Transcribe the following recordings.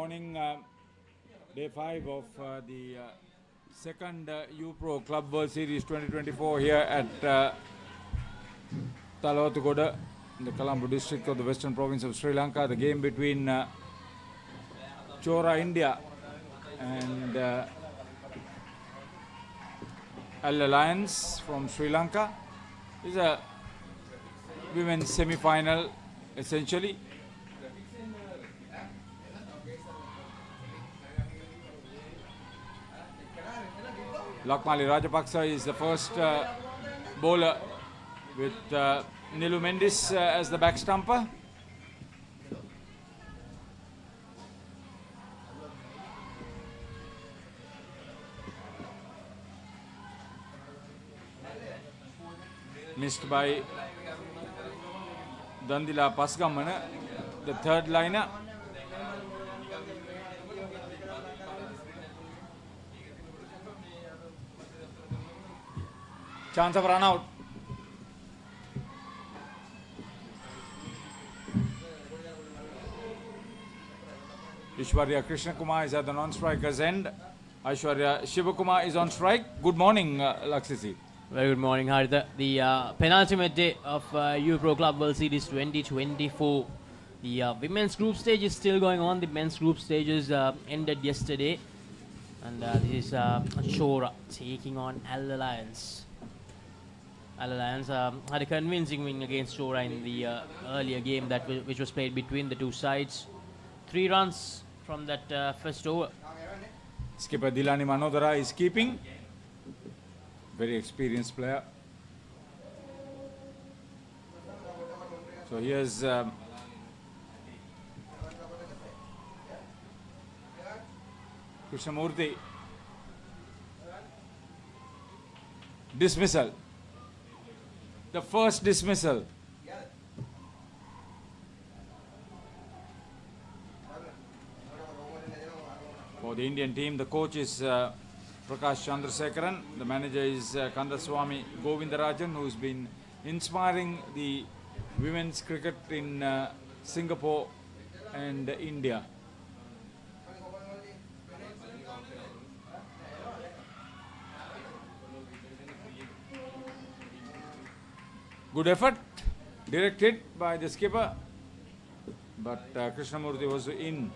morning. Day 5 of the second U-Pro Club World Series 2024 here at Talawatugoda in the Colombo district of the Western Province of Sri Lanka. The game between Chora, India and Al Alliance from Sri Lanka is a women's semi-final essentially. Lakmali Rajapaksa is the first bowler with Nilu Mendis as the back stumper. Missed by Dandila Pasgamana, the third liner. Chance of run out. Ishwarya Krishna Kumar is at the non-striker's end. Aishwarya Shivakumar is on strike. Good morning, Laksisi. Very good morning, Haritha. The penultimate day of U-Pro Club World Series 2024. The women's group stage is still going on. The men's group stages ended yesterday. And this is Chora taking on Al Alliance. Al Alliance had a convincing win against Chora in the earlier game which was played between the two sides. 3 runs from that first over. Skipper Dilani Manodara is keeping. Very experienced player. So here's Krishnamurthy. Dismissal. The first dismissal. For the Indian team, the coach is Prakash Chandrasekaran. The manager is Kandaswamy Govindarajan, who's been inspiring the women's cricket in Singapore and India. Good effort, directed by the skipper, but Krishnamurthy was in.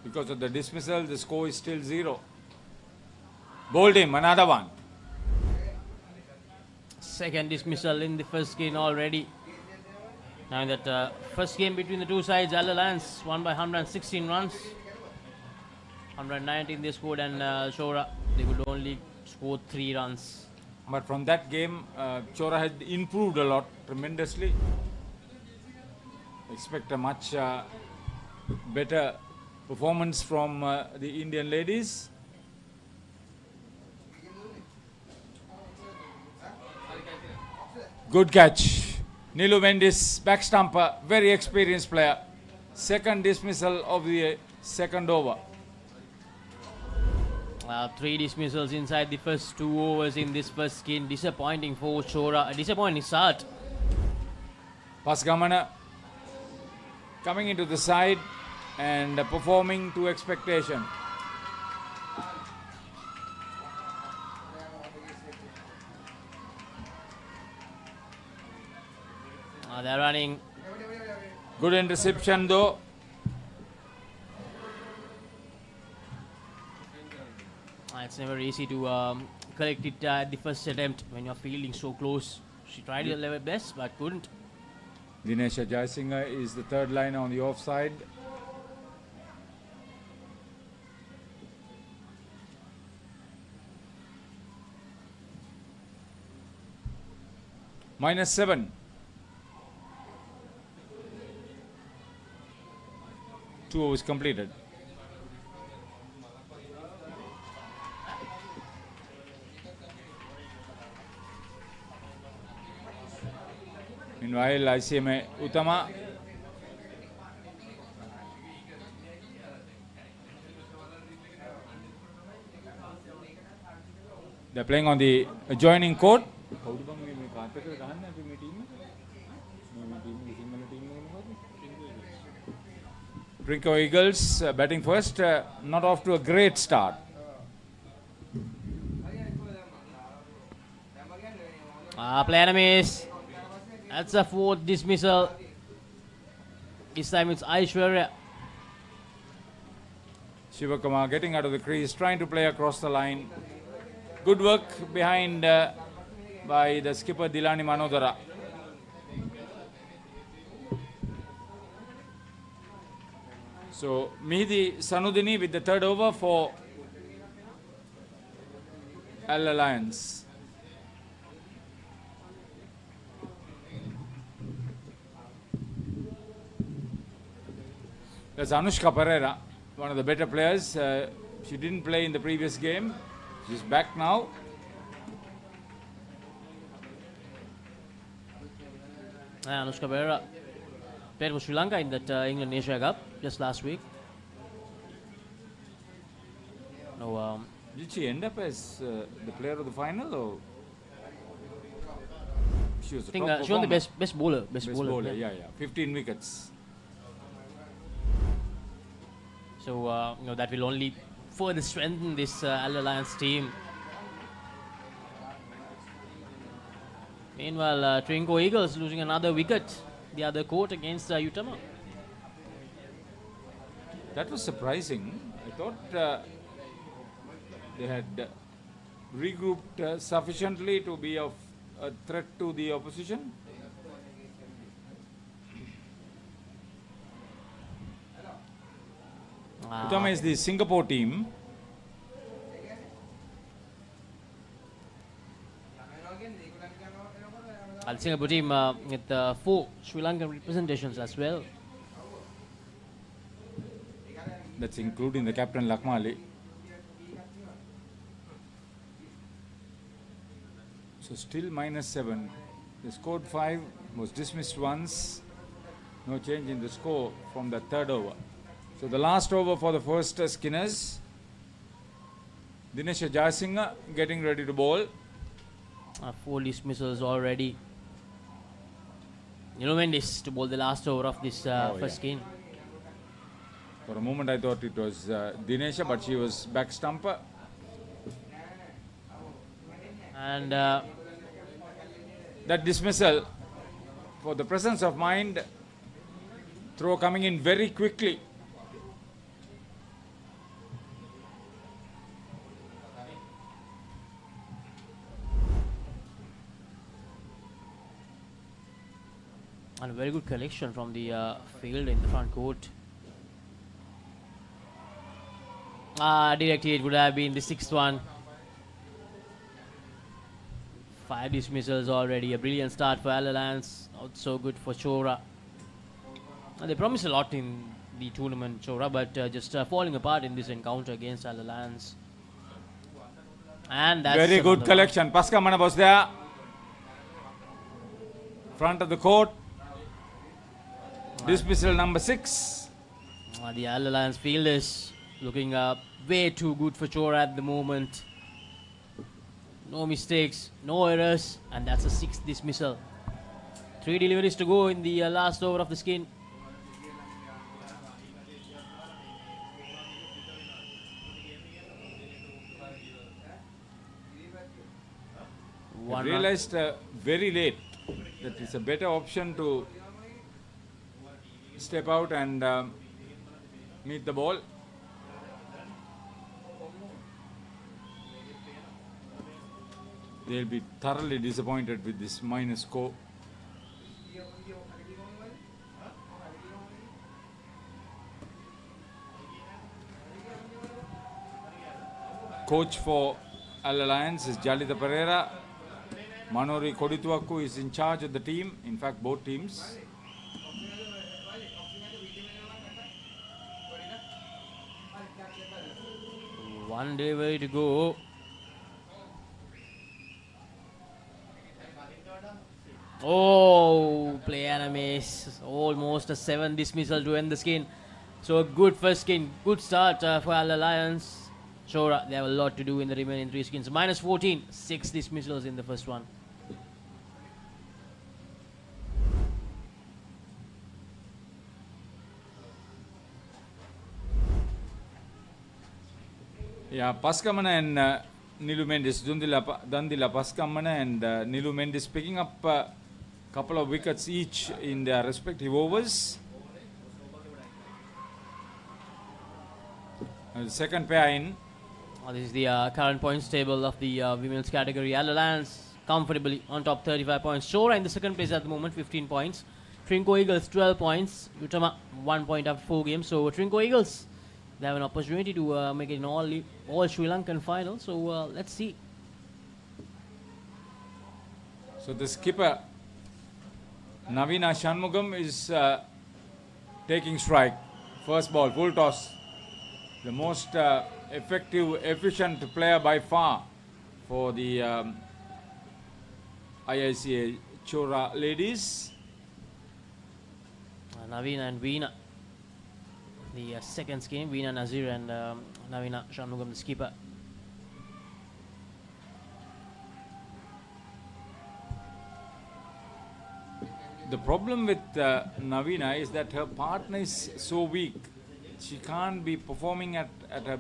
Because of the dismissal, the score is still 0. Bowled him, another one. Second dismissal in the first game already. Now in that first game between the two sides, Al Alliance won by 116 runs. 119 they scored, and Chora, they could only score 3 runs. But from that game, Chora had improved a lot, tremendously. Expect a much better performance from the Indian ladies. Good catch. Nilu Mendis, back stumper, very experienced player. Second dismissal of the second over. 3 dismissals inside the first 2 overs in this first game. Disappointing for Chora. A disappointing start. Pasgamana coming into the side and performing to expectation. They're running. Good interception though. It's never easy to collect it at the first attempt when you're fielding so close. She tried her level best but couldn't. Dinesha Jayasinghe is the third liner on the offside. -7. 2 overs completed. Meanwhile, ICMA Uttama they're playing on the adjoining court. Trinco Eagles batting first, not off to a great start. Player miss. That's a fourth dismissal. This time it's Aishwarya. Shivakumar getting out of the crease, trying to play across the line. Good work behind by the skipper Dilani Manodara. So Mihdi Sanudini with the third over for Al Alliance. That's Anushka Pereira, one of the better players. She didn't play in the previous game. She's back now. Anushka Pereira played for Sri Lanka in that England Asia Cup just last week. No, Did she end up as the player of the final, or she was I think she won the best bowler. Best bowler, yeah. 15 wickets. So that will only further strengthen this Al Alliance team. Meanwhile, Trinco Eagles losing another wicket, the other court against Utama. That was surprising. I thought they had regrouped sufficiently to be of a threat to the opposition. Utama is the Singapore team. The Singapore team with 4 Sri Lankan representations as well. That's including the captain Lakmali. So still -7. They scored 5, was dismissed once. No change in the score from the third over. So the last over for the first Skinners. Dinesh Jayasinghe getting ready to bowl. 4 dismissals already. Mendes to bowl the last over of this first skin. For a moment I thought it was Dinesha, but she was back stumper. And that dismissal, for the presence of mind, throw coming in very quickly. And a very good collection from the field in the front court. Directly it would have been the 6th one. 5 dismissals already. A brilliant start for Al Alliance. Not so good for Chora. They promised a lot in the tournament, Chora, but just falling apart in this encounter against Al Alliance. And that's very good collection. Paskamana was there. Front of the court. Dismissal number 6. The Al Alliance field is looking way too good for Chora at the moment. No mistakes, no errors, and that's a 6th dismissal. 3 deliveries to go in the last over of the skin. I realized very late that it's a better option to step out and meet the ball. They'll be thoroughly disappointed with this minus score. Coach for Al Alliance is Jalita Pereira. Manori Kodituaku is in charge of the team, in fact both teams. One delivery to go. Oh, player miss. Almost a 7 dismissal to end the skin. So a good first skin. Good start for Al Alliance. Sure, they have a lot to do in the remaining 3 skins. -14. 6 dismissals in the first one. Yeah, Paskamana and Nilu Mendis, Dandila Paskamana and Nilu Mendis picking up a couple of wickets each in their respective overs. The second pair in. This is the current points table of the women's category. Alliance comfortably on top, 35 points. Shora in the second place at the moment, 15 points. Trinco Eagles 12 points. Utama 1 point after 4 games. So Trinco Eagles, they have an opportunity to make it an all Sri Lankan final. So let's see. So the skipper Navina Shanmugam is taking strike. First ball, full toss. The most effective, efficient player by far for the IICA Chora ladies. Navina and Veena, the second scheme. Veena Nazir and Navina Shanmugam, the skipper. The problem with Navina is that her partner is so weak. She can't be performing at a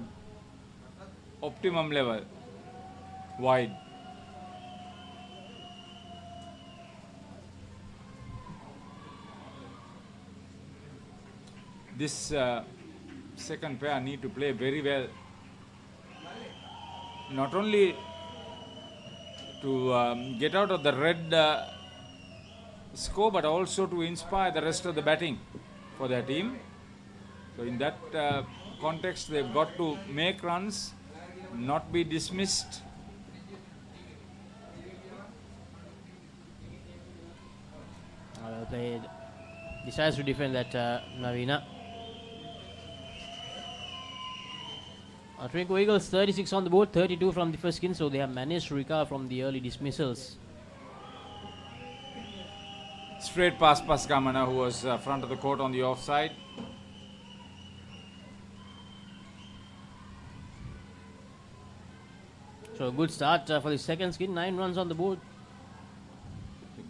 optimum level wide. This second pair need to play very well, not only to get out of the red score, but also to inspire the rest of the batting for their team. So in that context, they've got to make runs, not be dismissed. Well played. Decides to defend that Navina. Trinco Eagles 36 on the board, 32 from the first skin, so they have managed to recover from the early dismissals. Straight past Paskamana, who was front of the court on the offside. So a good start for the second skin, 9 runs on the board.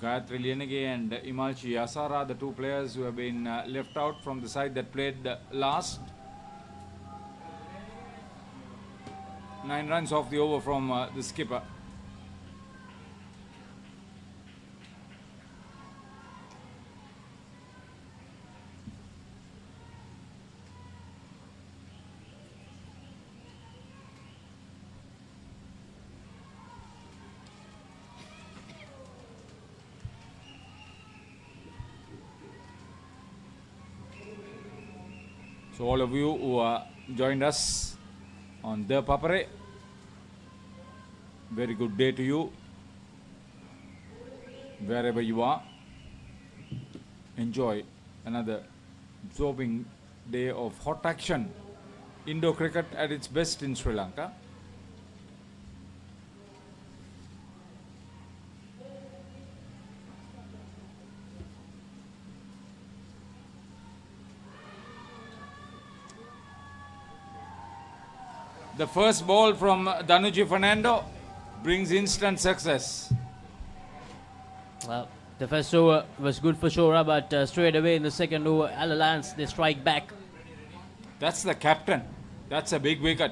Gayatri Lienege and Imalchi Asara, the two players who have been left out from the side that played last. 9 runs off the over from the skipper. So all of you who joined us on ThePapare, very good day to you, wherever you are. Enjoy another absorbing day of hot action. Indo cricket at its best in Sri Lanka. The first ball from Danuji Fernando brings instant success. Well, the first over was good for Shora, but straight away in the second over, Alliance, they strike back. That's the captain. That's a big wicket.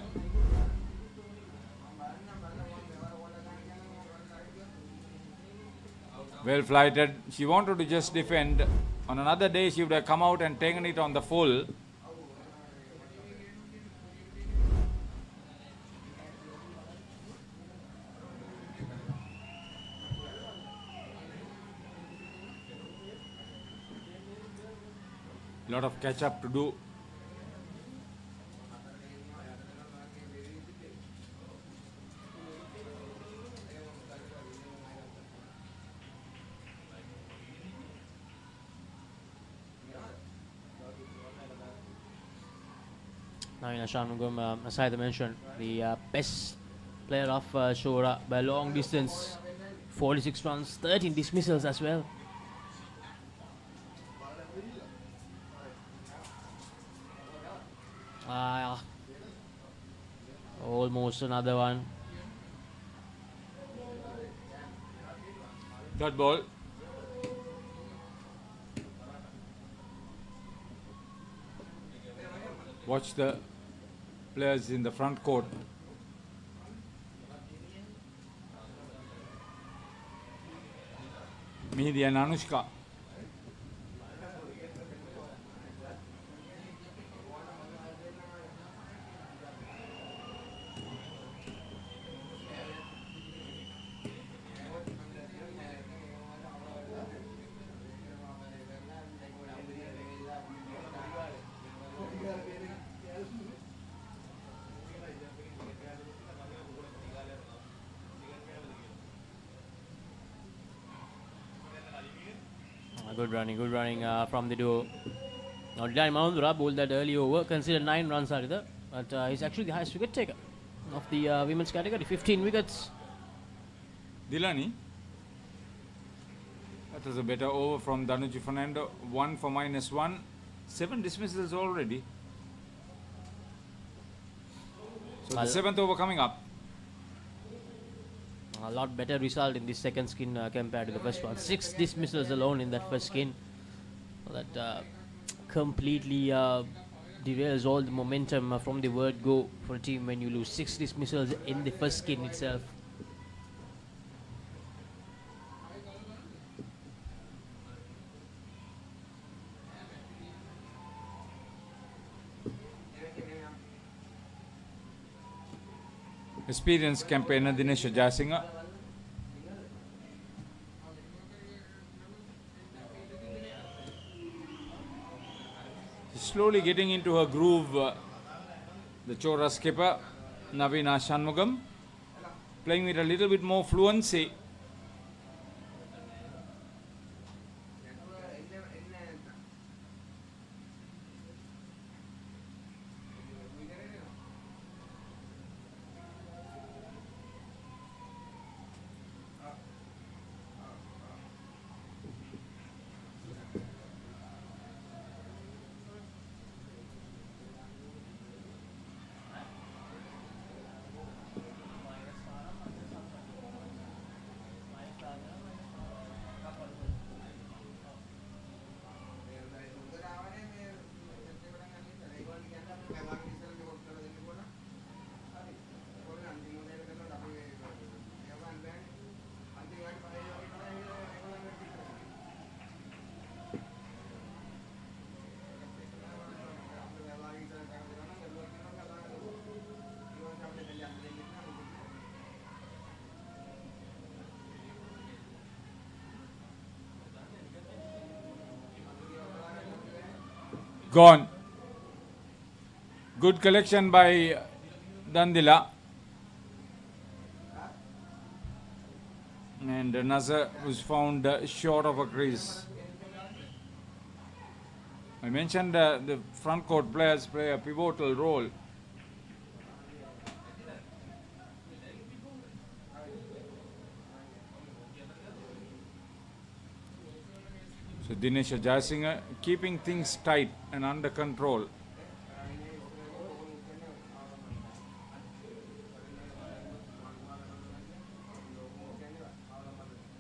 Well flighted. She wanted to just defend. On another day, she would have come out and taken it on the full. Lot of catch up to do. Navina Shanmugam, as I mentioned, the best player of Shora by a long distance. 46 runs, 13 dismissals as well. Almost another one. Third ball. Watch the players in the front court Mihdi and Anushka. Good running from the duo. Now, Dylan Mahundra bowled that early over, considered 9 runs out of that, but he's actually the highest wicket taker of the women's category, 15 wickets. Dilani. That was a better over from Danuji Fernando. 1 for -1. 7 dismissals already. So the 7th over coming up. A lot better result in this second skin compared to the first one. 6 dismissals alone in that first skin. That completely derails all the momentum from the word go for a team when you lose 6 dismissals in the first skin itself. Experienced campaigner Dinesh Jayasinghe. Slowly getting into her groove, the Chora skipper Navina Shanmugam, playing with a little bit more fluency. Gone. Good collection by Dandila. And Nazar was found short of a crease. I mentioned the front court players play a pivotal role. So Dinesh Jayasinghe keeping things tight and under control.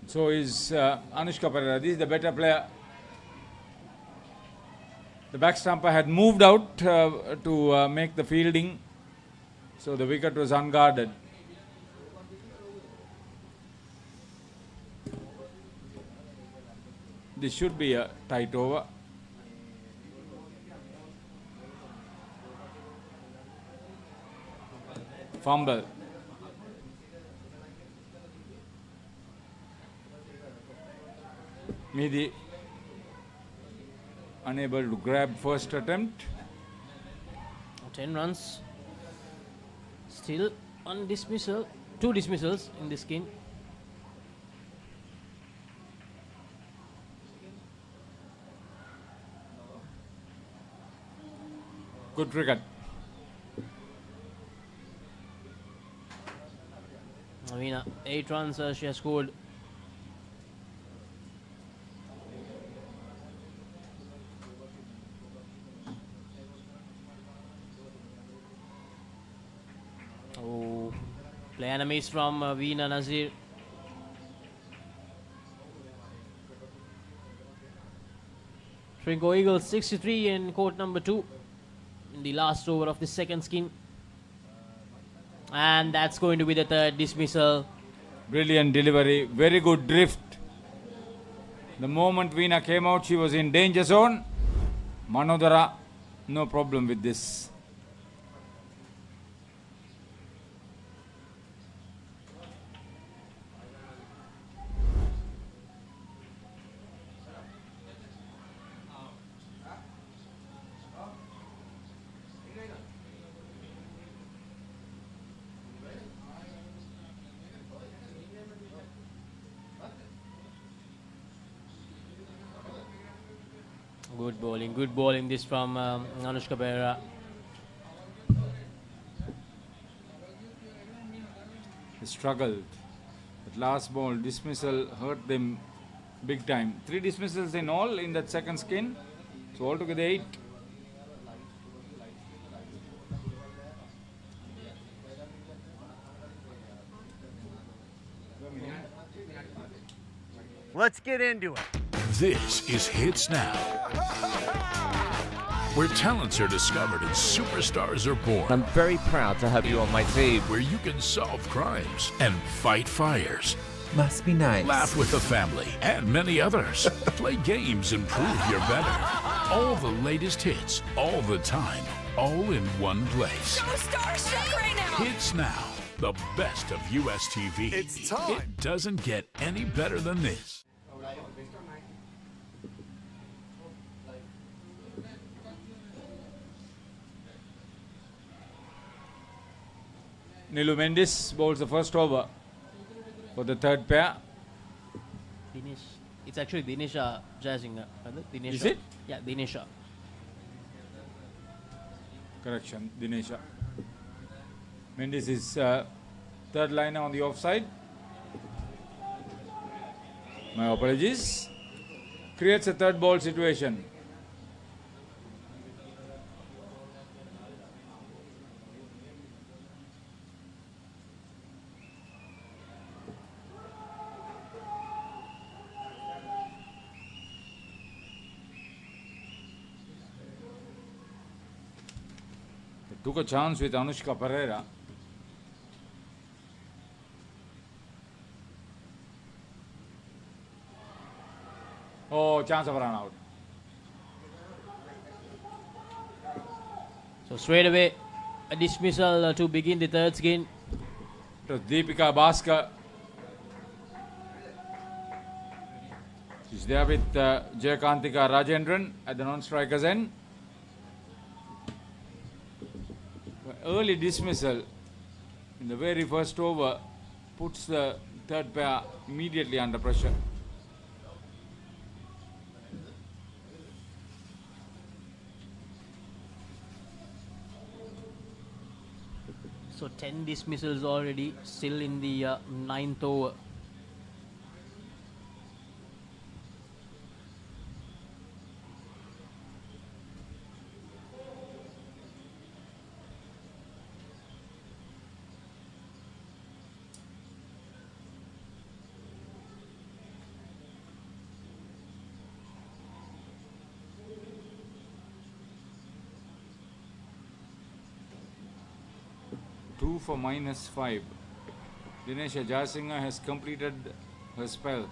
So is Anushka Perera. This is the better player. The back stumper had moved out to make the fielding. So the wicket was unguarded. This should be a tight over. Fumble. Mehdi unable to grab first attempt. 10 runs. Still on dismissal. 2 dismissals in this game. Good cricket. Navina, 8 runs she has scored. Oh, play enemies from Veena Nazir. Trinco Eagles 63 in court number 2 in the last over of the second skin. And that's going to be the third dismissal. Brilliant delivery, very good drift. The moment Veena came out, she was in danger zone. Manodara, no problem with this. Good bowling this from Anushka Behera. They struggled. That last ball dismissal hurt them big time. 3 dismissals in all in that second skin. So altogether 8. Let's get into it. This is Hits Now, where talents are discovered and superstars are born, I'm very proud to have you on my team. where you can solve crimes and fight fires, Must be nice. laugh with the family, and many others. Play games and prove you're better. All the latest hits, all the time, all in one place. So starstruck right now. Hits Now, the best of US TV. It's time. It doesn't get any better than this. Nilu Mendis bowls the first over for the third pair. Dinesh. It's actually Dinesha Jaisingh. Dinesha. Is it? Yeah, Dinesha. Correction, Dinesha. Mendis is third liner on the offside. My apologies. Creates a third ball situation. They took a chance with Anushka Pereira. Oh, chance of run out. So straight away, a dismissal to begin the third skin. It was Deepika Bhaskar. She's there with Jayakantika Rajendran at the non-strikers end. Early dismissal in the very first over puts the third pair immediately under pressure. So 10 dismissals already, still in the ninth over. Two for -5. Dinesha Jaisingh has completed her spell.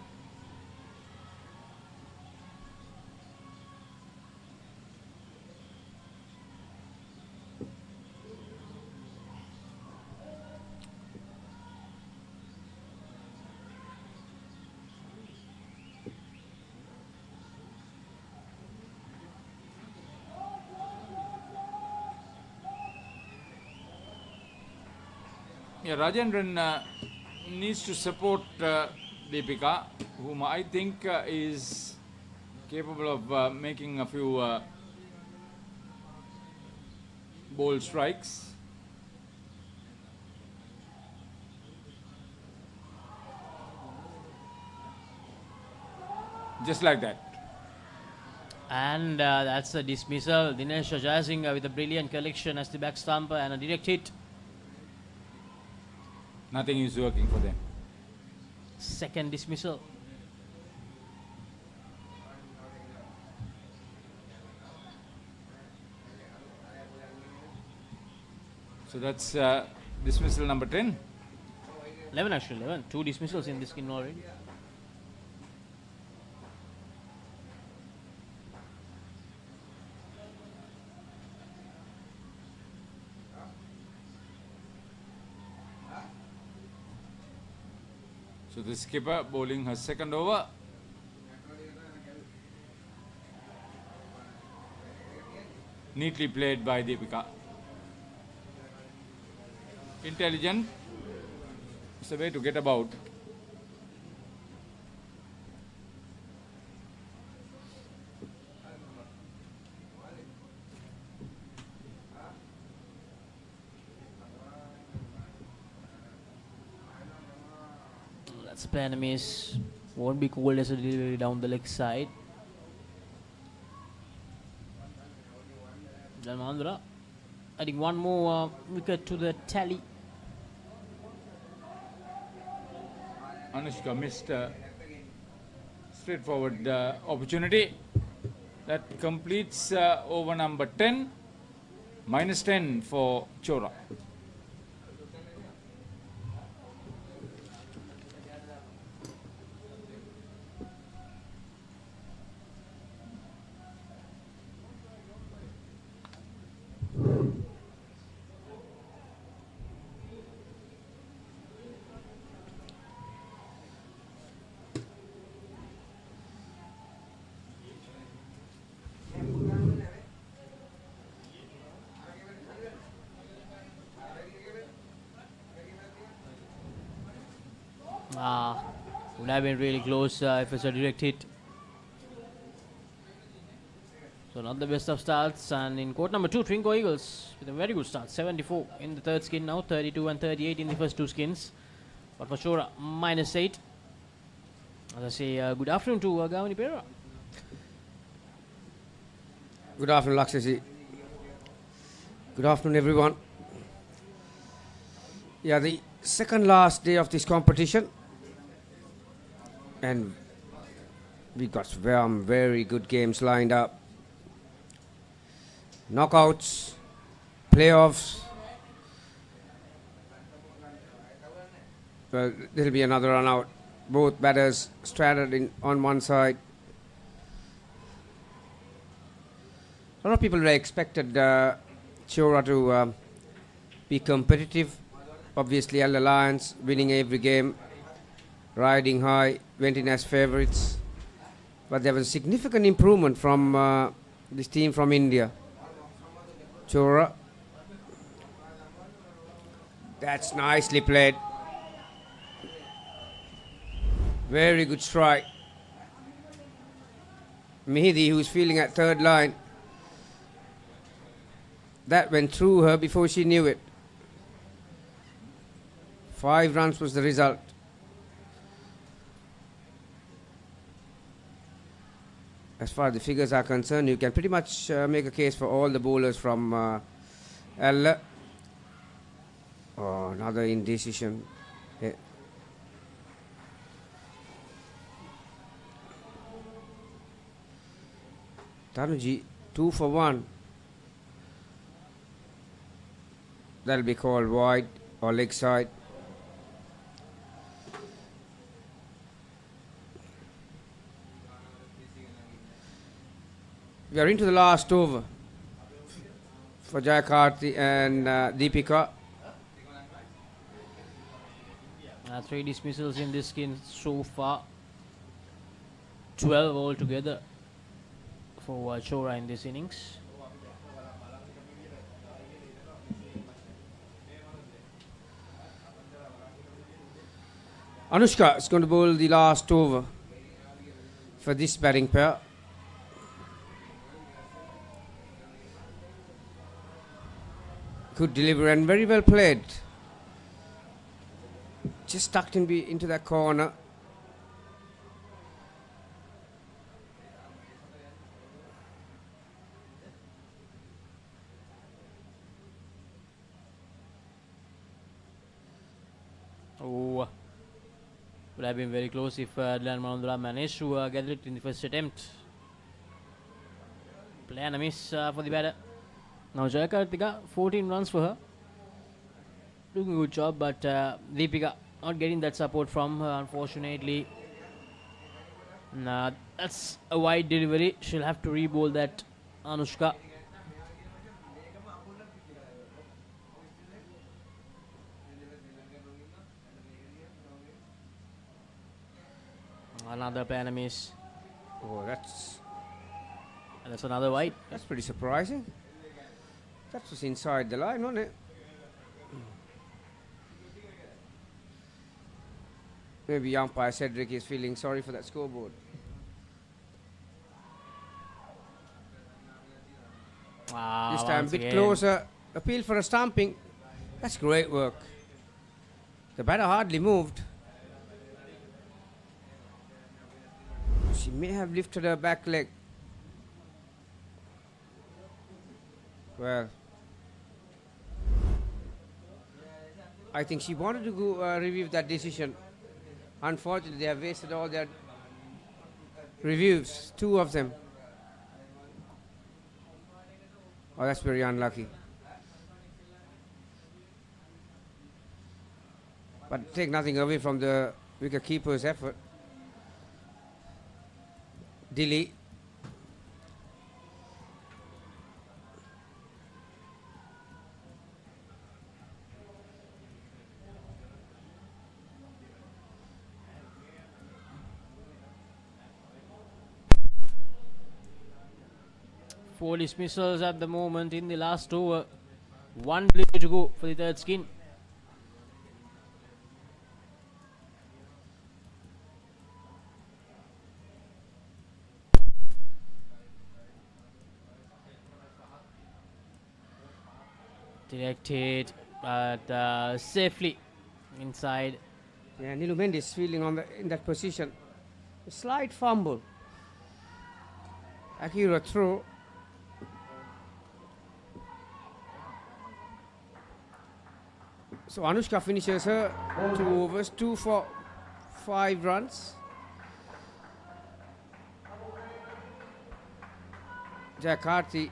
Yeah, Rajendran needs to support Deepika, whom I think is capable of making a few bold strikes. Just like that. And that's a dismissal. Dinesh Jaisingh with a brilliant collection as the back stumper and a direct hit. Nothing is working for them. Second dismissal. So that's dismissal number 10. 11 actually, 11. 2 dismissals in this skin already. So the skipper bowling her second over. Neatly played by Deepika. Intelligent. It's a way to get about. That's Panamis. Won't be cold as a delivery down the leg side. Dharmendra adding one more wicket to the tally. Anushka missed a straightforward opportunity. That completes over number 10. -10 for Chora. Would have been really close if it's a direct hit. So not the best of starts, and in court number 2, Trinco Eagles with a very good start. 74 in the third skin now, 32 and 38 in the first two skins. But for Chora, -8. As I say, good afternoon to Gavani Pera. Good afternoon, Lakshasi. Good afternoon, everyone. Yeah, the second last day of this competition, and we got some very good games lined up. Knockouts, playoffs. Well, there'll be another run out. Both batters stranded on one side. A lot of people expected Chora to be competitive. Obviously, Al Alliance winning every game, riding high, went in as favourites. But there was significant improvement from this team from India. Chora. That's nicely played. Very good strike. Mehdi, who's fielding at third line, that went through her before she knew it. 5 runs was the result. As far as the figures are concerned, you can pretty much make a case for all the bowlers from Ella. Oh, another indecision. Yeah. Tanuji, 2 for 1. That'll be called wide or leg side. We are into the last over for Jayakarthi and Deepika. 3 dismissals in this skin so far. 12 altogether for Chora in this innings. Anushka is going to bowl the last over for this batting pair. Good delivery and very well played. Just tucked into that corner. Oh, would have been very close if Dharmendra managed to get it in the first attempt. Play and a miss for the batter. Now Jayakarthika, 14 runs for her. Doing a good job, but Deepika not getting that support from her, unfortunately. Nah, that's a wide delivery. She'll have to re-bowl that, Anushka. Another Panamese. Oh, that's And that's another white. pretty surprising. That was inside the line, wasn't it? Maybe umpire Cedric is feeling sorry for that scoreboard. Wow, This time a once bit again. closer. Appeal for a stamping. That's great work. The batter hardly moved. She may have lifted her back leg. Well, I think she wanted to go review that decision. Unfortunately, they have wasted all their reviews, 2 of them. Oh, that's very unlucky. But take nothing away from the wicket keeper's effort. Delete. Four dismissals at the moment in the last over. 1 delivery to go for the third skin. Directed, but safely inside. Yeah, Nilu Mendes feeling in that position. A slight fumble. Accurate throw. So Anushka finishes her 2 overs, 2 for 5 runs. Jakarthi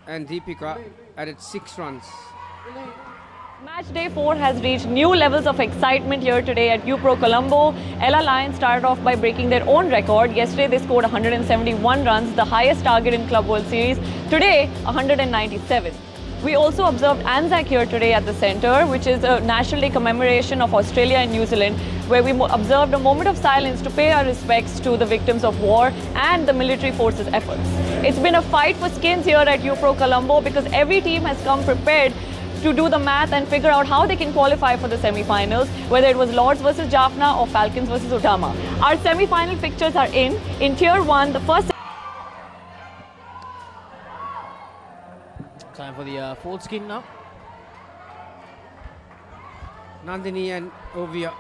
and Deepika added 6 runs. Match day 4 has reached new levels of excitement here today at UPro Colombo. Ella Lions started off by breaking their own record. Yesterday they scored 171 runs, the highest target in Club World Series. Today, 197. We also observed Anzac here today at the centre, which is a National Day commemoration of Australia and New Zealand, where we observed a moment of silence to pay our respects to the victims of war and the military forces' efforts. It's been a fight for skins here at UPro Colombo because every team has come prepared to do the math and figure out how they can qualify for the semi-finals, whether it was Lords versus Jaffna or Falcons versus Utama. Our semi-final pictures are in Tier 1, the first. Time for the fourth skin now. Nandini and Ovia.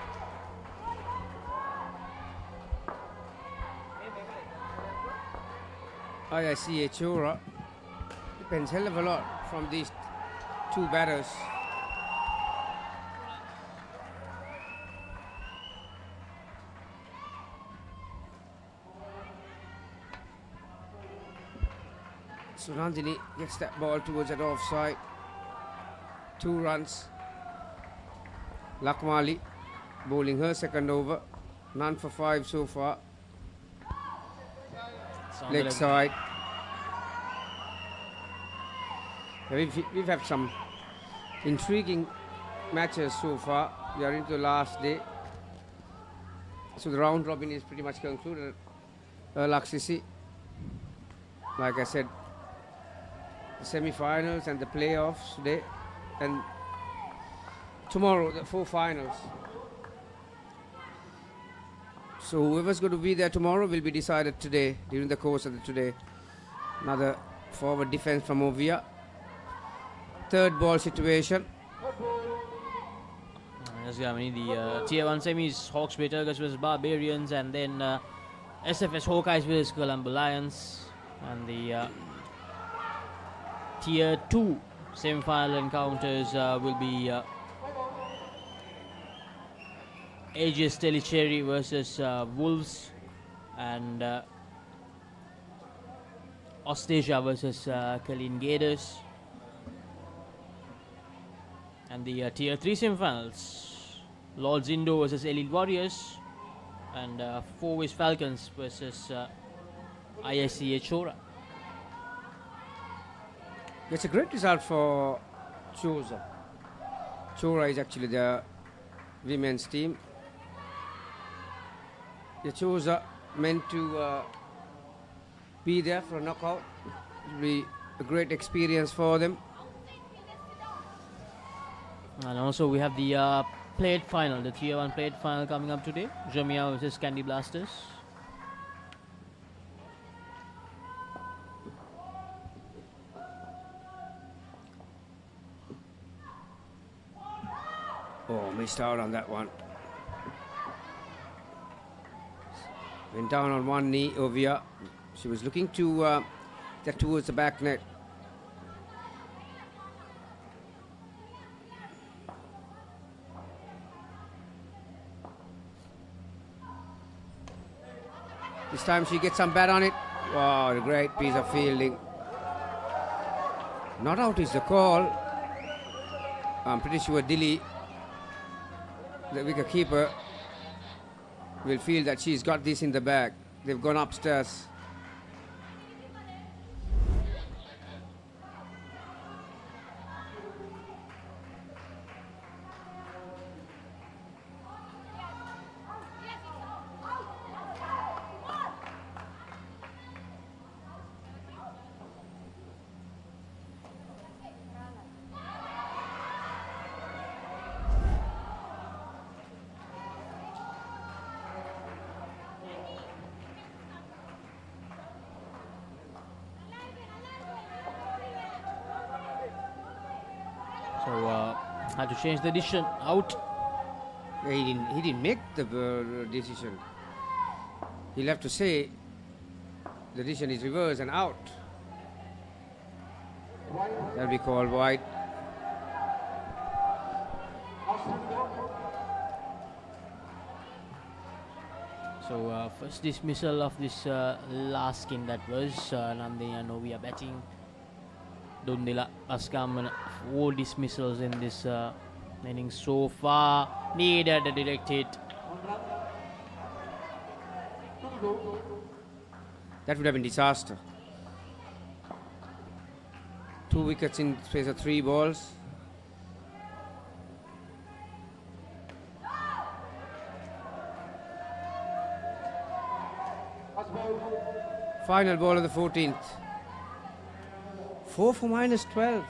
I see a Chora. Depends hell of a lot from these 2 batters. So Nandini gets that ball towards that offside. 2 runs. Lakmali bowling her second over. None for 5 so far. Sounded Leg side. We've had some intriguing matches so far. We are into the last day. So the round robin is pretty much concluded. Laksisi, like I said, the semi-finals and the playoffs today, and tomorrow the 4 finals. So whoever's going to be there tomorrow will be decided today, during the course of the today. Another forward defense from Ovia. Third ball situation. Yes, the Tier 1 semis, Hawks Bay Tigers versus Barbarians, and then SFS Hawkeyes versus Colombo Lions, and the Tier 2 semi-final encounters will be AGS Telecherry versus Wolves, and Ostasia versus Kalin Gators. And the Tier 3 semi-finals, Lords Indo versus Elite Warriors, and 4 West Falcons versus ISCA Chora. It's a great result for Choza. Chora is actually the women's team. The Choza meant to be there for a knockout. It will be a great experience for them. And also we have the plate final, the Tier 1 plate final coming up today. Jamia versus Candy Blasters. Oh, missed out on that one. Went down on one knee, Ovia. She was looking to get towards the back net. This time she gets some bat on it. Wow, a great piece of fielding. Not out is the call. I'm pretty sure Dilly, the wicket keeper, will feel that she's got this in the bag. They've gone upstairs. So had to change the decision out. Yeah, he didn't make the decision. He'll have to say the decision is reversed and out. That'll be called wide. So first dismissal of this last game, that was Nandini and Novia batting. Dundila Askamana, 4 dismissals in this inning so far. Needed a direct hit. That would have been disaster. 2 wickets in space of 3 balls. Final ball of the 14th. 4 for -12.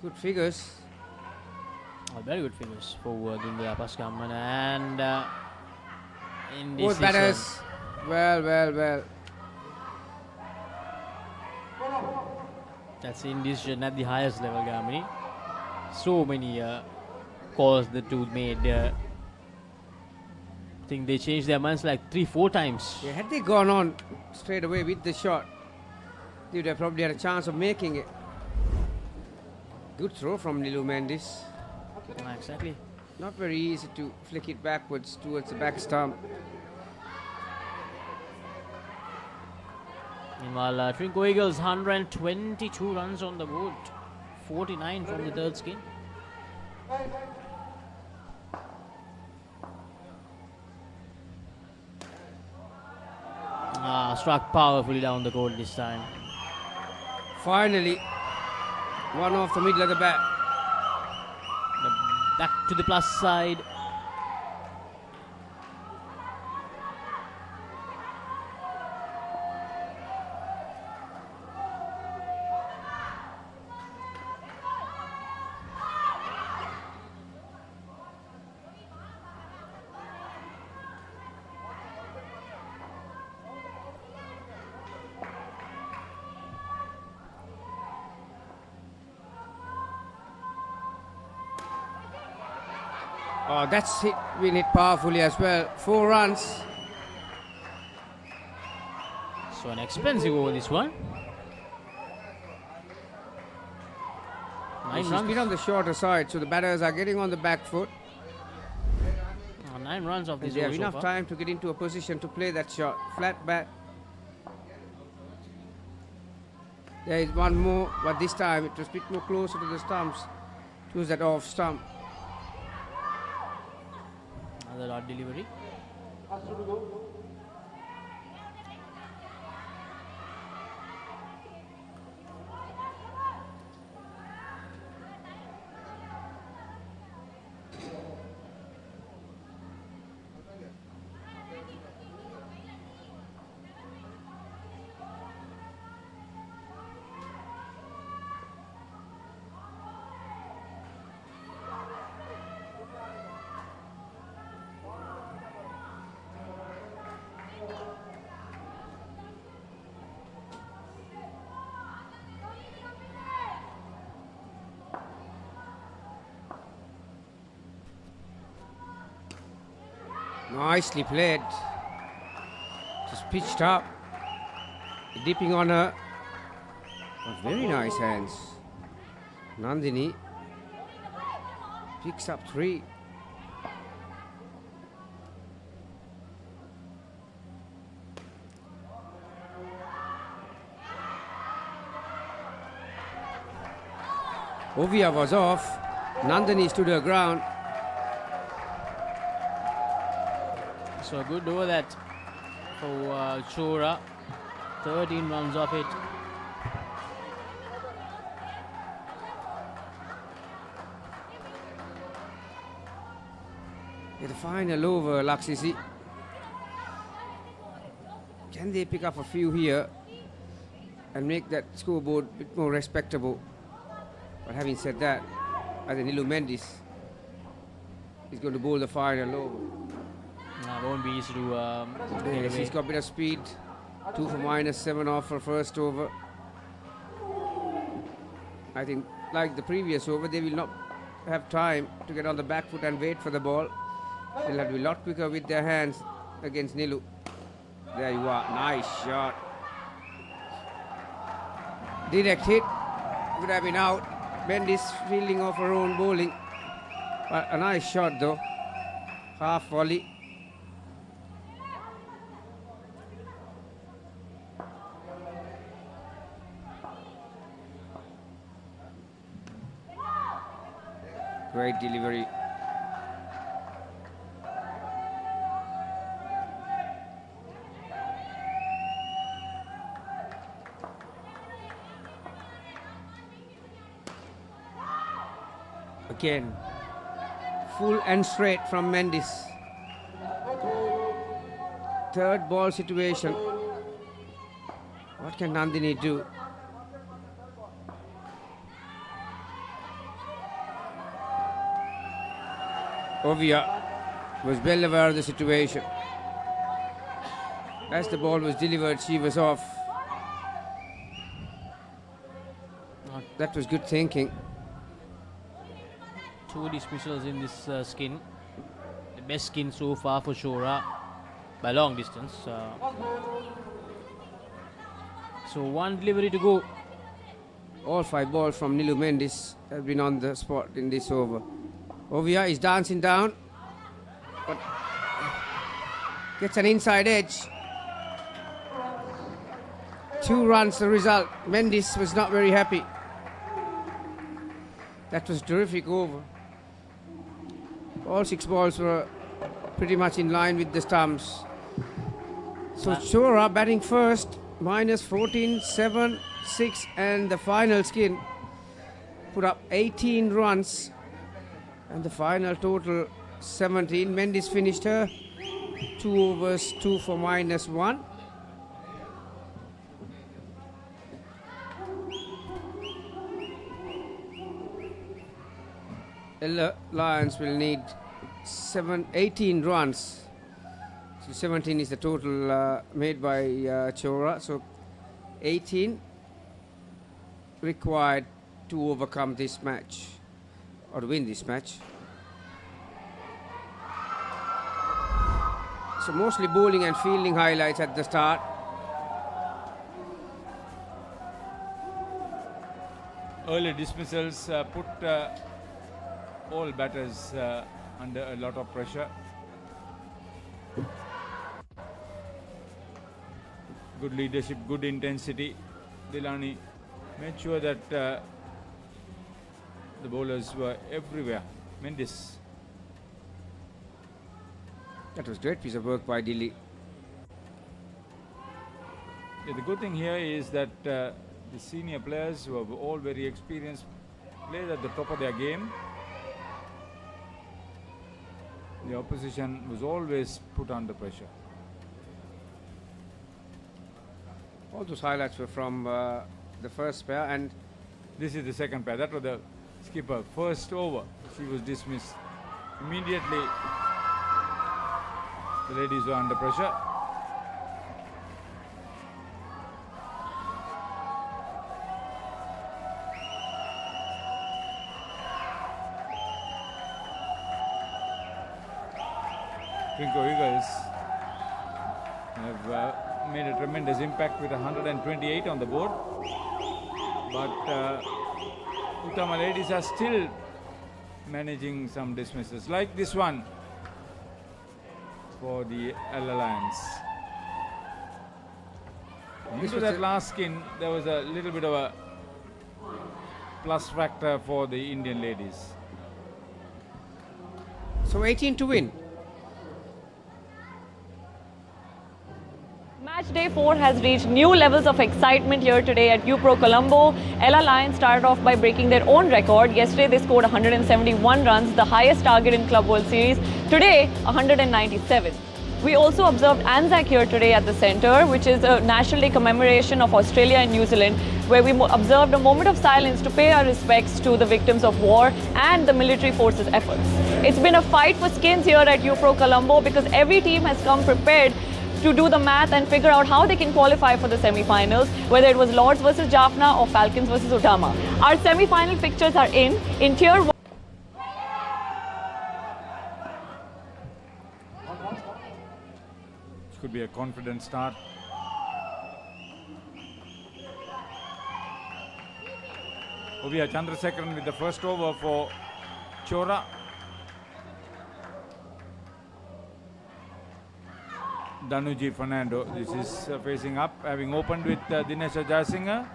Good figures. Oh, very good figures for Dundila Askamana, and in this Both batters. Well. that's indecision at the highest level, Gamini. So many calls the two made. I think they changed their minds like 3-4 times. Yeah, had they gone on straight away with the shot, they would have probably had a chance of making it. Good throw from Nilu Mendes. Exactly. Not very easy to flick it backwards towards the back stump. Meanwhile, Trinco Eagles 122 runs on the board, 49 from the third skin. Struck powerfully down the court this time. Finally, one off the middle of the bat. Back to the plus side. Oh, that's been hit powerfully as well. 4 runs. So an expensive over this one. 9 It's runs. been on the shorter side, so the batters are getting on the back foot. 9 runs of this They have over so enough far. time to get into a position to play that shot. Flat bat. There is one more, but this time it was a bit more closer to the stumps. Choose that off stump. Another odd delivery. Nicely played. Just pitched up. Dipping on her. But very nice hands. Nandini picks up 3. Ovia was off. Nandini stood her ground. So good over that for Chora. 13 runs off it. The final over, Laksisi. Can they pick up a few here and make that scoreboard a bit more respectable? But having said that, I think Nilu Mendis is going to bowl the final over. Won't be easy to get Yes, away. he's got a bit of speed. 2 for -7 off for first over. I think, like the previous over, they will not have time to get on the back foot and wait for the ball. They'll have to be a lot quicker with their hands against Nilu. There you are. Nice shot. Direct hit. Would have been out. Bendis fielding off her own bowling. But a nice shot though. Half volley. Great delivery. Again, full and straight from Mendis. Third ball situation. What can Nandini do? Ovia was well aware of the situation. As the ball was delivered, she was off. That was good thinking. 2 dismissals in this skin. The best skin so far for Chora by long distance. So 1 delivery to go. All 5 balls from Nilu Mendis have been on the spot in this over. Ovia is dancing down, but gets an inside edge. 2 runs the result. Mendis was not very happy. That was terrific over. All 6 balls were pretty much in line with the stumps. So Chora batting first, -14, 7, 6, and the final skin put up 18 runs. And the final total 17. Mendis finished her 2 overs, 2 for -1. Ella Lions will need 18 runs. So 17 is the total made by Chora. So 18 required to overcome this match, or to win this match. So mostly bowling and fielding highlights at the start. Early dismissals put all batters under a lot of pressure. Good leadership, good intensity. Dilani made sure that the bowlers were everywhere. Mendis. That was great piece of work by Dilly. Yeah, the good thing here is that the senior players, who are all very experienced, played at the top of their game. The opposition was always put under pressure. All those highlights were from the first pair, and This is the second pair. That was the skipper. First over, she was dismissed. Immediately, the ladies were under pressure. Trinco Eagles have made a tremendous impact with 128 on the board. But Uttama ladies are still managing some dismisses, like this one for the L Alliance. Into that last skin, there was a little bit of a plus factor for the Indian ladies. So 18 to win. Match day 4 has reached new levels of excitement here today at UPro Colombo. Ella Lions started off by breaking their own record. Yesterday they scored 171 runs, the highest target in Club World Series. Today, 197. We also observed Anzac here today at the centre, which is a National Day commemoration of Australia and New Zealand, where we observed a moment of silence to pay our respects to the victims of war and the military forces' efforts. It's been a fight for skins here at UPro Colombo because every team has come prepared to do the math and figure out how they can qualify for the semi-finals, whether it was Lords versus Jaffna or Falcons versus Uttama. Our semi-final pictures are in Tier 1. Could be a confident start. Ovia Chandrasekaran with the first over for Chora. Danuji Fernando, this is facing up, having opened with Dinesh Jayasinghe.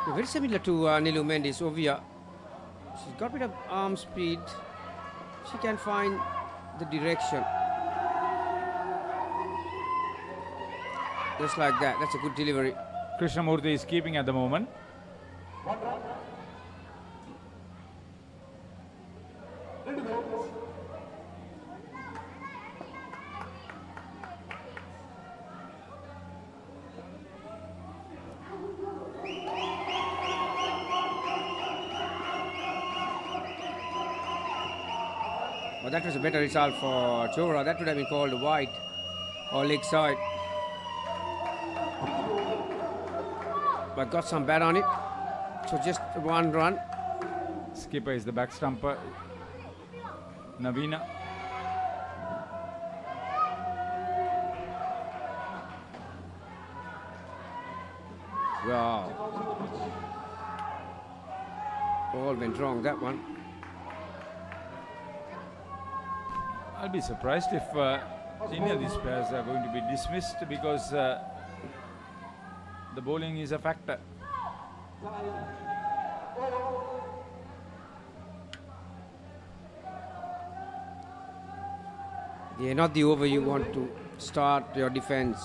Very similar to Nilu Mendes. Ovia, she's got a bit of arm speed. She can find the direction. Just like that. That's a good delivery. Krishnamurthy is keeping at the moment. Well, that was a better result for Chora. That would have been called wide or leg side. But got some bat on it. So just one run. Skipper is the back stumper. Navina. Wow. All went wrong, that one. I'll be surprised if any of these pairs are going to be dismissed because the bowling is a factor. Yeah, not the over you want to start your defense.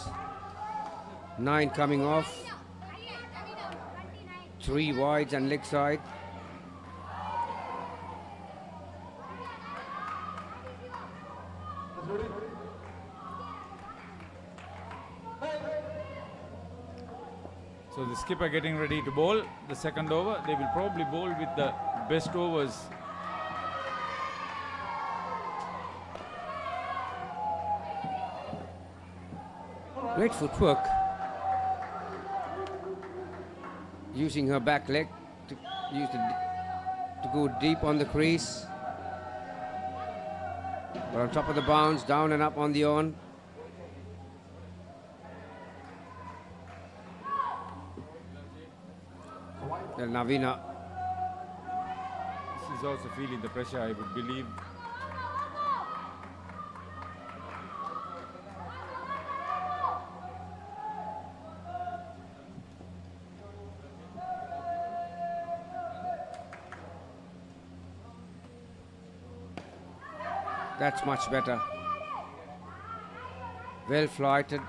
9 coming off. 3 wides and leg side. So the skipper getting ready to bowl the second over. They will probably bowl with the best overs. Great footwork. Using her back leg to go deep on the crease. But on top of the bounce, down and up on the on. Then Navina. She's also feeling the pressure, I would believe. That's much better. Well flighted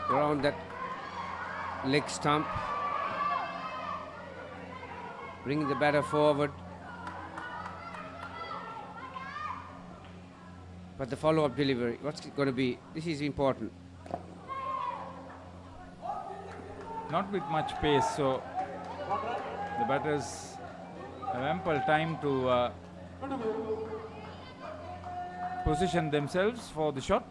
around that leg stump. Bring the batter forward. But the follow-up delivery, what's it going to be? This is important. Not with much pace, so the batters have ample time to position themselves for the shot.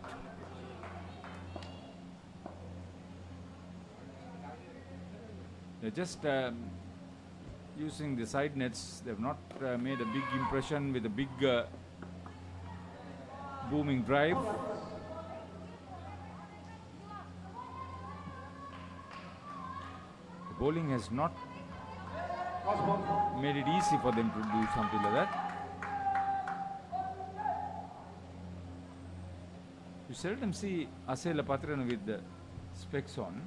They're just using the side nets. They've not made a big impression with a big booming drive. The bowling has not made it easy for them to do something like that. You seldom see Asela Patran with the specs on.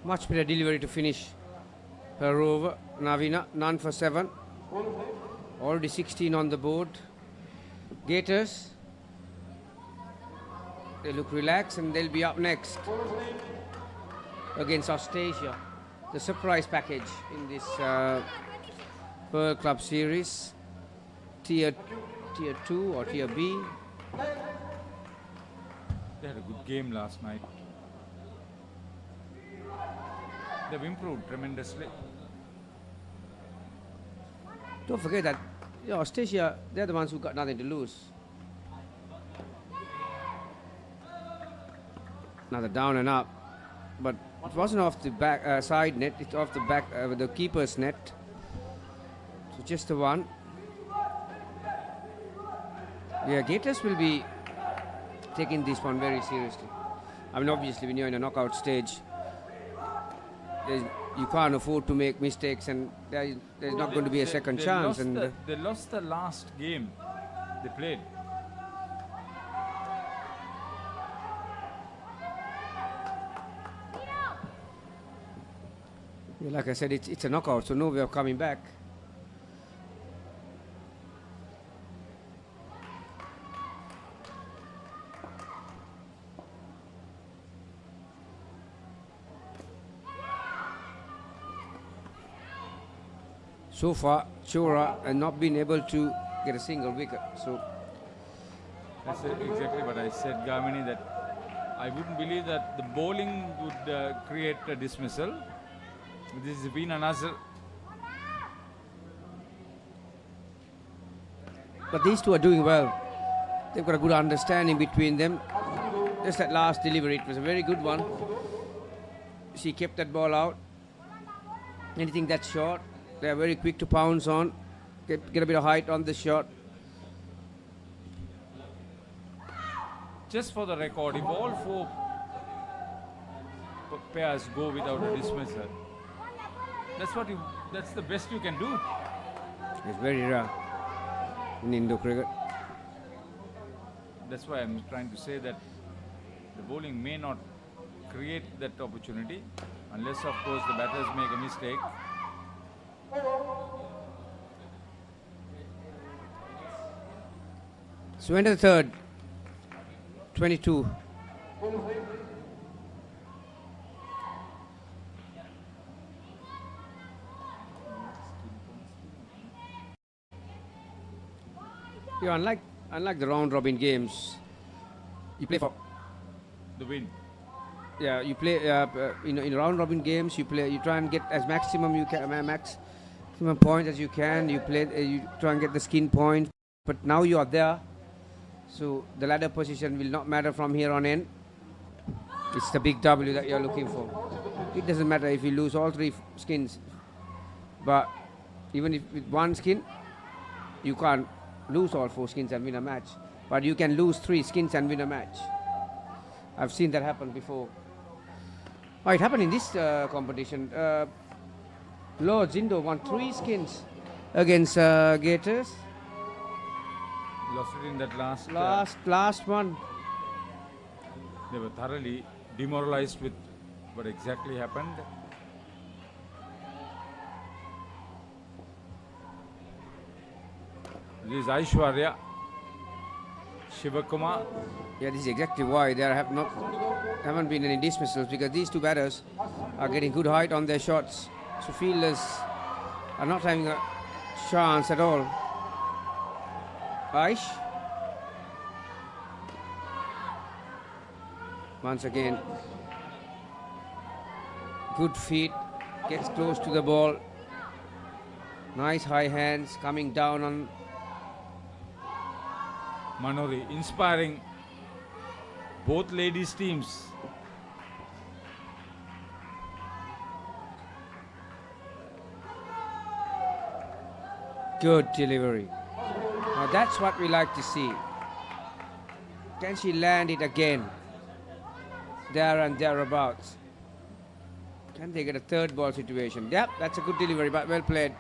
Much better delivery to finish her over. Navina, none for 7. Already 16 on the board. Gators, they look relaxed and they'll be up next against Austrasia. The surprise package in this Pearl Club Series. Tier 2 or Tier B. They had a good game last night. They've improved tremendously. Don't forget that Austrasia, they're the ones who got nothing to lose. Another down and up, but it wasn't off the back side net, it's off the back with the keeper's net. So just the one. Yeah, Gators will be taking this one very seriously. I mean, obviously when you're in a knockout stage, you can't afford to make mistakes, and there's not going to be a second chance. They lost the last game they played. Yeah, like I said, it's a knockout, so no way of coming back. So far, Chora has not been able to get a single wicket. So That's exactly what I said, Gamini, that I wouldn't believe that the bowling would create a dismissal. This has been a nuzzle. but these two are doing well. They've got a good understanding between them. Just that last delivery, it was a very good one. She kept that ball out. Anything that's short, they are very quick to pounce on. Get a bit of height on the shot. Just for the record, if all 4 pairs go without a dismissal, that's the best you can do. It's very rare in Indo cricket. That's why I'm trying to say that the bowling may not create that opportunity unless, of course, the batters make a mistake. So enter the third. 22. Yeah, unlike the round robin games, you play for The win. yeah, you play in round robin games. You try and get as maximum you can, maximum points as you can. You try and get the skin point. But now you are there, so the ladder position will not matter from here on in. It's the big W that you're looking for. It doesn't matter if you lose all 3 skins, but even if with 1 skin, you can't lose all 4 skins and win a match. But you can lose 3 skins and win a match. I've seen that happen before. Oh, it happened in this competition. Lord Zindo won 3 skins against Gators. Lost it in that Last one. They were thoroughly demoralized with what exactly happened. This is Aishwarya, Shivakumar. Yeah, this is exactly why there haven't been any dismissals, because these 2 batters are getting good height on their shots. So fielders are not having a chance at all. Aish. Once again, good feet, gets close to the ball. Nice high hands coming down on Manori, inspiring both ladies teams. Good delivery. Now that's what we like to see. Can she land it again? There and thereabouts. Can they get a third ball situation? Yep, that's a good delivery, but well played.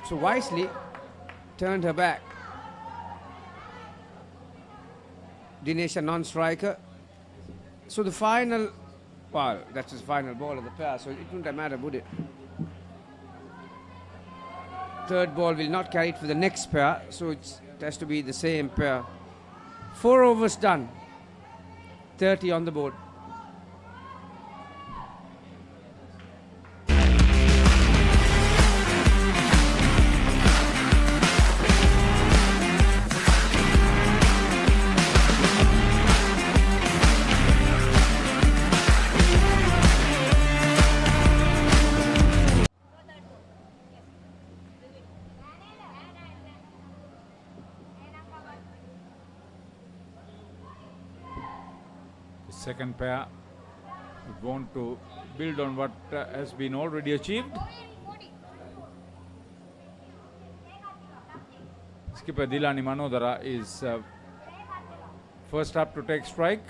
So wisely turned her back. Dinesh a non-striker. So the final, well, that's the final ball of the pair, so it wouldn't matter, would it? Third ball will not carry it for the next pair, so it has to be the same pair. 4 overs done. 30 on the board. Second pair would want to build on what has been already achieved. Skipper Dilani Manodara is first up to take strike.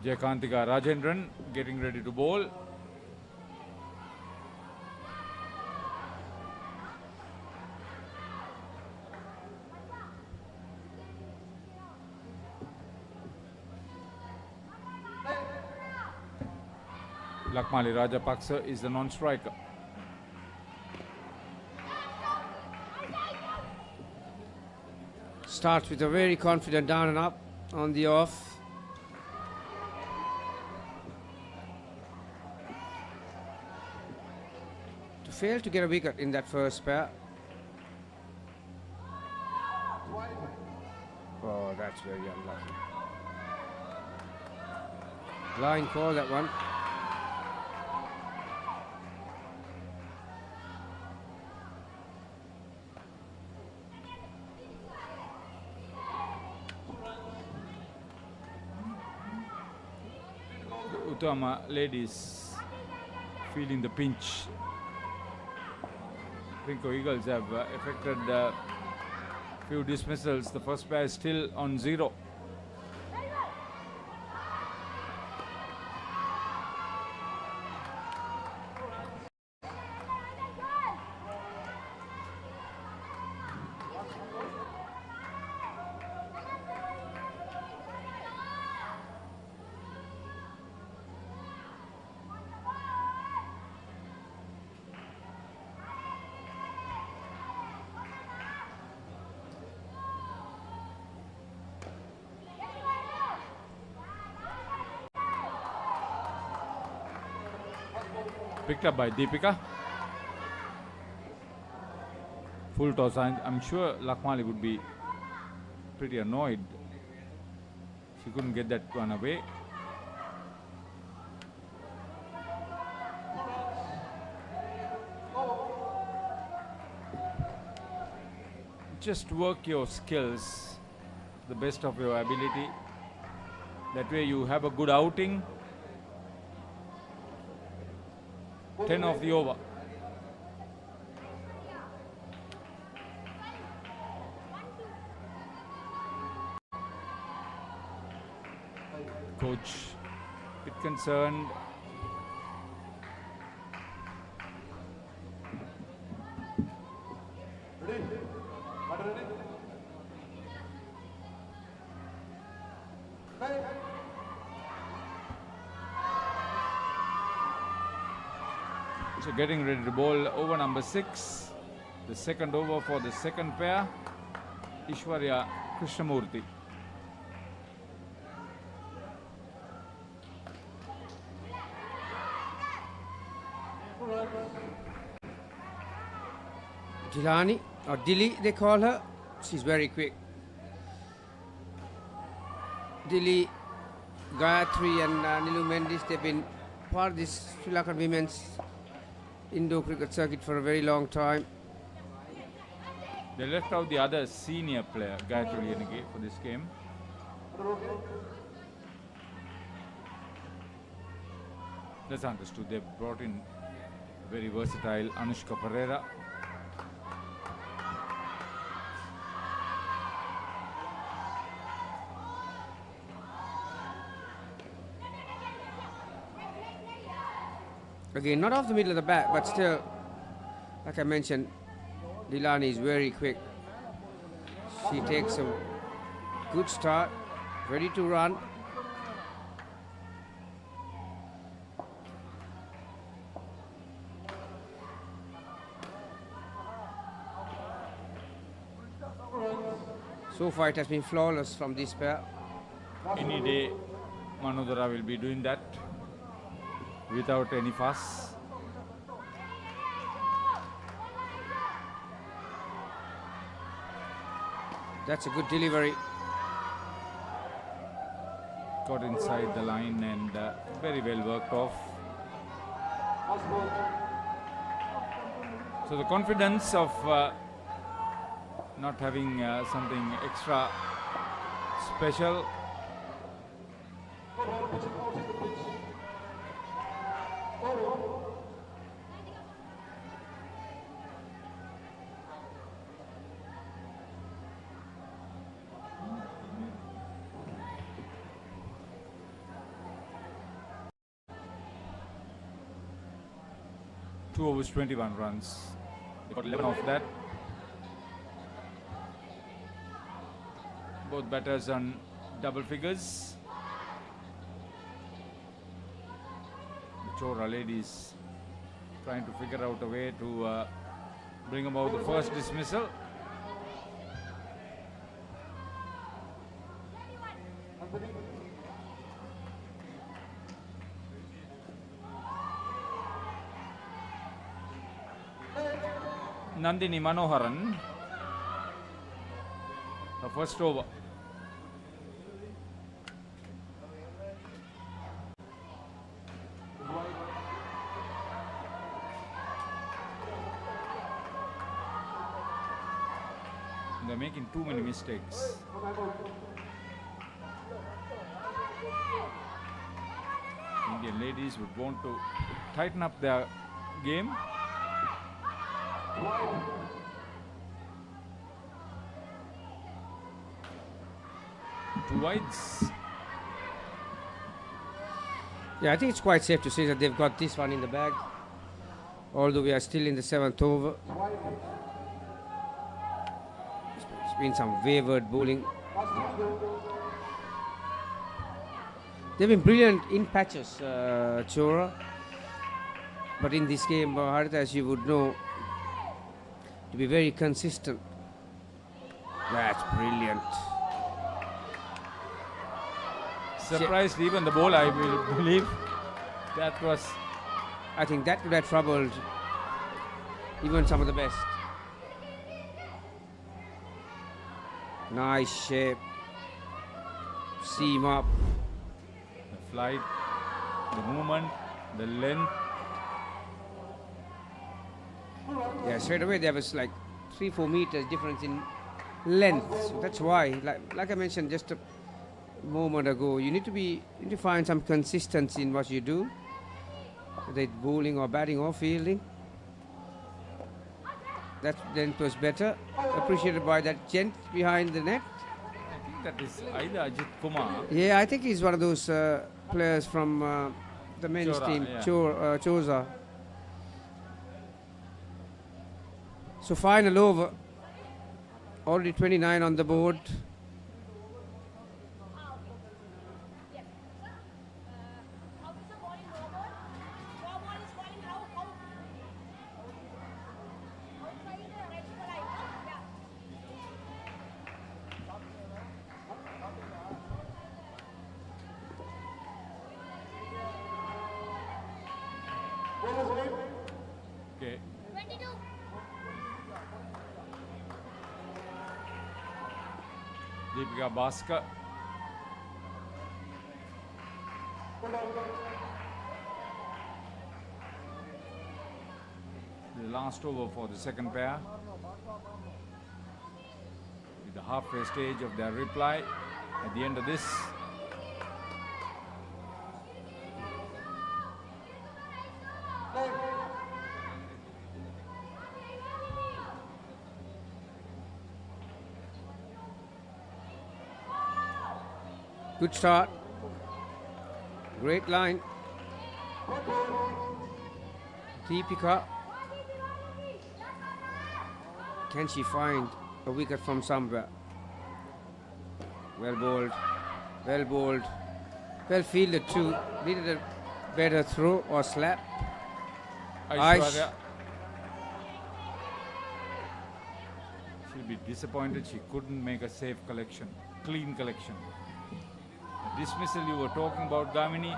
Jayakantika Rajendran getting ready to bowl. Lakmali Rajapaksa is the non-striker. Starts with a very confident down and up on the off. To fail to get a wicket in that first pair. Oh, that's very unlucky. Line call, that one. Uttama ladies feeling the pinch. Rinko Eagles have effected a few dismissals. The first pair is still on 0. Picked up by Deepika. Full toss. I'm sure Lakmali would be pretty annoyed. She couldn't get that one away. Just work your skills to the best of your ability. That way you have a good outing. 10 of the over. Coach a bit concerned. So getting ready to bowl over number 6, the second over for the second pair, Ishwarya Krishnamurthy. Dilani, or Dili they call her, she's very quick. Dili, Gayatri and Nilu Mendis, they've been part of this Sri Lankan women's indoor cricket circuit for a very long time. They left out the other senior player, Gayatri Yenige, for this game. That's understood. They brought in very versatile Anushka Pereira. Again, not off the middle of the bat, but still, like I mentioned, Dilani is very quick. She takes a good start, ready to run. So far it has been flawless from this pair. Any day, Manodara will be doing that without any fuss. That's a good delivery. Got inside the line and very well worked off. So the confidence of not having something extra special. Two overs, 21 runs. They got 11 off that. Both batters on double figures. The Chora ladies trying to figure out a way to bring about the first dismissal. Nandini Manoharan, the first over. They're making too many mistakes. Indian ladies would want to tighten up their game. Two wides. Yeah, I think it's quite safe to say that they've got this one in the bag. Although we are still in the 7th over. It's been some wayward bowling. They've been brilliant in patches, Chora. But in this game, Harita, as you would know, to be very consistent. That's brilliant. Surprised even the bowler, I will believe. That was... I think that would have troubled even some of the best. Nice shape. Seam up. The flight, the movement, the length. Yeah, straight away there was like 3-4 meters difference in length. So that's why, like I mentioned just a moment ago, you need to find some consistency in what you do, whether it's bowling or batting or fielding. That length was better, appreciated by that gent behind the net. I think that is either Ajit Kumar. Yeah, I think he's one of those players from the men's Chora, team, yeah. Choza. So final over, already 29 on the board. Okay. Deepika Bhaskar. The last over for the second pair. With the halfway stage of their reply at the end of this. Good start. Great line. Deepika. Can she find a wicket from somewhere? Well bowled. Well bowled. Well fielded too. Needed a better throw or slap. Aishwarya. She'll be disappointed she couldn't make a safe collection, clean collection. The dismissal you were talking about, Gamini,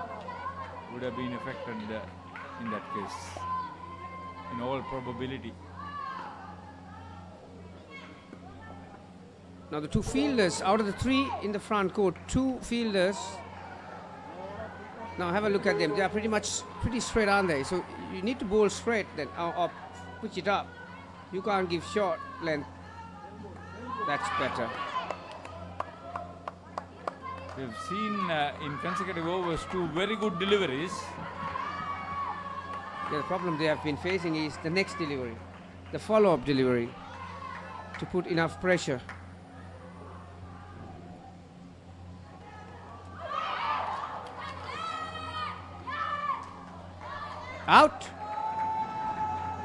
would have been affected in that case, in all probability. Now the two fielders, out of the three in the front court, two fielders. Now have a look at them. They are pretty straight, aren't they? So you need to bowl straight then, or push it up. You can't give short length. That's better. We've seen in consecutive overs 2 very good deliveries. The problem they have been facing is the next delivery, the follow-up delivery, to put enough pressure. Out.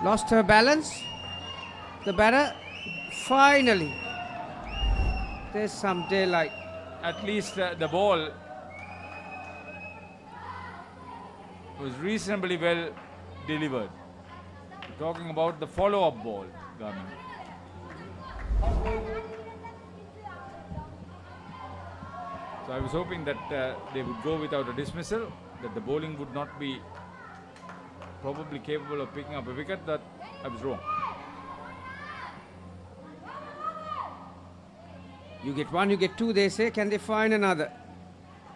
Lost her balance. The batter. Finally. There's some daylight. At least the ball was reasonably well delivered. We're talking about the follow-up ball, Gamin. So I was hoping that they would go without a dismissal, that the bowling would not be probably capable of picking up a wicket. That I was wrong. You get one, you get two, they say. Can they find another?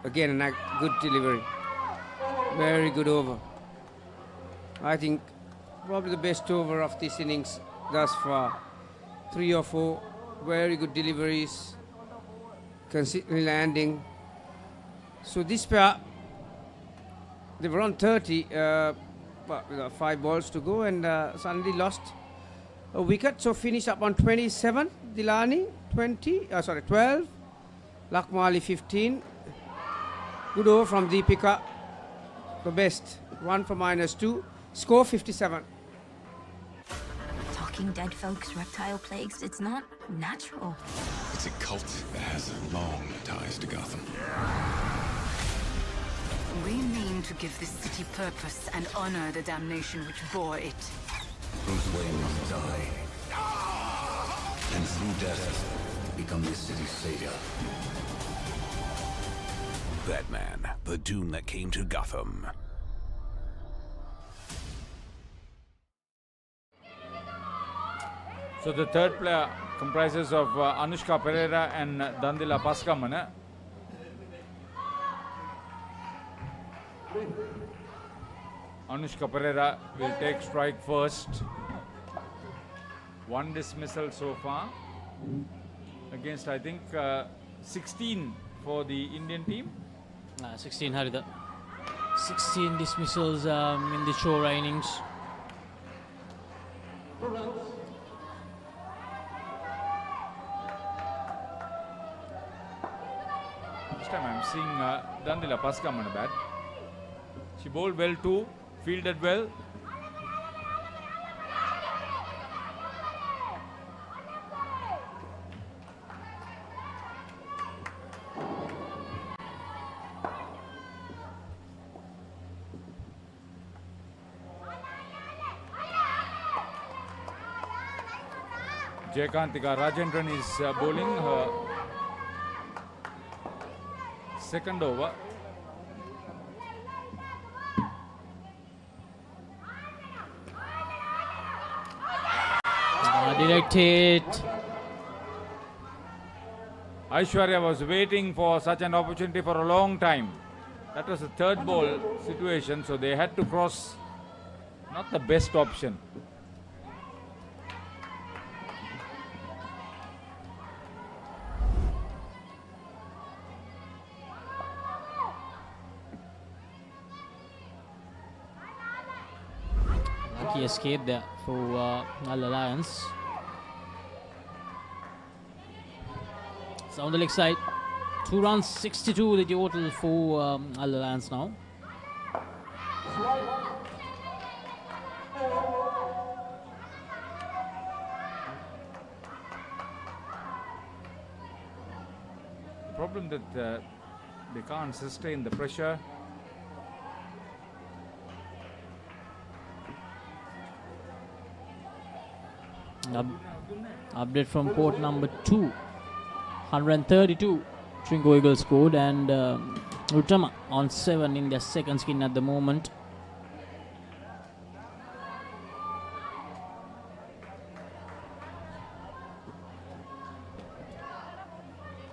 Again, a good delivery. Very good over. I think probably the best over of this innings thus far. 3 or 4 very good deliveries. Consistently landing. So this pair, they were on 30, but with 5 balls to go, and suddenly lost a wicket. So finish up on 27. Dilani 12. Lakmali 15. Good over from Deepika. The best. 1 for -2. Score 57. Talking dead folks, reptile plagues, it's not natural. It's a cult that has long ties to Gotham. We mean to give this city purpose and honor the damnation which bore it. Bruce Wayne must die. And through death, become this city's savior. Batman, the doom that came to Gotham. So the third player comprises of Anushka Pereira and Dandila Paskamana. Anushka Pereira will take strike first. 1 dismissal so far against, I think, 16 for the Indian team. 16 Harida. 16 dismissals in the Chora innings. This time I'm seeing Dandila Paskamana bat. She bowled well too, fielded well. Jayakantika Rajendran is bowling her second over. Direct hit. Aishwarya was waiting for such an opportunity for a long time. That was a third ball situation, so they had to cross. Not the best option. Lucky escape there for Al Alliance. It's on the leg side. 2 runs, 62 the total for Al Alliance now. The problem that they can't sustain the pressure. Update from court number 2. 132 Trinco Eagles scored, and Uttama on 7 in their second skin at the moment.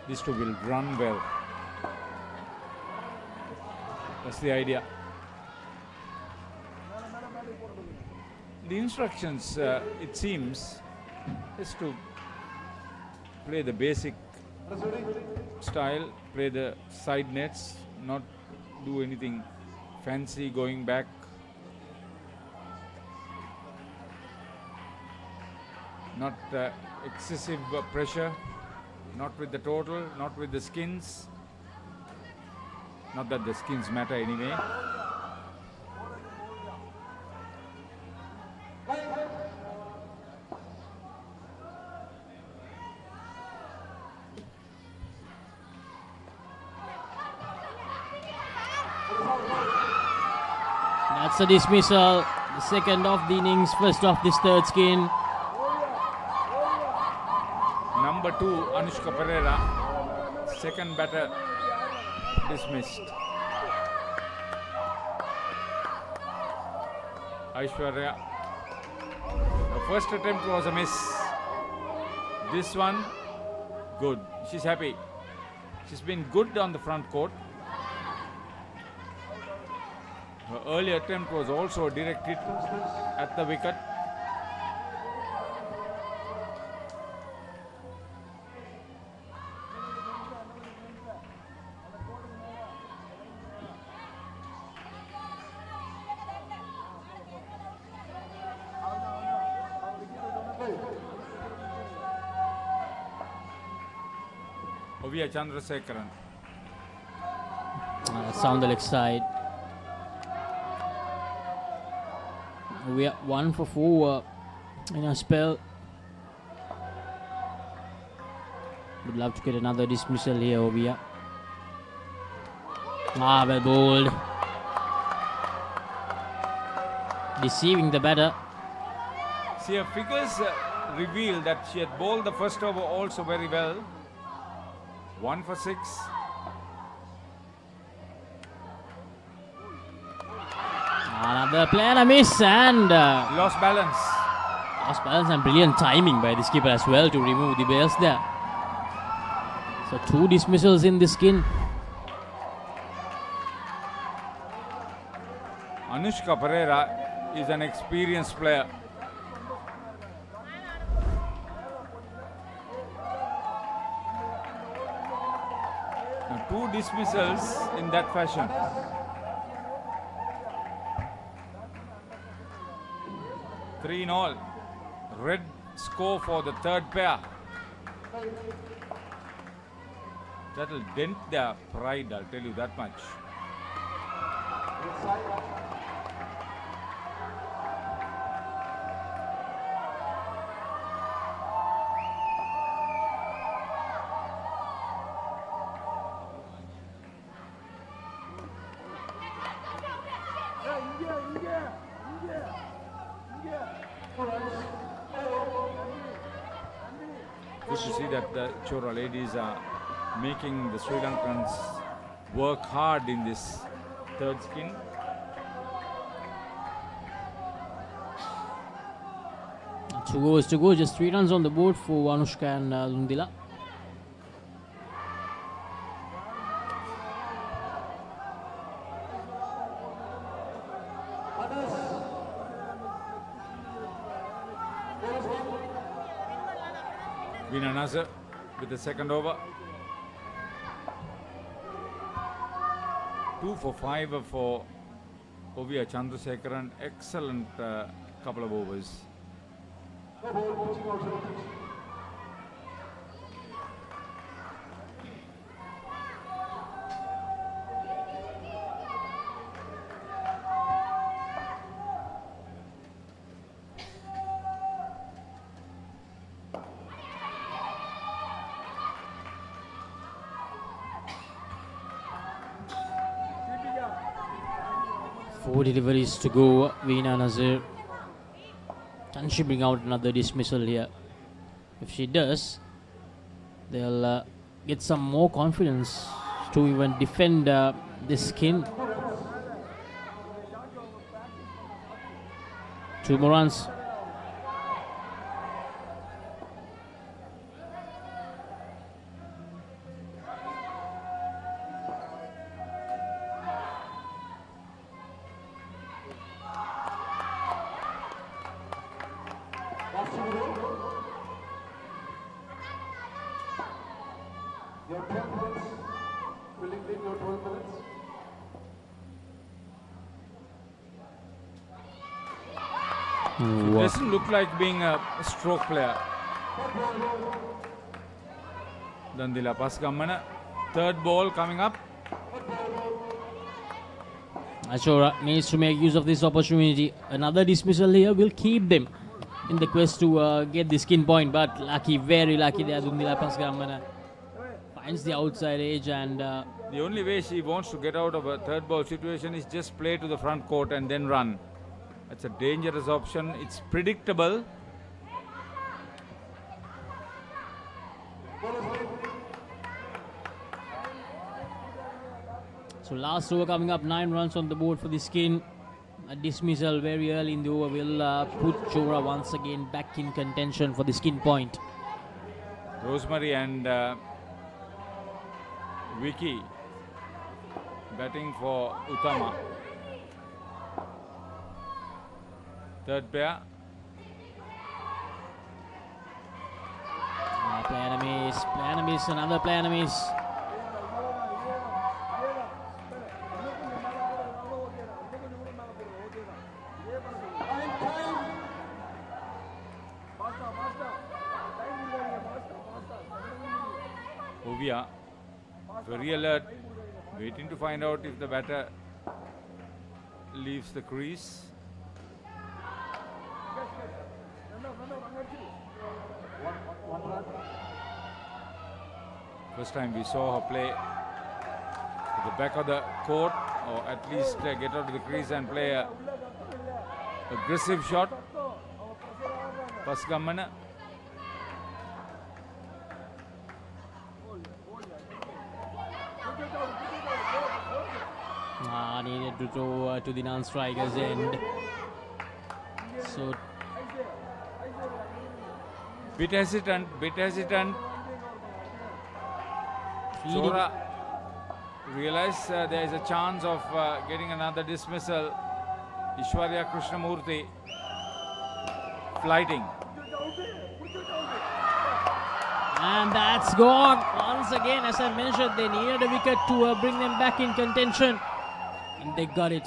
These two will run well. That's the idea. The instructions, it seems, is to play the basic style, play the side nets, not do anything fancy going back. Not excessive pressure, not with the total, not with the skins. Not that the skins matter anyway. That's a dismissal. The second of the innings, first of this third skin. Number 2, Anushka Pereira, second batter dismissed. Aishwarya, the first attempt was a miss. This one, good. She's happy. She's been good on the front court. Her early attempt was also a direct hit at the wicket. Ovia Chandrasekaran. That's on the leg side. We are 1 for 4 in a spell. Would love to get another dismissal here, Ovia. Well bowled. Deceiving the batter. See, her figures reveal that she had bowled the first over also very well. 1 for 6. Another play and a miss, and lost balance. Lost balance and brilliant timing by the skipper as well to remove the bails there. So 2 dismissals in the skin. Anushka Pereira is an experienced player. Now 2 dismissals in that fashion. Three in all. Red score for the third pair. That'll dent their pride, I'll tell you that much. Good to see that the Chora ladies are making the Sri Lankans work hard in this third skin. Two overs to go, just 3 runs on the board for Anushka and Lundila. Veena Nazar with the second over. 2 for 5 for Ovia Chandrasekaran. Excellent couple of overs. 4 deliveries to go. Veena Nazir. Can she bring out another dismissal here? If she does, they'll get some more confidence to even defend this skin. 2 more runs. It doesn't look like being a stroke player. Dandila Pasgammana. Third ball coming up. Ashora needs to make use of this opportunity. Another dismissal here will keep them in the quest to get the skin point, but lucky, very lucky there. Dundila Pasgammana finds the outside edge, and the only way she wants to get out of a third ball situation is just play to the front court and then run. That's a dangerous option. It's predictable. So last over coming up, 9 runs on the board for the skin. A dismissal very early in the over will put Chora once again back in contention for the skin point. Rosemary and Vicky batting for Uttama. Third pair. Play and miss, another play and miss. Ovia, very alert, waiting to find out if the batter leaves the crease. First time we saw her play at the back of the court, or at least get out of the crease and play a aggressive shot. Pasgammana. Needed to throw to the non-striker's end. So bit hesitant. Chora realized there is a chance of getting another dismissal. Ishwarya Krishnamurthy flighting. And that's gone. Once again, as I mentioned, they needed a wicket to bring them back in contention. And they got it.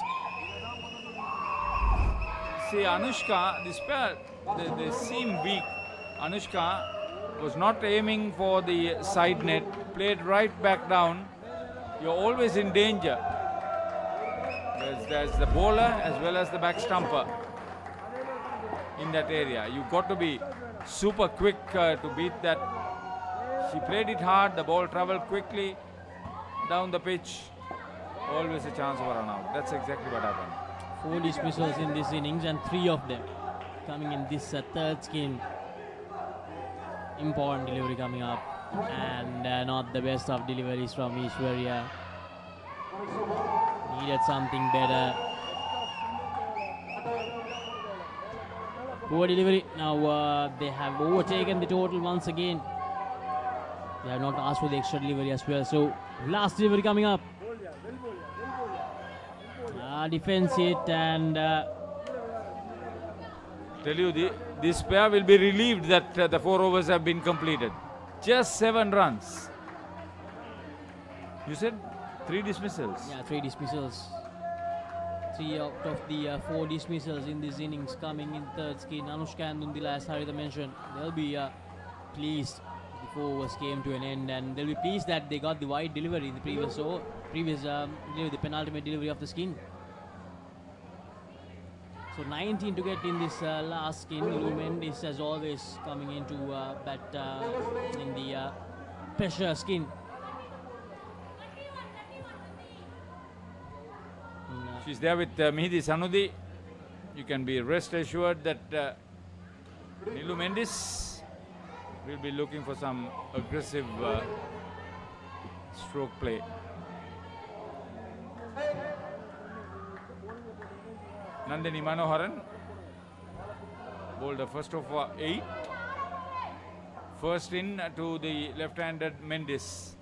See, Anushka, this pair, they seem weak. Anushka was not aiming for the side net, played right back down. You're always in danger. There's the bowler as well as the back stumper in that area. You've got to be super quick to beat that. She played it hard, the ball travelled quickly down the pitch. Always a chance of a run out. That's exactly what happened. 4 dismissals in this innings, and 3 of them coming in this third skin. Important delivery coming up, and not the best of deliveries from Ishwarya. Needed something better. Poor delivery. Now they have overtaken the total once again. They have not asked for the extra delivery as well. So last delivery coming up. Defense it, and tell you, this pair will be relieved that the 4 overs have been completed. Just 7 runs. You said 3 dismissals? Yeah, 3 dismissals. 3 out of the 4 dismissals in this innings coming in third skin. Anushka and Dundila, as Haritha mentioned, they'll be pleased the 4 overs came to an end, and they'll be pleased that they got the wide delivery in the previous delivery, the penultimate delivery of the skin. So 19 to get in this last skin. Lumen is, as always, coming into bat in the pressure skin. She's there with Mihdi Sanudi. You can be rest assured that Nilu Mendis will be looking for some aggressive stroke play. Nandini Manoharan bowled the first of 8. First in to the left-handed Mendis.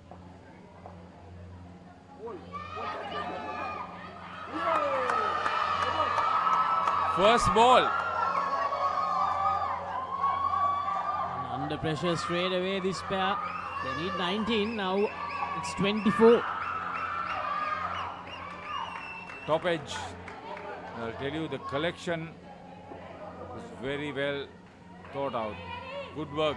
First ball. And under pressure straight away, this pair. They need 19, now it's 24. Top edge. I'll tell you, the collection was very well thought out. Good work.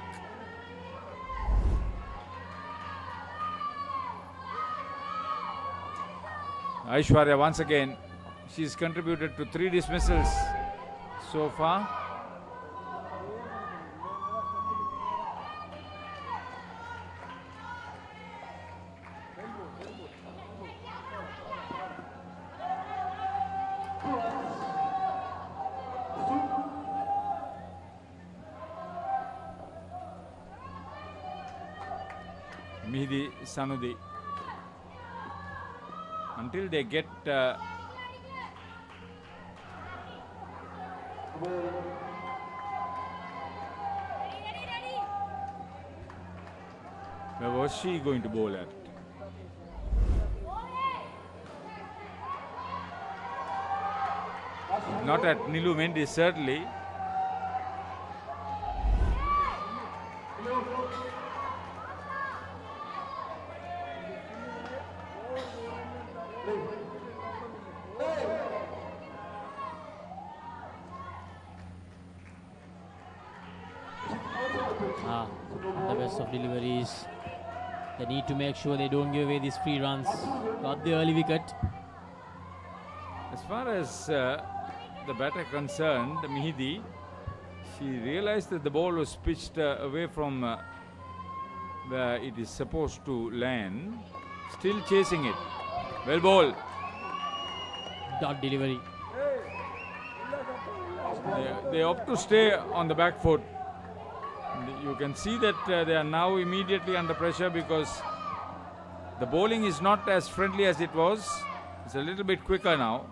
Aishwarya once again, she's contributed to 3 dismissals so far. Mihdi Sanudi. Until they get where was she going to bowl at? Not at Nilu Mendis, certainly. The best of deliveries. They need to make sure they don't give away these free runs. Got the early wicket. As far as the batter concerned, Mihdi, she realized that the ball was pitched away from where it is supposed to land. Still chasing it. Well bowled. Dot delivery. They opt to stay on the back foot. You can see that they are now immediately under pressure because the bowling is not as friendly as it was. It's a little bit quicker now.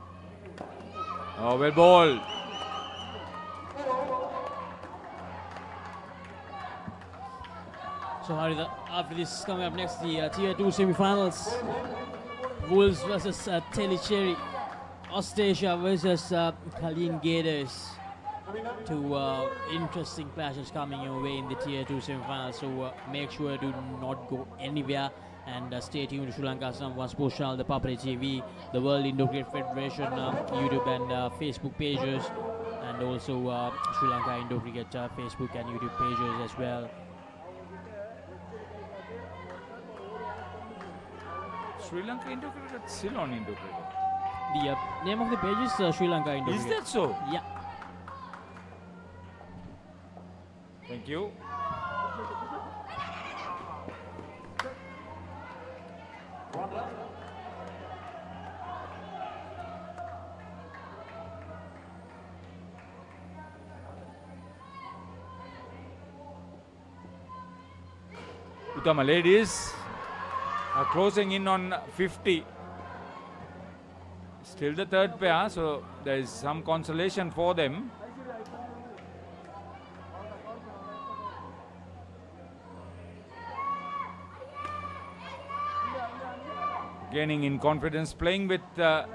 Oh, well bowled. So after this, coming up next, the Tier 2 semi-finals. Wolves versus Tellicherry. Austrasia versus Kalin Gators. 2 interesting clashes coming your way in the Tier 2 semi-finals. So make sure to not go anywhere and stay tuned to Sri Lanka's #1 sports channel, ThePapare TV, the World Indoor Cricket Federation YouTube and Facebook pages, and also Sri Lanka Indoor Cricket Facebook and YouTube pages as well. Sri Lanka Indoor Cricket, still on Indoor Cricket. The name of the page is Sri Lanka Indoor Is Cricket. that so? Yeah. Thank you. Uttama ladies are closing in on 50. Still the third pair, so there is some consolation for them. Gaining in confidence, playing with the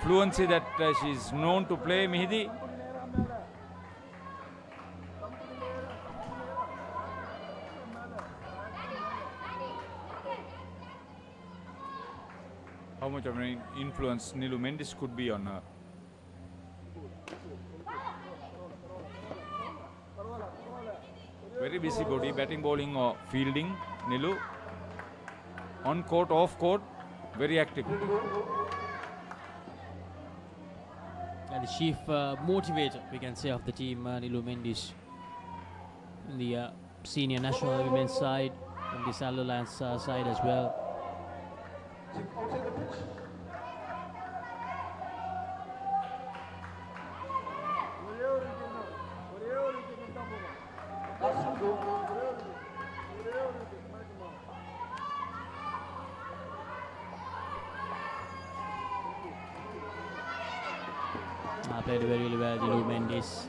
fluency that she is known to play, Mihdi. How much of an influence Nilu Mendis could be on her? Very busy body, batting, bowling or fielding, Nilu. On court, off court, very active. And the chief motivator, we can say, of the team, Nilu Mendis, in the senior national women's side, and the South Alliance side as well. Played very well, Nilu Mendes.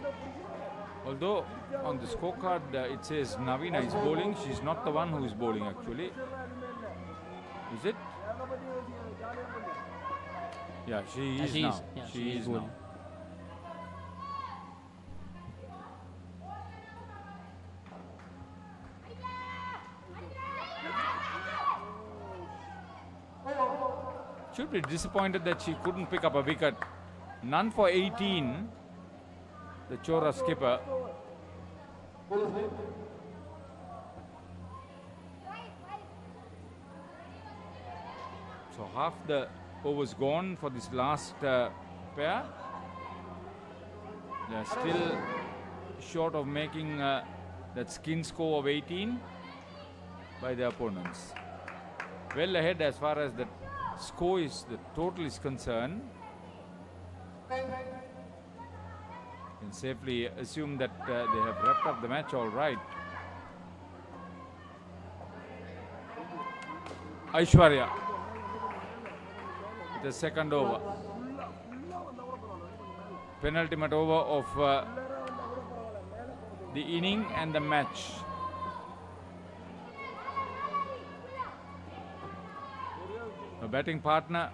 Although on the scorecard it says Navina is bowling, she's not the one who is bowling actually. Is it? Yeah, she is now. Yeah, she is now. Should be disappointed that she couldn't pick up a wicket. None for 18. The Chora skipper. So half the overs gone for this last pair. They are still short of making that skin score of 18 by the opponents. Well ahead as far as the score is, the total is concerned. Can safely assume that they have wrapped up the match all right. Aishwarya with the second over. Penultimate over of the inning and the match. The batting partner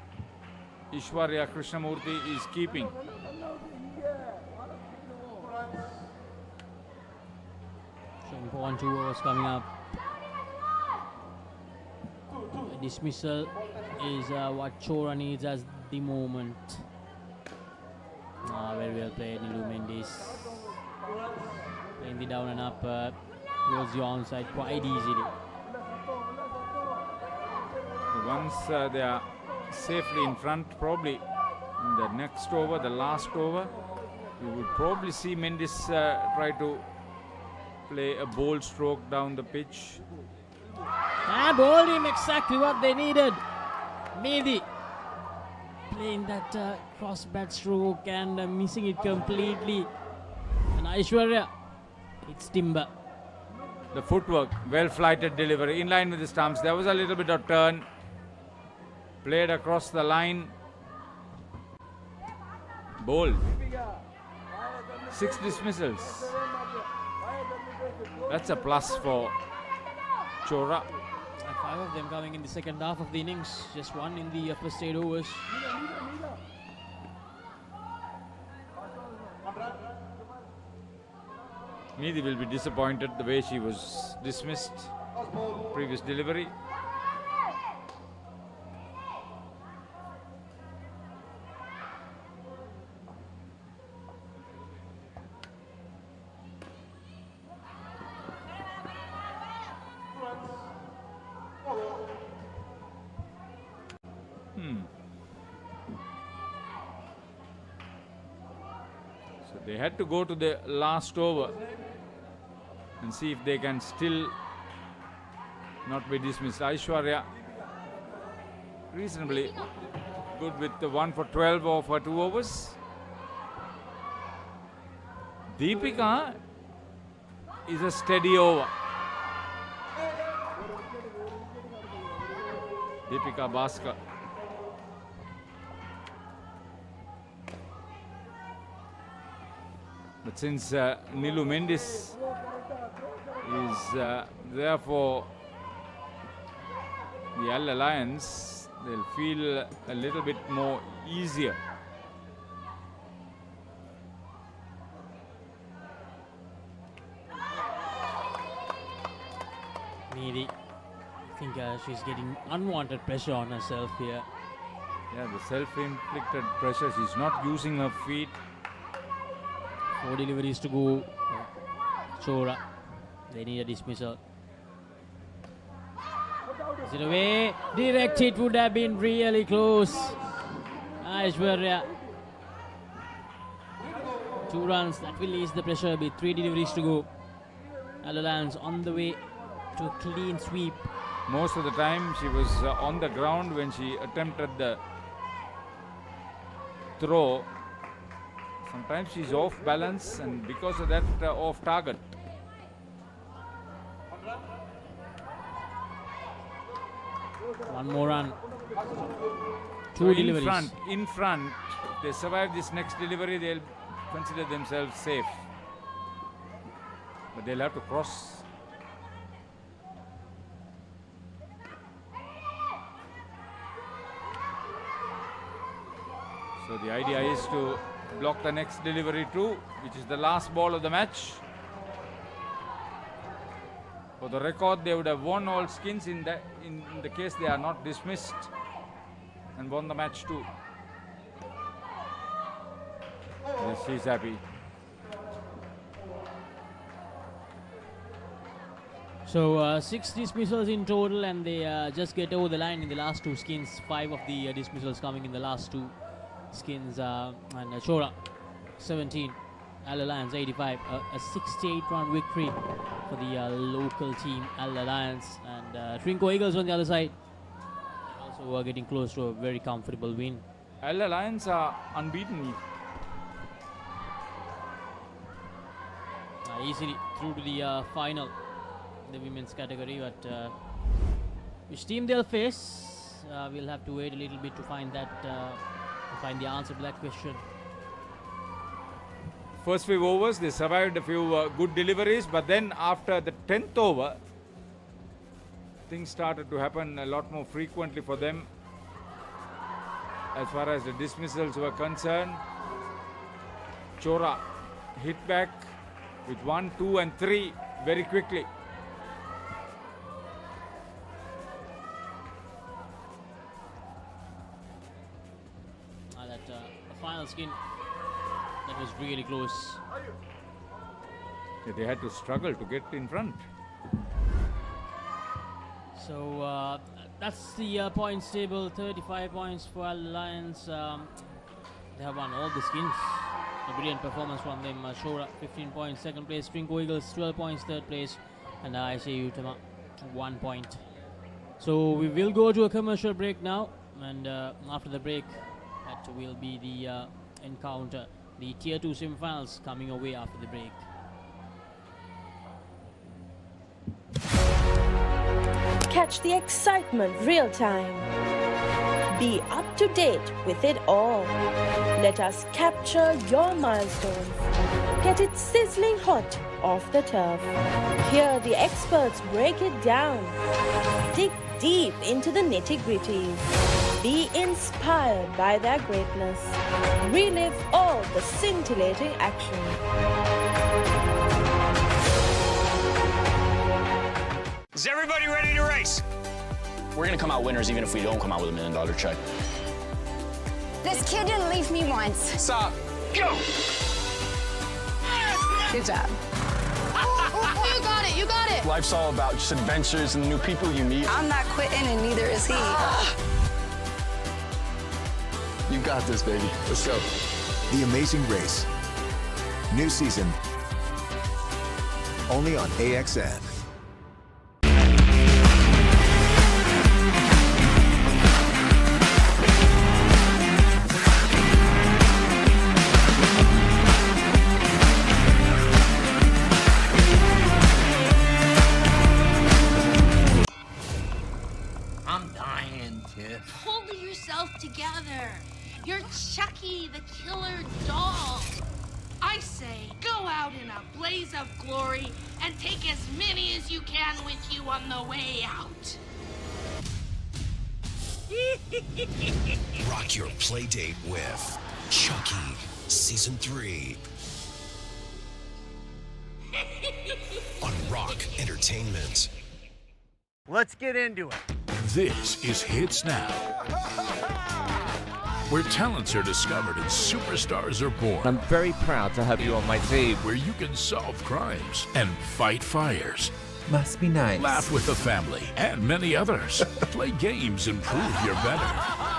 Ishwarya Krishnamurthy is keeping. So important 2 overs coming up. A dismissal is what Chora needs at the moment. Very well played, Nilu Mendes. Playing the down and up towards the onside quite easily. Once they are safely in front, probably in the next over, the last over, we would probably see Mendes try to play a bold stroke down the pitch. Bowled him exactly what they needed. Mehdi playing that cross bat stroke and missing it completely. And Aishwarya, it's timber. The footwork, well flighted delivery, in line with the stumps. There was a little bit of turn. Played across the line. Bowled. 6 dismissals. That's a plus for Chora. And 5 of them coming in the second half of the innings. Just 1 in the first 8 overs. Mehdi will be disappointed the way she was dismissed. Previous delivery. So they had to go to the last over and see if they can still not be dismissed. Aishwarya reasonably good with the 1 for 12 of her 2 overs. Deepika is a steady over. Deepika Bhaskar. But since Nilu Mendes is there for the Al Alliance, they'll feel a little bit more easier. Mehdi, I think she's getting unwanted pressure on herself here. Yeah, the self-inflicted pressure. She's not using her feet. 4 deliveries to go. Chora, they need a dismissal. Is it away? Direct hit would have been really close. Aishwarya. 2 runs, that will ease the pressure a bit. 3 deliveries to go. Alliance on the way to a clean sweep. Most of the time she was on the ground when she attempted the throw. Sometimes she's off balance and because of that off target. One more run. 2 deliveries. In front If they survive this next delivery, they'll consider themselves safe. But they'll have to cross. So the idea is to block the next delivery too, which is the last ball of the match. For the record, they would have won all skins in the case they are not dismissed and won the match too. Yes, she's happy. So 6 dismissals in total, and they just get over the line in the last 2 skins. 5 of the dismissals coming in the last 2 skins. And Chora 17, Al Alliance 85, a 68-run victory for the local team Al Alliance, and Trinco Eagles on the other side also getting close to a very comfortable win. Al Alliance are unbeaten. Easily through to the final, the women's category, but which team they'll face, we'll have to wait a little bit to find that, find the answer to that question. First few overs, they survived a few good deliveries, but then after the 10th over, things started to happen a lot more frequently for them as far as the dismissals were concerned. Chora hit back with 1, 2 and 3 very quickly. The final skin, that was really close. Yeah, they had to struggle to get in front. So that's the points table. 35 points for Al Alliance. They have won all the skins. A brilliant performance from them. Shora 15 points, second place. Trinco Eagles 12 points, third place, and ISA Utama 1 point. So we will go to a commercial break now, and after the break, that will be the encounter, the Tier 2 semi-finals coming away after the break. Catch the excitement real time. Be up to date with it all. Let us capture your milestones. Get it sizzling hot off the turf. Hear the experts break it down. Dig deep into the nitty-gritties. Be inspired by their greatness. Relive all the scintillating action. Is everybody ready to race? We're gonna come out winners even if we don't come out with $1 million check. This kid didn't leave me once. Stop. Go! Good job. You got it, you got it. Life's all about just adventures and the new people you meet. I'm not quitting and neither is he. You got this, baby. Let's go. The Amazing Race. New season. Only on AXN. Pull yourself together. You're Chucky, the killer doll. I say, go out in a blaze of glory and take as many as you can with you on the way out. Rock your play date with Chucky Season 3 on Rock Entertainment. Let's get into it. This is Hits Now, where talents are discovered and superstars are born. I'm very proud to have you on my team. Where you can solve crimes and fight fires. Must be nice. Laugh with the family and many others. Play games and prove you're better.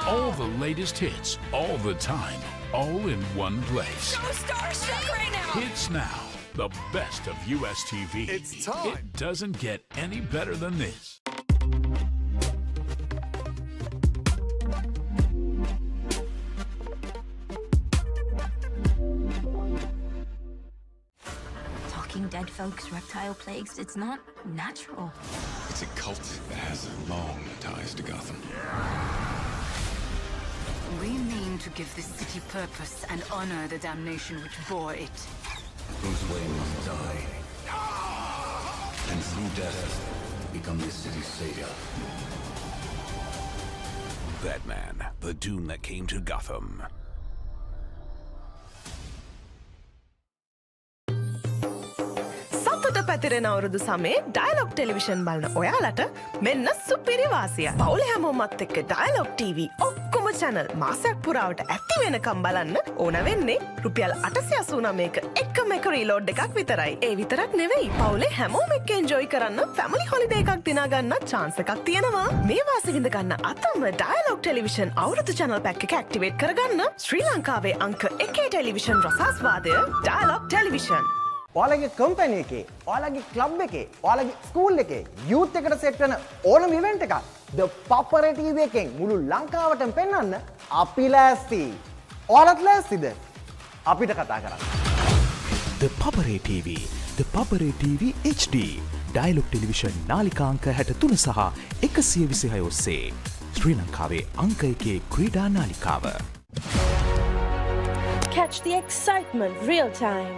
All the latest hits, all the time, all in one place. So starstruck right now. Hits Now, the best of US TV. It's time. It doesn't get any better than this. Talking dead folks, reptile plagues, it's not natural. It's a cult that has long ties to Gotham. We mean to to give this city purpose and honor the damnation which bore it. Whose way must die, and through death become this city's savior. Batman, the doom that came to Gotham. සතුට පැතිරෙන අවුරුදු සමේ dialogue television බලන ඔයාලට මෙන්න සුපිරි වාසිය. පවුලේ හැමෝමත් එක්ක ඩයලොග් TV ඔක්කොම channel මාසයක් පුරාවට ඇති වෙනකම් බලන්න ඕන වෙන්නේ රුපියල් 889ක එකම එක රීලෝඩ් එකක් විතරයි. ඒ විතරක් නෙවෙයි පවුලේ හැමෝම එක්ක එන්ජොයි කරන්න ෆැමිලි හොලිඩේ එකක් දිනා ගන්න chance එකක් තියෙනවා. මේ වාසිය විඳ ගන්න අතම ඩයලොග් ටෙලිවිෂන් අවුරුදු channel pack එක ඇක්ටිවේට් කරගන්න ශ්‍රී ලංකාවේ අංක 1 ටෙලිවිෂන් රසාස්වාදය ඩයලොග් ටෙලිවිෂන්. ඔයාලගේ කම්පැනි එකේ, ඔයාලගේ ක්ලබ් එකේ, ඔයාලගේ ස්කූල් එකේ යූත් එකට සෙට් වෙන ඕනම ඉවෙන්ට් එකක් ThePapare TV එකෙන් මුළු ලංකාවටම පෙන්වන්න අපි ලෑස්ති. ඔයාලත් ලෑස්තිද? අපිට කතා කරන්න. ThePapare TV, ThePapare TV HD, Dialog television නාලිකා අංක 63 සහ 126 ඔස්සේ ශ්‍රී ලංකාවේ අංක 1 ක්‍රීඩා නාලිකාව. Catch the excitement real time.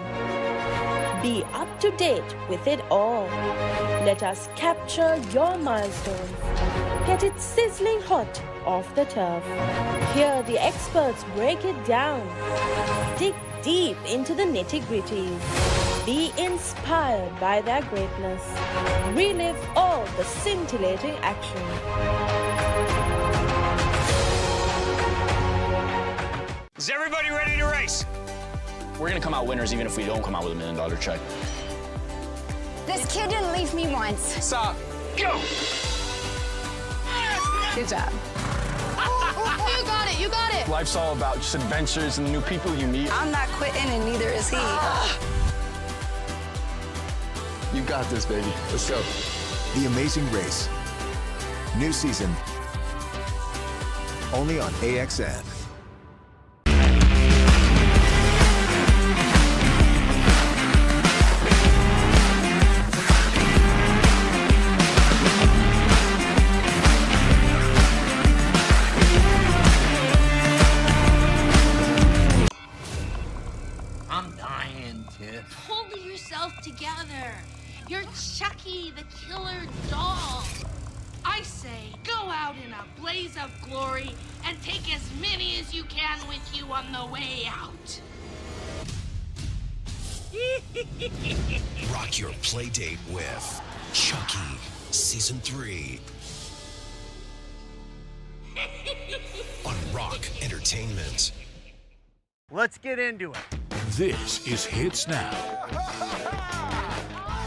Be up to date with it all. Let us capture your milestones. Get it sizzling hot off the turf. Hear the experts break it down. Dig deep into the nitty-gritties. Be inspired by their greatness. Relive all the scintillating action. Is everybody ready to race? We're gonna come out winners even if we don't come out with $1 million check. This kid didn't leave me once. Stop. Go! Good job. You got it, you got it. Life's all about just adventures and the new people you meet. I'm not quitting and neither is he. You got this, baby. Let's go. The Amazing Race. New season. Only on AXN. Pull yourself together. You're Chucky, the killer doll. I say, go out in a blaze of glory and take as many as you can with you on the way out. Rock your play date with Chucky Season 3 on Rock Entertainment. Let's get into it. This is Hits Now,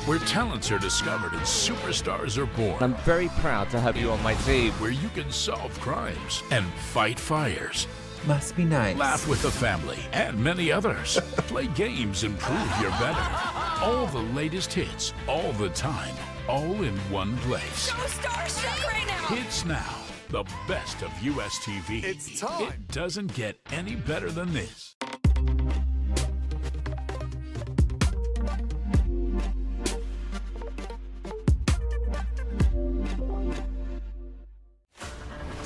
where talents are discovered and superstars are born. I'm very proud to have you on my team. Where you can solve crimes and fight fires. Must be nice. Laugh with the family and many others. Play games and prove you're better. All the latest hits, all the time, all in one place. So starstruck right now. Hits Now, the best of US TV. It's time. It doesn't get any better than this.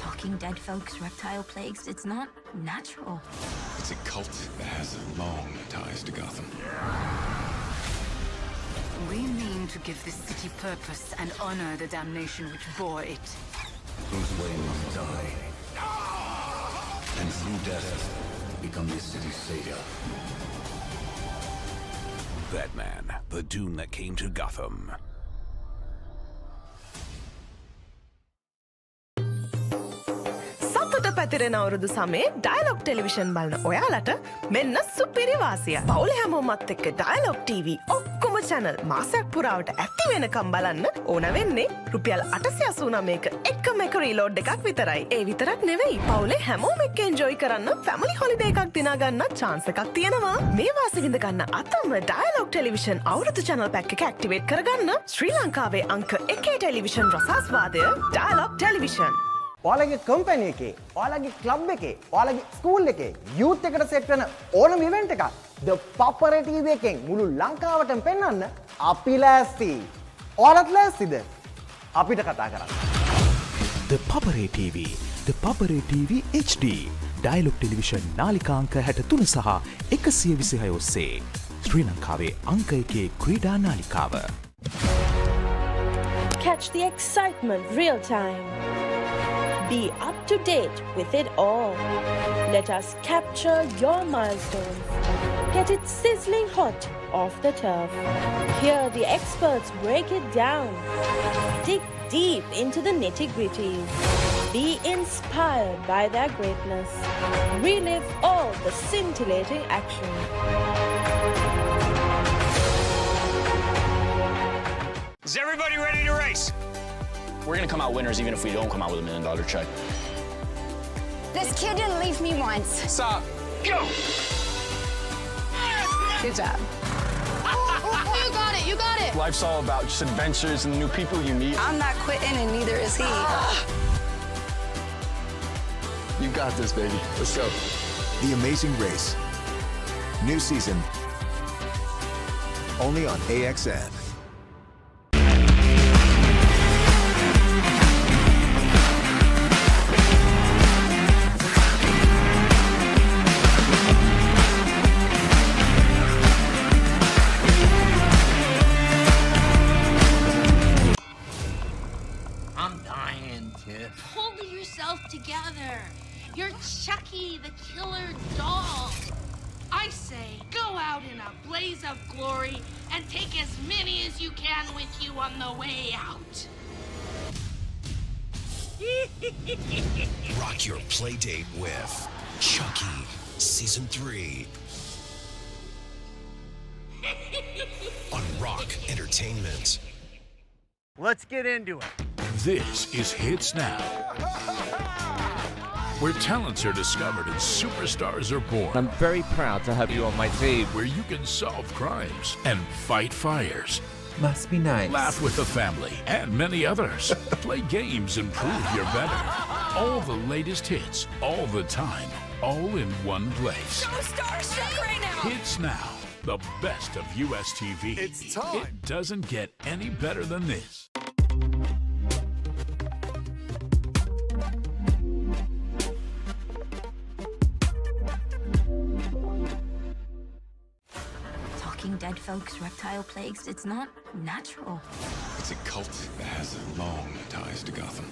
Talking dead folks, reptile plagues, it's not natural. It's a cult that has long ties to Gotham. We mean to give this city purpose and honor the damnation which bore it. Whose way must die, and through death become this city's savior. Batman, the doom that came to Gotham. සතුට පැතිරෙන අවුරුදු සමේ dialogue television බලන ඔයාලට මෙන්න සුපිරි වාසිය. පවුලේ හැමෝමත් එක්ක ඩයලොග් TV ඔක්කොම channel මාසයක් පුරාවට ඇති වෙනකම් බලන්න ඕන වෙන්නේ රුපියල් 889ක එකම එක රීලෝඩ් එකක් විතරයි. ඒ විතරක් නෙවෙයි පවුලේ හැමෝම එක්ක එන්ජොයි කරන්න ෆැමිලි හොලිඩේ එකක් දිනා ගන්න chance එකක් තියෙනවා. මේ වාසිය විඳ ගන්න අතම ඩයලොග් ටෙලිවිෂන් අවුරුදු channel pack එක ඇක්ටිවේට් කරගන්න ශ්‍රී ලංකාවේ අංක 1 ටෙලිවිෂන් රසාස්වාදය ඩයලොග් ටෙලිවිෂන්. ඔයාලගේ කම්පැනි එකේ, ඔයාලගේ ක්ලබ් එකේ, ඔයාලගේ ස්කූල් එකේ යූත් එකට සෙට් වෙන ඕනම ඉවෙන්ට් එකක් ThePapare TV එකෙන් මුළු ලංකාවටම පෙන්වන්න අපි ලෑස්ති. ඔයාලත් ලෑස්තිද? අපිට කතා කරන්න. ThePapare TV, ThePapare TV HD, Dialog television නාලිකාංක 63 සහ 126 ඔස්සේ ශ්‍රී ලංකාවේ අංක 1 ක්‍රීඩා නාලිකාව. Catch the excitement real time. Be up to date with it all. Let us capture your milestones. Get it sizzling hot off the turf. Hear the experts break it down. Dig deep into the nitty-gritties. Be inspired by their greatness. Relive all the scintillating action. Is everybody ready to race? We're gonna come out winners even if we don't come out with $1 million check. This kid didn't leave me once. Stop. Go! Good job. You got it, you got it. Life's all about just adventures and the new people you meet. I'm not quitting and neither is he. You got this, baby. Let's go. The Amazing Race. New season. Only on AXN. Pull yourself together. You're Chucky, the killer doll. I say, go out in a blaze of glory and take as many as you can with you on the way out. Rock your play date with Chucky Season 3 on Rock Entertainment. Let's get into it. This is Hits Now, where talents are discovered and superstars are born. I'm very proud to have you on my team. Where you can solve crimes and fight fires. Must be nice. Laugh with the family and many others. Play games and prove you're better. All the latest hits, all the time, all in one place. So starstruck right now. Hits Now, the best of US TV. It's time. It doesn't get any better than this. Talking dead folks, reptile plagues, it's not natural. It's a cult that has long ties to Gotham.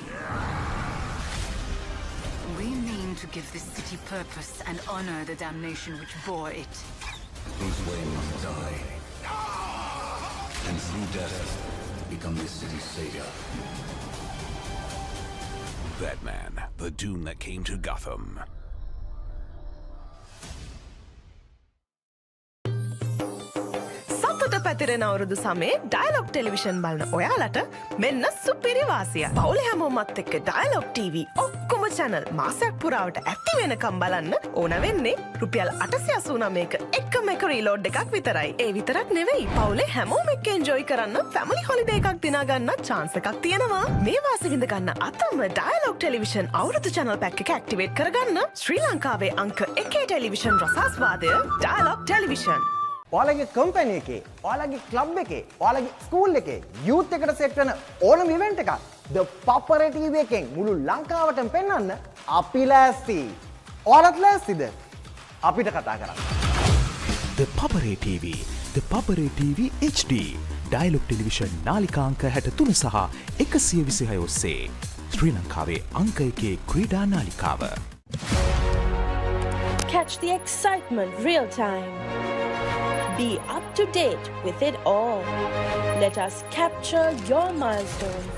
We mean to give this city purpose and honor the damnation which bore it. Bruce Wayne must die. And through death, become this city's savior. Batman, the Doom that came to Gotham. සතුට පැතිරෙන අවුරුදු සමේ dialogue television බලන ඔයාලට මෙන්න සුපිරි වාසිය. පවුලේ හැමෝමත් එක්ක ඩයලොග් TV ඔක්කොම channel මාසයක් පුරාවට ඇති වෙනකම් බලන්න ඕන වෙන්නේ රුපියල් 889ක එකම එක රීලෝඩ් එකක් විතරයි. ඒ විතරක් නෙවෙයි පවුලේ හැමෝම එක්ක එන්ජොයි කරන්න ෆැමිලි හොලිඩේ එකක් දිනා ගන්න chance එකක් තියෙනවා. මේ වාසිය විඳ ගන්න අතම ඩයලොග් ටෙලිවිෂන් අවුරුදු channel pack එක ඇක්ටිවේට් කරගන්න ශ්‍රී ලංකාවේ අංක 1 ටෙලිවිෂන් රසාස්වාදය ඩයලොග් ටෙලිවිෂන්. ඔයාලගේ කම්පැනි එකේ, ඔයාලගේ ක්ලබ් එකේ, ඔයාලගේ ස්කූල් එකේ යූත් එකට සෙට් වෙන ඕනම ඉවෙන්ට් එකක් ThePapare TV එකෙන් මුළු ලංකාවටම පෙන්වන්න අපි ලෑස්ති. ඔයාලත් ලෑස්තිද? අපිට කතා කරන්න. ThePapare TV, ThePapare TV HD Dialog television නාලිකාංක 63 සහ 126 ඔස්සේ ශ්‍රී ලංකාවේ අංක 1 ක්‍රීඩා නාලිකාව. Catch the excitement real time. Be up to date with it all. Let us capture your milestones.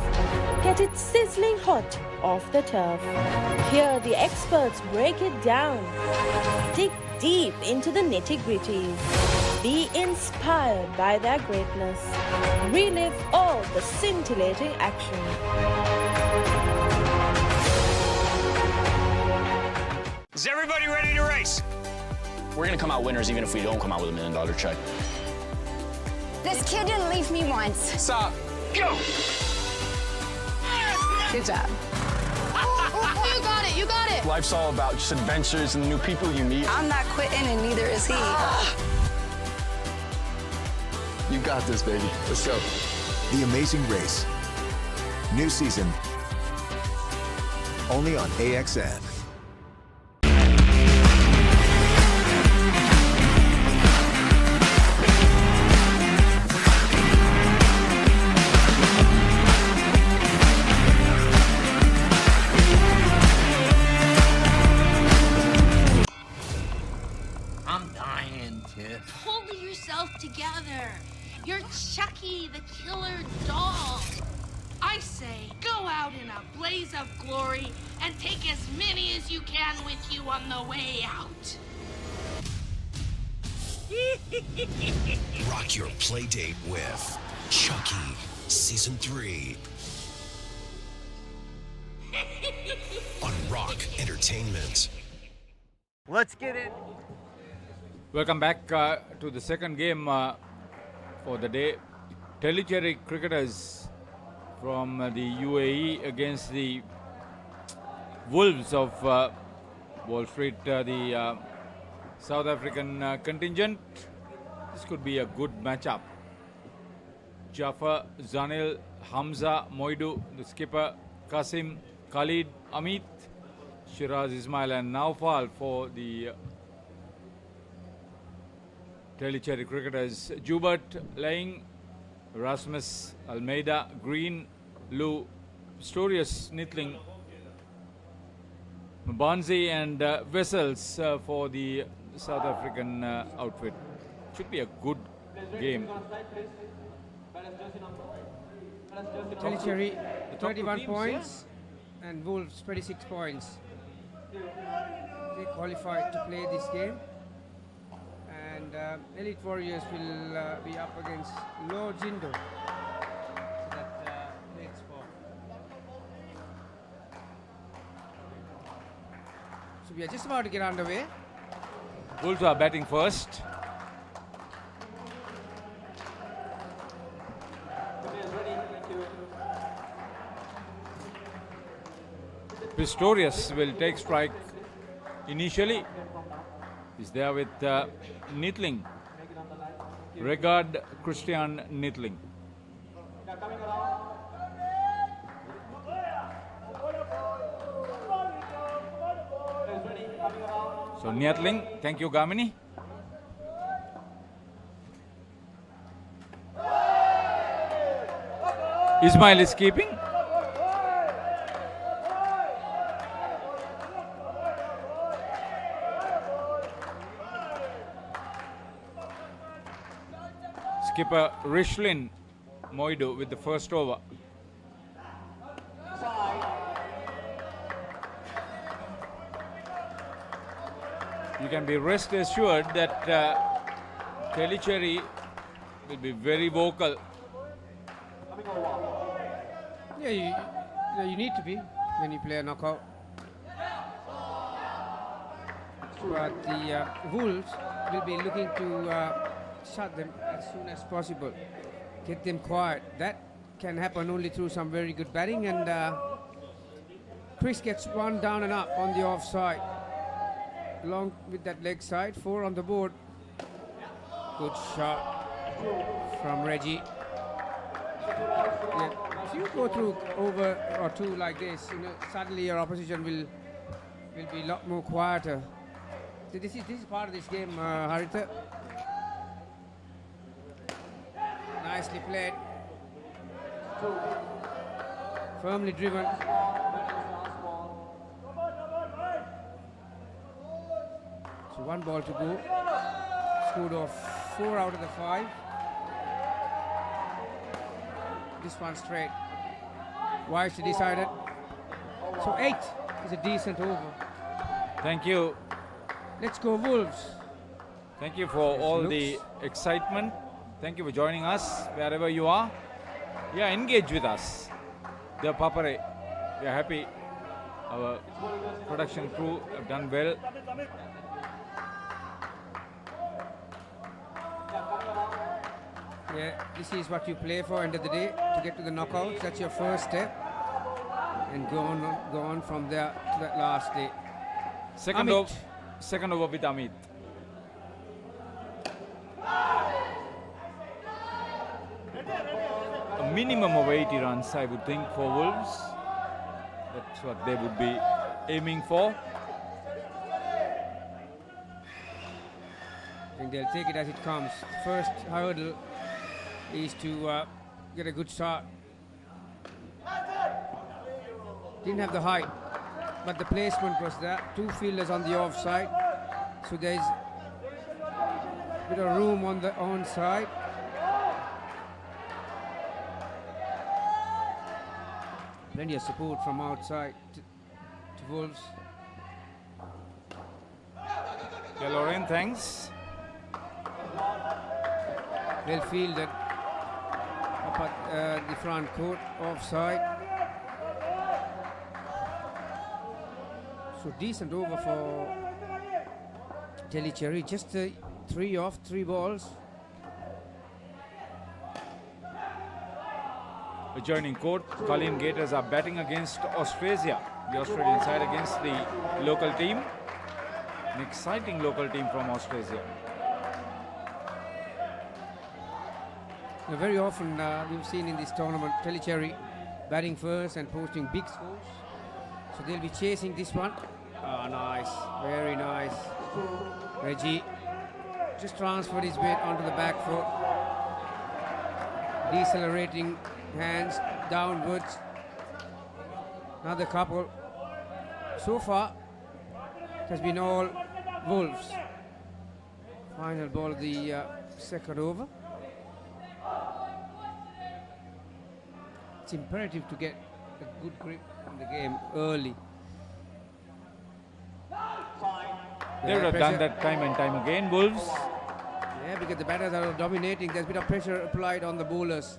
Get it sizzling hot off the turf. Hear the experts break it down. Dig deep into the nitty-gritties. Be inspired by their greatness. Relive all the scintillating action. Is everybody ready to race? We're gonna come out winners even if we don't come out with $1 million check. This kid didn't leave me once. Stop. Go! Good job. You got it, you got it. Life's all about just adventures and the new people you meet. I'm not quitting and neither is he. You got this, baby. Let's go. The Amazing Race. New season. Only on AXN. kid. Pull yourself together. You're Chucky, the killer doll. I say, go out in a blaze of glory and take as many as you can with you on the way out. Rock your play date with Chucky Season 3 on Rock Entertainment. Let's get it. Welcome back to the second game for the day. Telecherry cricketers from the UAE against the Wolves of Wall Street, the South African contingent. This could be a good matchup. Jafar, Zanil, Hamza, Moidu, the skipper, Kasim, Khalid, Amit, Shiraz, Ismail and Naufal for the Telecherry cricketers. Joubert, Lang, Rasmus, Almeida, Green, Lou, Pistorius, Nitling, Mbanzi and Vessels for the South African outfit. Should be a good game. Telecherry 31 points and Wolves 26 points. They qualified to play this game. And Elite Warriors will be up against Lo Jindo. So that next spot. So we are just about to get underway. Wolves are batting first. Pistorius will take strike initially. He's there with Nitling. Regard Christian Nitling. So Nitling, thank you Gamini. Ismail is keeping. Skipper Rishlin Moidu with the first over. You can be rest assured that Telecherry will be very vocal. Yeah, you need to be when you play a knockout. But the Wolves will be looking to shut them as soon as possible, get them quiet. That can happen only through some very good batting, and Chris gets one down and up on the offside along with that leg side. 4 on the board. Good shot from Reggie. Yeah. If you go through over or 2 like this, suddenly your opposition will be a lot more quieter. So this is part of this game, Haritha. Nicely played. Firmly driven. So 1 ball to go. Scored off 4 out of the 5. This one straight. Wisely decided. So 8 is a decent over. Thank you. Let's go Wolves. Thank you for all the excitement. Thank you for joining us wherever you are. Yeah, engage with us. ThePapare. We are happy. Our production crew have done well. Yeah, this is what you play for end of the day, to get to the knockouts. That's your first step. And go on from there to that last day. Second over with Amit. A minimum of 80 runs, I would think, for Wolves. That's what they would be aiming for. I think they'll take it as it comes. First hurdle is to get a good start. Didn't have the height, but the placement was there. 2 fielders on the offside. So there's Bit of room on the onside. Plenty of support from outside to Wolves. Yeah, Lorraine, thanks. Well fielded up at the front court, offside. So decent over for Tellicherry, just 3 off, 3 balls. Adjoining court, Colin Gators are batting against Australia, the Australian side against the local team. An exciting local team from Australia. Very often we've seen in this tournament Tellicherry batting first and posting big scores. So they'll be chasing this one. Oh, nice, very nice. Reggie just transferred his weight onto the back foot. Decelerating hands downwards. Another couple. So far, it has been all Wolves. Final ball of the second over. It's imperative to get a good grip on the game early. They would have done that time and time again, Wolves. Yeah, because the batters are dominating. There's a bit of pressure applied on the bowlers.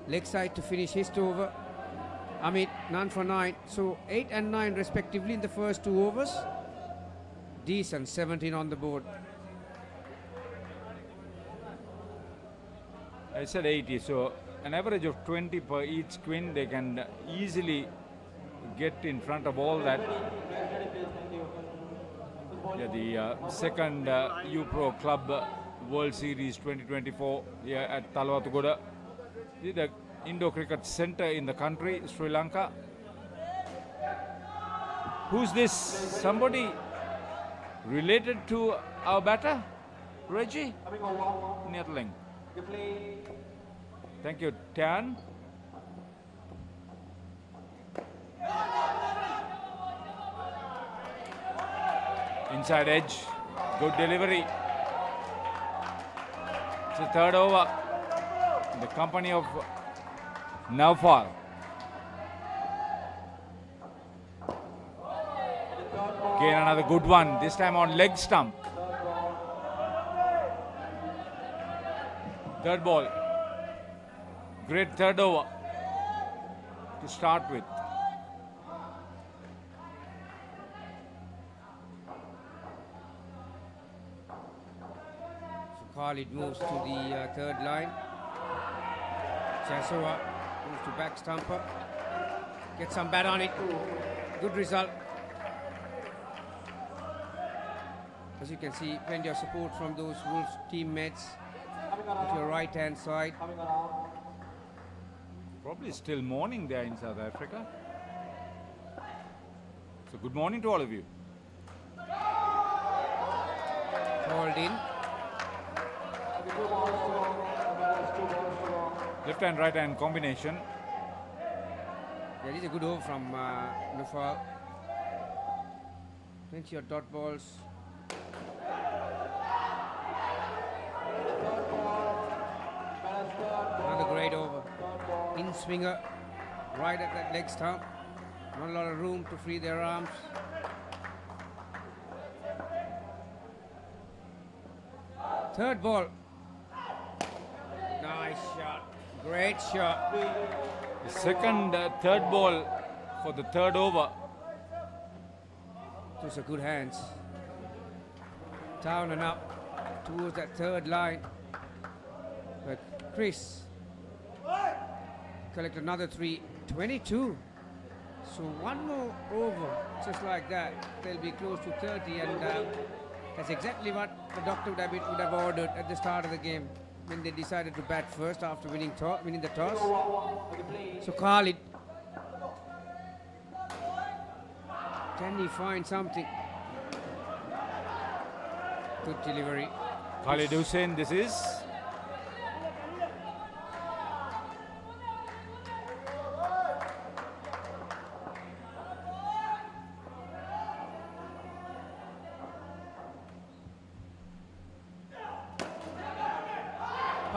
Leg side to finish his over. Amit, none for 9. So 8 and 9 respectively in the first 2 overs. Decent, 17 on the board. I said 80, so an average of 20 per each queen. They can easily get in front of all that. Yeah, the second U-Pro Club World Series 2024 here at Talwatugoda. The Indo Cricket Centre in the country, Sri Lanka. Who's this? Somebody related to our batter? Reggie? Niatling. Thank you, Tan. Inside edge, good delivery. It's the third over. In the company of Naufal. Again another good one, this time on leg stump. Third ball. Great third over to start with. Khalid moves to the third line. Chasova moves to back stumper. Get some bat on it. Good result. As you can see, plenty of support from those Wolves teammates to your right hand side. Probably still morning there in South Africa. So good morning to all of you. Called in. Left hand, right hand combination. There is a good over from Naufal. Plenty of dot balls. Another great over. In swinger, right at that leg stump. Not a lot of room to free their arms. Third ball. Nice shot. Great shot. The second, third ball for the third over. Those are good hands. Down and up towards that third line. But Chris collect another 3, 22. So one more over, just like that, they'll be close to 30, and that's exactly what the doctor would have ordered at the start of the game when they decided to bat first after winning the toss. So Khalid, can he find something? Good delivery. Khalid Hussain, this is.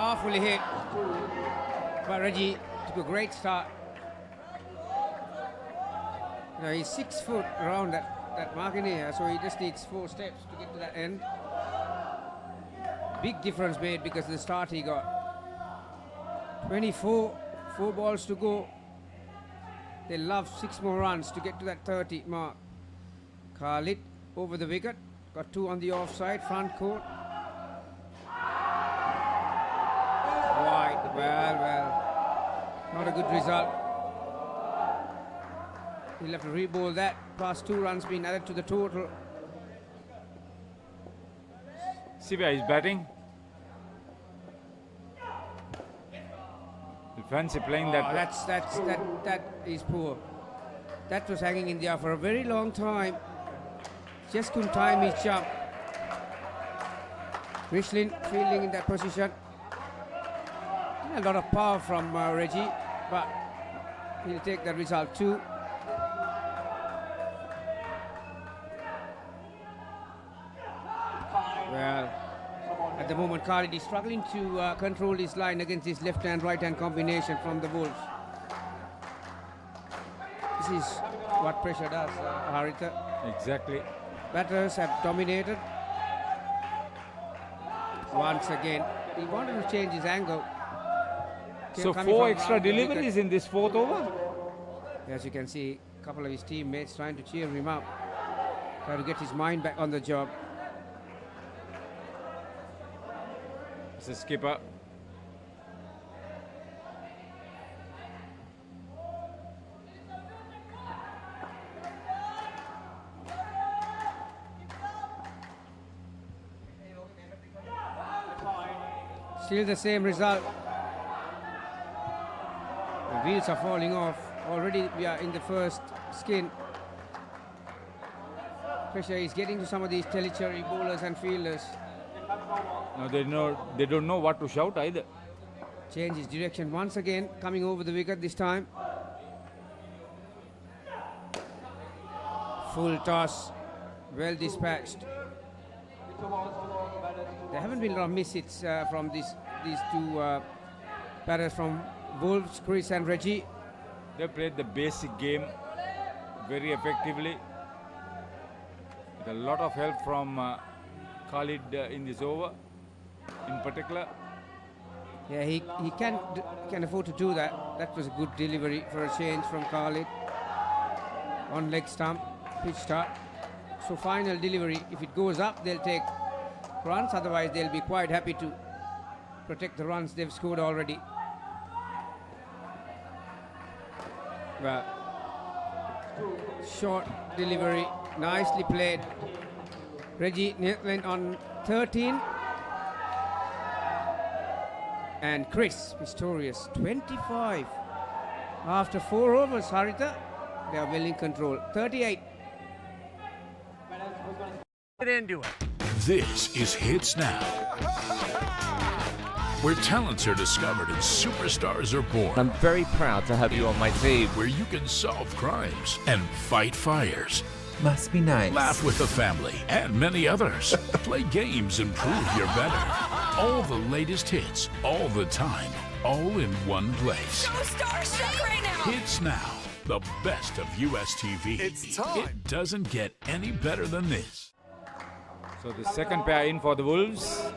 Powerfully hit. But Reggie took a great start. Now he's 6 foot around that marking here, so he just needs 4 steps to get to that end. Big difference made because of the start he got. 24, 4 balls to go. They love 6 more runs to get to that 30 mark. Khalid over the wicket, got 2 on the offside, front court. Wide, well, not a good result. He'll have to re-bowl that, plus 2 runs being added to the total. Sivya is batting. The fancy playing that. That is poor. That was hanging in the air for a very long time. Just couldn't time his jump. Rishlin fielding in that position. A lot of power from Reggie, but he'll take that result too. Well, at the moment Khalid is struggling to control his line against his left-hand, right-hand combination from the Wolves. This is what pressure does, Haritha. Exactly. Batters have dominated. Once again, he wanted to change his angle. So 4 extra deliveries in this 4th over? As you can see, a couple of his teammates trying to cheer him up, trying to get his mind back on the job. It's a skipper. Still the same result. The wheels are falling off. Already we are in the first skin. Pressure is getting to some of these territory bowlers and fielders. No, they don't know what to shout either. Change his direction once again, coming over the wicket this time. Full toss, well dispatched. There haven't been a lot of miss-hits from these 2 batters from Wolves, Chris and Reggie. They played the basic game very effectively. With a lot of help from Khalid in this over, in particular. Yeah, he can afford to do that. That was a good delivery for a change from Khalid. On leg stump, pitch start. So final delivery, if it goes up, they'll take runs. Otherwise, they'll be quite happy to protect the runs they've scored already. Well, short delivery, nicely played. Reggie Netland on 13. And Chris Pistorius, 25. After 4 overs, Haritha, they are well in control. 38. Get into it. This is Hits Now, where talents are discovered and superstars are born. I'm very proud to have you on my team. Where you can solve crimes and fight fires. Must be nice. Laugh with the family and many others. Play games and prove you're better. All the latest hits, all the time, all in one place. So starstruck right now. Hits Now, the best of US TV. It's time. It doesn't get any better than this. So the second pair in for the Wolves.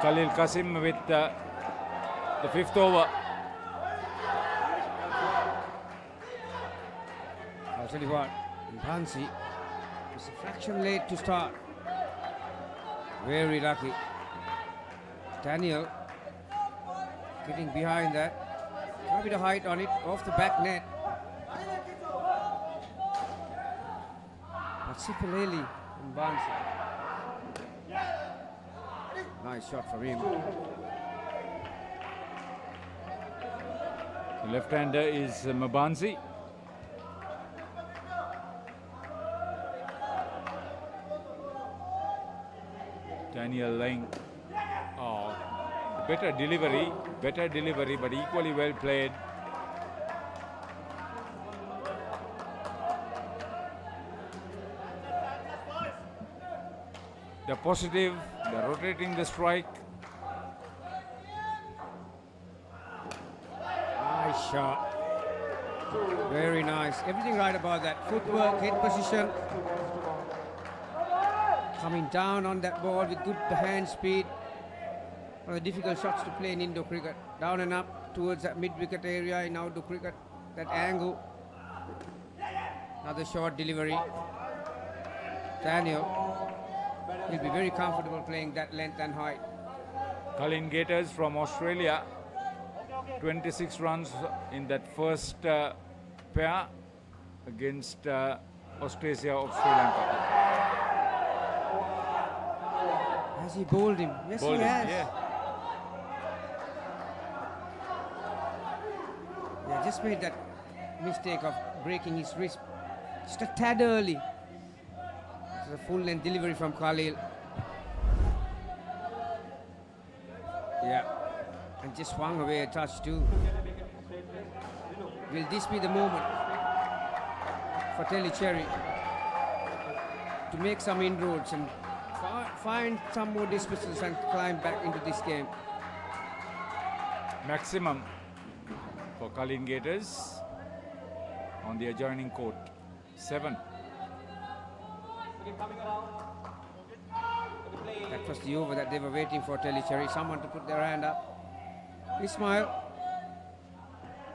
Khalil Qasim with the 5th over. I'll tell you what, Bansi is a fraction late to start. Very lucky. Daniel getting behind that. A bit of height on it, off the back net. But Sipaleli and Bansi. Nice shot from him. The left-hander is Mabansi. Daniel Lang. Oh, better delivery, but equally well played. They're positive, they're rotating the strike. Nice shot. Very nice. Everything right about that. Footwork, head position. Coming down on that ball with good hand speed. One of the difficult shots to play in indoor cricket. Down and up towards that mid-wicket area in outdoor cricket. That angle. Another short delivery. Daniel. He'll be very comfortable playing that length and height. Cullen Gators from Australia. 26 runs in that first pair against Australia of Sri Lanka. Has he bowled him? Yes, Bowled he him, has. yeah. Yeah, just made that mistake of breaking his wrist just a tad early. It's a full-length delivery from Khalil. Yeah, and just swung away a touch too. Will this be the moment for Tellicherry to make some inroads and find some more dismissals and climb back into this game? Maximum for Cullen Gators on the adjoining court. 7. That was the over that they were waiting for, Tellicherry. Someone to put their hand up. Ismail.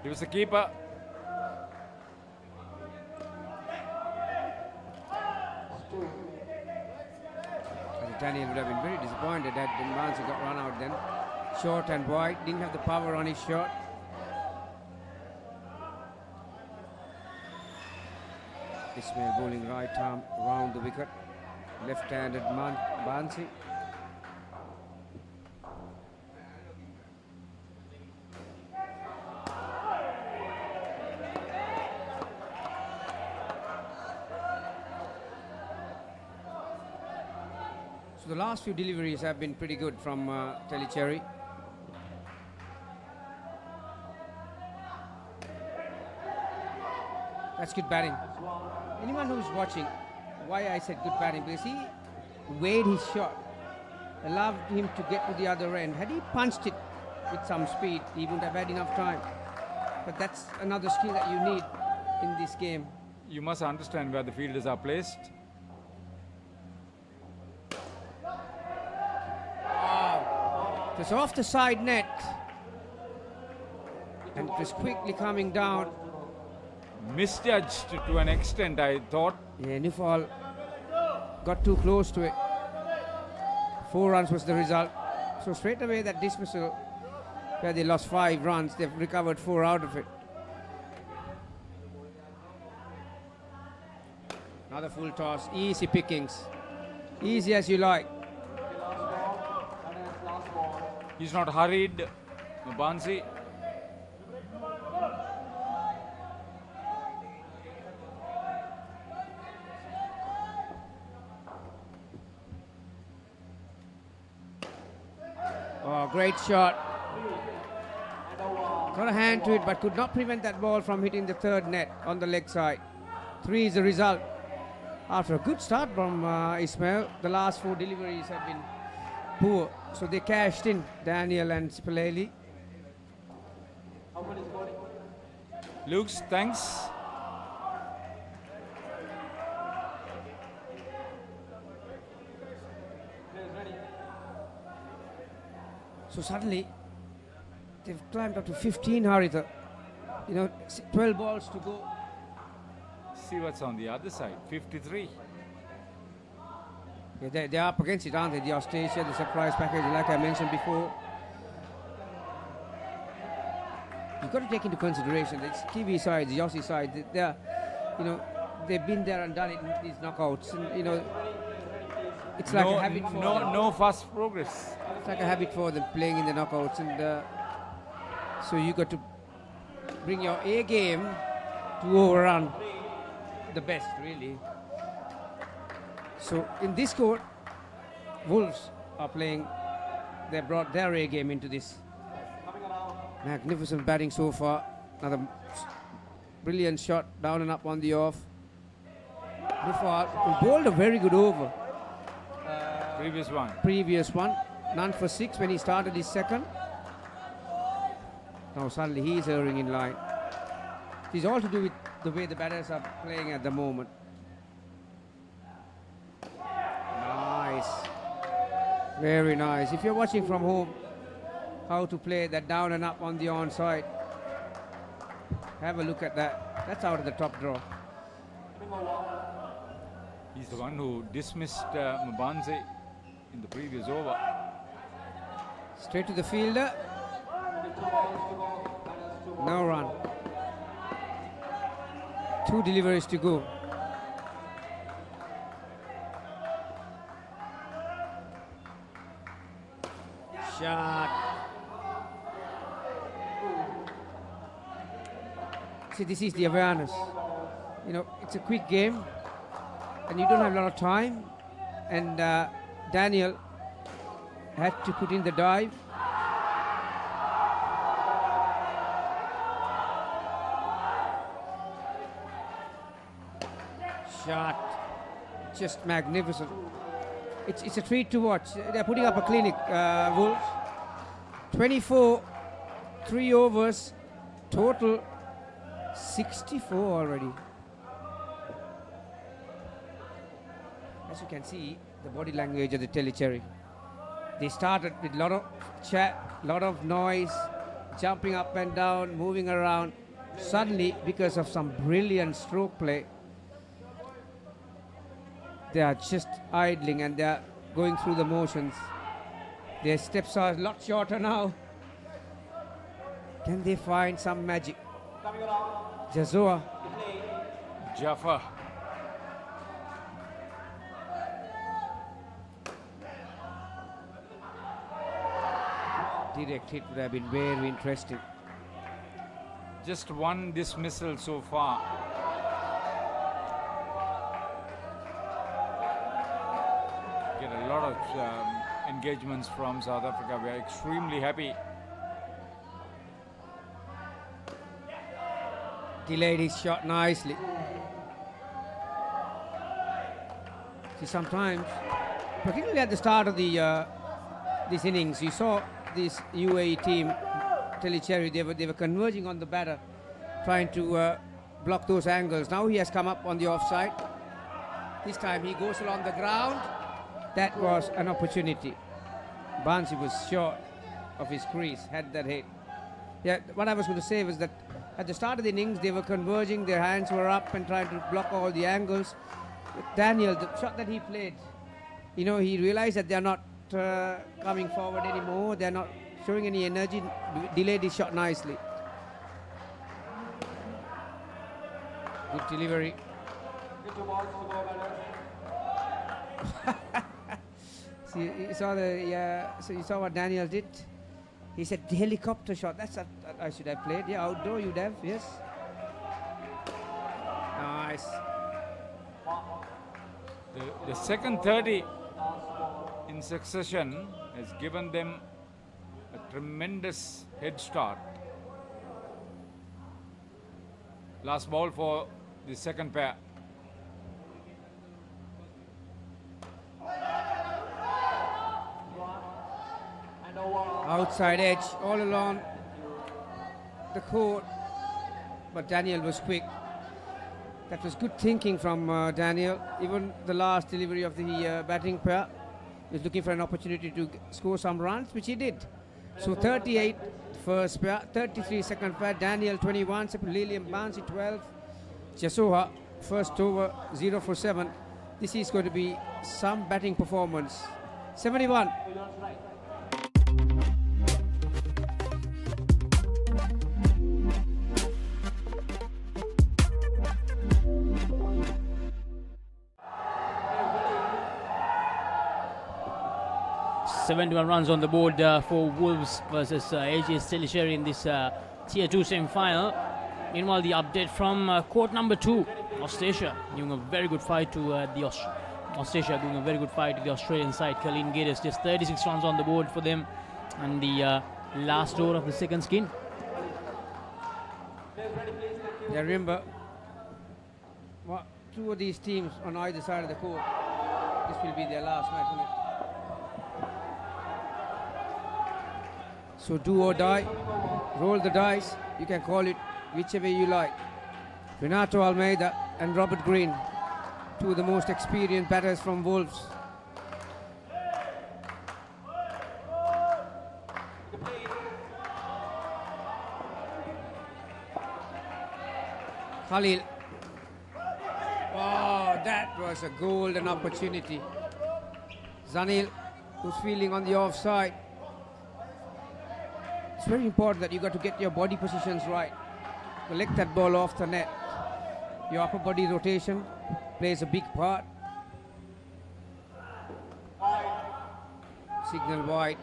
He was the keeper. Daniel would have been very disappointed that Bansi got run out then. Short and wide, didn't have the power on his shot. Ismail bowling right arm round the wicket. Left-handed Bansi. So the last few deliveries have been pretty good from Tellicherry. That's good batting. Anyone who's watching, why I said good batting, because he weighed his shot, allowed him to get to the other end. Had he punched it with some speed, he wouldn't have had enough time. But that's another skill that you need in this game. You must understand where the fielders are placed. It was off the side net. And it was quickly coming down. Misjudged to an extent, I thought. Yeah, Nifal got too close to it. 4 runs was the result. So straight away that dismissal, where they lost 5 runs, they've recovered 4 out of it. Another full toss, easy pickings. Easy as you like. He's not hurried, Bansi. Oh, great shot. Got a hand to it, but could not prevent that ball from hitting the 3rd net on the leg side. 3 is the result. After a good start from Ismail, the last 4 deliveries have been poor. So they cashed in, Daniel and Spalelli. Luke's, thanks. So suddenly, they've climbed up to 15, Haritha. 12 balls to go. See what's on the other side, 53. Yeah, they're up against it, aren't they? The Australia, the surprise package, like I mentioned before. You've got to take into consideration the Kiwi side, the Aussie side. They're, they've been there and done it in these knockouts, and it's like a habit for them. No fast progress. It's like a habit for them playing in the knockouts, and so you got to bring your A game to overrun the best, really. So in this court, Wolves are playing. They brought their A game into this. Magnificent batting so far. Another brilliant shot down and up on the off. Before, he bowled a very good over. Previous one. None for 6 when he started his second. Now suddenly he is erring in line. It's all to do with the way the batters are playing at the moment. Nice. Very nice. If you're watching from home, how to play that down and up on the onside, have a look at that. That's out of the top draw. He's the one who dismissed Mbanze in the previous over. Straight to the fielder. No run. 2 deliveries to go. Shot. See, this is the awareness. You know, it's a quick game and you don't have a lot of time. And Daniel had to put in the dive. Shot. Just magnificent. It's a treat to watch. They're putting up a clinic, Wolves. 24, 3 overs, total 64 already. As you can see, the body language of the Telecherry. They started with a lot of chat, lot of noise, jumping up and down, moving around. Suddenly, because of some brilliant stroke play, they are just idling and they are going through the motions. Their steps are a lot shorter now. Can they find some magic? Jazoa. Jaffa. Direct hit would have been very interesting. Just 1 dismissal so far. Get a lot of engagements from South Africa. We are extremely happy. Delayed his shot nicely. See, sometimes, particularly at the start of the this innings, you saw this UAE team, Telecherry, they were converging on the batter, trying to block those angles. Now he has come up on the offside. This time he goes along the ground. That was an opportunity. Bansi was short of his crease, had that hit. Yeah, what I was going to say was that at the start of the innings, they were converging, their hands were up and trying to block all the angles. But Daniel, the shot that he played, you know, he realized that they are not coming forward anymore, they're not showing any energy, delayed his shot nicely. Good delivery. See, you saw so you saw what Daniel did? He said the helicopter shot. That's what I should have played. Yeah, outdoor you'd have, yes. Nice. The second 30 in succession has given them a tremendous head start. Last ball for the second pair. Outside edge all along the court, but Daniel was quick. That was good thinking from Daniel. Even the last delivery of the batting pair, he was looking for an opportunity to score some runs, which he did. So 38 first pair, 33 second pair, Daniel 21, Lilian Bansi 12, Jasoha first over 0 for 7. This is going to be some batting performance. 71. .71 runs on the board for Wolves versus AJ's Telecherry in this Tier 2 semi-final. Meanwhile, the update from court number 2, Austrasia, giving a very good fight to Austrasia, giving a very good fight to the Australian side. Colleen Gators, just 36 runs on the board for them, and the last over of the second skin. Yeah, remember, two of these teams on either side of the court, this will be their last match, isn't it? So do or die, roll the dice, you can call it whichever you like. Renato Almeida and Robert Green, two of the most experienced batters from Wolves. Khalil. Oh, that was a golden opportunity. Zanil, who's feeling on the offside. It's very important that you got to get your body positions right. Collect that ball off the net. Your upper body rotation plays a big part. Signal wide.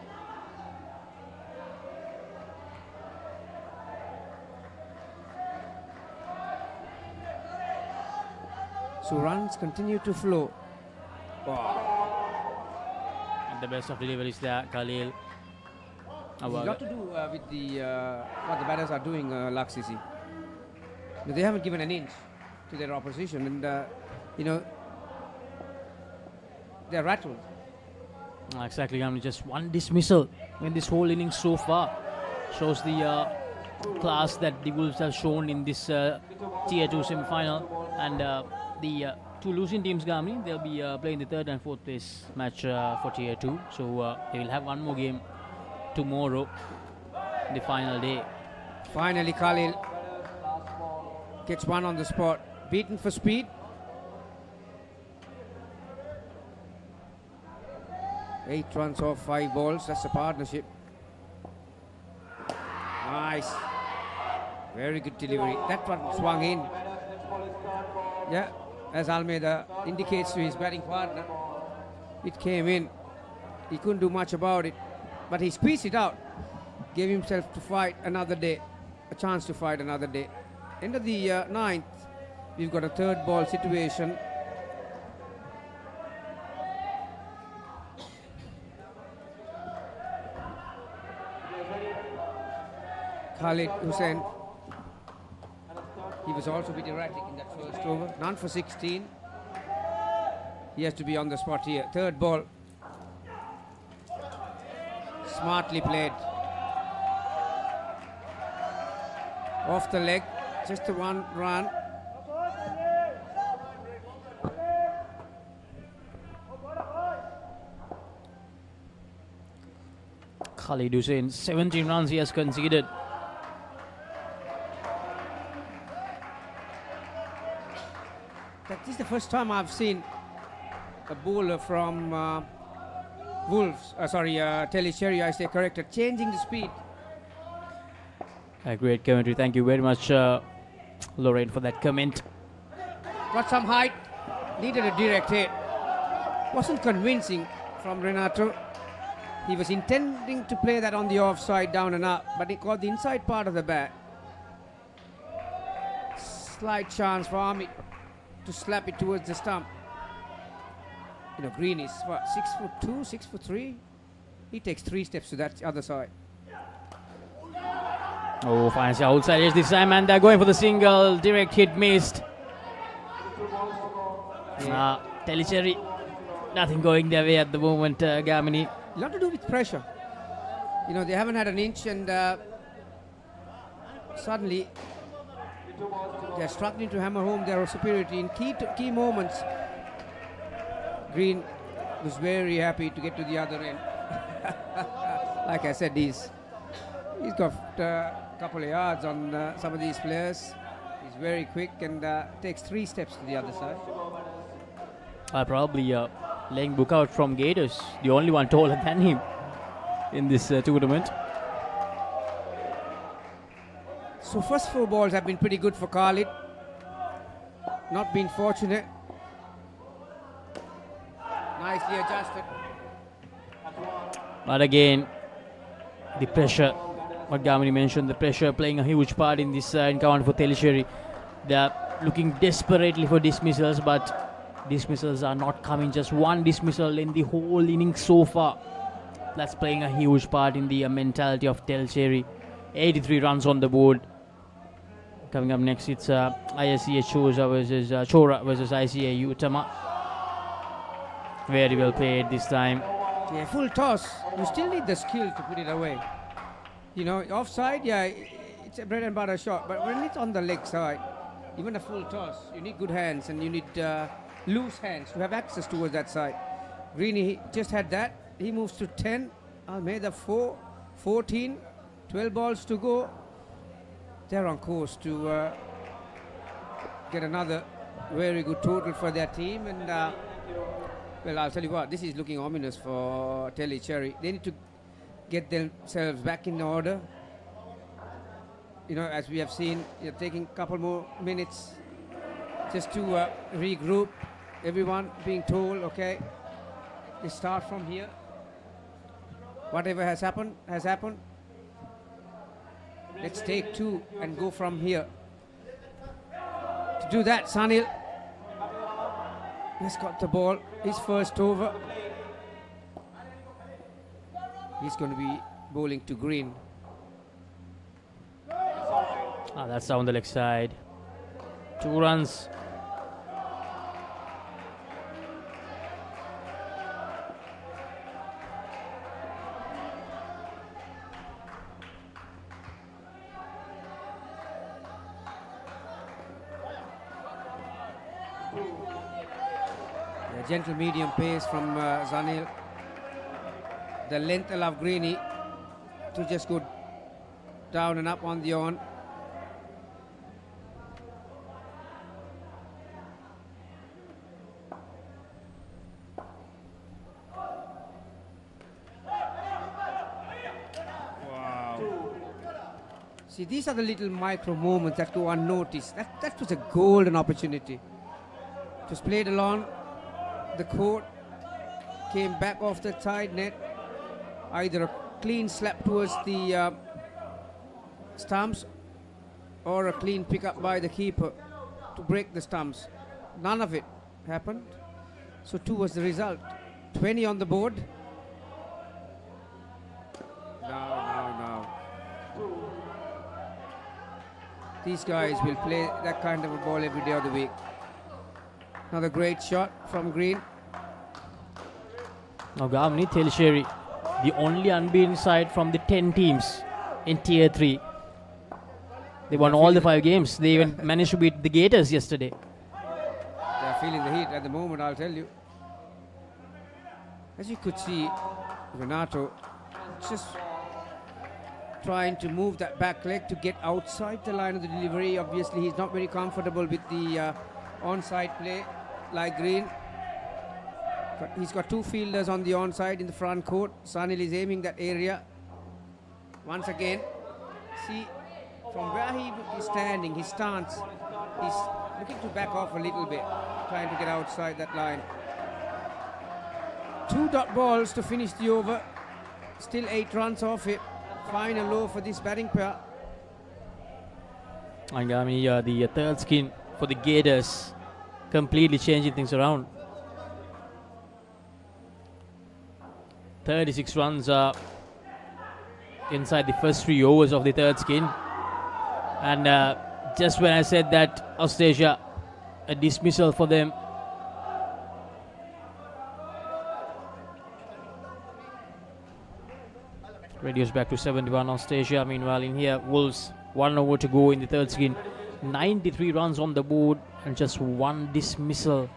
So runs continue to flow. And the best of deliveries there, Khalil. It's a lot to do with the what the batters are doing, Laksisi. They haven't given an inch to their opposition, and you know they're rattled. Exactly, I mean, just one dismissal in this whole innings so far shows the class that the Wolves have shown in this Tier 2 semi-final, and the two losing teams, Gamini, they'll be playing the third and fourth place match for Tier 2, so they will have one more game tomorrow, the final day. Finally, Khalil gets one on the spot, beaten for speed. 8 runs off 5 balls, that's a partnership. Nice. Very good delivery. That one swung in. Yeah, as Almeida indicates to his batting partner, it came in. He couldn't do much about it, but he squeezed it out. Gave himself to fight another day, a chance to fight another day. End of the 9th, we've got a 3rd ball situation. Khalid Hussain, he was also a bit erratic in that first over. None for 16. He has to be on the spot here. 3rd ball. Smartly played. Off the leg, just the 1 run. Khalid Hussain, 17 runs he has conceded. This is the first time I've seen a bowler from Wolves, Tellicherry, I say corrected, changing the speed. A great commentary. Thank you very much, Lorraine, for that comment. Got some height, needed a direct hit. Wasn't convincing from Renato. He was intending to play that on the offside, down and up, but he caught the inside part of the bat. Slight chance for Amit to slap it towards the stump. You know, Green is what, 6'2", 6'3"? He takes 3 steps to that other side. Oh, finally outside edge this time, and they're going for the single. Direct hit missed. Tellicherry, nothing going their way at the moment, Gamini. A lot to do with pressure. You know, they haven't had an inch, and suddenly they're struggling to hammer home their superiority in key moments. Green was very happy to get to the other end. Like I said, he's got a couple of yards on some of these players. He's very quick and takes 3 steps to the other side. Probably laying book out from Gators, the only one taller than him in this tournament. So first 4 balls have been pretty good for Khalid. Not been fortunate. Nicely adjusted. But again, the pressure, what Gamini mentioned, the pressure playing a huge part in this encounter for Tellicherry. They're looking desperately for dismissals, but dismissals are not coming. Just 1 dismissal in the whole inning so far. That's playing a huge part in the mentality of Tellicherry. 83 runs on the board. Coming up next, it's ISCA Chora versus ICA Utama. Very well played this time. Yeah, full toss. You still need the skill to put it away. You know, offside, yeah, it's a bread and butter shot. But when it's on the leg side, even a full toss, you need good hands and you need loose hands to have access towards that side. Greeny he just had that. He moves to 10. Almeida 4, 14, 12 balls to go. They're on course to get another very good total for their team. And well, I'll tell you what, this is looking ominous for Telly Cherry. They need to get themselves back in order. You know, as we have seen, you're taking a couple more minutes just to regroup. Everyone being told, okay, they start from here. Whatever has happened, has happened. Let's take 2 and go from here. To do that, Sanil has got the ball. His first over. He's going to be bowling to Green. That's down the leg side. 2 runs. A gentle medium pace from Zanil. The length allowed Greeny to just go down and up on the on. See, these are the little micro moments that go unnoticed. That was a golden opportunity. Just played along the court, came back off the side net. Either a clean slap towards the stumps or a clean pick up by the keeper to break the stumps. None of it happened. So 2 was the result. 20 on the board. No. These guys will play that kind of a ball every day of the week. Another great shot from Green. Now Gamni Telisheri, the only unbeaten side from the 10 teams in Tier 3. They won all the 5 games. They even managed to beat the Gators yesterday. They're feeling the heat at the moment, I'll tell you. As you could see, Renato just trying to move that back leg to get outside the line of the delivery. Obviously, he's not very comfortable with the onside play like Green. But he's got 2 fielders on the onside in the front court. Sanil is aiming that area. Once again, see from where he is standing, his stance, he's looking to back off a little bit, trying to get outside that line. 2 dot balls to finish the over. Still 8 runs off it. Final low for this batting pair. And the third skin for the Gators, completely changing things around. 36 runs inside the first 3 overs of the third skin. And just when I said that Australia, a dismissal for them. Reduced back to 71 Australia. Meanwhile in here, Wolves 1 over to go in the third skin. 93 runs on the board and just 1 dismissal.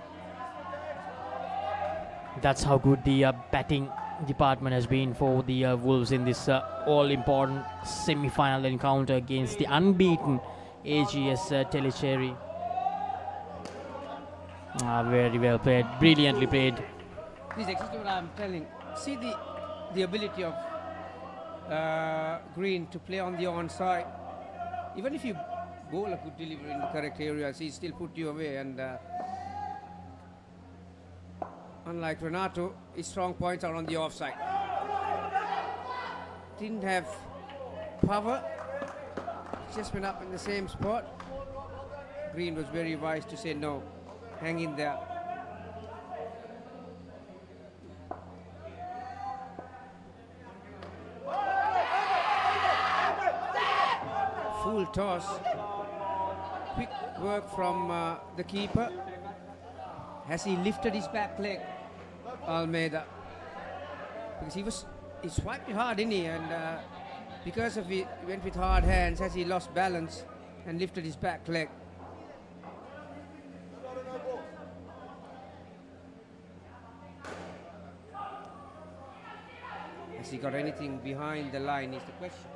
That's how good the batting department has been for the Wolves in this all-important semi-final encounter against the unbeaten AGS Telecheri. Very well played, brilliantly played. This is exactly what I'm telling. See the ability of Green to play on the onside. Even if you bowl a good delivery in the correct areas, he still put you away. And unlike Renato, his strong points are on the offside. Didn't have power, just went up in the same spot. Green was very wise to say no, hang in there. Full toss, quick work from the keeper. Has he lifted his back leg, Almeida? Because he swiped it hard, didn't he? And Because of it, he went with hard hands as he lost balance and lifted his back leg. Has he got anything behind the line is the question.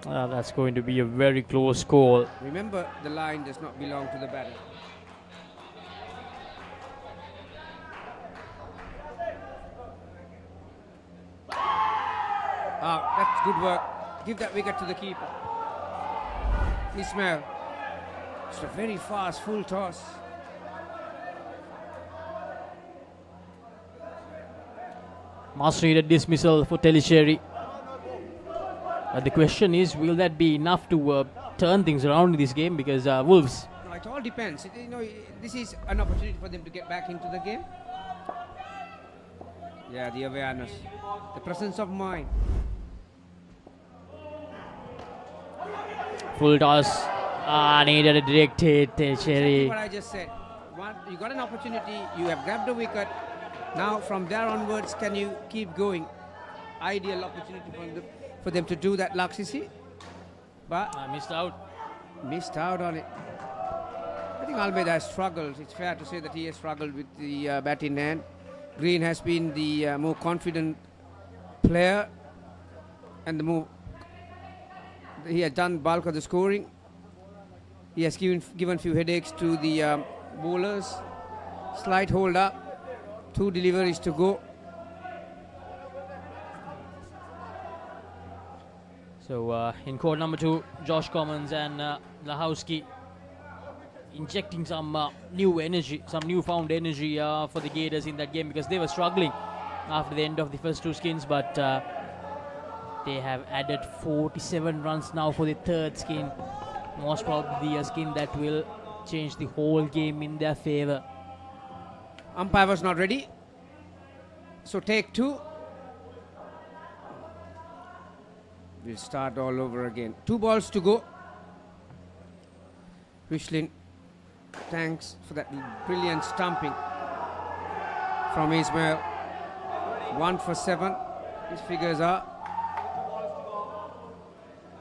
That's going to be a very close call. Remember, the line does not belong to the batter. That's good work. Give that wicket to the keeper. Ismail. It's a very fast full toss. Must need a dismissal for Tellicherry. The question is, will that be enough to turn things around in this game? Because Wolves. No, it all depends. This is an opportunity for them to get back into the game. Yeah, the awareness, the presence of mind. Full toss. Needed a direct hit, Tellicherry. What I just said. You got an opportunity. You have grabbed a wicket. Now, from there onwards, can you keep going? Ideal opportunity for them to do that, Laksisi. But missed out. Missed out on it. I think Almeida has struggled. It's fair to say that he has struggled with the bat in hand. Green has been the more confident player, and he has done bulk of the scoring. He has given few headaches to the bowlers. Slight hold up, 2 deliveries to go. So in court number 2, Josh Commons and Lahowski injecting some new energy, some newfound energy for the Gators in that game, because they were struggling after the end of the first 2 skins, but they have added 47 runs now for the 3rd skin. Most probably a skin that will change the whole game in their favour. Umpire was not ready, so take 2. We'll start all over again. 2 balls to go. Rishlin, thanks for that brilliant stumping from Ismail. 1 for 7. His figures are.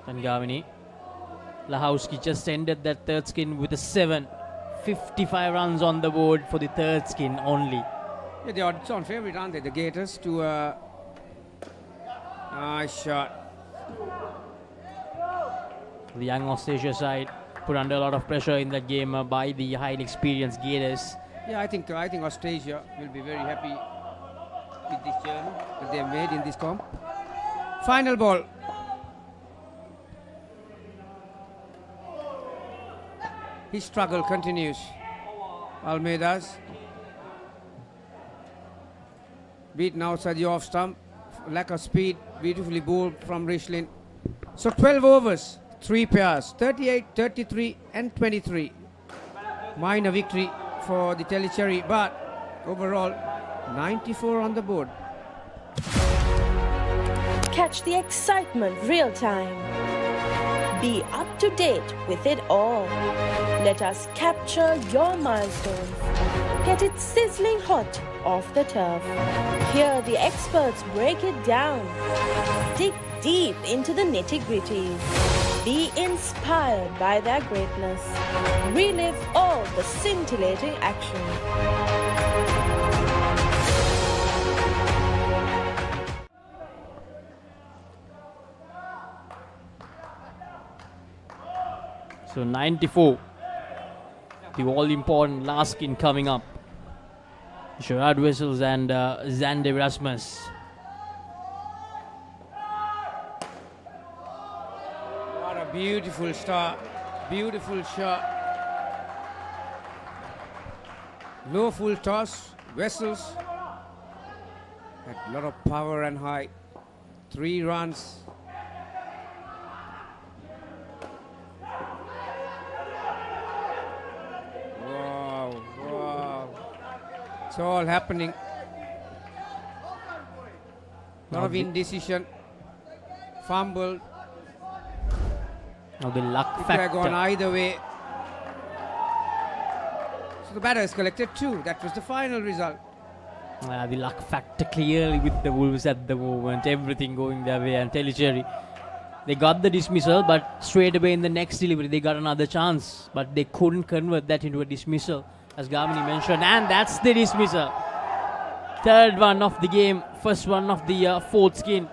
Tangavini. Lahowski just ended that 3rd skin with a 7. 55 runs on the board for the 3rd skin only. Yeah, they are on favourite, aren't they? The Gators to nice shot. The young Australia side put under a lot of pressure in that game by the highly experienced Gators. Yeah, I think Australia will be very happy with this journey that they have made in this comp. Final ball. His struggle continues. Almeida's beaten outside the off stump. Lack of speed, beautifully bowled from Rishlin. So 12 overs, 3 pairs, 38, 33 and 23. Minor victory for the Tellicherry, but overall 94 on the board. Catch the excitement real time. Be up to date with it all. Let us capture your milestones. Get it sizzling hot off the turf. Hear the experts break it down. Dig deep into the nitty-gritties. Be inspired by their greatness. Relive all the scintillating action. So 94, the all-important last skin coming up. Gerard Wessels and Xander Rasmus. What a beautiful start, beautiful shot. Low full toss, Wessels had a lot of power and height. 3 runs. It's all happening. Lot of indecision. Fumble. Now the luck It could factor. have gone either way. So the batter is collected 2. That was the final result. The luck factor clearly with the Wolves at the moment. Everything going their way. And Tellicherry, They got the dismissal, but straight away in the next delivery, they got another chance. But they couldn't convert that into a dismissal, as Gamini mentioned. And that's the dismissal. Third one of the game, first one of the fourth skin.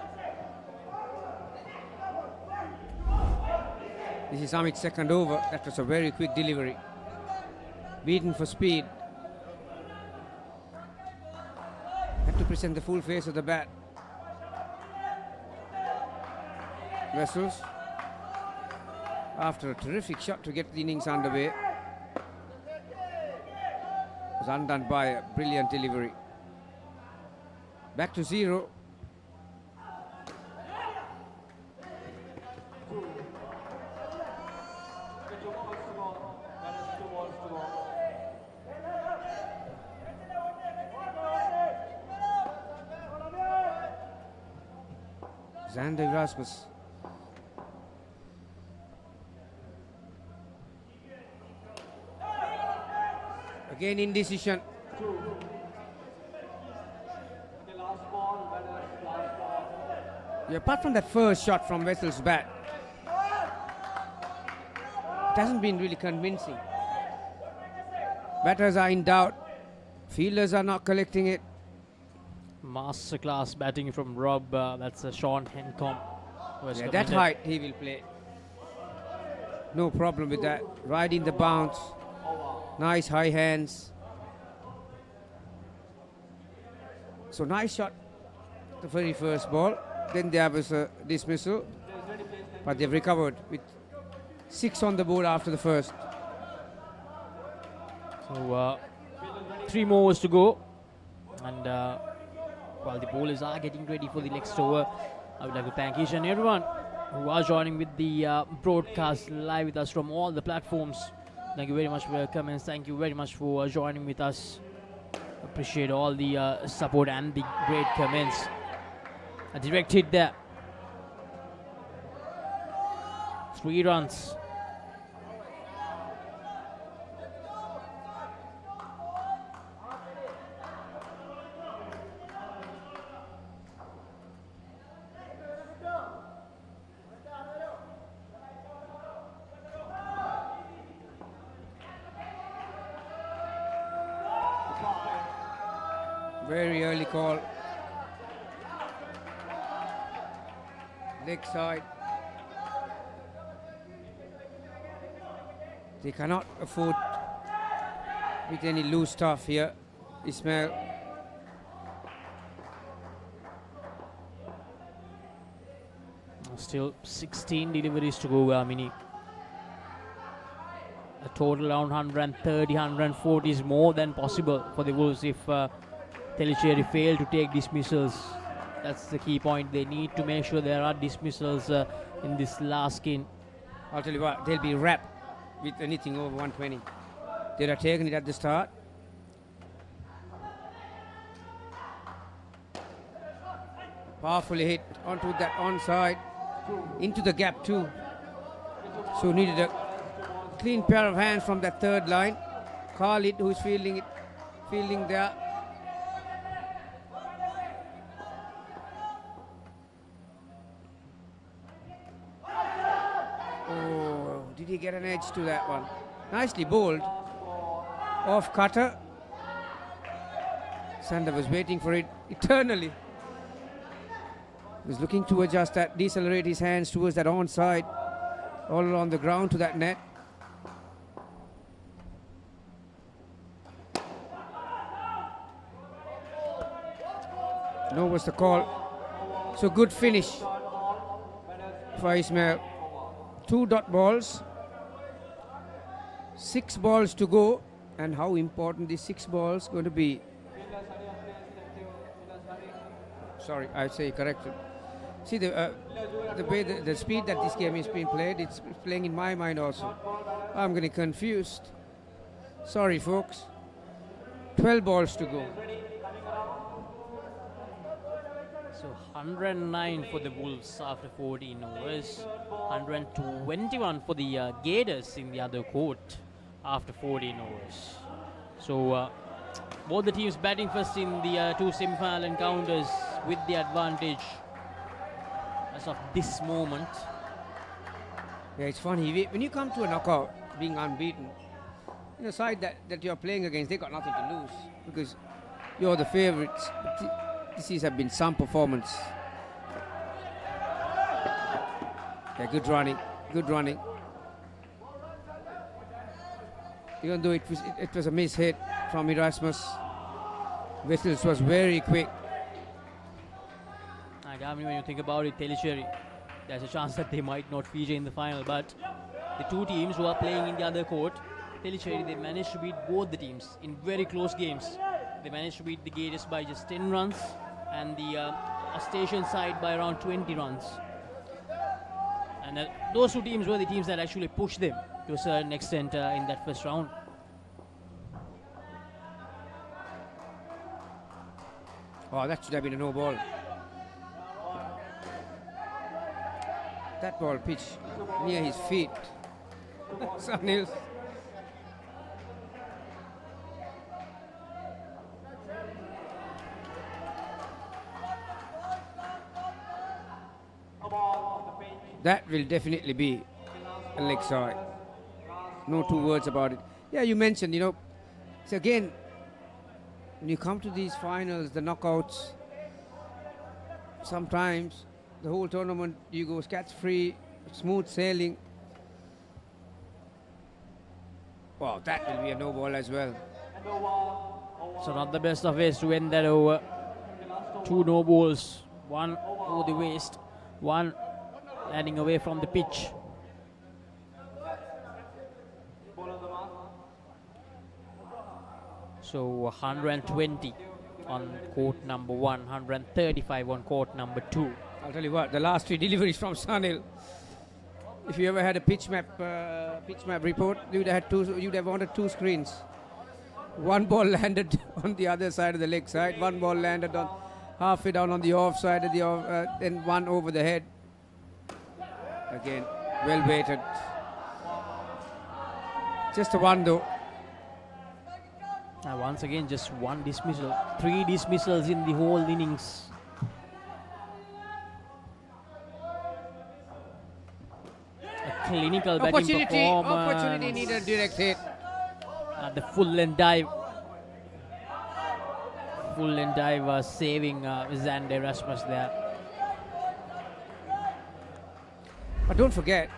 This is Amit's second over. That was a very quick delivery. Beaten for speed. Had to present the full face of the bat. Vessels, after a terrific shot to get the innings underway, was undone by a brilliant delivery. Back to 0. Xander Erasmus. Again indecision. Yeah, apart from that first shot from Vessel's bat, it hasn't been really convincing. Batters are in doubt. Fielders are not collecting it. Masterclass batting from Rob. That's Sean Hencomb. Yeah, that height he will play. No problem with that. Riding the bounce. Nice high hands. So nice shot. The very first ball. Then there was a dismissal. But they've recovered with 6 on the board after the first. So 3 more overs to go. And while the bowlers are getting ready for the next over, I would like to thank each and everyone who are joining with the broadcast live with us from all the platforms. Thank you very much for your comments. Thank you very much for joining with us. Appreciate all the support and the great comments. A direct hit there. 3 runs. Very early call. Leg side. They cannot afford with any loose stuff here, Ismail. Still 16 deliveries to go, Mini. A total around 130, 140 is more than possible for the Wolves if Tellicherry fail to take dismissals. That's the key point. They need to make sure there are dismissals in this last skin. I'll tell you what, they'll be wrapped with anything over 120. They'd have taken it at the start. Powerfully hit onto that onside, into the gap too. So needed a clean pair of hands from that third line. Khalid, who's fielding there. Oh, did he get an edge to that one? Nicely bowled. Off cutter. Sander was waiting for it eternally. Was looking to adjust that, decelerate his hands towards that onside, all along the ground to that net. No was the call. So good finish for Ismail. 2 dot balls, 6 balls to go, and how important these 6 balls going to be. Sorry, I say corrected. See the way the speed that this game is being played, it's playing in my mind also. I'm getting confused. Sorry, folks. 12 balls to go. So 109 for the Wolves after 14 overs. 121 for the Gators in the other court after 14 overs. So both the teams batting first in the 2 semi-final encounters with the advantage as of this moment. Yeah, it's funny. When you come to a knockout, being unbeaten, the side that you're playing against, they got nothing to lose because you're the favourites. This has been some performance. Yeah, good running. Even though it was a miss-hit from Erasmus, Vessels was very quick. I mean, when you think about it, Tellicherry, there's a chance that they might not feature in the final, but the two teams who are playing in the other court, Tellicherry, they managed to beat both the teams in very close games. They managed to beat the Gators by just 10 runs and the Station side by around 20 runs. And those two teams were the teams that actually pushed them to a certain extent in that first round. Oh, that should have been a no ball. That ball pitched near his feet. Sunil. That will definitely be a leg side. No two words about it. Yeah, you mentioned, so again, when you come to these finals, the knockouts, sometimes the whole tournament you go scratch-free, smooth sailing. Wow, that will be a no ball as well. So not the best of ways to end that over. Two no balls, one over the waist, one landing away from the pitch. So 120 on court number 1, 135 on court number 2. I'll tell you what, the last three deliveries from Sunil. If you ever had a pitch map report, you'd have wanted two screens. One ball landed on the other side of the leg side. One ball landed on halfway down on the off side of the then one over the head. Again, well weighted. Just a one though. Once again, just one dismissal. 3 dismissals in the whole innings. A clinical batting performance. Opportunity needed, direct hit. The full length dive. Full length dive was saving Xander Erasmus there. But don't forget,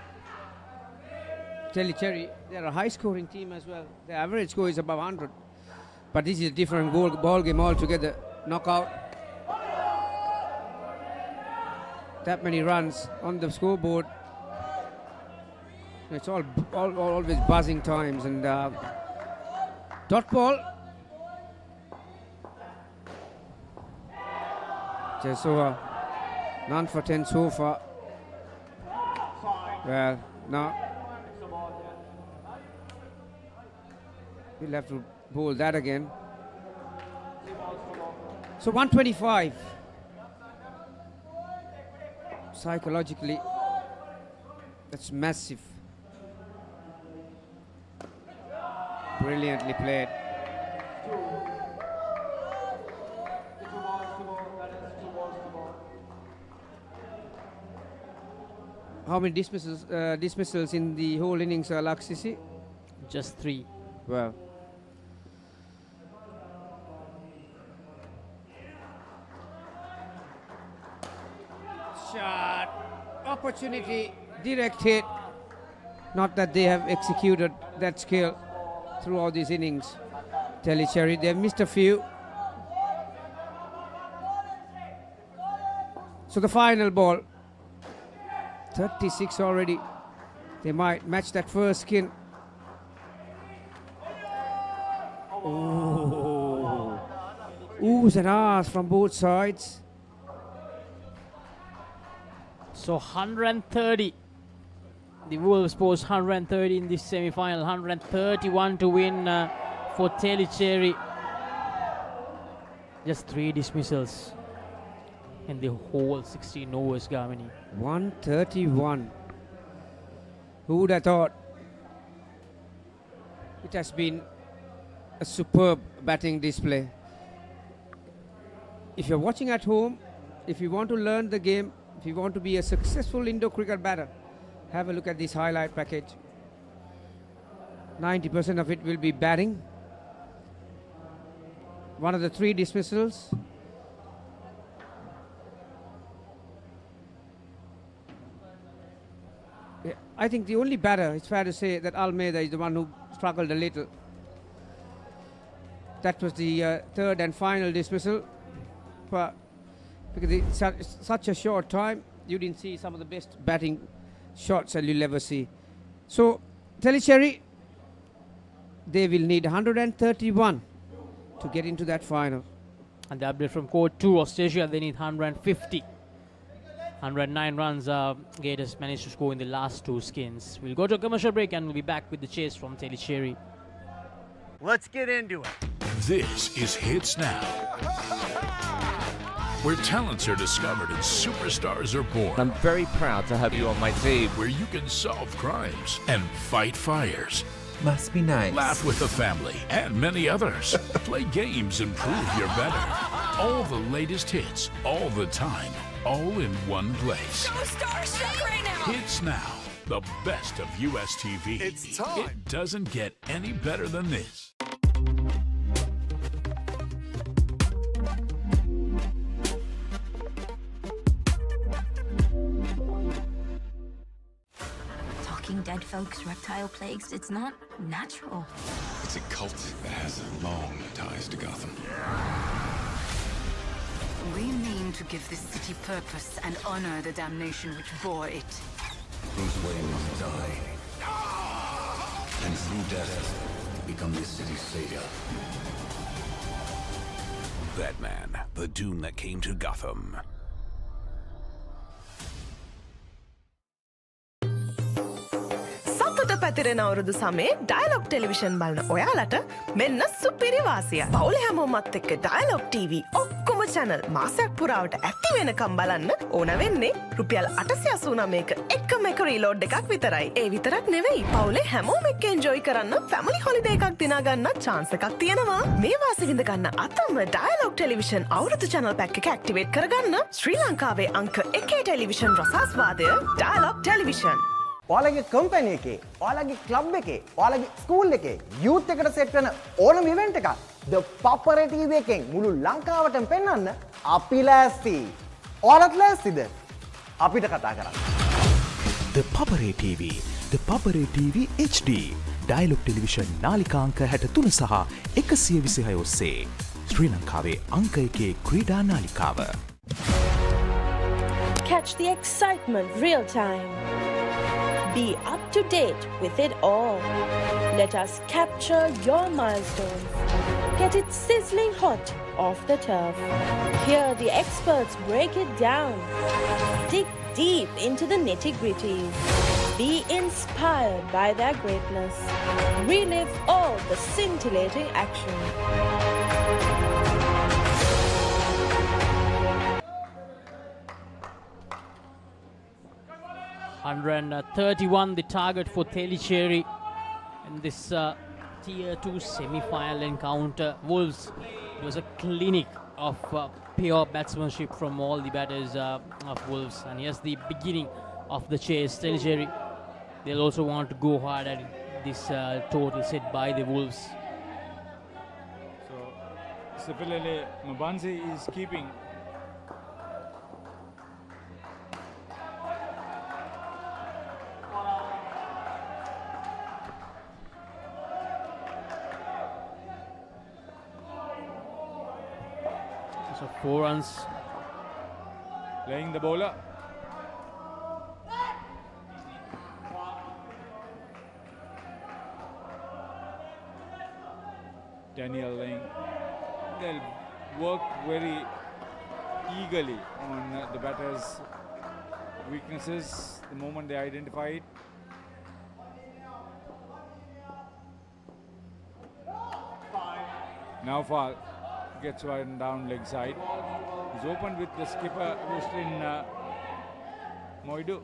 Tellicherry, they're a high-scoring team as well. The average score is above 100. But this is a different ball game altogether. Knockout. That many runs on the scoreboard. It's always buzzing times. And dot ball. Just over. None for 10 so far. Well, now we'll have to bowl that again. So 125. Psychologically, that's massive. Brilliantly played. How many dismissals in the whole innings, Laksisi? Just 3. Well. Shot. Opportunity. Direct hit. Not that they have executed that skill throughout these innings. Tellicherry, they've missed a few. So the final ball. 36 already. They might match that first skin. Oh. Oohs and ahs from both sides. So 130. The Wolves post 130 in this semi-final. 131 to win for Tellicherry. Just 3 dismissals in the whole 16 overs, Gamini. 131. Who would have thought? It has been a superb batting display. If you're watching at home, if you want to learn the game, if you want to be a successful indoor cricket batter, Have a look at this highlight package. 90% of it will be batting. One of the 3 dismissals. Yeah, I think the only batter, it's fair to say that Almeida is the one who struggled a little. That was the 3rd and final dismissal. But because it's such a short time, you didn't see some of the best batting shots that you'll ever see. So, Tellicherry, they will need 131 to get into that final. And the update from Court 2, Australia, they need 150. 109 runs Gators managed to score in the last 2 skins. We'll go to a commercial break and we'll be back with the chase from Tellicherry. Let's get into it. This is Hits Now, where talents are discovered and superstars are born. I'm very proud to have you on my team. Where you can solve crimes and fight fires. Must be nice. Laugh with the family and many others. Play games and prove you're better. All the latest hits, all the time, all in one place. So starstruck right now. Hits Now, the best of US TV. It's time. It doesn't get any better than this. Talking dead folks, reptile plagues, it's not natural. It's a cult that has long ties to Gotham. We mean to give this city purpose and honor the damnation which bore it. Bruce Wayne must die. And through death, become this city's savior. Batman, the Doom that came to Gotham. සතුට පැතිරෙන අවුරුදු සමේ dialogue television බලන ඔයාලට මෙන්න සුපිරි වාසිය. පවුල හැමෝමත් එක්ක ඩයලොග් TV ඔක්කොම channel මාසයක් පුරාවට ඇක්ටිව් වෙනකම් බලන්න ඕන වෙන්නේ රුපියල් 889ක එකම එක රීලෝඩ් එකක් විතරයි. ඒ විතරක් නෙවෙයි පවුලේ හැමෝම එක්ක එන්ජොයි කරන්න ෆැමිලි හොලිඩේ එකක් දිනා ගන්න chance එකක් තියෙනවා. මේ වාසිය විඳ ගන්න අතම ඩයලොග් ටෙලිවිෂන් අවුරුදු channel pack එක ඇක්ටිවේට් කරගන්න ශ්‍රී ලංකාවේ අංක 1 ටෙලිවිෂන් රසාස්වාදය ඩයලොග් ටෙලිවිෂන්. ඔයාලගේ කම්පැනි එකේ, ඔයාලගේ ක්ලබ් එකේ, ඔයාලගේ ස්කූල් එකේ යූත් එකට සෙට් වෙන ඕනම ඉවෙන්ට් එකක් ThePapare TV එකෙන් මුළු ලංකාවටම පෙන්වන්න අපි ලෑස්ති. ඔයාලත් ලෑස්තිද? අපිට කතා කරන්න. ThePapare TV, ThePapare TV HD, Dialog television නාලිකාංක 63 සහ 126 ඔස්සේ ශ්‍රී ලංකාවේ අංක 1 ක්‍රීඩා නාලිකාව. Catch the excitement real time. Be up to date with it all. Let us capture your milestones. Get it sizzling hot off the turf. Hear the experts break it down. Dig deep into the nitty-gritties. Be inspired by their greatness. Relive all the scintillating action. 131 the target for Tellicherry in this Tier 2 semi-final encounter. Wolves, it was a clinic of pure batsmanship from all the batters of Wolves. And here's the beginning of the chase. Tellicherry, they'll also want to go hard at this total set by the Wolves. So, Sipilele Mbansi is keeping. So 4 runs. Playing the bowler. Daniel Ling. They'll work very eagerly on the batter's weaknesses the moment they identify it. Now foul. Gets one down leg side. He's opened with the skipper Rustin Moidu.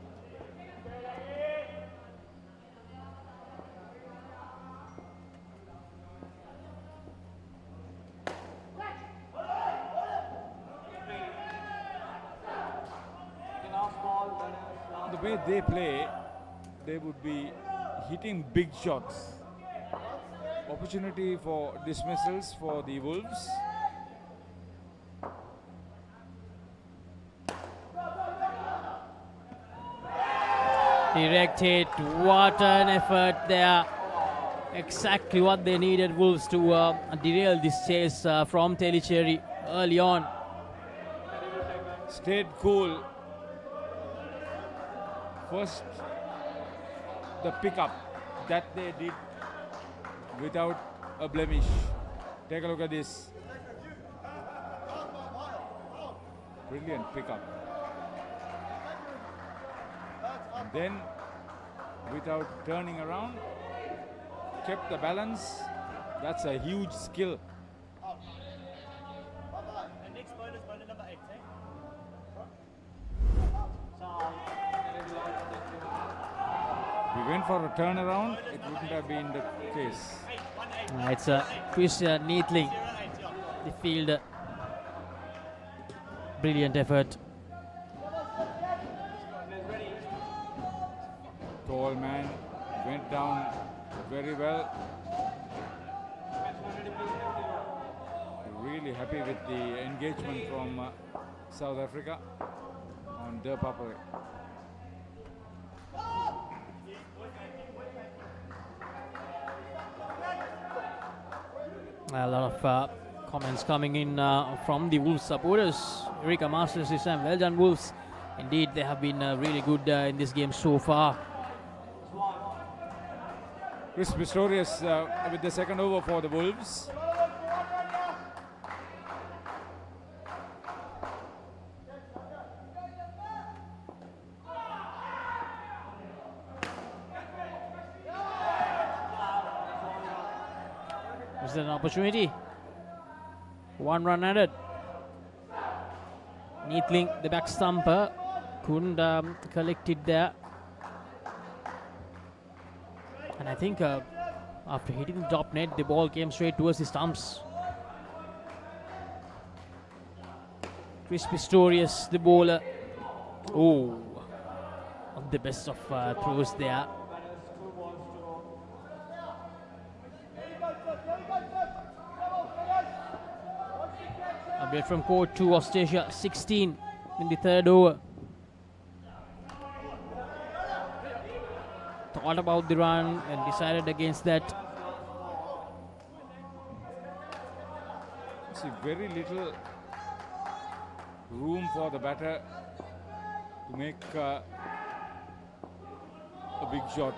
The way they play, they would be hitting big shots. Opportunity for dismissals for the Wolves. Direct hit. What an effort there. Exactly what they needed, Wolves, to derail this chase from Tellicherry early on. Stayed cool. First, the pickup that they did without a blemish. Take a look at this. Brilliant pickup. And then, without turning around, kept the balance. That's a huge skill. We went for a turnaround, it wouldn't have been the case. It's Chris Neathling, the fielder. Brilliant effort. Tall man went down very well. Really happy with the engagement from South Africa on ThePapare. A lot of comments coming in from the Wolves supporters. Erika Masters is saying, well done Wolves. Indeed, they have been really good in this game so far. Chris Pistorius with the second over for the Wolves. Is there an opportunity? One run added. Neathling, the back stumper, couldn't collect it there. And I think after hitting the top net, the ball came straight towards the stumps. Chris Pistorius, the bowler. Oh, not the best of throws there. Update from court to Australia, 16 in the third over. Thought about the run and decided against that. See, very little room for the batter to make a big shot.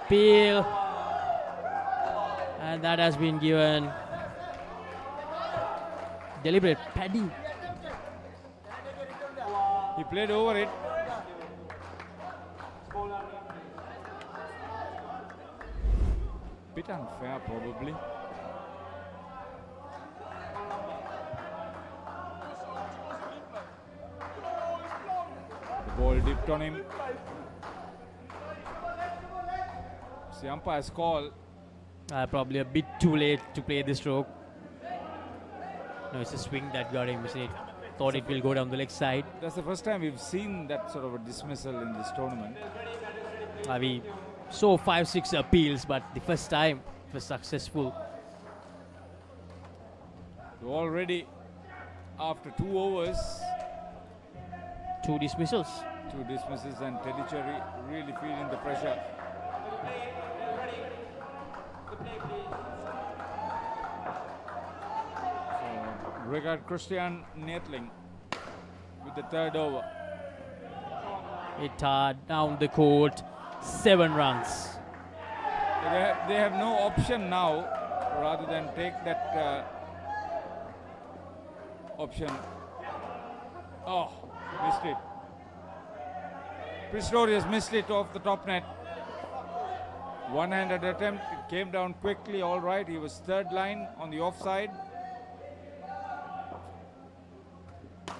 Peel. And that has been given. Deliberate padding. He played over it. Bit unfair, probably. The ball dipped on him. The umpire's call. Probably a bit too late to play the stroke. No, it's a swing that got him. He thought it will go down the leg side. That's the first time we've seen that sort of a dismissal in this tournament. We saw 5-6 appeals, but the first time it was successful. Already, after 2 overs, 2 dismissals. 2 dismissals, and Tellicherry really feeling the pressure. Regard Christian Neathling with the third over. It down the court, 7 runs. They have no option now rather than take that option. Oh, missed it. Pistorius missed it off the top net. One-handed attempt, it came down quickly, all right. He was third line on the offside.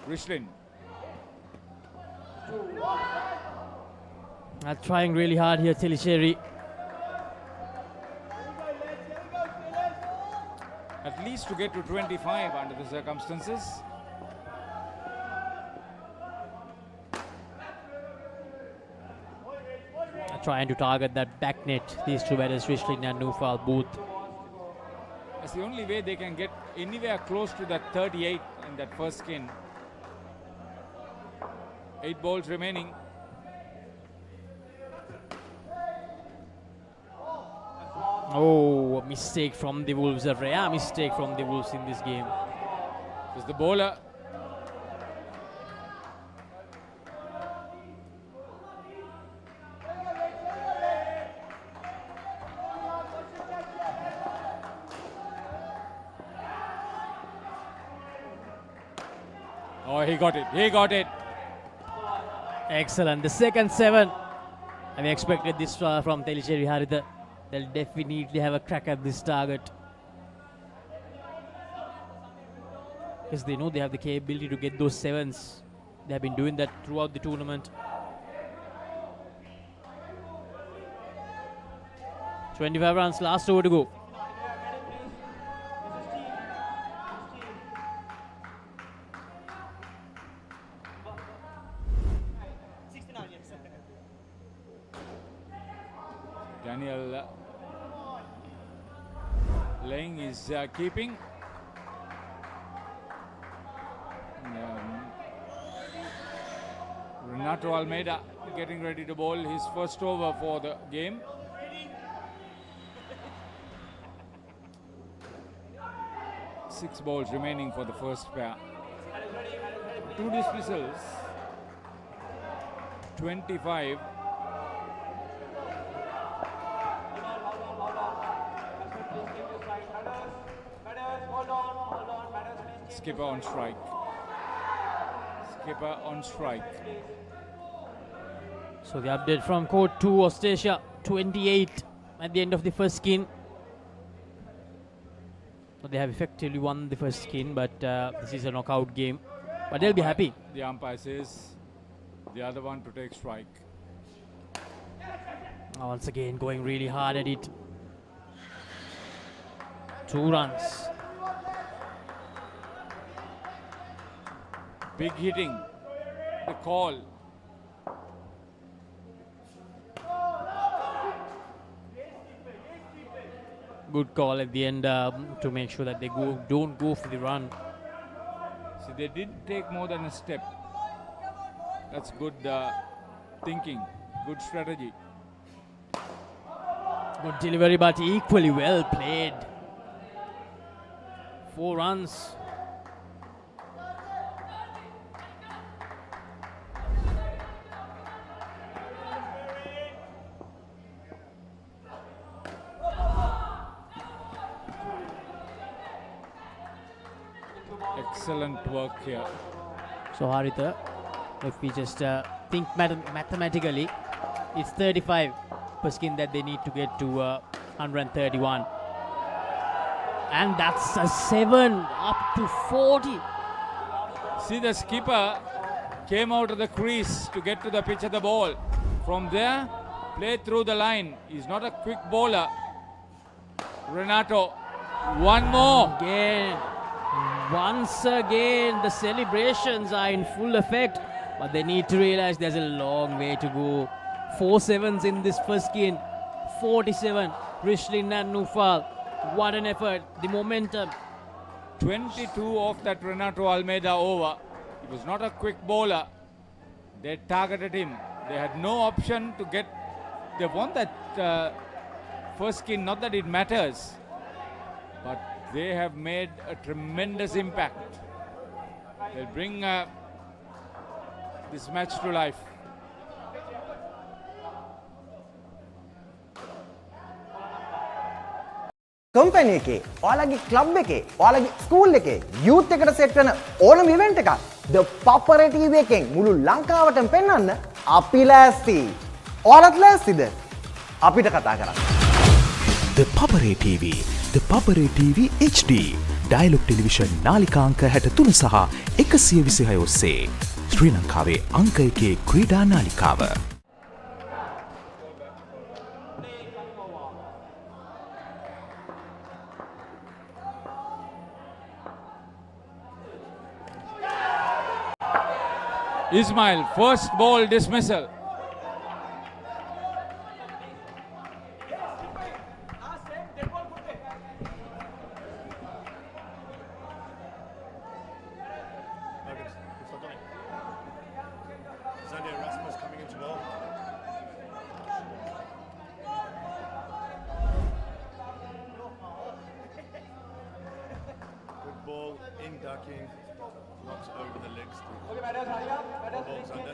Rishlin. Trying really hard here, Tellicherry. At least to get to 25 under the circumstances. trying to target that back net. These two batters, Rishlin and Nufal, both. That's the only way they can get anywhere close to that 38 in that first skin. 8 balls remaining. Oh, a mistake from the Wolves, a rare mistake from the Wolves in this game. It's the bowler. Oh, he got it. He got it. Excellent. The second 7. I expected this from Telicheri Haritha. They'll definitely have a crack at this target. Because they know they have the capability to get those 7s. They have been doing that throughout the tournament. 25 runs, last over to go. Daniel Lang is keeping. Renato Almeida getting ready to bowl his first over for the game. Six balls remaining for the first pair. 2 dismissals. 25. Skipper on strike. Skipper on strike. So the update from Court 2, Austrasia 28 at the end of the first skin. So they have effectively won the first skin, but this is a knockout game. But they'll be happy. The umpire says the other one to take strike. Once again going really hard at it. 2 runs. Big hitting. The call. Good call at the end to make sure that they don't go for the run. See, they didn't take more than a step. That's good thinking, good strategy. Good delivery, but equally well played. 4 runs. Excellent work here. So Haritha, if we just think mathematically, it's 35 per skin that they need to get to 131. And that's a 7 up to 40. See, the skipper came out of the crease to get to the pitch of the ball. From there, played through the line. He's not a quick bowler. Renato, one more. Again. Once again, the celebrations are in full effect, but they need to realize there's a long way to go. 4 7s in this first skin. 47, Rishlin and Nufal. What an effort, the momentum. 22 off that Renato Almeida over. He was not a quick bowler. They targeted him. They had no option to get. They won that first skin, not that it matters, but they have made a tremendous impact. They'll bring this match to life. Company එකේ ඔයාලගේ club එකේ ඔයාලගේ school එකේ youth එකට set වෙන ඕනම event එකක් The Papare TV එකෙන් මුළු ලංකාවටම පෙන්වන්න අපි ලෑස්ති. ඔයාලත් ලෑස්තිද? අපිට කතා කරන්න. ThePapare TV, ThePapare TV HD, Dialog television නාලිකාංක 63 සහ 126 ඔස්සේ ශ්‍රී ලංකාවේ අංක 1 ක්‍රීඩා නාලිකාව. Ismail, first ball dismissal. in ducking, knocks over the legs. Ball's under.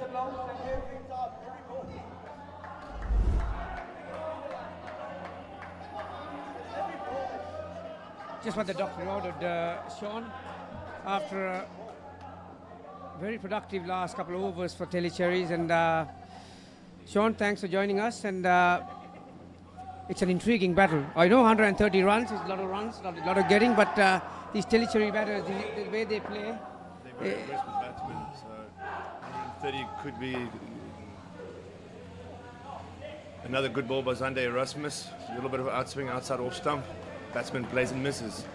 Just what the doctor ordered, Sean. After a very productive last couple of overs for Telecherries, and Sean, thanks for joining us. And it's an intriguing battle. I know 130 runs is a lot of runs, a lot of getting, but these Telecherry batters, the way they play. They're very aggressive batsmen, so 130 could be another good ball by Zande Erasmus. A little bit of outswing outside off stump. Batsman plays and misses.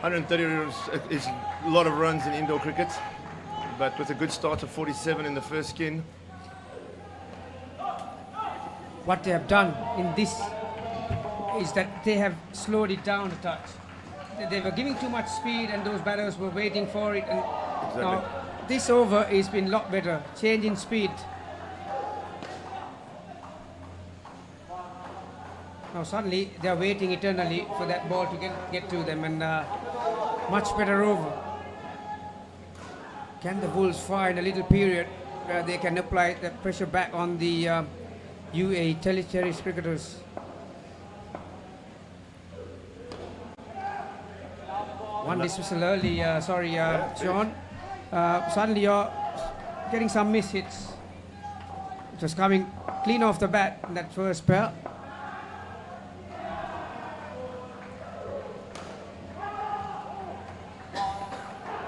130 runs is a lot of runs in indoor cricket, but with a good start of 47 in the first skin. What they have done in this is that they have slowed it down a touch. They were giving too much speed and those batters were waiting for it. And exactly. Now this over has been a lot better. Change in speed. Now suddenly they are waiting eternally for that ball to get to them, and much better over. Can the Wolves find a little period where they can apply the pressure back on the UAE Telecherries cricketers? One dismissal early, Sean. Suddenly you're getting some miss hits. It was coming clean off the bat in that first spell.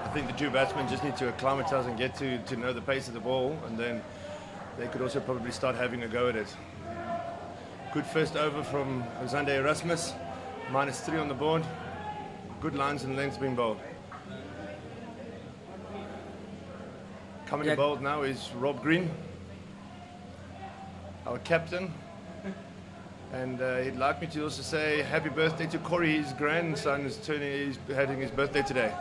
I think the two batsmen just need to acclimatise and get to know the pace of the ball, and then they could also probably start having a go at it. Good first over from Zande Erasmus, -3 on the board. Good lines and lengths being bowled. Coming to bowl now is Rob Green, our captain. And he'd like me to also say happy birthday to Corey. His grandson is having his birthday today.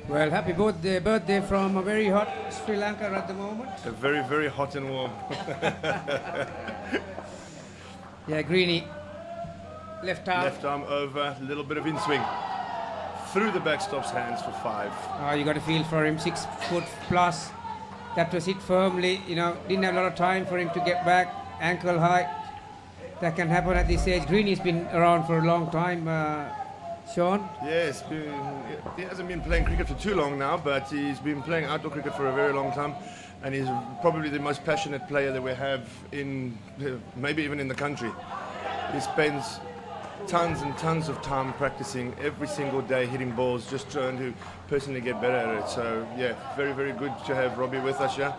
Well, happy birthday from a very hot Sri Lanka at the moment. A very, very hot and warm. Yeah, Greeny, left arm. Left arm over, a little bit of in swing. Through the backstop's hands for 5. Oh, you got to feel for him, 6 foot plus. That was hit firmly, didn't have a lot of time for him to get back, ankle height. That can happen at this age. Greeny's been around for a long time, Sean. Yes, he hasn't been playing cricket for too long now, but he's been playing outdoor cricket for a very long time, and he's probably the most passionate player that we have in, maybe even in the country. He spends tons and tons of time practicing every single day, hitting balls, just trying to personally get better at it. So yeah, very, very good to have Robbie with us, yeah.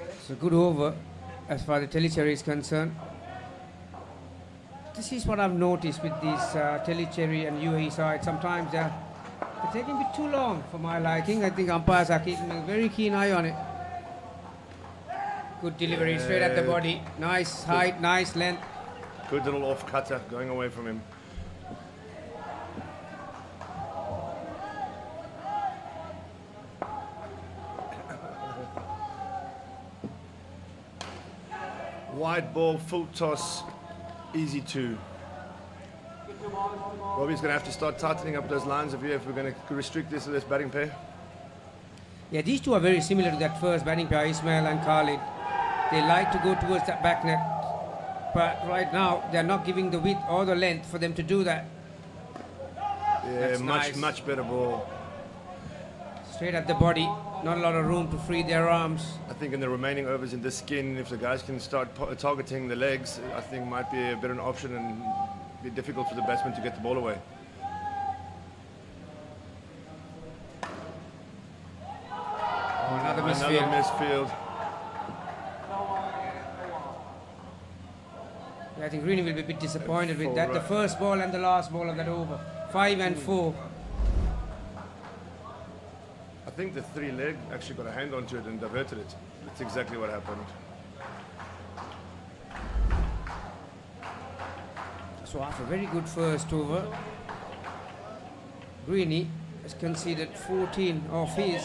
It's a good over as far as the Telecherry is concerned. This is what I've noticed with these Telecherry and UAE side. Sometimes they're taking a bit too long for my liking. I think umpires are keeping a very keen eye on it. Good delivery, straight at the body. Nice height, nice length. Good little off cutter going away from him. Wide ball, full toss, easy 2. Robbie's going to have to start tightening up those lines if we're going to restrict this batting pair. Yeah, these two are very similar to that first batting pair, Ismail and Khalid. They like to go towards that back net, but right now they're not giving the width or the length for them to do that. Yeah, That's much nice. much better ball. Straight at the body, not a lot of room to free their arms. I think in the remaining overs in this skin, if the guys can start targeting the legs, I think might be a bit of an option and be difficult for the batsman to get the ball away. Oh, another misfield. I think Greeny will be a bit disappointed with that. The first ball and the last ball of that over. 5 and 4. I think the 3-leg actually got a hand onto it and diverted it. That's exactly what happened. So after a very good first over, Greeny has conceded 14 off his.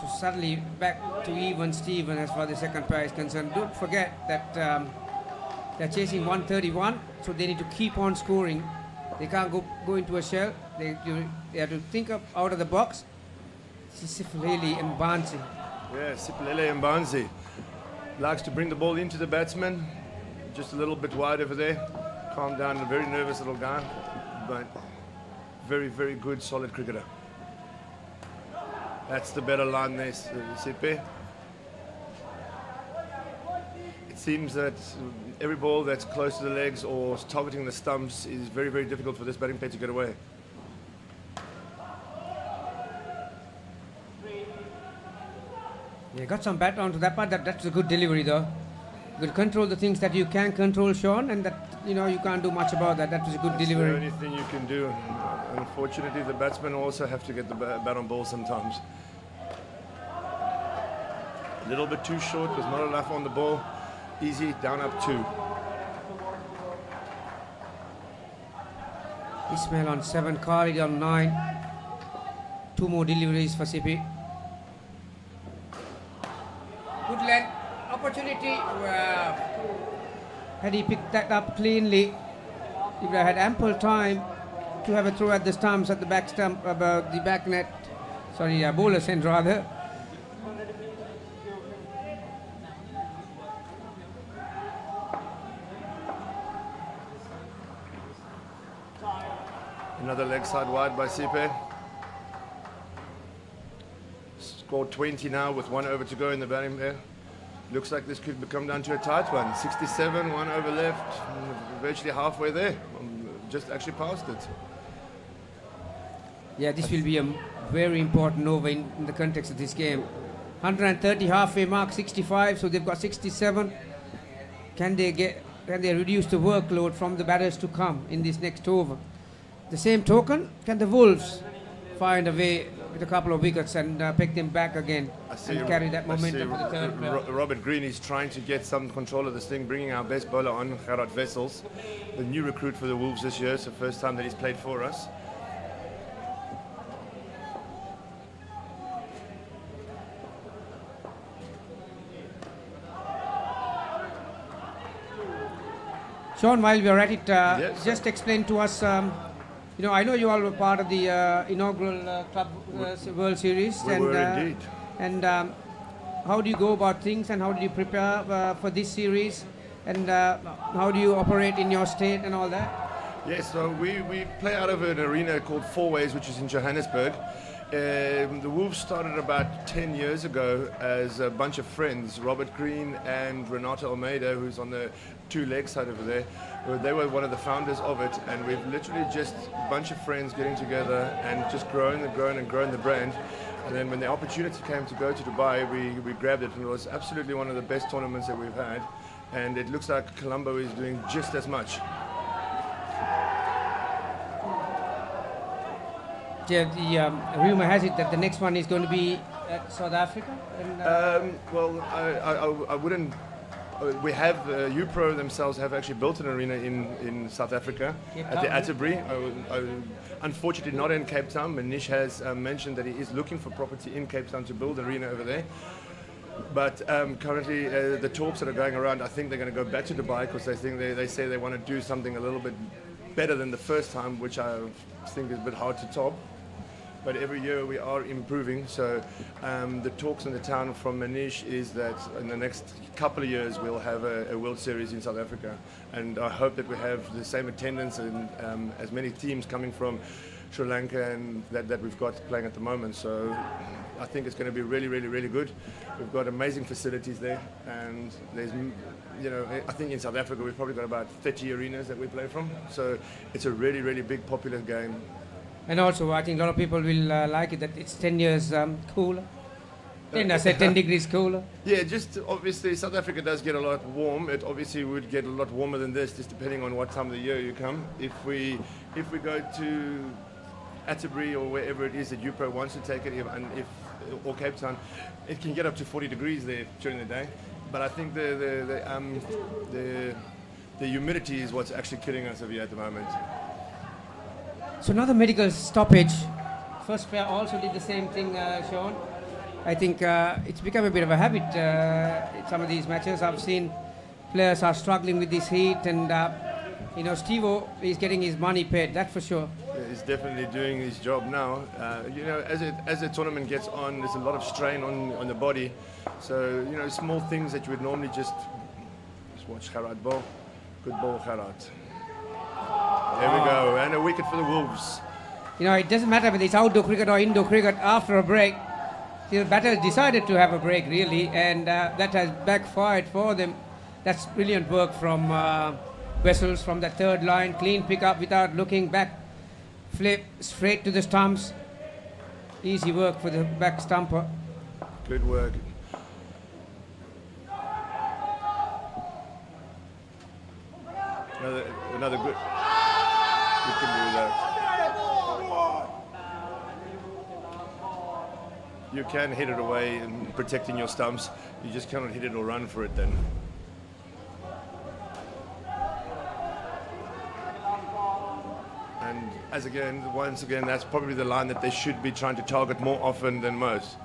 So suddenly back to even Steven as far as the second pair is concerned. Don't forget that They're chasing 131, so they need to keep on scoring. They can't go into a shell. They have to think out of the box. Sipilele Mbanzi. Yeah, Sipilele Mbanzi likes to bring the ball into the batsman. Just a little bit wide over there. Calm down, a very nervous little guy, but very, very good, solid cricketer. That's the better line there, Sipe. It seems that every ball that's close to the legs or targeting the stumps is very, very difficult for this batting pair to get away. Yeah, got some background to that part. That's a good delivery, though. You can control the things that you can control, Sean, and that you can't do much about that. That was a good delivery. That's the only thing you can do. Unfortunately, the batsmen also have to get the bat on ball sometimes. A little bit too short, was not enough on the ball. Easy, down up 2. Ismail on 7, Khalid on 9. 2 more deliveries for Sipi. Good length opportunity. Had he picked that up cleanly, he would have had ample time to have a throw at the stumps, at the back stump, about the back net. Sorry, bowler's end rather. Another leg side wide by Sipe. Scored 20 now with 1 over to go in the batting there. Looks like this could come down to a tight one. 67, 1 over left, virtually halfway there. Just actually past it. Yeah, this will be a very important over in the context of this game. 130 halfway mark, 65, so they've got 67. Can they reduce the workload from the batters to come in this next over? The same token, can the Wolves find a way with a couple of wickets and pick them back again and carry that momentum for the third round? Robert Green is trying to get some control of this thing, bringing our best bowler on, Gerard Wessels, the new recruit for the Wolves this year. It's the first time that he's played for us. Sean, while we are at it, Yes, just explain to us, I know you all were part of the inaugural Club World Series. We were indeed. And how do you go about things, and how do you prepare for this series, and how do you operate in your state and all that? Yes, so we play out of an arena called Four Ways, which is in Johannesburg. The Wolves started about 10 years ago as a bunch of friends, Robert Green and Renato Almeida, who's on the 2-leg side over there. They were one of the founders of it, and we've literally just a bunch of friends getting together and just grown the brand. And then when the opportunity came to go to Dubai, we grabbed it, and it was absolutely one of the best tournaments that we've had. And it looks like Colombo is doing just as much. Yeah, the rumor has it that the next one is going to be at South Africa. And, well, I wouldn't. We have UPro themselves have actually built an arena in South Africa at the Atterbury. Unfortunately, not in Cape Town. Manish has mentioned that he is looking for property in Cape Town to build an arena over there. But currently, the talks that are going around, I think they're going to go back to Dubai because they say they want to do something a little bit better than the first time, which I think is a bit hard to top. But every year we are improving. So the talks in the town from Manish is that in the next couple of years we'll have a World Series in South Africa. And I hope that we have the same attendance and as many teams coming from Sri Lanka and that we've got playing at the moment. So I think it's going to be really, really, really good. We've got amazing facilities there, and there's, I think in South Africa we've probably got about 30 arenas that we play from. So it's a really, really big, popular game. And also, I think a lot of people will like it that it's 10 years cooler. I said 10 degrees cooler. Yeah, just obviously South Africa does get a lot warm. It obviously would get a lot warmer than this, just depending on what time of the year you come. If we go to Atterbury or wherever it is that UPro wants to take it, or Cape Town, it can get up to 40 degrees there during the day. But I think the humidity is what's actually killing us over here at the moment. So another medical stoppage. First pair also did the same thing, Sean. I think it's become a bit of a habit in some of these matches. I've seen players are struggling with this heat, and Steve-O is getting his money paid, that's for sure. Yeah, he's definitely doing his job now. As the tournament gets on, there's a lot of strain on the body. So, small things that you would normally just watch Gerard ball. Good ball, Gerard. There we go, and a wicket for the Wolves. It doesn't matter whether it's outdoor cricket or indoor cricket. After a break, the batters decided to have a break, really, and that has backfired for them. That's brilliant work from Wessels from the third line. Clean pickup without looking back. Flip straight to the stumps. Easy work for the back stumper. Good work. Another good. You can do that. You can hit it away and protecting your stumps. You just cannot hit it or run for it then. And once again, that's probably the line that they should be trying to target more often than most.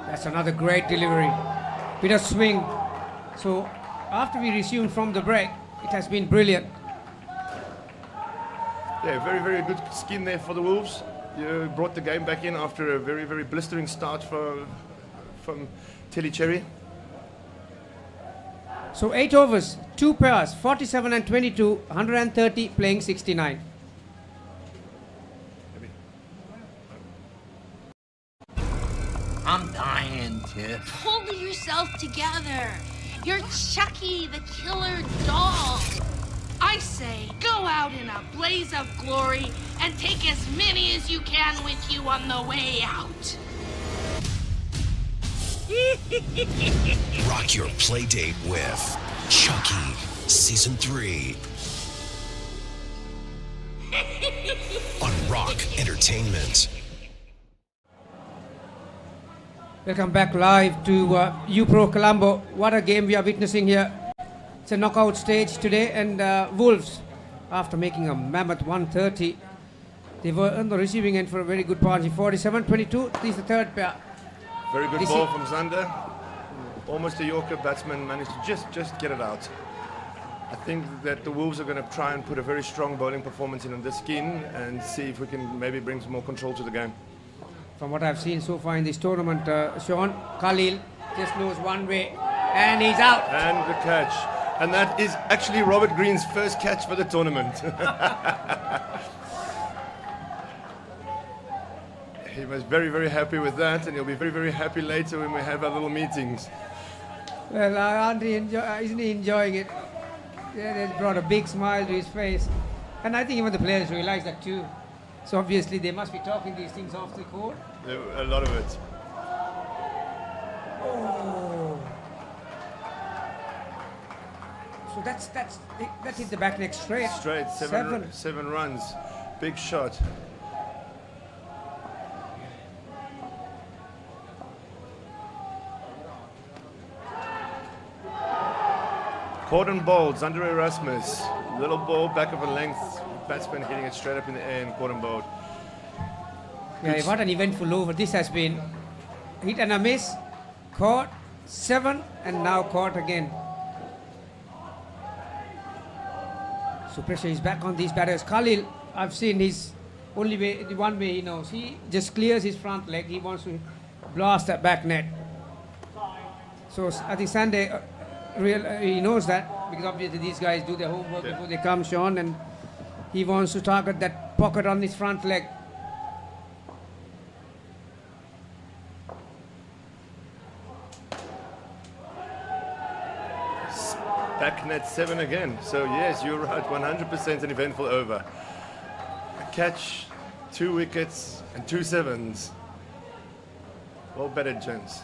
That's another great delivery. Bit of swing. So after we resumed from the break, it has been brilliant. Yeah, very, very good skin there for the Wolves. You brought the game back in after a very, very blistering start from Tilly Cherry. So 8 overs, 2 pairs, 47 and 22, 130 playing 69. I'm dying, Tiff. Pull yourself together. You're Chucky, the killer doll. I say, go out in a blaze of glory and take as many as you can with you on the way out. Rock your play date with Chucky Season 3 on Rock Entertainment. Welcome back live to UPro Colombo. What a game we are witnessing here. It's a knockout stage today, and Wolves, after making a mammoth 130, they were on the receiving end for a very good partnership. 47-22, this is the third pair. Very good ball from Zander. Almost a Yorker batsman managed to just get it out. I think that the Wolves are going to try and put a very strong bowling performance in on this skin and see if we can maybe bring some more control to the game. From what I've seen so far in this tournament, Sean, Khalil just knows one way, and he's out. And the catch. And that is actually Robert Green's first catch for the tournament. He was very, very happy with that, and he'll be very, very happy later when we have our little meetings. Well, isn't he enjoying it? Yeah, they brought a big smile to his face. And I think even the players realize that too. So obviously they must be talking these things off the court. A lot of it. Oh. So that hit the back neck straight. Straight, seven runs. Big shot. Caught and bowled, Zander Erasmus. Little ball, back of a length. Batsman hitting it straight up in the air and caught and bowled. Yeah, what an eventful over this has been. Hit and a miss, caught, 7, and now caught again. So pressure is back on these batters. Khalil, I've seen his only way, the one way he knows. He just clears his front leg. He wants to blast that back net. So I think Sunday, he knows that, because obviously these guys do their homework before they come, Sean, and he wants to target that pocket on his front leg. Back net 7 again. So yes, you're right, 100% an eventful over. A catch, 2 wickets, and 2 sevens. Well batted, gents.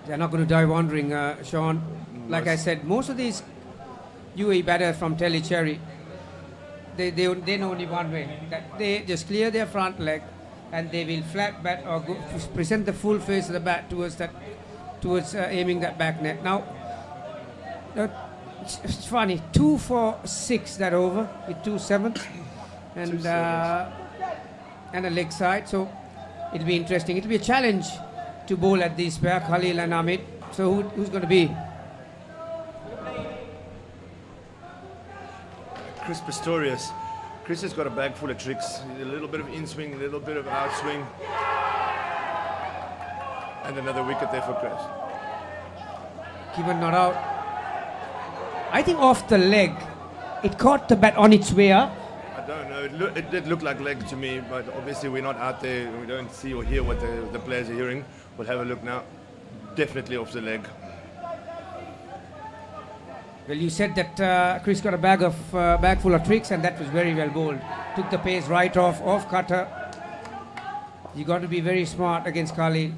They're not going to die wandering, Sean. Like I said, most of these UAE batters from Telly Cherry, they know only one way. That they just clear their front leg, and they will flat bat or present the full face of the bat towards aiming that back net. Now, it's funny, 2 for 6 that over with 2 sevens and a leg side. So it'll be interesting. It'll be a challenge to bowl at this pair, Khalil and Amit. So who's going to be? Chris Pistorius. Chris has got a bag full of tricks. A little bit of in-swing, a little bit of out-swing. And another wicket there for Chris. Given not out. I think off the leg, it caught the bat on its way up. I don't know. It did look like leg to me, but obviously we're not out there. We don't see or hear what the players are hearing. We'll have a look now. Definitely off the leg. Well, you said that Chris got a bag full of tricks, and that was very well bowled. Took the pace right off cutter. You got to be very smart against Khalil.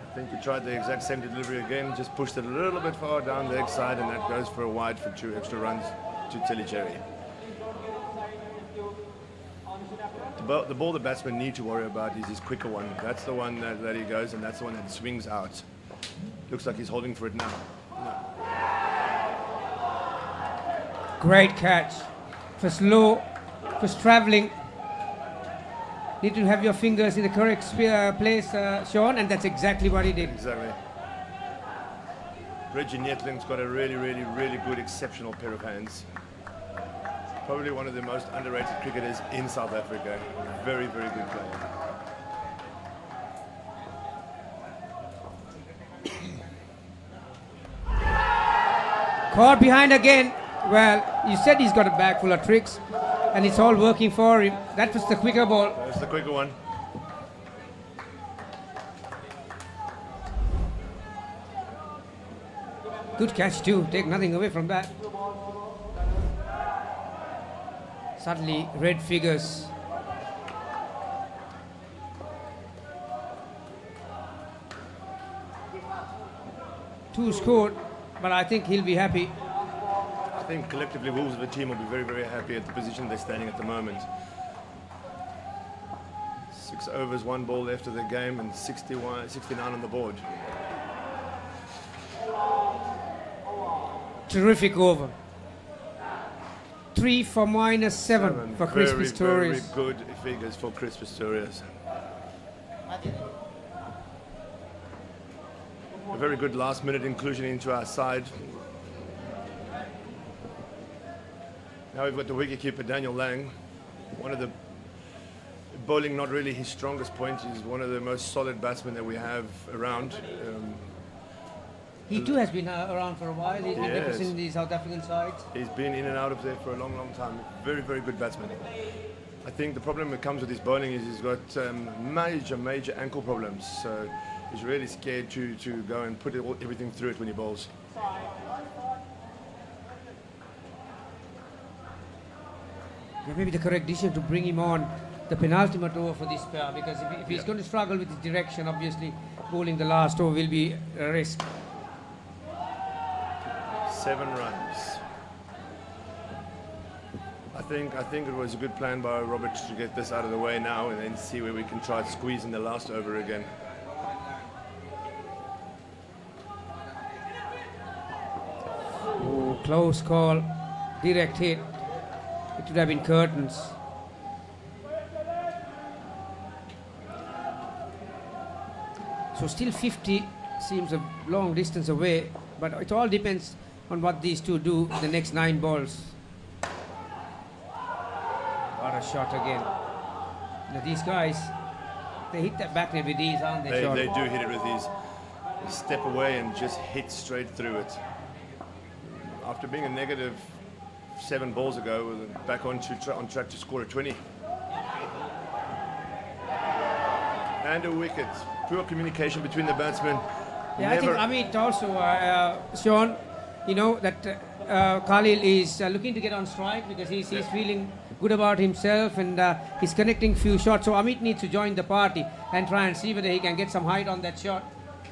I think he tried the exact same delivery again, just pushed it a little bit far down the leg side, and that goes for a wide for 2 extra runs to Tilly Cherry. The ball the batsmen need to worry about is his quicker one. That's the one that he goes, and that's the one that swings out. Looks like he's holding for it now. No. Great catch. For slow, for travelling. Need to have your fingers in the correct place, Sean, and that's exactly what he did. Exactly. Reggie Netling's got a really, really, really good, exceptional pair of hands. Probably one of the most underrated cricketers in South Africa. Very, very good player. Caught behind again. Well, you said he's got a bag full of tricks, and it's all working for him. That was the quicker ball. That's the quicker one. Good catch too. Take nothing away from that. Suddenly, red figures. Two scored, but I think he'll be happy. I think collectively Wolves of the team will be very, very happy at the position they're standing at the moment. 6 overs, 1 ball left of the game, and 69 on the board. Terrific over. 3 for -7 for Chris Pistorius. Very good figures for Chris Pistorius. A very good last-minute inclusion into our side. Now we've got the wicketkeeper Daniel Lang. One of the bowling, not really his strongest point. He's one of the most solid batsmen that we have around. He too has been around for a while. He's been representing the South African sides. He's been in and out of there for a long, long time. Very, very good batsman. I think the problem that comes with his bowling is he's got major ankle problems. So he's really scared to go and put everything through it when he bowls. Yeah, maybe the correct decision to bring him on the penultimate over for this pair, because if he's going to struggle with his direction, obviously bowling the last over will be a risk. 7 runs. I think it was a good plan by Roberts to get this out of the way now and then see where we can try to squeeze in the last over again. Oh, close call. Direct hit. It would have been curtains. So still 50 seems a long distance away, but it all depends on what these two do the next 9 balls. What a shot again. Now these guys, they hit that back net with ease, aren't they, Sean? They do hit it with ease. They step away and just hit straight through it. After being a negative 7 balls ago, we're back on track to score a 20. And a wicket. Poor communication between the batsmen. Yeah, I think Amit also, Sean, you know that Khalil is looking to get on strike because he's feeling good about himself, and he's connecting few shots. So Amit needs to join the party and try and see whether he can get some height on that shot.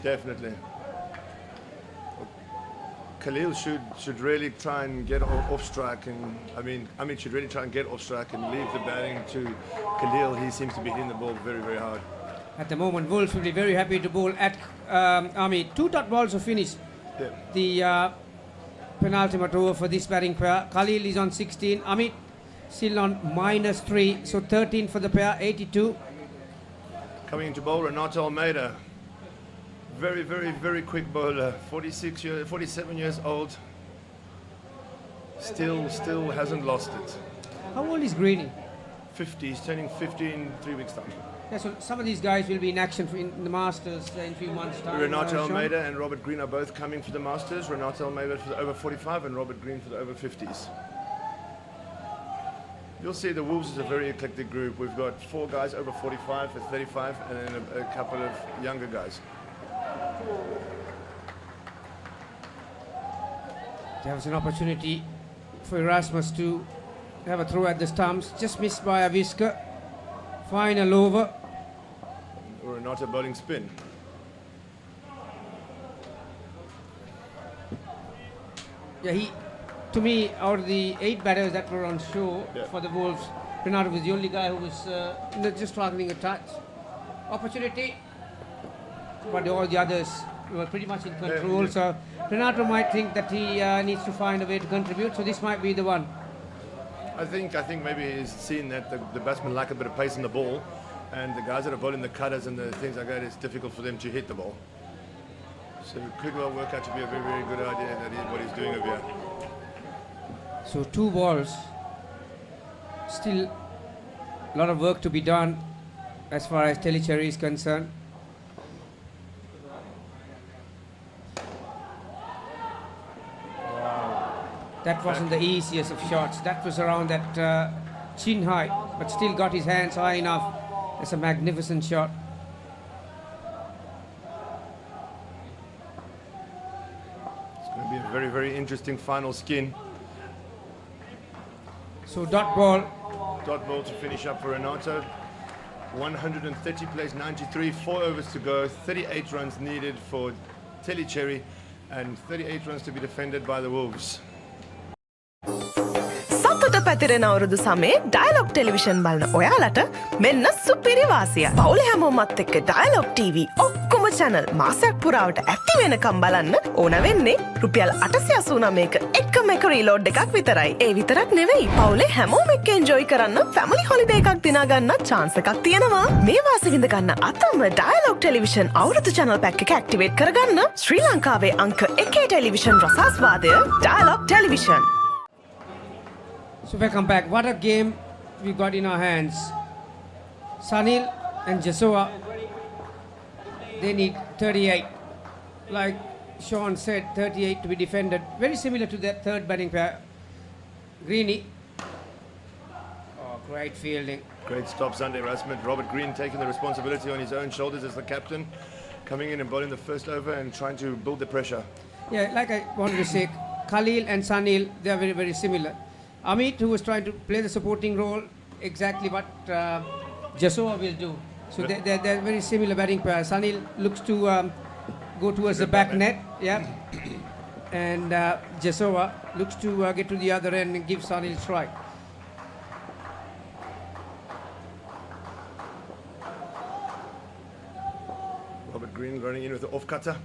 Definitely. Khalil should really try and get off strike, and Amit should really try and get off strike and leave the batting to Khalil. He seems to be hitting the ball very, very hard. At the moment, Wolves will be very happy to bowl at Amit. 2 dot balls are finished. Yeah. The penultimate over for this batting pair. Khalil is on 16. Amit still on -3. So 13 for the pair, 82. Coming into bowl, Renato Almeida. Very, very, very quick bowler. 47 years old. Still hasn't lost it. How old is Greeny? 50. He's turning 50 in 3 weeks' time. Yeah, so some of these guys will be in action in the Masters in a few months' time. Renato Almeida and Robert Green are both coming for the Masters. Renato Almeida for the over 45 and Robert Green for the over 50s. You'll see the Wolves is a very eclectic group. We've got 4 guys over 45 for 35 and then a couple of younger guys. There was an opportunity for Erasmus to have a throw at the stumps, just missed by a whisker. Final over. Renato bowling spin. Yeah, to me, out of the 8 batters that were on show for the Wolves, Renato was the only guy who was just struggling a touch. Opportunity, but all the others were pretty much in control. So Renato might think that he needs to find a way to contribute. So this might be the one. I think maybe he's seen that the batsmen lack a bit of pace in the ball, and the guys that are bowling the cutters and the things like that, it's difficult for them to hit the ball. So it could well work out to be a very, very good idea that what he's doing over here. So 2 balls. Still a lot of work to be done as far as Telecherry is concerned. That wasn't the easiest of shots. That was around that chin height, but still got his hands high enough. It's a magnificent shot. It's going to be a very, very interesting final skin. So dot ball. Dot ball to finish up for Renato. 130 plays 93, 4 overs to go, 38 runs needed for Telecherry, and 38 runs to be defended by the Wolves. සතුට පැතිරෙන අවුරුදු සමේ dialogue television බලන ඔයාලට මෙන්න සුපිරි වාසියක්. පවුලේ හැමෝමත් එක්ක ඩයලොග් TV ඔක්කොම channel මාසයක් පුරාවට ඇති වෙනකම් බලන්න ඕන වෙන්නේ රුපියල් 889ක එකම එක රීලෝඩ් එකක් විතරයි. ඒ විතරක් නෙවෙයි පවුලේ හැමෝම එක්ක එන්ජොයි කරන්න ෆැමිලි හොලිඩේ එකක් දිනා ගන්න chance එකක් තියෙනවා. මේ වාසිය විඳ ගන්න අතම ඩයලොග් ටෙලිවිෂන් අවුරුදු channel pack එක ඇක්ටිවේට් කරගන්න ශ්‍රී ලංකාවේ අංක 1 ටෙලිවිෂන් රසාස්වාදය Dialog television. So welcome back. What a game we got in our hands. Sunil and Jesua, they need 38. Like Sean said, 38 to be defended. Very similar to that third batting pair. Greeny. Oh, great fielding. Great stops under Erasmus. Robert Green taking the responsibility on his own shoulders as the captain, coming in and bowling the first over and trying to build the pressure. Yeah, like I wanted to say, Khalil and Sunil, they are very, very similar. Amit, who was trying to play the supporting role, exactly what Jesua will do. So they're very similar batting pair. Sunil looks to go towards the back net, yeah, and Jesua looks to get to the other end and give Sunil strike. Robert Green running in with the off cutter,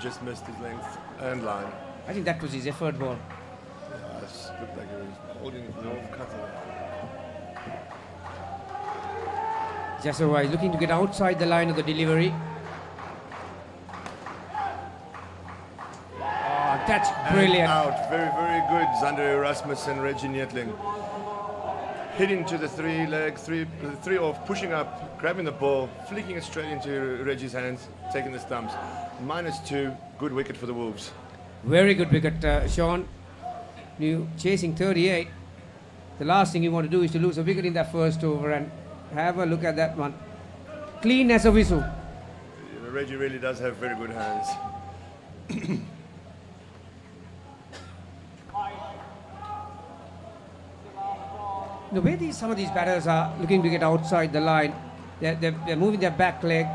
just missed his length and line. I think that was his effort ball. Yeah, looked like he was holding the off cutter. Jesua is looking to get outside the line of the delivery. Oh, that's brilliant. And out. Very, very good. Zander Erasmus and Reggie Nietling. Hitting to the three leg, three off, pushing up, grabbing the ball, flicking it straight into Reggie's hands, taking the stumps. -2, good wicket for the Wolves. Very good wicket, Sean. You chasing 38. The last thing you want to do is to lose a wicket in that first over, and have a look at that one. Clean as a whistle. Reggie really does have very good hands. The way some of these batters are looking to get outside the line, they're moving their back leg.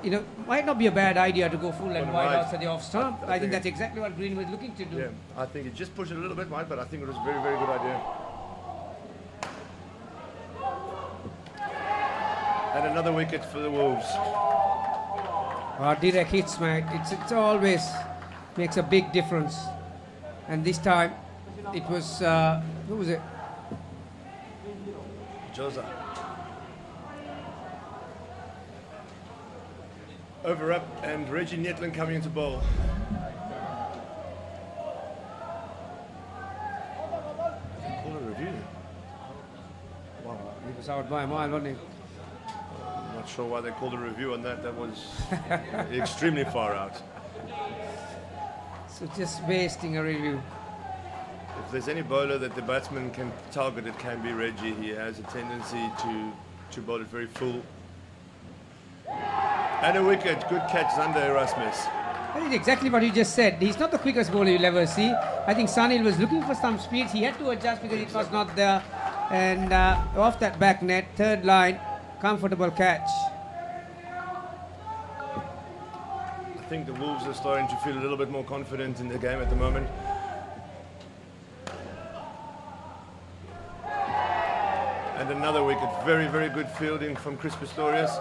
You know, might not be a bad idea to go full and wide outside the off stump. I think that's exactly what Green was looking to do. Yeah, I think he just pushed it a little bit wide, but I think it was a very, very good idea. And another wicket for the Wolves. Direct hits, mate. It's always makes a big difference. And this time, it was who was it? Josa. over up, and Reggie Netlin coming into bowl. They call a review. Wow. He was out by a mile, wasn't he? I'm not sure why they called a review on that. That was extremely far out. So just wasting a review. If there's any bowler that the batsman can target, it can be Reggie. He has a tendency to bowl it very full. And a wicket. Good catch, Zander Erasmus. I think exactly what you just said. He's not the quickest bowler you'll ever see. I think Sunil was looking for some speed. He had to adjust because it was not there. And off that back net, third line, comfortable catch. I think the Wolves are starting to feel a little bit more confident in the game at the moment. And another wicket. Very, very good fielding from Chris Pistorius.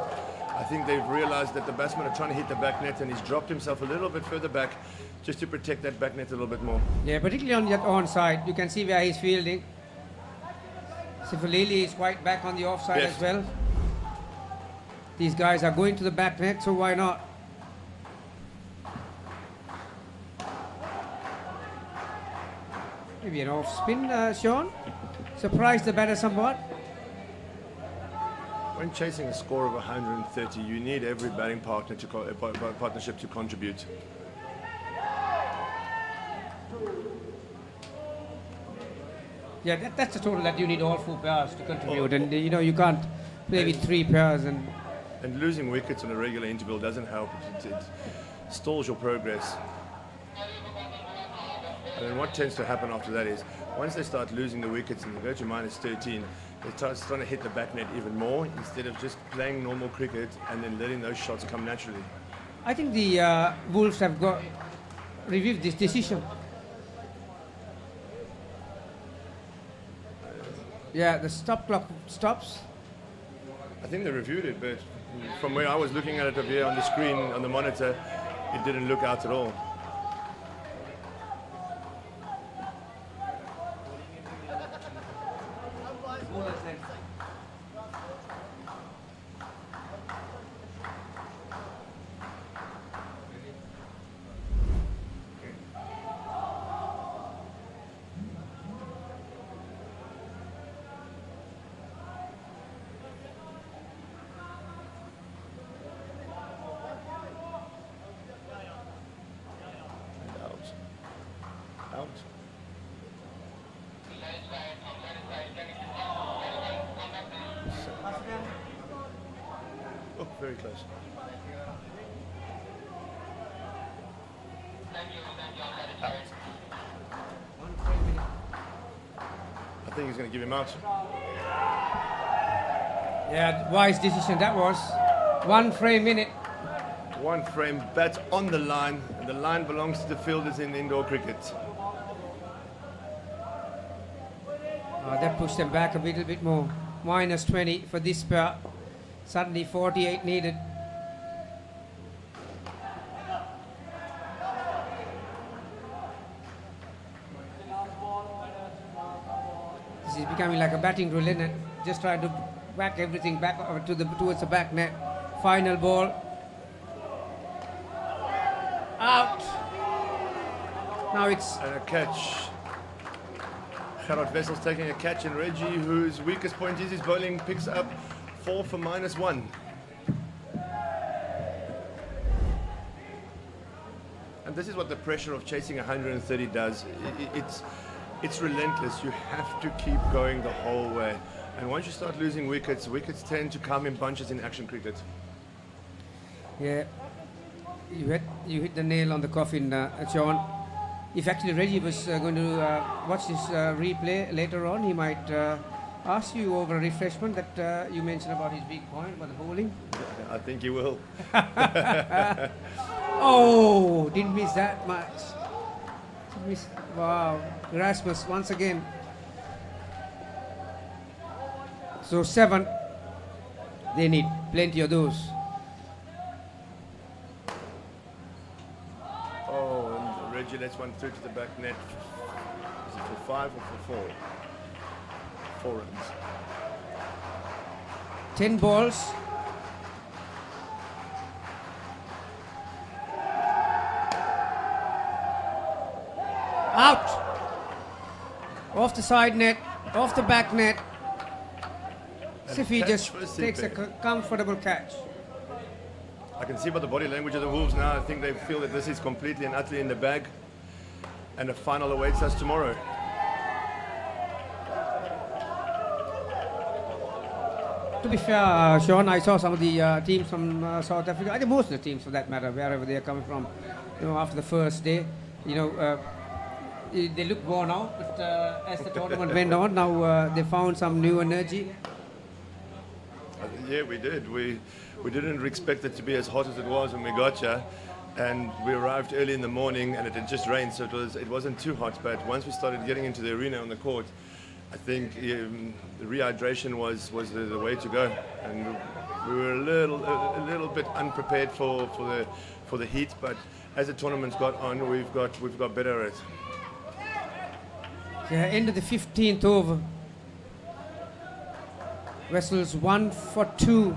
I think they've realized that the batsman are trying to hit the back net, and he's dropped himself a little bit further back just to protect that back net a little bit more. Yeah, particularly on that onside. You can see where he's fielding. Sifalili is quite back on the offside as well. These guys are going to the back net, so why not? Maybe an off spin, Sean. Surprised the batter somewhat. When chasing a score of 130, you need every batting partner partnership to contribute. Yeah, that's the total that you need all 4 pairs to contribute, and you know you can't play with 3 pairs and losing wickets on a regular interval doesn't help. It stalls your progress. And then what tends to happen after that is once they start losing the wickets and they go to minus 13, they start trying to hit the back net even more instead of just playing normal cricket and then letting those shots come naturally. I think the Wolves have reviewed this decision. Yeah, the stop clock stops. I think they reviewed it, but from where I was looking at it over here on the screen, on the monitor, it didn't look out at all. Out. Oh, very close. Out. I think he's going to give him out. Yeah, wise decision that was. 1 frame minute. 1 frame, bat on the line, and the line belongs to the fielders in indoor cricket. That pushed them back a little bit more. Minus 20 for this pair. Suddenly 48 needed. This is becoming like a batting roulette. Just trying to whack everything back towards the back net. Final ball. Out. Now it's... And a catch. Gerard Wessel's taking a catch, and Reggie, whose weakest point is his bowling, picks up 4 for -1. And this is what the pressure of chasing 130 does. It's relentless. You have to keep going the whole way. And once you start losing wickets, wickets tend to come in bunches in action cricket. Yeah, you hit the nail on the coffin, Sean. If actually Reggie was going to watch this replay later on, he might ask you over a refreshment that you mentioned about his weak point, about the bowling. I think he will. Oh, didn't miss that much. Wow, Erasmus once again. So 7, they need plenty of those. Oh, and Reggie lets one through to the back net. Is it for 5 or for 4? 4 runs. 10 balls. Out. Off the side net, off the back net. Sifi just takes a comfortable catch. I can see by the body language of the Wolves now, I think they feel that this is completely and utterly in the bag. And the final awaits us tomorrow. To be fair, Sean, I saw some of the teams from South Africa, I think most of the teams for that matter, wherever they are coming from, after the first day, they looked worn out, but as the tournament went on, now they found some new energy. Yeah, we did. We didn't expect it to be as hot as it was when we got here, and we arrived early in the morning, and it had just rained, so it wasn't too hot. But once we started getting into the arena on the court, I think the rehydration was the way to go, and we were a little bit unprepared for the heat. But as the tournament's got on, we've got better at it. End of the 15th over. Wessels 1 for 2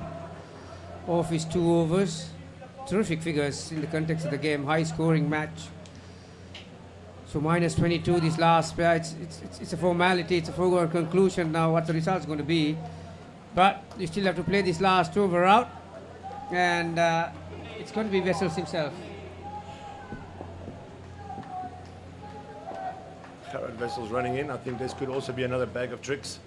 off his 2 overs. Terrific figures in the context of the game. High scoring match. So minus 22 this last pair. It's a formality. It's a foregone conclusion now what the result's going to be. But you still have to play this last over out. And it's going to be Wessels himself. Gerard Wessels running in. I think this could also be another bag of tricks.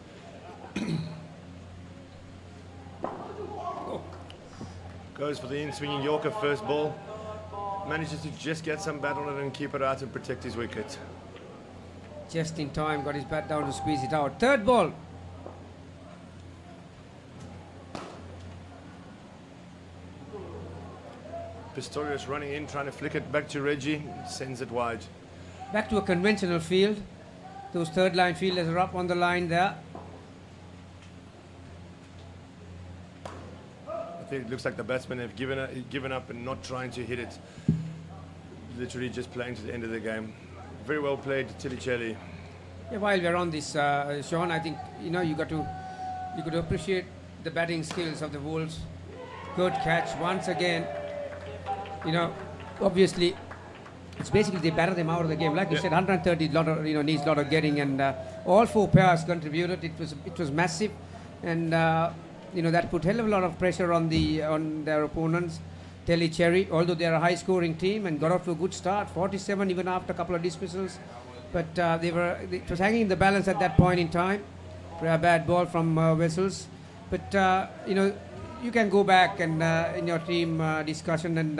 Goes for the in-swinging Yorker first ball. Manages to just get some bat on it and keep it out and protect his wicket. Just in time, got his bat down to squeeze it out. Third ball. Pistorius running in, trying to flick it back to Reggie. Sends it wide. Back to a conventional field. Those third line fielders are up on the line there. I think it looks like the batsmen have given up and not trying to hit it. Literally just playing to the end of the game. Very well played, Tilicelli. Yeah, while we're on this, Sean, I think you got to appreciate the batting skills of the Wolves. Good catch once again. Obviously, it's basically they batter them out of the game. Like you said, 130 needs a lot of getting, and all 4 pairs contributed. It was massive, and that put a hell of a lot of pressure on their opponents. Telicherry, although they're a high-scoring team and got off to a good start, 47 even after a couple of dismissals, but it was hanging in the balance at that point in time. A bad ball from Wessels, but you can go back and in your team discussion, and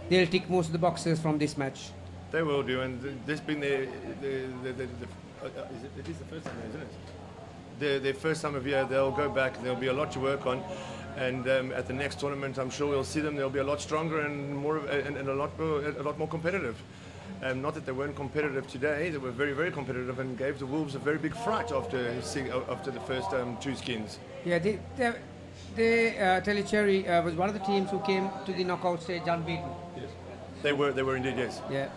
they'll tick most of the boxes from this match. They will do, and this being it is the first time, isn't it? Their first time of year, they'll go back. There'll be a lot to work on, and at the next tournament, I'm sure we'll see them. They'll be a lot stronger and a lot more competitive. Not that they weren't competitive today; they were very, very competitive and gave the Wolves a very big fright after the first 2 skins. Yeah, Telicherry was one of the teams who came to the knockout stage unbeaten. Yes, they were indeed. Yes. Yeah.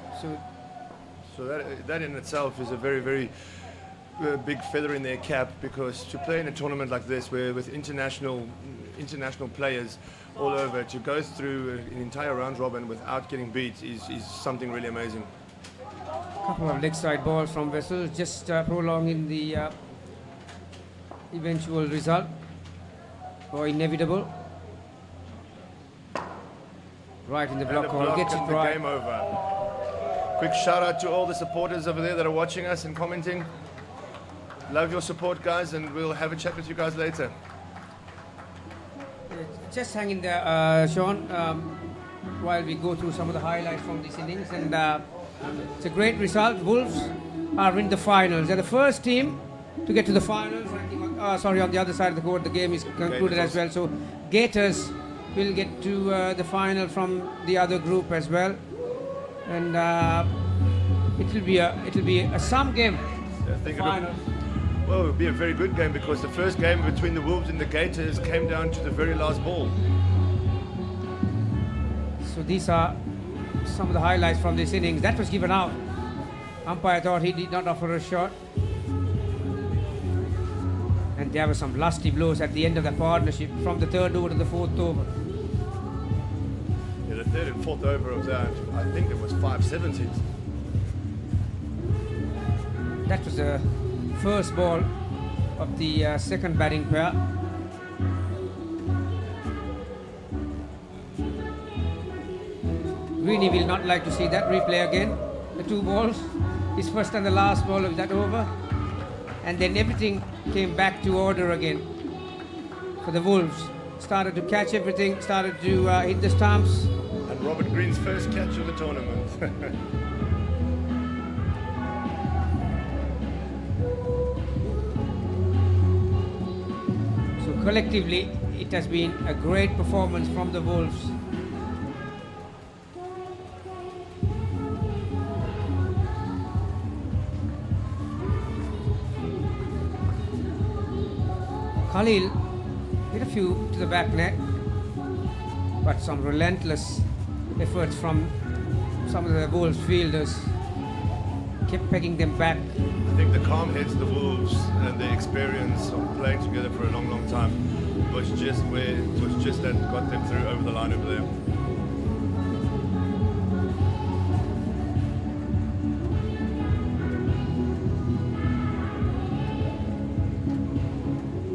So that in itself is a very, very big feather in their cap, because to play in a tournament like this with international players all over, to go through an entire round robin without getting beat is something really amazing. A couple of leg side balls from Wessels, just prolonging the eventual result, or inevitable. Right in the block hole, gets it right. Game over. Quick shout out to all the supporters over there that are watching us and commenting. Love your support, guys, and we'll have a chat with you guys later. Just hang in there, Sean, while we go through some of the highlights from this innings. And it's a great result. Wolves are in the finals. They're the first team to get to the finals. On the other side of the court, the game is concluded as well. So Gators will get to the final from the other group as well. And it'll be a some game. Well, it would be a very good game, because the first game between the Wolves and the Gators came down to the very last ball. So these are some of the highlights from this innings. That was given out. Umpire thought he did not offer a shot. And there were some lusty blows at the end of the partnership from the 3rd over to the 4th over. Yeah, the 3rd and 4th over of that, I think it was 5/70. That was the first ball of the second batting pair. Greeny will not like to see that replay again. The two balls, his first and the last ball of that over, and then everything came back to order again for the Wolves. Started to catch everything, started to hit the stumps. And Robert Green's first catch of the tournament. So collectively, it has been a great performance from the Wolves. Khalil hit a few to the back net, but some relentless efforts from some of the Wolves fielders kept pegging them back. I think the calm heads the Wolves and the experience of playing together for a long, long time was just that got them through over the line over there.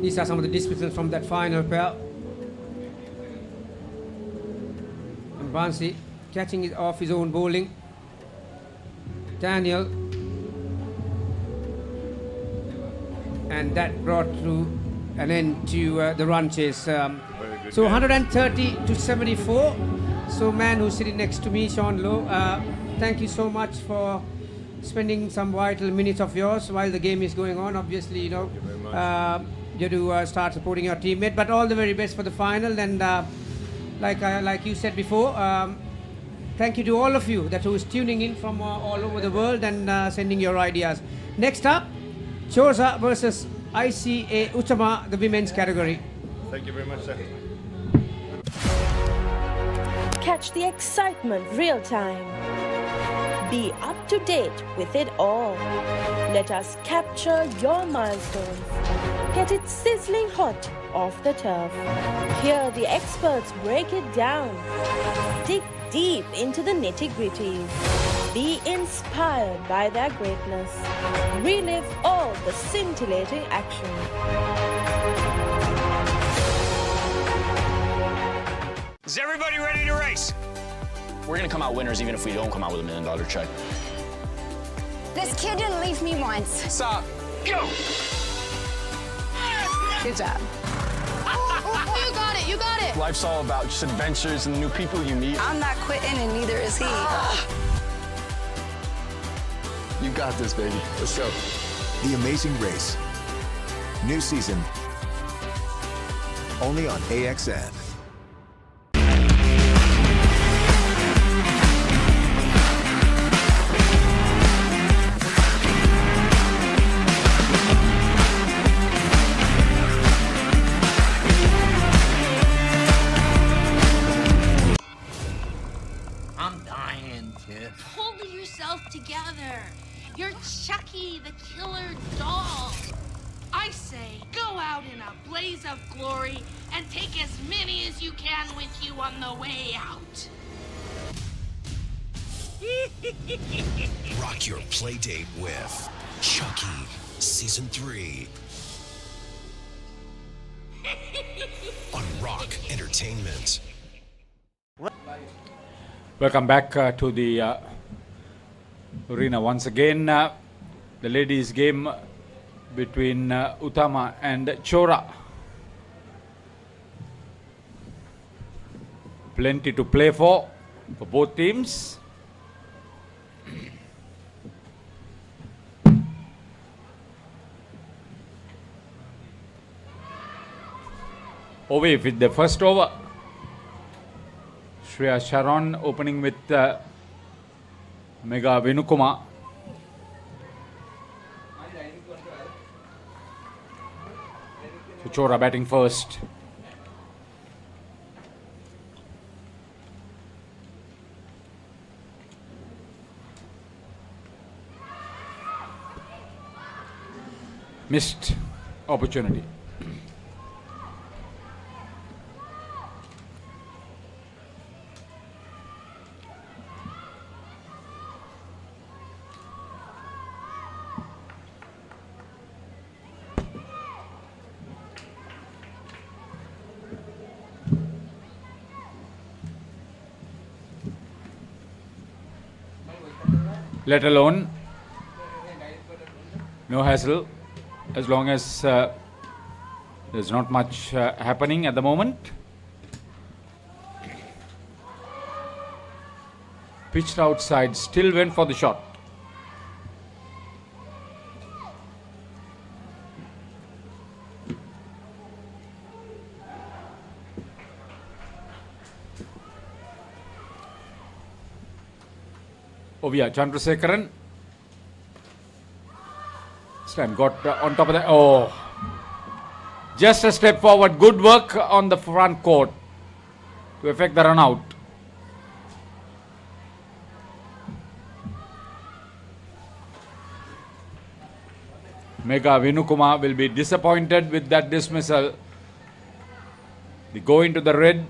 These are some of the dismissals from that final pair. And Bansi catching it off his own bowling. Daniel. And that brought to an end to the run chase. So 130 to 74. So man who's sitting next to me, Sean Lowe, thank you so much for spending some vital minutes of yours while the game is going on. Obviously, you know, you have to start supporting your teammate, but all the very best for the final. And like you said before, thank you to all of you that who is tuning in from all over the world and sending your ideas. Next up, Choza versus ICA Uttama, the women's category. Thank you very much, sir. Catch the excitement real time. Be up to date with it all. Let us capture your milestones. Get it sizzling hot off the turf. Hear the experts break it down. Dig deep into the nitty-gritties. Be inspired by their greatness. Relive all the scintillating action. Is everybody ready to race? We're gonna come out winners even if we don't come out with $1 million check. This kid didn't leave me once. Stop. Go! Good job. You got it, you got it. Life's all about just adventures and new people you meet. I'm not quitting and neither is he. You got this, baby. Let's go. The Amazing Race. New season. Only on AXN. Pull yourself together. You're Chucky, the killer doll. I say, go out in a blaze of glory and take as many as you can with you on the way out. Rock your play date with Chucky Season 3 on Rock Entertainment. Welcome back to the arena once again. The ladies' game between Uttama and Chora. Plenty to play for both teams. Away with the first over. Shreya Sharon opening with Mega Venukuma. So Chora batting first. Missed opportunity. let alone no hassle, as long as there's not much happening at the moment. Pitched outside, still went for the shot. Ovia Chandrasekaran. This time got on top of that. Oh, just a step forward. Good work on the front court to effect the run out. Mega Vinukuma will be disappointed with that dismissal. They go into the red.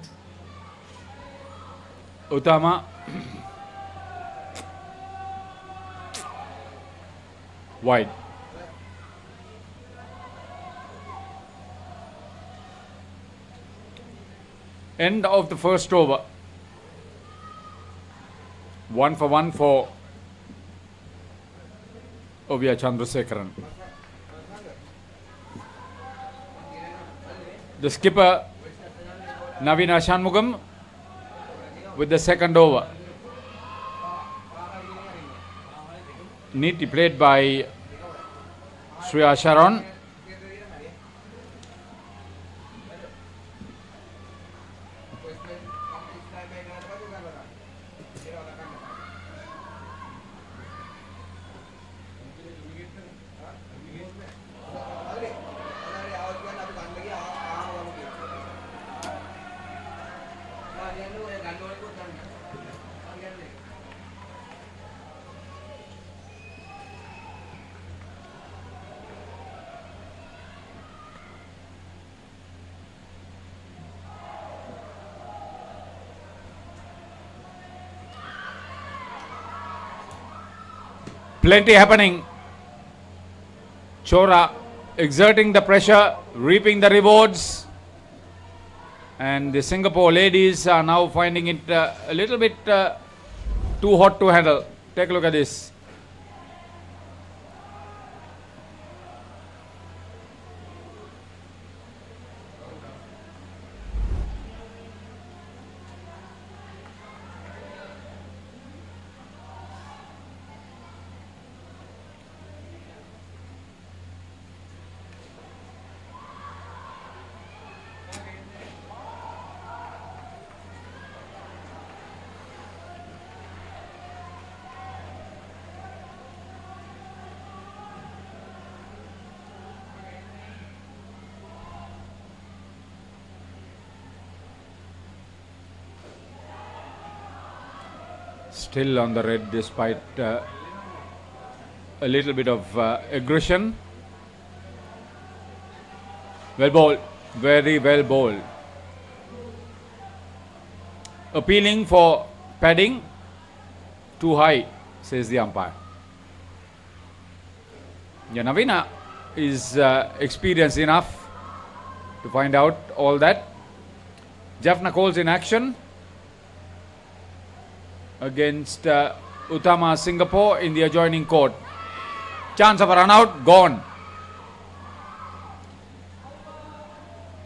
Uttama. Wide. End of the first over. 1 for 1 for Ovia Chandrasekaran. The skipper Navina Shanmugam with the second over. Neatly played by Shreya Sharon. Plenty happening. Chora exerting the pressure, reaping the rewards. And the Singapore ladies are now finding it a little bit too hot to handle. Take a look at this. Still on the red despite a little bit of aggression. Well bowled, very well bowled. Appealing for padding, too high, says the umpire. Yeah, Navina is experienced enough to find out all that. Jaffna Coles in action against Uttama Singapore in the adjoining court. Chance of a run out, gone.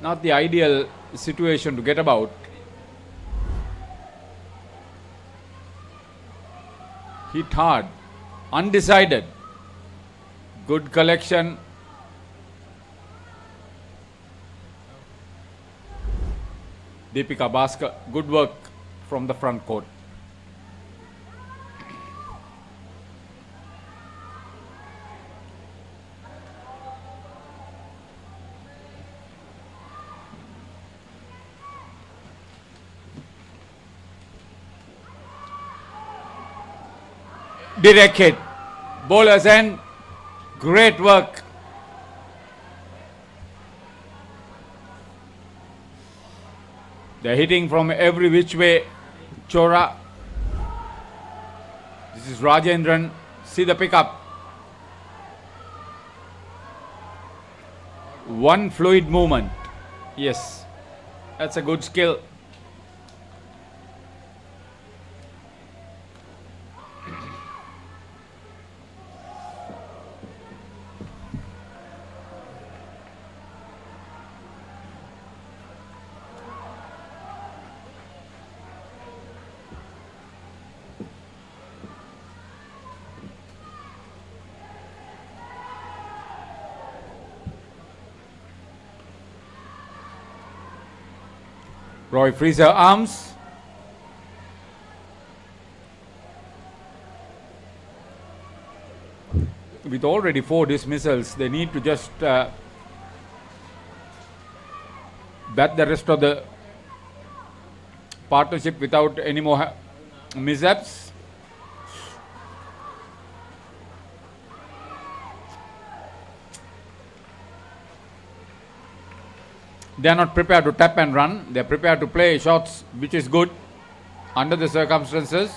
Not the ideal situation to get about. Hit hard, undecided. Good collection. Deepika Bhaskar, good work from the front court. Direct hit. Bowlers end. Great work. They're hitting from every which way. Chora. This is Rajendran. See the pickup. One fluid movement. Yes. That's a good skill. Roy frees her arms. With already 4 dismissals, they need to just bat the rest of the partnership without any more mishaps. They are not prepared to tap and run. They are prepared to play shots, which is good under the circumstances.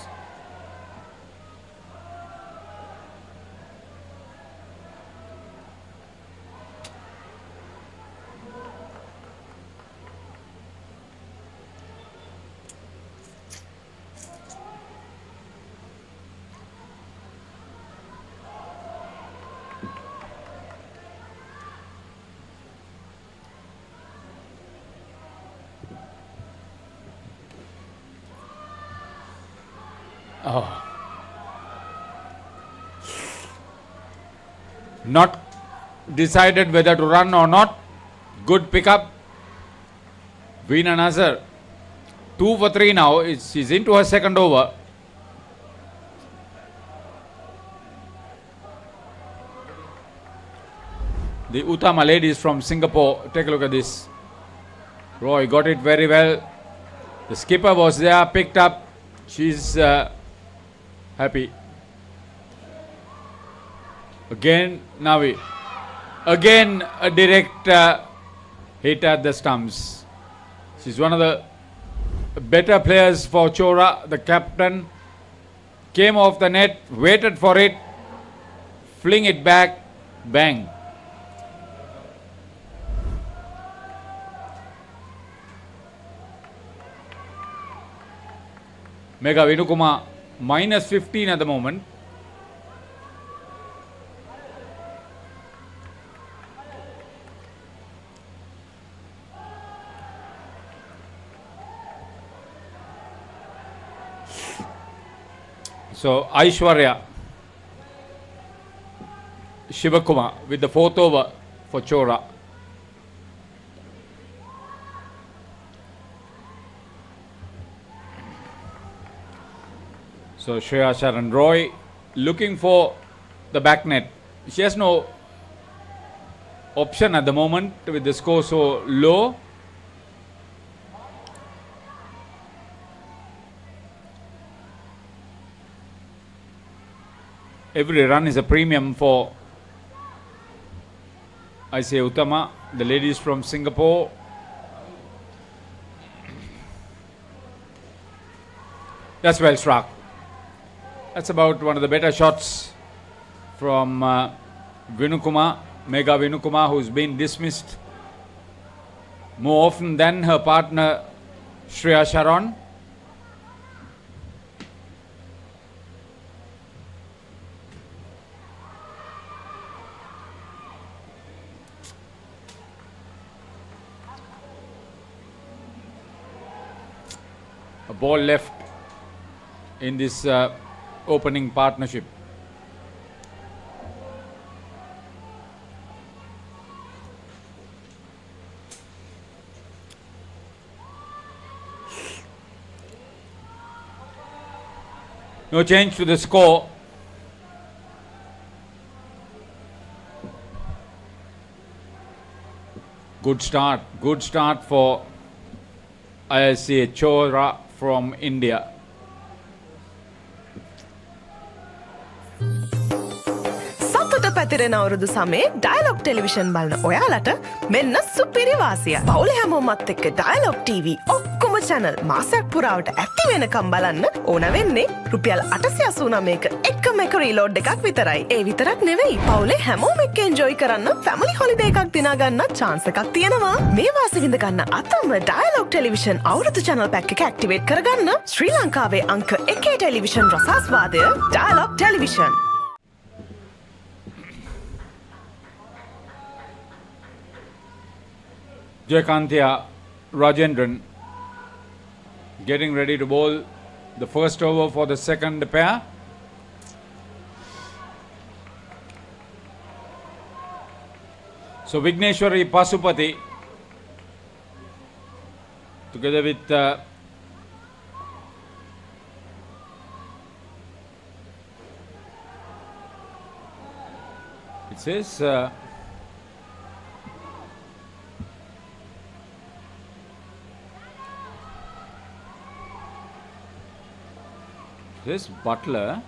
Oh. Not decided whether to run or not. Good pickup. Veena Nazar. 2 for 3 now. She's into her second over. The Uttama ladies from Singapore. Take a look at this. Roy got it very well. The skipper was there, picked up. She's happy. Again, Navi. Again, a direct hit at the stumps. She's one of the better players for Chora. The captain came off the net, waited for it, fling it back, bang. Mega Venukuma minus 15 at the moment. So Aishwarya Shivakuma with the 4th over for Chora. So Shreya Sharan Roy looking for the back net. She has no option at the moment with the score so low. Every run is a premium for, I say, Uttama, the ladies from Singapore. That's well struck. That's about one of the better shots from Venukuma, Mega Venukuma, who's been dismissed more often than her partner Shreya Sharan. A ball left in this opening partnership. No change to the score. Good start for ISC Chora from India. පැතිරෙන අවුරුදු සමේ dialogue television බලන ඔයාලට මෙන්න සුපිරි වාසිය. පවුල හැමෝමත් එක්ක dialogue TV ඔක්කොම channel මාසයක් පුරාවට ඇති වෙනකම් බලන්න ඕන වෙන්නේ රුපියල් 889ක එකම එක රීලෝඩ් එකක් විතරයි. ඒ විතරක් නෙවෙයි පවුලේ හැමෝම එක්ක එන්ජොයි කරන්න ෆැමිලි හොලිඩේ එකක් දිනා ගන්න chance එකක් තියෙනවා. මේ වාසිය විඳ ගන්න අතම ඩයලොග් ටෙලිවිෂන් අවුරුදු channel pack එක ඇක්ටිවේට් කරගන්න ශ්‍රී ලංකාවේ අංක 1 ටෙලිවිෂන් රසාස්වාදය Dialog television. Jayakanthya Rajendran getting ready to bowl the first over for the second pair. So Vigneshwari Pasupati together with it says this Butler,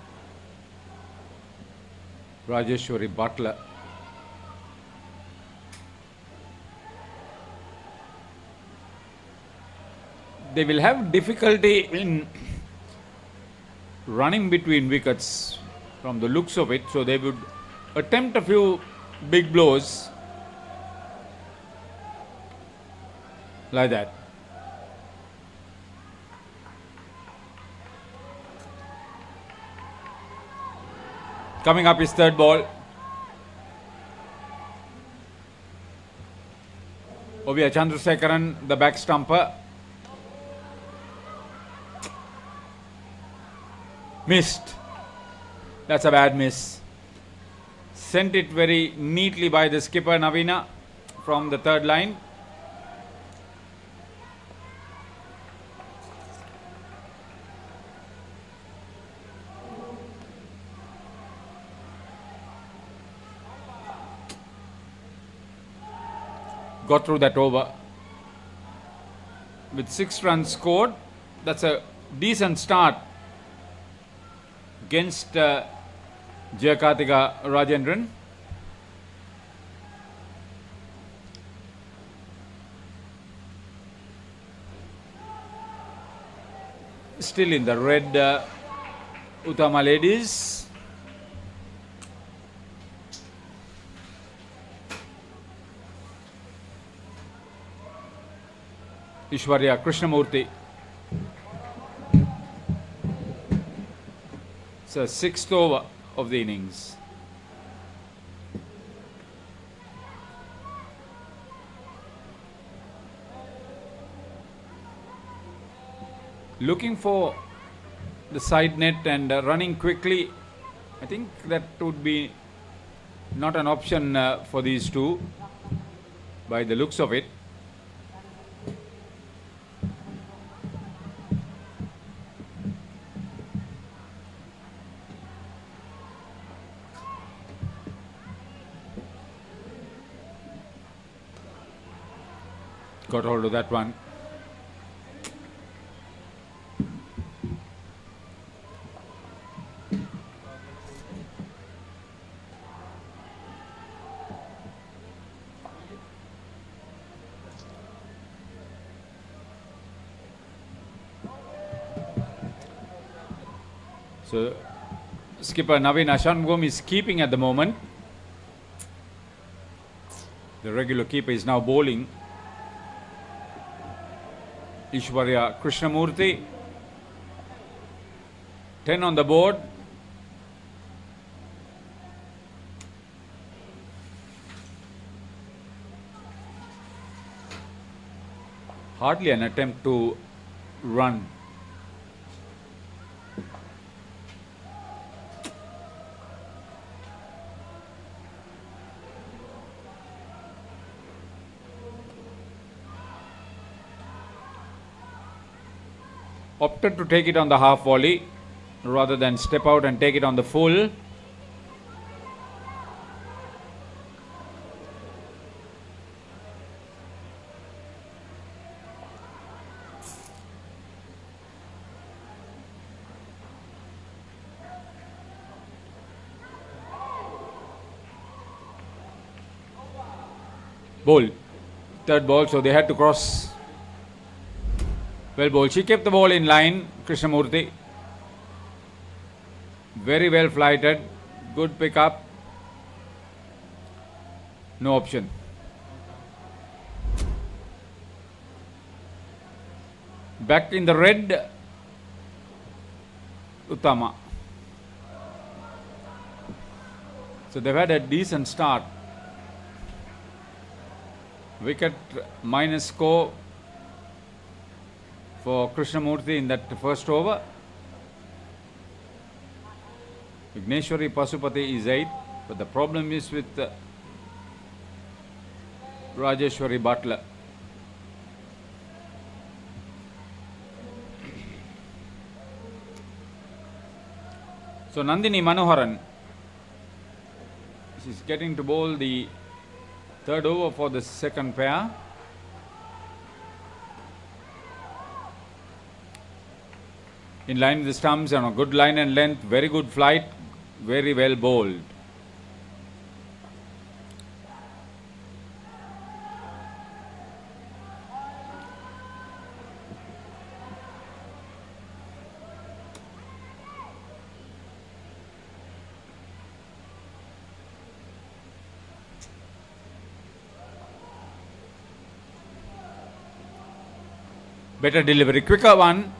Rajeshwari Butler. They will have difficulty in running between wickets from the looks of it, so they would attempt a few big blows like that. Coming up is third ball. Ovia Chandrasekaran, the back stumper. Missed. That's a bad miss. Sent it very neatly by the skipper Navina from the third line. Got through that over with 6 runs scored. That's a decent start against Jayakarthika Rajendran. Still in the red Uttama ladies. Ishwarya Krishnamurthy. It's a 6th over of the innings. Looking for the side net and running quickly. I think that would be not an option for these two by the looks of it. Got hold of that one. So skipper Navin Ashanmugam is keeping at the moment. The regular keeper is now bowling. Ishwarya Krishnamurthy. 10 on the board. Hardly an attempt to run. Opted to take it on the half volley rather than step out and take it on the full. Ball. Third ball, so they had to cross. Well bowled. She kept the ball in line, Krishnamurthy. Very well flighted. Good pick up. No option. Back in the red, Uttama. So they've had a decent start. Wicket minus score for Krishnamurthy in that first over. Vigneshwari Pasupati is 8, but the problem is with Rajeshwari Butler. So Nandini Manoharan, she's getting to bowl the third over for the second pair. In line with the stumps and a good line and length, very good flight, very well bowled. Better delivery, quicker one.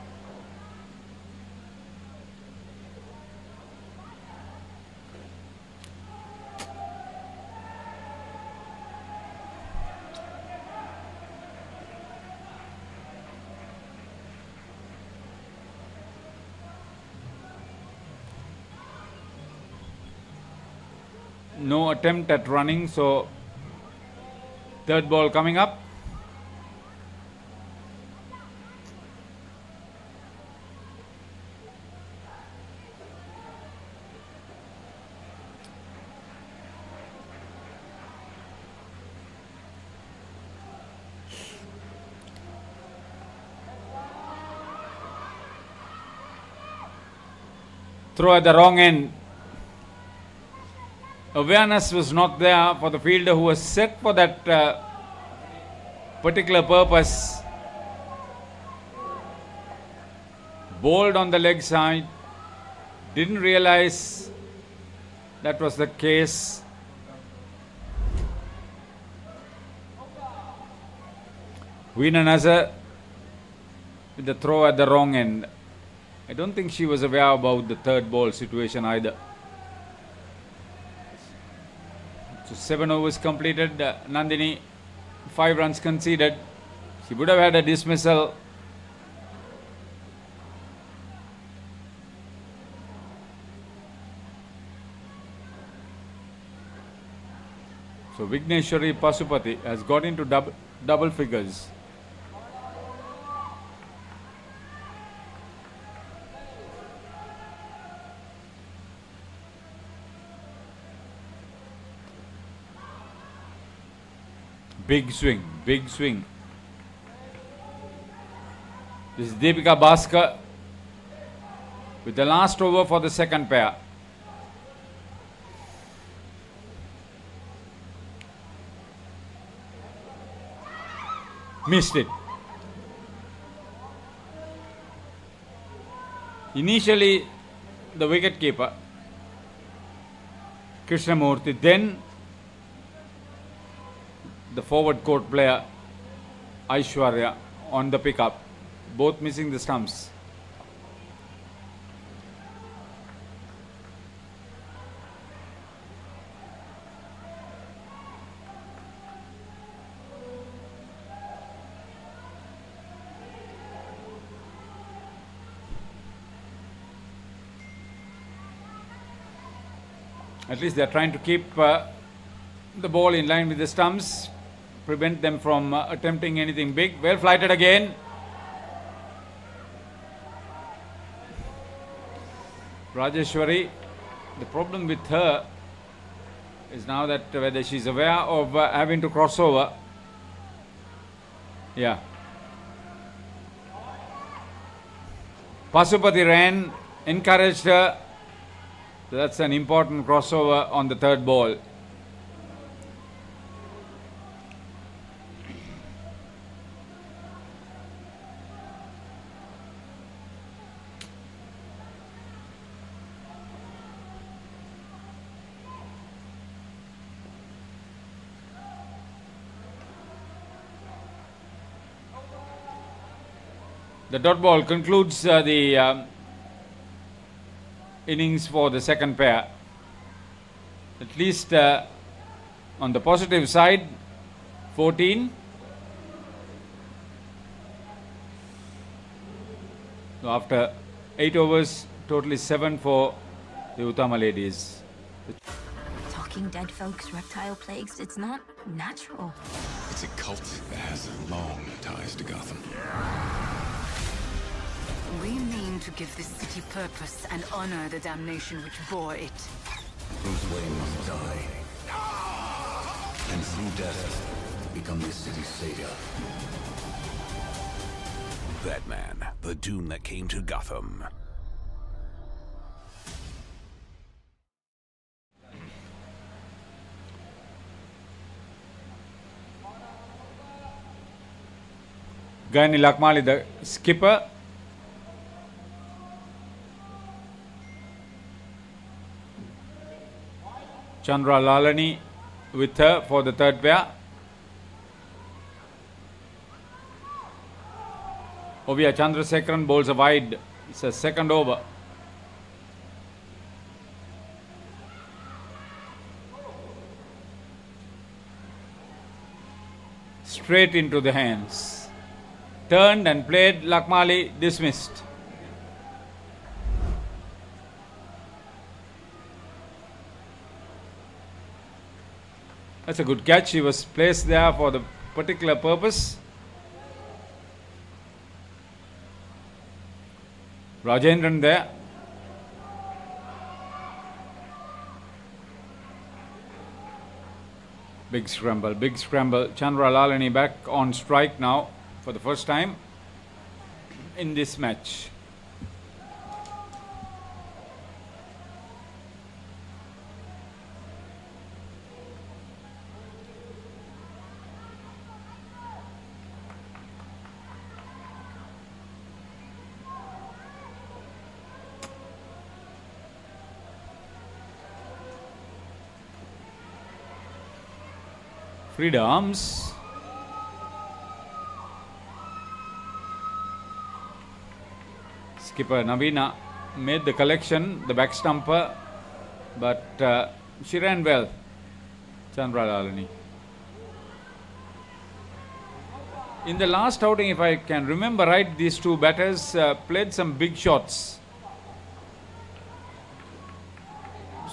No attempt at running, so third ball coming up. Throw at the wrong end. Awareness was not there for the fielder who was set for that particular purpose. Bowled on the leg side. Didn't realize that was the case. Veena Nazar with the throw at the wrong end. I don't think she was aware about the third ball situation either. So 7 overs completed. Nandini, 5 runs conceded. She would have had a dismissal. So Vigneshwari Pasupati has got into double figures. Big swing, big swing. This is Deepika Bhaskar with the last over for the second pair. Missed it. Initially, the wicketkeeper, Krishnamurthy, then the forward court player, Aishwarya, on the pickup, both missing the stumps. At least they are trying to keep the ball in line with the stumps, prevent them from attempting anything big. Well flighted again. Rajeshwari, the problem with her is now that whether she's aware of having to cross over. Yeah. Pasupati ran, encouraged her. So that's an important crossover on the third ball. The dot ball concludes the innings for the second pair. At least on the positive side, 14. So after 8 overs, totally 7 for the Uttama ladies. Talking dead folks, reptile plagues, it's not natural. It's a cult that has long ties to Gotham. We mean to give this city purpose and honor the damnation which bore it. Bruce Wayne must die. And through death, become this city's savior. Batman, the Doom that came to Gotham. Gaini Lakmali, the skipper. Chandra Lalani with her for the third pair. Ovia Chandrasekaran bowls a wide. It's a second over. Straight into the hands. Turned and played, Lakmali dismissed. That's a good catch. He was placed there for the particular purpose. Rajendran there. Big scramble, big scramble. Chandra Lalani back on strike now for the first time in this match. Freed arms. Skipper Navina made the collection, the back stumper, but she ran well, Chandra Lalani. In the last outing, if I can remember right, these two batters played some big shots.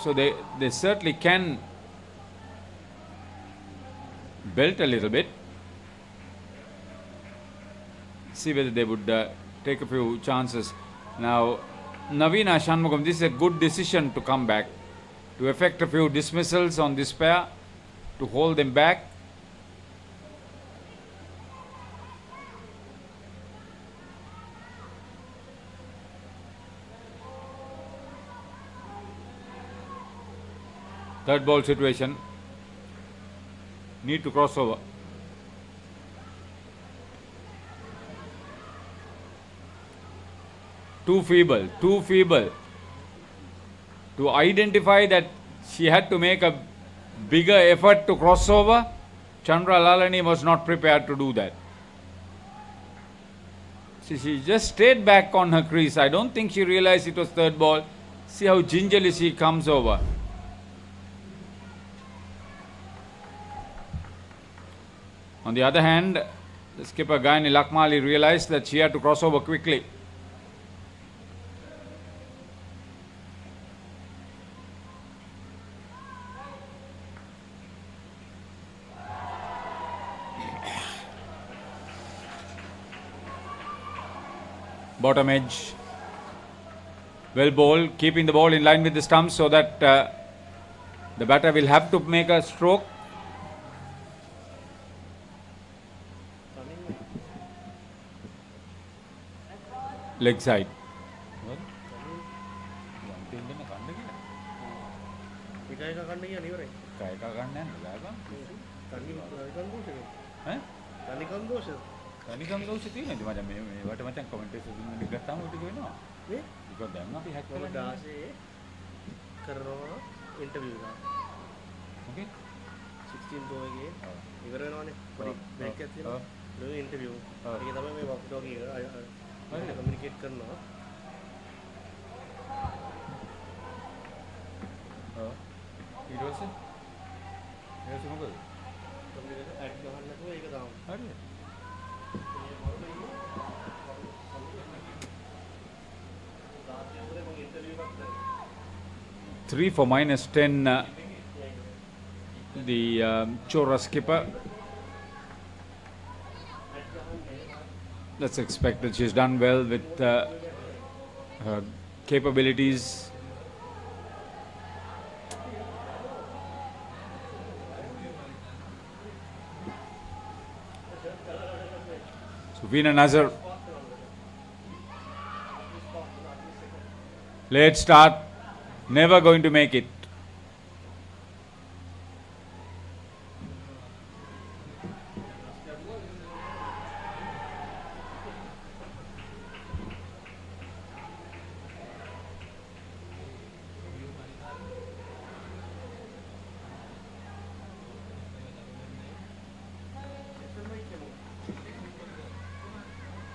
So they certainly can belt a little bit. See whether they would take a few chances. Now, Navina Shanmugam, this is a good decision to come back, to effect a few dismissals on this pair, to hold them back. Third ball situation. Need to cross over. Too feeble to identify that she had to make a bigger effort to cross over. Chandra Lalani was not prepared to do that. She just stayed back on her crease. I don't think she realized it was third ball. See how gingerly she comes over. On the other hand, the skipper Gaini Lakmali realized that she had to cross over quickly. Bottom edge. Well bowled, keeping the ball in line with the stumps so that the batter will have to make a stroke. Leg side. තනිකම් දෝෂ තියෙනවද මචං මේ වට මචං comment එකේ ගත්තාම ටික වෙනවා නේ ඒක දැන් අපි හැක් කරලා 16 කරනවා ඉන්ටර්විව් එක ඕකේ 16 ගෝ එකේ ඉවර වෙනවනේ පොඩි බ්‍රේක් එකක් තියෙනවා ඒ ඉන්ටර්විව් ඒක තමයි මේ වොක් ටොක් එක කමියුනිකේට් කරනවා ඊට පස්සේ මොකද ඇඩ් ගහන්න නැතුව ඒක දාමු හරිද 3 for -10, the Chora skipper. That's expected. She's done well with capabilities. So Veena Nazar. Late start, never going to make it.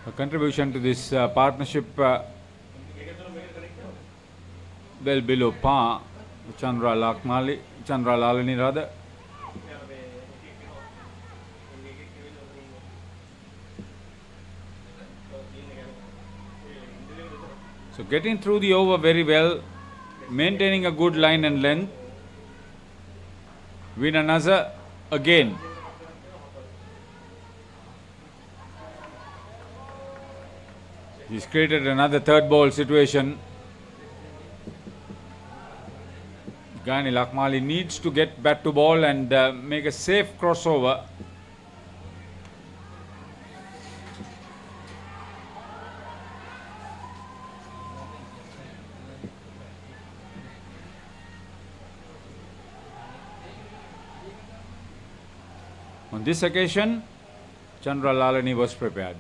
A contribution to this partnership well below par. Chandra Lalani rather. So getting through the over very well, maintaining a good line and length. Veena Nazar again. He's created another third ball situation. Gani Lakmali needs to get back to ball and make a safe crossover. On this occasion, Chandra Lalani was prepared.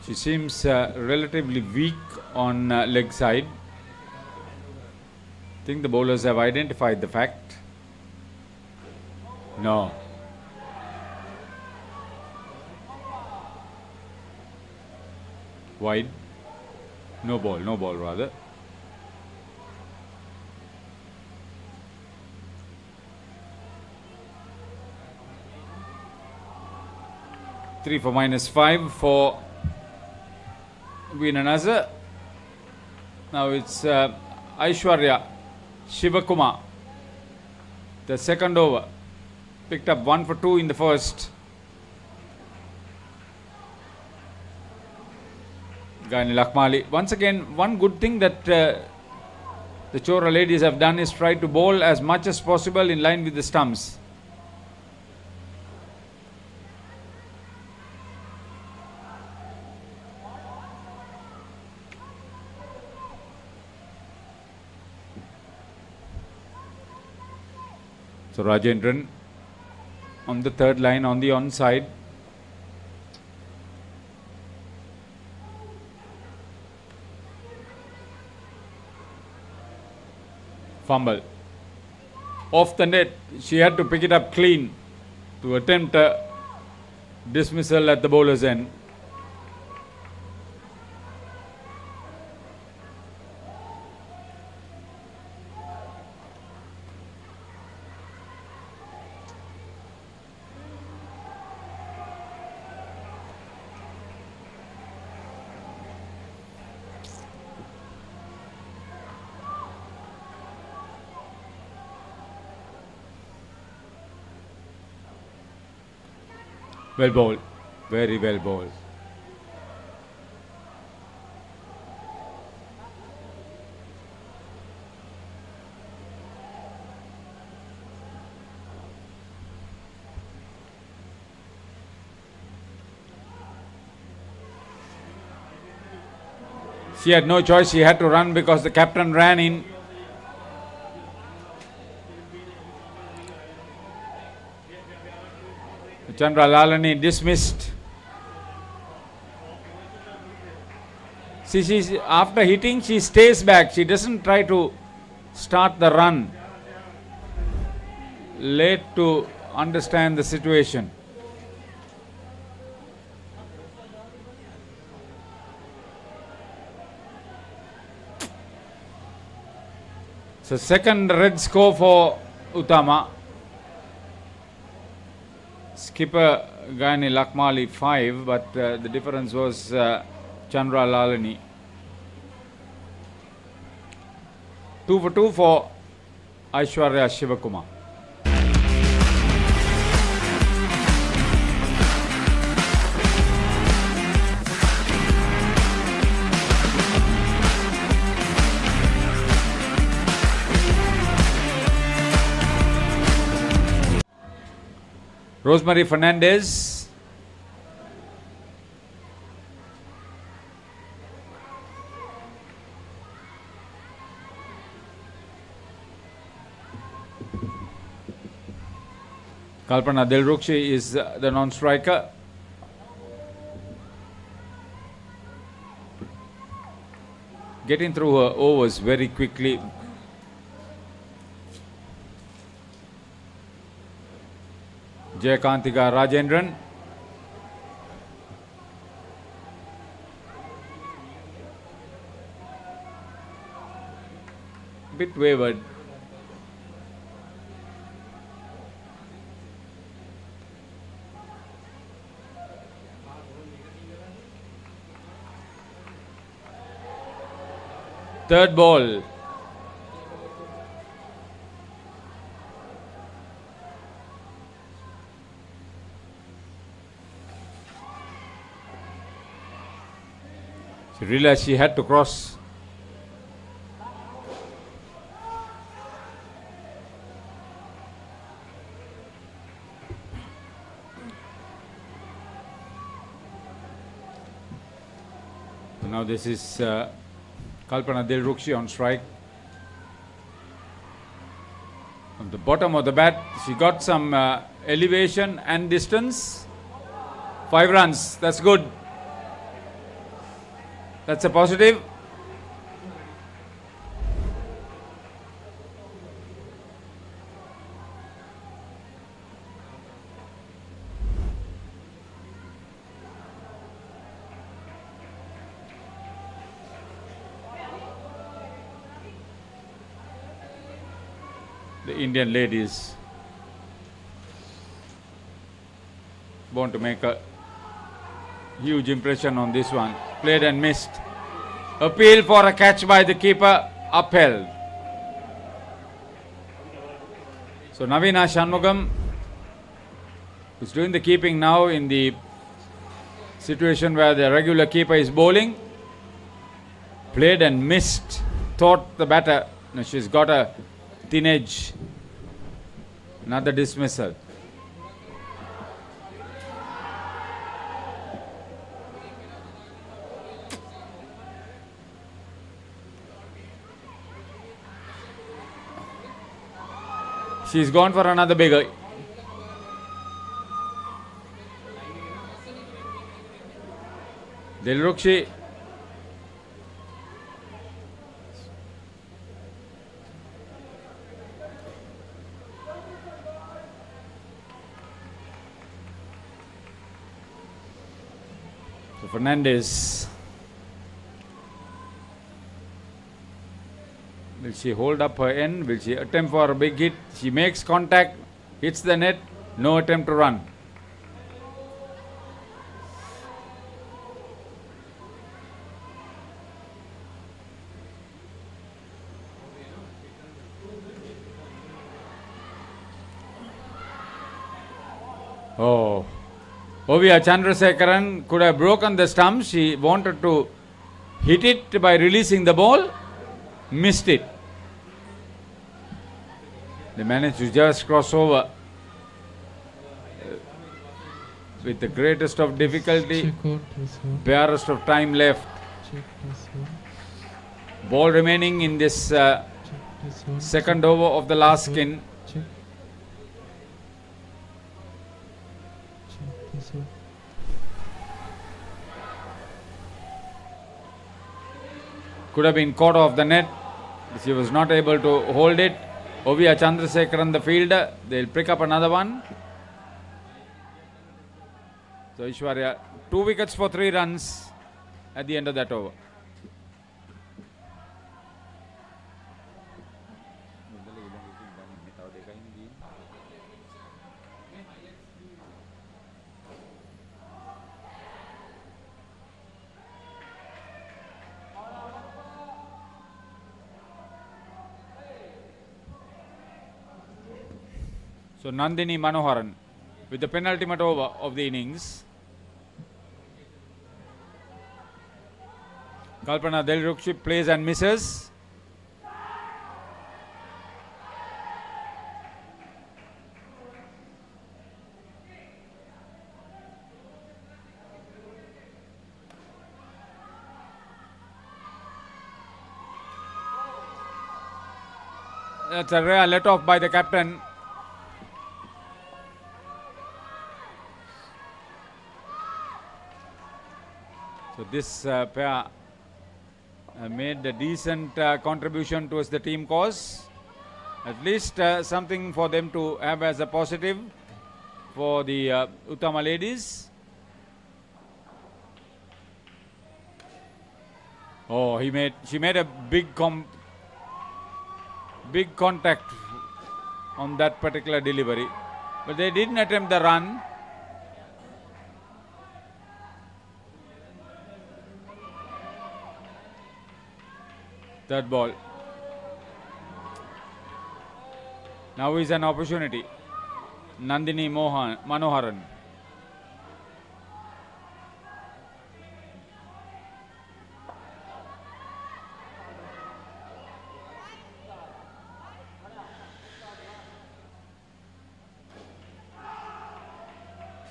She seems relatively weak on leg side. I think the bowlers have identified the fact. No. Wide. No ball rather. Three for -5 for Veena Nazar. Now it's Aishwarya Shivakumar. The second over. Picked up 1 for 2 in the first. Gani Lakmali. Once again, one good thing that the Chora ladies have done is try to bowl as much as possible in line with the stumps. So Rajendran on the third line on the onside. Fumble. Off the net, she had to pick it up clean to attempt a dismissal at the bowler's end. Well bowled, very well bowled. She had no choice, she had to run because the captain ran in. Chandra Lalani dismissed. See, after hitting, she stays back. She doesn't try to start the run. Late to understand the situation. So second red score for Uttama. Skipper Gayani Lakmali 5, but the difference was Chandra Lalani. 2 for 2 for Aishwarya Shivakumar. Rosemary Fernandez. Kalpana Dilrukshi is the non-striker. Getting through her overs very quickly. Jayakantika Rajendran. Bit wavered. Third ball. She realized she had to cross. So now this is Kalpana Dilrukshi on strike. From the bottom of the bat, she got some elevation and distance. 5 runs, that's good. That's a positive. The Indian ladies want to make a huge impression on this one. Played and missed. Appeal for a catch by the keeper, upheld. So Navina Shanmugam is doing the keeping now in the situation where the regular keeper is bowling. Played and missed. Thought the batter. Now she's got a thin edge. Another dismissal. She's gone for another bigger. Dilrukshi. So Fernandez. Will she hold up her end? Will she attempt for a big hit? She makes contact, hits the net, no attempt to run. Oh, Ovia Chandrasekaran could have broken the stump. She wanted to hit it by releasing the ball, missed it. They managed to just cross over with the greatest of difficulty, barest of time left. Ball remaining in this second over of the last skin. Could have been caught off the net. She was not able to hold it. Ovia Chandrasekaran, the fielder, they'll pick up another one. So Ishwarya, 2 wickets for 3 runs at the end of that over. So Nandini Manoharan with the penultimate over of the innings. Kalpana Delrukshi plays and misses. That's a rare let off by the captain. So this pair made a decent contribution towards the team cause. At least something for them to have as a positive for the Uttama ladies. Oh, she made a big contact on that particular delivery, but they didn't attempt the run. Third ball. Now is an opportunity. Nandini Manoharan.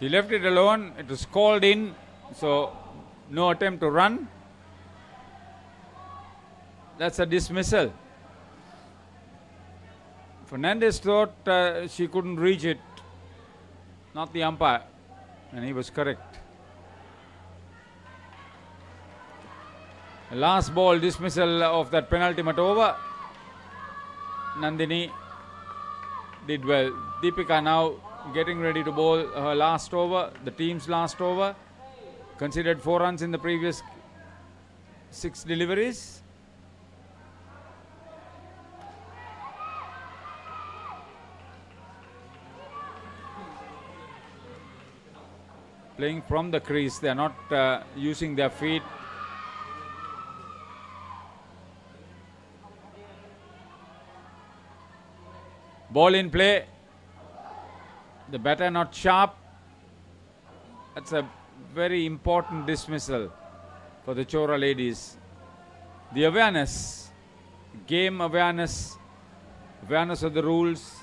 She left it alone. It was called in, so no attempt to run. That's a dismissal. Fernandez thought she couldn't reach it, not the umpire, and he was correct. The last ball dismissal of that penultimate over. Nandini did well. Deepika now getting ready to bowl her last over, the team's last over. Considered 4 runs in the previous 6 deliveries. Playing from the crease, they are not using their feet. Ball in play. The batter not sharp. That's a very important dismissal for the Chora ladies. The awareness, game awareness, awareness of the rules.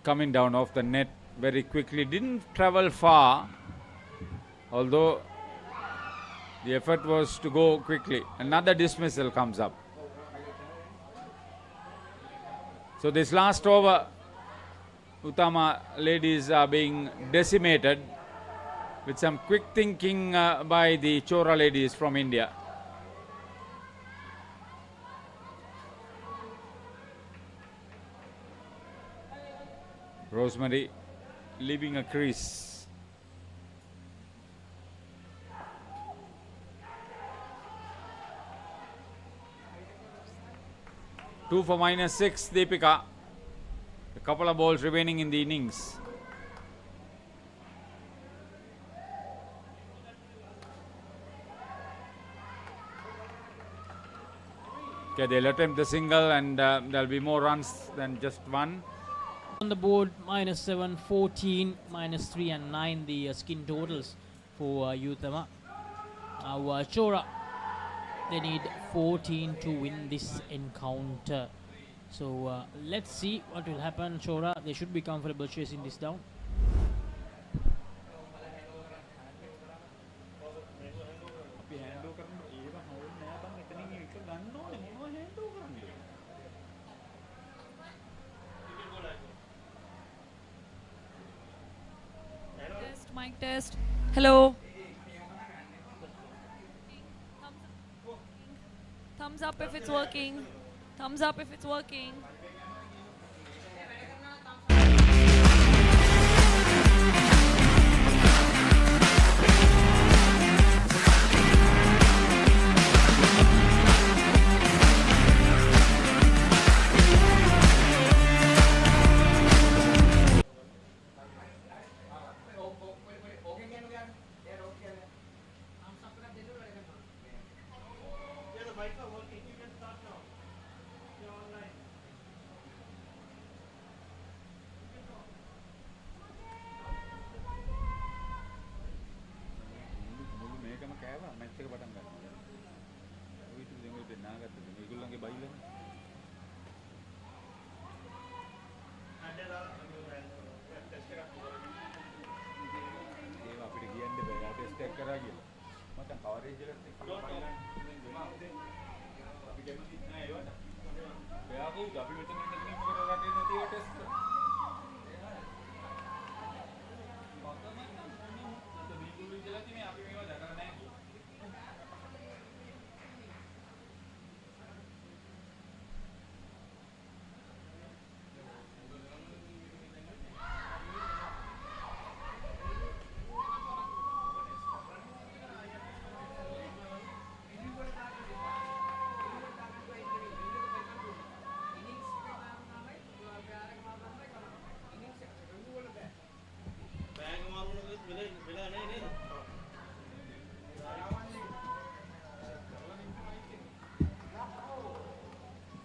Coming down off the net very quickly, didn't travel far, although the effort was to go quickly. Another dismissal comes up. So this last over, Uttama ladies are being decimated with some quick thinking by the Chora ladies from India. Rosemary leaving a crease. Two for -6, Deepika. A couple of balls remaining in the innings. Okay, they'll attempt the single and there'll be more runs than just one. On the board, -7, 14, -3 and 9 the skin totals for Uttama. Now Chora, they need 14 to win this encounter. So let's see what will happen. Chora, they should be comfortable chasing this down. Mic test. Hello. Thumbs up if it's working. Thumbs up if it's working.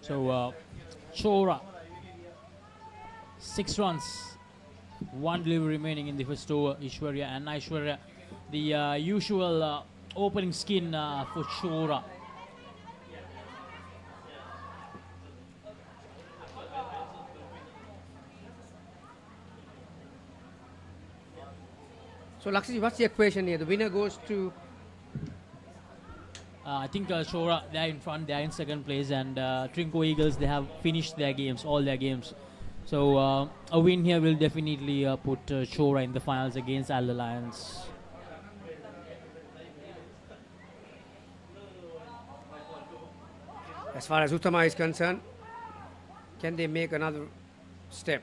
So, Chora, 6 runs, 1 delivery remaining in the first over. Ishwarya and Aishwarya, the usual opening skin for Chora. So, Lakshmi, what's the equation here? The winner goes to... I think Chora, they are in front, they are in second place, and Trinco Eagles, they have finished their games, all their games. So a win here will definitely put Chora in the finals against Al Alliance. As far as Uttama is concerned, can they make another step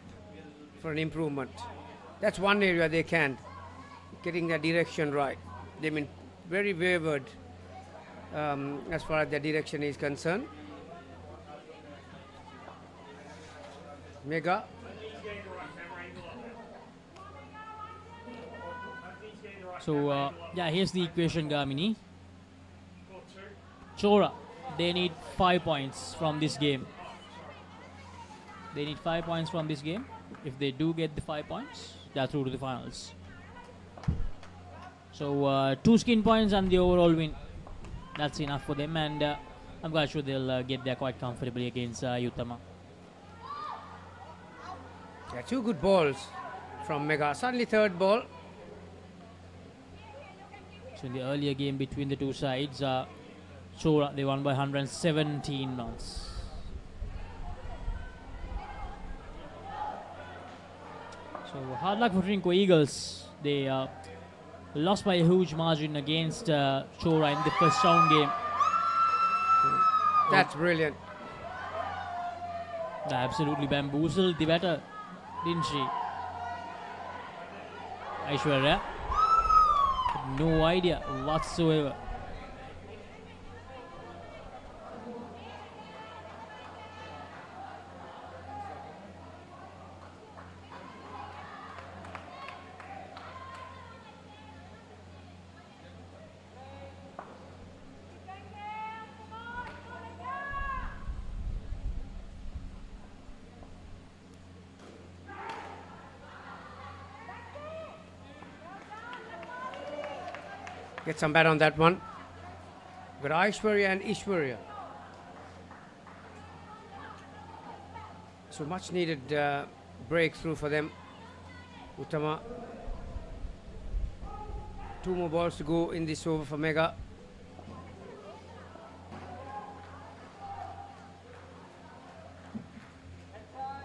for an improvement? That's one area they can't, getting their direction right. They've been very wayward as far as their direction is concerned. Mega. So, yeah, here's the equation, Gamini. Chora, they need 5 points from this game. They need 5 points from this game. If they do get the 5 points, they're through to the finals. So, 2 skin points and the overall win. That's enough for them, and I'm quite sure they'll get there quite comfortably against Uttama. Yeah, 2 good balls from Mega. Suddenly third ball. So in the earlier game between the two sides, Chora, they won by 117 runs. So hard luck for Trinco Eagles. They lost by a huge margin against Chora in the first round game. That's brilliant. They absolutely bamboozled the batter, didn't she? Aishwarya, no idea whatsoever. Get some bat on that one. Got Aishwarya and Ishwarya. So much needed breakthrough for them. Uttama. 2 more balls to go in this over for Mega.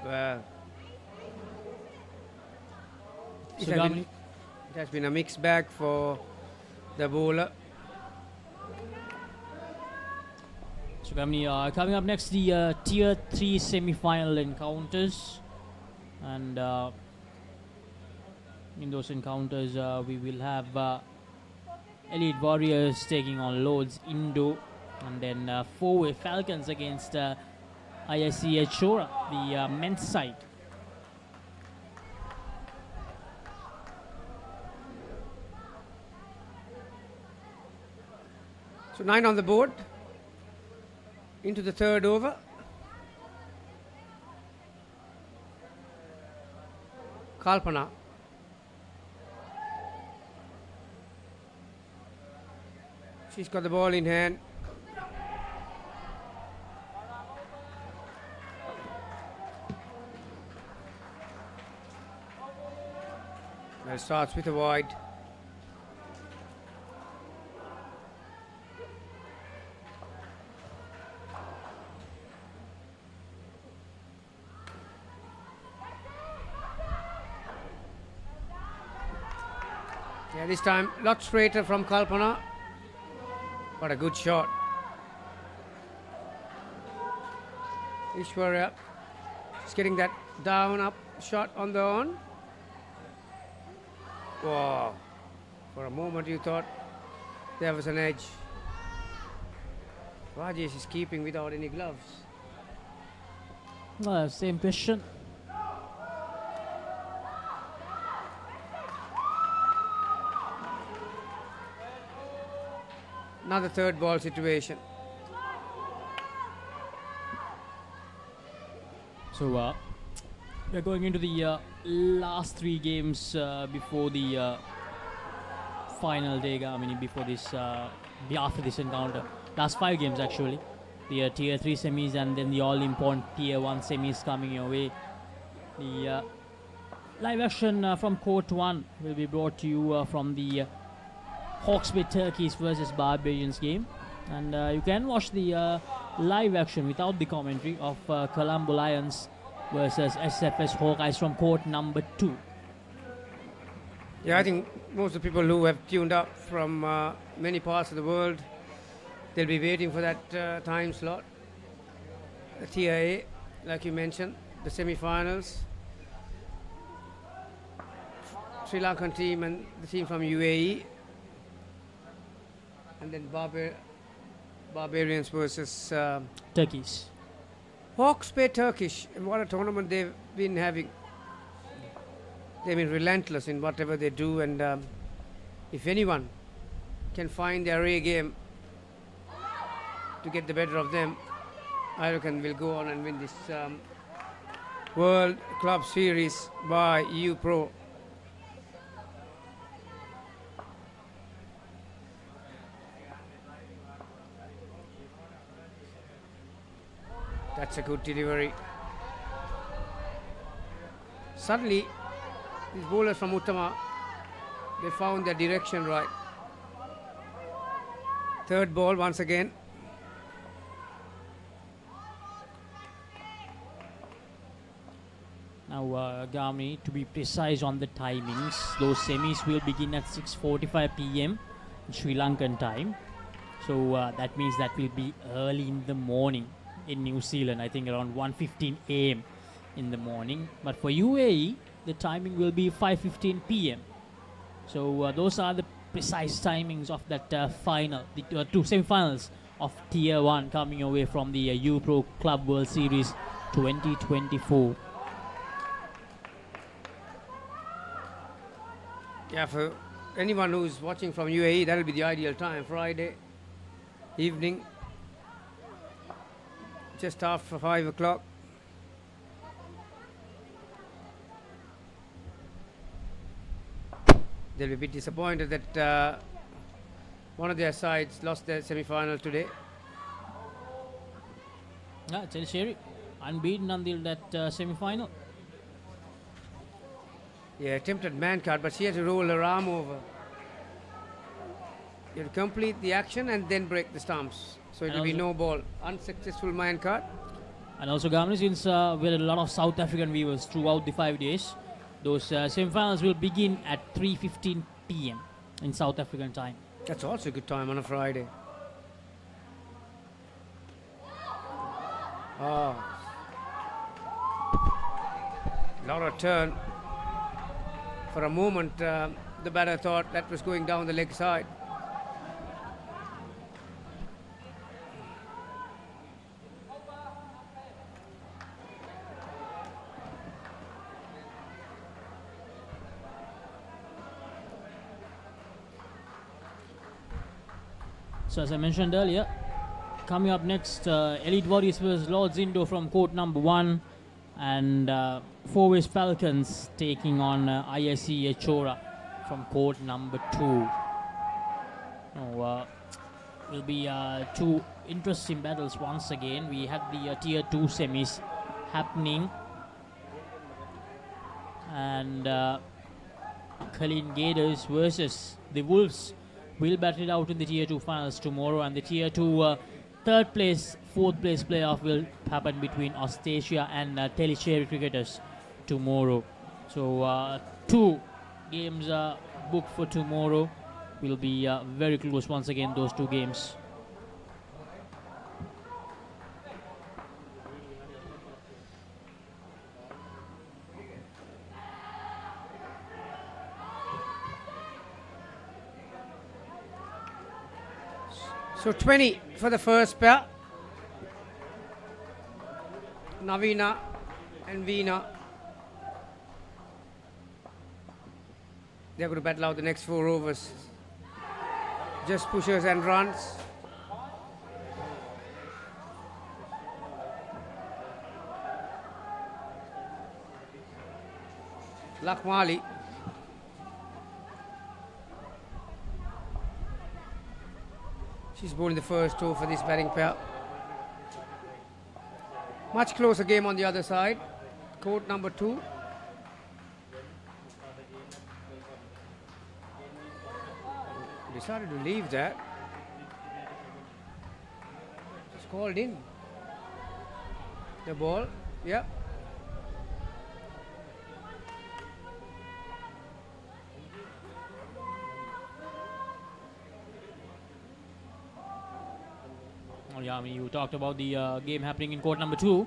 Well, it has been a mixed bag for the bowler. So coming up next, the Tier 3 semi-final encounters, and in those encounters we will have Elite Warriors taking on Lords Indo, and then 4-way Falcons against IIC Chora, the men's side. So 9 on the board. Into the third over. Kalpana. She's got the ball in hand. Well, starts with a wide. Yeah, this time lot straighter from Kalpana. What a good shot. Ishwarya is getting that down up shot on the on. Wow. For a moment you thought there was an edge. Rajesh is keeping without any gloves. Same question. Another third ball situation. So we're going into the last 3 games before the final day. I mean, before this, after this encounter. Last 5 games actually. The tier 3 semis and then the all important tier 1 semis coming your way. The live action from Court 1 will be brought to you from the Hawks Bay Turkeys versus Barbarians game. And you can watch the live action without the commentary of Colombo Lions versus SFS Hawkeyes from court number 2. Yeah, I think most of the people who have tuned up from many parts of the world, they'll be waiting for that time slot. The TIA, like you mentioned, the semi-finals. Sri Lankan team and the team from UAE. And then Barbarians versus Turkeys. Hawks Bay Turkish. What a tournament they've been having. They've been relentless in whatever they do, and if anyone can find their A game to get the better of them, I reckon we'll go on and win this World Club Series by EU Pro. That's a good delivery. Suddenly, these bowlers from Uttama, they found their direction right. Third ball once again. Now, Gamni, to be precise on the timings, those semis will begin at 6:45 p.m. in Sri Lankan time. So that means that will be early in the morning in New Zealand, I think around 1:15 a.m. in the morning. But for UAE, the timing will be 5:15 p.m. So those are the precise timings of that final, the 2 semi-finals of Tier 1 coming away from the EU Pro Club World Series 2024. Yeah, for anyone who's watching from UAE, that'll be the ideal time. Friday evening, just after 5 o'clock. They'll be a bit disappointed that one of their sides lost their semi-final today. Yeah, Chelsheri unbeaten until that semi-final. Yeah, attempted man card, but she had to roll her arm over. You have to complete the action and then break the stumps. So it will be no ball. Unsuccessful man card. And also, Gamni, since we had a lot of South African viewers throughout the 5 days, those semi-finals will begin at 3:15 p.m. in South African time. That's also a good time on a Friday. Oh. Lot of turn. For a moment, the batter thought that was going down the leg side. So as I mentioned earlier, coming up next, Elite Warriors vs Lords Indo from court number 1, and Four-Ways Falcons taking on ISC Echora from court number 2. Will be 2 interesting battles once again. We had the tier 2 semis happening, and Kalin Gators versus the Wolves will battle it out in the tier 2 finals tomorrow, and the tier 2 third place, fourth place playoff will happen between Austrasia and Tellicherry cricketers tomorrow. So 2 games booked for tomorrow will be very close once again, those two games. So 20 for the first pair. Navina and Veena. They're going to battle out the next 4 overs. Just pushers and runs. Lakmali. She's bowling the first over for this batting pair. Much closer game on the other side. Court number 2. Decided to leave that. Just called in. The ball. Yep. Oh yeah, I mean, you talked about the game happening in court number 2.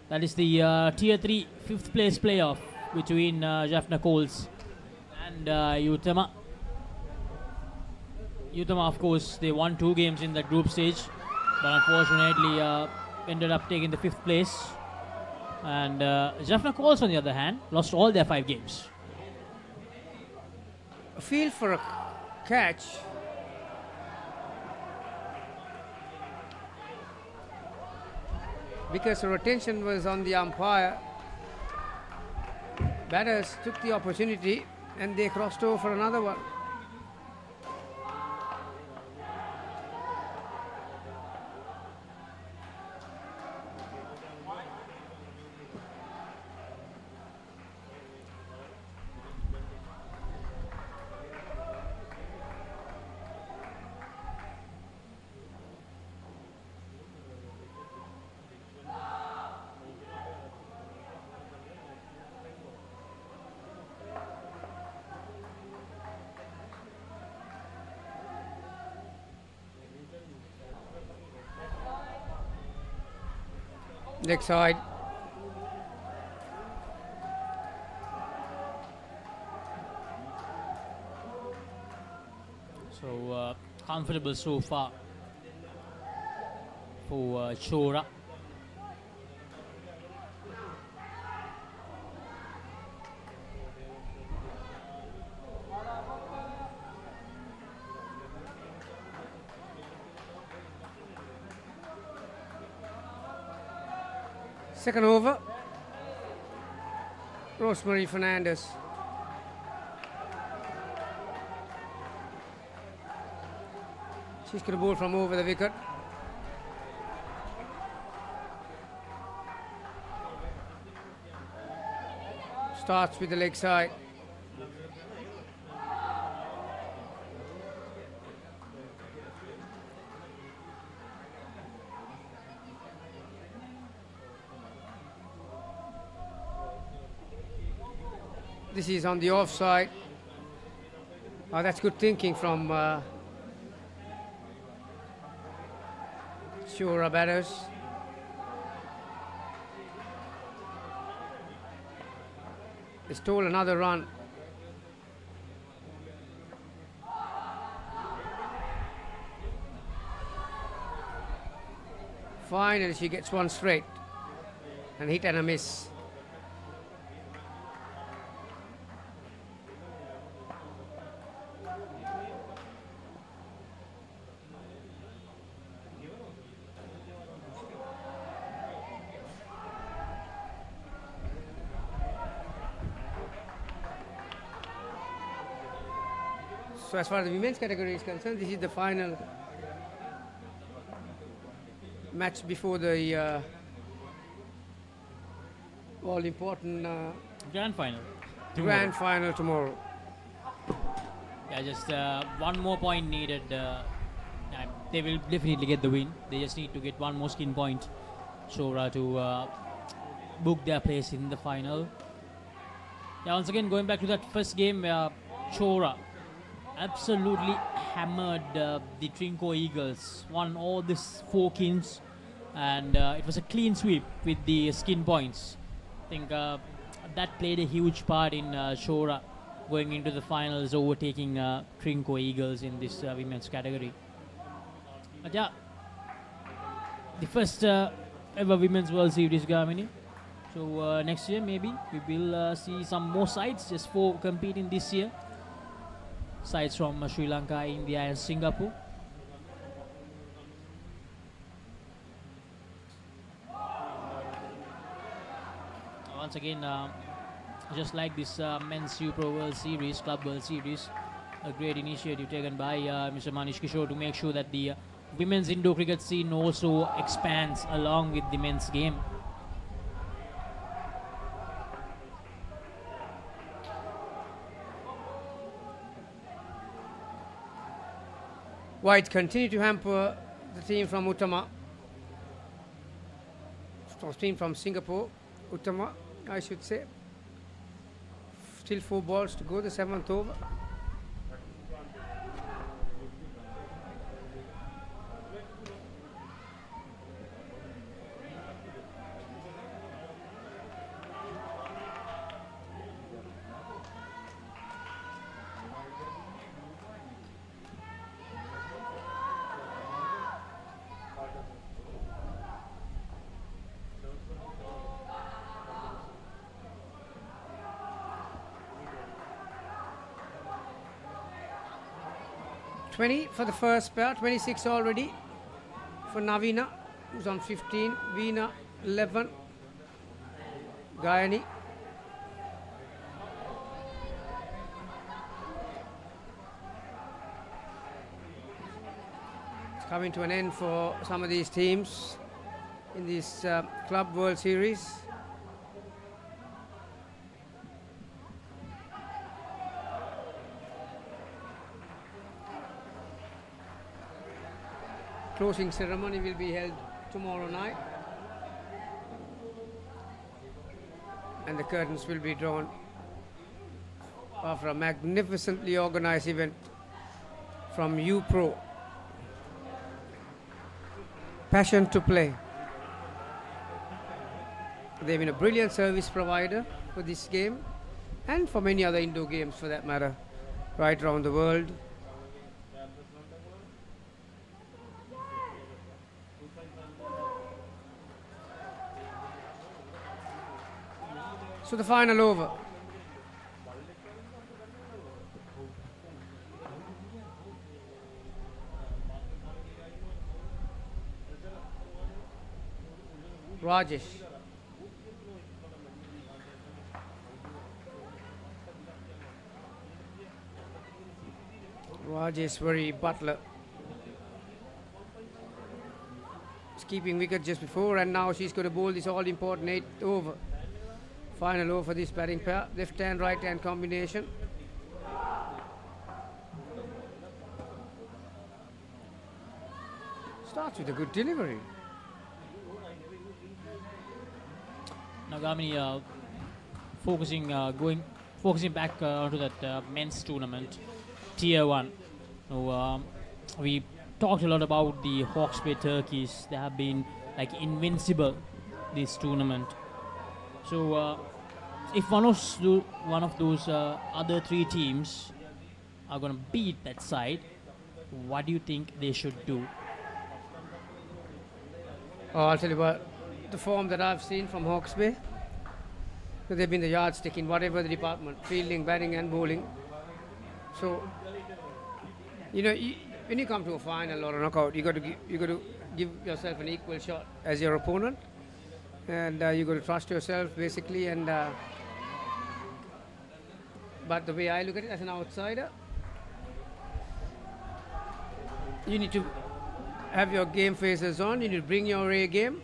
That is the Tier 3 5th place playoff between Jaffna Coles and Utama. Utama, of course, they won 2 games in that group stage, but unfortunately ended up taking the 5th place. And Jaffna Coles, on the other hand, lost all their 5 games. A feel for a catch. Because her attention was on the umpire, batters took the opportunity and they crossed over for another one. Next side. So comfortable so far for Chora. Second over. Rosemary Fernandez. She's going to bowl from over the wicket. Starts with the leg side. This is on the offside. Oh, that's good thinking from Shura batters. They stole another run. Finally, she gets one straight and hit and a miss. So as far as the women's category is concerned, this is the final match before the all-important Grand final. Grand final tomorrow. Yeah, just one more point needed. They will definitely get the win. They just need to get one more skin point, Shora, to book their place in the final. Yeah, once again, going back to that first game, Chora absolutely hammered the Trinco Eagles, won all these 4 kins, and it was a clean sweep with the skin points. I think that played a huge part in Chora going into the finals, overtaking Trinco Eagles in this women's category. But yeah, the first ever Women's World Series, Gamini. So next year maybe we will see some more sides, just 4 competing this year. Sides from Sri Lanka, India and Singapore. Once again, just like this Men's Pro World Series, Club World Series, a great initiative taken by Mr. Manish Kishore to make sure that the women's indoor cricket scene also expands along with the men's game. White continue to hamper the team from Uttama. Team from Singapore, Uttama, I should say. Still 4 balls to go, the 7th over. $20 for the first pair, 26 already for Navina, who's on 15, Veena 11, Gayani. It's coming to an end for some of these teams in this Club World Series. Closing ceremony will be held tomorrow night, and the curtains will be drawn after a magnificently organized event from UPro. Passion to play. They've been a brilliant service provider for this game and for many other indoor games for that matter, right around the world. So the final over. Rajesh. Rajeshwari Butler. She's keeping wicket just before, and now she's going to bowl this all-important 8th over. Final over for this batting pair, left hand, right hand combination. Starts with a good delivery. Nagamini focusing back onto that men's tournament, Tier 1. So, we talked a lot about the Hawke's Bay Turkeys. They have been like invincible this tournament. So if one of those other 3 teams are going to beat that side, what do you think they should do? Oh, I'll tell you what, the form that I've seen from Hawke's Bay, they've been the yardstick in whatever the department, fielding, batting and bowling. So, you know, when you come to a final or a knockout, you got to give yourself an equal shot as your opponent, and you got to trust yourself basically. And but the way I look at it as an outsider, you need to have your game faces on. You need to bring your A game,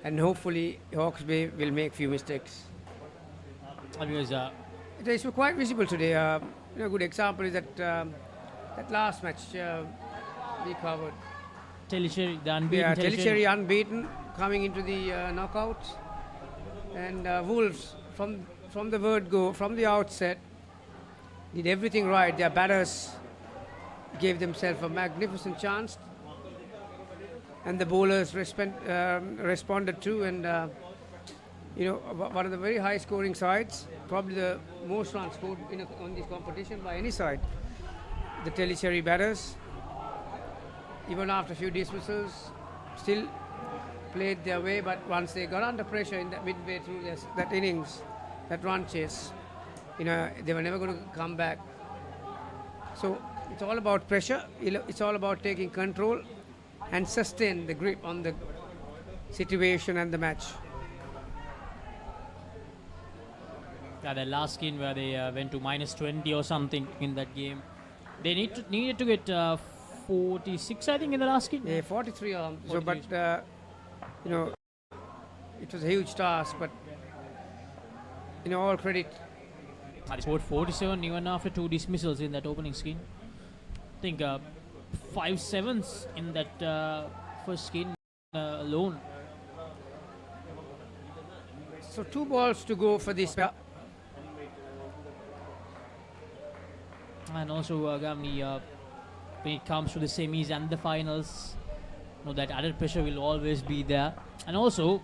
and hopefully Hawke's Bay will make few mistakes. Because it's quite visible today. A good example is that that last match we covered. Tellicherry, the unbeaten. Yeah, Tellicherry unbeaten, coming into the knockouts, and Wolves from the word go, from the outset, did everything right. Their batters gave themselves a magnificent chance, and the bowlers responded too. And one of the very high-scoring sides, probably the most runs scored on this competition by any side. The Tellicherry batters, even after a few dismissals, still played their way. But once they got under pressure in that midway through that innings, that run chase, they were never going to come back. So it's all about pressure. It's all about taking control and sustain the grip on the situation and the match. Yeah, the last skin where they went to -20 or something in that game. They needed to get 46, I think, in the last skin. Yeah, 43. So, but it was a huge task. But all credit. They scored 47 even after 2 dismissals in that opening skin. I think 5 sevens in that first skin alone. So 2 balls to go for this. And also, Gamni, when it comes to the semis and the finals, that added pressure will always be there. And also,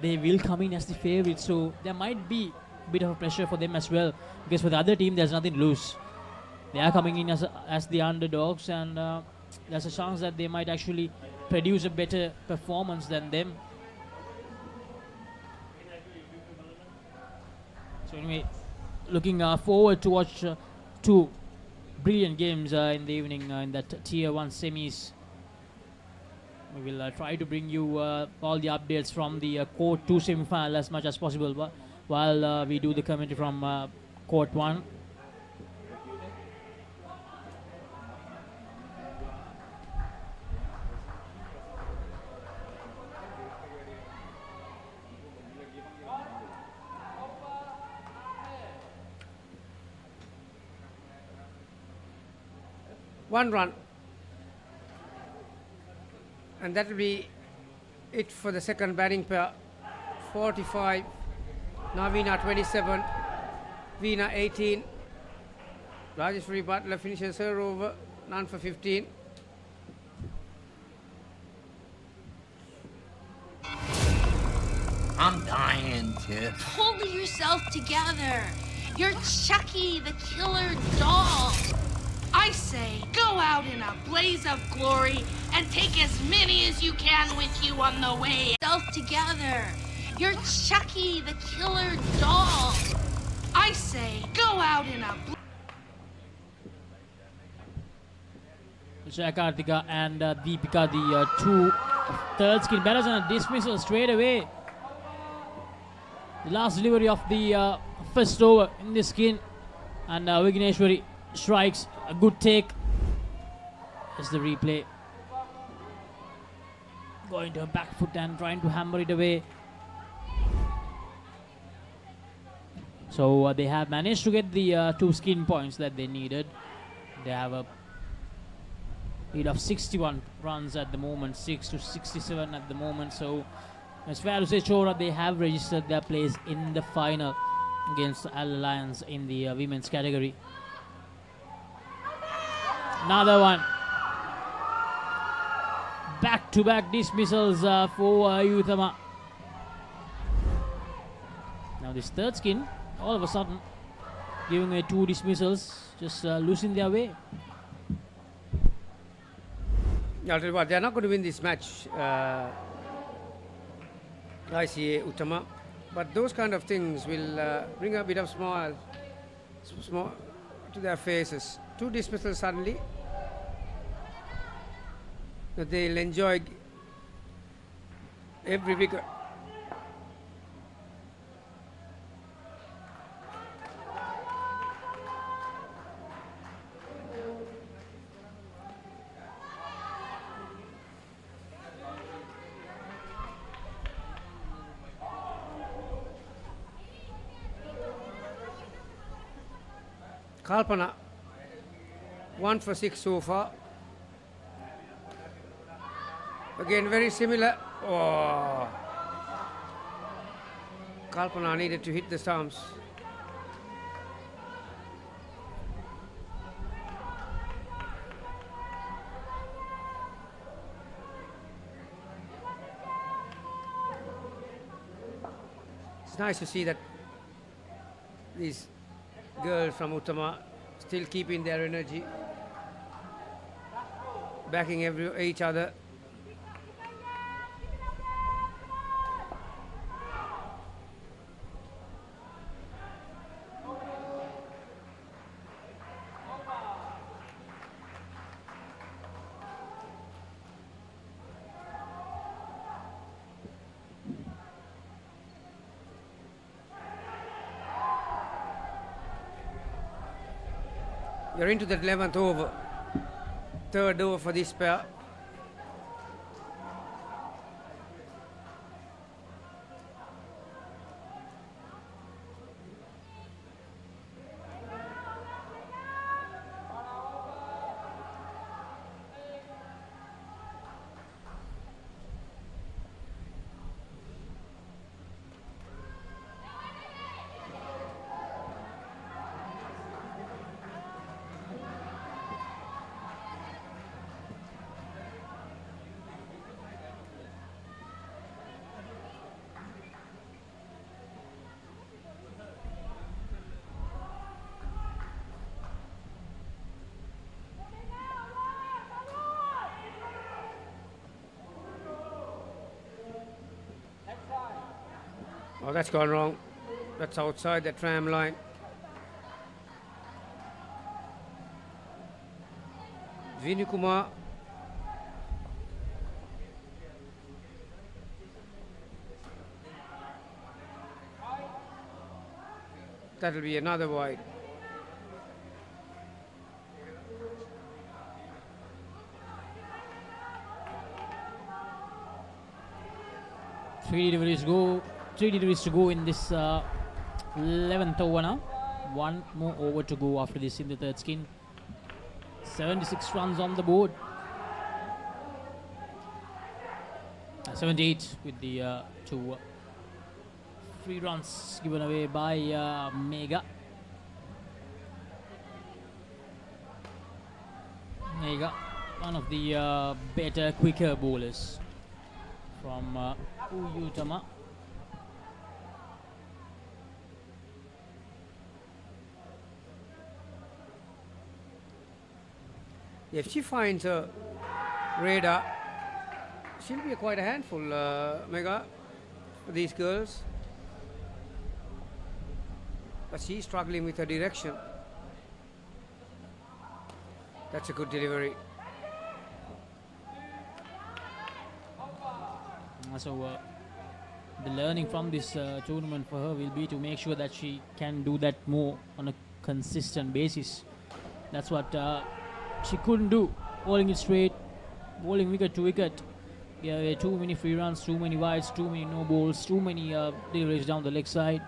they will come in as the favourites, so there might be a bit of pressure for them as well. Because for the other team, there's nothing to lose. They are coming in as the underdogs, and there's a chance that they might actually produce a better performance than them. So anyway, looking forward to watch 2 brilliant games in the evening in that Tier 1 semis. We will try to bring you all the updates from the Court 2 semi-final as much as possible while we do the commentary from Court 1. One run, and that will be it for the second batting pair. 45, Navina 27, Veena 18. Rajeshwari Butler finishes her over, none for 15. I'm dying, Tiff. Pull yourself together. You're Chucky, the killer doll. I say, go out in a blaze of glory and take as many as you can with you on the way. Self together. You're Chucky, the killer doll. I say, go out in a Kartika and Deepika, the 2 third skin batters, and a dismissal straight away. The last delivery of the first over in this skin, and Vigneshwari strikes a good take. As the replay, going to a back foot and trying to hammer it away. So they have managed to get the 2 skin points that they needed. They have a lead of 61 runs at the moment, 6 to 67 at the moment. So it's fair to say, Chora, they have registered their place in the final against Al Alliance in the women's category. Another one. Back-to-back dismissals for Yuthama. Now this third skin, all of a sudden, giving away 2 dismissals, just losing their way. I'll tell you what, they're not going to win this match, ICA Uttama, but those kind of things will bring a bit of smile to their faces. 2 dismissals suddenly, that they'll enjoy every wicket. Kalpana, 1 for 6 so far. Again, very similar. Oh. Kalpana needed to hit the stumps. nice to see that these girls from Uttama still keeping their energy, backing each other. You're into the 11th over, third over for this pair. Oh, that's gone wrong. That's outside the tram line. Vinukumar. That'll be another wide. Three deliveries to go in this 11th over now. One more over to go after this in the third skin. 76 runs on the board. 78 with the two free runs given away by Mega. Mega, one of the better, quicker bowlers from Uyutama. If she finds a radar, she'll be quite a handful, Mega, for these girls. But she's struggling with her direction. That's a good delivery. So the learning from this tournament for her will be to make sure that she can do that more on a consistent basis. That's what she couldn't do. Bowling it straight, bowling wicket to wicket. Yeah, too many free runs, too many wides, too many no balls, too many deliveries down the leg side.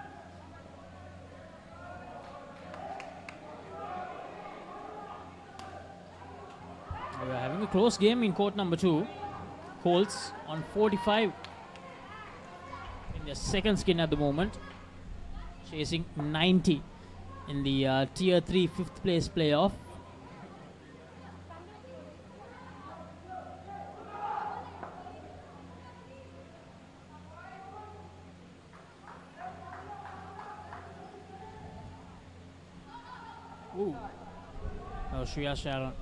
We're having a close game in court number 2. Colts on 45 in the second skin at the moment, chasing 90 in the tier 3 5th place playoff. Ooh. Oh, Shreya Sharon,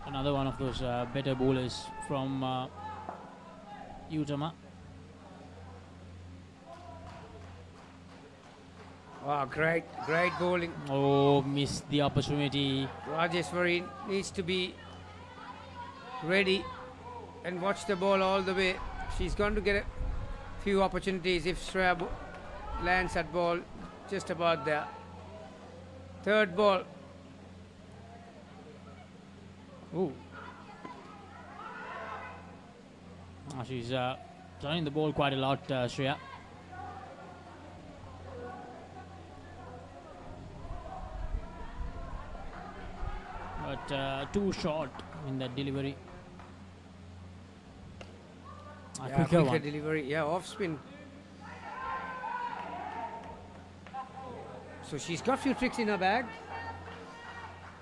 another one of those better bowlers from Utama. Wow, great bowling. Oh, missed the opportunity. Rajeshwari needs to be ready and watch the ball all the way. She's going to get a few opportunities if Shreya lands that ball just about there. Third ball. Ooh. She's turning the ball quite a lot, Shreya. But too short in that delivery. Quicker one. Delivery, yeah, off spin. So she's got a few tricks in her bag.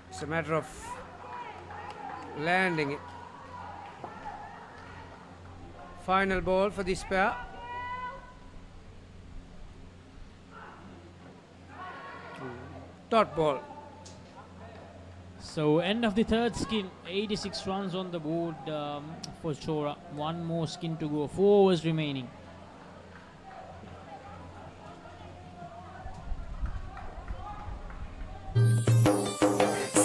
It's a matter of landing it. Final ball for this pair. Dot ball. So end of the third skin, 86 runs on the board for Chora. One more skin to go, 4 overs remaining.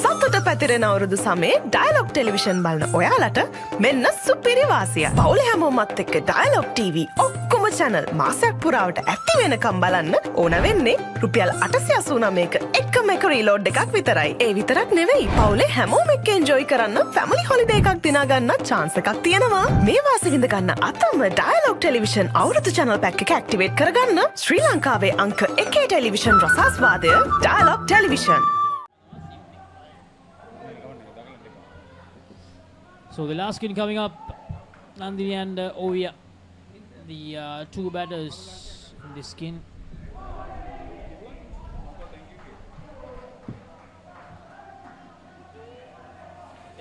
සතුට පැතිරෙන අවුරුදු සමේ dialogue television බලන ඔයාලට මෙන්න සුපිරි වාසියක්. පවුලේ හැමෝමත් එක්ක ඩයලොග් TV ඔක්කොම channel මාසයක් පුරාවට ඇති වෙනකම් බලන්න ඕන වෙන්නේ රුපියල් 889ක එකම එක රීලෝඩ් එකක් විතරයි. ඒ විතරක් නෙවෙයි පවුලේ හැමෝම එක්ක එන්ජොයි කරන්න ෆැමිලි හොලිඩේ එකක් දිනා ගන්න chance එකක් තියෙනවා. මේ වාසිය විඳ ගන්න අතම ඩයලොග් ටෙලිවිෂන් අවුරුදු channel pack එක ඇක්ටිවේට් කරගන්න ශ්‍රී ලංකාවේ අංක 1 ටෙලිවිෂන් රසාස්වාදය Dialog television. So the last skin coming up, Nandini and Ovia, the two batters in this skin.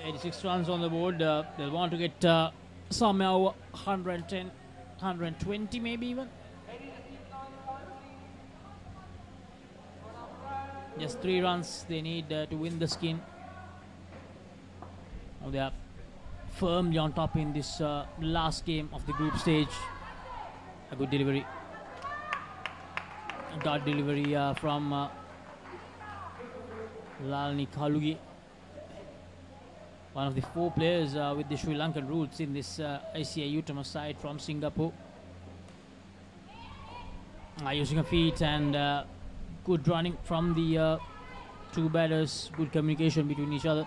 $86 runs on the board. They'll want to get somehow 110, 120 maybe even. Just 3 runs they need to win the skin. Now they are firmly on top in this last game of the group stage. A good delivery. A dot delivery from Lalni Kalugi. One of the 4 players with the Sri Lankan roots in this ICA Utama side from Singapore. Using her feet and good running from the 2 batters. Good communication between each other.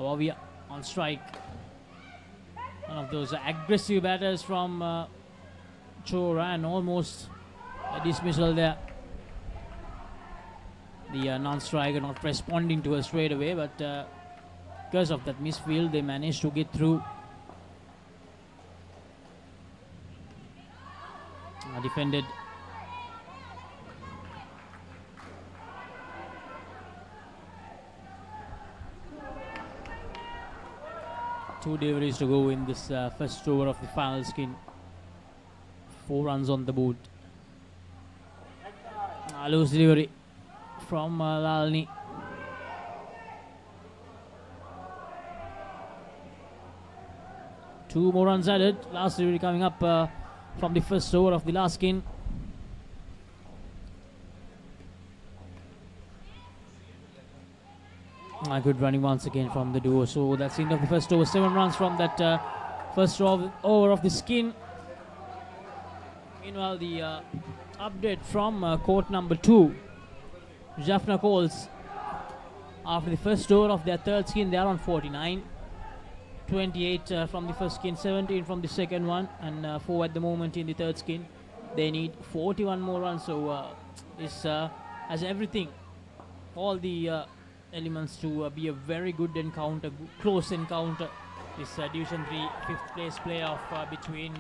Ovia on strike. One of those aggressive batters from Chora and almost a dismissal there. The non-striker not responding to her straight away, but because of that misfield they managed to get through. Defended. Two deliveries to go in this first over of the final skin. 4 runs on the board. Loose delivery from Lalni. Two more runs added. Last delivery coming up from the first over of the last skin. Good running once again from the duo. So that's the end of the first over. 7 runs from that first over of the skin. Meanwhile, the update from court number 2. Jaffna calls after the first over of their third skin. They are on 49. 28 from the first skin, 17 from the second one, and 4 at the moment in the third skin. They need 41 more runs. So this has everything, all the elements to be a very good encounter, close encounter. This Division 3 5th place playoff between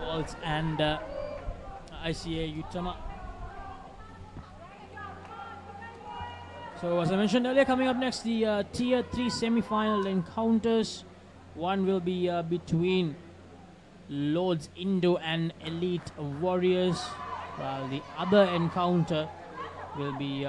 Walls and ICA Utama. So as I mentioned earlier, coming up next, the Tier 3 semi-final encounters. One will be between Lords Indo and Elite Warriors, while the other encounter will be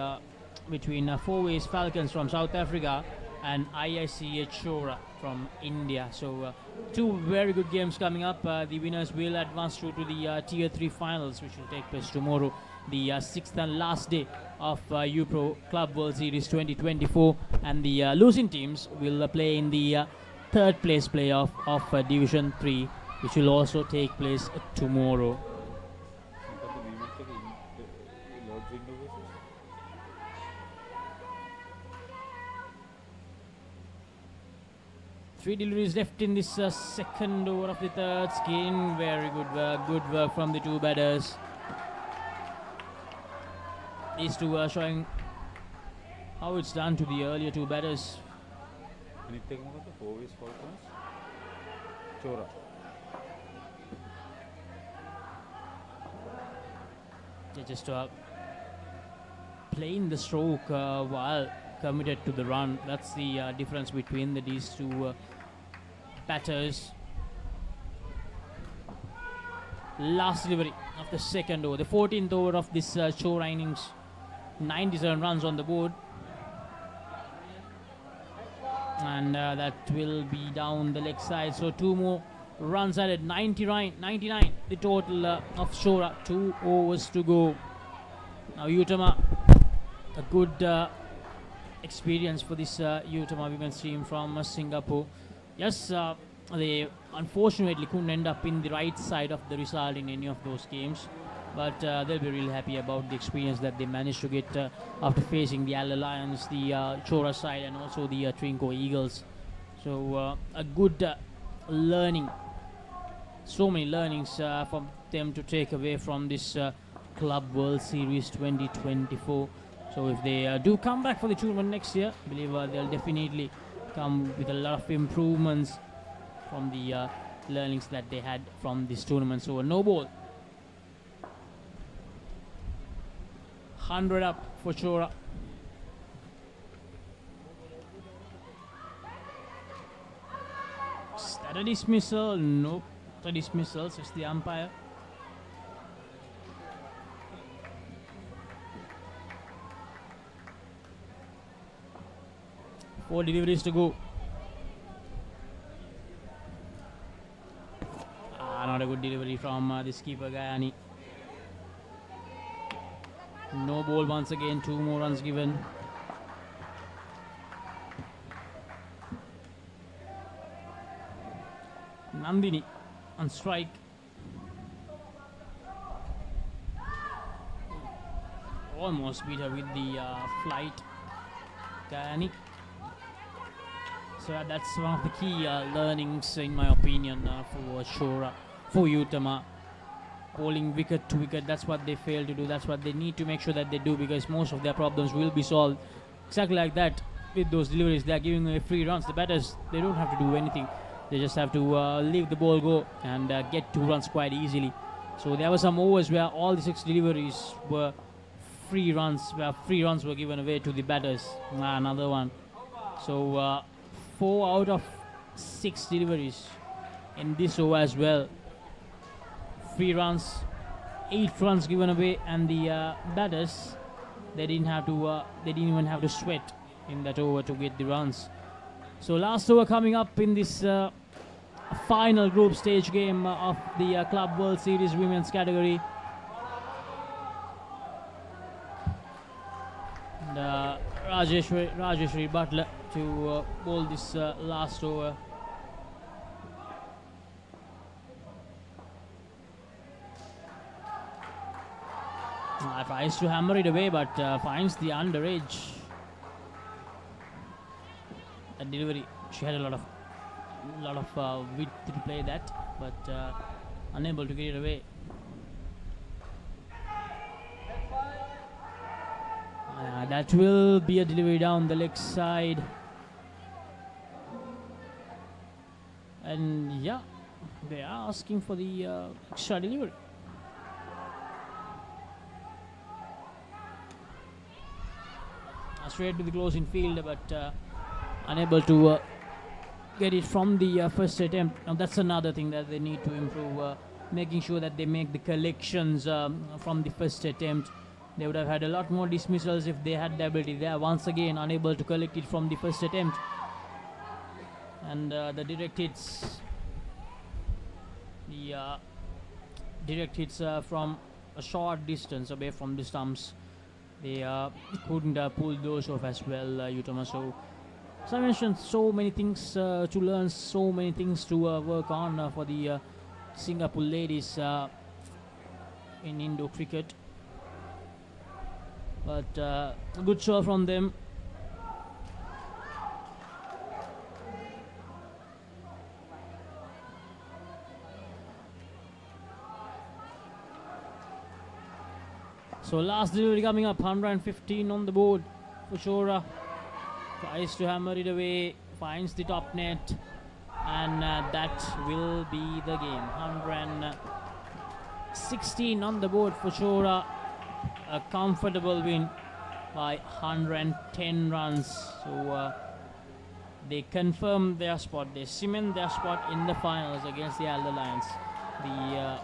between W.I.C.F Falcons from South Africa and IICA Chora from India. So 2 very good games coming up. The winners will advance through to the Tier 3 finals, which will take place tomorrow, the 6th and last day of UPro Club World Series 2024, and the losing teams will play in the 3rd place playoff of Division 3, which will also take place tomorrow. Three deliveries left in this second over of the third skin. Very good work from the 2 batters. These 2 are showing how it's done to the earlier 2 batters. Anything about the W.I.C.F Falcons? Chora. They're just playing the stroke while committed to the run. That's the difference between these 2 batters. last delivery of the second over, the 14th over of this Chora innings. 97 runs on the board, and that will be down the leg side. So 2 more runs added. 99 the total of Chora. 2 overs to go. Now Utama, a good experience for this Utama women's team from Singapore. Yes, they unfortunately couldn't end up in the right side of the result in any of those games, but they'll be really happy about the experience that they managed to get after facing the Al Lions, the Chora side, and also the Trinco Eagles. So a good learning, so many learnings for them to take away from this Club World Series 2024. So if they do come back for the tournament next year, I believe they'll definitely come with a lot of improvements from the learnings that they had from this tournament. So a no ball. 100 up for Chora. Is that a dismissal? Nope. A dismissal, says the umpire. Four deliveries to go. Not a good delivery from this keeper Gayani. No ball once again. 2 more runs given. Nandini on strike. Almost beat her with the flight. Gayani. So that's one of the key learnings, in my opinion, for Chora, for Utama. Bowling wicket to wicket, that's what they fail to do. That's what they need to make sure that they do, because most of their problems will be solved exactly like that. With those deliveries, they are giving away free runs. The batters, they don't have to do anything. They just have to leave the ball go and get 2 runs quite easily. So there were some overs where all the 6 deliveries were free runs, where free runs were given away to the batters. Another one. So 4 out of 6 deliveries in this over as well. Free runs, 8 runs given away, and the batters, they didn't even have to sweat in that over to get the runs. So last over coming up in this final group stage game of the Club World Series Women's category. And Rajeshwari Butler to bowl this last over. Tries to hammer it away, but finds the underage. That delivery, she had a lot of width to play that, but unable to get it away. That will be a delivery down the leg side. And yeah, they are asking for the extra delivery. Straight to the closing field, but unable to get it from the first attempt. Now that's another thing that they need to improve, making sure that they make the collections from the first attempt. They would have had a lot more dismissals if they had the ability. They are once again unable to collect it from the first attempt. And the direct hits, from a short distance away from the stumps, they couldn't pull those off as well, Utama. So I mentioned so many things to learn, so many things to work on for the Singapore ladies in Indo cricket. But a good show from them. So last delivery coming up, 115 on the board for Chora. Tries to hammer it away, finds the top net, and that will be the game. 116 on the board for Chora. A comfortable win by 110 runs. So they confirm their spot, they cement their spot in the finals against the Alder Lions. The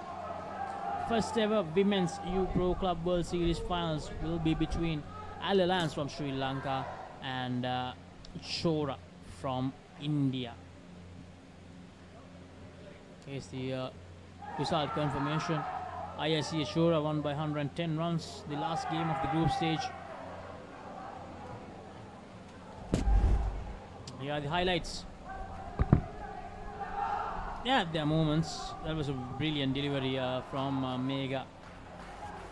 first ever Women's U Pro Club World Series finals will be between Al Alliance from Sri Lanka and Chora from India. Here's the result confirmation. IIC Chora won by 110 runs, the last game of the group stage. Here are the highlights. Yeah, there are moments. That was a brilliant delivery from Mega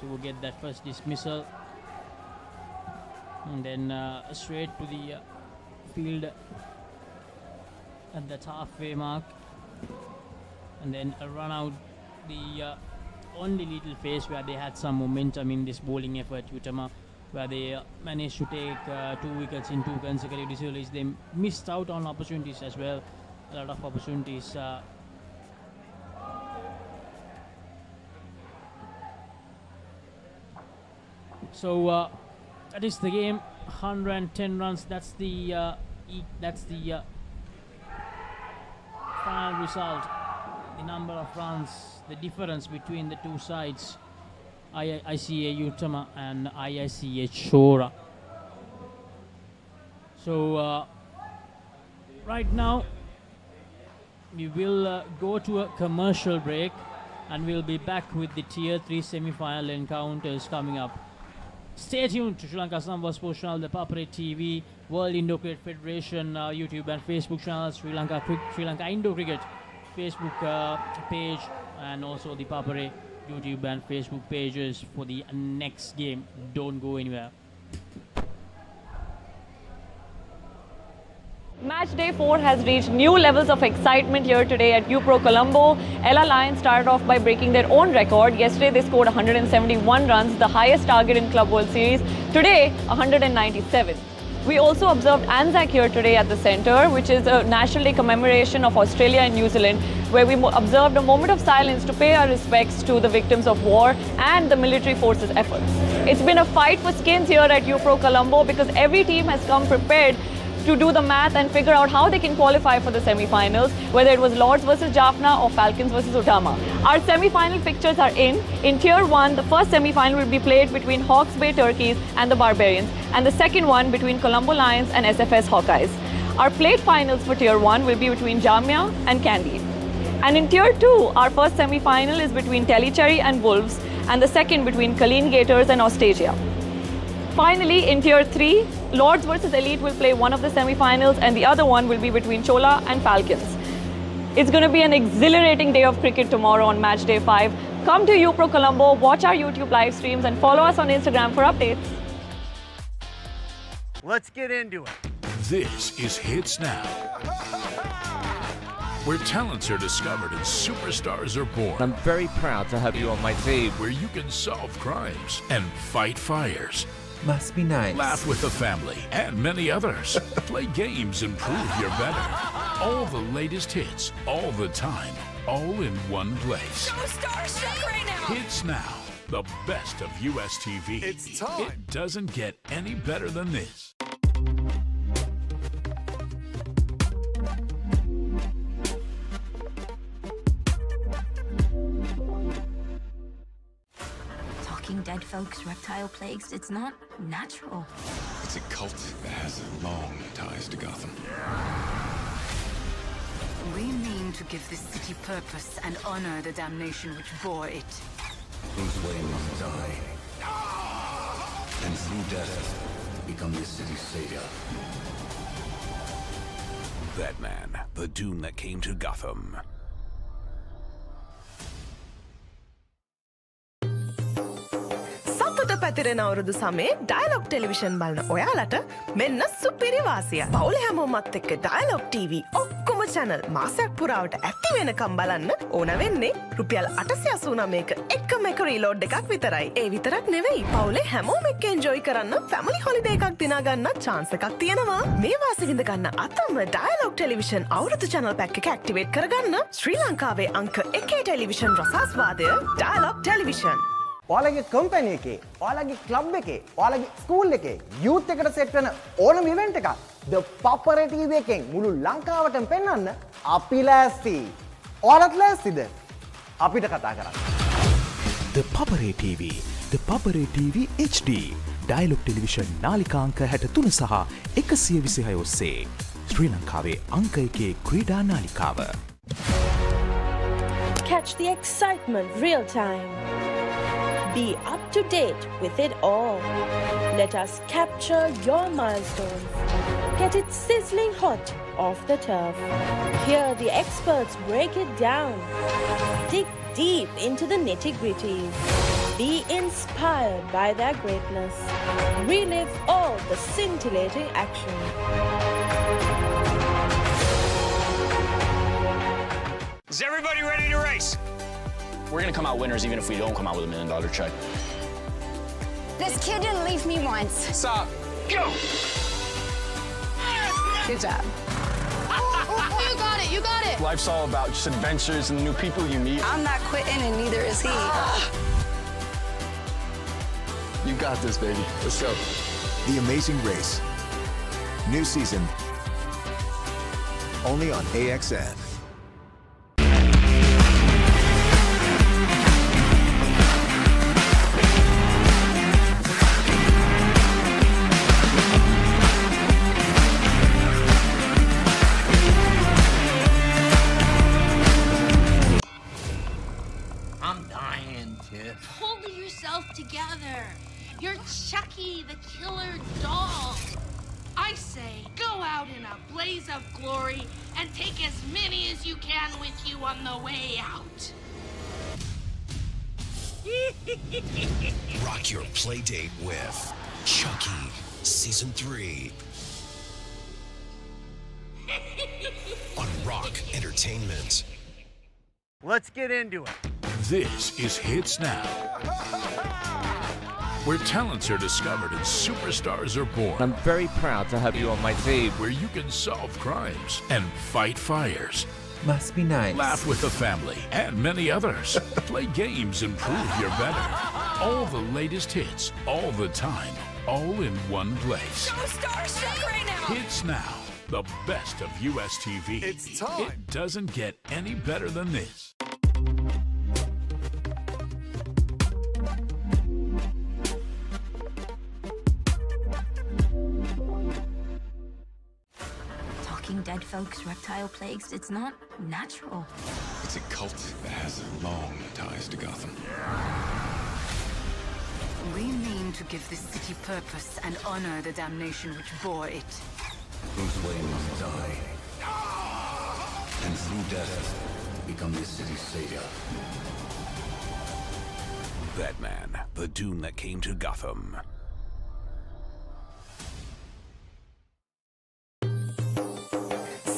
to get that first dismissal. And then straight to the field at that halfway mark. And then a run out the only little phase where they had some momentum in this bowling effort, Utama, where they managed to take 2 wickets in 2 consecutive deliveries. They missed out on opportunities as well. A lot of opportunities. So that is the game. 110 runs. That's the final result. The number of runs, the difference between the two sides, IICA Utama and IICA Chora. So right now we will go to a commercial break and we'll be back with the Tier 3 semi-final encounters coming up. Stay tuned to Sri Lanka Samva Sports Channel, the ThePapare TV, World Indo Cricket Federation YouTube and Facebook channels, Sri Lanka Indo Cricket Facebook page, and also the ThePapare YouTube and Facebook pages for the next game. Don't go anywhere. Match day 4 has reached new levels of excitement here today at UPro Colombo. Ella Lions started off by breaking their own record. Yesterday they scored 171 runs, the highest target in Club World Series. Today, 197. We also observed Anzac here today at the centre, which is a National Day commemoration of Australia and New Zealand, where we observed a moment of silence to pay our respects to the victims of war and the military forces' efforts. It's been a fight for skins here at UPro Colombo because every team has come prepared to do the math and figure out how they can qualify for the semi-finals, whether it was Lords versus Jaffna or Falcons versus Utama. Our semi-final fixtures are in. In Tier 1, the first semi-final will be played between Hawke's Bay Turkeys and the Barbarians, and the second one between Colombo Lions and SFS Hawkeyes. Our plate finals for Tier 1 will be between Jamia and Kandy. And in Tier 2, our first semi-final is between Telecherry and Wolves, and the second between Colleen Gators and Austrasia. Finally, in Tier 3, Lords versus Elite will play one of the semi-finals and the other one will be between Chola and Falcons. It's going to be an exhilarating day of cricket tomorrow on match day 5. Come to UPro Colombo, watch our YouTube live streams and follow us on Instagram for updates. Let's get into it. This is Hits Now, where talents are discovered and superstars are born. I'm very proud to have you on my team. Where you can solve crimes and fight fires. Must be nice. Laugh with the family and many others. Play games and prove you're better. All the latest hits, all the time, all in one place. So starstruck right now. Hits Now, the best of US TV. It's time. It doesn't get any better than this. Dead folks, reptile plagues, it's not natural. It's a cult that has long ties to Gotham. We mean to give this city purpose and honor the damnation which bore it. Whose way must die. And through death, become this city's savior. Batman, the doom that came to Gotham. පැතිරෙන අවුරුදු සමේ dialogue television බලන ඔයාලට මෙන්න සුපිරි වාසිය. පවුලේ හැමෝමත් එක්ක dialogue TV ඔක්කොම channel මාසයක් පුරාවට ඇක්ටිව් වෙනකම් බලන්න ඕන වෙන්නේ රුපියල් 889ක එකම එක රීලෝඩ් එකක් විතරයි. ඒ විතරක් නෙවෙයි පවුලේ හැමෝම එක්ක එන්ජොයි කරන්න ෆැමිලි හොලිඩේ එකක් දිනා ගන්න chance එකක් තියෙනවා. මේ වාසිය විඳ ගන්න අතම ඩයලොග් ටෙලිවිෂන් අවුරුදු channel pack එක ඇක්ටිවේට් කරගන්න ශ්‍රී ලංකාවේ අංක 1 ටෙලිවිෂන් රසාස්වාදය ඩයලොග් ටෙලිවිෂන්. ඔයාලගේ කම්පැනි එකේ, ඔයාලගේ ක්ලබ් එකේ, ඔයාලගේ ස්කූල් එකේ යූත් එකට සෙට් වෙන ඕනම ඉවෙන්ට් එකක් ThePapare TV එකෙන් මුළු ලංකාවටම පෙන්වන්න අපි ලෑස්ති. ඔයාලත් ලෑස්තිද? අපිට කතා කරන්න. ThePapare TV, ThePapare TV HD, Dialog television නාලිකාංක 63 සහ 126 ඔස්සේ ශ්‍රී ලංකාවේ අංක 1 ක්‍රීඩා නාලිකාව. Catch the excitement real time. Be up to date with it all. Let us capture your milestones. Get it sizzling hot off the turf. Hear the experts break it down. Dig deep into the nitty-gritties. Be inspired by their greatness. Relive all the scintillating action. Is everybody ready to race? We're gonna come out winners even if we don't come out with $1 million check. This kid didn't leave me once. Stop. Go! Good job. You got it, you got it. Life's all about just adventures and new people you meet. I'm not quitting and neither is he. You got this, baby. Let's go. The Amazing Race. New season. Only on AXN. Pull yourself together. You're Chucky, the killer doll. I say, go out in a blaze of glory and take as many as you can with you on the way out. Rock your play date with Chucky Season 3 on Rock Entertainment. Let's get into it. This is Hits Now, where talents are discovered and superstars are born. I'm very proud to have you on my team. Where you can solve crimes and fight fires. Must be nice. Laugh with the family and many others. Play games and prove you're better. All the latest hits, all the time, all in one place. So starstruck right now. Hits Now, the best of US TV. It's time. It doesn't get any better than this. Talking dead folks, reptile plagues, it's not natural. It's a cult that has long ties to Gotham. We mean to give this city purpose and honor the damnation which bore it. Bruce Wayne must die. And through death, become this city's savior. Batman, the Dune that came to Gotham.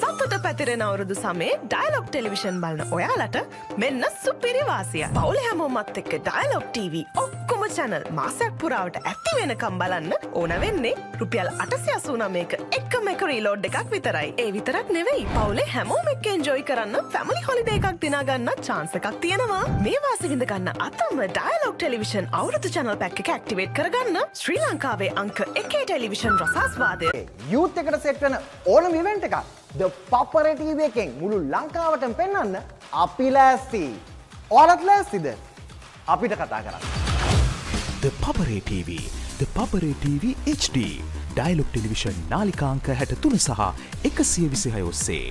සතුට පැතිරෙන අවුරුදු සමේ dialogue television බලන ඔයාලට මෙන්න සුපිරි වාසිය. පවුලේ හැමෝමත් එක්ක ඩයලොග් TV ඔක්කොම channel මාසයක් පුරාවට ඇති වෙනකම් බලන්න ඕන වෙන්නේ රුපියල් 889ක එකම එක රීලෝඩ් එකක් විතරයි. ඒ විතරක් නෙවෙයි පවුලේ හැමෝම එක්ක එන්ජොයි කරන්න ෆැමිලි හොලිඩේ එකක් දිනා ගන්න chance එකක් තියෙනවා. මේ වාසිය විඳ ගන්න අතම ඩයලොග් ටෙලිවිෂන් අවුරුදු channel pack එක ඇක්ටිවේට් කරගන්න ශ්‍රී ලංකාවේ අංක 1 ටෙලිවිෂන් රසාස්වාදය. යූත් එකට සෙට් වෙන ඕනම ඉවෙන්ට් එකක් ThePapare TV එකෙන් මුළු ලංකාවටම පෙන්වන්න අපි ලෑස්ති. ඔයාලත් ලෑස්තිද? අපිට කතා කරන්න. ThePapare TV, ThePapare TV HD, Dialog television නාලිකාංක 63 සහ 126 ඔස්සේ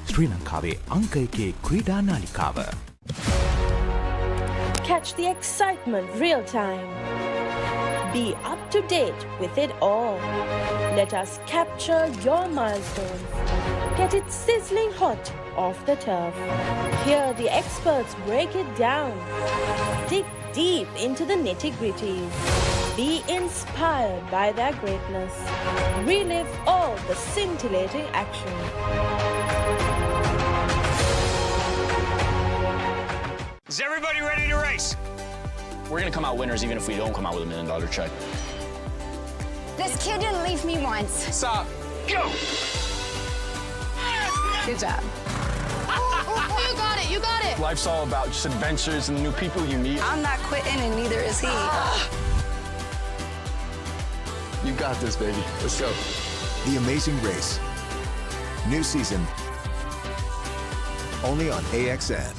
ශ්‍රී ලංකාවේ අංක 1 ක්‍රීඩා නාලිකාව. Catch the excitement real time. Be up to date with it all. Let us capture your milestones. Get it sizzling hot off the turf. Hear the experts break it down. Dig deep into the nitty-gritties. Be inspired by their greatness. Relive all the scintillating action. Is everybody ready to race? We're gonna come out winners even if we don't come out with $1 million check. This kid didn't leave me once. Stop. Go! Good job. You got it, you got it. Life's all about just adventures and new people you meet. I'm not quitting and neither is he. You got this, baby. Let's go. The Amazing Race. New season. Only on AXN.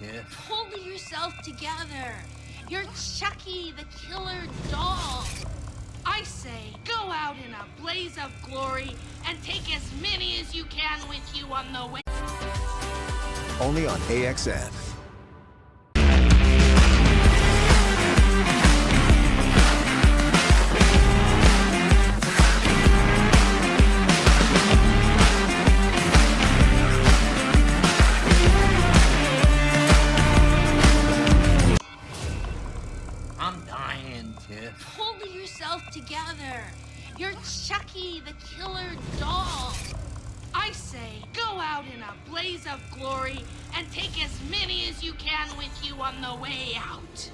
Tiff. Pull yourself together. You're Chucky, the killer doll. I say, go out in a blaze of glory and take as many as you can with you on the way. Only on AXN. I'm dying, Tiff. Pull yourself together. You're Chucky, the killer doll. I say, go out in a blaze of glory and take as many as you can with you on the way out.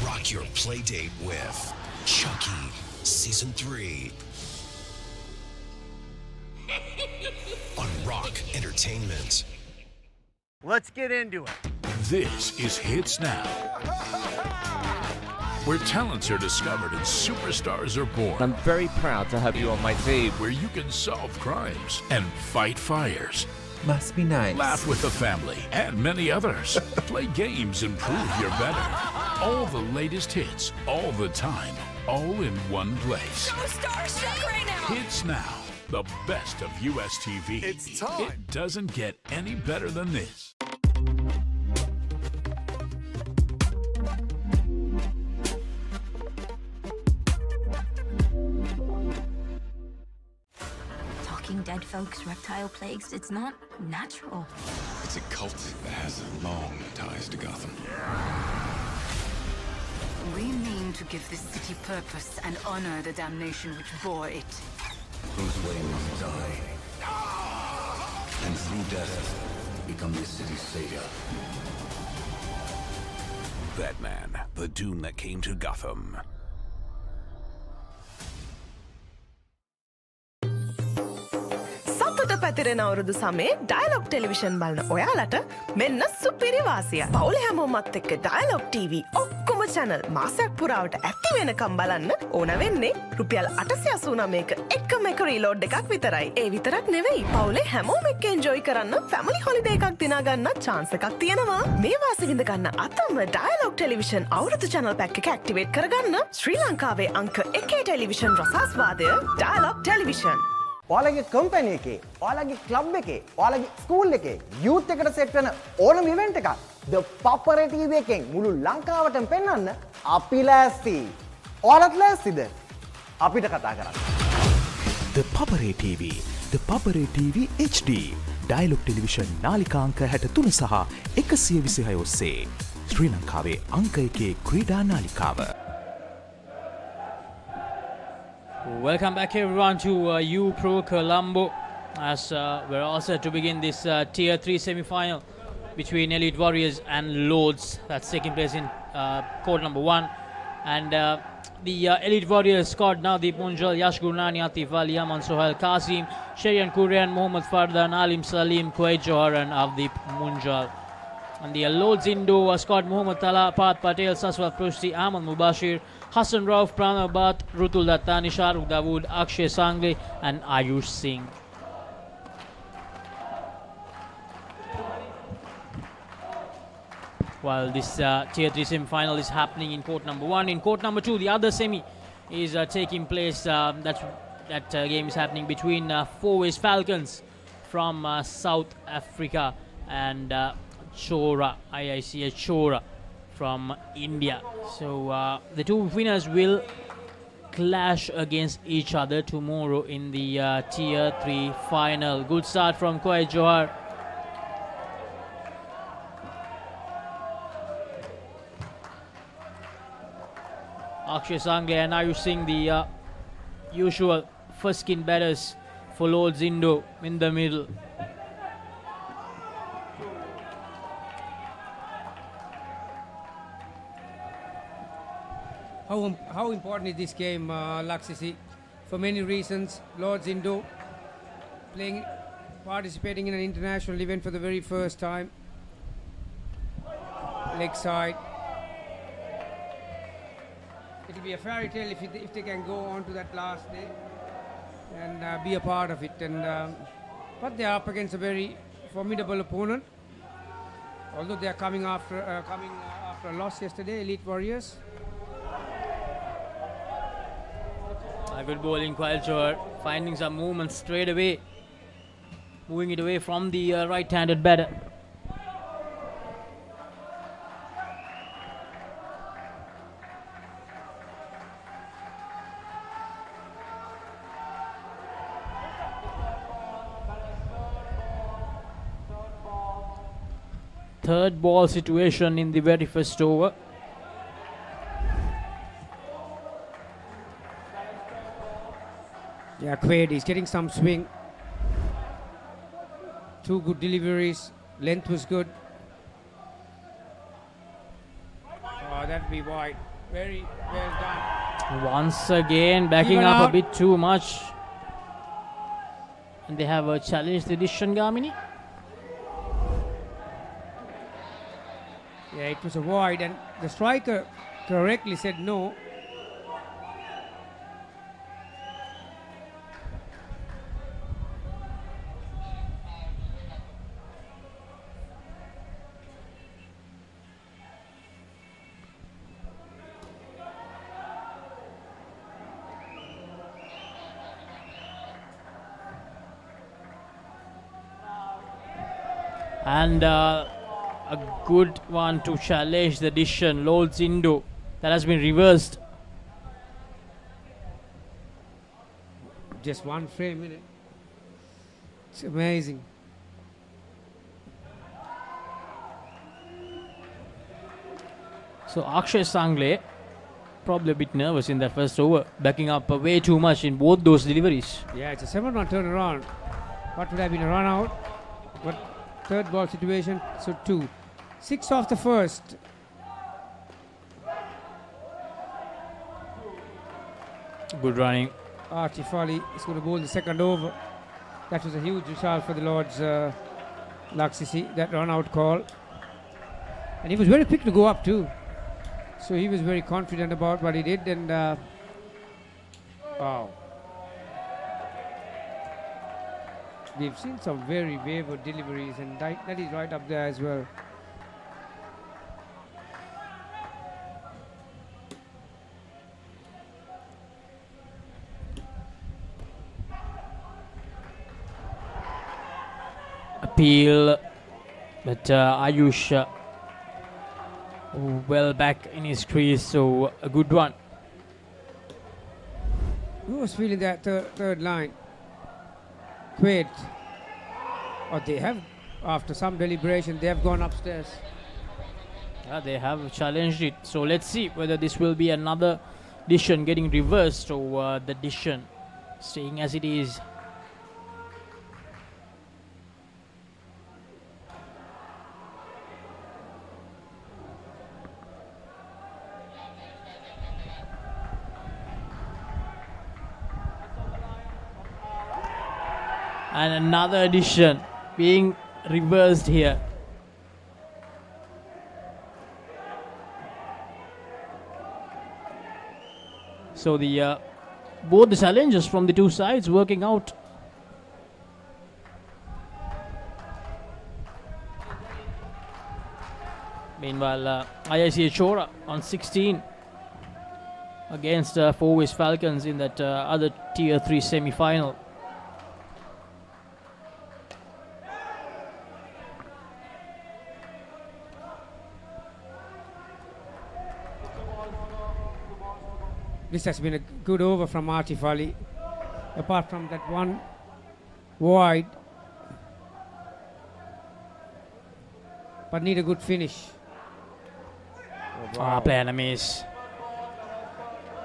Rock your playdate with Chucky Season 3 on Rock Entertainment. Let's get into it. This is Hits Now, where talents are discovered and superstars are born. I'm very proud to have you on my team. Where you can solve crimes and fight fires. Must be nice. Laugh with the family and many others. Play games and prove you're better. All the latest hits, all the time, all in one place. So starstruck right now. Hits Now, the best of US TV. It's time. It doesn't get any better than this. Talking dead folks, reptile plagues, it's not natural. It's a cult that has long ties to Gotham. We mean to give this city purpose and honor the damnation which bore it. Bruce Wayne must die. And through death, become this city's savior. Batman, the doom that came to Gotham. සතුට පැතිරෙන අවුරුදු සමේ dialogue television බලන ඔයාලට මෙන්න සුපිරි වාසිය. පවුල හැමෝමත් එක්ක ඩයලොග් TV ඔක්කොම channel මාසයක් පුරාවට ඇති වෙනකම් බලන්න ඕන වෙන්නේ රුපියල් 889ක එකම එක රීලෝඩ් එකක් විතරයි. ඒ විතරක් නෙවෙයි පවුලේ හැමෝම එක්ක එන්ජොයි කරන්න ෆැමිලි හොලිඩේ එකක් දිනා ගන්න chance එකක් තියෙනවා. මේ වාසිය විඳ ගන්න අතම ඩයලොග් ටෙලිවිෂන් අවුරුදු channel pack එක ඇක්ටිවේට් කරගන්න ශ්‍රී ලංකාවේ අංක 1 ටෙලිවිෂන් රසාස්වාදය ඩයලොග් ටෙලිවිෂන්. ඔයාලගේ කම්පැනි එකේ, ඔයාලගේ ක්ලබ් එකේ, ඔයාලගේ ස්කූල් එකේ යූත් එකට සෙට් වෙන ඕනම ඉවෙන්ට් එකක් ThePapare TV එකෙන් මුළු ලංකාවටම පෙන්වන්න අපි ලෑස්ති. ඔයාලත් ලෑස්තිද? අපිට කතා කරන්න. ThePapare TV, ThePapare TV HD. Dialog television නාලිකාංක 63 සහ 126 ඔස්සේ ශ්‍රී ලංකාවේ අංක 1 ක්‍රීඩා නාලිකාව. Welcome back everyone to U-Pro Colombo, as we're all set to begin this Tier 3 semi-final between Elite Warriors and Lords. That's taking place in court number 1. And the Elite Warriors squad now: Deep Munjal, Yash Gurnani, Atif Ali, Yaman Sohail, Qasim, Sherian Kurian, Mohammad Fardan, Alim Salim, Kuwait Johar and Avdeep Munjal. And the Lords Indo squad: Muhammad Tala, Path Patel, Saswat Prushti, Ahmad Mubashir, Hassan Rauf, Pranabat, Rutul Datta, Nisharuk Dawood, Akshay Sangle and Ayush Singh. While this Tier 3 semi-final is happening in court number 1, in court number 2 the other semi is taking place. That game is happening between Fourways Falcons from South Africa and Chora, IICH Chora from India. So the two winners will clash against each other tomorrow in the Tier 3 final. Good start from Kuwait Johar. Akshay Sangle and Ayush Singh, the usual first skin batters for Lords Indo in the middle. How important is this game, Laksisi? For many reasons. Lords Indo participating in an international event for the very first time. Leg side. It'll be a fairy tale if they can go on to that last day and be a part of it. And but they're up against a very formidable opponent. Although they are coming after a loss yesterday, Elite Warriors. A good bowling culture, finding some movement straight away, moving it away from the right-handed batter. Third ball situation in the very first over. Yeah, Quaid is getting some swing. 2 good deliveries. Length was good. Oh, that'd be wide. Very well done. Once again, backing Even up out. a bit too much. And they have challenged the decision, Gamini. Yeah, it was a wide, and the striker correctly said no. And a good one to challenge the decision, Lord's Indo. That has been reversed. Just one frame in it. It's amazing. So Akshay Sangle probably a bit nervous in that first over, backing up way too much in both those deliveries. Yeah, it's a 7-run turnaround. What would have been a run out? But third ball situation, so 2. 6 off the first. Good running. Archie Foley is going to bowl the second over. That was a huge result for the Lords, Laksisi, that run out call. And he was very quick to go up too. So he was very confident about what he did, and wow. We've seen some very wayward deliveries, and that is right up there as well. Appeal, but Ayush well back in his crease, so a good one. Who was feeling that third line? Quaid. Or they have, after some deliberation, they have gone upstairs. Yeah, they have challenged it. So let's see whether this will be another decision getting reversed, or the decision staying as it is. And another addition being reversed here. So the both the challenges from the two sides working out. Meanwhile, IIC Chora on 16 against 4-West Falcons in that other Tier 3 semi-final. This has been a good over from Archie Foley, apart from that one wide, but need a good finish. Play and a miss.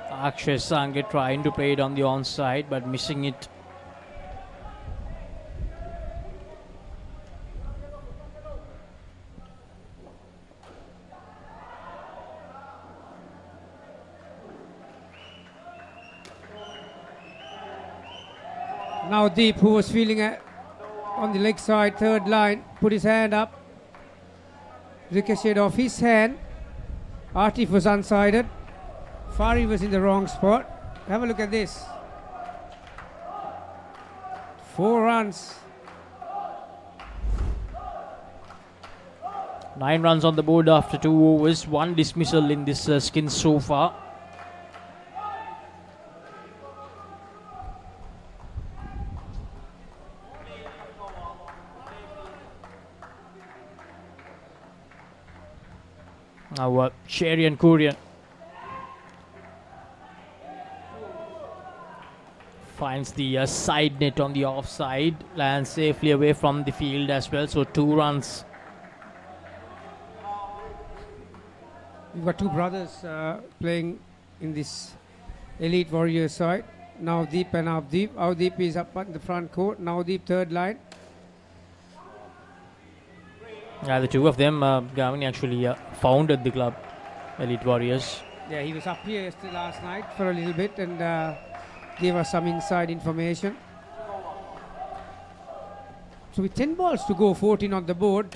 Akshay Sange trying to play it on the onside, but missing it. Now Deep, who was feeling on the leg side, third line, put his hand up. Ricocheted off his hand. Artif was unsided. Fari was in the wrong spot. Have a look at this. 4 runs. 9 runs on the board after 2 overs, 1 dismissal in this skin so far. Now Cherry and Korean finds the side net on the offside, lands safely away from the field as well, so 2 runs. We've got 2 brothers playing in this Elite Warriors side, Navdeep and Avdeep. Avdeep is up on the front court, Navdeep third line. Yeah, the 2 of them, Gavin actually founded the club, Elite Warriors. Yeah, he was up here last night for a little bit and gave us some inside information. So with 10 balls to go, 14 on the board.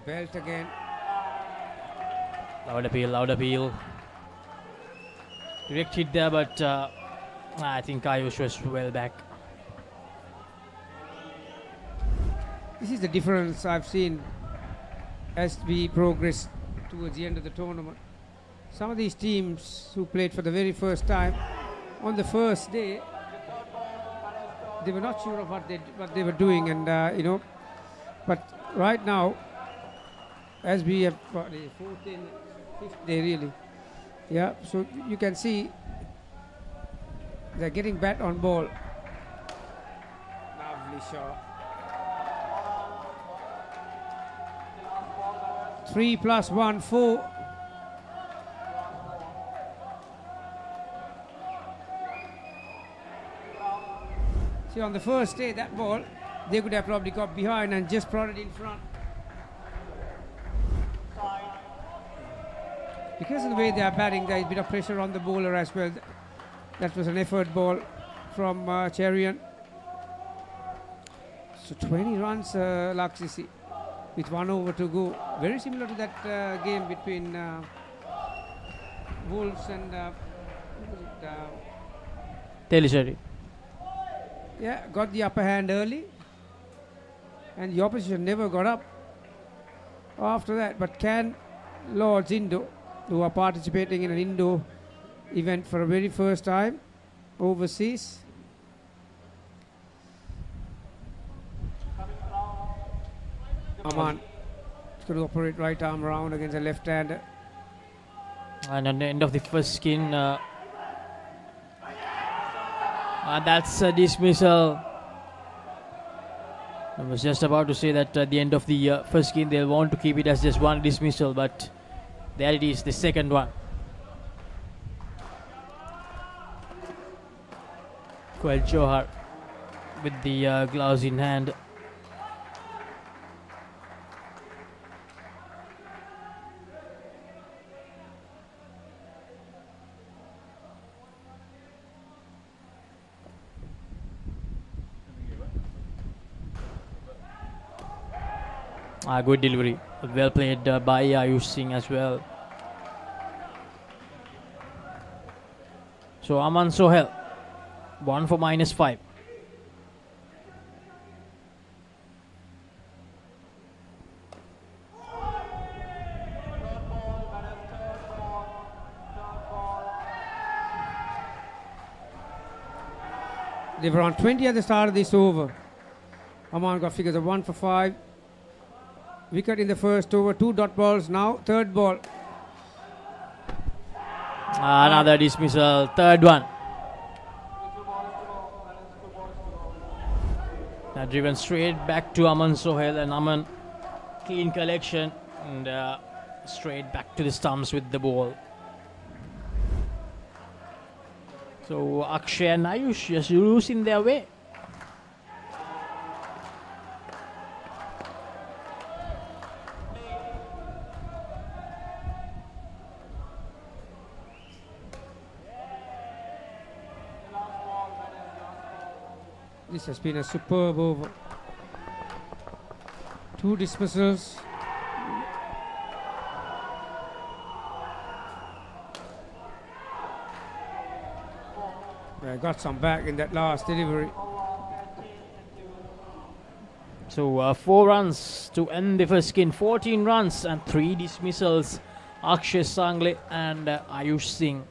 Belt again. Loud appeal. Direct hit there, but I think Ayush was well back. This is the difference I've seen as we progress towards the end of the tournament. Some of these teams who played for the very first time, on the first day, they were not sure of what they were doing, and but right now, as we have the 14th, 5th day really, yeah. So you can see they're getting bat on ball. Lovely shot. 3 + 1, 4. See, on the first day, that ball, they could have probably got behind and just brought it in front. Because of the way they are batting, there is a bit of pressure on the bowler as well. That was an effort ball from Cherian. So 20 runs, Laksisi, with 1 over to go. Very similar to that game between Wolves and Telisheri. Yeah, got the upper hand early, and the opposition never got up after that. But can Lords Indo, who are participating in an Indo event for the very first time overseas, Aman is going to operate right arm round against a left-hander. And at the end of the first skin, that's a dismissal. I was just about to say that at the end of the first skin, they'll want to keep it as just 1 dismissal, but there it is, the second one. Koel Johar with the gloves in hand. Good delivery, well played by Ayush Singh as well. So Aman Sohail, 1 for -5. They were on 20 at the start of this over. Aman got figures of 1 for 5. Wicket in the first over, 2 dot balls now, third ball. Another dismissal, third one. Now driven straight back to Aman Sohail, and Aman, clean collection, and straight back to the stumps with the ball. So Akshay and Ayush just losing their way. This has been a superb over. 2 dismissals. I got some back in that last delivery. So 4 runs to end the first in 14 runs and 3 dismissals. Akshay Sangle and Ayush Singh.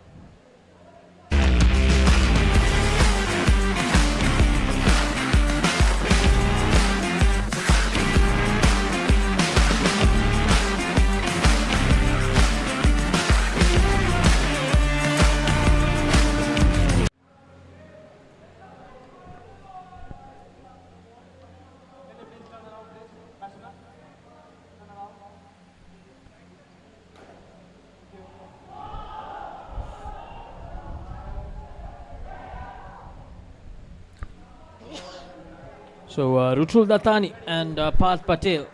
So Rutul Dattani and Parth Patel,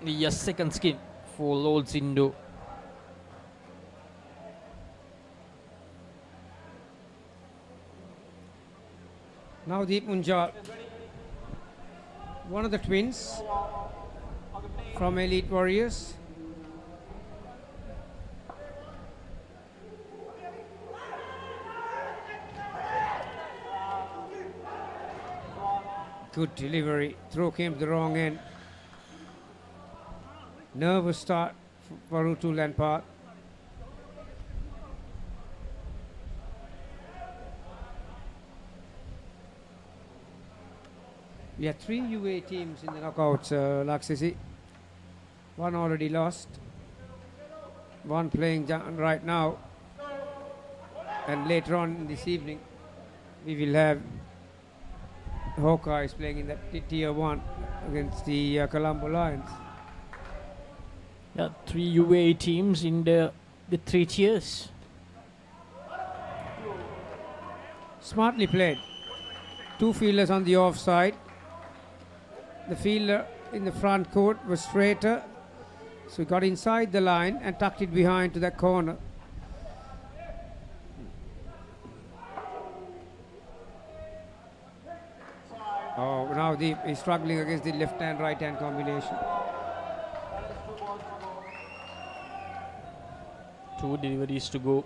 the second skin for Lord's Indo. Now Deep Munjal, one of the twins from Elite Warriors. Good delivery, throw came to the wrong end. Nervous start for Rutul and Parth. We have 3 UA teams in the knockouts, Laksisi. One already lost. One playing right now. And later on this evening, we will have Hawkeyes playing in that tier 1 against the Colombo Lions. Yeah, 3 UA teams in the 3 tiers. Smartly played. 2 fielders on the offside. The fielder in the front court was straighter, so he got inside the line and tucked it behind to that corner. Oh, now he's struggling against the left hand, right hand combination. 2 deliveries to go.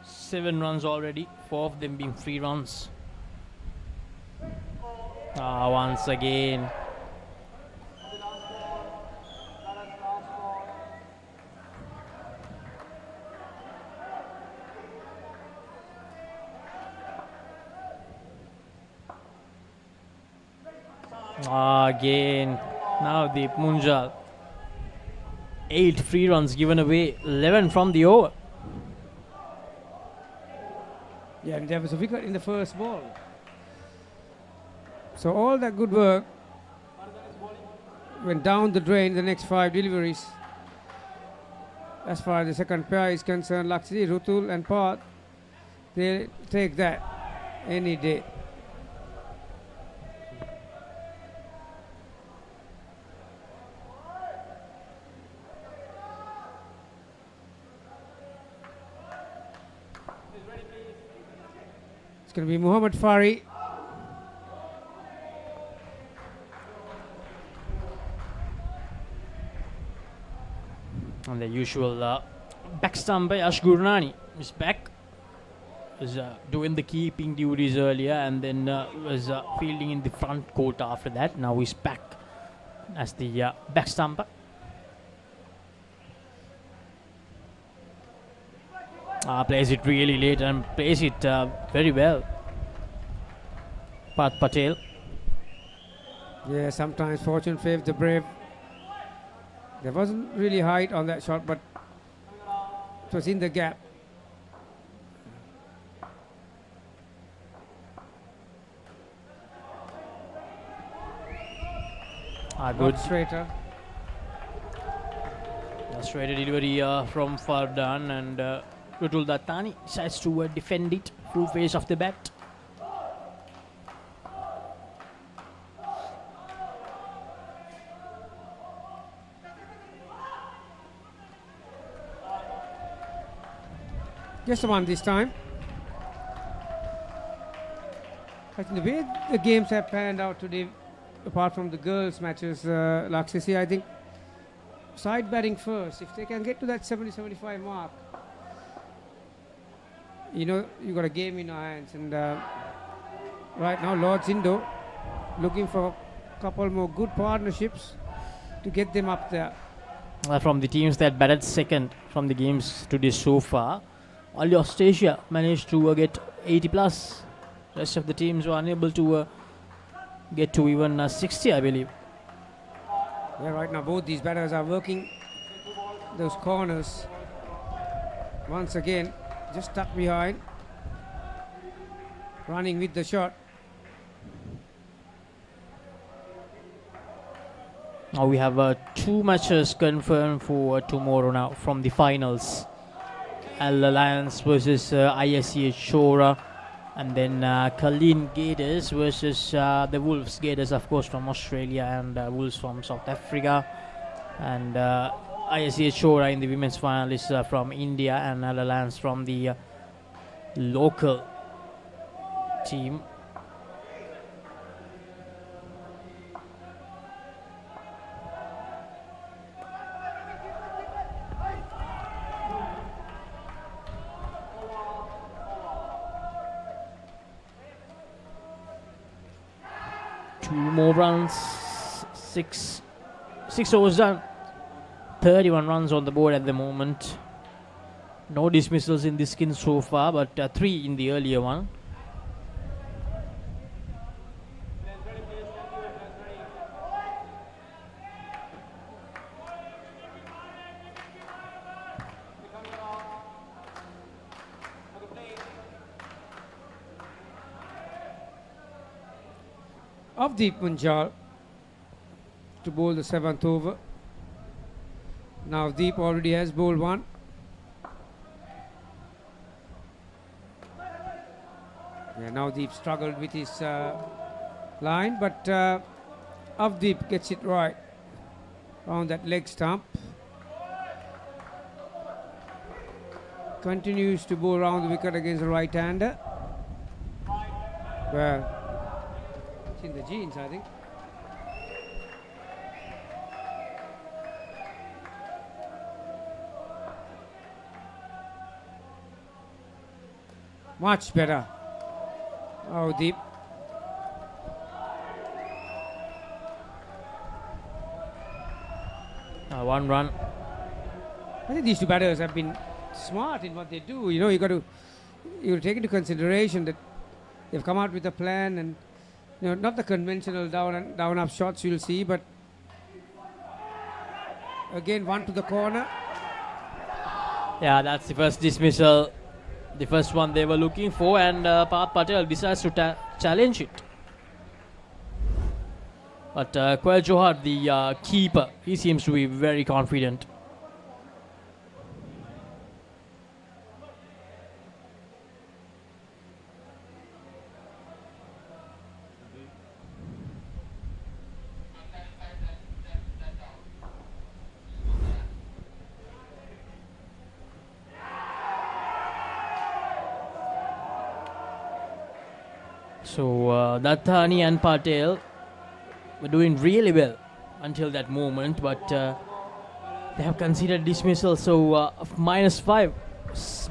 7 runs already, 4 of them being free runs. Once again. Again. Now the Munjal. 8 free runs given away, 11 from the over. Yeah, and there was a wicket in the first ball. So all that good work went down the drain the next 5 deliveries. As far as the second pair is concerned, Laksidi, Rutul and Parth, they'll take that any day. It's going to be Muhammad Fari. And the usual back stump by Ash Gurnani is back. Was doing the keeping duties earlier and then was fielding in the front court after that. Now he's back as the back stumper. Plays it really late and plays it very well. Parth Patel. Yeah, sometimes fortune favors the brave. There wasn't really height on that shot, but it was in the gap. Good. Straighter. Straighter delivery from Fardan and Rutul Dattani decides to defend it full face of the bat. Just one this time. I think the way the games have panned out today, apart from the girls' matches, Laksisi, I think side batting first. If they can get to that 70-75 mark, you know, you got a game in our hands. And right now, Lord's Indo looking for couple more good partnerships to get them up there. From the teams that batted second from the games today so far, only Australia managed to get 80 plus. Rest of the teams were unable to get to even 60, I believe. Yeah, right now both these batters are working those corners. Once again, just stuck behind, running with the shot. Now we have 2 matches confirmed for tomorrow now from the finals. Al Alliance versus ISCH Chora, and then Kalin Gators versus the Wolves. Gators, of course, from Australia, and Wolves from South Africa. And ISCH Chora in the women's final is from India, and Al Alliance from the local team. Two more runs, six overs done, 31 runs on the board at the moment. No dismissals in this skin so far, but 3 in the earlier one. Of the Punjab to bowl the 7th over. Now Deep already has bowled 1. Yeah, now Deep struggled with his line, but Avdeep gets it right around that leg stump. Continues to bowl around the wicket against the right-hander. Well, it's in the genes, I think. Much better. Oh, Deep. One run. I think these two batters have been smart in what they do. You know, you got to take into consideration that they've come out with a plan, and you know, not the conventional down up shots you'll see, but again 1 to the corner. Yeah, that's the first dismissal. The first one they were looking for, and Parth Patel decides to challenge it. But Quail Johar, the keeper, he seems to be very confident. So Dattani and Patel were doing really well until that moment, but they have considered dismissal, so -5,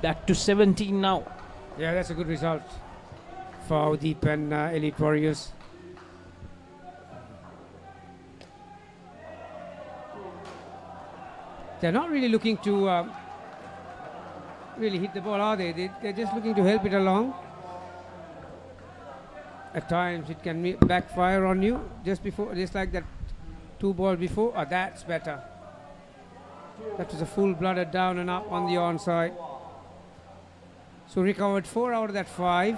back to 17 now. Yeah, that's a good result for Deep and Elite Warriors. They're not really looking to really hit the ball, are they? They're just looking to help it along. At times it can backfire on you, just like that 2 ball before. Oh, that's better. That was a full-blooded down and up on the onside. So recovered 4 out of that 5.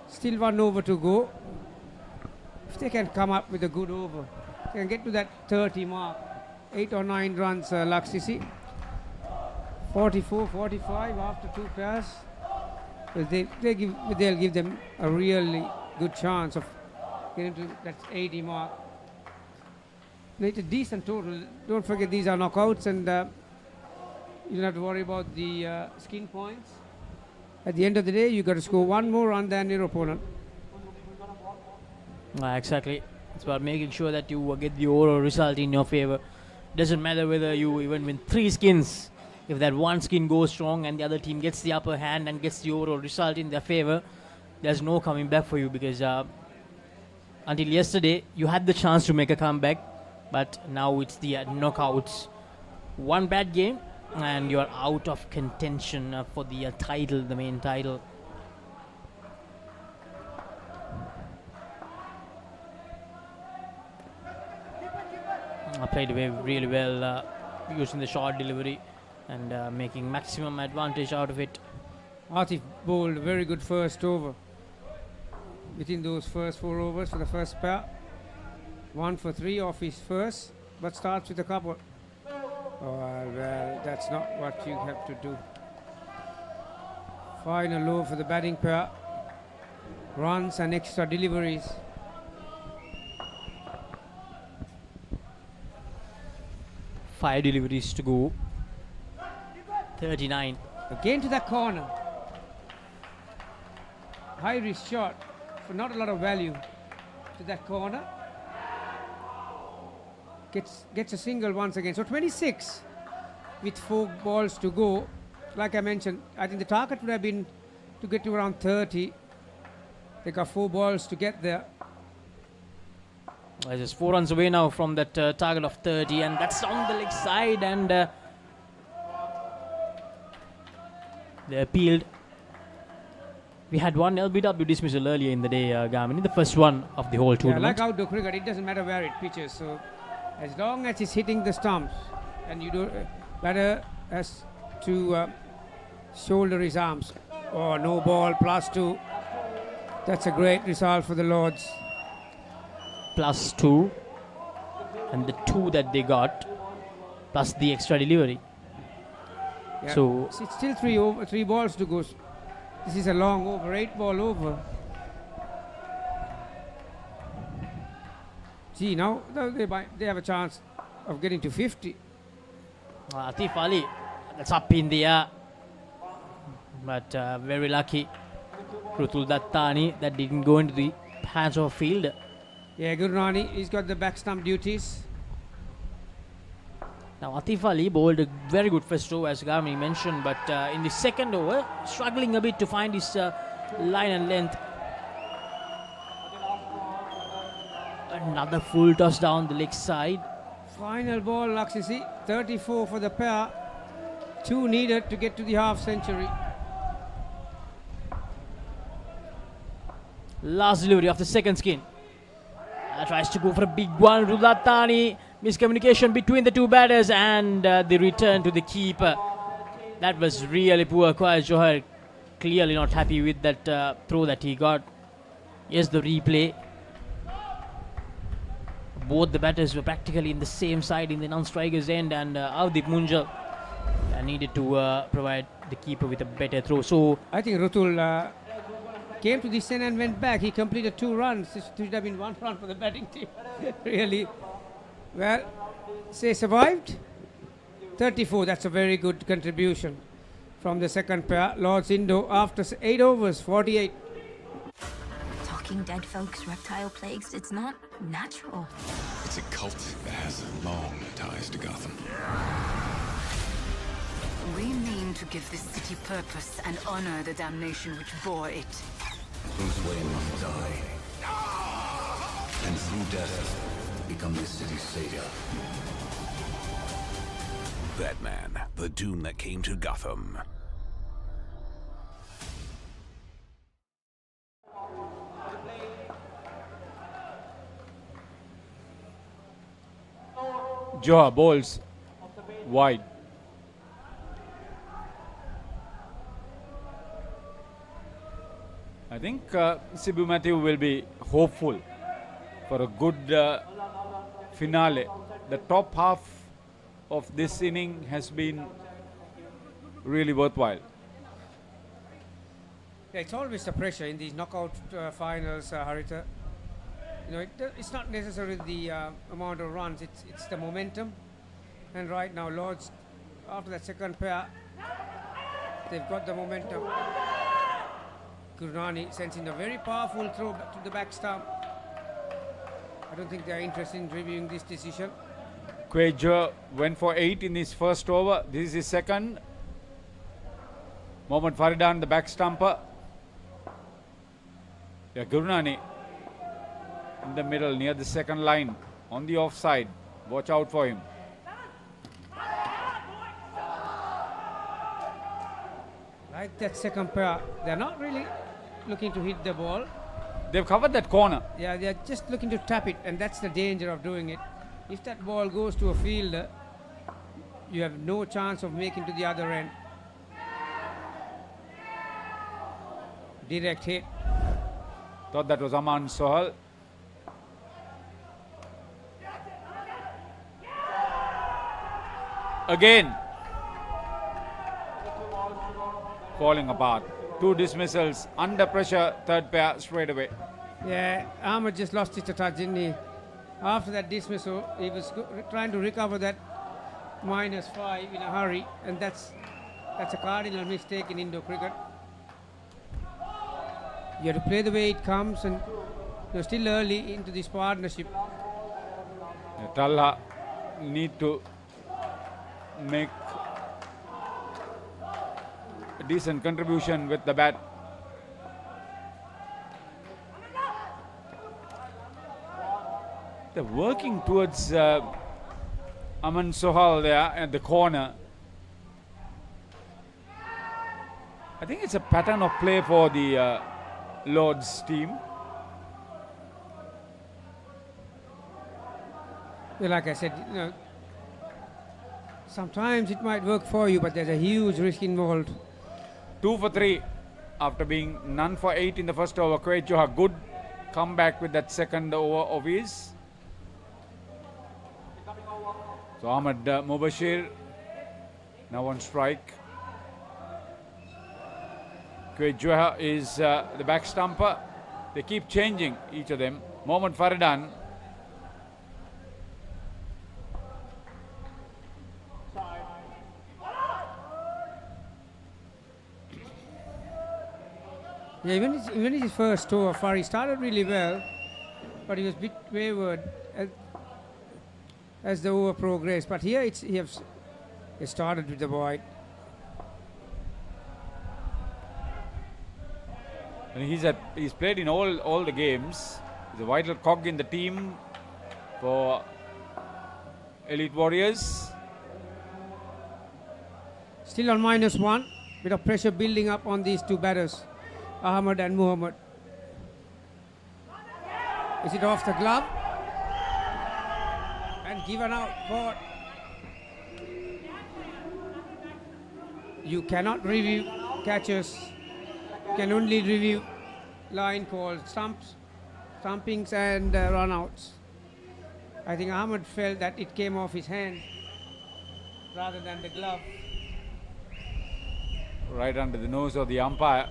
Still 1 over to go. If they can come up with a good over, they can get to that 30 mark. 8 or 9 runs, Laksisi. 44, 45 after 2 pairs. They'll give them a really good chance of getting to that 80 mark. It's a decent total. Don't forget these are knockouts, and you don't have to worry about the skin points. At the end of the day, you got to score 1 more run than your opponent. Exactly. It's about making sure that you get the overall result in your favor. Doesn't matter whether you even win 3 skins. If that one skin goes strong and the other team gets the upper hand and gets the overall result in their favor, there's no coming back for you, because until yesterday, you had the chance to make a comeback, but now it's the knockouts. One bad game, and you're out of contention for the title, the main title. Played away really well, using the short delivery and making maximum advantage out of it. Atif bowled a very good first over. Within those first 4 overs for the first pair. 1 for 3 off his first, but starts with a couple. Oh, well, that's not what you have to do. Final low for the batting pair. Runs and extra deliveries. Five deliveries to go. 39. Again to that corner. High risk shot for not a lot of value to that corner. Gets a single once again. So 26 with 4 balls to go. Like I mentioned, I think the target would have been to get to around 30. They got 4 balls to get there. Just 4 runs away now from that target of 30, and that's on the leg side, and they appealed. We had one LBW dismissal earlier in the day, Garmin, the first one of the whole tournament. Like outdoor cricket, it doesn't matter where it pitches. So as long as it's hitting the stumps, and you do, batter has to shoulder his arms. Oh, no ball, +2. That's a great result for the Lords. +2, and the 2 that they got, plus the extra delivery. Yeah. So it's still 3 balls to go. This is a long over, 8 ball over. See, now they have a chance of getting to 50. Atif Ali, that's up in the air, but very lucky. Rutul Dattani, that didn't go into the hands of a fielder. Yeah, Gurnani, he's got the back stump duties. Now Atif Ali bowled a very good first over, as Garmin mentioned, but in the second over, struggling a bit to find his line and length. Another full toss down the leg side. Final ball, Laksisi, 34 for the pair. 2 needed to get to the half century. Last delivery of the second skin. Tries to go for a big one. Rudatani, miscommunication between the 2 batters, and the return to the keeper. That was really poor. Kwai Johar clearly not happy with that throw that he got. Here's the replay. Both the batters were practically in the same side in the non-striker's end, and Avdeep Munjal needed to provide the keeper with a better throw. So I think Rutul came to this end and went back. He completed 2 runs. This should have been 1 run for the batting team. Really. Well, they survived. 34, that's a very good contribution from the second pair. Lords Indo after 8 overs, 48. Talking dead folks, reptile plagues, it's not natural. It's a cult that has long ties to Gotham. We mean to give this city purpose and honor the damnation which bore it. Bruce Wayne must die, and through death, become this city's savior. Batman, the doom that came to Gotham. Johar bowls wide. I think Sibu Matthew will be hopeful for a good finale. The top half of this inning has been really worthwhile. Yeah, it's always the pressure in these knockout finals, Harita. You know, it's not necessarily the amount of runs, it's the momentum. And right now, Lords, after that second pair, they've got the momentum. Gurnani sends in a very powerful throw to the back stump. I don't think they're interested in reviewing this decision. Quager went for 8 in his first over. This is his second. Mohammad Faridan, the back stumper. Yeah, Gurnani in the middle near the second line on the offside. Watch out for him. Like that second pair, they're not really looking to hit the ball. They've covered that corner. Yeah, they're just looking to tap it, and that's the danger of doing it. If that ball goes to a fielder, you have no chance of making to the other end. Direct hit. Thought that was Aman Sohal. Again. Falling apart. 2 dismissals. Under pressure. Third pair straight away. Yeah, Ahmed just lost it a touch, didn't he? After that dismissal, he was trying to recover that -5 in a hurry, and that's a cardinal mistake in Indo cricket. You have to play the way it comes, and you're still early into this partnership. Talha need to make a decent contribution with the bat. They're working towards Aman Sohal there at the corner. I think it's a pattern of play for the Lord's team. Well, like I said, sometimes it might work for you, but there's a huge risk involved. 2 for 3 after being none for 8 in the first over. Quaid Johar, good comeback with that second over of his. So Ahmed Mubashir now on strike. Quaid Johar is the back stumper. They keep changing each of them. Mohammad Faridan. Yeah, even his first over, Fari started really well, but he was a bit wayward as the over progressed. But here he started with the void. And he's played in all the games. He's a vital cog in the team for Elite Warriors. Still on -1. Bit of pressure building up on these two batters, Ahmed and Muhammad. Is it off the glove? And given out, caught. You cannot review catches. You can only review line calls, stumpings and run-outs. I think Ahmed felt that it came off his hand rather than the glove. Right under the nose of the umpire.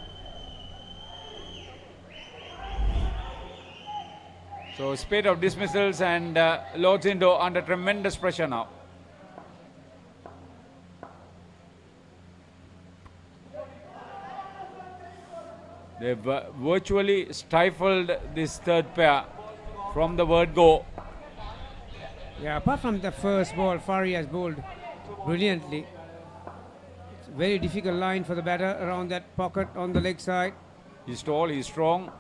So spate of dismissals, and Lord's Indo under tremendous pressure now. They've virtually stifled this third pair from the word go. Yeah, apart from the first ball, Fari has bowled brilliantly. It's a very difficult line for the batter around that pocket on the leg side. He's tall, he's strong.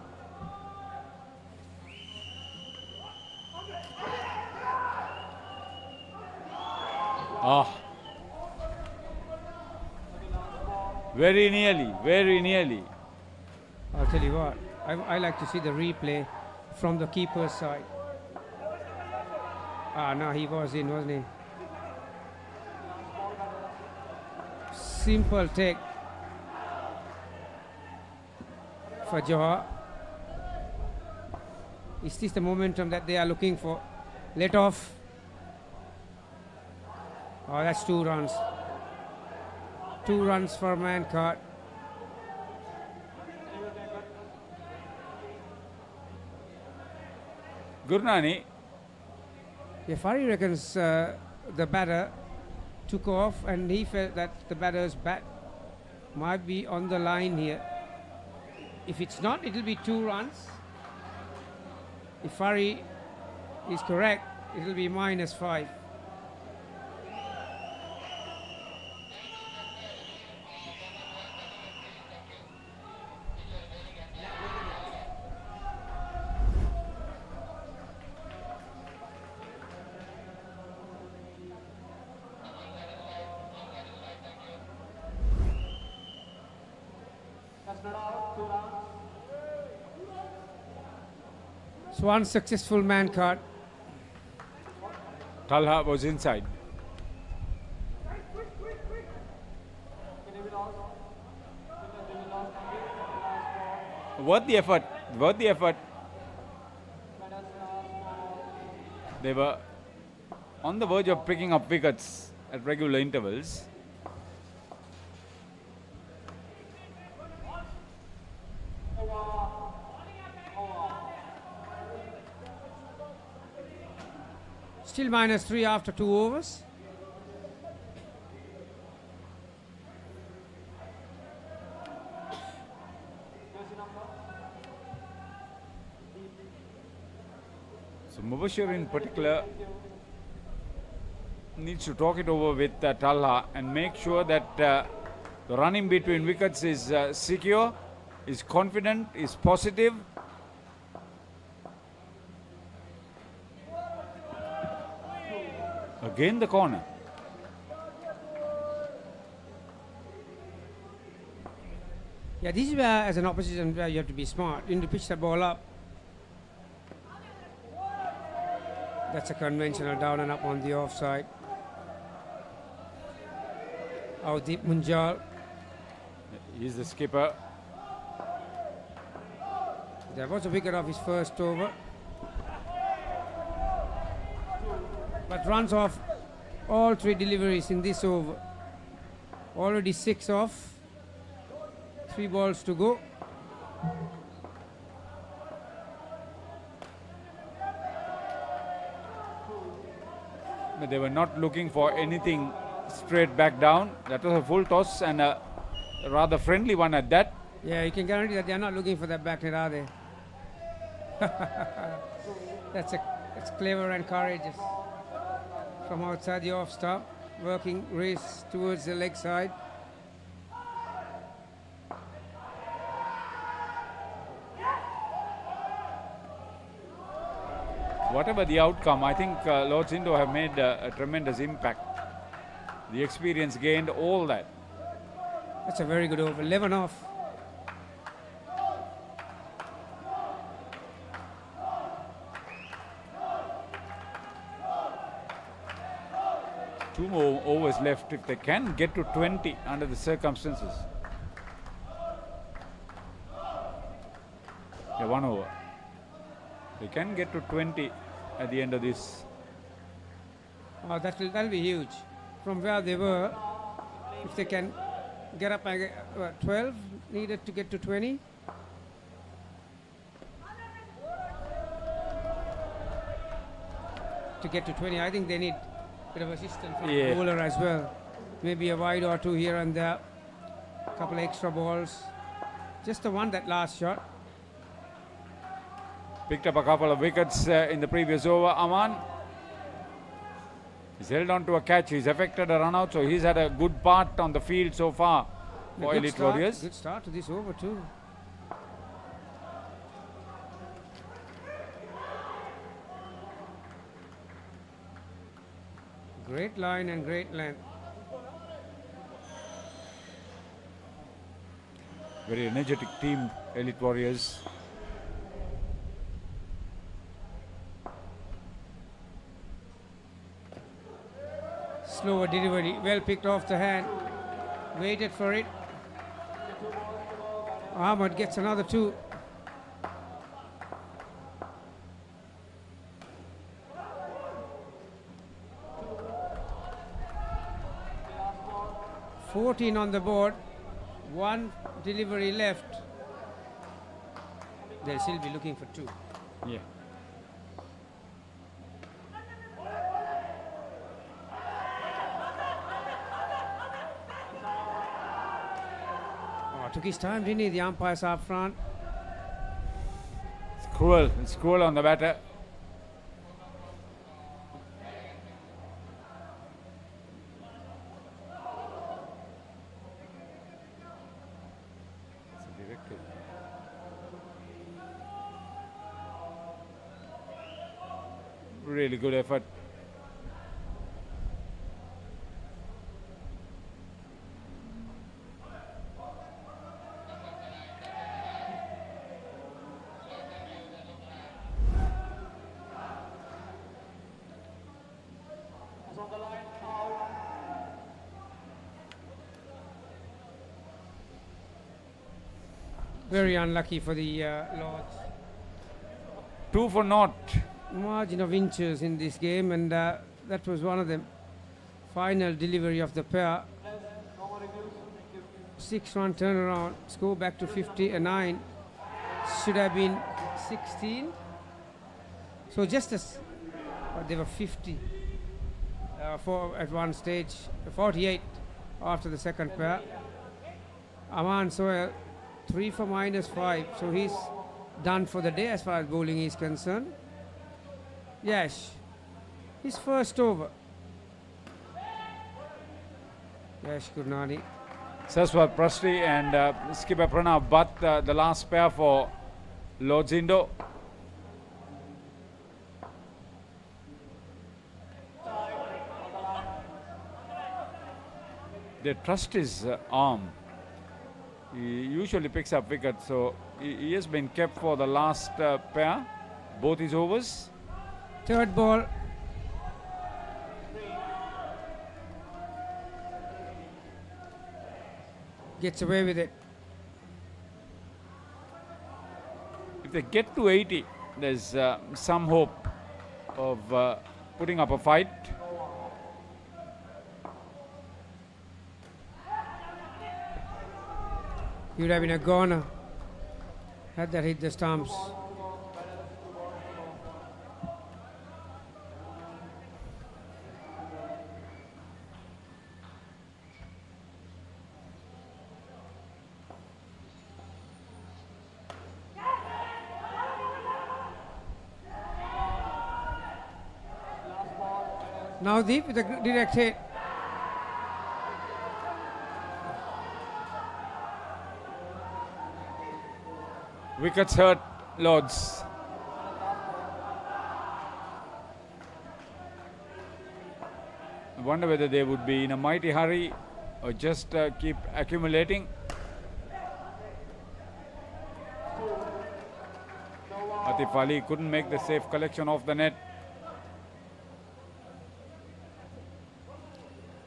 Very nearly. I'll tell you what, I like to see the replay from the keeper's side. No, he was in, wasn't he? Simple take for Johar. Is this the momentum that they are looking for? Let off. Oh, that's 2 runs. 2 runs for man caught. Gurnani. Yeah, Fari reckons the batter took off, and he felt that the batter's bat might be on the line here. If it's not, it'll be 2 runs. If Fari is correct, it'll be -5. It's one successful man card. Talha was inside. Worth the effort. Worth the effort. They were on the verge of picking up wickets at regular intervals. Still -3 after 2 overs. So Mubashir in particular needs to talk it over with Talha and make sure that the running between wickets is secure, is confident, is positive. Again the corner. Yeah, this is where, as an opposition, where you have to be smart. You need to pitch the ball up. That's a conventional down and up on the offside. Deep Munjal. He's the skipper. There was a wicket off his first over. But runs off all 3 deliveries in this over. Already 6 off. 3 balls to go. But they were not looking for anything straight back down. That was a full toss and a rather friendly one at that. Yeah, you can guarantee that they are not looking for that back net, are they? That's clever and courageous. From outside the off stump, working race towards the leg side. Whatever the outcome, I think Lords Indo have made a tremendous impact. The experience gained, all that. That's a very good over, 11 off. Two more overs left if they can get to 20 under the circumstances. Yeah, 1 over. They can get to 20 at the end of this. Oh, that'll be huge. From where they were, if they can get up by 12, needed to get to 20. To get to 20, I think they need a bit of assistance from the bowler as well. Maybe a wide or 2 here and there. A couple of extra balls. Just the one, that last shot. Picked up a couple of wickets in the previous over, Aman. He's held on to a catch. He's affected a run out, so he's had a good part on the field so far for Elite Warriors. Good start to this over too. Great line and great length. Very energetic team, Elite Warriors. Slower delivery, well picked off the hand. Waited for it. Ahmad gets another 2. $14 on the board. 1 delivery left. They'll still be looking for 2. Yeah. Took his time, didn't he? The umpires up front. It's cruel. It's cruel on the batter. It's a directive. Really good effort. Very unlucky for the Lords. 2 for naught. Margin of inches in this game, and that was one of the final delivery of the pair. 6-run turnaround, score back to 59. Should have been 16. So just as they were 50 for at one stage, 48 after the second pair. Aman Sohail 3 for -5, so he's done for the day as far as bowling is concerned. Yash, his first over. Yash Gurnani. Saswat Prasthi and skipper Pranav, but the last pair for Lords Indo. They trust his arm. He usually picks up wicket, so he has been kept for the last pair, both his overs. Third ball. Gets away with it. If they get to 80, there's some hope of putting up a fight. He would have been a goner had that hit the stumps. Now Deep with a direct hit. Wickets hurt, Lords. I wonder whether they would be in a mighty hurry or just keep accumulating. Atif Ali couldn't make the safe collection off the net.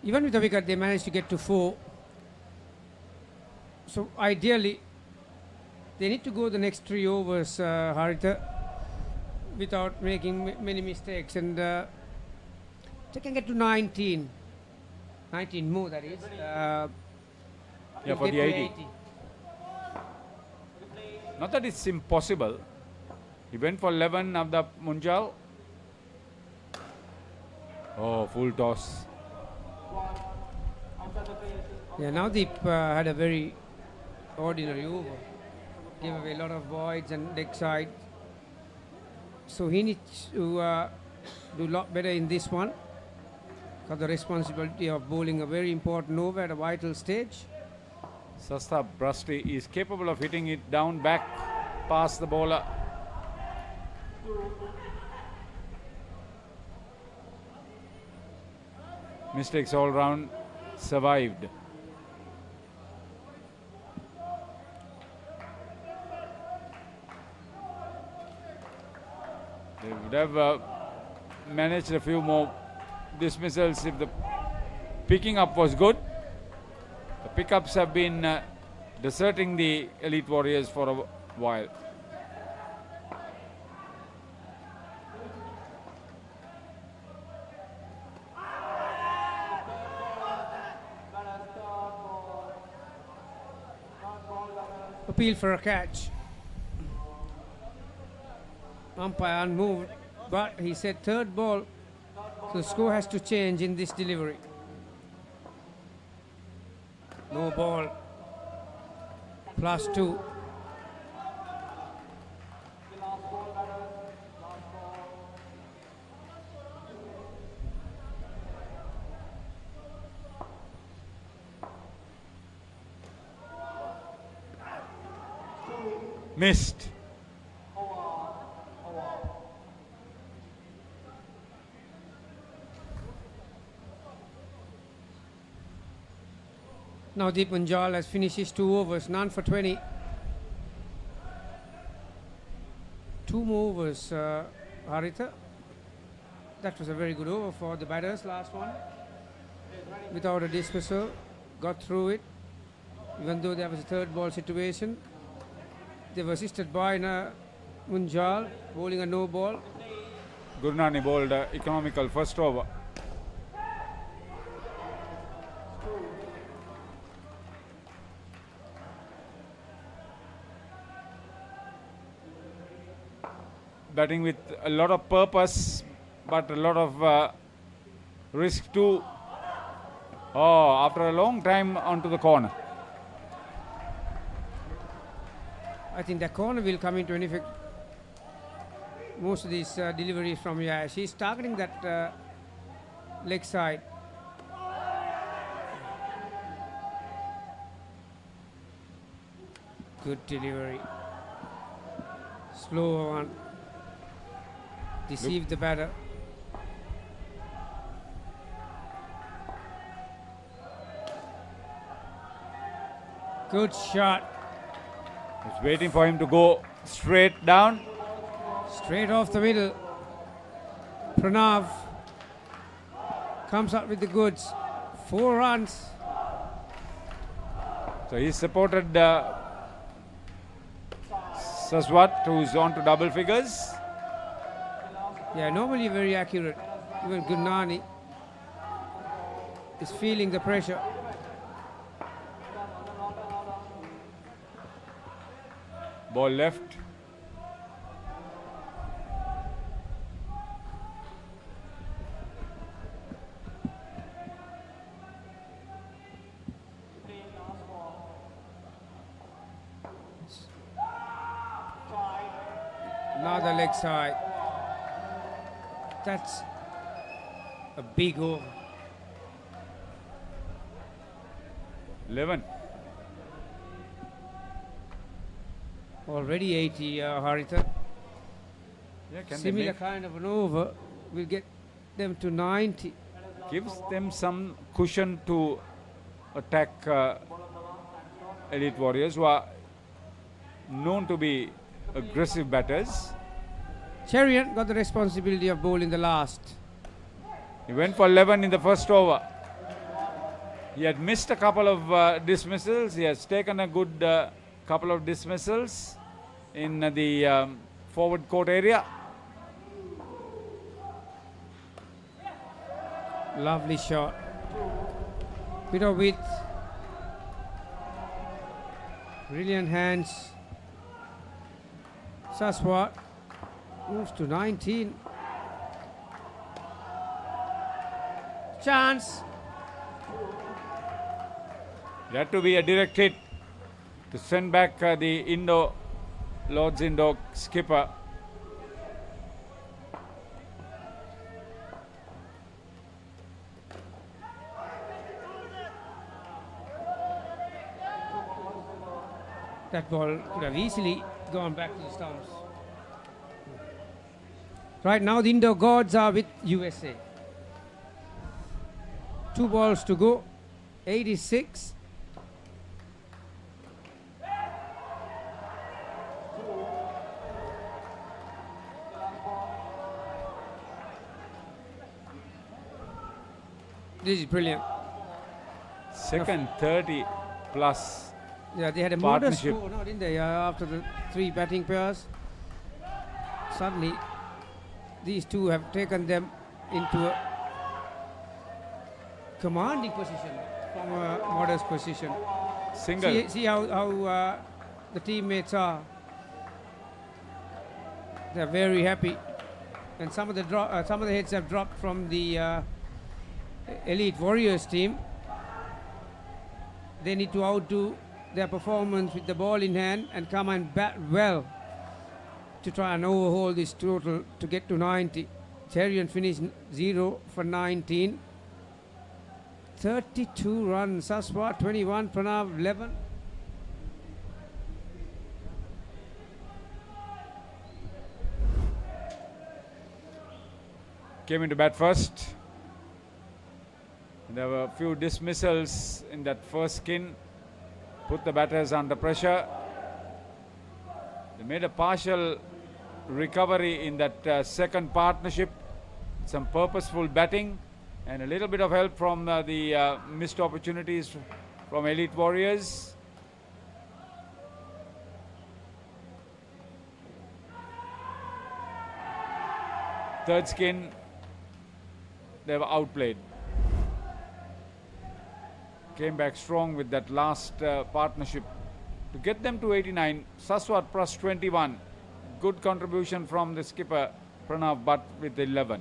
Even with the wicket, they managed to get to 4. So ideally, they need to go the next 3 overs, Haritha, without making many mistakes, and they can get to 19. 19 more, that is. Yeah, for the 80. Not that it's impossible. He went for 11 of the Munjal. Oh, full toss. Yeah, Navdeep had a very ordinary over. Gave away a lot of voids and leg side. So he needs to do a lot better in this one. Got the responsibility of bowling a very important over at a vital stage. Sastha Brasti is capable of hitting it down back past the bowler. Mistakes all round, survived. They would have managed a few more dismissals if the picking up was good. The pickups have been deserting the Elite Warriors for a while. Appeal for a catch. Umpire unmoved, but he said third ball, so the score has to change in this delivery. No ball. +2. Missed. Now Deep Munjal has finished his 2 overs, none for 20. 2 more overs, Haritha. That was a very good over for the batters, last one. Without a dismissal, got through it, even though there was a third ball situation. They were assisted by Munjal, bowling a no ball. Gurnani bowled economical first over. Batting with a lot of purpose, but a lot of risk too. Oh, after a long time onto the corner. I think the corner will come into effect. Most of these deliveries from here, she's targeting that leg side. Good delivery. Slow one. Deceived the batter. Good shot. Just waiting for him to go straight down. Straight off the middle. Pranav comes up with the goods. 4 runs. So he supported Saswat, who's on to double figures. Yeah, normally very accurate. Even Gurnani is feeling the pressure. Ball left. Another leg side. That's a big over. 11. Already 80, Haritha. Yeah, can Similar they make, kind of an over will get them to 90. gives them some cushion to attack Elite Warriors, who are known to be aggressive batters. Cherian got the responsibility of bowling the last. He went for 11 in the first over. He had missed a couple of dismissals. He has taken a good couple of dismissals in the forward court area. Lovely shot. Bit of width. Brilliant hands. Saswat moves to 19. Chance. It had to be a direct hit to send back the Lord's Indo skipper. That ball could have easily gone back to the stumps. Right now the Indo gods are with USA. 2 balls to go. 86. This is brilliant. Second 30 plus. Yeah, they had a modest score, no, didn't they? After the 3 batting pairs. Suddenly, these two have taken them into a commanding position from a modest position. Single. See how the teammates are. They're very happy, and some of the heads have dropped from the Elite Warriors team. They need to outdo their performance with the ball in hand and come and bat well to try and overhaul this total to get to 90. Cherian finished 0 for 19. 32 runs. Saswat 21, Pranav 11. Came into bat first. There were a few dismissals in that first skin. Put the batters under pressure. They made a partial recovery in that second partnership. Some purposeful batting and a little bit of help from the missed opportunities from Elite Warriors. third skin, they were outplayed. Came back strong with that last partnership to get them to 89. Saswat plus 21. Good contribution from the skipper Pranav Bhatt with 11.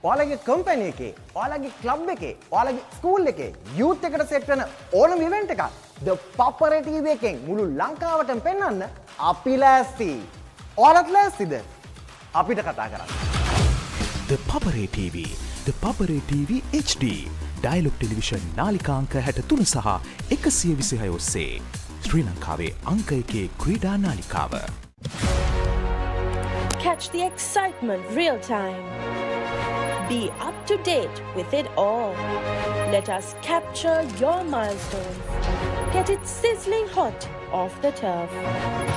ඔයාලගේ company එකේ, ඔයාලගේ club එකේ, ඔයාලගේ school එකේ youth එකට set වෙන ඕනම event එකක් ThePapare TV එකෙන් මුළු ලංකාවටම පෙන්වන්න අපි ලෑස්ති. ඔයාලත් ලෑස්තිද? අපිට කතා කරන්න. ThePapare TV, ThePapare TV HD. Dialog television නාලිකාංක 63 සහ 126 ඔස්සේ ශ්‍රී ලංකාවේ අංක 1 ක්‍රීඩා නාලිකාව. Catch the excitement real time. Be up to date with it all. Let us capture your milestones. Get it sizzling hot off the turf.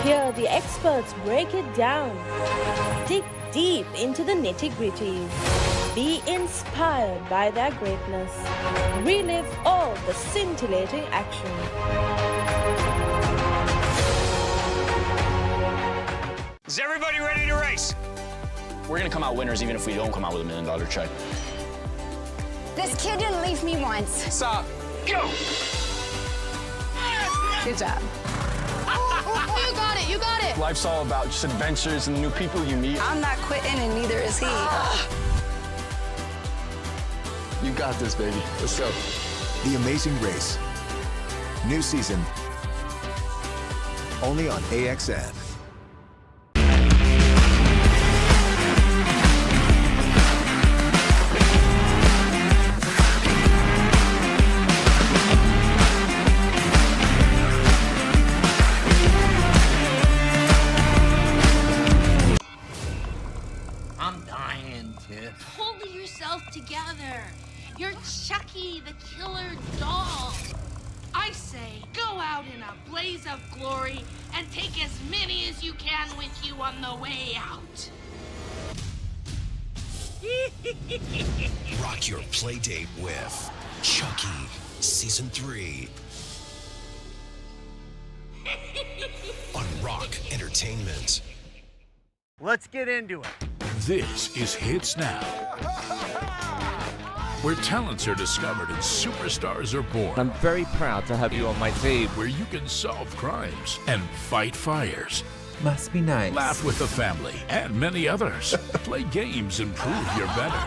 Hear the experts break it down. Dig deep into the nitty-gritties. Be inspired by their greatness. Relive all the scintillating action. Is everybody ready to race? We're gonna come out winners even if we don't come out with $1 million check. This kid didn't leave me once. Stop. Go! Good job. You got it, you got it. Life's all about just adventures and the new people you meet. I'm not quitting and neither is he. You got this, baby. Let's go. The Amazing Race. New season. Only on AXN. I'm dying, Tiff. Pull yourself together. You're Chucky, the killer doll. I say, go out in a blaze of glory and take as many as you can with you on the way out. Rock your playdate with Chucky Season 3 on Rock Entertainment. Let's get into it. This is Hits Now, where talents are discovered and superstars are born. I'm very proud to have you on my team. Where you can solve crimes and fight fires. Must be nice. Laugh with the family and many others. Play games and prove you're better.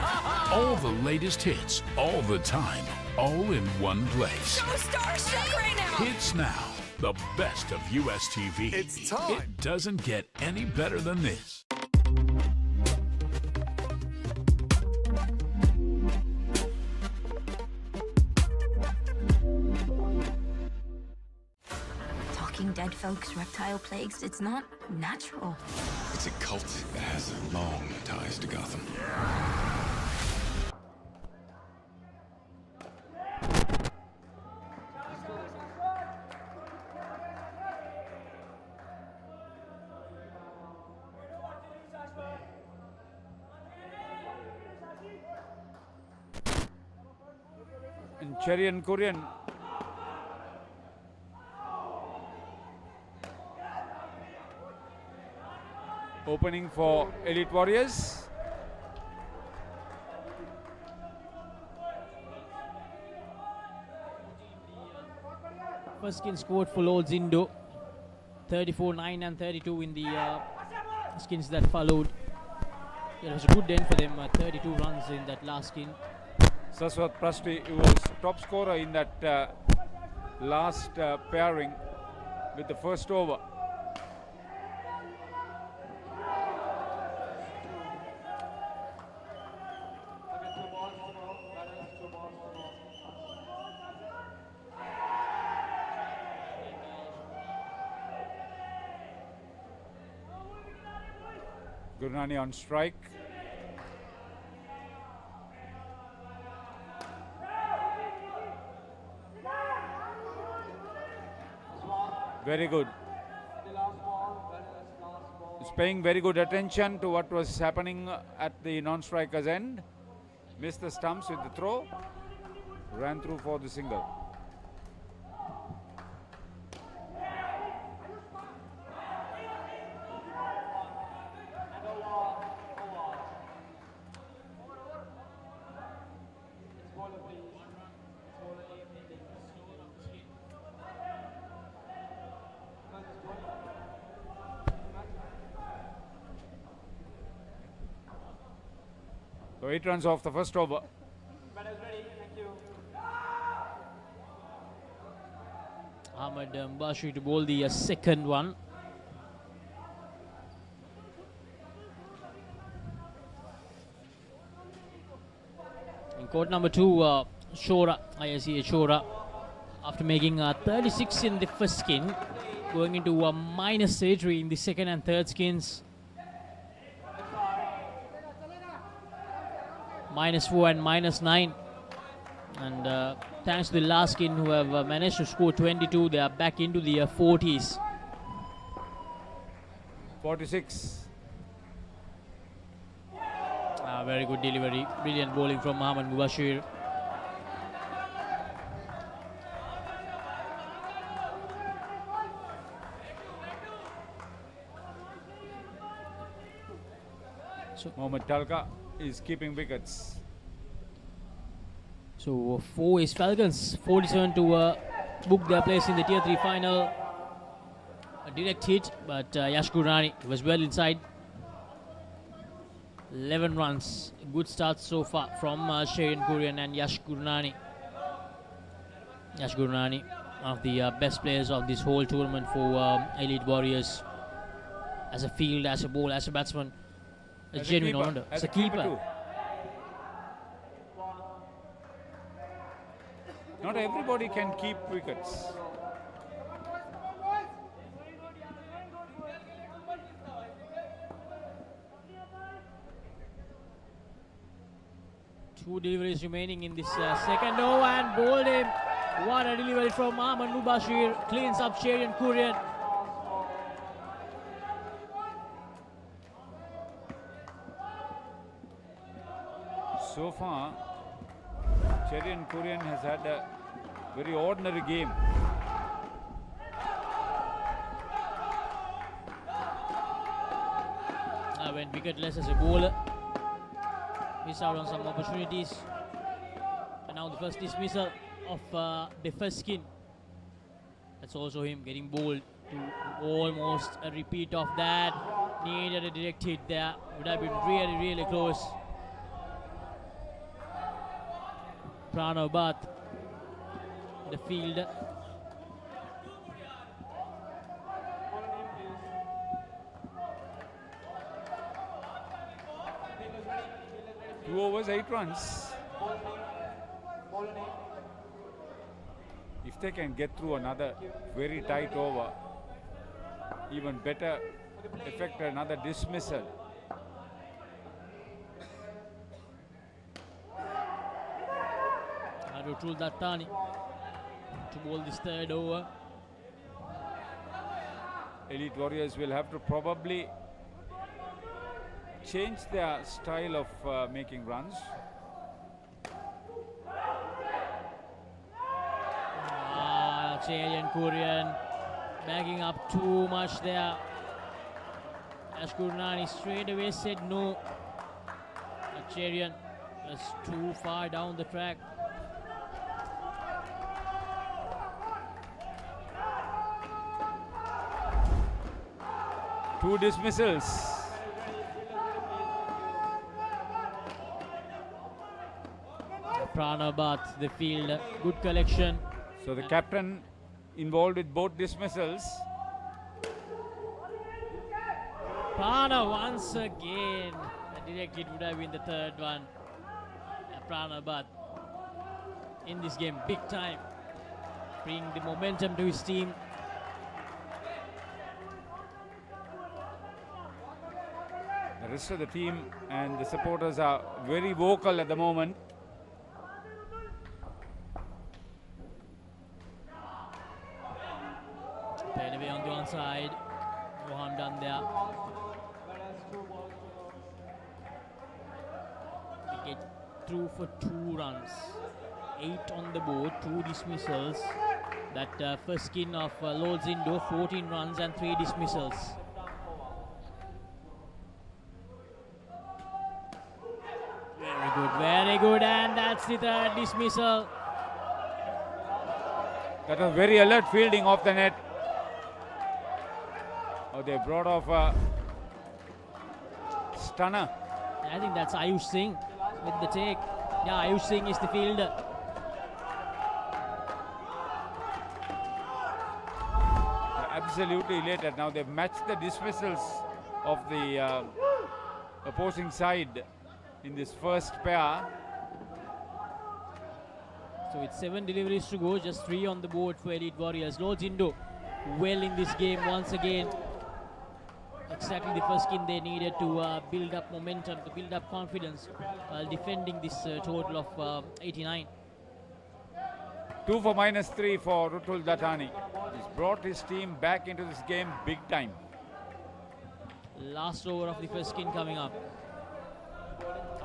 All the latest hits, all the time, all in one place. So starstruck right now. Hits Now, the best of US TV. It's time. It doesn't get any better than this. Talking dead folks, reptile plagues, it's not natural. It's a cult that has long ties to Gotham. And Cherian Korean opening for Elite Warriors. First skin scored for Lords Indo. 34-9 and 32 in the skins that followed. It was a good end for them, 32 runs in that last skin. Saswat Prasti was top scorer in that last pairing with the first over. Gurnani on strike. Very good. He's paying very good attention to what was happening at the non-striker's end. Missed the stumps with the throw. Ran through for the single. So 8 runs off the first over. Ahmed Mubashir to bowl the second one. In court number 2, Shora, ISC Shora, after making 36 in the first skin, going into a minus territory in the second and third skins. -4 and -9. And thanks to the last skin who have managed to score 22, they are back into the 40s. 46. Very good delivery. Brilliant bowling from Mohammad Mubashir. So Mohammad Talka is keeping wickets. So 4 is Falcons, 47 to book their place in the Tier 3 final. A direct hit, but Yash Gurnani was well inside. 11 runs. Good start so far from Sherian Kurian and Yash Gurnani. Yash Gurnani, one of the best players of this whole tournament for Elite Warriors. As a field, as a bowler, as a batsman. A genuine all-rounder. As a keeper. Not everybody can keep wickets. Two deliveries remaining in this second over and bowled him. What a delivery from Ahmed Mubashir. Cleans up Sherian Kurian. So far, Sherian Kurian has had a very ordinary game. Went wicketless as a bowler. Missed out on some opportunities. And now the first dismissal of the first skin. That's also him getting bowled to almost a repeat of that. Needed a direct hit there. Would have been really, really close. Pranav Bath, the fielder. Two overs, 8 runs. If they can get through another very tight over, even better, effect another dismissal. Rutul Dattani to bowl this third over. Elite Warriors will have to probably change their style of making runs. Sherian Kurian backing up too much there. Yash Gurnani straight away said no. Sherian was too far down the track. Two dismissals. Pranav Bath, the field, good collection. So the captain involved with both dismissals. Pranav once again. The direct hit would have been the third one. Pranav Bath in this game, big time. Bring the momentum to his team. The rest of the team and the supporters are very vocal at the moment. Played away on the onside. No harm done there. They get through for 2 runs. 8 on the board, 2 dismissals. That first skin of Lord's Indo, 14 runs and 3 dismissals. Very good, and that's the third dismissal. That was very alert fielding off the net. Oh, they brought off a stunner. I think that's Ayush Singh. with the take. Yeah, Ayush Singh is the fielder. Absolutely elated. Now they've matched the dismissals of the opposing side in this first pair. So it's 7 deliveries to go, just 3 on the board for Elite Warriors. Lords Indo well in this game once again. Exactly the first skin they needed to build up momentum, to build up confidence while defending this total of 89. 2 for -3 for Rutul Dattani. He's brought his team back into this game big time. Last over of the first skin coming up.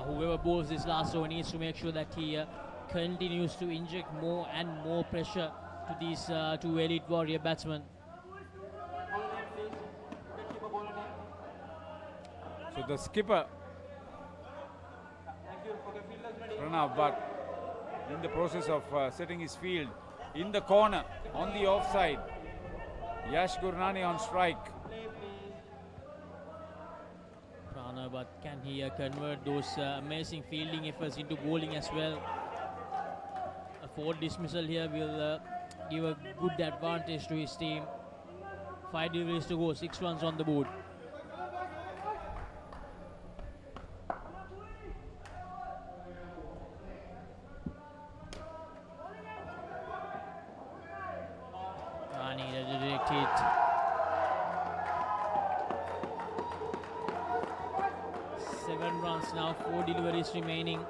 Whoever bowls this last over needs to make sure that he continues to inject more and more pressure to these 2 Elite Warrior batsmen. So the skipper, Pranav Bhatt, in the process of setting his field in the corner on the offside. Yash Gurnani on strike. Pranav Bhatt, can he convert those amazing fielding efforts into bowling as well? A 4 dismissal here will give a good advantage to his team. 5 deliveries to go, 6 runs on the board. Needed a direct hit. Seven runs now, 4 deliveries remaining.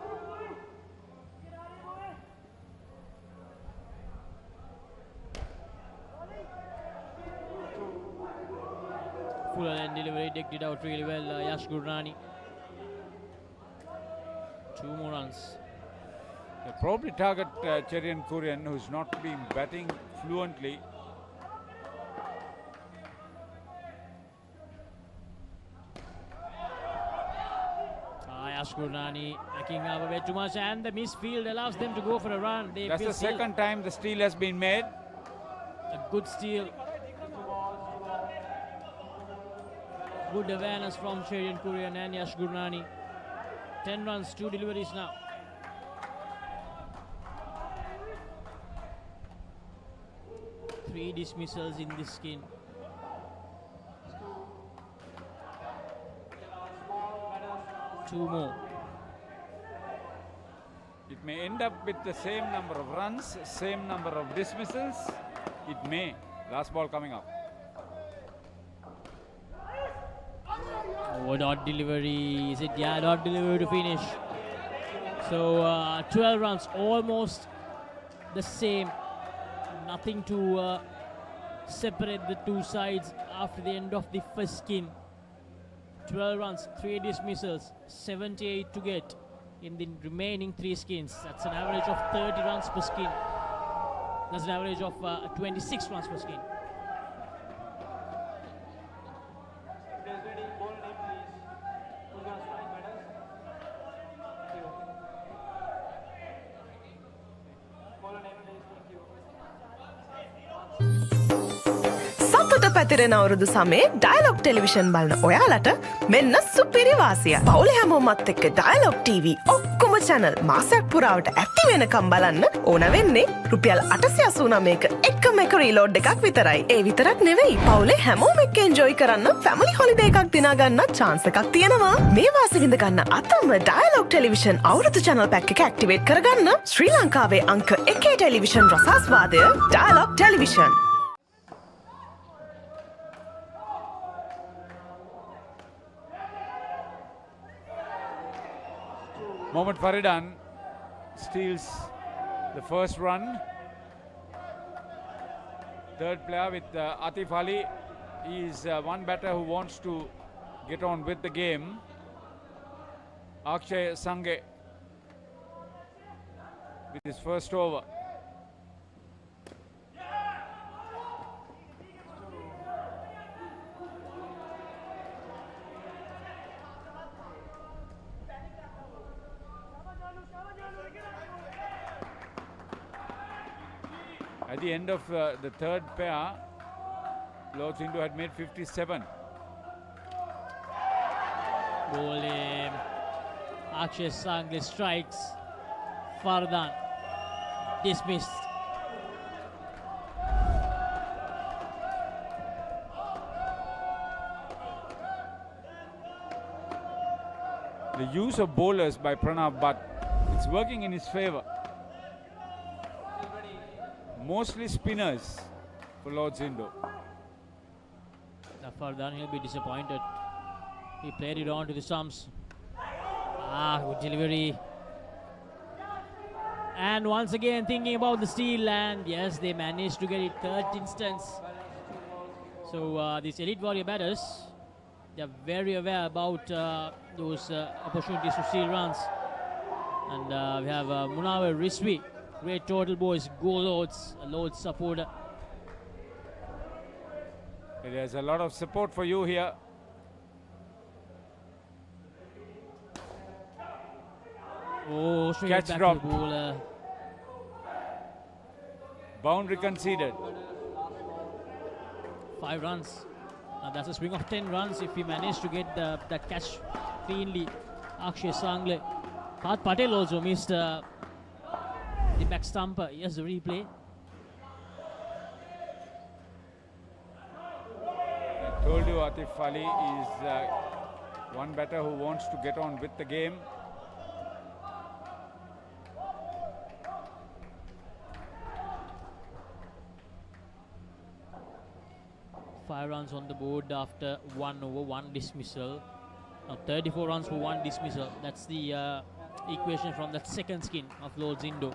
Full end delivery, decked it out really well, Yash Gurnani. 2 more runs. They'll probably target Cherian Kurian, who's not been batting fluently. Yash Gurnani making up a bit too much, and the misfield allows them to go for a run. That's the second time the steal has been made. A good steal. Good awareness from Cherian Kurian and Yash Gurnani. 10 runs, 2 deliveries now. Three dismissals in this skin. Two more. It may end up with the same number of runs, same number of dismissals. It may. Last ball coming up. Oh, dot delivery. Is it? Yeah, dot delivery to finish. So 12 runs, almost the same. Nothing to separate the two sides after the end of the first skin. 12 runs, 3 dismissals, 78 to get in the remaining 3 skins. That's an average of 30 runs per skin. That's an average of 26 runs per skin. සතුට පැතිරෙන අවුරුදු සමේ dialogue television බලන ඔයාලට මෙන්න සුපිරි වාසිය. පවුල හැමෝමත් එක්ක ඩයලොග් TV ඔක්කොම channel මාසයක් පුරාවට ඇති වෙනකම් බලන්න ඕන වෙන්නේ රුපියල් 889ක එකම එක රීලෝඩ් එකක් විතරයි. ඒ විතරක් නෙවෙයි පවුලේ හැමෝම එක්ක එන්ජොයි කරන්න ෆැමිලි හොලිඩේ එකක් දිනා ගන්න chance එකක් තියෙනවා. මේ වාසිය විඳ ගන්න අතම ඩයලොග් ටෙලිවිෂන් අවුරුදු channel pack එක ඇක්ටිවේට් කරගන්න ශ්‍රී ලංකාවේ අංක 1 ටෙලිවිෂන් රසාස්වාදය Dialog television. Mohammad Faridan steals the first run. Third player with Atif Ali. He is one batter who wants to get on with the game. Akshay Sange with his first over. At the end of the third pair, Lords Indo had made 57. Bowling. Akshay Sangle strikes. Fardan dismissed. The use of bowlers by Pranav, but it's working in his favor. Mostly spinners for Lord's Indo. Fardan, he'll be disappointed. He played it on to the stumps. Good delivery. And once again thinking about the steal, and yes, they managed to get it third instance. So these Elite Warrior batters, they're very aware about those opportunities to steal runs. And we have Munawar Rizvi, great total boys, goal Lord's supporter. There's a lot of support for you here. Oh, straight Catch back drop. to the bowler. Boundary conceded. 5 runs. Now that's a swing of 10 runs if he managed to get that catch cleanly. Akshay Sangle. Parth Patel also missed the back stumper. Here's the replay. I told you Atif Ali is one batter who wants to get on with the game. Five runs on the board after 1 over 1 dismissal. Now 34 runs for 1 dismissal. That's the equation from that second skin of Lord's Indo.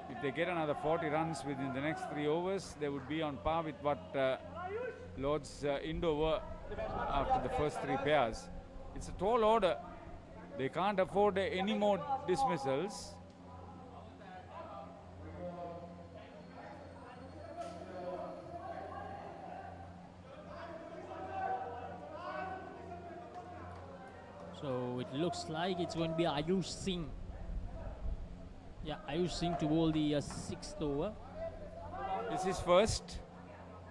If they get another 40 runs within the next 3 overs, they would be on par with what Lord's Indo were after the first 3 pairs. It's a tall order. They can't afford any more dismissals. So it looks like it's going to be Ayush Singh. Yeah, Ayush Singh to bowl the 6th over. This is first.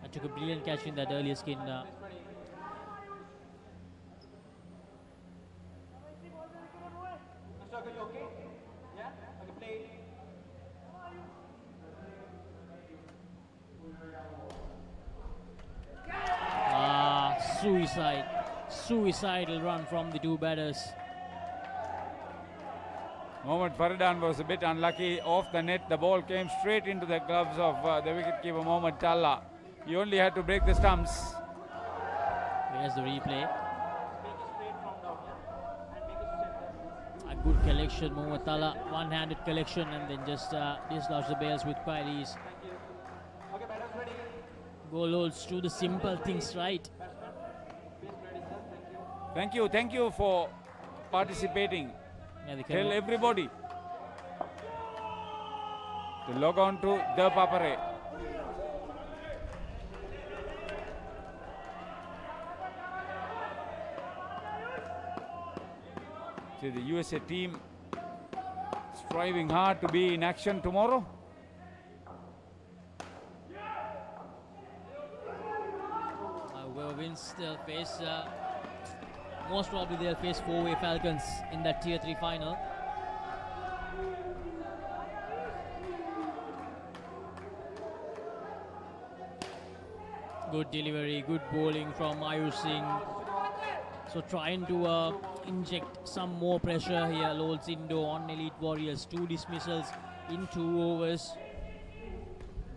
I took a brilliant catch in that earlier skin. Suicidal run from the 2 batters. Mohammad Faridan was a bit unlucky. Off the net, the ball came straight into the gloves of the wicketkeeper Mohammad Talla. He only had to break the stumps. Here's the replay. A good collection, Mohammad Talla. One-handed collection and then just dislodge the bails with quite ease. Goal holds to the simple things right. Thank you for participating. Yeah, Tell everybody to log on to ThePapare. See the USA team striving hard to be in action tomorrow. Whoever wins, they'll face. Most probably they'll face 4-way Falcons in that Tier 3 final. Good delivery, good bowling from Ayush Singh. So trying to inject some more pressure here. Lord's Indo on Elite Warriors. 2 dismissals in 2 overs.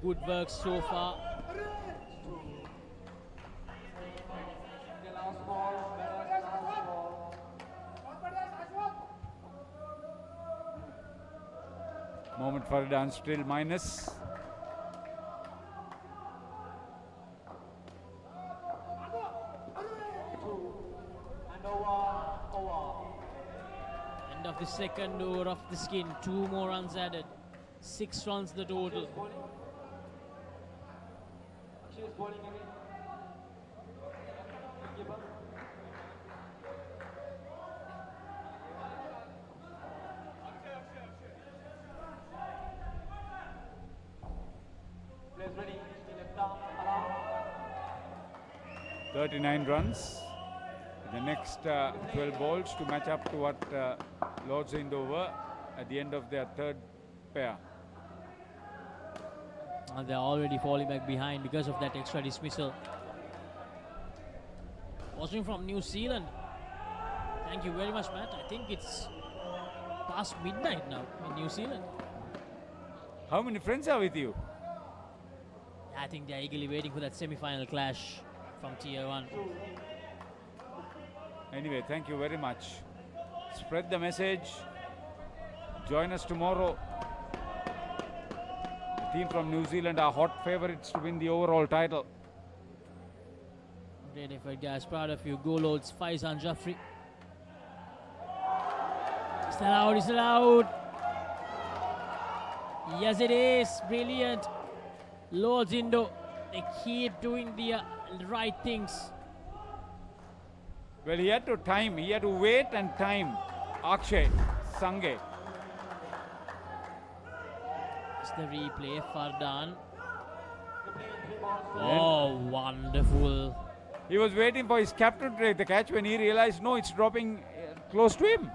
Good work so far. Mohammad Faridan still minus. End of the second over of the skin. 2 more runs added. 6 runs the total. Ready. 39 runs. The next 12 balls to match up to what Lords Indo were at the end of their third pair. And they're already falling back behind because of that extra dismissal. Watching from New Zealand. Thank you very much, Matt. I think it's past midnight now in New Zealand. How many friends are with you? I think they're eagerly waiting for that semi-final clash from Tier 1. Anyway, thank you very much. Spread the message. Join us tomorrow. The team from New Zealand are hot favorites to win the overall title. Great effort, guys. Proud of you. Go Lords. Faizan Jaffrey. Is that out? Is it out? Yes, it is. Brilliant. Lords Indo. They keep doing the right things. Well, he had to time. He had to wait and time. Akshay Sange. It's the replay. Fardan. Oh, wonderful. He was waiting for his captain to take the catch when he realized, no, it's dropping close to him.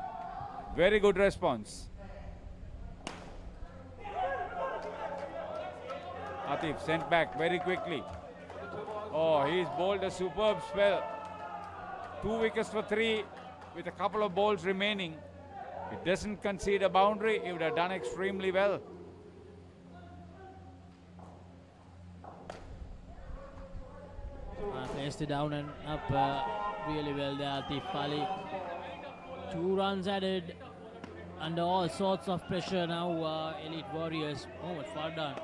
Very good response. Atif sent back very quickly. Oh, he's bowled a superb spell. 2 wickets for 3 with a couple of balls remaining. It doesn't concede a boundary. He would have done extremely well. Placed it down and up really well there, Atif Ali. 2 runs added under all sorts of pressure now. Elite Warriors, Mohammad Fardan,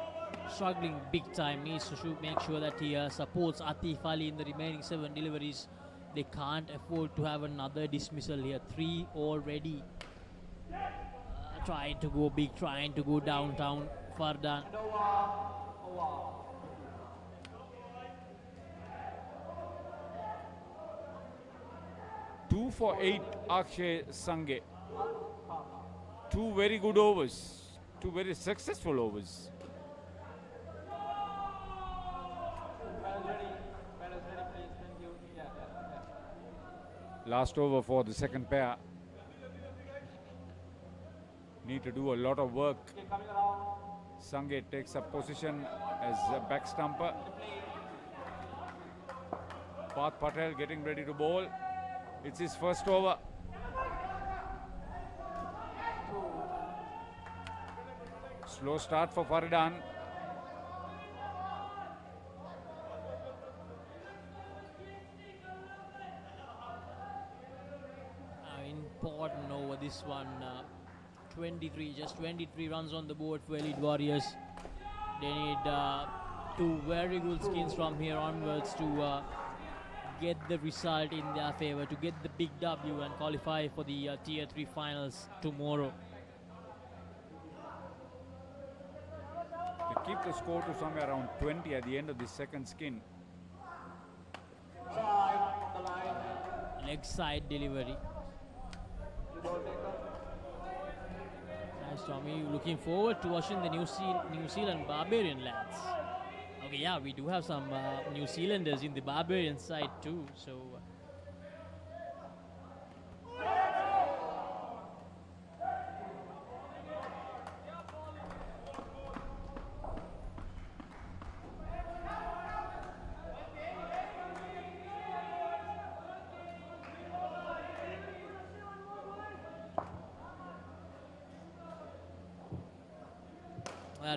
struggling big time. Needs to make sure that he supports Atif Ali in the remaining 7 deliveries. They can't afford to have another dismissal here. 3 already. Trying to go big, trying to go downtown. Fardan. 2 for 8, Akshay Sange. 2 very good overs. 2 very successful overs. Last over for the second pair. Need to do a lot of work. Sange takes up position as a back stumper. Path Patel getting ready to bowl. It's his first over. Slow start for Fardan. Important over this one. 23, just 23 runs on the board for Elite Warriors. They need 2 very good skins from here onwards to get the result in their favor, to get the big W and qualify for the Tier 3 finals tomorrow. They keep the score to somewhere around 20 at the end of the second skin. Leg side delivery. Nice, Tommy. Looking forward to watching the New Zealand Barbarian lads. Okay, yeah, we do have some New Zealanders in the Barbarian side too, so...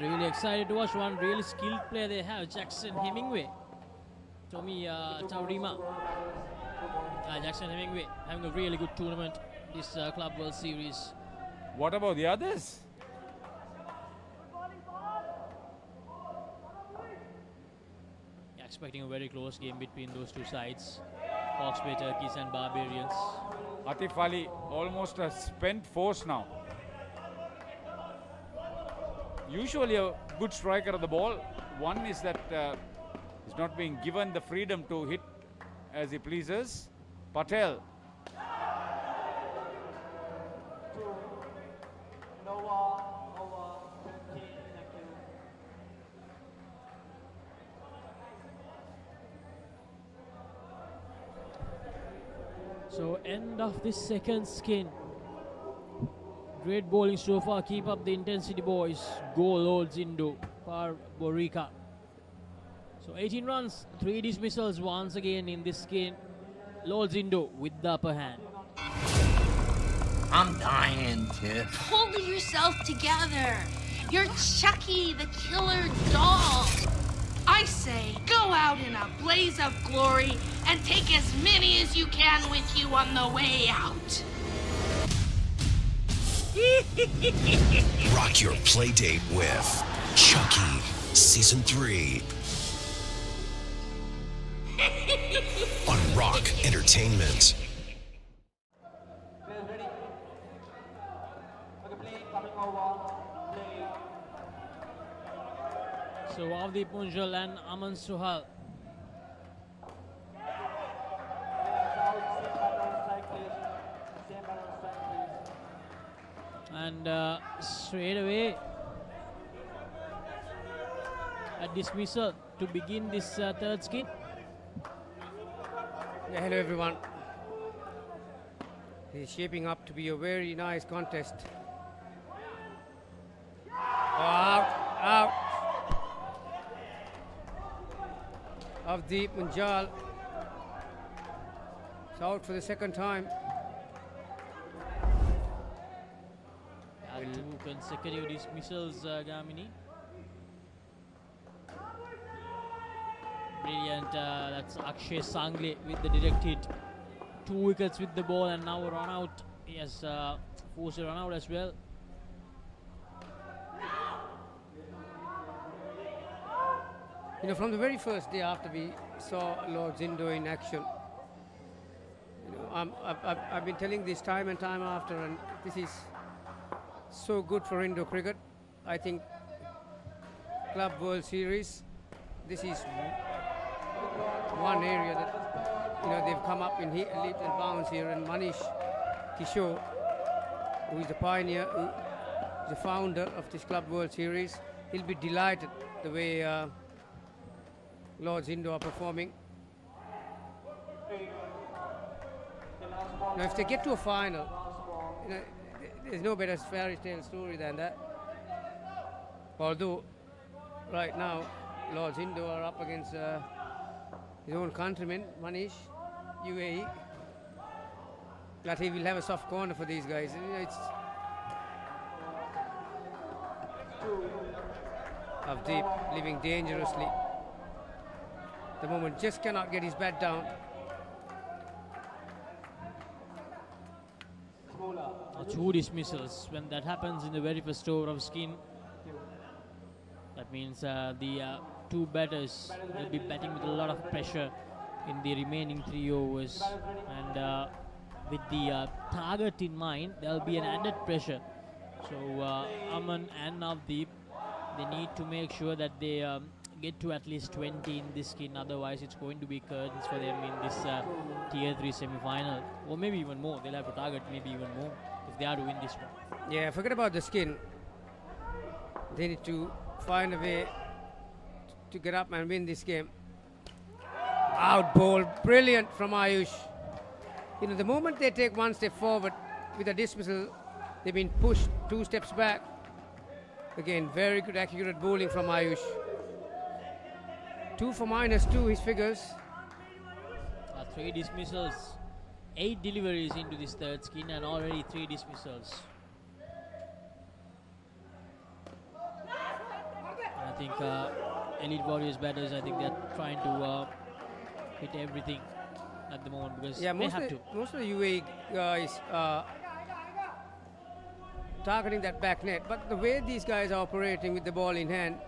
really excited to watch one really skilled player they have, Jackson Hemingway. Tommy Taurima. Jackson Hemingway having a really good tournament this Club World Series. What about the others? Expecting a very close game between those two sides. Hawks Bay Turkeys and Barbarians. Atif Ali almost a spent force now. Usually a good striker of the ball. One is that he's not being given the freedom to hit as he pleases. Patel. So end of this second skin. Great bowling so far. Keep up the intensity, boys. Go Lords Indo. Borica. So 18 runs, 3 dismissals once again in this skin. Lords Indo with the upper hand. I'm dying, Tiff. Pull yourself together. You're Chucky, the killer doll. I say, go out in a blaze of glory and take as many as you can with you on the way out. Rock your playdate with Chucky Season 3 on Rock Entertainment. So Avdeep Munjal and Aman Suhal. And straight away a dismissal to begin this third skin. Yeah, hello everyone. It's shaping up to be a very nice contest. Out. Avdeep Munjal is out for the second time. Two consecutive dismissals, Gamini. Brilliant. That's Akshay Sangle with the direct hit. 2 wickets with the ball and now a run out. He has forced a run out as well. You know, from the very first day after we saw Lords Indo in action, you know, I've been telling this time and time after, and this is so good for Indo cricket. I think Club World Series, this is one area that, you know, they've come up in leaps and bounds here, and Manish Kishore, who is the pioneer, who is the founder of this Club World Series, he'll be delighted the way Lords Indo are performing. Now, if they get to a final, you know, there's no better fairy tale story than that. Although, right now, Lords Indo are up against his own countryman, Manish, UAE. But he will have a soft corner for these guys. It's Avdeep living dangerously. The moment just cannot get his bat down. Two dismissals. When that happens in the very first over of skin, that means the two batters will be batting with a lot of pressure in the remaining 3 overs, and with the target in mind, there will be an added pressure. So Aman and Navdeep, they need to make sure that they get to at least 20 in this skin, otherwise it's going to be curtains for them in this tier 3 semi-final, or maybe even more. They'll have to target maybe even more if they are to win this one. Yeah, forget about the skin. They need to find a way to get up and win this game. Out ball, brilliant from Ayush. You know, the moment they take one step forward with a dismissal, they've been pushed 2 steps back. Again, very good accurate bowling from Ayush. 2 for -2, his figures. 3 dismissals, 8 deliveries into this third skin, and already 3 dismissals. I think Elite Warriors batters, I think they're trying to hit everything at the moment, because they have to. Most of the UAE guys are targeting that back net, but the way these guys are operating with the ball in hand,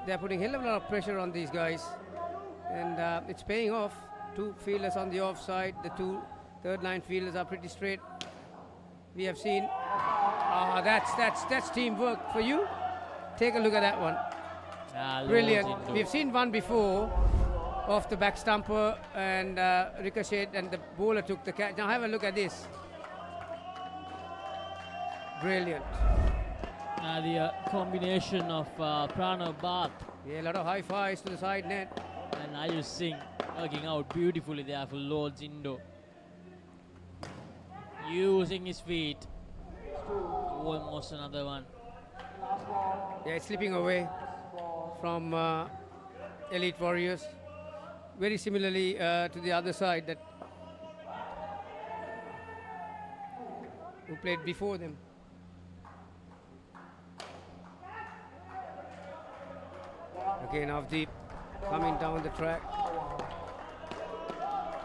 they're putting a hell of a lot of pressure on these guys, and it's paying off. 2 fielders on the offside, the 2 third line fielders are pretty straight. We have seen, that's teamwork for you. Take a look at that one. Brilliant. We've seen one before off the back stumper and ricocheted, and the bowler took the catch. Now have a look at this. Brilliant. The combination of Pranav Bath. Yeah, a lot of high fives to the side net. And Ayush Singh working out beautifully there for Lords Indo. using his feet. Almost another one. Yeah, it's slipping away from Elite Warriors. Very similarly to the other side that who played before them. Again, Avdeep coming down the track,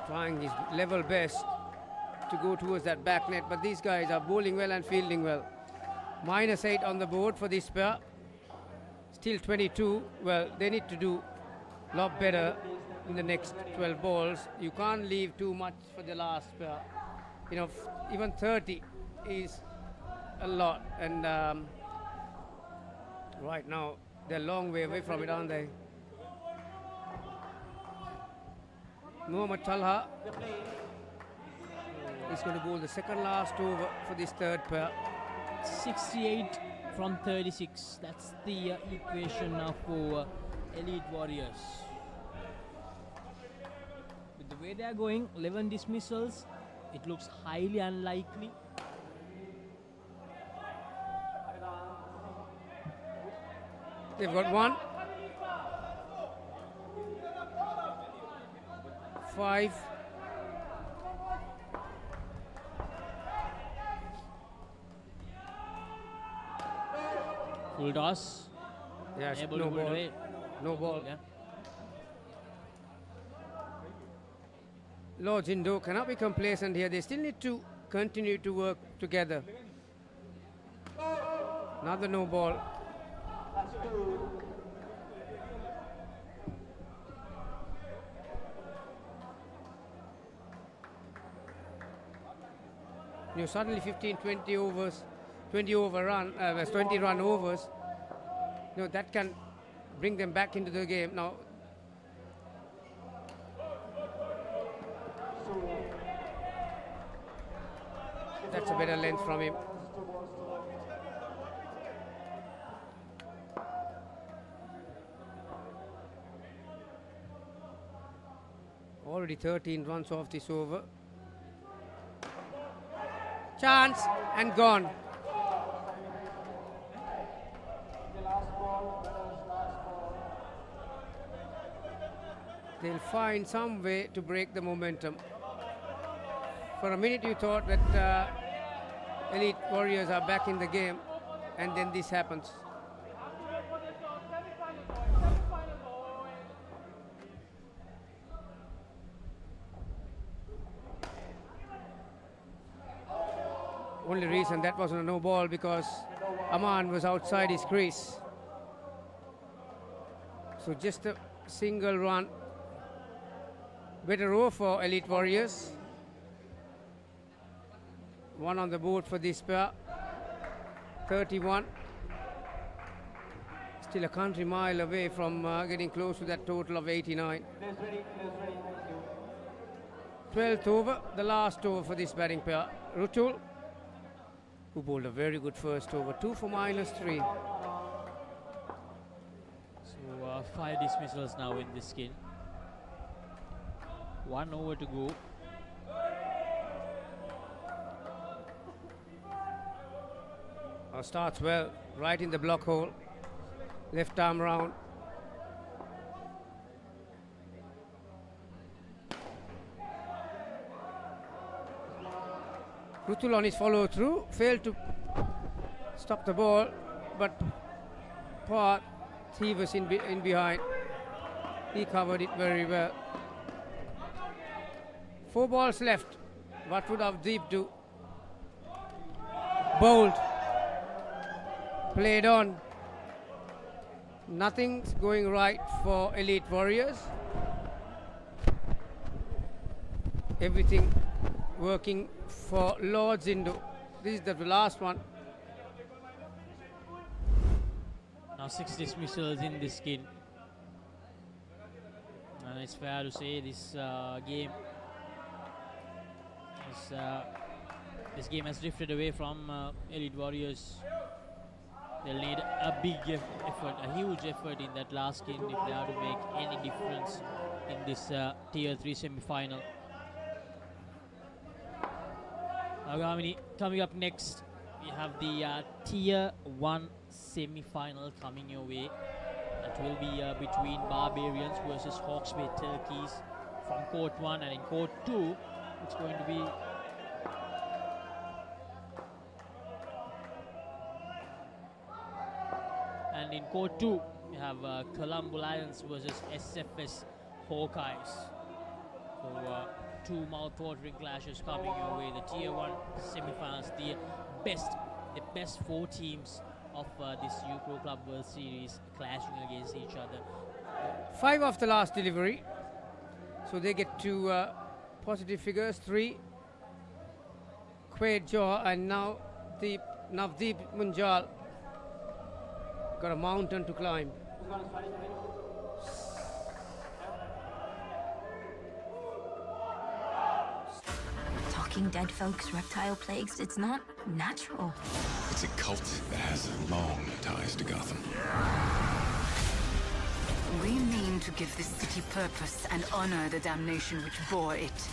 trying his level best to go towards that back net, but these guys are bowling well and fielding well. -8 on the board for this pair. Still 22. Well, they need to do a lot better in the next 12 balls. You can't leave too much for the last pair. You know, even 30 is a lot, and right now they're a long way away from it, aren't they? Muhammad Talha is going to bowl the second last over for this third pair. 68 from 36. That's the equation now for Elite Warriors. With the way they are going, 11 dismissals, it looks highly unlikely. They've got 1, 5, full toss. Yes, Able no to pull it ball. away. No ball. Yeah. Lords Indo cannot be complacent here. They still need to continue to work together. Another no ball. You know, suddenly 15, 20 overs, 20 run overs. You know, that can bring them back into the game. Now, that's a better length from him. Already 13 runs off this over. Chance and gone. They'll find some way to break the momentum. For a minute you thought that Elite Warriors are back in the game, and then this happens. Only reason that wasn't a no ball because Aman was outside his crease. So just a single run. Better over for Elite Warriors. 1 on the board for this pair. 31. Still a country mile away from getting close to that total of 89. 12th over, the last over for this batting pair. Rutul, who bowled a very good first over, 2 for -3. So 5 dismissals now in this skin. 1 over to go. Starts well, right in the block hole. Left arm round. Rutul on his follow through, failed to stop the ball, but Parth, he was in behind. He covered it very well. 4 balls left. What would Avdeep do? Bowled. Played on. Nothing's going right for Elite Warriors. Everything working for Lords Indo. This is the last one. Now 6 dismissals in this skin. And it's fair to say this game has drifted away from Elite Warriors. They'll need a big effort, a huge effort in that last skin if they are to make any difference in this Tier 3 semi-final. Agamini, coming up next, we have the Tier 1 semi-final coming your way. That will be between Barbarians versus Hawks Bay Turkeys from Court 1, and in Court 2, it's going to be and in Court 2, we have Colombo Lions versus SFS Hawkeyes. So two mouth-watering clashes coming your way. The Tier 1 semi-finals, the best 4 teams of this U-Pro Club World Series clashing against each other. 5 of the last delivery, so they get 2 positive figures. 3 Quaid Jaw, and now Navdeep Munjal got a mountain to climb. Talking dead folks, reptile plagues, it's not natural. It's a cult that has long ties to Gotham. We mean to give this city purpose and honor the damnation which bore it.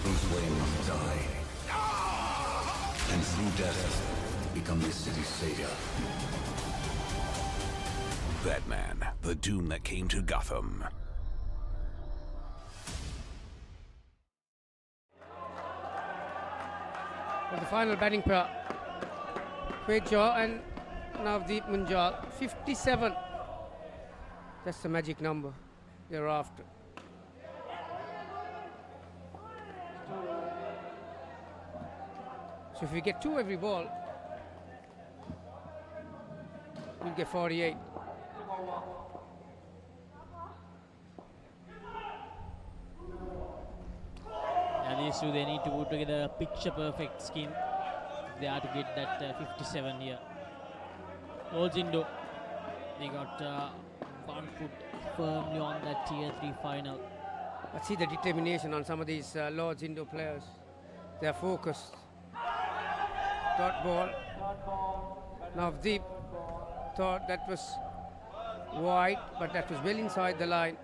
Bruce Wayne must die. And through death, become this city's savior. Batman, the doom that came to Gotham. For the final batting pair, Quaid Jaw and Navdeep Munjal, 57. That's the magic number thereafter. So if we get 2 every ball, we'll get 48. And these two, they need to put together a picture-perfect scheme if they are to get that 57 here. Lords Indo, they got 1 foot firmly on that Tier 3 final. Let's see the determination on some of these Lords Indo players. They are focused. Dot ball. Navdeep thought that was wide, but that was well inside the line.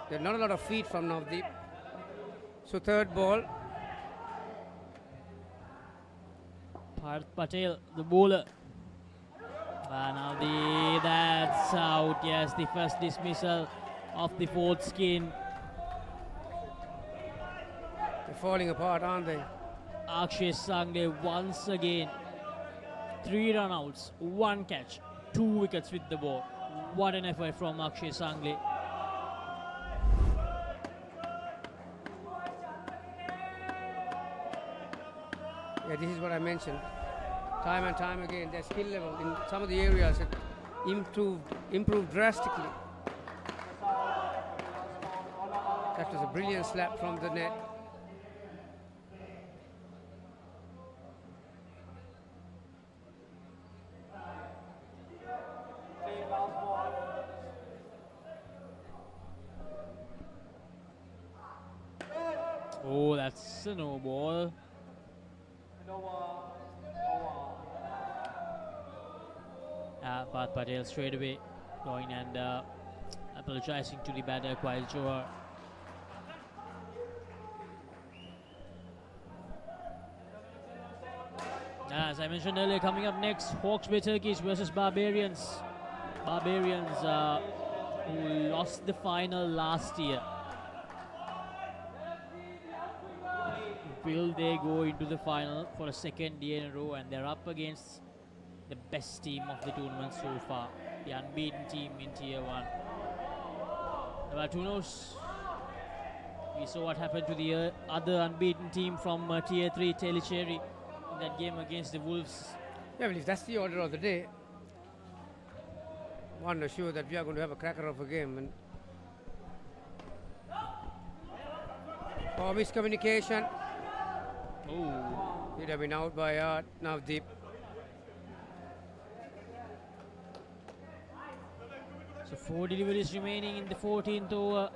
There are not a lot of feet from Navdeep. So third ball. Parth Patel, the bowler. Now that's out. Yes, the first dismissal of the 4th skin. They're falling apart, aren't they? Akshay Sangle once again. 3 run-outs, 1 catch, 2 wickets with the ball. What an effort from Akshay Sangle. Yeah, this is what I mentioned. Time and time again, their skill level in some of the areas had improved drastically. That was a brilliant slap from the net. Oh, that's a no ball. Parth Patel straight away going and apologizing to the batter, Quaid Jaw. As I mentioned earlier, coming up next, Hawks Bay Turkeys versus Barbarians. Barbarians who lost the final last year. Will they go into the final for a 2nd year in a row? And they're up against the best team of the tournament so far, the unbeaten team in Tier 1. But who knows? We saw what happened to the other unbeaten team from Tier 3, Tellicherry, in that game against the Wolves. Yeah, well, if that's the order of the day, one is sure that we are going to have a cracker of a game. And miscommunication. Oh, he'd have been out by Navdeep. So 4 deliveries remaining in the 14th over.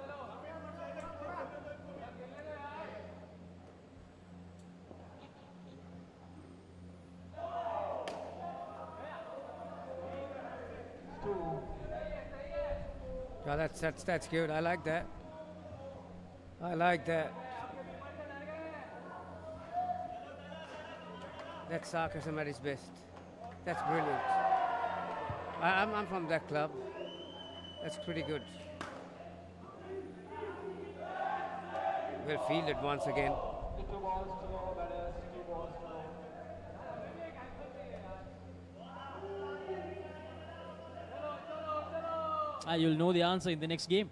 Yeah, that's good. I like that. I like that. That's sarcasm at its best. That's brilliant. I'm from that club. That's pretty good. Well fielded once again. You'll know the answer in the next game.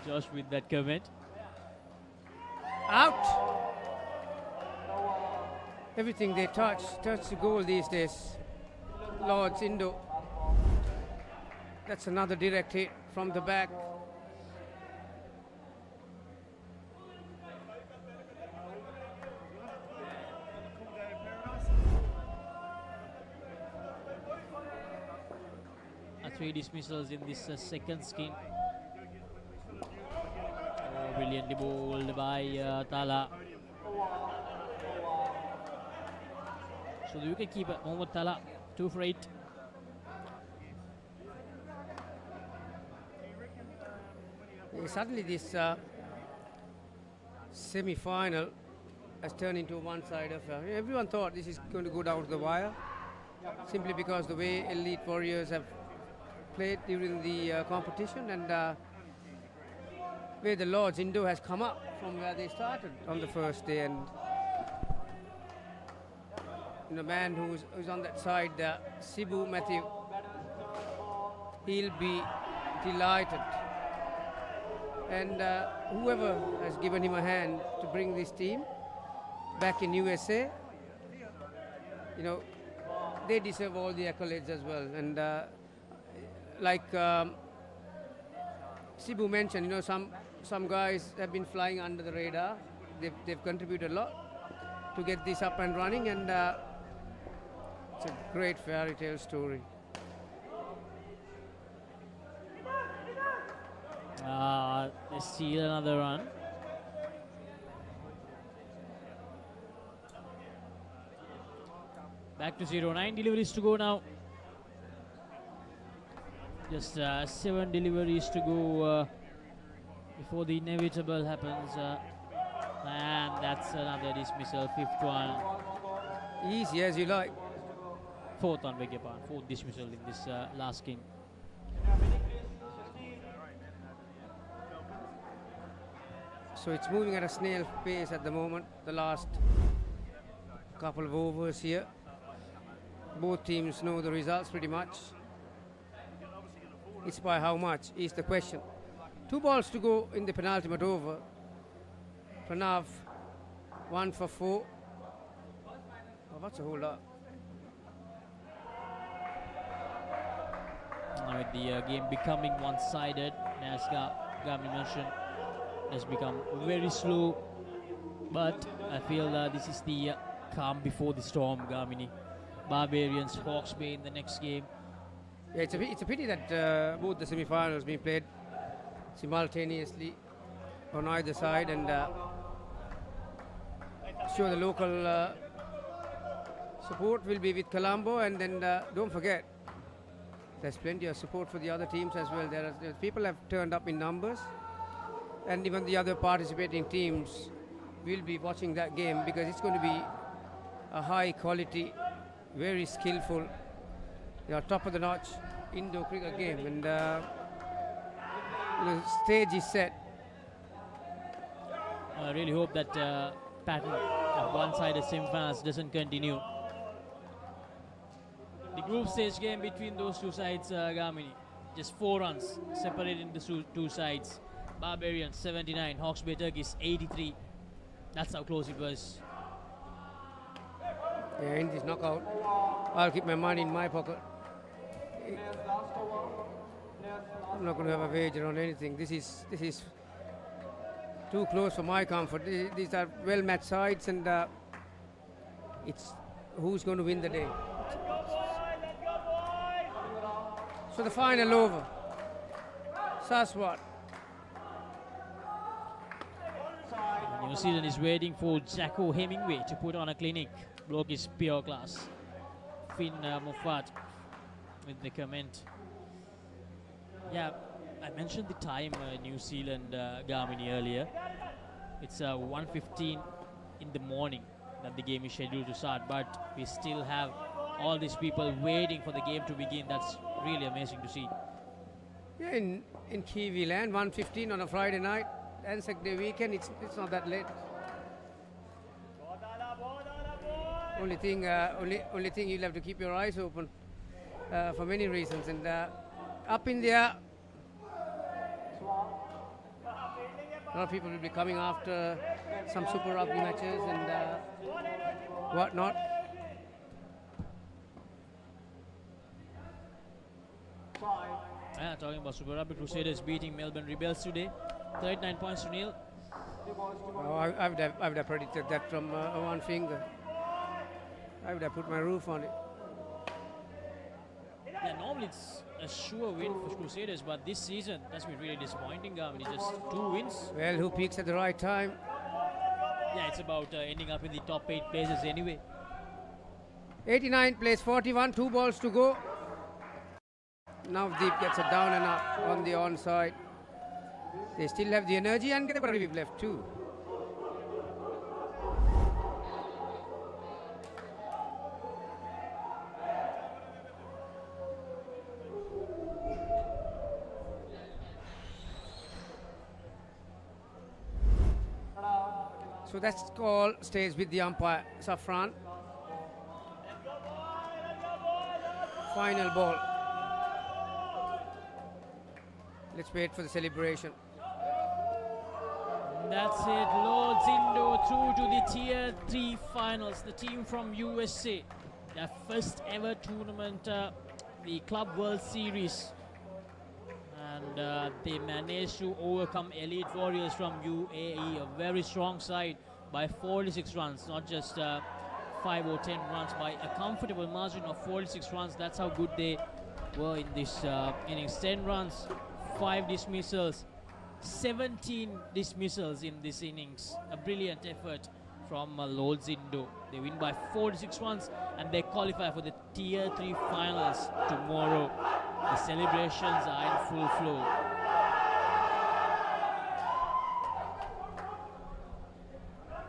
Josh with that comment. Out! Everything they touch the goal these days. Lords, Indo. That's another direct hit from the back. Three dismissals in this second skin. Brilliantly bowled by Tala. So the wicketkeeper, Mohammad Tala, 2 for 8. Suddenly this semi-final has turned into one side of everyone thought this is going to go down to the wire, simply because the way Elite Warriors have played during the competition, and where the Lords Indo has come up from where they started on the first day, and the man who's on that side, Sibu Matthew, he'll be delighted, and whoever has given him a hand to bring this team back in USA, they deserve all the accolades as well. And like Sibu mentioned, some guys have been flying under the radar. They've contributed a lot to get this up and running, and it's a great fairy tale story. They steal another run. Back to 0. 9 deliveries to go now. Just 7 deliveries to go before the inevitable happens. And that's another dismissal, 5th one. Easy as you like. 4th one, beg your pardon. 4th dismissal in this last game. So it's moving at a snail pace at the moment, the last couple of overs here. Both teams know the results pretty much. It's by how much is the question. 2 balls to go in the penultimate over. Pranav, 1 for 4. Oh, what's a hold up? Now with the game becoming one-sided, as Gami mentioned, has become very slow. But I feel this is the calm before the storm, Gamini. Barbarians, Hawke's Bay in the next game. Yeah, it's a pity that both the semi-finals being played simultaneously on either side, and sure the local support will be with Colombo, and then don't forget there's plenty of support for the other teams as well. There people have turned up in numbers, and even the other participating teams will be watching that game, because it's going to be a high quality, very skillful, top of the notch Indo cricket game, and the stage is set. I really hope that pattern of one-sided semi-finals doesn't continue. The group stage game between those two sides, Gamini, just 4 runs separating the two sides. Barbarians 79, Hawke's Bay Turkeys 83. That's how close it was. Yeah, in this knockout, I'll keep my money in my pocket. I'm not going to have a wager on anything. This is too close for my comfort. These are well-matched sides, and it's who's going to win the day. So the final over. Saswat. New Zealand is waiting for Jacko Hemingway to put on a clinic. Bloke is pure class. Finn Moffat with the comment. Yeah, I mentioned the time New Zealand Garmini earlier. It's 1:15 in the morning that the game is scheduled to start, but we still have all these people waiting for the game to begin. That's really amazing to see. Yeah, in Kiwi land, 1:15 on a Friday night, Anzac Day weekend, it's not that late. Only thing you'll have to keep your eyes open for many reasons. And up in there, a lot of people will be coming after some Super Rugby matches and whatnot. Talking about Super Rugby, Crusaders beating Melbourne Rebels today, 39 points to nil. Oh, I would have predicted that from one finger. I would have put my roof on it. Yeah, normally it's a sure win for Crusaders, but this season that's been really disappointing. It's just 2 wins. Well, who peaks at the right time? Yeah, it's about ending up in the top 8 places anyway. 89 plays 41, 2 balls to go. Now Deep gets it down and up on the onside. They still have the energy and they've got a revive left too. So that call stays with the umpire, Safran. Final ball. Let's wait for the celebration. That's it, Lords Indo through to the Tier 3 finals. The team from USA, their first ever tournament, the Club World Series. And they managed to overcome Elite Warriors from UAE, a very strong side, by 46 runs, not just 5 or 10 runs, by a comfortable margin of 46 runs. That's how good they were in this innings. 10 runs, 5 dismissals, 17 dismissals in this innings. A brilliant effort from Lords Indo. They win by 46 runs and they qualify for the Tier 3 finals tomorrow. The celebrations are in full flow.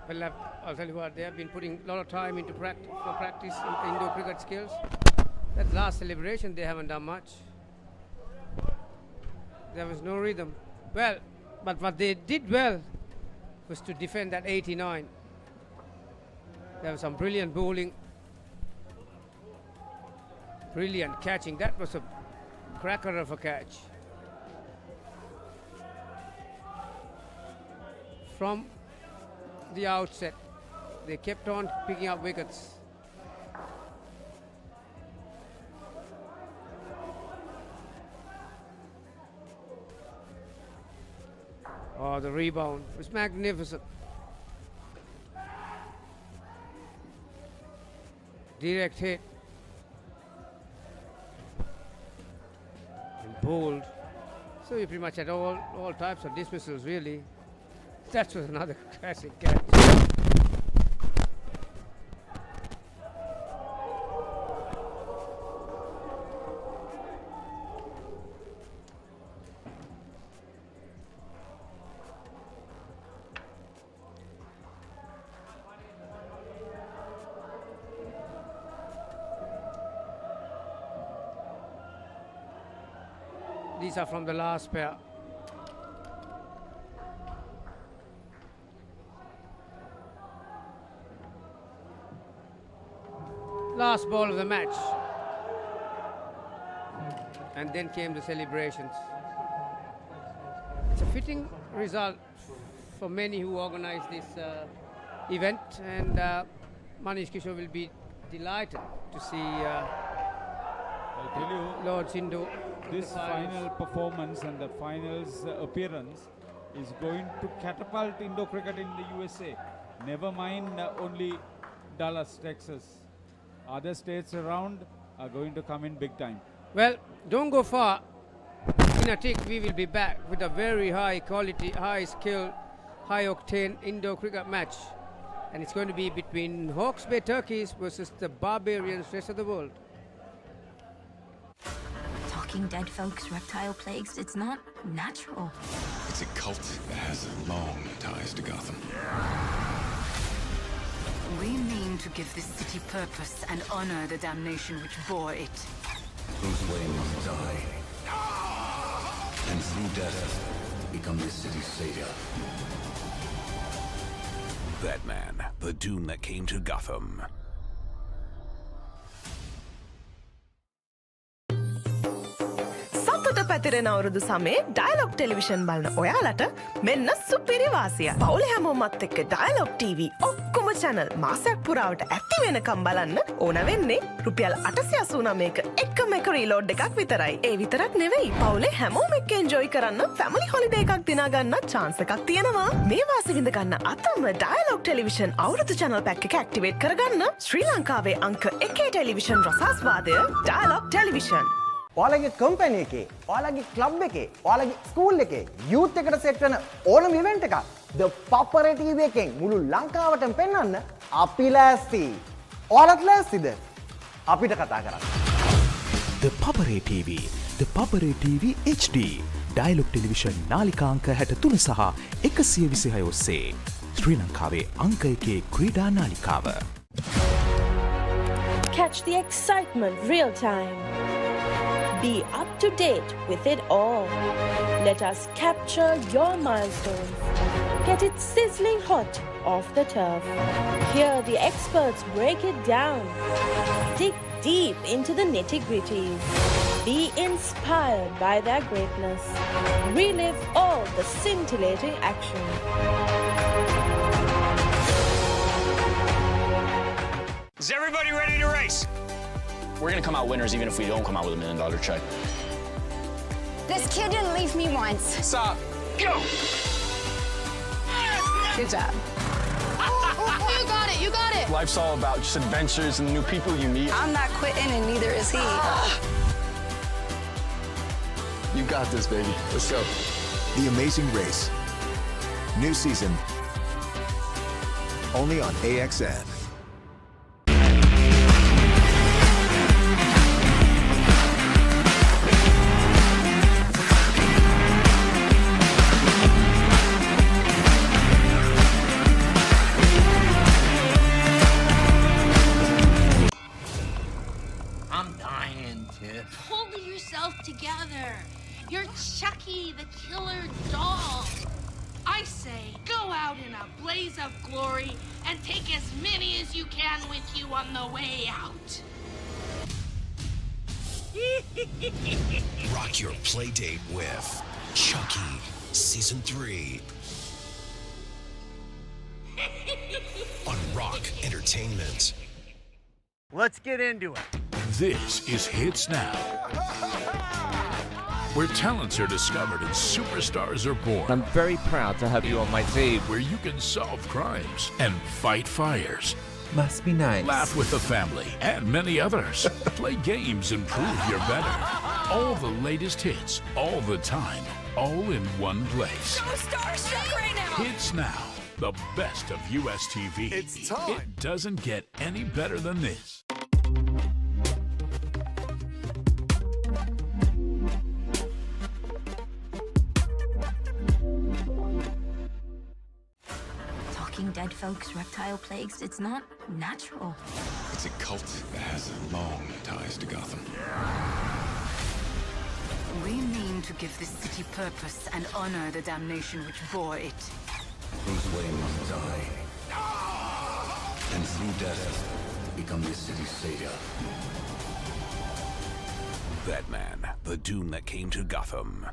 Well, I'll tell you what, they have been putting a lot of time into practice Indo cricket skills. That last celebration, they haven't done much. There was no rhythm. Well, but what they did well was to defend that 89. There was some brilliant bowling, brilliant catching. That was a cracker of a catch. From the outset, they kept on picking up wickets. Oh, the rebound was magnificent. Direct hit. And bowled. So you pretty much had all types of dismissals, really. That was another classic catch. These are from the last pair. Last ball of the match. And then came the celebrations. It's a fitting result for many who organized this event, and Manish Kishore will be delighted to see Lords Indo. This final performance and the finals appearance is going to catapult Indo cricket in the USA. Never mind only Dallas, Texas. Other states around are going to come in big time. Well, don't go far. In a tick, we will be back with a very high quality, high skill, high octane Indo cricket match. And it's going to be between Hawke's Bay Turkeys versus the Barbarians, rest of the world. Talking dead folks, reptile plagues, it's not natural. It's a cult that has long ties to Gotham. give this city purpose and honor the damnation which bore it. Whose way must die. And through death, become this city's savior. Batman, the doom that came to Gotham. සතුට පැතිරෙන අවුරුදු සමේ dialogue television බලන ඔයාලට මෙන්න සුපිරි වාසිය. පවුල හැමෝමත් එක්ක ඩයලොග් TV ඔක්කොම channel මාසයක් පුරාවට ඇති වෙනකම් බලන්න ඕන වෙන්නේ රුපියල් 889ක එකම එක රීලෝඩ් එකක් විතරයි. ඒ විතරක් නෙවෙයි පවුලේ හැමෝම එක්ක එන්ජොයි කරන්න ෆැමිලි හොලිඩේ එකක් දිනා ගන්න chance එකක් තියෙනවා. මේ වාසිය විඳ ගන්න අතම ඩයලොග් ටෙලිවිෂන් අවුරුදු channel pack එක ඇක්ටිවේට් කරගන්න ශ්‍රී ලංකාවේ අංක 1 ටෙලිවිෂන් රසාස්වාදය ඩයලොග් ටෙලිවිෂන්. ඔයාලගේ කම්පැනි එකේ, ඔයාලගේ ක්ලබ් එකේ, ඔයාලගේ ස්කූල් එකේ යූත් එකට සෙට් වෙන ඕනම ඉවෙන්ට් එකක් ThePapare TV එකෙන් මුළු ලංකාවටම පෙන්වන්න අපි ලෑස්ති. ඔයාලත් ලෑස්තිද? අපිට කතා කරන්න. ThePapare TV, ThePapare TV HD Dialog television නාලිකාංක 63 සහ 126 ඔස්සේ ශ්‍රී ලංකාවේ අංක 1 ක්‍රීඩා නාලිකාව. Catch the excitement real time. Be up to date with it all. Let us capture your milestones. Get it sizzling hot off the turf. Hear the experts break it down. Dig deep into the nitty-gritties. Be inspired by their greatness. Relive all the scintillating action. Is everybody ready to race? We're gonna come out winners even if we don't come out with $1 million check. This kid didn't leave me once. Stop. Go! Good job. You got it, you got it. Life's all about just adventures and new people you meet. I'm not quitting and neither is he. You got this, baby. Let's go. The Amazing Race. New season. Only on AXN. I'm dying, Tiff. Pull yourself together. You're Chucky, the killer doll. I say, go out in a blaze of glory and take as many as you can with you on the way out. Rock your play date with Chucky Season 3 on Rock Entertainment. Let's get into it. This is Hits Now, where talents are discovered and superstars are born. I'm very proud to have you on my team. Where you can solve crimes and fight fires. Must be nice. Laugh with the family and many others. Play games and prove you're better. All the latest hits, all the time, all in one place. So starstruck right now. Hits Now, the best of US TV. It's time. It doesn't get any better than this. Talking dead folks, reptile plagues, it's not natural. It's a cult that has long ties to Gotham. We mean to give this city purpose and honor the damnation which bore it. Whose way must die. And through death, become this city's savior. Batman, the doom that came to Gotham.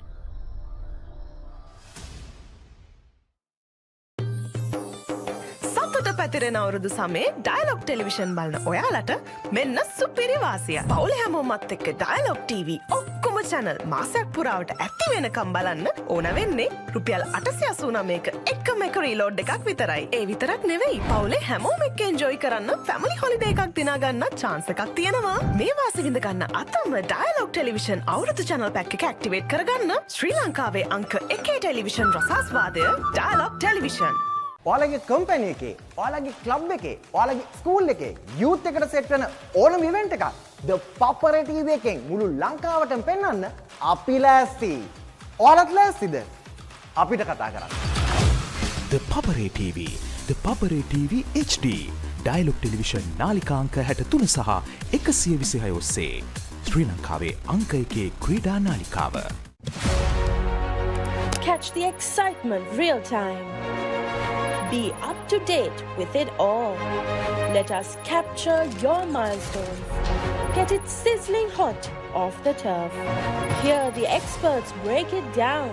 සතුට පැතිරෙන අවුරුදු සමේ dialogue television බලන ඔයාලට මෙන්න සුපිරි වාසිය. පවුල හැමෝමත් එක්ක ඩයලොග් TV ඔක්කොම channel මාසයක් පුරාවට ඇති වෙනකම් බලන්න ඕන වෙන්නේ රුපියල් 889ක එකම එක රීලෝඩ් එකක් විතරයි. ඒ විතරක් නෙවෙයි පවුලේ හැමෝම එක්ක එන්ජොයි කරන්න ෆැමිලි හොලිඩේ එකක් දිනා ගන්න chance එකක් තියෙනවා. මේ වාසිය විඳ ගන්න අතම ඩයලොග් ටෙලිවිෂන් අවුරුදු channel pack එක ඇක්ටිවේට් කරගන්න ශ්‍රී ලංකාවේ අංක 1 ටෙලිවිෂන් රසාස්වාදය ඩයලොග් ටෙලිවිෂන්. ඔයාලගේ කම්පැනි එකේ, ඔයාලගේ ක්ලබ් එකේ, ඔයාලගේ ස්කූල් එකේ යූත් එකට සෙට් වෙන ඕනම ඉවෙන්ට් එකක් ThePapare TV එකෙන් මුළු ලංකාවටම පෙන්වන්න අපි ලෑස්ති. ඔයාලත් ලෑස්තිද? අපිට කතා කරන්න. ThePapare TV, ThePapare TV HD Dialog television නාලිකාංක 63 සහ 126 ඔස්සේ ශ්‍රී ලංකාවේ අංක 1 ක්‍රීඩා නාලිකාව. Catch the excitement real time. Be up to date with it all. Let us capture your milestones. Get it sizzling hot off the turf. Hear the experts break it down.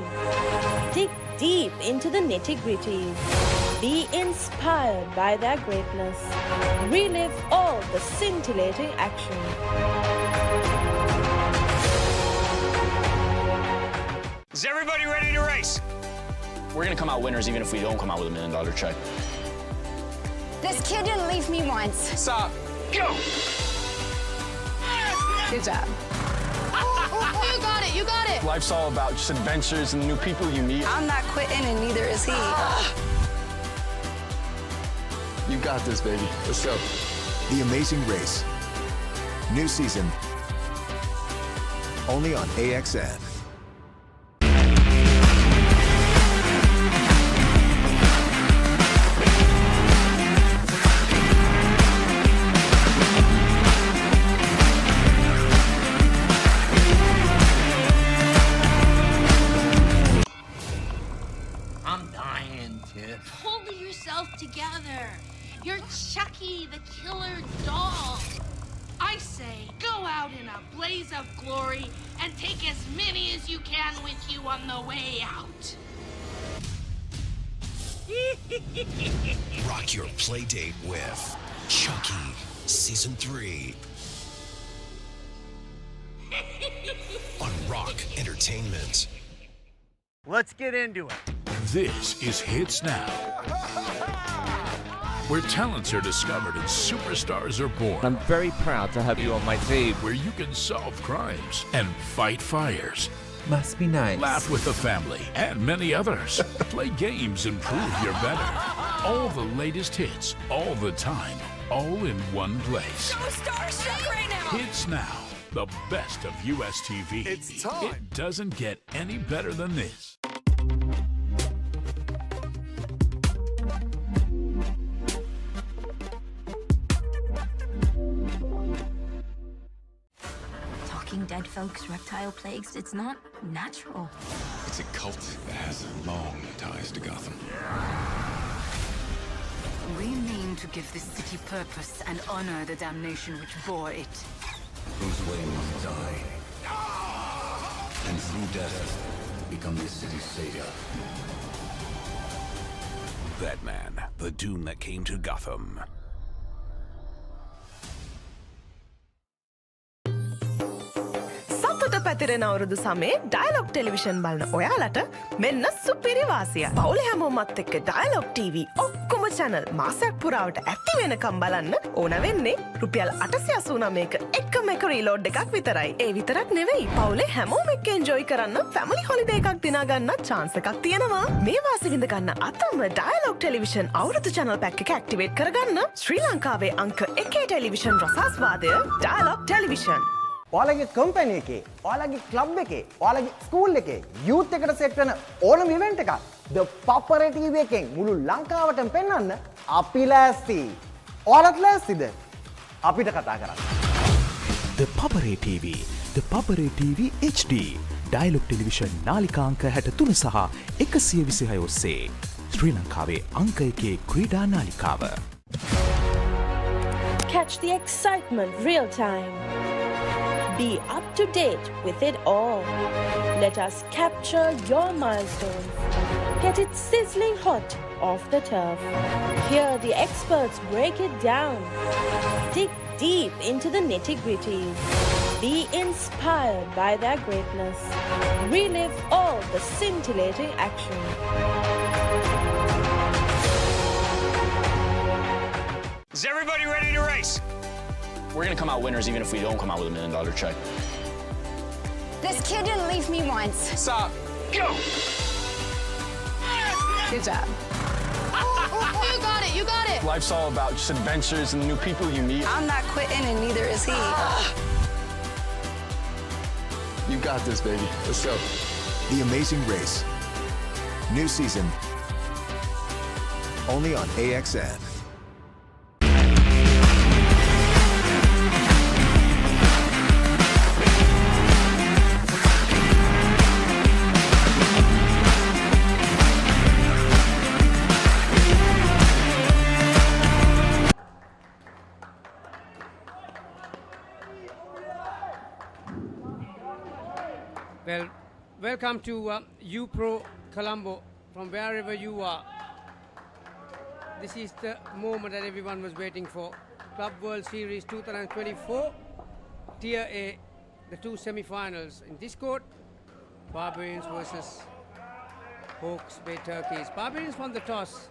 Dig deep into the nitty-gritties. Be inspired by their greatness. Relive all the scintillating action. Is everybody ready to race? We're gonna come out winners even if we don't come out with $1 million check. This kid didn't leave me once. Stop. Go! Good job. You got it, you got it. Life's all about just adventures and new people you meet. I'm not quitting and neither is he. You got this, baby. Let's go. The Amazing Race. New season. Only on AXN. I'm dying, Tiff. Pull yourself together. You're Chucky, the killer doll. I say, go out in a blaze of glory and take as many as you can with you on the way out. Rock your play date with Chucky Season 3 on Rock Entertainment. Let's get into it. This is Hits Now, where talents are discovered and superstars are born. I'm very proud to have you on my team. Where you can solve crimes and fight fires. Must be nice. Laugh with the family and many others. Play games and prove you're better. All the latest hits, all the time, all in one place. So starstruck right now. Hits Now, the best of US TV. It's time. It doesn't get any better than this. Talking dead folks, reptile plagues, it's not natural. It's a cult that has long ties to Gotham. Rename to give this city purpose and honor the damnation which bore it. Whose way must die, and through death, become this city's savior. Batman, the doom that came to Gotham. සතුට පැතිරෙන අවුරුදු සමේ dialogue television බලන ඔයාලට මෙන්න සුපිරි වාසිය. පවුලේ හැමෝමත් එක්ක ඩයලොග් TV ඔක්කොම channel මාසයක් පුරාවට ඇති වෙනකම් බලන්න ඕන වෙන්නේ රුපියල් 889ක එකම එක රීලෝඩ් එකක් විතරයි. ඒ විතරක් නෙවෙයි පවුලේ හැමෝම එක්ක එන්ජොයි කරන්න ෆැමිලි හොලිඩේ එකක් දිනා ගන්න chance එකක් තියෙනවා. මේ වාසිය විඳ ගන්න අතම ඩයලොග් ටෙලිවිෂන් අවුරුදු channel pack එක ඇක්ටිවේට් කරගන්න ශ්‍රී ලංකාවේ අංක 1 ටෙලිවිෂන් රසාස්වාදය ඩයලොග් ටෙලිවිෂන්. ඔයාලගේ කම්පැනි එකේ, ඔයාලගේ ක්ලබ් එකේ, ඔයාලගේ ස්කූල් එකේ යූත් එකට සෙට් වෙන ඕනම ඉවෙන්ට් එකක් ThePapare TV එකෙන් මුළු ලංකාවටම පෙන්වන්න අපි ලෑස්ති. ඔයාලත් ලෑස්තිද? අපිට කතා කරන්න. ThePapare TV, ThePapare TV HD Dialog television නාලිකාංක 63 සහ 126 ඔස්සේ ශ්‍රී ලංකාවේ අංක 1 ක්‍රීඩා නාලිකාව. Catch the excitement real time. Be up to date with it all. Let us capture your milestones. Get it sizzling hot off the turf. Hear the experts break it down. Dig deep into the nitty-gritties. Be inspired by their greatness. Relive all the scintillating action. Is everybody ready to race? We're gonna come out winners even if we don't come out with $1 million check. This kid didn't leave me once. Stop. Go! Good job. You got it, you got it. Life's all about just adventures and new people you meet. I'm not quitting and neither is he. You got this, baby. Let's go. The Amazing Race. New season. Only on AXN. Well, welcome to UPro Colombo from wherever you are. This is the moment that everyone was waiting for. Club World Series 2024, Tier A, the two semi-finals. In this court, Barbarians versus Hawke's Bay Turkeys. Barbarians won the toss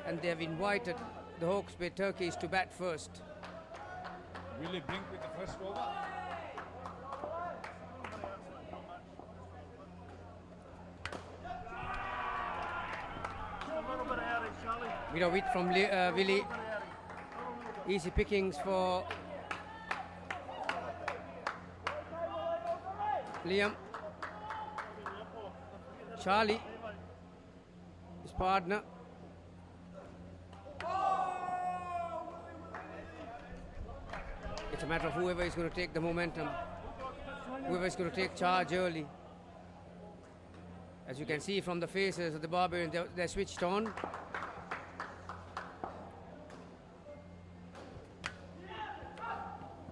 and they have invited the Hawke's Bay Turkeys to bat first. Willie Brink with the first over. Bit of it from Willie. Easy pickings for Liam. Charlie, his partner. It's a matter of whoever is going to take the momentum, whoever is going to take charge early. As you can see from the faces of the Barbarians, they're switched on.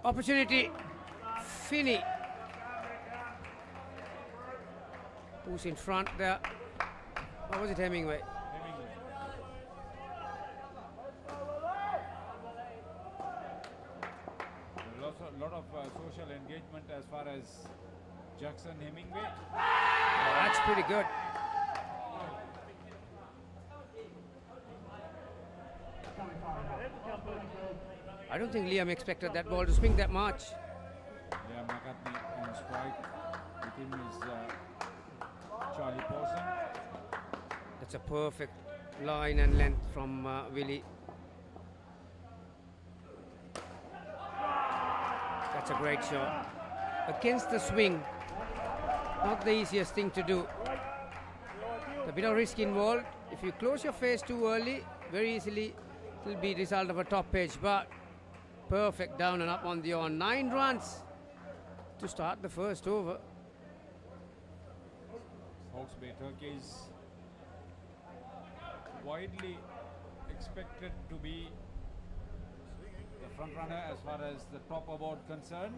Opportunity, Finney. Who's in front there? Or was it Hemingway? A lot of social engagement as far as Jackson Hemingway. That's pretty good. I don't think Liam expected that ball to swing that much. Liam McCartney on strike. With him is Charlie Paulson. That's a perfect line and length from Willie. That's a great shot. Against the swing, not the easiest thing to do. A bit of risk involved. If you close your face too early, very easily it will be result of a top edge, but perfect down and up on the on. 9 runs to start the first over. Hawke's Bay Turkeys widely expected to be the front runner as far as the top award concerned.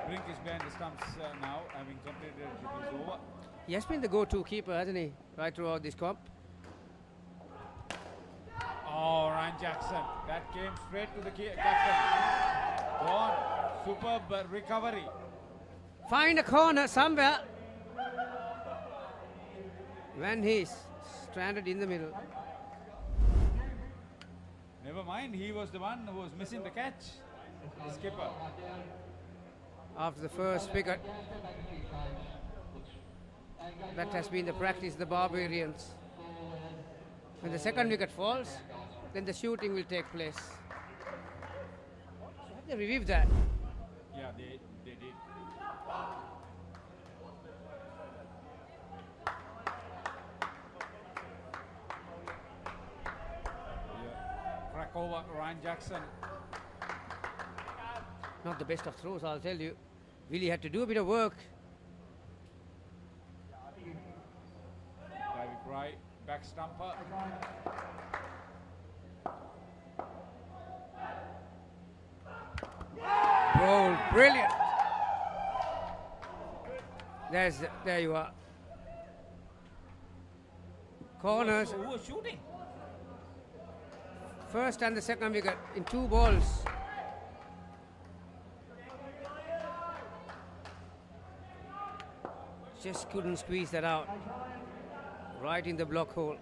Brink is behind the stumps now, having completed his over. He has been the go-to keeper, hasn't he, right throughout this comp? Oh, Ryan Jackson. That came straight to the captain. Gone. Superb recovery. Find a corner somewhere. Van Hees stranded in the middle. Never mind, he was the one who was missing the catch. The skipper. After the first wicket, that has been the practice of the Barbarians. When the second wicket falls, then the shooting will take place. So have they reviewed that? Yeah, they did. Crack over Ryan Jackson. Not the best of throws, I'll tell you. Really had to do a bit of work. David Wright, back stumper. Roll, brilliant. There you are. Corners. Who was shooting? First and the second wicket in 2 balls. Just couldn't squeeze that out. Right in the block hole.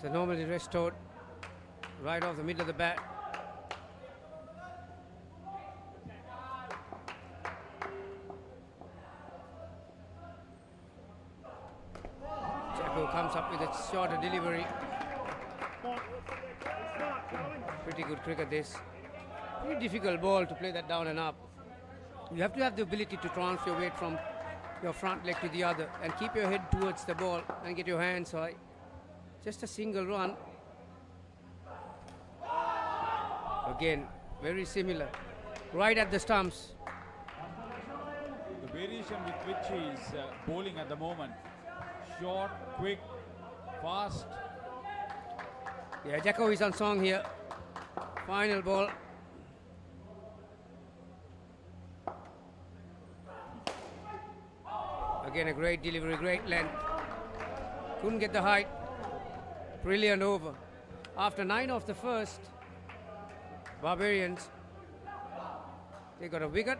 So normally restored right off the middle of the bat. Jacko comes up with a shorter delivery. Pretty good cricket this. Pretty difficult ball to play that down and up. You have to have the ability to transfer weight from your front leg to the other and keep your head towards the ball and get your hands high. Just a single run. Again, very similar. Right at the stumps. The various precision with which he is bowling at the moment. Short, quick, fast. Yeah, Jacko is on song here. Final ball. Again, a great delivery, great length. Couldn't get the height. Brilliant over. After 9 of the first, Barbarians, they got a wicket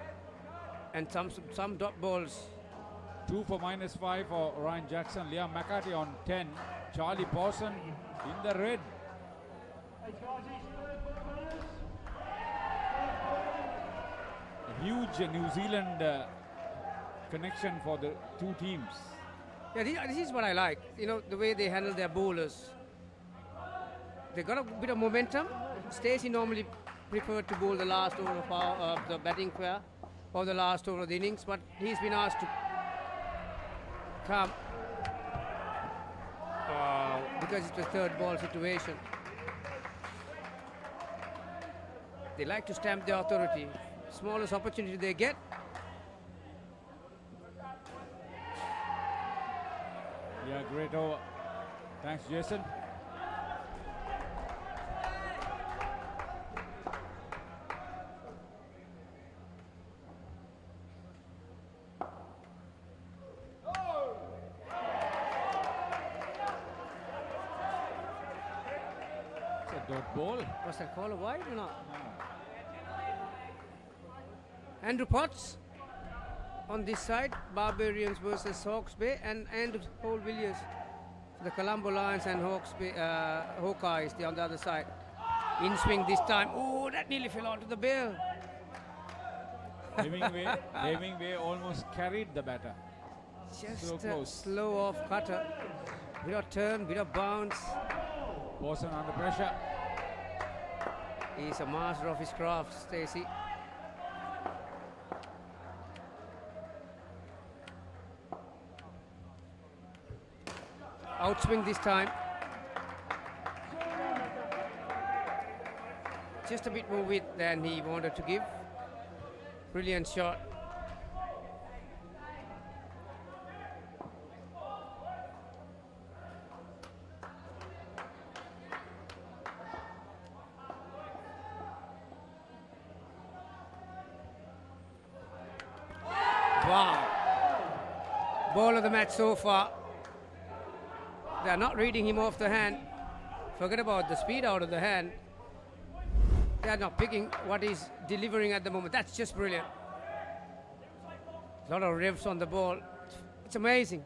and some dot balls. 2 for -5 for Ryan Jackson. Liam McCarthy on 10. Charlie Pawson in the red. A huge New Zealand connection for the two teams. Yeah, this is what I like. You know, the way they handle their bowlers. They got a bit of momentum. Stacey normally preferred to bowl the last over of the batting pair or the last over of the innings, but he's been asked to come because it's a third ball situation. They like to stamp their authority. Smallest opportunity they get. Yeah, great over. Thanks, Jason. It's a dot ball. Was that call a wide or not? Andrew Potts on this side, Barbarians versus Hawke's Bay, and Andrew Hall-Villiers, the Colombo Lions and Hawkeyes on the other side. In swing this time. Oh, that nearly fell onto the bail. Hemingway almost carried the batter. Just so close. Slow off cutter. Bit of turn, bit of bounce. Pawson under pressure. He's a master of his craft, Stacey. Outswing this time. Just a bit more width than he wanted to give. Brilliant shot. Wow. Ball of the match so far. They are not reading him off the hand. Forget about the speed out of the hand. They are not picking what he's delivering at the moment. That's just brilliant. A lot of revs on the ball. It's amazing.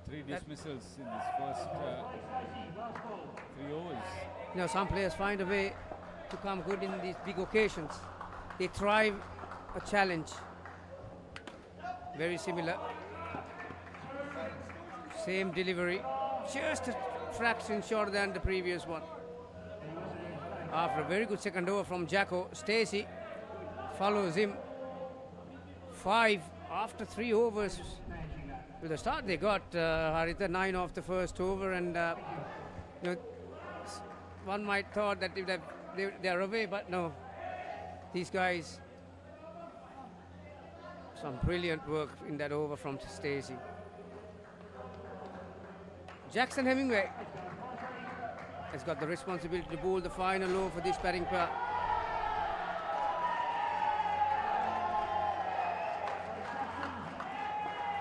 3 dismissals in this first 3 overs. You know, some players find a way to come good in these big occasions. They thrive a challenge. Very similar. Same delivery, just a fraction shorter than the previous one. After a very good second over from Jacko, Stacey follows him. 5 after 3 overs. With the start they got, Haritha, 9 off the first over, and you know, one might thought that they're away, but no. These guys, some brilliant work in that over from Stacey. Jackson Hemingway has got the responsibility to bowl the final over for this batting pair.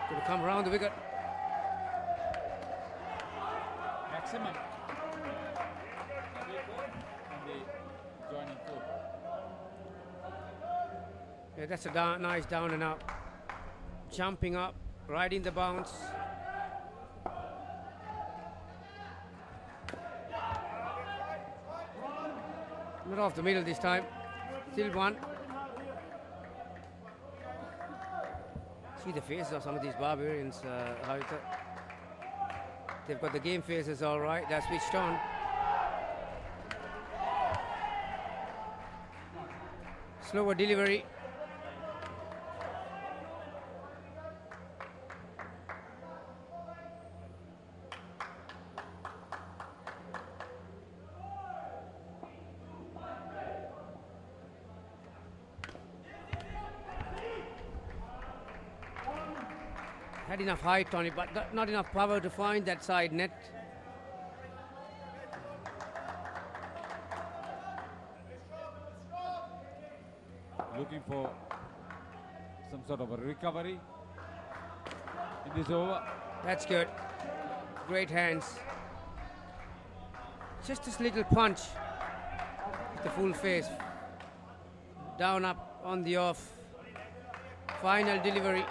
Going to come around the wicket. Maximum. And the joining coup. Yeah, that's a nice down and out. Jumping up, riding the bounce. Not off the middle this time. Still one. See the faces of some of these Barbarians, Haritha. They've got the game faces all right. They're switched on. Slower delivery. Had enough height on it, but not enough power to find that side net. Looking for some sort of a recovery in this over. That's good. Great hands. Just this little punch. The full face. Down, up, on the off. Final delivery.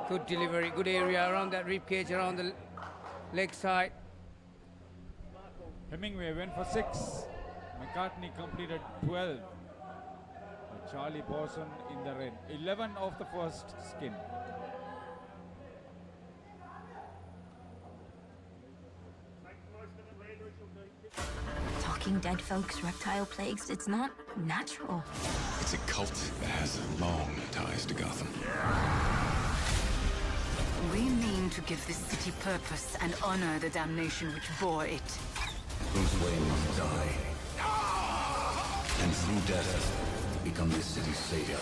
Good delivery, good area around that rib cage, around the leg side. Hemingway went for 6. McCartney completed 12. Charlie Bosson in the red. 11 off the first skin. Talking dead folks, reptile plagues, it's not natural. It's a cult that has long ties to Gotham. We mean to give this city purpose and honor the damnation which bore it. Bruce Wayne must die. And through death, become this city's savior.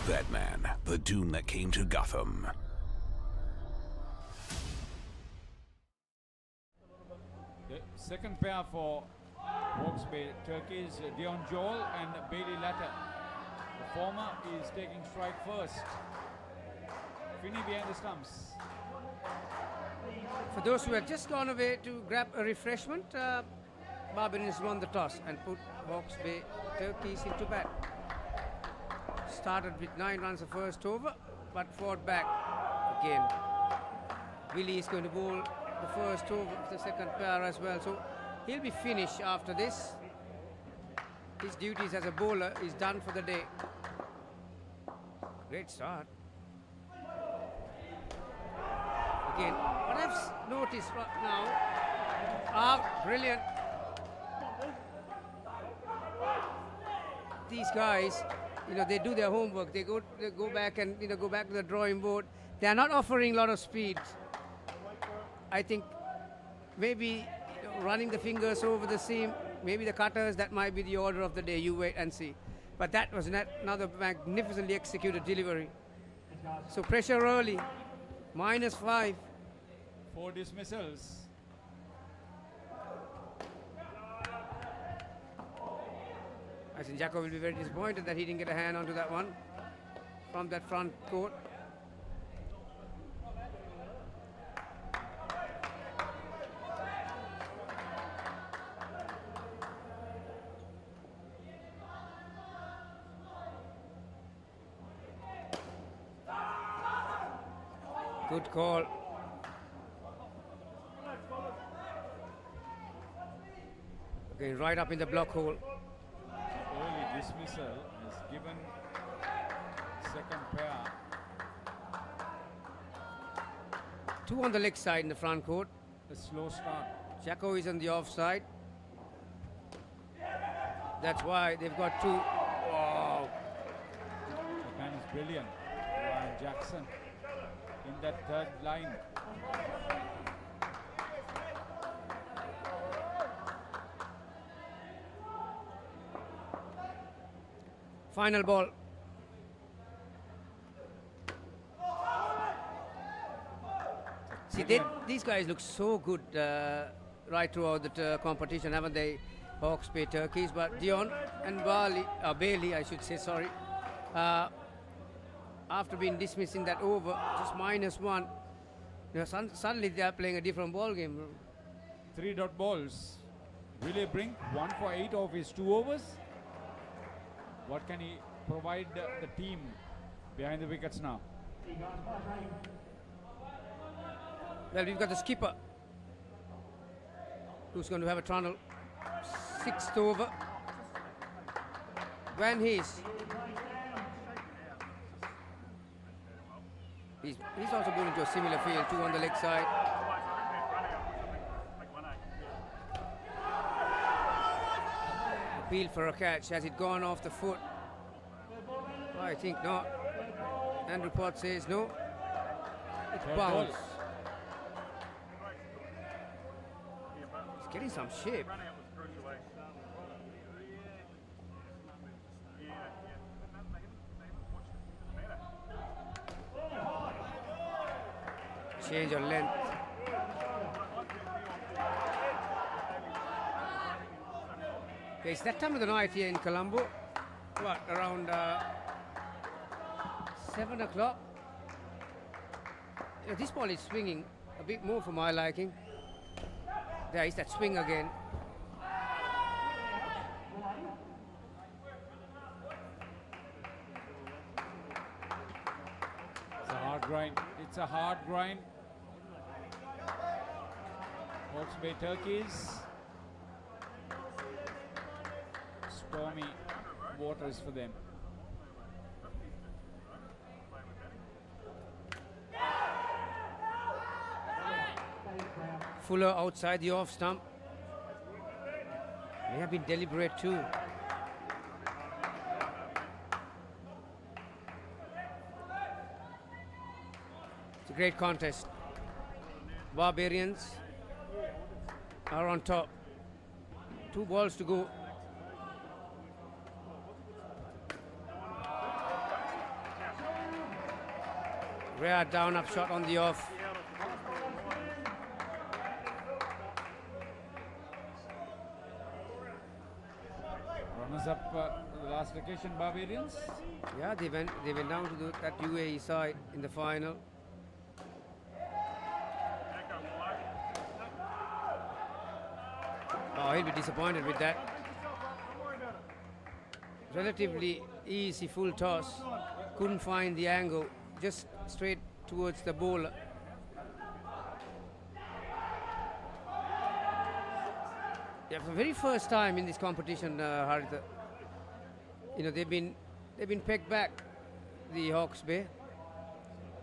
Batman, the doom that came to Gotham. The second pair for Hawke's Bay Turkeys, Dion Joel and Bailey Latter. The former is taking strike first. Finney behind the stumps. For those who had just gone away to grab a refreshment, Barbarians won the toss and put Hawke's Bay Turkeys into bat. Started with 9 runs the first over, but fought back again. Willie is going to bowl the first over, the second pair as well, so he'll be finished after this. His duties as a bowler is done for the day. Great start. Again, what I've noticed right now, brilliant. These guys, they do their homework. They go back and go back to the drawing board. They are not offering a lot of speed. I think maybe running the fingers over the seam, maybe the cutters, that might be the order of the day. You wait and see. But that was another magnificently executed delivery. So pressure early. -5. 4 dismissals. I think Jacko will be very disappointed that he didn't get a hand onto that one from that front court. Good call. Again, right up in the block hole. Early dismissal has given second pair. 2 on the leg side in the front court. A slow start. Jacko is on the offside. That's why they've got 2. Wow. The man is brilliant. Ryan Jackson in that third line. Final ball. See, these guys look so good right throughout the competition, haven't they? Hawke's Bay Turkeys, but Dion and Bailey, I should say, sorry. After being dismissing that over, just -1, suddenly they are playing a different ball game. 3 dot balls. Will he bring 1 for 8 of his 2 overs? What can he provide the team behind the wickets now? Well, we've got the skipper, who's going to have a tunnel. 6th over. Van Hees. He's also going into a similar field, 2 on the leg side. Appeal for a catch. Has it gone off the foot? I think not. Andrew Potts says no. It's bounced. It's getting some shape. Change of length. Okay, it's that time of the night here in Colombo. What, around 7 o'clock? This ball is swinging a bit more for my liking. There is that swing again. It's a hard grind. It's a hard grind. Hawke's Bay Turkeys. Stormy waters for them. Fuller outside the off stump. They have been deliberate too. It's a great contest. Barbarians are on top. 2 balls to go. Rare down up shot on the off. Runners up the last occasion, Barbarians. Yeah, they went down to that UAE side in the final. Oh, he'll be disappointed with that. Relatively easy full toss. Couldn't find the angle. Just straight towards the bowler. Yeah, for the very first time in this competition, Haritha, you know, they've been pegged back, the Hawke's Bay,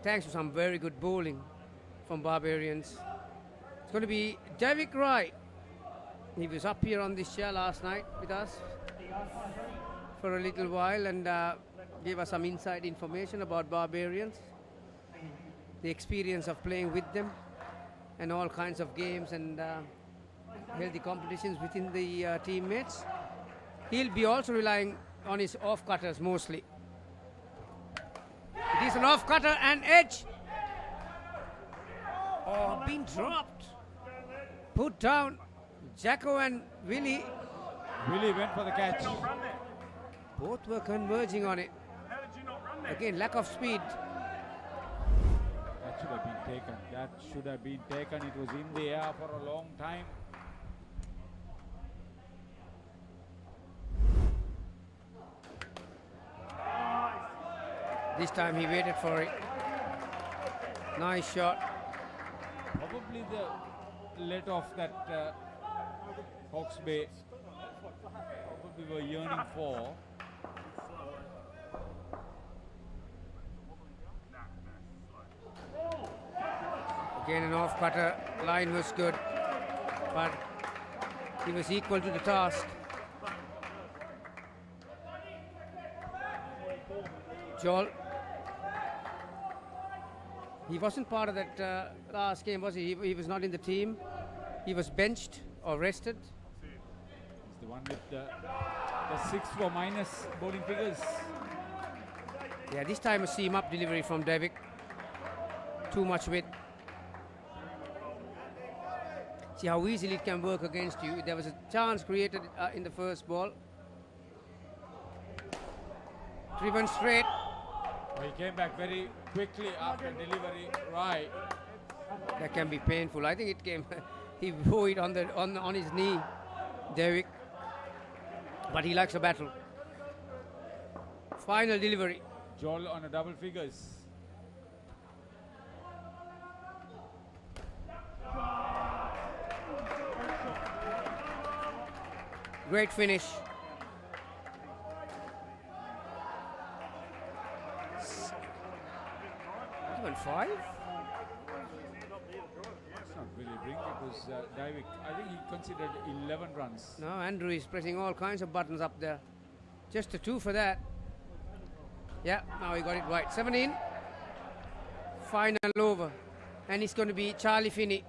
thanks to some very good bowling from Barbarians. It's going to be David Wright. He was up here on this chair last night with us for a little while and gave us some inside information about Barbarians, the experience of playing with them and all kinds of games and healthy competitions within the teammates. He'll be also relying on his off-cutters mostly. It is an off-cutter and edge. Oh, been dropped. Put down. Jacko and Willie. Willie went for the catch. Both were converging on it. Again, lack of speed. That should have been taken. That should have been taken. It was in the air for a long time. This time he waited for it. Nice shot. Probably the let off that Hawke's Bay probably were yearning for. Again an off cutter. Line was good, but he was equal to the task. Joel. He wasn't part of that last game, was he? He was not in the team. He was benched or rested. He's the one with the 6 for minus bowling figures. Yeah, this time a seam up delivery from David. Too much width. See how easily it can work against you. There was a chance created in the first ball. Driven straight. He came back very quickly after delivery, right. That can be painful. I think it came, he bore it on his knee, David. But he likes a battle. Final delivery. Joel on a double figures. Great finish. Even 5? It's not really Brink, it was Divik. I think he considered 11 runs. No, Andrew is pressing all kinds of buttons up there. Just a 2 for that. Yeah, now he got it right. 7 in. Final over. And it's going to be Charlie Finney.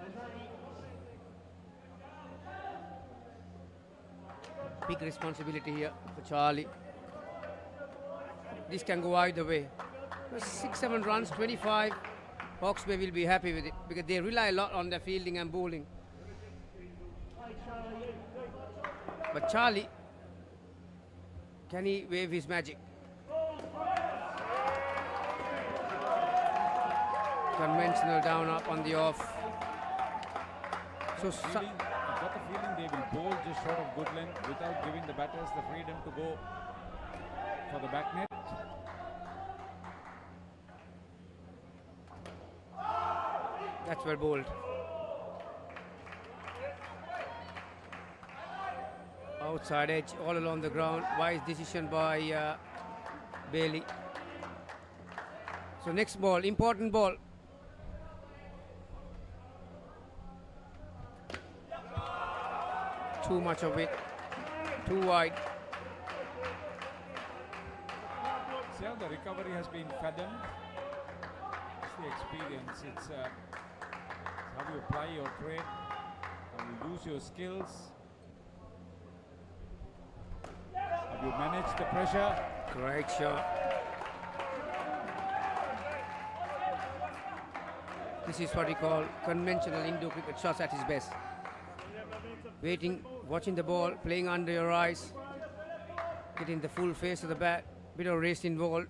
Big responsibility here for Charlie. This can go either way. 6-7 runs, 25 Hawke's Bay will be happy with it because they rely a lot on their fielding and bowling. But Charlie, can he wave his magic? Conventional down up on the off. So I've got the feeling they will bowl just short of good length without giving the batters the freedom to go for the back net. That's well bowled. Outside edge all along the ground. Wise decision by Bailey. So next ball, important ball. Too much of it. Too wide. See how the recovery has been fathomed? It's the experience. It's how you apply your trade, how you use your skills. Have you managed the pressure? Great shot. This is what we call conventional Indo cricket shots at his best. Waiting, watching the ball, playing under your eyes, getting the full face of the bat, bit of race involved.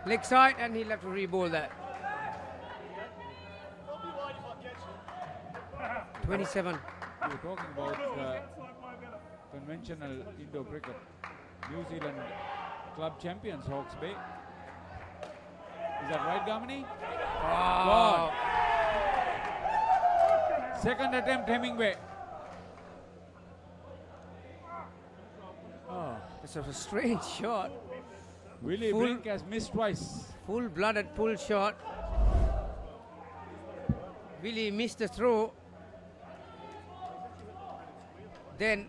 Leg side, and he'll have to re-bowl that. 27. We're talking about conventional Indo cricket. New Zealand club champions, Hawke's Bay. Is that right, Gamini? Wow. Second attempt, Hemingway. Oh, this was a strange shot. Willie Brink has missed twice. Full-blooded pull shot. Willie missed the throw. Then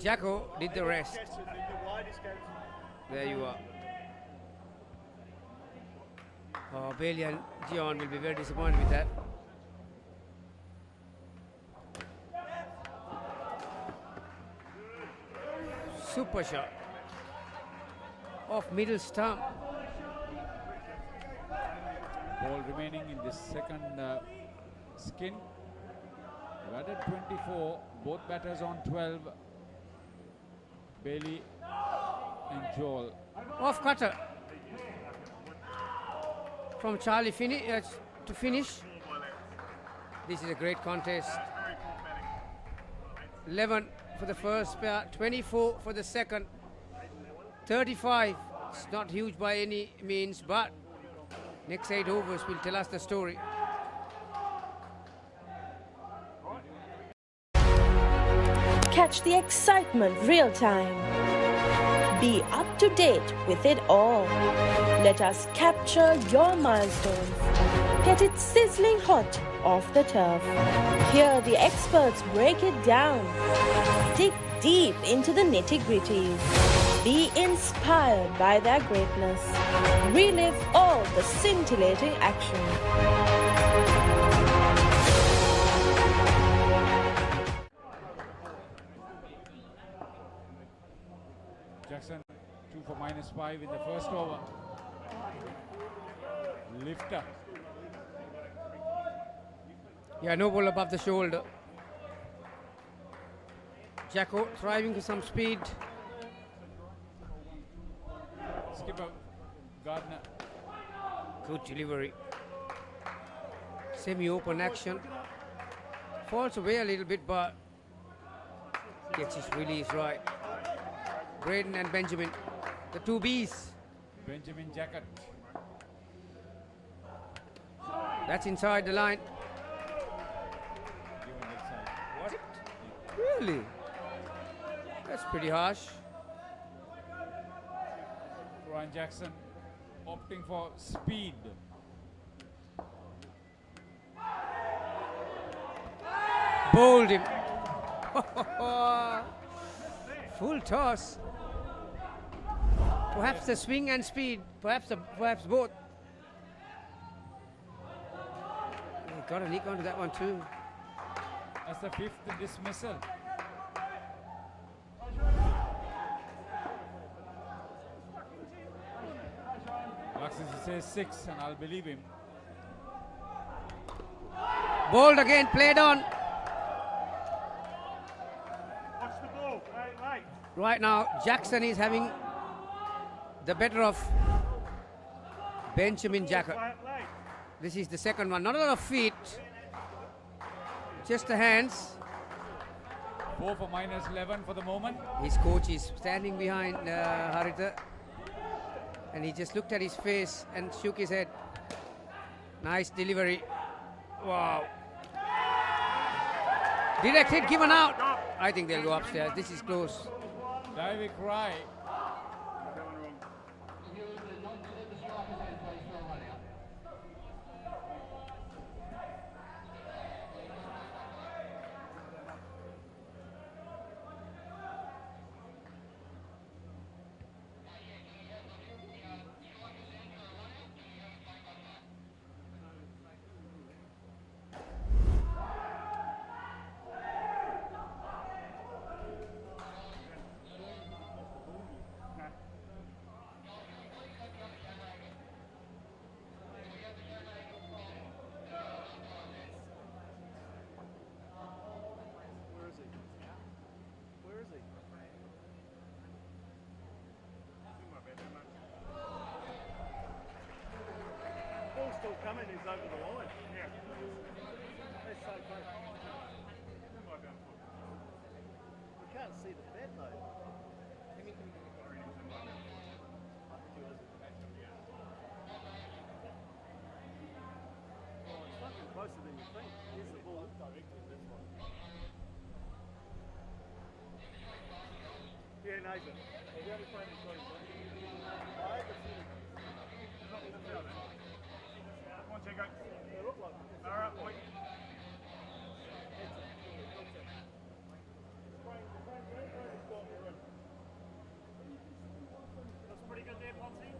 Jacko did the rest. There you are. Oh, Bailey and Gion will be very disappointed with that. Super shot. Off middle stump. Ball remaining in the second skin. We've added 24, both batters on 12. Bailey and Joel. Off cutter. From Charlie to finish. This is a great contest. 11 for the first pair, 24 for the second, 35. It's not huge by any means, but next 8 overs will tell us the story. Catch the excitement real time. Be up to date with it all. Let us capture your milestones. Get it sizzling hot off the turf. Hear the experts break it down. Dig deep into the nitty-gritties. Be inspired by their greatness. Relive all the scintillating action. Jackson 2 for -5 in the first over. Lifter. Yeah, no ball above the shoulder. Jacko thriving for some speed. Skipper Gardner. Good delivery. Semi-open action. Falls away a little bit, but gets his release right. Braden and Benjamin, the two Bs. Benjamin Jacket. That's inside the line. What? Really? That's pretty harsh. Ryan Jackson opting for speed. Bowled him. Full toss. Perhaps the swing and speed. Perhaps both. He got a leak onto that one too. That's the 5th dismissal. he says 6, and I'll believe him. Bowled again, played on. Watch the ball. Right. Right now, Jackson is having the better of Benjamin Jacker. This is the second one. Not a lot of feet, just the hands. 4 for minus 11 for the moment. His coach is standing behind Harita, and he just looked at his face and shook his head. Nice delivery. Wow. Direct hit given out. I think they'll go upstairs. This is close. Diving cry. Still coming, he's over the line. Yeah. That's so close. We can't see the bat though. Oh, it's fucking closer than you think. Here's the ball directed this one. Yeah, Nathan. The only frame is got his I have a feeling. He's not in the field. Come on, Chico. They look like it. All right, boy. That's pretty good there, Ponzi.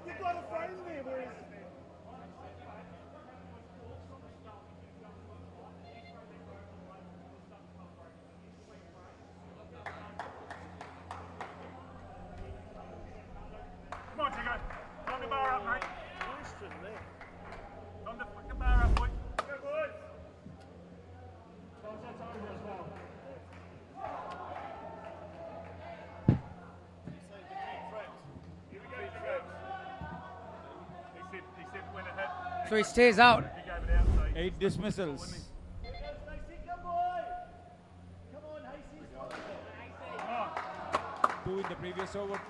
You got a frame there, where is it? Come on, Chico. Run the bar up, mate. Question there. Run the fucking bar up, boy. Go, boys. That's over as well. You say the big traps. Here we go, big traps. He said when it hit. So he stays out. He gave it out, so 8 dismissals. Come on, Hasey. Come on. 2 in the previous over,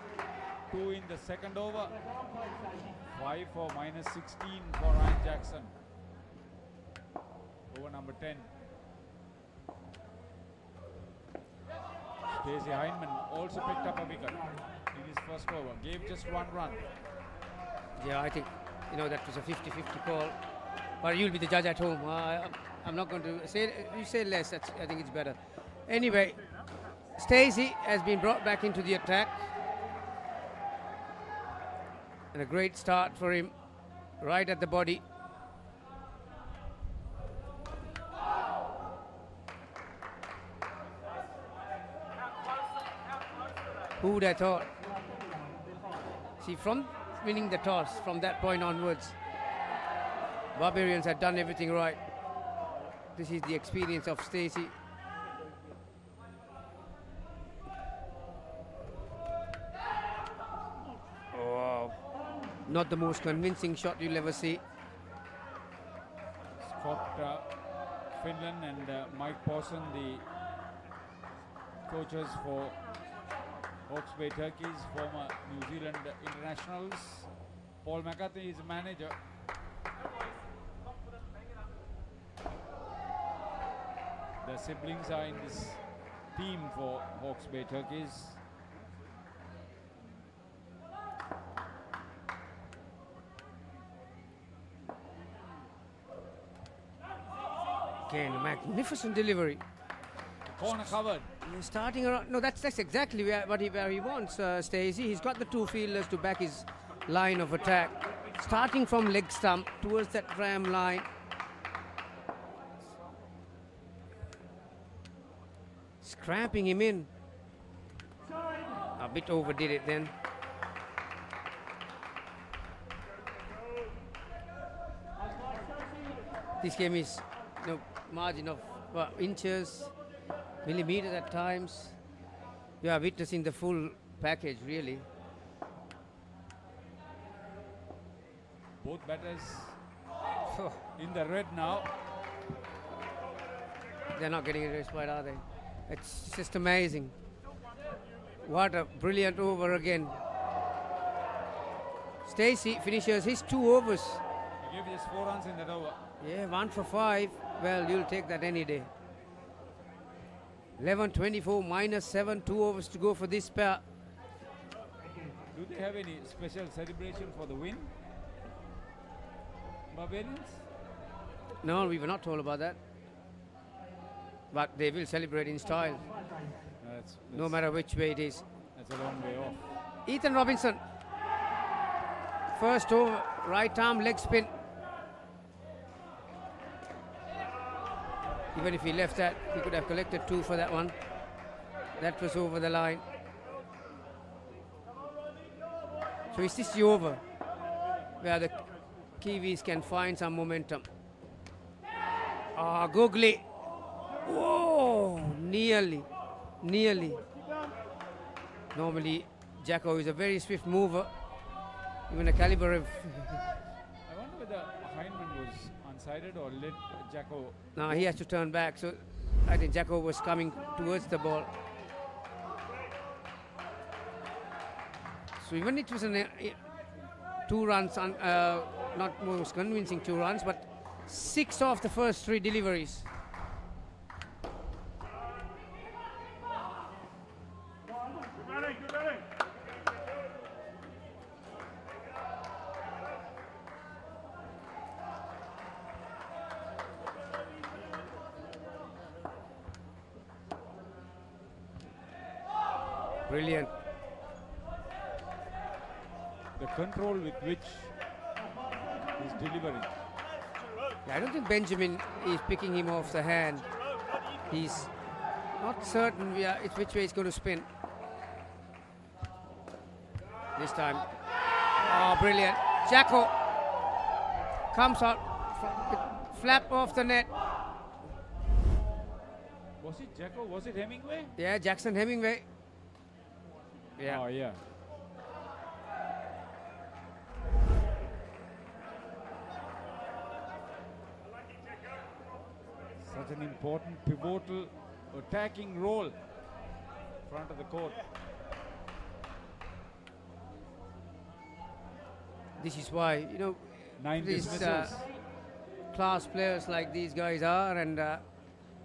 2 in the second over. 5 for minus 16 for Ryan Jackson. Over number 10. Stacey Heinemann also picked up a wicket in his first over. Gave just 1 run. Yeah, I think, that was a 50-50 call. But you'll be the judge at home. I'm not going to say, you say less, I think it's better. Anyway, Stacey has been brought back into the attack. And a great start for him, right at the body. Who would have thought? See, from winning the toss, from that point onwards, Barbarians had done everything right. This is the experience of Stacey. Wow. Not the most convincing shot you'll ever see. Scott Finland and Mike Pawson, the coaches for Hawke's Bay Turkeys, former New Zealand internationals. Paul McCarthy is the manager. The siblings are in this team for Hawke's Bay Turkeys. Again, a magnificent delivery. Corner covered. Starting around, no, that's exactly where he wants Stacey. He's got the 2 fielders to back his line of attack. Starting from leg stump towards that ram line. cramping him in. A bit overdid it then. This game is margin of inches, millimeters at times. We are witnessing the full package, really. Both batters in the red now. They're not getting a respite, are they? It's just amazing. What a brilliant over again. Stacey finishes his 2 overs. He gave just 4 runs in that over. Yeah, 1 for 5. Well, you'll take that any day. 11:24 -7, 2 overs to go for this pair. Do they have any special celebration for the win? Barbarians? No, we were not told about that. But they will celebrate in style. No matter which way it is. That's a long way off. Ethan Robinson. First over, right arm leg spin. Even if he left that, he could have collected 2 for that one. That was over the line. So is this the over where the Kiwis can find some momentum? Ah, googly. Whoa, nearly. Normally, Jacko is a very swift mover. Even a caliber of... I wonder whether Hindman was unsided or let Jacko... No, he has to turn back. So I think Jacko was coming towards the ball. So even it was 2 runs, not most convincing 2 runs, but 6 off the first 3 deliveries. Brilliant. The control with which he's delivering. I don't think Benjamin is picking him off the hand. He's not certain which way he's going to spin. This time. Oh, brilliant. Jacko comes out, flap off the net. Was it Jacko? Was it Hemingway? Yeah, Jackson Hemingway. Yeah. Oh, yeah. Such an important, pivotal, attacking role front of the court. This is why, 9 these dismissals. Class players like these guys are, and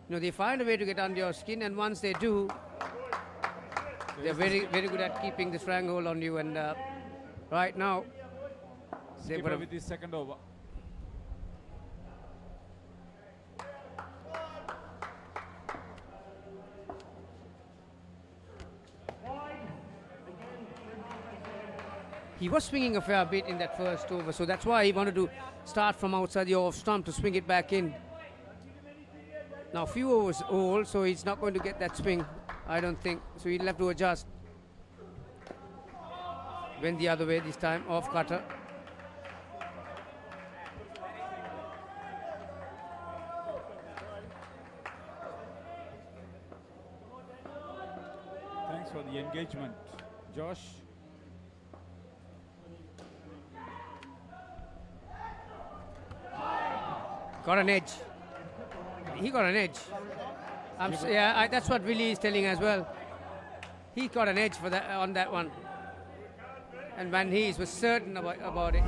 they find a way to get under your skin, and once they do, they're very, very good at keeping the stranglehold on you. And right now, they Skipper with his second over. He was swinging a fair bit in that first over, so that's why he wanted to start from outside the off stump to swing it back in. Now, few overs old, so he's not going to get that swing, I don't think. So he'll have to adjust. Went the other way this time, off cutter. Thanks for the engagement, Josh. Got an edge. He got an edge. That's what Willie is telling as well. He got an edge for that on that one. And Van Hees was certain about it.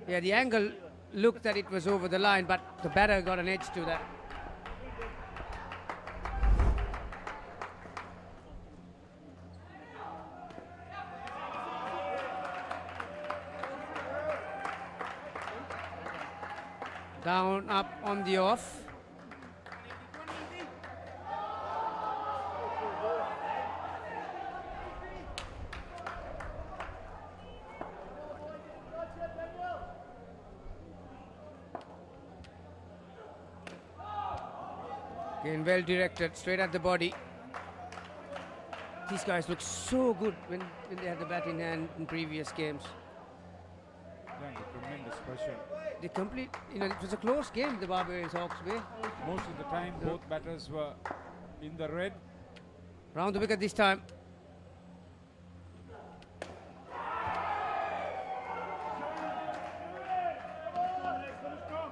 Yeah, the angle looked that it was over the line, but the batter got an edge to that. Down, up, on the off. Again, well directed, straight at the body. These guys look so good when they had the bat in hand in previous games. Under tremendous pressure. They complete, it was a close game, the Barbarians Hawks Bay. Most of the time, both batters were in the red. Round the wicket this time.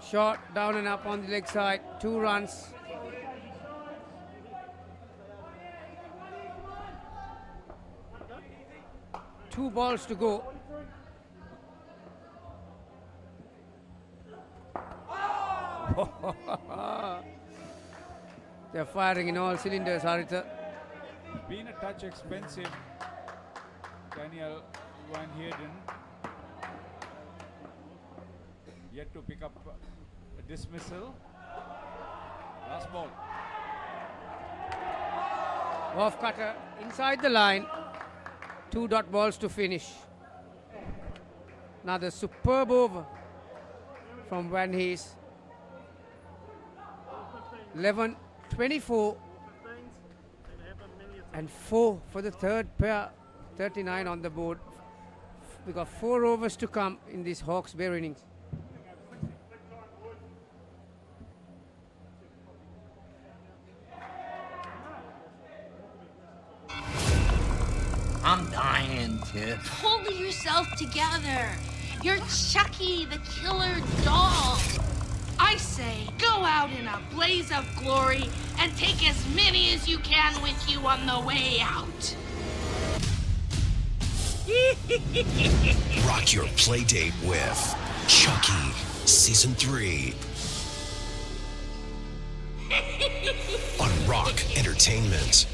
Shot down and up on the leg side. 2 runs. Two balls to go. They're firing in all cylinders, Haritha. Been a touch expensive, Daniel Van Heerden. Yet to pick up a dismissal. Last ball. Off cutter inside the line. 2 dot balls to finish. Another superb over from Van Hees. 11, 24 and 4 for the third pair. 39 on the board. We got 4 overs to come in this Hawks Bay innings. I'm dying, Tiff. Pull yourself together. You're Chucky, the killer doll. I say, go out in a blaze of glory and take as many as you can with you on the way out. Rock your play date with Chucky Season 3 on Rock Entertainment.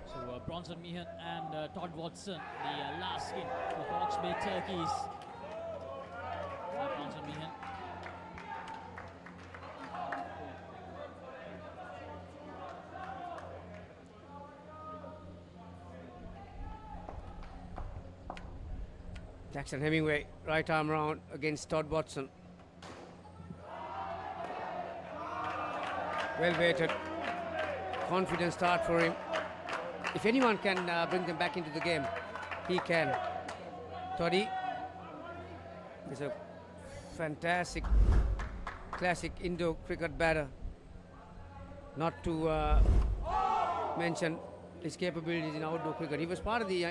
So Bronson Meehan and Todd Watson, the last skin for Hawks Bay Turkeys. Bronson Meehan. Jackson Hemingway, right arm round against Todd Watson. Well weighted. Confident start for him. If anyone can bring them back into the game, he can. Toddy is a fantastic, classic Indo cricket batter. Not to mention his capabilities in outdoor cricket. He was part of the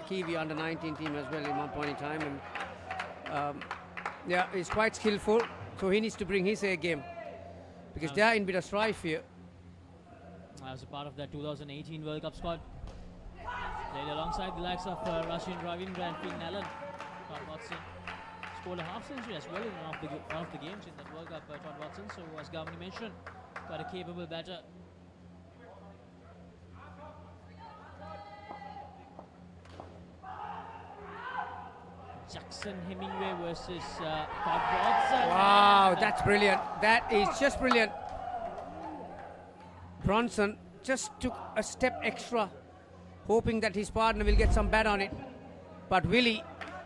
Kiwi under-19 team as well at one point in time, and yeah, he's quite skillful. So he needs to bring his A game because they are in bit of strife here. I was a part of that 2018 World Cup squad. Played alongside the likes of Russian Ravindra and Finn Allen. Todd Watson scored a half century as well in one of the games in that World Cup. Todd Watson, so as Gavani mentioned, quite a capable batter. Jackson Hemingway versus Todd Watson. Wow, that's brilliant. That is just brilliant. Bronson just took a step extra, hoping that his partner will get some bat on it. But Willie,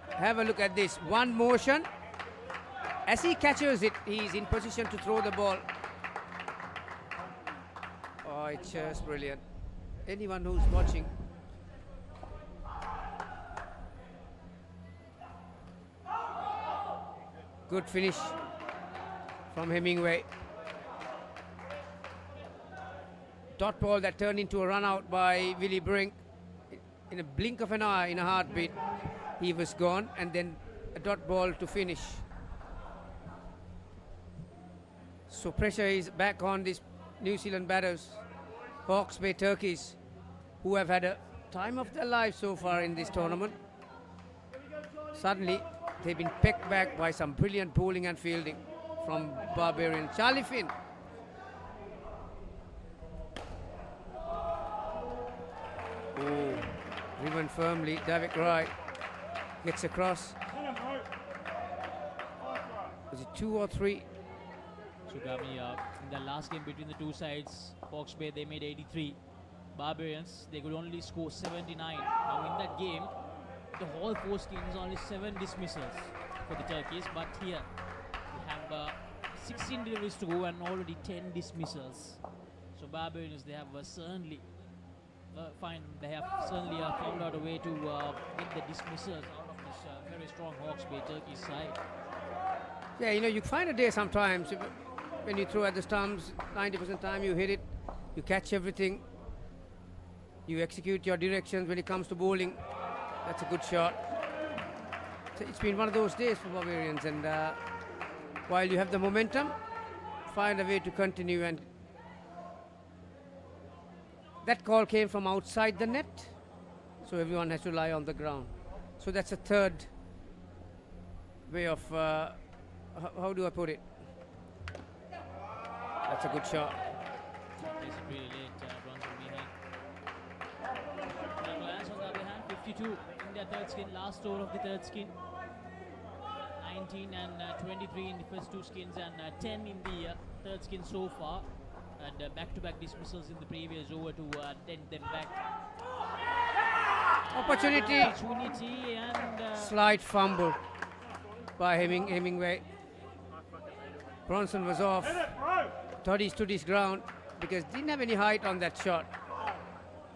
have a look at this. One motion. As he catches it, he's in position to throw the ball. Oh, it's just brilliant. Anyone who's watching. Good finish from Hemingway. Dot ball that turned into a run out by Willie Brink. In a blink of an eye, in a heartbeat, he was gone, and then a dot ball to finish. So pressure is back on these New Zealand batters, Hawks Bay Turkeys, who have had a time of their life so far in this tournament. Suddenly, they've been pecked back by some brilliant bowling and fielding from Barbarians. Charlie Finn. Oh, driven firmly. David Wright gets across. Was it 2 or 3? So Gavani, in the last game between the two sides, Hawks Bay, they made 83. Barbarians, they could only score 79. Now in that game, the whole 4 games, only 7 dismissals for the Turkeys, but here we have 16 deliveries to go and already 10 dismissals. So Barbarians, they have certainly found out a way to get the dismissals out of this very strong Hawke's Bay Turkish side. Yeah, you find a day sometimes when you throw at the stumps, 90% time you hit it, you catch everything, you execute your directions when it comes to bowling. That's a good shot. So it's been one of those days for Barbarians, and while you have the momentum, find a way to continue. And that call came from outside the net, so everyone has to lie on the ground. So that's a third way of, how do I put it? That's a good shot. Plays it really late, Bronson behind. Barbarians on the other hand, 52 in their third skin, last over of the third skin. 19 and 23 in the first two skins, and 10 in the third skin so far. And back-to-back dismissals in the previous over to dent them back. Opportunity and slight fumble by Hemingway. Bronson was off. Toddy stood his ground because didn't have any height on that shot.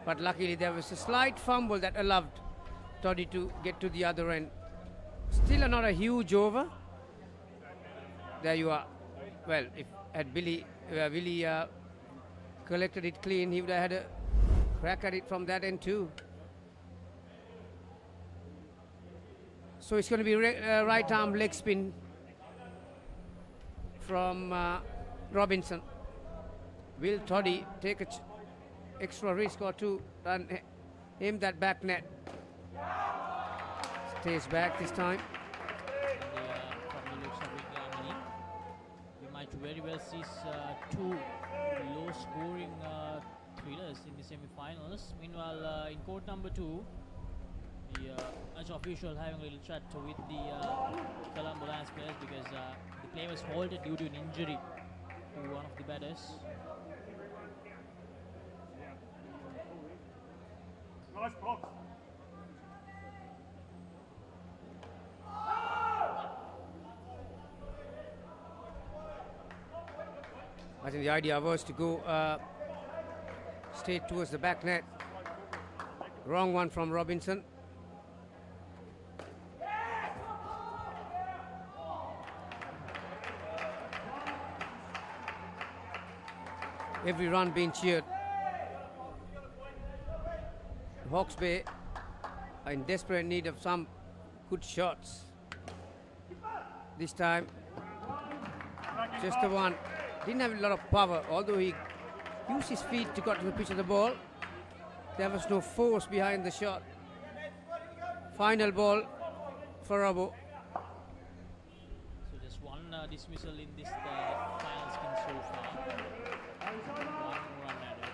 But luckily there was a slight fumble that allowed Toddy to get to the other end. Still not a huge over. There you are. Well, if had Willie collected it clean, he would have had a crack at it from that end too. So it's going to be right arm leg spin from Robinson. Will Toddy take an extra risk or two and aim that back net? Stays back this time. From the looks of it, we might very well see two low-scoring thrillers in the semi-finals. Meanwhile, in court number 2, the match official having a little chat with the Colombo Lions players because the play was halted due to an injury to one of the batters. Nice box. I think the idea was to go straight towards the back net. Wrong one from Robinson. Every run being cheered. Hawke's Bay are in desperate need of some good shots. This time, just the one. Didn't have a lot of power, although he used his feet to get to the pitch of the ball. There was no force behind the shot. Final ball for Rabo. So just one dismissal in this final skin so far. One run added.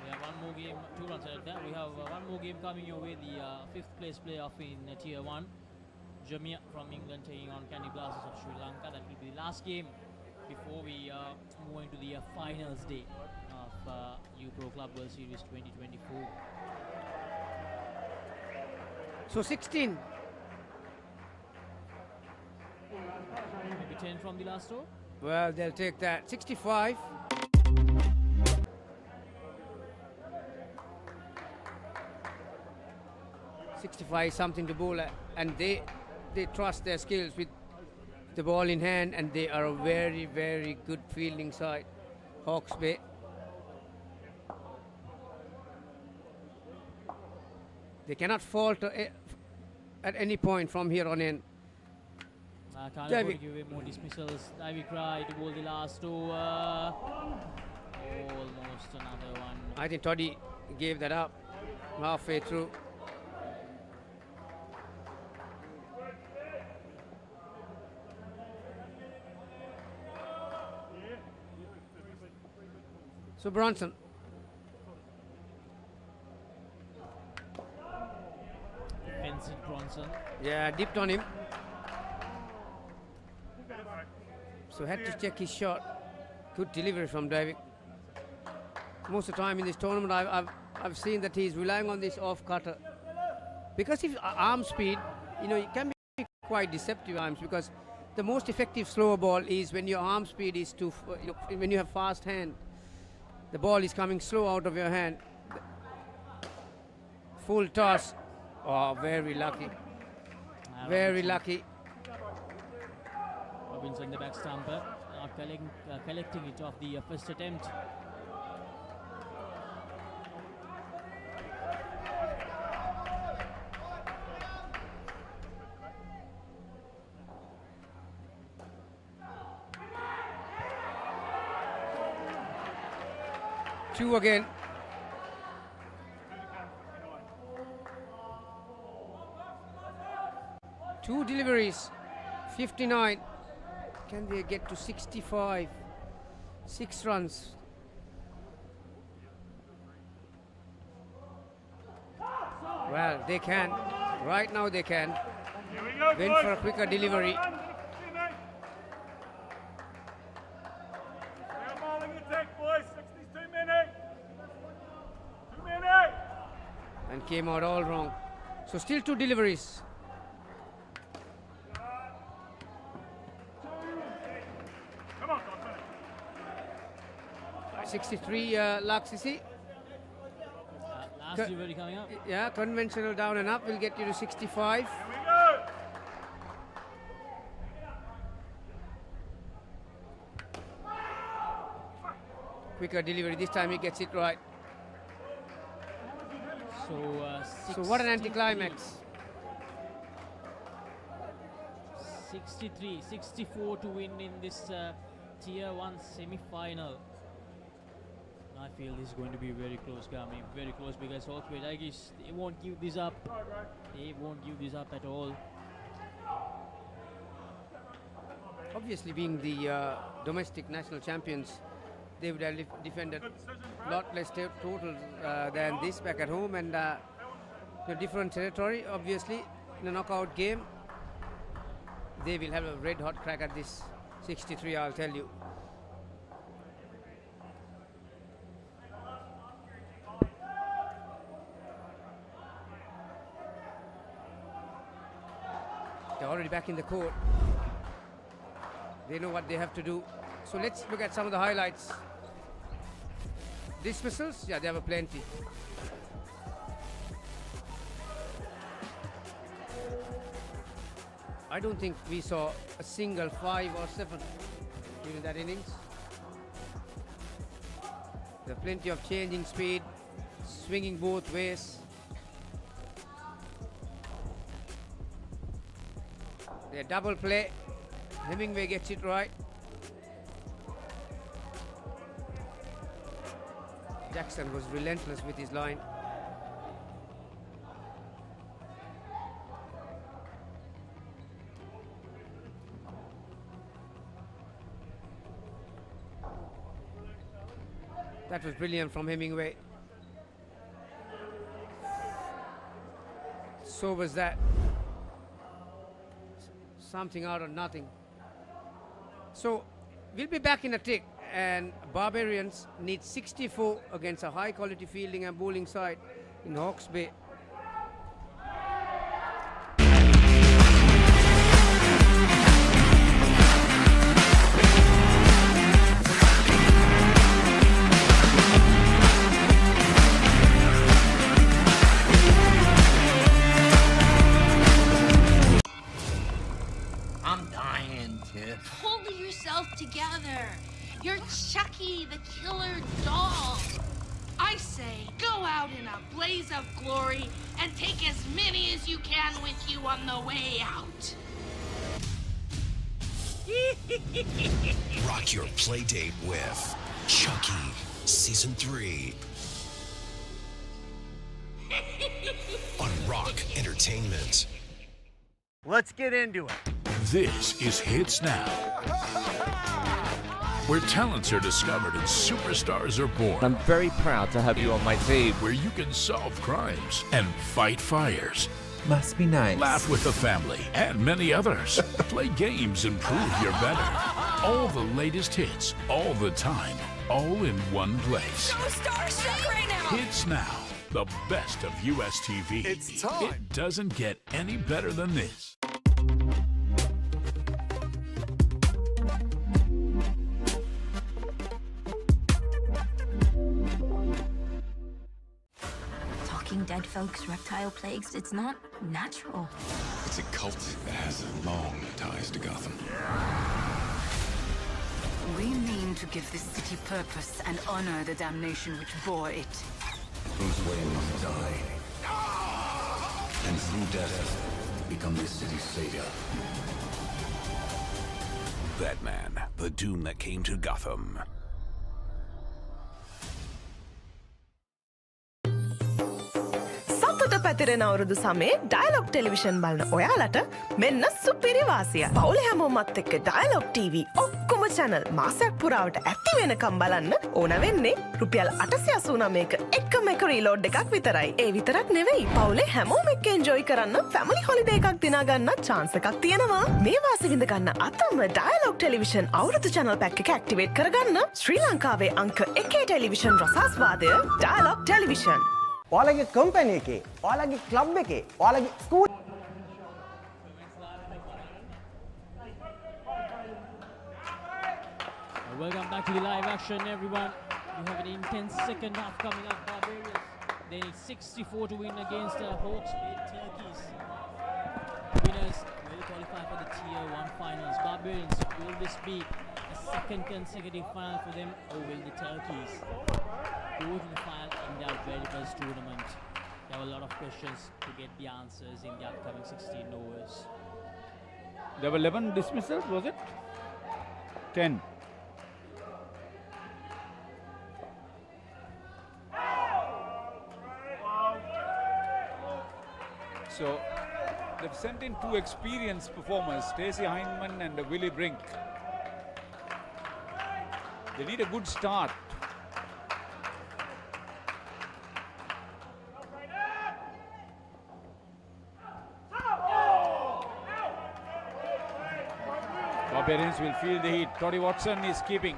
We have one more game, 2 runs added there. We have one more game coming your way, the 5th place playoff in Tier 1. Jamia from England taking on Candy Blasters of Sri Lanka. That will be the last game before we move into the finals day of U-Pro Club World Series 2024. So 16. Maybe 10 from the last over? Well, they'll take that. 65. .65 is something to bowl at, and they trust their skills with the ball in hand, and they are a very, very good fielding side, Hawke's Bay. They cannot falter at any point from here on in. Can't afford to give away more dismissals. Ivy Cry to bowl the last over. Almost another one. I think Toddy gave that up halfway through. So Bronson. Defensive Bronson. Yeah, dipped on him. So had to check his shot. Good delivery from David. Most of the time in this tournament, I've seen that he's relying on this off cutter because his arm speed, it can be quite deceptive arms because the most effective slower ball is when your arm speed is too, when you have fast hand. The ball is coming slow out of your hand. Full toss. Oh, very lucky. Very lucky. Robinson, the back stumper, collecting it off the first attempt. Two again. Two deliveries. 59. Can they get to 65? 6 runs. Well, they can. Right now they can. Went for a quicker delivery. And came out all wrong. So still 2 deliveries. Come on, 63 Laksisi. Last delivery coming up. Yeah, conventional down and up will get you to 65. Here we go. Quicker delivery. This time he gets it right. So what an anticlimax. 63, 64 to win in this Tier 1 semi-final. I feel this is going to be very close, Gami. Very close because Hawkeye Tigers, they won't give this up. They won't give this up at all. Obviously, being the domestic national champions, they would have defended a lot less total than this back at home, and a different territory. Obviously, in a knockout game, they will have a red hot crack at this 63, I'll tell you. They're already back in the court. They know what they have to do. So let's look at some of the highlights. Dismissals, yeah, they have a plenty. I don't think we saw a single 5 or 7 during that innings. There are plenty of changing speed, swinging both ways. Their double play, Hemingway gets it right. Jackson was relentless with his line. That was brilliant from Hemingway. So was that. Something out of nothing. So we'll be back in a tick, and Barbarians need 64 against a high quality fielding and bowling side in Hawke's Bay. Pull yourself together. You're Chucky, the killer doll. I say, go out in a blaze of glory and take as many as you can with you on the way out. Rock your play date with Chucky Season 3 on Rock Entertainment. Let's get into it. This is Hits Now, where talents are discovered and superstars are born. I'm very proud to have you on my team. Where you can solve crimes and fight fires. Must be nice. Laugh with the family and many others. Play games and prove you're better. All the latest hits, all the time, all in one place. So starstruck right now. Hits Now, the best of US TV. It's time. It doesn't get any better than this. dead folks, reptile plagues. It's not natural. It's a cult that has long ties to Gotham. We mean to give this city purpose and honor the damnation which bore it. Bruce Wayne must die. And through death, become this city's savior. Batman, the doom that came to Gotham. සතුට පැතිරෙන අවුරුදු සමේ dialogue television බලන ඔයාලට මෙන්න සුපිරි වාසිය. පවුල හැමෝමත් එක්ක ඩයලොග් TV ඔක්කොම channel මාසයක් පුරාවට ඇති වෙනකම් බලන්න ඕන වෙන්නේ රුපියල් 889ක එකම එක රීලෝඩ් එකක් විතරයි. ඒ විතරක් නෙවෙයි පවුලේ හැමෝම එක්ක එන්ජොයි කරන්න ෆැමිලි හොලිඩේ එකක් දිනා ගන්න chance එකක් තියෙනවා. මේ වාසිය විඳ ගන්න අතම ඩයලොග් ටෙලිවිෂන් අවුරුදු channel pack එක ඇක්ටිවේට් කරගන්න ශ්‍රී ලංකාවේ අංක 1 ටෙලිවිෂන් රසාස්වාදය ඩයලොග් ටෙලිවිෂන්. ඔයාලගේ කම්පැනි එකේ, ඔයාලගේ ක්ලබ් එකේ, ඔයාලගේ school Welcome back to the live action, everyone. We have an intense second half coming up. Barbarians, they need 64 to win against Hawks with Turkeys. Winners will qualify for the Tier 1 finals. Barbarians, will this be a second consecutive final for them, or will the Turkeys go to the final in their very first tournament? There are a lot of questions to get the answers in the upcoming 16 overs. There were 11 dismissals, was it? 10. So they've sent in two experienced performers, Stacey Heinemann and Willie Brink. They need a good start. Barbarians will feel the heat. Toddy Watson is keeping.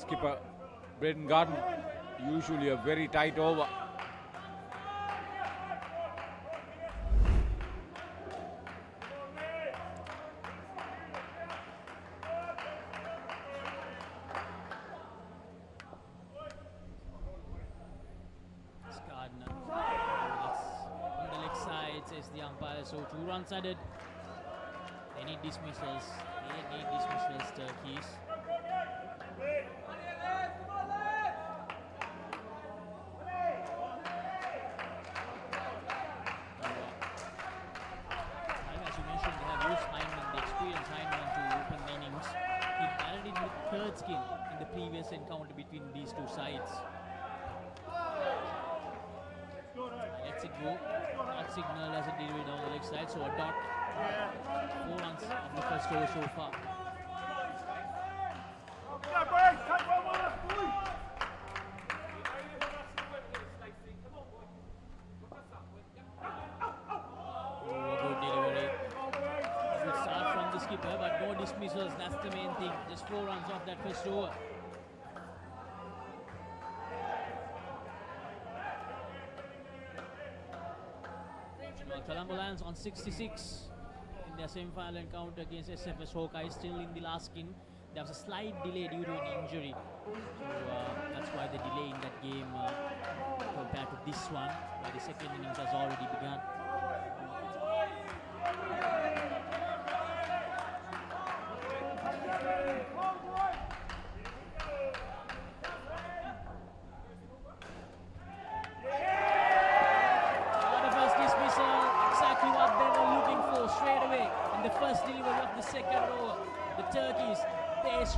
Skipper Braden Garden, usually a very tight over. So 2 runs added. They need dismissals. Turkeys. As you mentioned, they have used Heinemann, the experienced Heinemann, to open innings. He batted in with third skin in the previous encounter between these two sides. Lets it go. Not signal as it did down the leg side, so a dot. 4 runs of the first over so far. Good delivery. Good start from the skipper, but no dismissals. That's the main thing. Just 4 runs off that first over. Colombo lands on 66 in their semi-final encounter against SFS Hawkeye, still in the last skin. There was a slight delay due to an injury, so that's why the delay in that game compared to this one, where the second innings has already begun.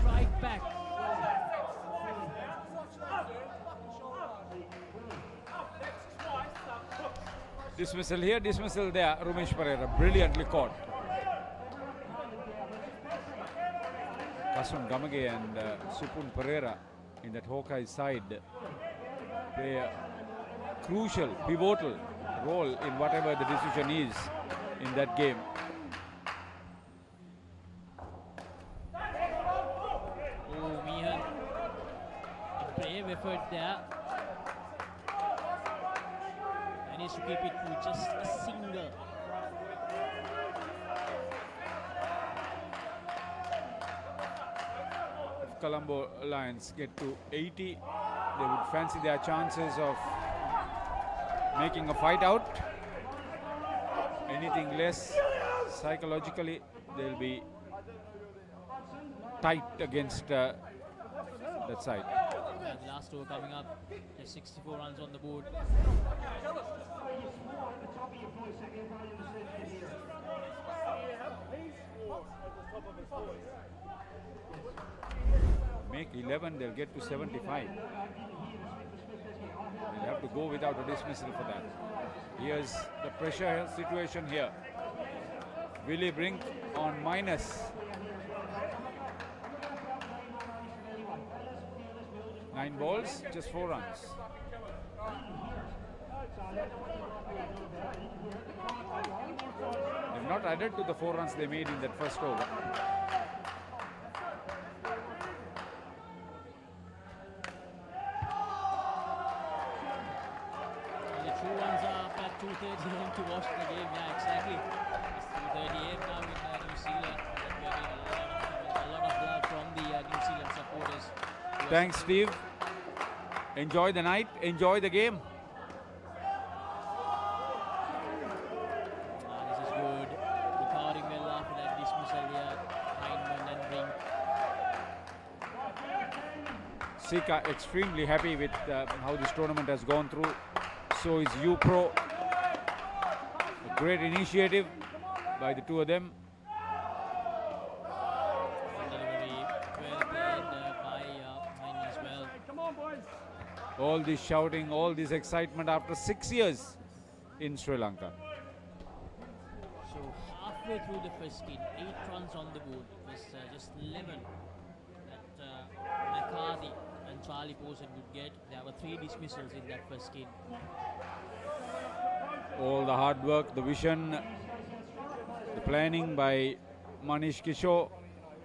Right back. Dismissal here, dismissal there. Rumesh Pereira brilliantly caught. Kasun Gamage and Supun Pereira in that Hawkeye side play a crucial, pivotal role in whatever the decision is in that game. Effort there. Managed to keep it to just a single. if Colombo Lions get to 80, they would fancy their chances of making a fight out. Anything less, psychologically, they'll be tight against that side. And the last over coming up, there's 64 runs on the board. Make 11, they'll get to 75. They'll have to go without a dismissal for that. Here's the pressure situation here. Willie Brink on minus. 9 balls, just 4 runs. They've not added to the 4 runs they made in that first over. And the 2 runs are up at 2:30 a.m. to watch the game. Yeah, exactly. It's 2:30 a.m. now in New Zealand. We're getting a lot of love from the New Zealand supporters. Thanks, Steve. Enjoy the night, enjoy the game. This is good. Recording well after that dismissal here. Hindman and Brink. Sika extremely happy with how this tournament has gone through. So is UPro. A great initiative by the two of them. All this shouting, all this excitement after 6 years in Sri Lanka. So halfway through the first skin, 8 runs on the board. It was just 11 that McCarthy and Charlie Posen would get. There were 3 dismissals in that first skin. All the hard work, the vision, the planning by Manish Kishore,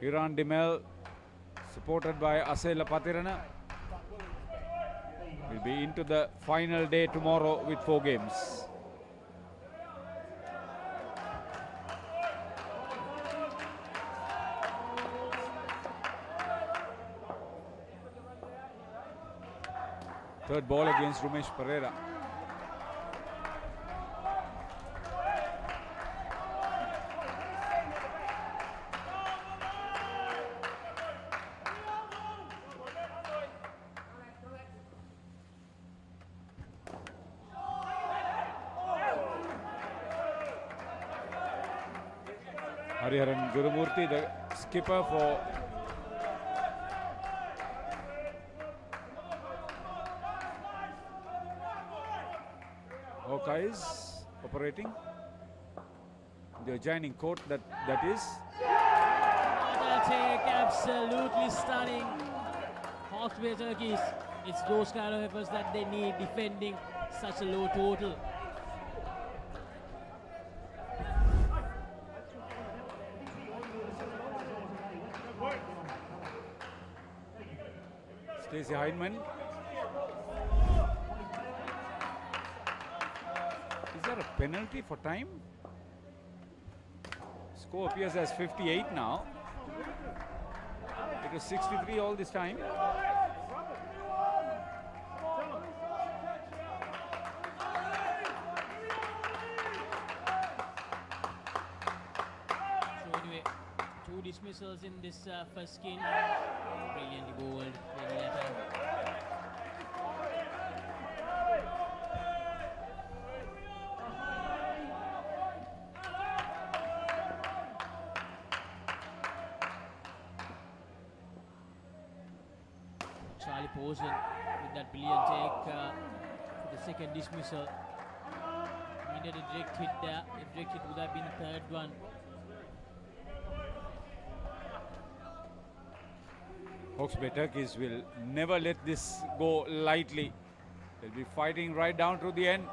Hiran Dimel, supported by Asela Patirana. We'll be into the final day tomorrow with 4 games. Third ball against Rumesh Pereira. Hariharan Gurumurthy, the skipper for Hawkeyes, operating the adjoining court that is. What a take, absolutely stunning. Hawks Bay Turkeys, it's those kind of efforts that they need defending such a low total. Stacey Hindman. Is there a penalty for time? Score appears as 58 now. It was 63 all this time. So anyway, 2 dismissals in this first skin. Brilliantly bowled. Charlie Posen with that brilliant take for the second dismissal. Needed a direct hit there. If direct hit would have been the third one. Hawks Bay Turkeys will never let this go lightly. They'll be fighting right down to the end.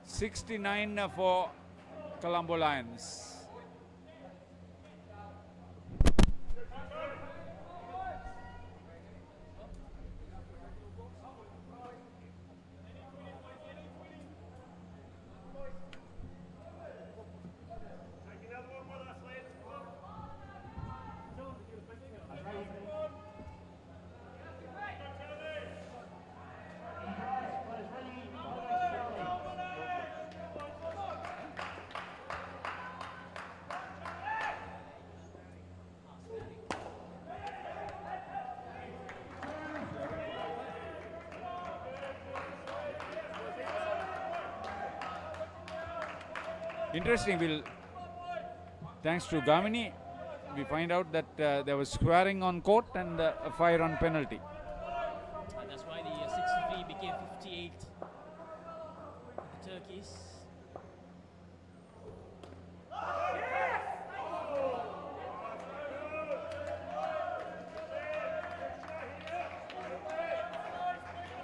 69 for Colombo Lions. Interesting, thanks to Gamini, we find out that there was squaring on court and a 5-run penalty. And that's why the 63 became 58 for the Turkeys.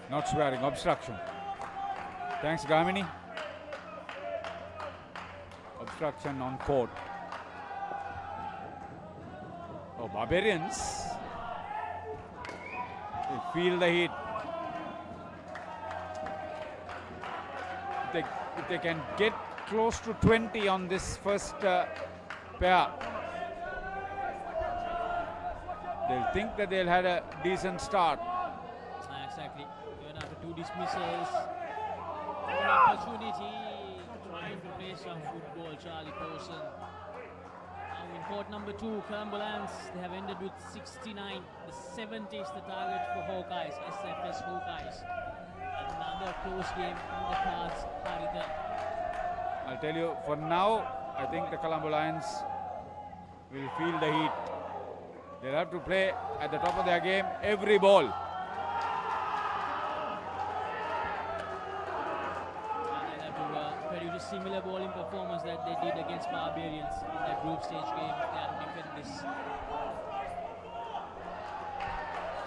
Not swearing, obstruction. Thanks, Gamini. Obstruction on court. Oh, Barbarians. They feel the heat. If they can get close to 20 on this first pair, they'll think that they'll have a decent start. Exactly. Even after 2 dismissals, an opportunity trying to play some football. Charlie Poulsen. Now in court number 2, Colombo Lions, they have ended with 69. The 70 is the target for Hawkeyes, SFS Hawkeyes. Another close game in the cards, Haritha. I'll tell you, for now, I think the Colombo Lions will feel the heat. They'll have to play at the top of their game every ball. Similar bowling performance that they did against Barbarians in that group stage game. They have to defend this.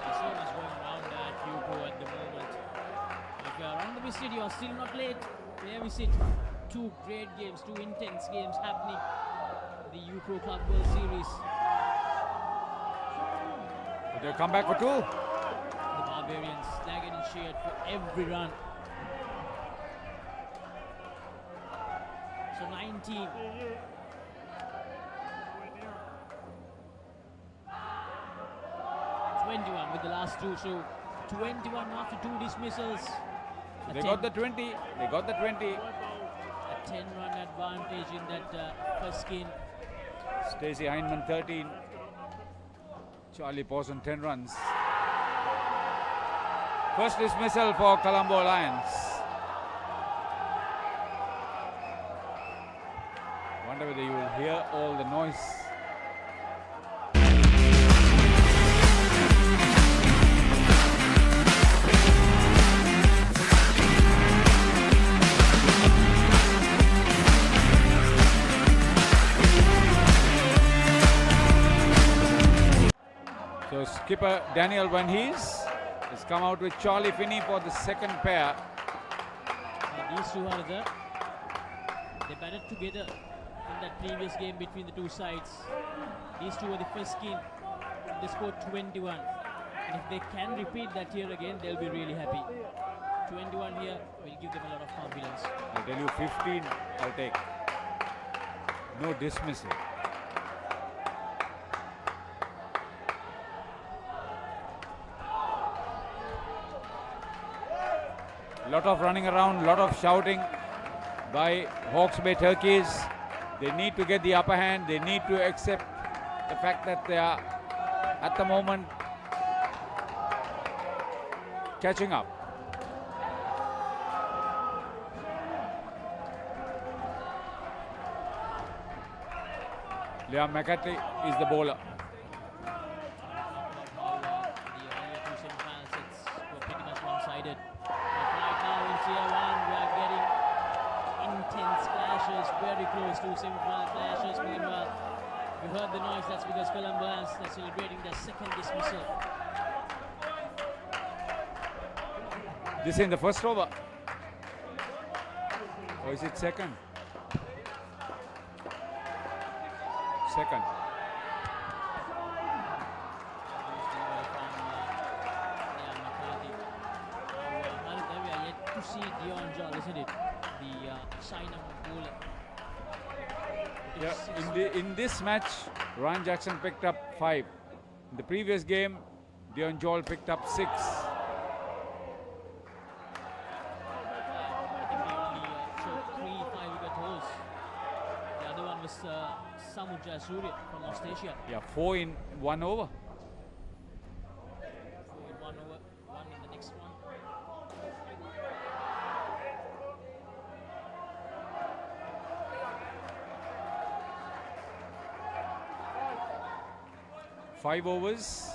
There's so much going around at UCO at the moment. If you are on the visit, you are still not late. There we sit. 2 great games, 2 intense games happening in the UCO Club World Series. But they'll come back for 2. The Barbarians, they're getting cheered for every run. So 19. 21 with the last 2. So 21 after 2 dismissals. They got the 20. They got the 20. A 10-run advantage in that first game. Stacey Heinemann 13. Charlie Poulsen 10 runs. First dismissal for Colombo Lions. Wonder whether you will hear all the noise. So skipper Daniel Van Hees has come out with Charlie Finney for the second pair. And these two are they batted together in that previous game between the 2 sides. These 2 were the first game. They scored 21. And if they can repeat that here again, they'll be really happy. 21 here will give them a lot of confidence. I'll tell you, 15 I'll take. No dismissal. Lot of running around, lot of shouting by Hawke's Bay Turkeys. They need to get the upper hand. They need to accept the fact that they are, at the moment, catching up. Liam McCarthy is the bowler. Very close to semi-final clashes. Meanwhile, you heard the noise. That's because Colombo Lions are celebrating their second dismissal. This in the first over. Or is it second? Second. We are yet to see Dion Jol, isn't it? The China bowler. Yeah, in this match, Ryan Jackson picked up 5. In the previous game, Dion Joel picked up 6. I think he only showed 3 5-wicket holes. The other one was Samudra Surya from Australia. Yeah, 4 in 1 over. 4 in 1 over, 1 in the next one. 5 overs.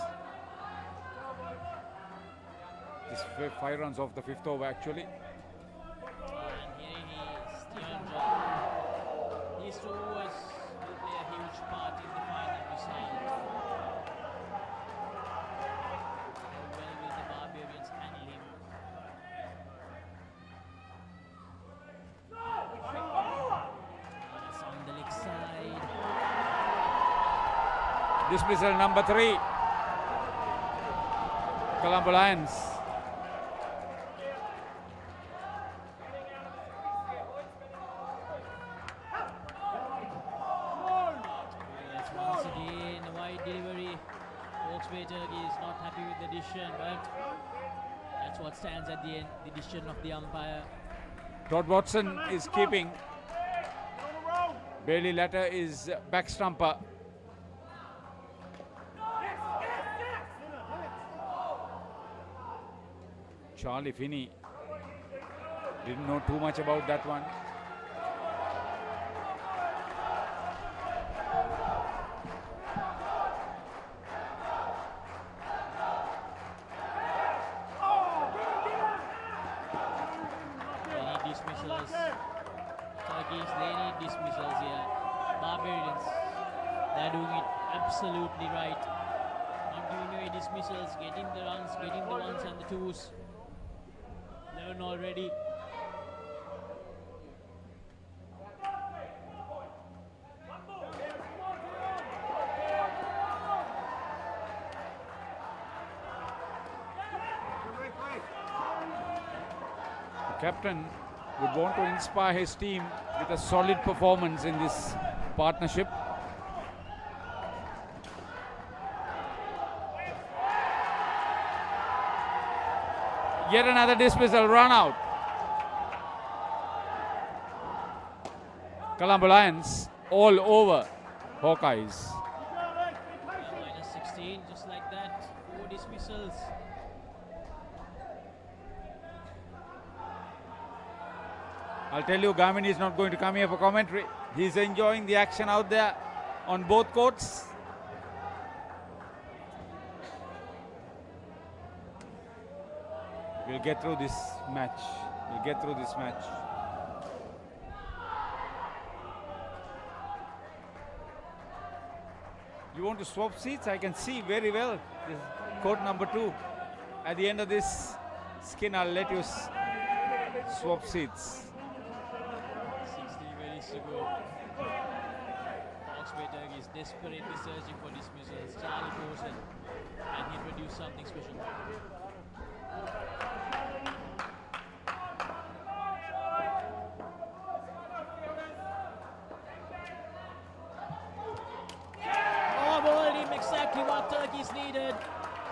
Just 5 runs off the 5th over actually. And here he is, Tianjo. These 2 overs will play a huge part in the final result. How well will the Barbarians handle him? That's on the leg side. Dismissal number 3. Colombo Lions. That's once again a wide delivery. Turkey is not happy with the decision, but that's what stands at the end, the decision of the umpire. Todd Watson is keeping. Bailey Latter is back stumper. Charlie Finney didn't know too much about that one. They need dismissals. Turkeys, they need dismissals here. Barbarians, they're doing it absolutely right. Not giving away dismissals, getting the runs, getting the 1s and the 2s. 11 already. The captain would want to inspire his team with a solid performance in this partnership. Yet another dismissal, run out. Colombo Lions all over Hawkeyes. Minus 16, just like that. 4 dismissals. I'll tell you, Garmin is not going to come here for commentary. He's enjoying the action out there on both courts. We'll get through this match. We'll get through this match. You want to swap seats? I can see very well. This is court number 2. At the end of this skin, I'll let you swap seats. 60 minutes to go. Oxford is desperately searching for dismissals. Charlie Bosen, and he produced something special. Oh, bowled him exactly what Turkey's needed.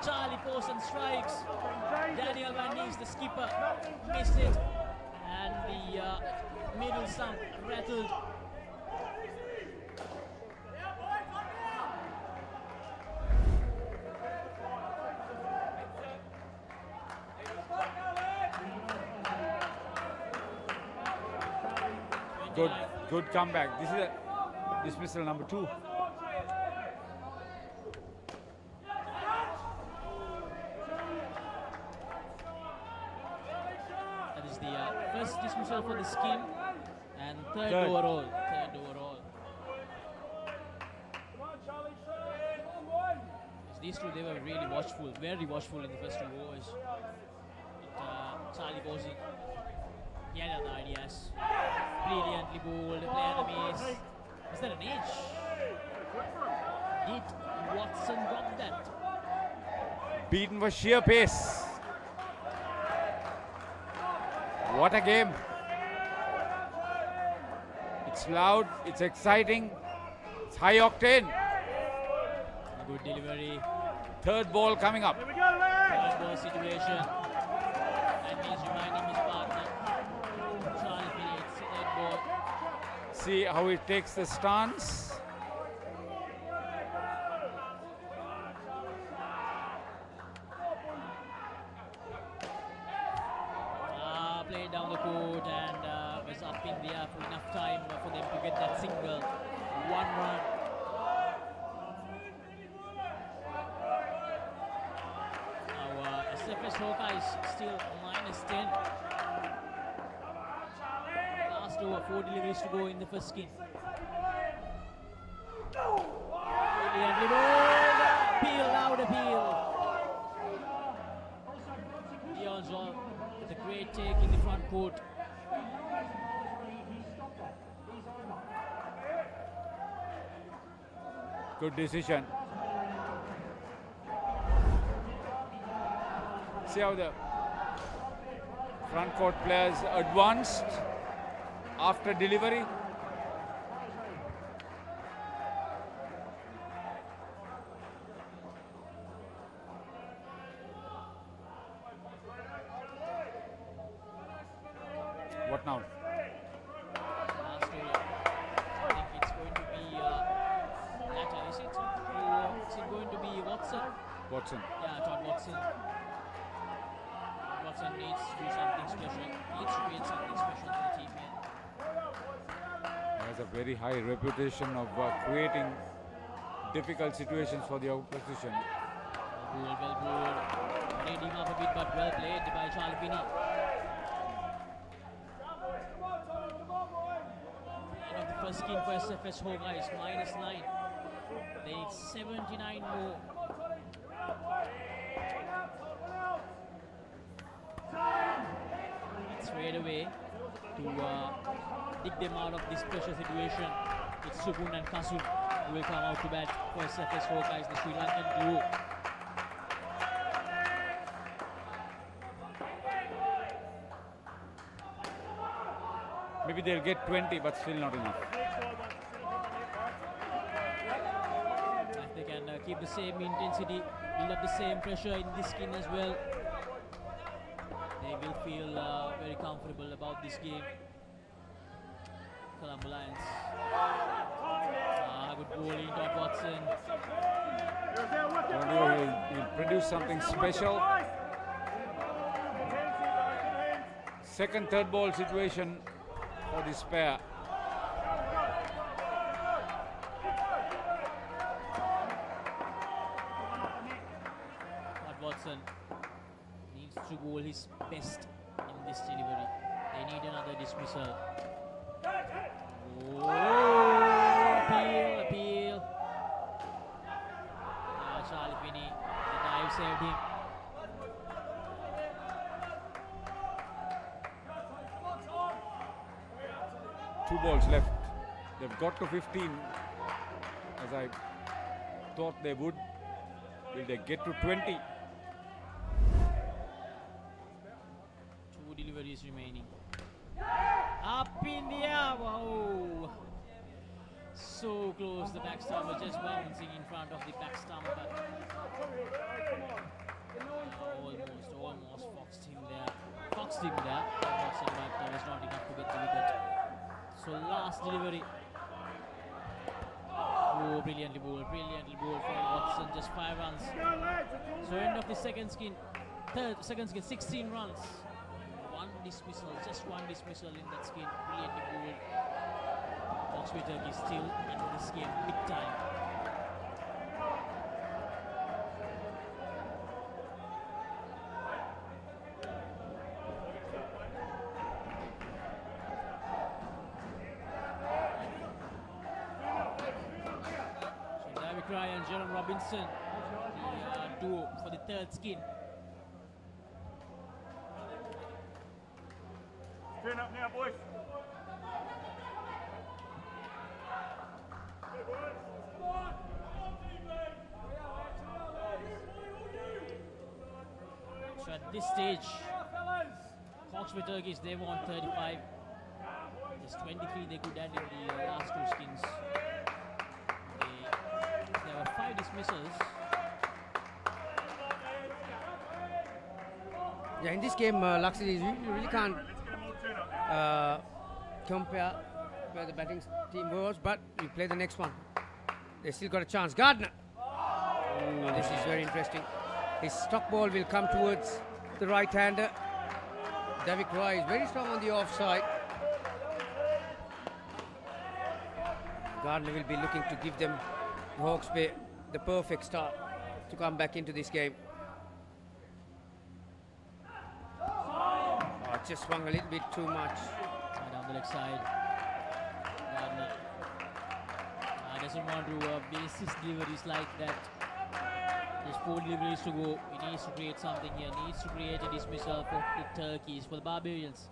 Charlie Bosen strikes. Daniel Van Nies, the skipper, missed it. And the middle stump rattled. Good comeback. This is a dismissal number 2. That is the first dismissal for the skin and third overall. These two, they were really watchful, very watchful in the first 2 overs. But, Charlie Bosen, he had other ideas. Brilliantly bowled, a player the miss. Is that an edge? Did Watson got that? Beaten for sheer pace. What a game. It's loud, it's exciting, it's high octane. A good delivery. Third ball coming up. Third ball situation. And he's reminding his partner. Charlie Finney, it's third ball. See how he takes the stance. Played down the court and was up in the air for enough time for them to get that single. 1 run. FS Hawkeyes still -10. Last over, 4 deliveries to go in the first skin. Brilliantly bowled. Appeal, loud appeal. Dion's all with a great take in the front court. Good decision. See how the front court players advanced after delivery. What now? Last over. I think it's going to be latter, is it? Is it going to be Watson? Watson. Yeah, Todd Watson. Watson needs to do something special. Needs to create something special for the team here. Has a very high reputation of creating difficult situations for the opposition. Well bowled. Reading up a bit, but well played by Charlie Finney. End of the first skin for SFS Hawkeyes, -9. They need 79 more. It's straight away to dig them out of this pressure situation. It's Subun and Kasun who will come out to bat for SFS Hawkeyes, the Sri Lankan duo. Maybe they'll get 20, but still not enough. If they can keep the same intensity, build up the same pressure in this skin as well, they will feel very comfortable about this game. Colombo Lions. Good bowling, Todd Watson. He'll produce something special. Second, third ball situation for this pair. Todd Watson needs to bowl his best in this delivery. They need another dismissal. Oh, appeal. Charlie Finney, the dive saved him. Two balls left. They've got to 15, as I thought they would. Will they get to 20? Two deliveries remaining. Up in the air, wow! So close, the backstamper just bouncing in front of the backstamper. Almost foxed him there. Watson, but was not enough to get the wicket. So last delivery. Oh, brilliantly bowled for Watson, just 5 runs. So end of the second skin, 16 runs. One dismissal, just one dismissal in that skin, brilliantly bowled. Oxford Turkey still in this game big time. And Jerome Robinson, the duo for the third skin. Turn up now, boys. So at this stage, Oxford Turkeys, they won 35. There's 23 they could add in the last two skins. There were 5 dismissals. Yeah, in this game, Laxi, you really can't compare where the batting team was, but we play the next one. They still got a chance. Gardner. Oh, this is very interesting. His stock ball will come towards the right-hander. David Roy is very strong on the offside. Gardner will be looking to give them Hawke's Bay the perfect start to come back into this game. it just swung a little bit too much. Down the leg side. Gardner doesn't want to base his deliveries like that. There's 4 deliveries to go. He needs to create something here. Needs to create a dismissal for the Turkeys, for the Barbarians.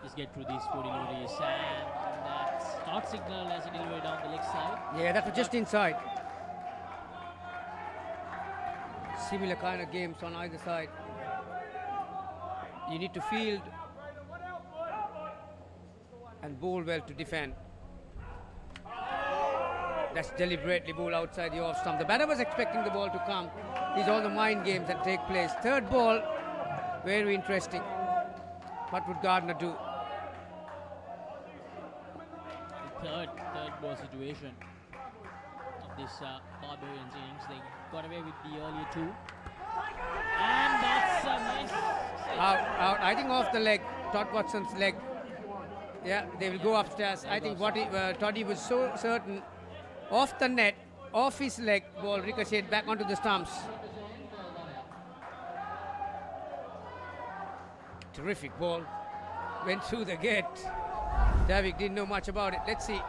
Just get through these 4 deliveries, and that's not signaled as a delivery down the leg side. Yeah, that was just inside. Similar kind of games on either side. You need to field and bowl well to defend. That's deliberately ball outside the off stump. The batter was expecting the ball to come. These are all the mind games that take place. Third ball, very interesting. What would Gardner do? The third ball situation of this Barbarians innings. They got away with the earlier 2. And that's a miss. Out. I think off the leg, Todd Watson's leg. Yeah, they will go upstairs. I think Toddy was so certain. Off the net, off his leg, ball ricocheted back onto the stumps. Terrific ball. Went through the gate. Davik didn't know much about it. Let's see.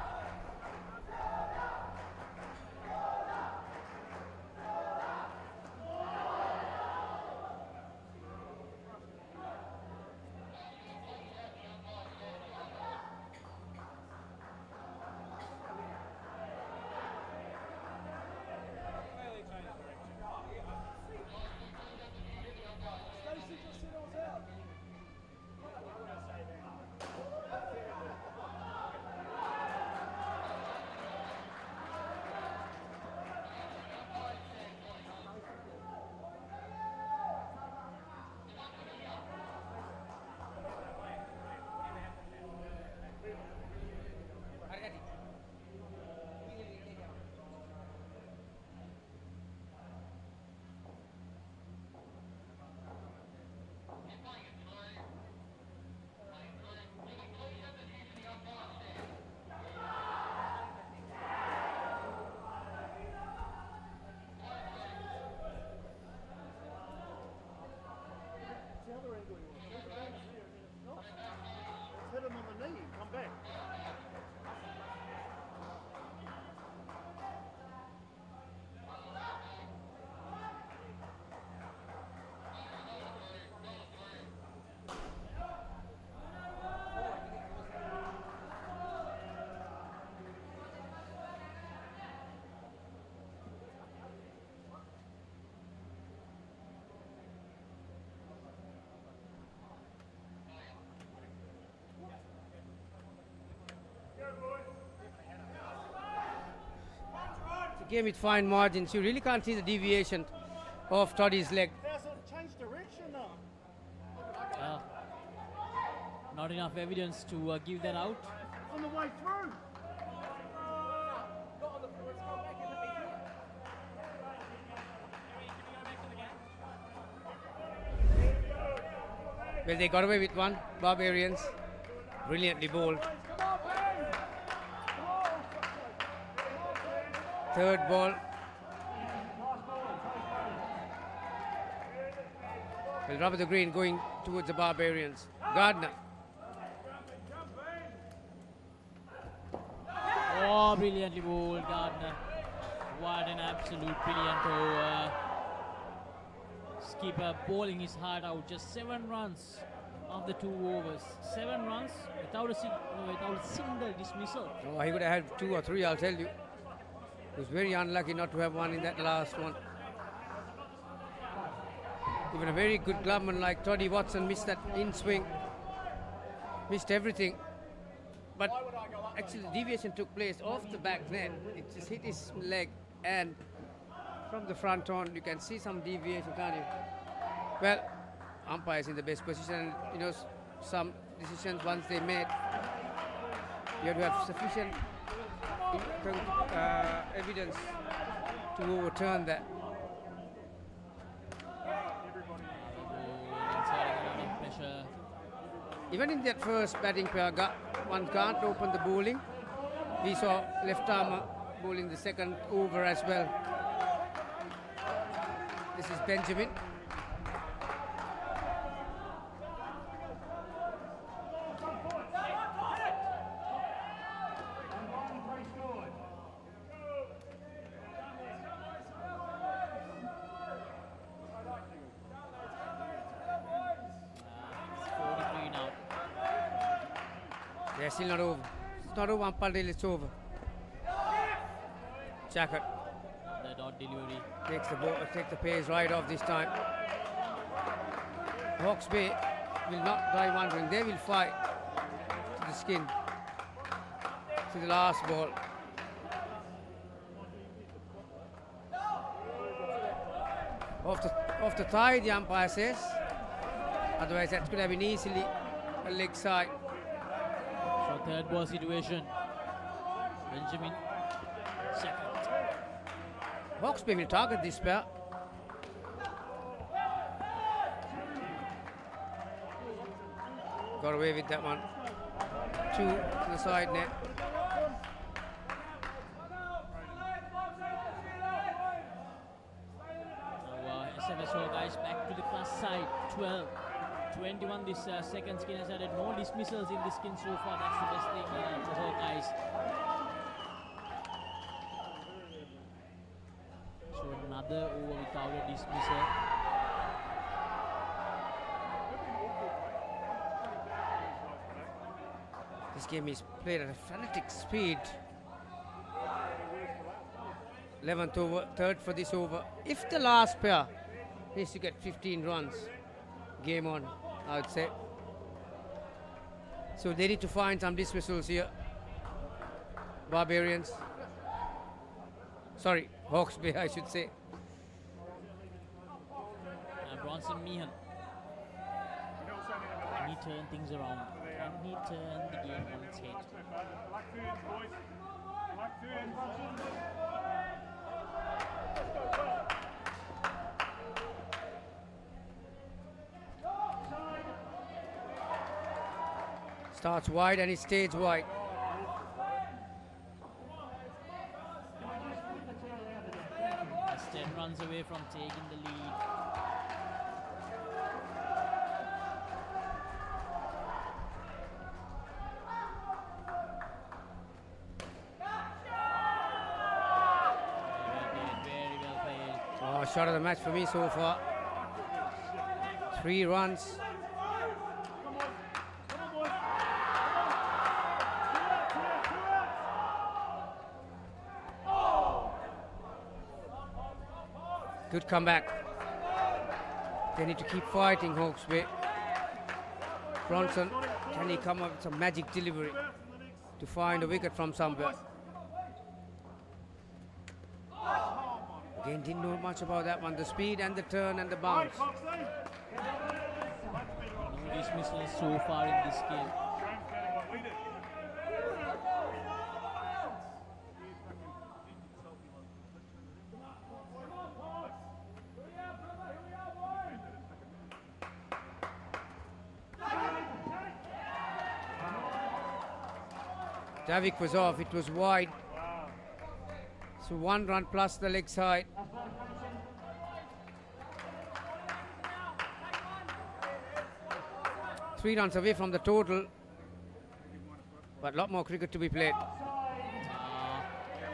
Hit him on the knee, come back. Game with fine margins. You really can't see the deviation of Toddy's leg. Hasn't changed direction though. Not enough evidence to give that out. On the way through. Well, they got away with one. Barbarians. Brilliantly bowled. Third ball. Well, rubber the green going towards the Barbarians. Gardner. Oh, brilliantly bowled, Gardner. What an absolute brilliant over. Skipper bowling his heart out. Just 7 runs of the 2 overs. 7 runs without a single dismissal. Oh, he would have had 2 or 3, I'll tell you. He was very unlucky not to have one in that last one. Even a very good clubman like Toddy Watson missed that in swing. Missed everything. But actually the deviation took place off the back net. It just hit his leg, and from the front on you can see some deviation, can't you? Well, umpires in the best position, and you know, some decisions once they made, you have to have sufficient evidence to overturn that. Even in that first batting pair, one can't open the bowling. We saw left armer bowling the second over as well. This is Benjamin. They're still not over. It's not over until it's over. Jacket The dot delivery. takes the pace right off this time. Hawke's Bay will not die wandering. They will fight to the skin, to the last ball. Off the thigh, the umpire says. Otherwise, that could have been easily a leg side. So third ball situation. Benjamin second. Hawke's Bay will target this pair. Got away with that one. 2 to the side net. SMS Hawkeyes back to the plus side. 12-21. This second skin has added no dismissals in this skin so far. That's the best thing for Hawkeyes. So another over without a dismissal. This game is played at a frantic speed. 11th over, third for this over. If the last pair needs to get 15 runs, game on, I would say. So they need to find some dismissals here. Barbarians. Sorry, Hawke's Bay, I should say. Bronson Meehan. Can he turn things around? Can he turn the game on its head? Starts wide and it stays wide. Just 10 runs away from taking the lead. Very well played. Shot of the match for me so far. 3 runs. Good comeback. They need to keep fighting, Hawke's Bay. Bronson, can he come up with some magic delivery to find a wicket from somewhere? Again, didn't know much about that one. The speed and the turn and the bounce. No dismissals so far in this game. Davik was off, it was wide. So 1 run plus the leg side. Three runs away from the total, but a lot more cricket to be played.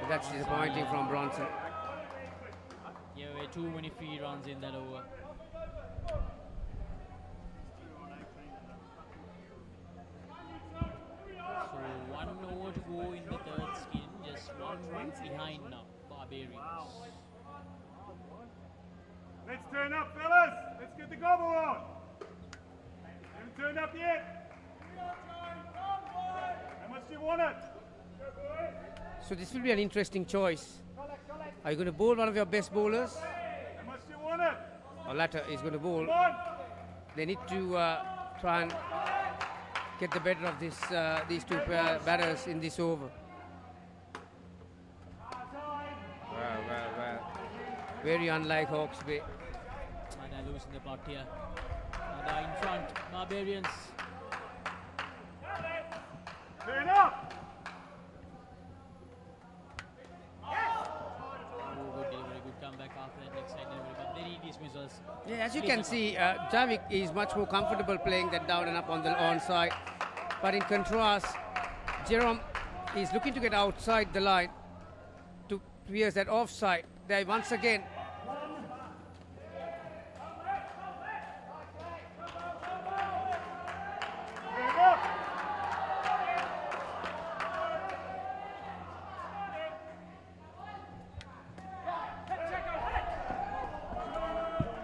So that's disappointing from Bronson. Yeah, way too many free runs in that over. So 1 over to go in the third skin, just 1 run behind now, Barbarians. Let's turn up, fellas. Let's get the gobble on. Haven't turned up yet. How much do you want it? So this will be an interesting choice. Are you going to bowl one of your best bowlers? How much do you want it? Or latter is going to bowl. They need to try and get the better of this, these two batters in this over. Well. Very unlike Hawke's Bay. And they're losing the plot here. They're in front, Barbarians. Turn up! Good delivery, good comeback after that leg side delivery, but they need dismissals. Yeah, as you can see, Javik is much more comfortable playing that down and up on the onside. But in contrast, Jerome is looking to get outside the line to pierce that offside. There once again.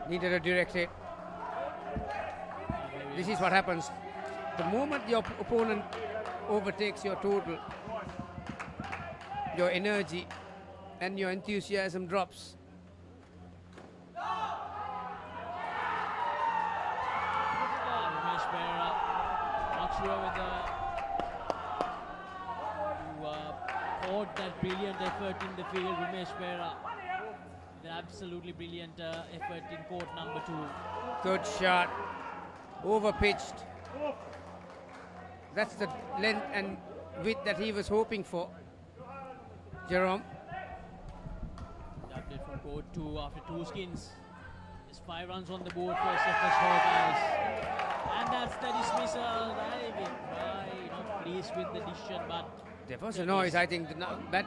Needed a direct hit. This is what happens. The moment your opponent overtakes your total, your energy and your enthusiasm drops. Ramesh Pereira, not sure whether you caught that brilliant effort in the field. Ramesh Pereira, the absolutely brilliant effort in court number 2. Good shot. Overpitched. That's the length and width that he was hoping for. Jerome. Update from court 2 after 2 skins. There's 5 runs on the board for Surface Hawkeyes. And that's the dismissal. David Fry not pleased with the decision, but There was a noise. I think the bat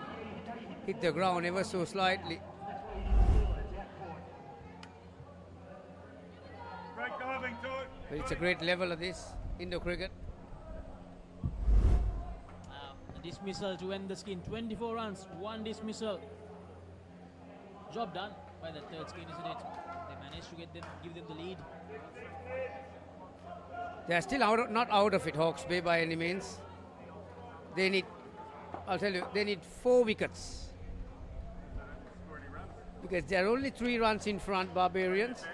hit the ground ever so slightly. But it's a great level of this Indo cricket. a dismissal to end the skin. 24 runs, 1 dismissal. Job done by the third skin, isn't it? They managed to give them the lead. They are still not out of it, Hawke's Bay, by any means. They need, I'll tell you, they need 4 wickets. Because they are only 3 runs in front, Barbarians.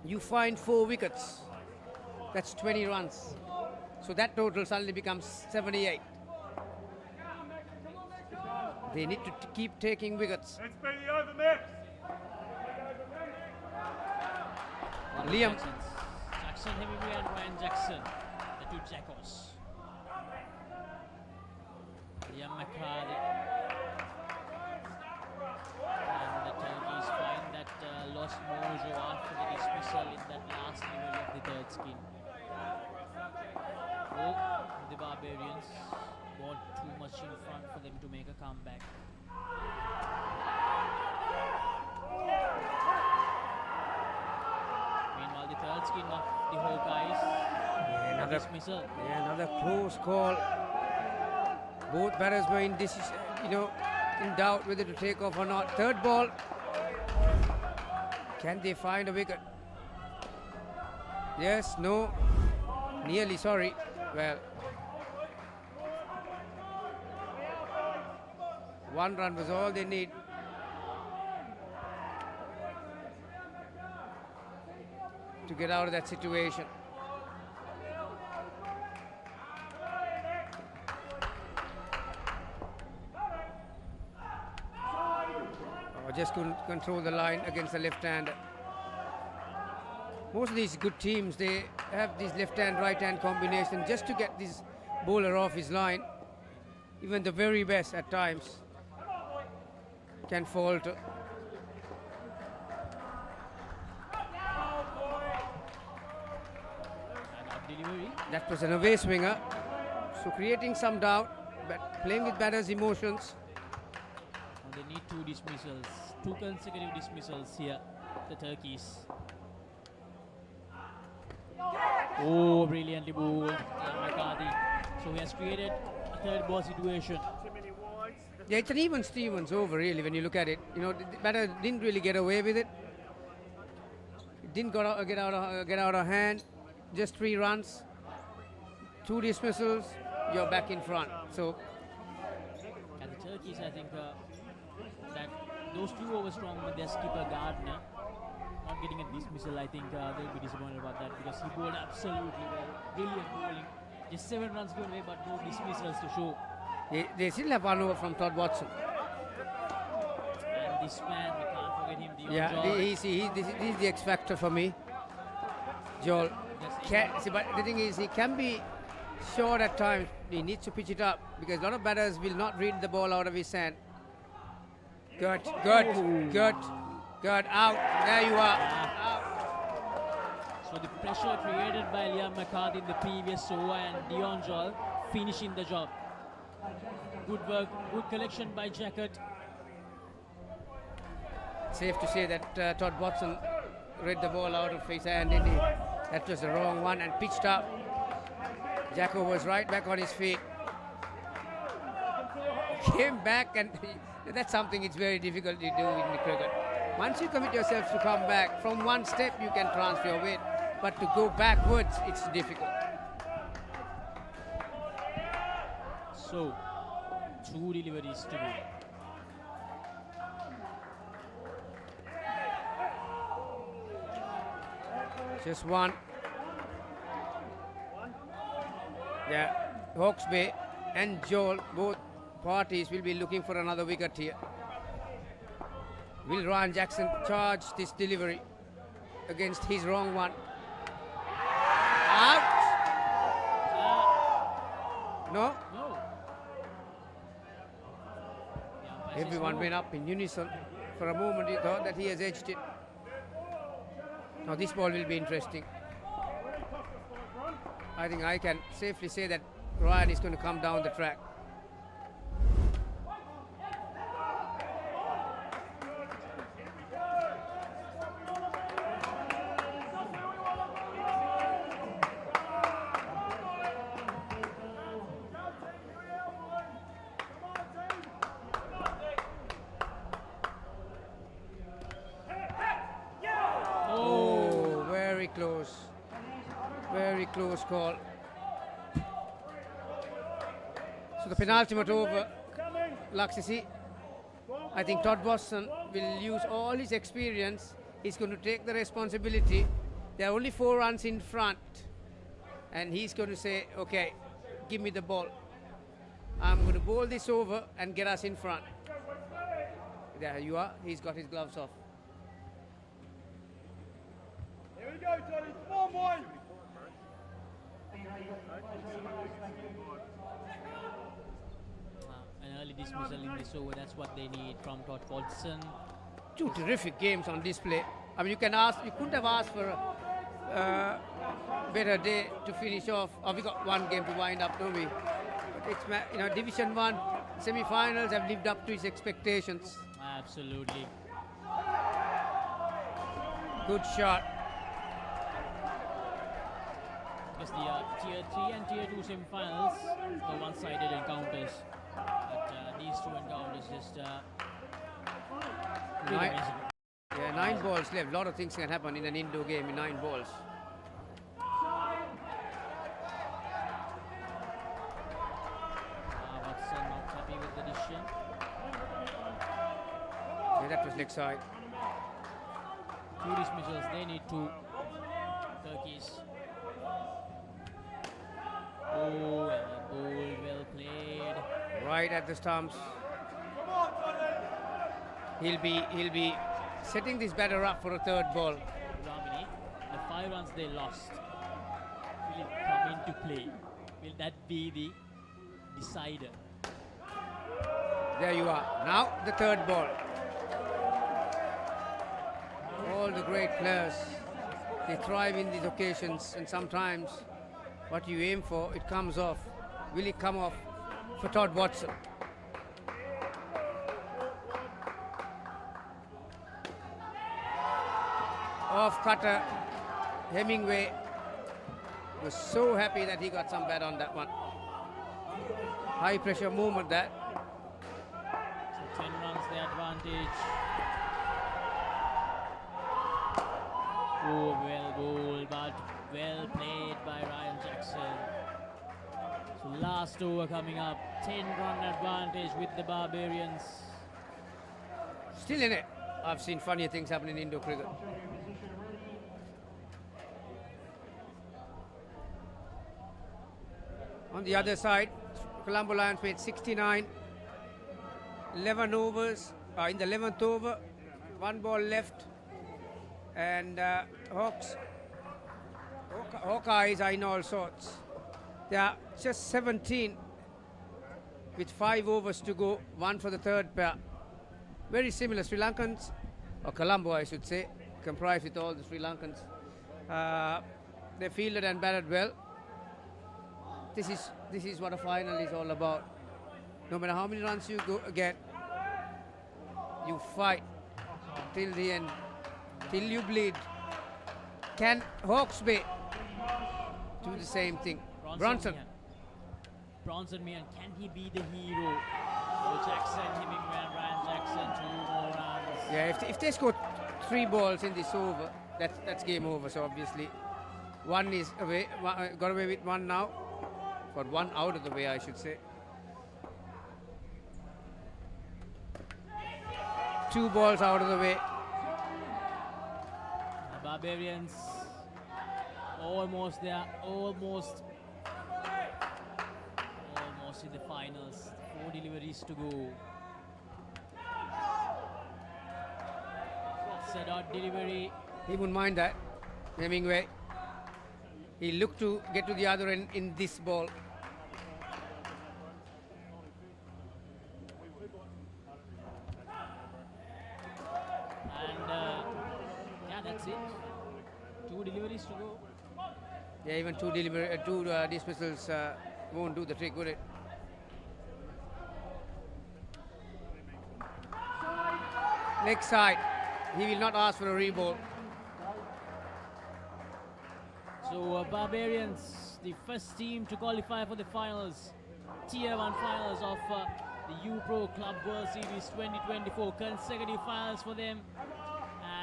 You find 4 wickets. That's 20 runs. So that total suddenly becomes 78. They need to keep taking wickets. Let's be the over mix. Liam. Jackson Hemingway and Ryan Jackson, the 2 Jackos. Liam McCarthy. And the Turkeys find that lost mojo after the dismissal in that last level of the third skin. Oh, the Barbarians got too much in front for them to make a comeback. Meanwhile, the third skin of the Hawkeyes. Another dismissal. Yeah, another close call. Both batters were in doubt whether to take off or not. Third ball. Can they find a wicket? Yes, no. Nearly, sorry. Well, 1 run was all they need. To get out of that situation. Just couldn't control the line against the left-hander. Most of these good teams, they have this left-hand, right-hand combination just to get this bowler off his line. Even the very best at times can falter. That was an away swinger. So creating some doubt, but playing with batters' emotions. They need 2 dismissals, 2 consecutive dismissals here, the Turkeys. Oh, brilliantly bowled, McCarthy. So he has created a third ball situation. Yeah, it's an even Stevens over, really, when you look at it. You know, the batter didn't really get away with it. It didn't get out of hand. Just 3 runs, 2 dismissals, you're back in front. So, and the Turkeys, I think, that those 2 overs strong with their skipper Gardner not getting a dismissal. I think they'll be disappointed about that because he bowled absolutely well. Brilliant bowling. Just 7 runs given away, but no dismissals to show. They still have 1 over from Todd Watson. And this man, we can't forget him. This is the X factor for me. Joel. But the thing is, he can be short at times. He needs to pitch it up because a lot of batters will not read the ball out of his hand. Good. Out. There you are. Out. So the pressure created by Liam McCarthy in the previous over and Dion Joel finishing the job. Good work, good collection by Jacket. Safe to say that Todd Watson read the ball out of his hand, didn't he? That was the wrong one and pitched up. Jacko was right back on his feet. Came back and that's something it's very difficult to do in the cricket. Once you commit yourself to come back, from one step you can transfer your weight, but to go backwards, it's difficult. So, 2 deliveries to do. Just one. Yeah, Hawke's Bay and Joel, both parties will be looking for another wicket here. Will Ryan Jackson charge this delivery against his wrong one? Out! No? No. Everyone went up in unison. For a moment he thought that he has edged it. Now this ball will be interesting. I think I can safely say that Ryan is going to come down the track. Oh, very close. Very close call. So the penultimate over, Laxisi. I think Todd Watson will use all his experience. He's going to take the responsibility. There are only 4 runs in front. And he's going to say, okay, give me the ball. I'm going to bowl this over and get us in front. There you are. He's got his gloves off. Here we go, Johnny. Come on, boy. An early dismissal in this over, that's what they need from Todd Watson. 2 terrific games on display. I mean, you couldn't have asked for a better day to finish off. Oh, we got 1 game to wind up, don't we? But it's, Division 1 semi-finals have lived up to its expectations. Absolutely. Good shot. Because the Tier 3 and Tier 2 semi-finals are one-sided encounters. But these 2 encounters just... really amazing. Yeah, 9 balls left. A lot of things can happen in an indoor game in 9 balls. Watson not happy with the decision. Yeah, that was leg side. 2 dismissals, they need 2. Turkeys. Oh, well played. Right at the stumps. He'll be setting this batter up for a 3rd ball. Ramini, the 5 runs they lost, will it come into play? Will that be the decider? There you are. Now the 3rd ball. All the great players, they thrive in these occasions, and sometimes what you aim for, it comes off. Will it come off for Todd Watson? Off cutter, Hemingway was so happy that he got some bat on that one. High pressure movement that. So 10 runs the advantage. Oh, well bowled, but well played by Ryan Jackson. So last over coming up, 10-run advantage with the Barbarians. Still in it. I've seen funnier things happen in indoor cricket. On the other side, Colombo Lions made 69, 11 overs, in the 11th over, 1 ball left, and Hawkeyes are in all sorts. They are just 17 with 5 overs to go, 1 for the 3rd pair. Very similar. Sri Lankans, or Colombo I should say, comprised with all the Sri Lankans. They fielded and batted well. This is what a final is all about. No matter how many runs you get, you fight till the end, till you bleed. Can Hawke's Bay do the same thing? Bronson. Mian, can he be the hero? Oh, Jackson, Hemingway and Ryan Jackson, 2 more runs. Yeah, if they score 3 balls in this over, that's game over. So obviously, one is away, got away with one now. Got one out of the way, I should say. 2 balls out of the way. The Barbarians almost there, almost in the finals. 4 deliveries to go. Set out delivery. He wouldn't mind that. Hemingway. He looked to get to the other end in this ball. And yeah, that's it. 2 deliveries to go. Yeah, even 2 dismissals won't do the trick, would it? Next side. He will not ask for a reball. So Barbarians, the first team to qualify for the finals, Tier 1 finals of the U-Pro Club World Series 2024, consecutive finals for them.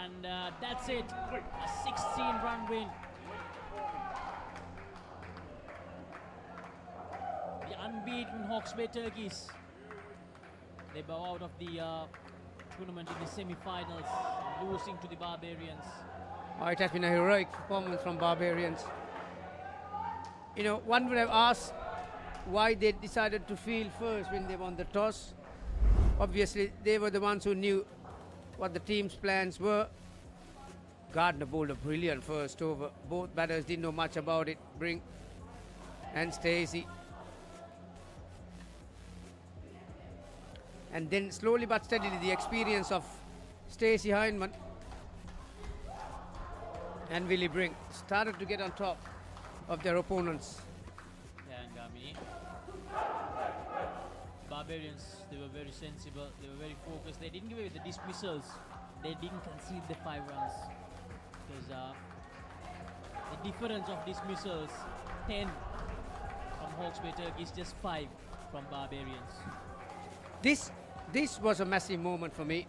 And that's it, a 16-run win. The unbeaten Hawke's Bay Turkeys, they bow out of the tournament in the semi-finals, losing to the Barbarians. Oh, it has been a heroic performance from Barbarians. You know, one would have asked why they decided to field first when they won the toss. Obviously, they were the ones who knew what the team's plans were. Gardner bowled a brilliant first over. Both batters didn't know much about it, Brink and Stacey. And then slowly but steadily, the experience of Stacey Hindman and Willie Brink started to get on top of their opponents. And Gamini. Barbarians, they were very sensible, they were very focused. They didn't give away the dismissals. They didn't concede the 5 runs. Because the difference of dismissals, 10 from Hawke's Bay Turkeys, just 5 from Barbarians. This was a massive moment for me.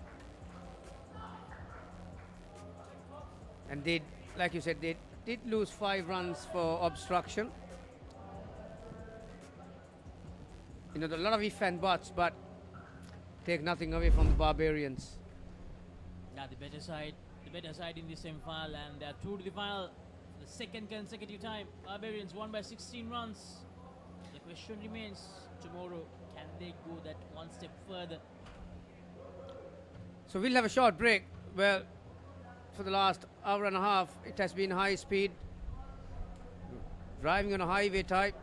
And they, like you said, they did lose 5 runs for obstruction. You know, a lot of if and buts, but take nothing away from the Barbarians. Yeah, the better side in the semi-final, and they're through to the final the second consecutive time. Barbarians won by 16 runs. The question remains, tomorrow, can they go that one step further? So we'll have a short break. Well, for the last hour and a half, it has been high speed, driving on a highway type.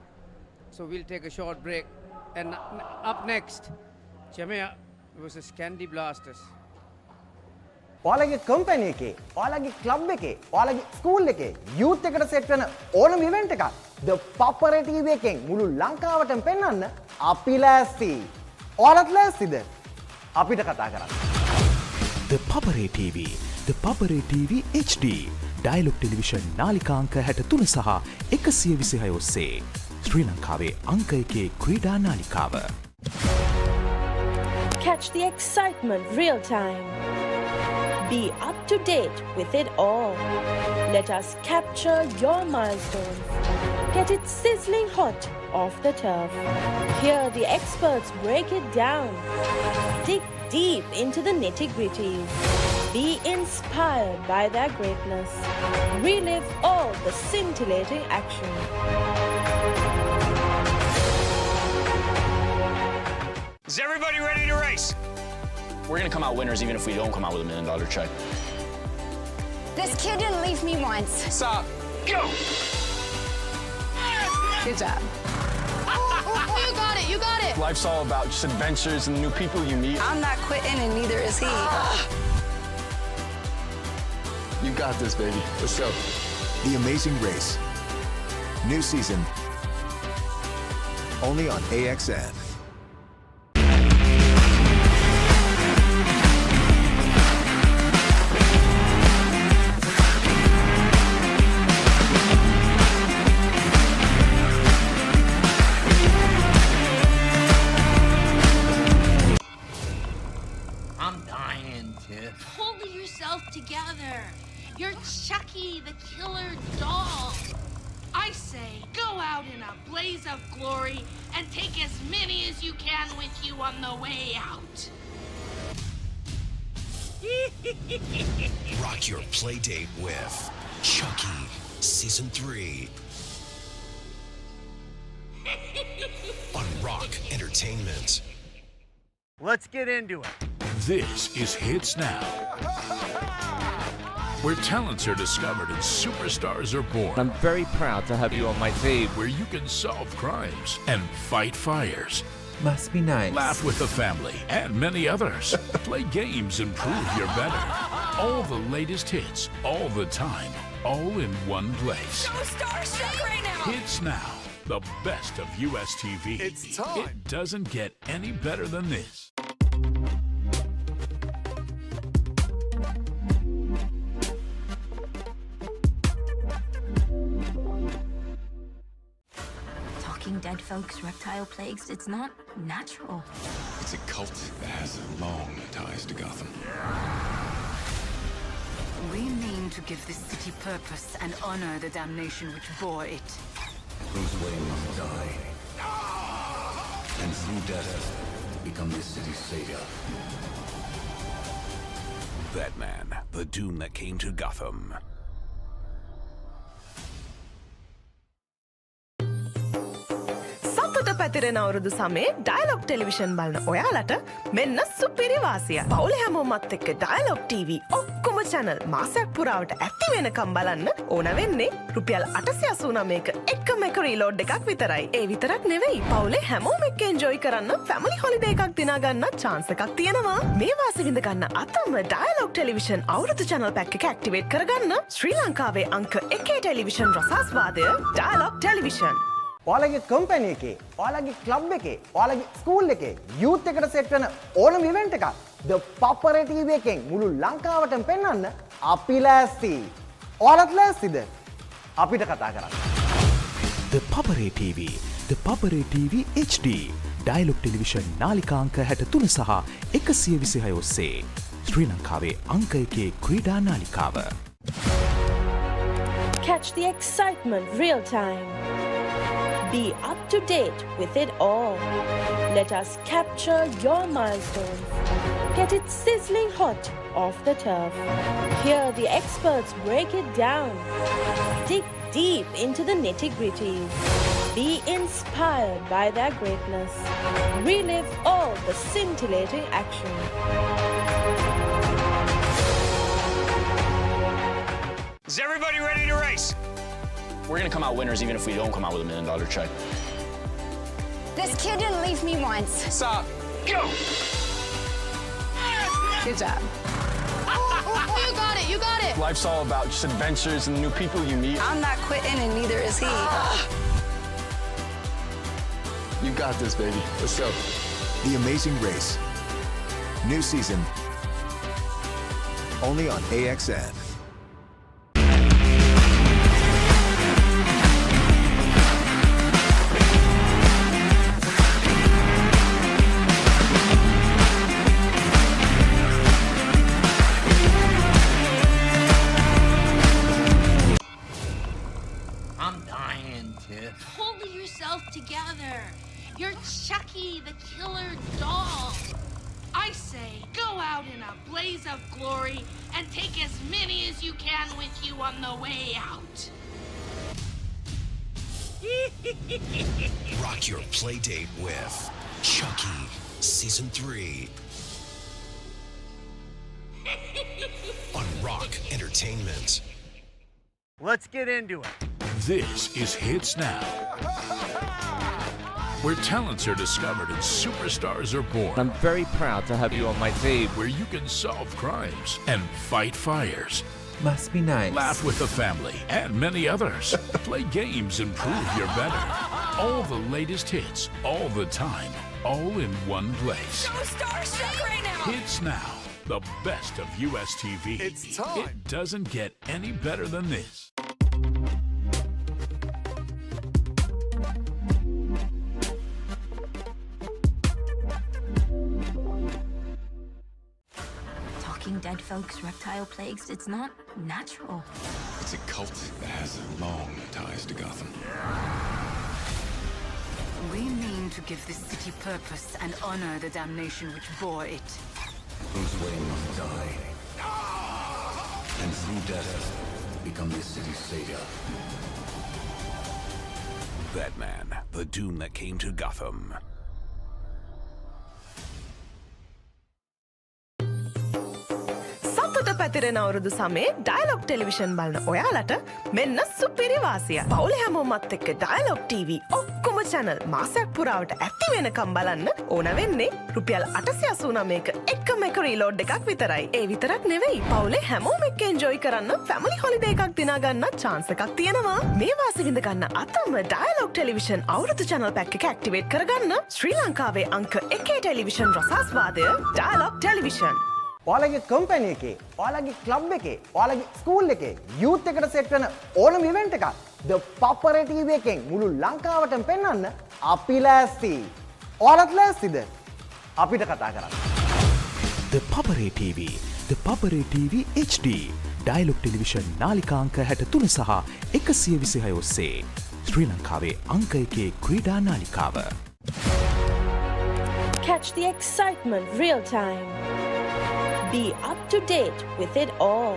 So we'll take a short break. And up next, Jamea versus Candy Blasters. ඔයාලගේ company එකේ, ඔයාලගේ club එකේ, ඔයාලගේ school එකේ youth එකට set වෙන ඕනම event එකක් The Papare TV එකෙන් මුළු ලංකාවටම පෙන්වන්න අපි ලෑස්ති. ඔයාලත් ලෑස්තිද? අපිට කතා කරන්න. ThePapare TV, ThePapare TV HD, Dialog Television නාලිකාංක 63 සහ 126 ඔස්සේ ශ්‍රී ලංකාවේ අංක 1 ක්‍රීඩා නාලිකාව. Catch the excitement real time. Be up to date with it all. Let us capture your milestones. Get it sizzling hot off the turf. Hear the experts break it down. Dig deep into the nitty-gritties. Be inspired by their greatness. Relive all the scintillating action. Is everybody ready to race? We're gonna come out winners even if we don't come out with $1 million check. This kid didn't leave me once. Stop. Go! Good job. You got it, you got it. Life's all about just adventures and new people you meet. I'm not quitting and neither is he. You got this, baby. Let's go. The Amazing Race. New season. Only on AXN. I'm dying, Tiff. Chucky the killer doll. I say, go out in a blaze of glory and take as many as you can with you on the way out. Rock your playdate with Chucky Season 3 on Rock Entertainment. Let's get into it. This is Hits Now, where talents are discovered and superstars are born. I'm very proud to have you on my team. Where you can solve crimes and fight fires. Must be nice. Laugh with the family and many others. Play games and prove you're better. All the latest hits, all the time, all in one place. So starstruck right now. Hits Now, the best of US TV. It's time. It doesn't get any better than this. Talking dead folks, reptile plagues, it's not natural. It's a cult that has long ties to Gotham. We mean to give this city purpose and honor the damnation which bore it. Bruce Wayne must die. And through death, become this city's savior. Batman, the doom that came to Gotham. සතුට පැතිරෙන අවුරුදු සමේ dialogue television බලන ඔයාලට මෙන්න සුපිරි වාසිය. පවුල හැමෝමත් එක්ක ඩයලොග් TV ඔක්කොම channel මාසයක් පුරාවට ඇති වෙනකම් බලන්න ඕන වෙන්නේ රුපියල් 889ක එකම එක රීලෝඩ් එකක් විතරයි. ඒ විතරක් නෙවෙයි පවුලේ හැමෝම එක්ක එන්ජොයි කරන්න ෆැමිලි හොලිඩේ එකක් දිනා ගන්න chance එකක් තියෙනවා. මේ වාසිය විඳ ගන්න අතම ඩයලොග් ටෙලිවිෂන් අවුරුදු channel pack එක ඇක්ටිවේට් කරගන්න ශ්‍රී ලංකාවේ අංක 1 ටෙලිවිෂන් රසාස්වාදය ඩයලොග් ටෙලිවිෂන්. ඔයාලගේ කම්පැනි එකේ, ඔයාලගේ ක්ලබ් එකේ, ඔයාලගේ ස්කූල් එකේ යූත් එකට සෙට් වෙන ඕනම ඉවෙන්ට් එකක් ThePapare TV එකෙන් මුළු ලංකාවටම පෙන්වන්න අපි ලෑස්ති. ඔයාලත් ලෑස්තිද? අපිට කතා කරන්න. ThePapare TV, ThePapare TV HD, Dialog television නාලිකාංක 63 සහ 126 ඔස්සේ ශ්‍රී ලංකාවේ අංක 1 ක්‍රීඩා නාලිකාව. Catch the excitement real time. Be up to date with it all. Let us capture your milestones. Get it sizzling hot off the turf. Hear the experts break it down. Dig deep into the nitty-gritties. Be inspired by their greatness. Relive all the scintillating action. Is everybody ready to race? We're gonna come out winners even if we don't come out with $1 million check. This kid didn't leave me once. Stop. Go! Good job. You got it, you got it. Life's all about just adventures and the new people you meet. I'm not quitting and neither is he. You got this, baby. Let's go. The Amazing Race. New season. Only on AXN. Pull yourself together. You're Chucky the killer doll. I say, go out in a blaze of glory and take as many as you can with you on the way out. Rock your playdate with Chucky Season 3 on Rock Entertainment. Let's get into it. This is Hits Now, where talents are discovered and superstars are born. I'm very proud to have you on my team. Where you can solve crimes and fight fires. Must be nice. Laugh with the family and many others. Play games and prove you're better. All the latest hits, all the time, all in one place. So starstruck right now. Hits Now, the best of US TV. It's time. It doesn't get any better than this. Talking dead folks, reptile plagues, it's not natural. It's It's a cult that has long ties to Gotham. We mean to give this city purpose and honor the damnation which bore it. Bruce Wayne must die. And through death, become this city's savior. Batman, the doom that came to Gotham. සතුට පැතිරෙන අවුරුදු සමේ dialogue television බලන ඔයාලට මෙන්න සුපිරි වාසිය. පවුලේ හැමෝමත් එක්ක ඩයලොග් TV ඔක්කොම channel මාසයක් පුරාවට ඇති වෙනකම් බලන්න ඕන වෙන්නේ රුපියල් 889ක එකම එක රීලෝඩ් එකක් විතරයි. ඒ විතරක් නෙවෙයි පවුලේ හැමෝම එක්ක එන්ජොයි කරන්න ෆැමිලි හොලිඩේ එකක් දිනා ගන්න chance එකක් තියෙනවා. මේ වාසිය විඳ ගන්න අතම ඩයලොග් ටෙලිවිෂන් අවුරුදු channel pack එක ඇක්ටිවේට් කරගන්න ශ්‍රී ලංකාවේ අංක 1 ටෙලිවිෂන් රසාස්වාදය ඩයලොග් ටෙලිවිෂන්. ඔයාලගේ කම්පැනි එකේ, ඔයාලගේ ක්ලබ් එකේ, ඔයාලගේ ස්කූල් එකේ යූත් එකට සෙට් වෙන ඕනම ඉවෙන්ට් එකක් ThePapare TV එකෙන් මුළු ලංකාවටම පෙන්වන්න අපි ලෑස්ති. ඔයාලත් ලෑස්තිද? අපිට කතා කරන්න. ThePapare TV, ThePapare TV HD, Dialog television නාලිකාංක 63 සහ 126 ඔස්සේ ශ්‍රී ලංකාවේ අංක 1 ක්‍රීඩා නාලිකාව. Catch the excitement real time. Be up to date with it all.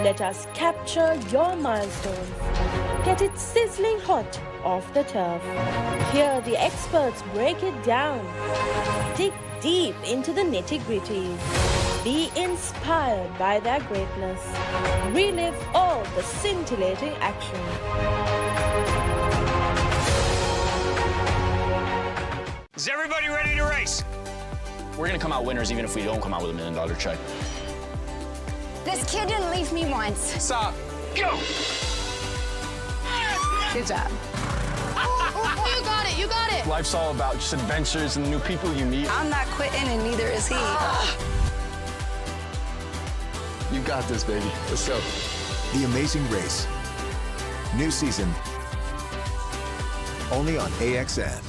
Let us capture your milestones. Get it sizzling hot off the turf. Hear the experts break it down. Dig deep into the nitty-gritties. Be inspired by their greatness. Relive all the scintillating action. Is everybody ready to race? We're gonna come out winners even if we don't come out with $1 million check. This kid didn't leave me once. Stop. Go! Good job. You got it, you got it. Life's all about just adventures and the new people you meet. I'm not quitting and neither is he. You got this, baby. Let's go. The Amazing Race. New season. Only on AXN.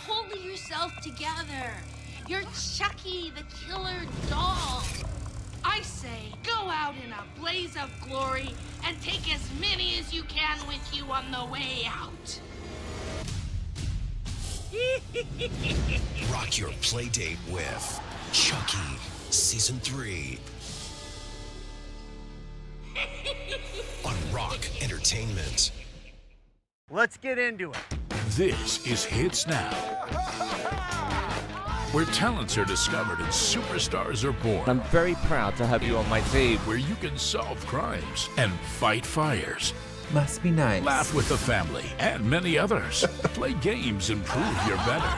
Pull yourself together. You're Chucky, the killer doll. I say, go out in a blaze of glory and take as many as you can with you on the way out. Rock your playdate with Chucky Season 3 on Rock Entertainment. Let's get into it. This is Hits Now, where talents are discovered and superstars are born. I'm very proud to have you on my team. Where you can solve crimes and fight fires. Must be nice. Laugh with the family and many others. Play games and prove you're better.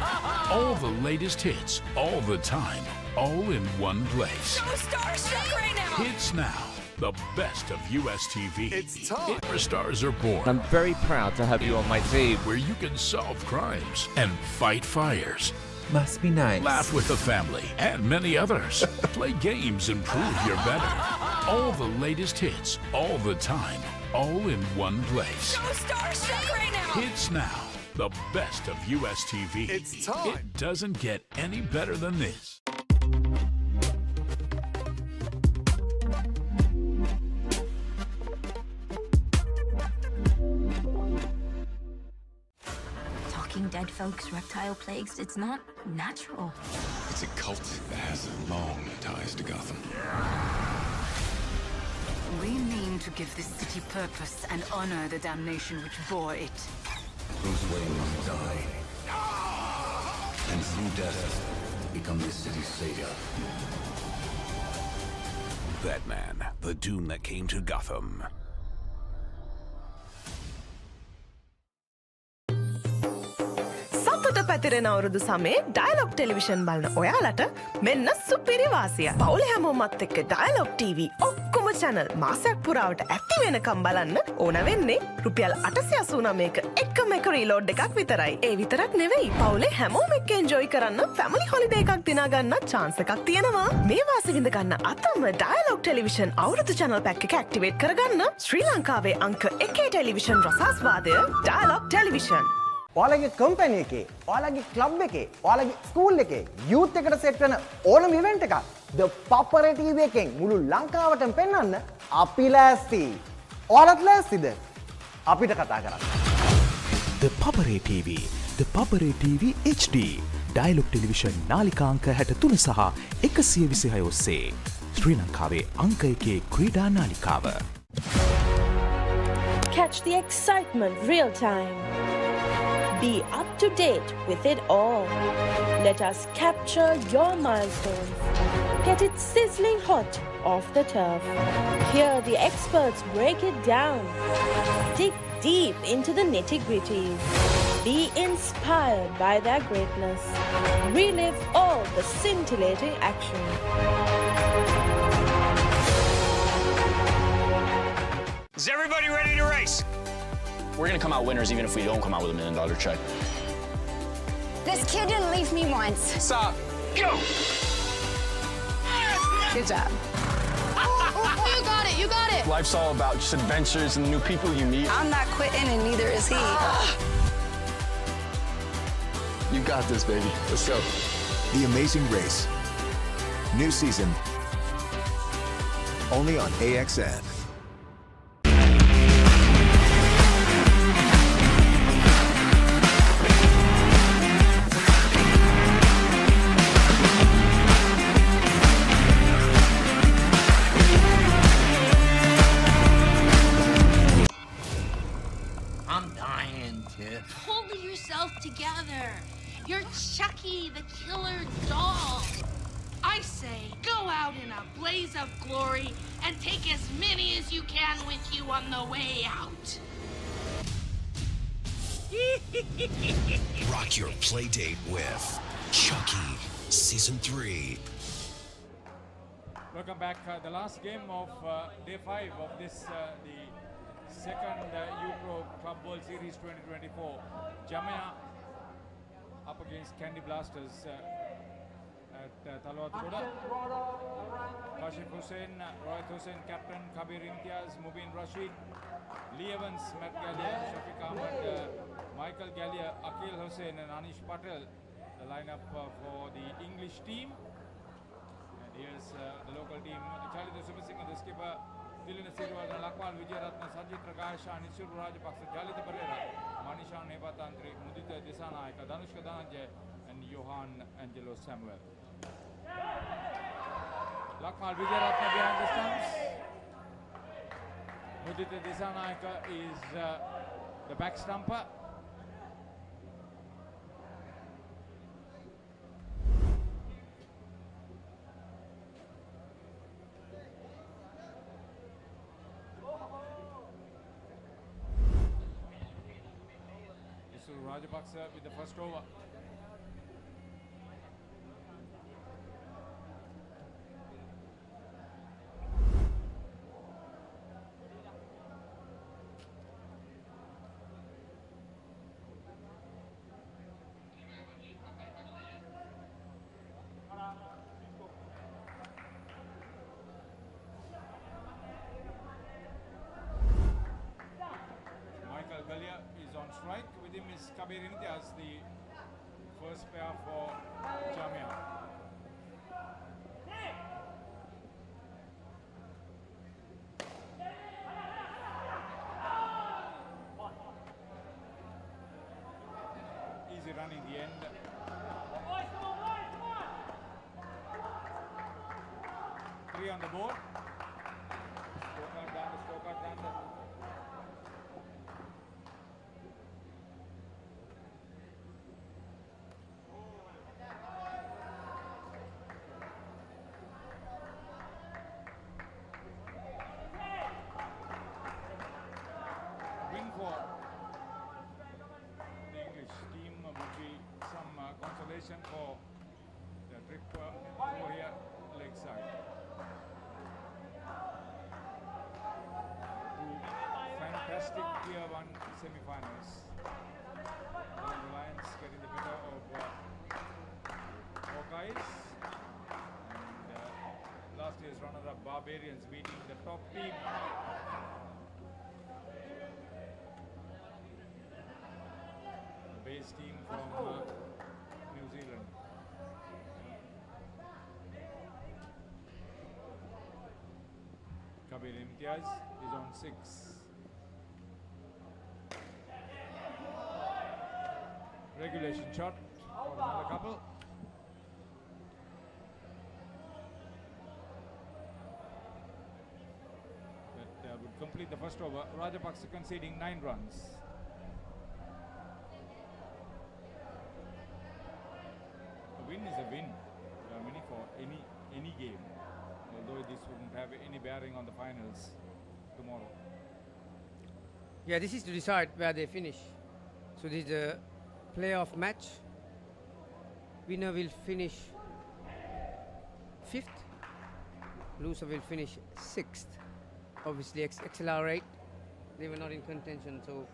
All the latest hits, all the time, all in one place. So starstruck right now. Hits Now, the best of US TV. It's time. Where stars are born. I'm very proud to have you on my team. Where you can solve crimes and fight fires. Must be nice. Laugh with the family and many others. Play games and prove you're better. All the latest hits, all the time, all in one place. So starstruck right now. Hits Now, the best of US TV. It's time. It doesn't get any better than this. Talking dead folks, reptile plagues, it's not natural. It's a cult that has long ties to Gotham. We mean to give this city purpose and honor the damnation which bore it. Bruce Wayne must die. And through death, become this city's savior. Batman, the doom that came to Gotham. සතුට පැතිරෙන අවුරුදු සමේ dialogue television බලන ඔයාලට මෙන්න සුපිරි වාසිය. පවුලේ හැමෝමත් එක්ක ඩයලොග් TV ඔක්කොම channel මාසයක් පුරාවට ඇති වෙනකම් බලන්න ඕන වෙන්නේ රුපියල් 889ක එකම එක රීලෝඩ් එකක් විතරයි. ඒ විතරක් නෙවෙයි පවුලේ හැමෝම එක්ක එන්ජොයි කරන්න ෆැමිලි හොලිඩේ එකක් දිනා ගන්න chance එකක් තියෙනවා. මේ වාසිය විඳ ගන්න අතම ඩයලොග් ටෙලිවිෂන් අවුරුදු channel pack එක ඇක්ටිවේට් කරගන්න ශ්‍රී ලංකාවේ අංක 1 ටෙලිවිෂන් රසාස්වාදය ඩයලොග් ටෙලිවිෂන්. ඔයාලගේ කම්පැනි එකේ, ඔයාලගේ ක්ලබ් එකේ, ඔයාලගේ ස්කූල් එකේ යූත් එකට සෙට් වෙන ඕනම ඉවෙන්ට් එකක් ThePapare TV එකෙන් මුළු ලංකාවටම පෙන්වන්න අපි ලෑස්ති. ඔයාලත් ලෑස්තිද? අපිට කතා කරන්න. ThePapare TV, ThePapare TV HD Dialog television නාලිකාංක 63 සහ 126 ඔස්සේ ශ්‍රී ලංකාවේ අංක 1 ක්‍රීඩා නාලිකාව. Catch the excitement real time. Be up to date with it all. Let us capture your milestones. Get it sizzling hot off the turf. Hear the experts break it down. Dig deep into the nitty-gritties. Be inspired by their greatness. Relive all the scintillating action. Is everybody ready to race? We're gonna come out winners even if we don't come out with $1 million check. This kid didn't leave me once. Stop. Go! Good job. You got it, you got it. Life's all about just adventures and the new people you meet. I'm not quitting and neither is he. You got this, baby. Let's go. The Amazing Race. New season. Only on AXN. Pull yourself together. You're Chucky, the killer doll. I say, go out in a blaze of glory and take as many as you can with you on the way out. Rock your play date with Chucky Season 3. Welcome back. The last game of day 5 of this, the second U-Pro Club World Series 2024. Jamia up against Candy Blasters at Talwatgoda. Kashif Hussain, Rohit Hussain, Captain Kabir Imtiaz, Mubin Rashid, Lee Evans, Matt Gallia, Shafiq Ahmad, Michael Gallia, Akil Hussain and Anish Patel. The lineup for the English team. And here's the local team. Charlie Subasingh, the skipper. Dilina Sirwal, Lakmal Vijayaratna, Sajid Prakash, Anishur Rajapaksa, Jalita Pereira, Manisha Nebatantri, Mudita Disanaika, Danushka Dhananjay, and Johan Angelo Samuel. Lakmal Vijayaratna behind the stumps. Mudita Disanaika is the back stumper. Rajapaksa with the first over. Michael Gallia is on strike. With him is Kabir Imtiaz, the first pair for Jamia. Easy run in the end. Three on the board. Scorecard down. Win for the English team would be some domestic Tier 1 semi-finals. The Lions getting the better of Hawkeyes. And last year's runner-up Barbarians beating the top team. The base team from New Zealand. Kabir Imtiaz is on 6. Regulation shot for another couple. That would complete the first over. Rajapaksa conceding 9 runs. A win is a win, Germany, for any game. Although this wouldn't have any bearing on the finals tomorrow. Yeah, this is to decide where they finish. So this is a playoff match. Winner will finish 5th. Loser will finish 6th. Obviously, accelerate. They were not in contention. So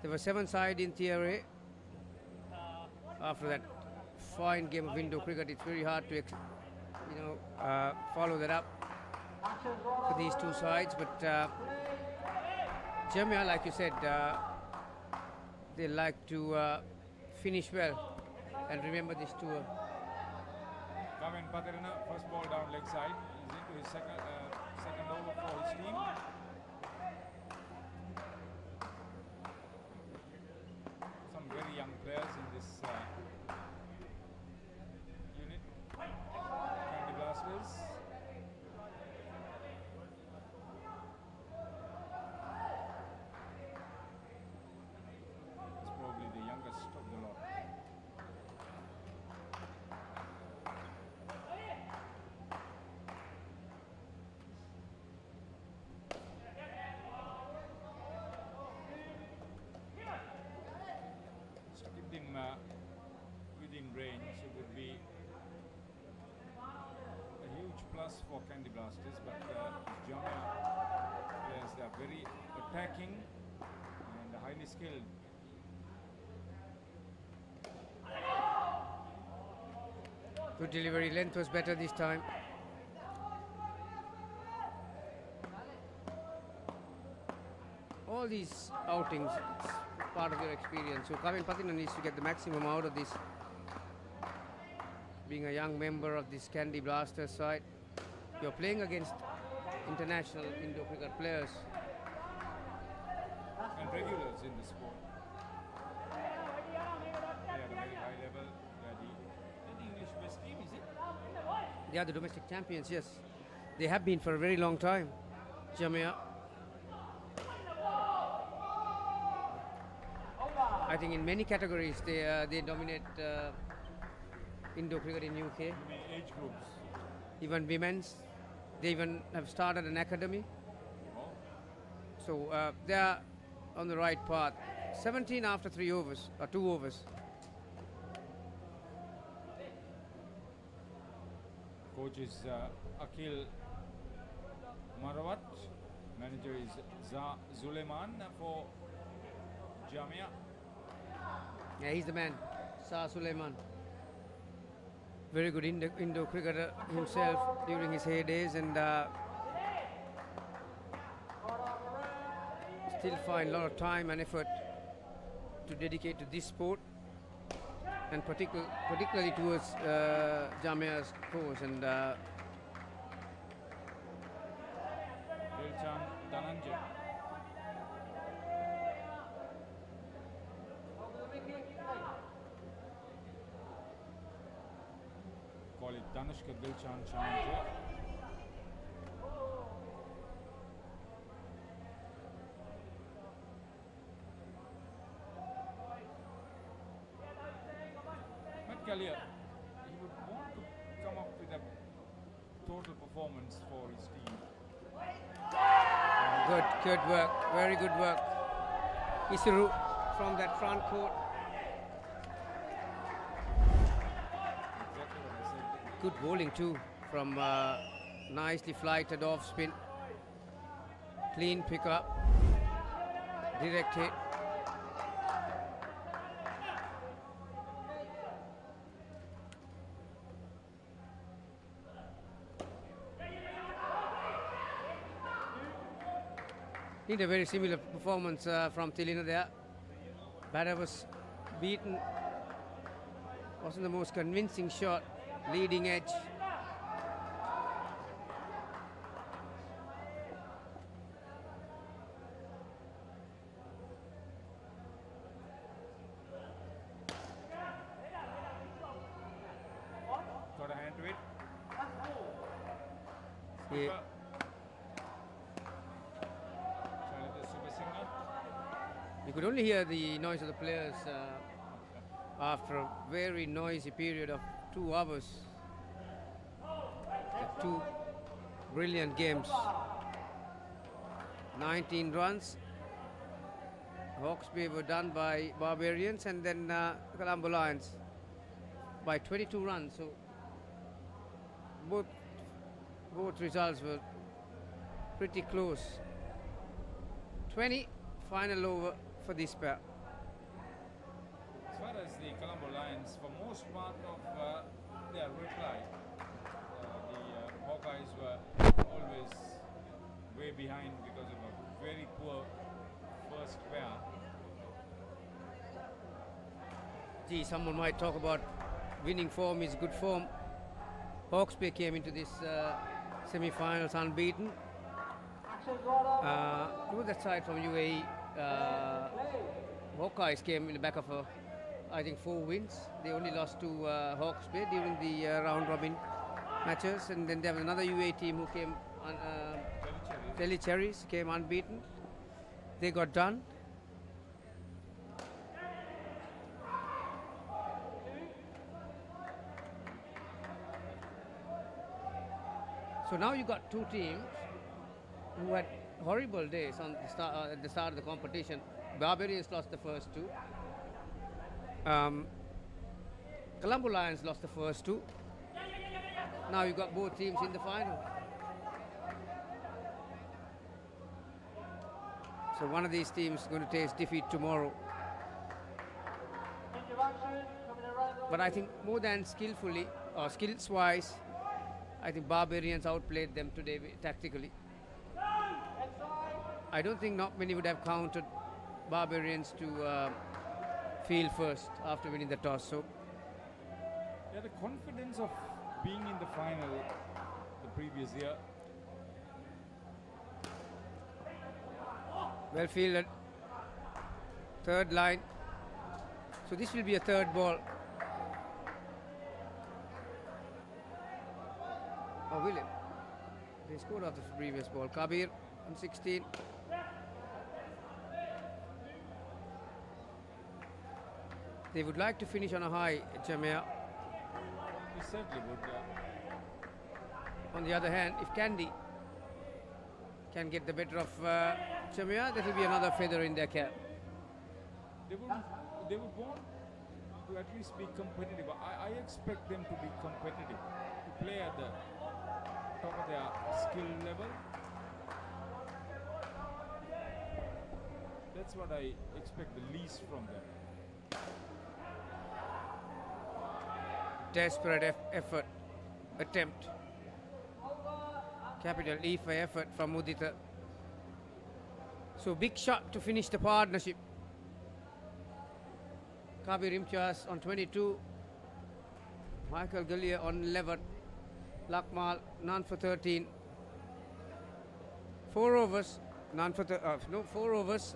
there were 7 sides in Tier A. After that fine game of window cricket, it's very hard to follow that up for these 2 sides. But Jamia, like you said, they like to finish well and remember this tour. Kavin Patirana, first ball down leg side, is into his second over for his team. Some very young players in this unit. Candy Blasters. It's probably the youngest of the lot. Within range, it would be a huge plus for Candy Blasters, but Jamia players, they are very attacking and highly skilled. Good delivery, length was better this time. All these outings, it's part of your experience. So Kavin Patina needs to get the maximum out of this. Being a young member of this Candy Blaster side, you're playing against international indoor cricket players. And regulars in the sport. They are at a very high level. They are the English best team, is it? They are the domestic champions, yes. They have been for a very long time. Jamia. I think in many categories they dominate indoor cricket in UK. Age groups. Even women's. They even have started an academy. Oh. So they are on the right path. 17 after 3 overs, or 2 overs. Coach is Akhil Marawat. Manager is Zuleiman for Jamia. Yeah, he's the man, Shah Suleiman. Very good indoor cricketer himself during his heydays, and still find a lot of time and effort to dedicate to this sport, and particularly towards Jamia's cause. And Dilchan Dhananjay. Call it Danushka Dilchan Dhananjay. Matt Gallier, he would want to come up with a total performance for his team. good work, very good work. Isuru from that front court. Good bowling too from nicely flighted off spin. Clean pickup. Direct hit. Need a very similar performance from Tilina there. Batter was beaten. Wasn't the most convincing shot. Leading edge. Got a hand to it. Yeah. You could only hear the noise of the players after a very noisy period of 2 hours. The 2 brilliant games. 19 runs. Hawksby were done by Barbarians, and then Colombo Lions by 22 runs. So both results were pretty close. 20 final over for this pair. As far as the Colombo Lions, for most part of their reply, the Hawkeyes were always way behind because of a very poor first pair. Gee, someone might talk about winning form is good form. Hawksby came into this semi-finals unbeaten. Look at that side from UAE. Hawkeyes came in the back of I think 4 wins. They only lost to Hawksby during the round robin matches, and then there was another UAE team who came on. Telly Cherries came unbeaten. They got done. So now you got 2 teams who had horrible days on the at the start of the competition. Barbarians lost the first 2. Colombo Lions lost the first 2. Now you got both teams in the final. So one of these teams is going to taste defeat tomorrow. But I think more than skillfully or skills-wise, I think Barbarians outplayed them today tactically. I don't think not many would have counted Barbarians to field first after winning the toss. So Yeah, the confidence of being in the final the previous year. well fielded. Third line. So this will be a third ball. Oh, will it? They scored off the previous ball. Kabir on 16. They would like to finish on a high, Jamia. They certainly would. On the other hand, if Candy can get the better of Jamia, that will be another feather in their cap. They would want to at least be competitive. I expect them to be competitive, to play at the top of their skill level. That's what I expect the least from them. Desperate effort, attempt. Capital E for effort from Mudita. So big shot to finish the partnership. Kabir Imtiaz on 22. Michael Gallia on 11. Lakmal, none for 13. 4 overs, none for 4 overs,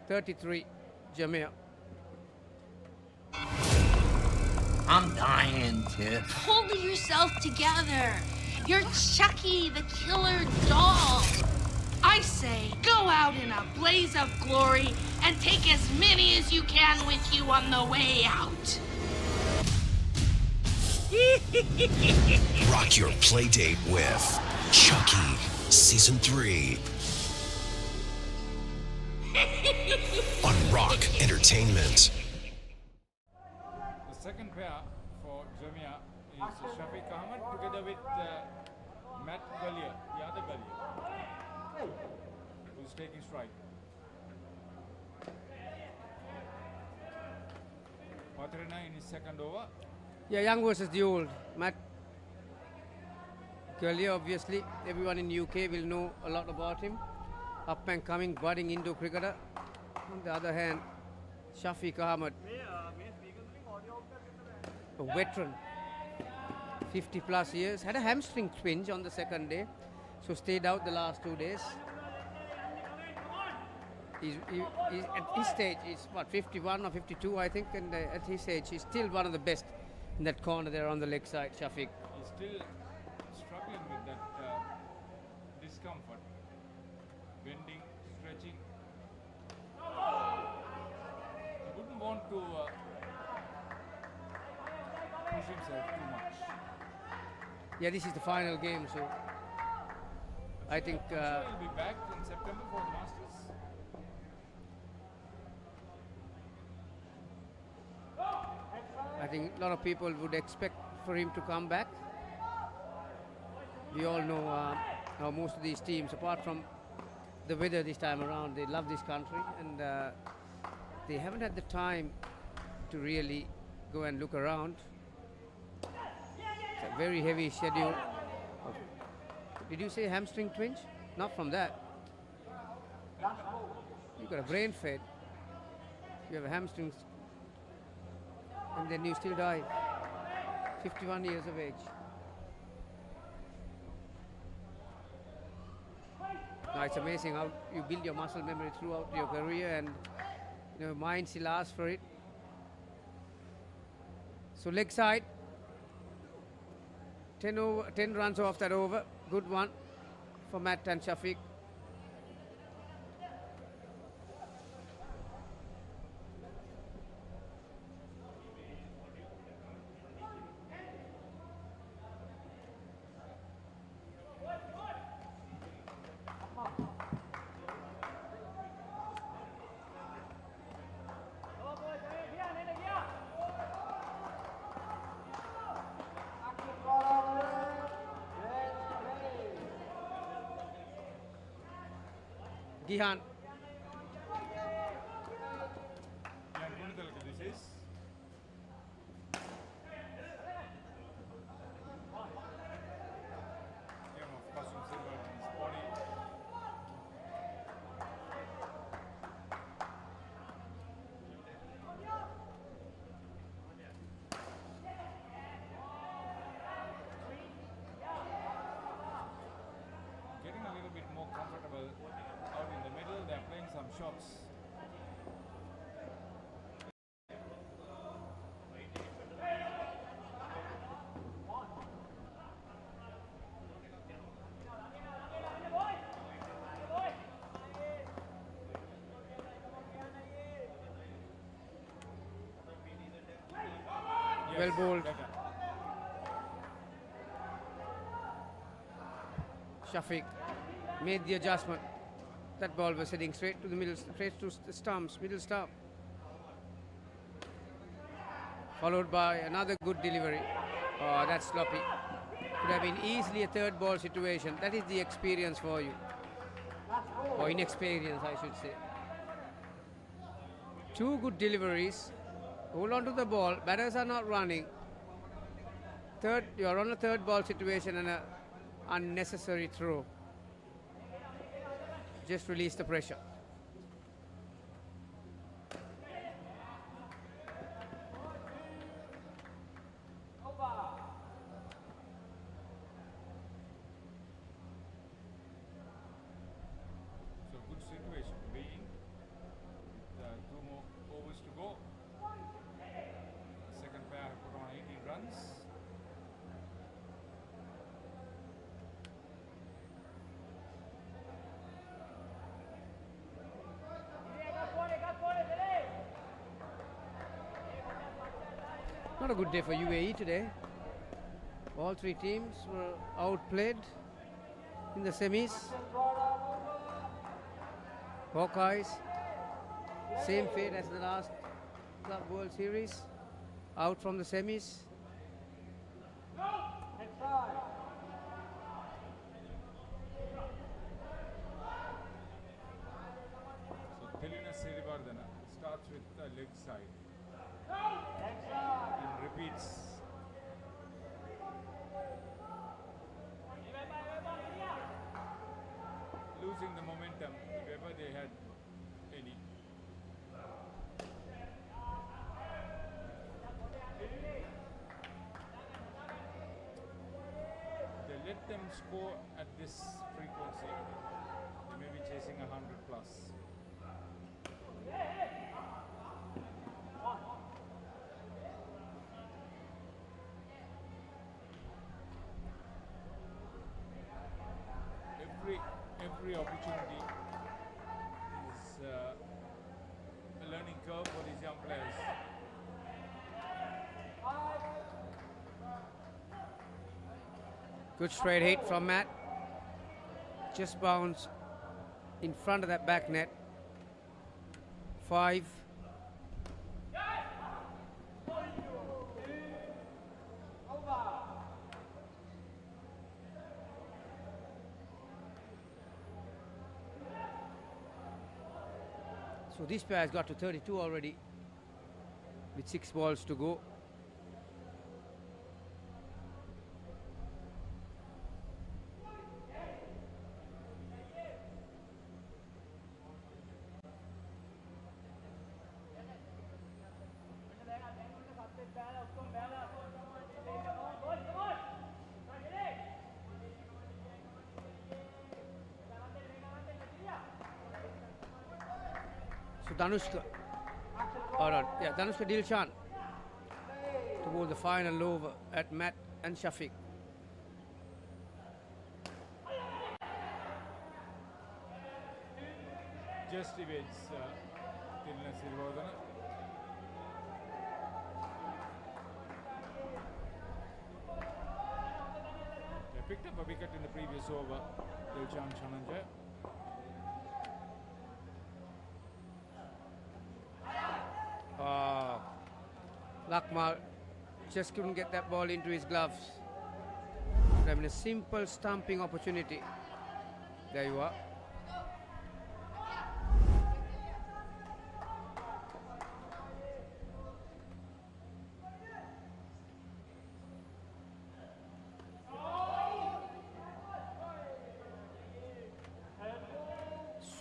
33. Jamia. I'm dying, Tiff. Pull yourself together. You're Chucky, the killer doll. I say, go out in a blaze of glory and take as many as you can with you on the way out. Rock your play date with Chucky Season 3 on Rock Entertainment. The second pair for Jamia is Shafiq Ahmed together with Matt Gallia, the other Gallia, who's taking strike. Katrina in his second over. Yeah, young versus the old. Matt Curley, obviously, everyone in UK will know a lot about him. Up and coming, budding Indo cricketer. On the other hand, Shafiq Ahmed, a veteran, 50 plus years, had a hamstring twinge on the second day, so stayed out the last 2 days. He's at his stage, he's what, 51 or 52, I think, and at his age, he's still one of the best in that corner there on the leg side, Shafiq. He's still struggling with that discomfort. Bending, stretching. He wouldn't want to push himself too much. Yeah, this is the final game, so I think... he'll be back in September for the Masters. I think a lot of people would expect for him to come back. We all know how most of these teams, apart from the weather this time around, they love this country, and they haven't had the time to really go and look around. It's a very heavy schedule. Did you say hamstring twinge? Not from that. You've got a brain fade. You have a hamstring, and then you still die. 51 years of age. Now it's amazing how you build your muscle memory throughout your career, and mind still asks for it. So leg side, 10 runs off that over. Good one for Matt and Shafiq. Gihan. This is of costume silver in his body. Getting a little bit more comfortable out in the middle. They're playing some shots. Well bowled. Shafiq made the adjustment. That ball was heading straight to the middle, straight to the stumps, middle stump. Followed by another good delivery. Oh, that's sloppy. Could have been easily a third ball situation. That is the experience for you. Or inexperience, I should say. Two good deliveries. Hold on to the ball. Batters are not running. You are on a third ball situation and an unnecessary throw. Just release the pressure. So good situation to be in. With 2 more overs to go. The second pair have put on 18 runs. Not a good day for UAE today. All three teams were outplayed in the semis. Hawkeyes, same fate as the last Club World Series, out from the semis. So Telina Serivardhana starts with the leg side. in repeats. Losing the momentum if ever they had any. They let them score at this frequency. They may be chasing 100 plus. Every opportunity is a learning curve for these young players. Good straight hit from Matt. Just bounce in front of that back net. 5. So this pair has got to 32 already with 6 balls to go. So Danushka, Danushka Dilshan to bowl the final over at Matt and Shafiq. Just evades Tilna Sirivardhana. They picked up a wicket in the previous over, Dilshan Chananja. Lakmal just couldn't get that ball into his gloves. Having a simple stumping opportunity. There you are.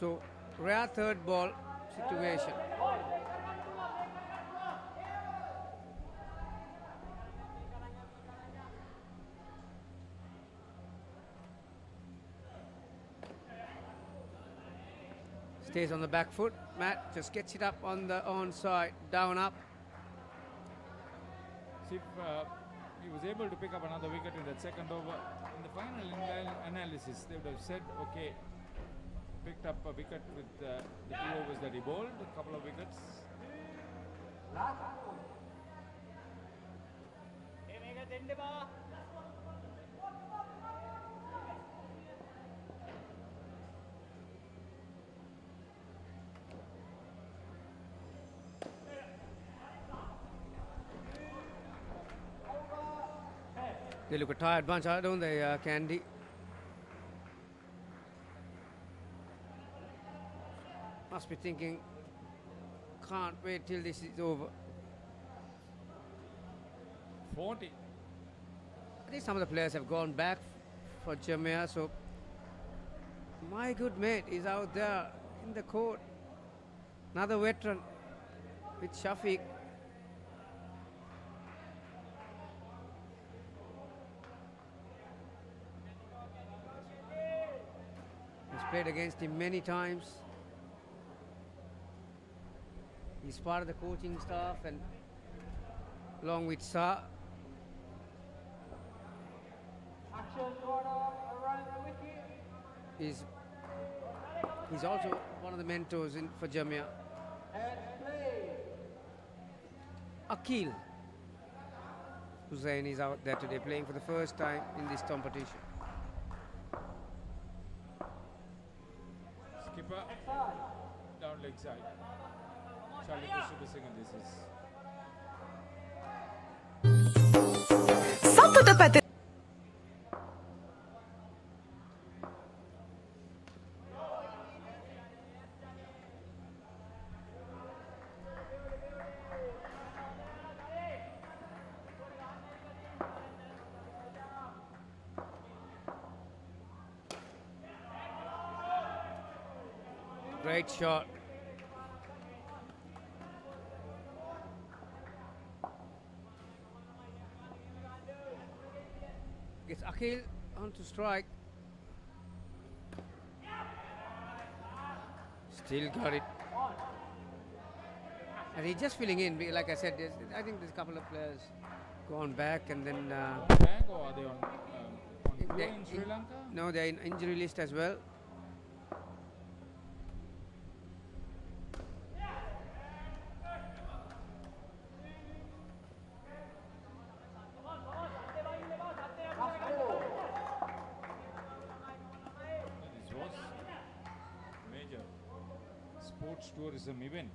So, rare third ball situation. Stays on the back foot. Matt just gets it up on the onside, down up. See if he was able to pick up another wicket in that second over. In the final analysis, they would have said, okay, picked up a wicket with the 2 overs that he bowled, a couple of wickets. They look a tired bunch, don't they, Candy? Must be thinking, can't wait till this is over. 40. I think some of the players have gone back for Jamia, so my good mate is out there in the court. Another veteran with Shafiq. He's played against him many times. He's part of the coaching staff and along with Sa. He's also one of the mentors for Jamia. Akil Hussain is out there today playing for the first time in this competition. Skipper, down leg side. Charlie Kushubha Singh, this is. සතුට පැති Great shot. Gets Akhil on to strike. Still got it. And he's just filling in. Like I said, I think there's a couple of players gone back and then... Back or are they on tour in Sri Lanka? No, they're in injury list as well. This was major sports tourism event.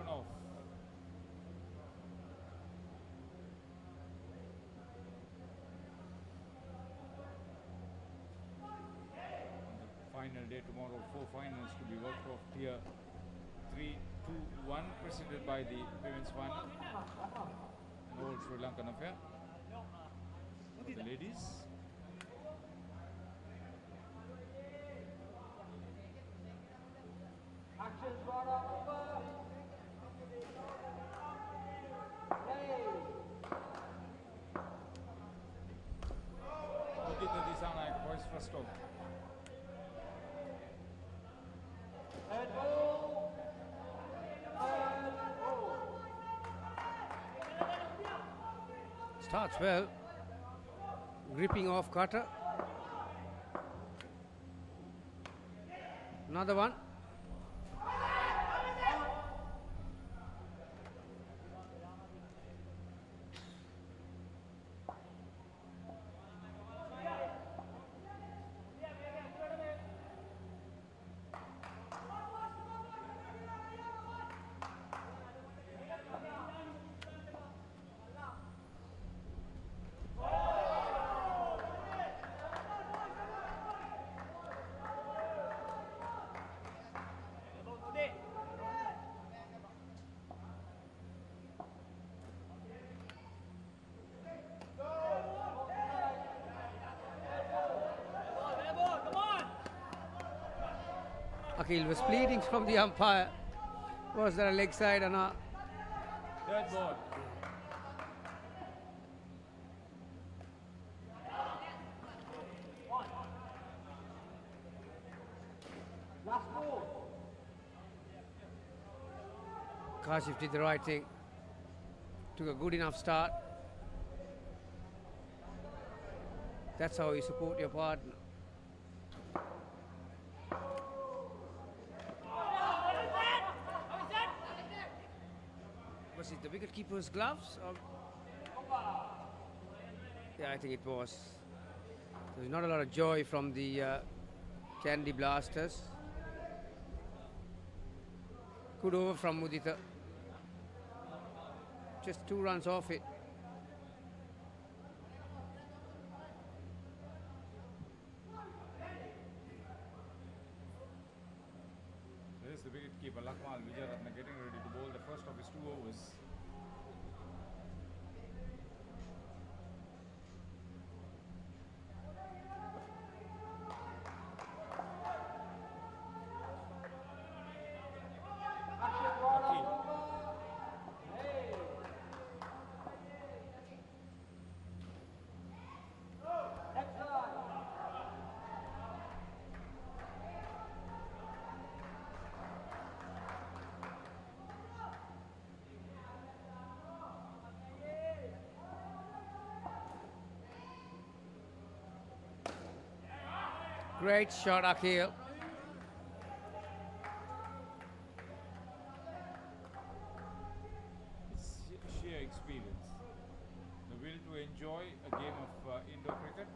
Off. Final day tomorrow, 4 finals to be worked off. Tier 3, 2, 1 presented by the women's final. An old Sri Lankan affair. For the ladies. Actions brought over. Udita Disanayake boys first off. Third ball. Starts well. Gripping off cutter. Another one. Akhil was pleading from the umpire. Was there a leg side or not? Third ball. Last ball. Kashif did the right thing. Took a good enough start. That's how you support your partner. Was it the wicketkeeper's gloves? Or? Yeah, I think it was. There's not a lot of joy from the Candy Blasters. Good over from Mudita. Just 2 runs off it. There's the wicketkeeper Lakmal Vijayaratne getting ready to bowl the first of his 2 overs. Great shot, Akhil. It's sheer experience. The will to enjoy a game of indoor cricket.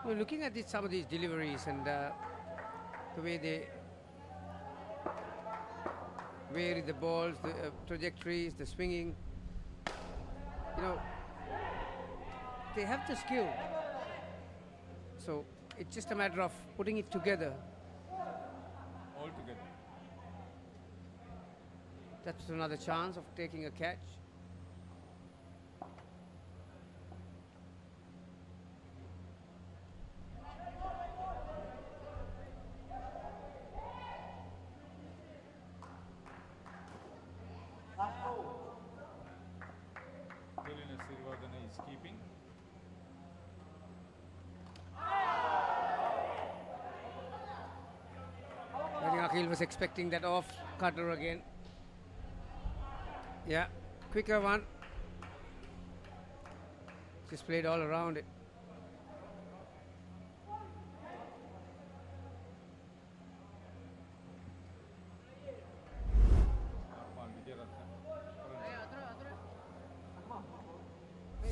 We're looking at some of these deliveries and the way they vary the balls, the trajectories, the swinging. You know, they have the skill. So It's just a matter of putting it together. All together. That's another chance of taking a catch. Helena Sirivardhana is keeping. I think Akhil was expecting that off cutter again. Yeah, quicker one. Just played all around it.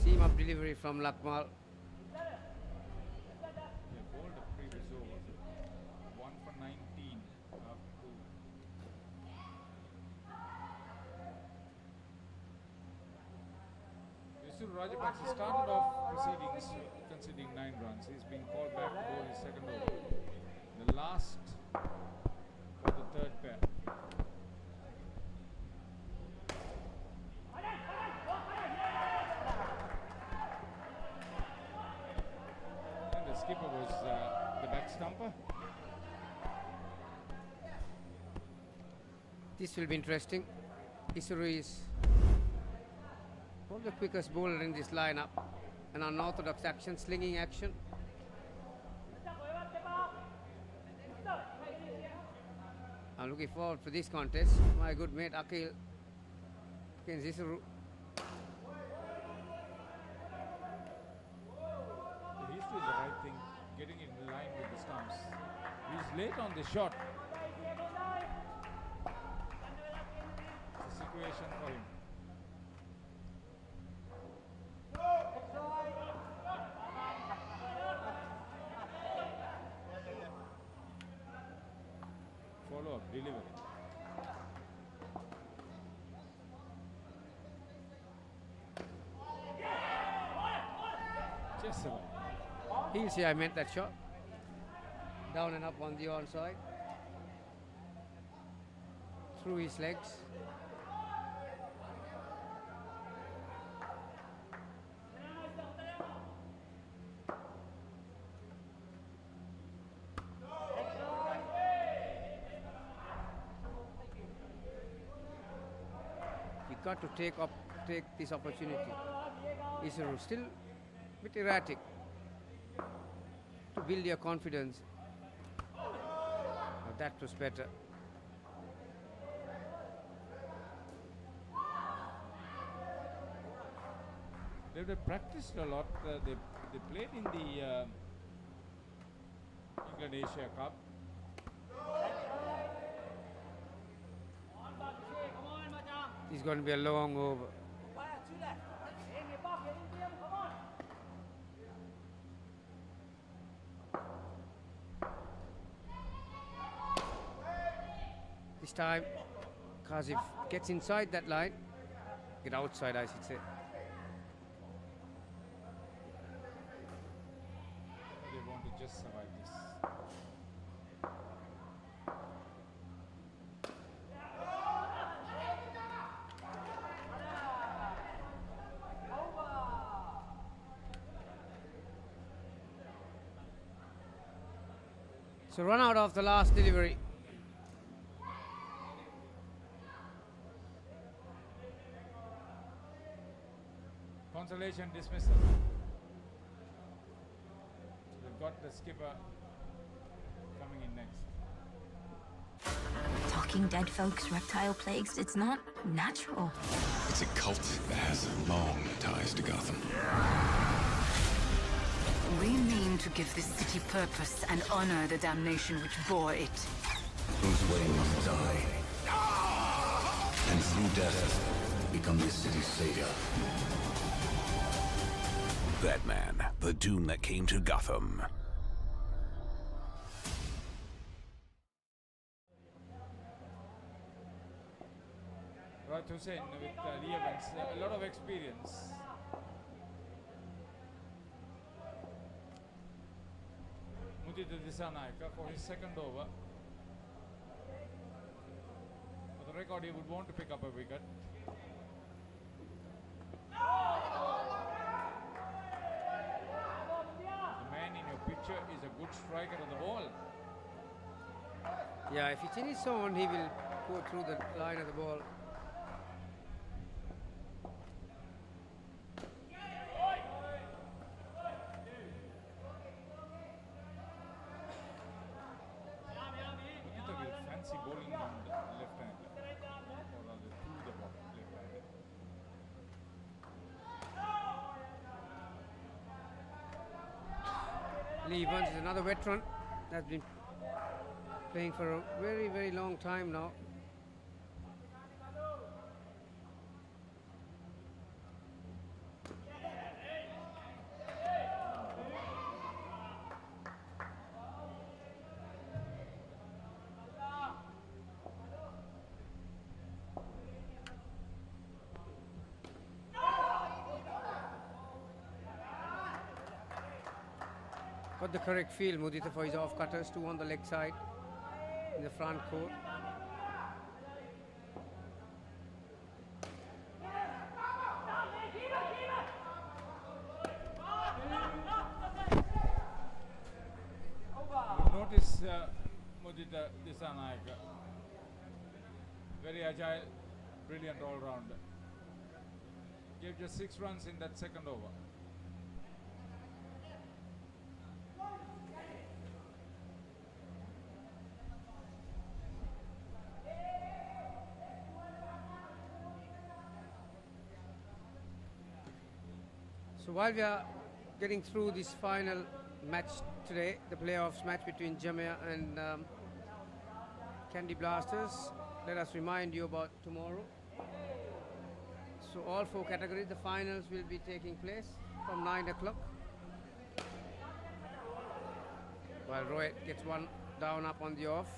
Seam up delivery from Lakmal. They bowled a previous over. 1 for 19 up to Yusuf Rajapaksa started off proceedings conceding 9 runs. He's been called back to bowl his second over. The last for the third pair. And the skipper was the back stumper. This will be interesting. Isuru is probably the quickest bowler in this lineup. An unorthodox action, slinging action. I'm looking forward for this contest. My good mate Akhil against Isuru. He's doing the right thing, getting it in line with the stumps. He's late on the shot. It's a situation for him. Follow up, delivery. Just about. He'll see I meant that shot. Down and up on the onside. Through his legs. You got to take this opportunity. Isuru still a bit erratic. To build your confidence. Now that was better. They've practiced a lot. They played in the England Asia Cup. It's going to be a long over. This time, Kazif gets inside that line. Get outside, I should say. They want to just survive this. So run out of the last delivery. Consolation dismissal. They've got the skipper coming in next. Talking dead folks, reptile plagues, it's not natural. It's a cult that has long ties to Gotham. We mean to give this city purpose and honor the damnation which bore it. Bruce Wayne must die. And through death, become this city's savior. Batman, the doom that came to Gotham. Raj Hussain with Lee Evans, a lot of experience. Mudita Dissanayake for his second over. For the record, he would want to pick up a wicket. The man in your picture is a good striker of the ball. Yeah, if it's in his zone, he will go through the line of the ball. Mudita will fancy bowling on the left hand, or rather to the left hand. Lee Evans is another veteran that's been playing for a very, very long time now. Got the correct field, Mudita, for his off cutters, two on the leg side in the front court. Notice Mudita Dissanayake, very agile, brilliant all-rounder. Gave just 6 runs in that second over. So while we are getting through this final match today, the playoffs match between Jamia and Candy Blasters, let us remind you about tomorrow. So all 4 categories, the finals will be taking place from 9 o'clock. While Rohit gets one down up on the off.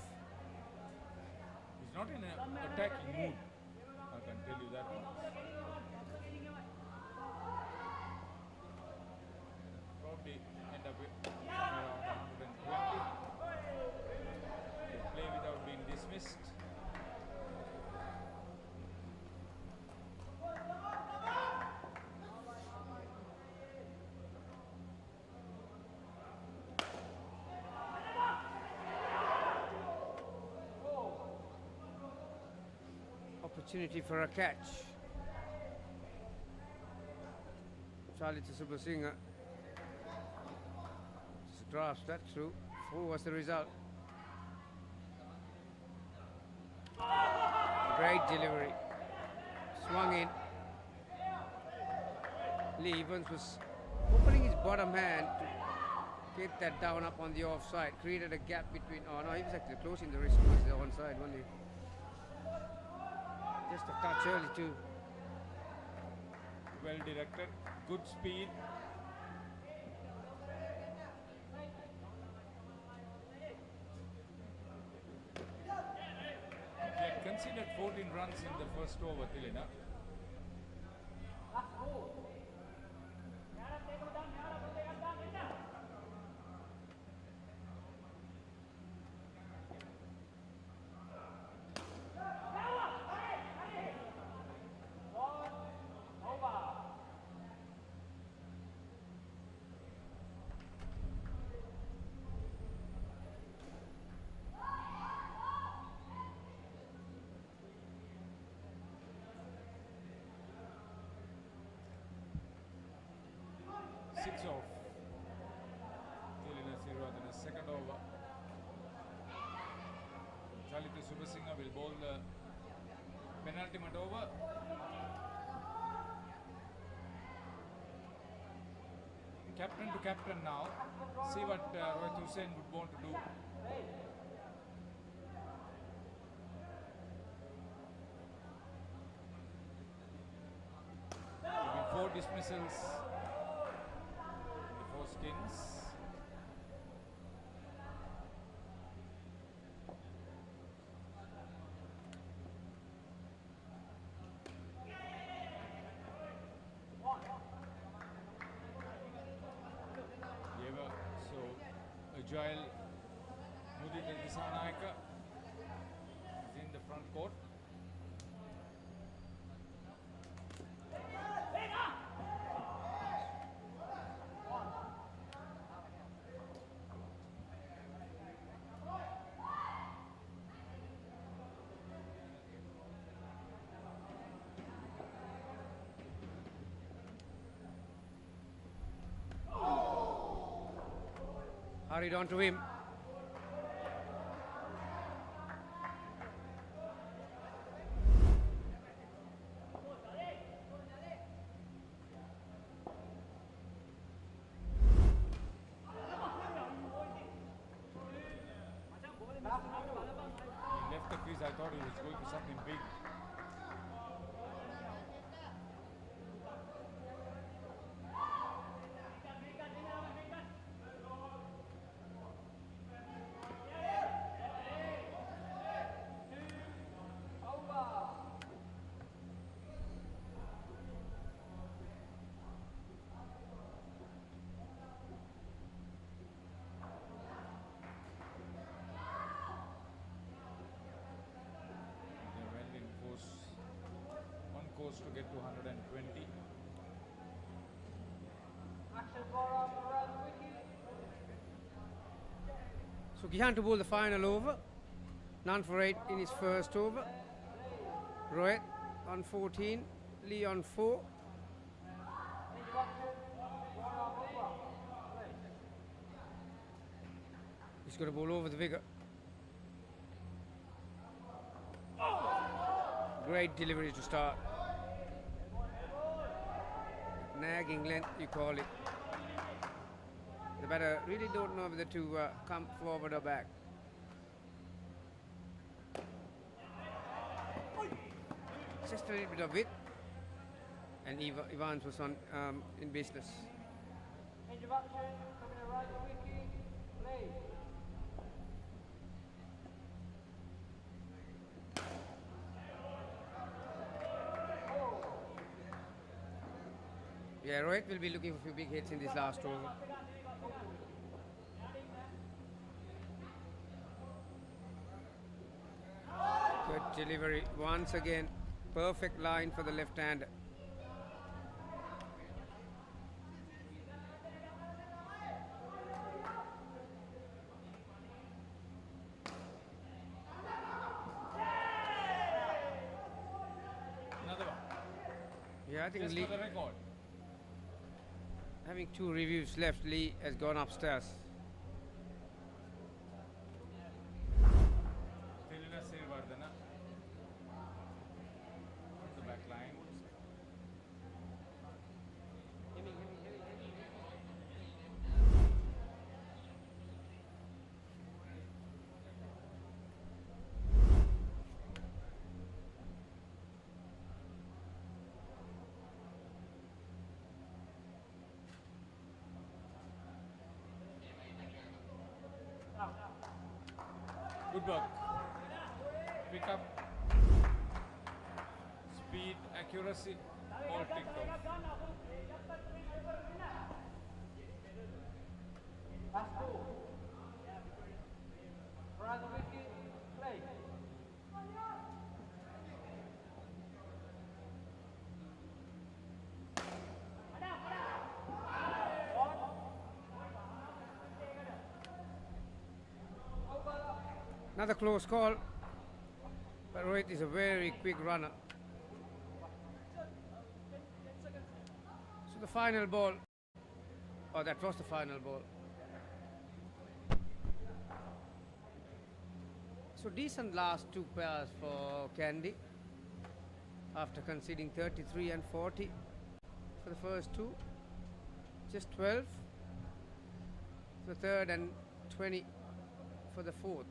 He's not in an attacking mood, I can tell you that much. Probably end up with around 120. They play without being dismissed. Opportunity for a catch. Charlie Subasinghe just drafts that through. 4 was the result. Great delivery. Swung in. Lee Evans was opening his bottom hand to get that down up on the offside. Created a gap between. Oh no, he was actually closing the wrist towards the onside, wasn't he? Just a touch early too. Well directed, good speed. He had conceded 14 runs in the first over, Tilina. Six off. Tilina Sirwat in the second over. Charlie Subasinghe will bowl the penultimate over. Captain to captain now. See what Rohit Hussain would want to do. There will be 4 dismissals. 4 skins. So a Joel Mudita Disanayaka is in the front court. Hurried on to him. He left the crease. I thought he was going for something big. Course to get to 120. So Gihan to bowl the final over. None for 8 in his first over. Rohit on 14. Lee on 4. He's got to bowl over the wicket. Great delivery to start. Nagging length, you call it. The batter really don't know whether to come forward or back. Just a little bit of width, and Evans was on in business. Introduction, coming to right wicket, play. Yeah, Rohit will be looking for a few big hits in this last over. Good delivery once again. Perfect line for the left-hander. Another one. Yeah, I think Just Lee, for the record. having 2 reviews left, Lee has gone upstairs. Telina Sirivardhana. The back line. Good work. Pick up. Speed, accuracy, all ticked off. Pass ball. Right wicket, play. Another close call, but Rohit is a very quick runner. So the final ball, oh, that was the final ball. So decent last 2 pairs for Candy after conceding 33 and 40 for the first 2. Just 12 for the third and 20 for the fourth.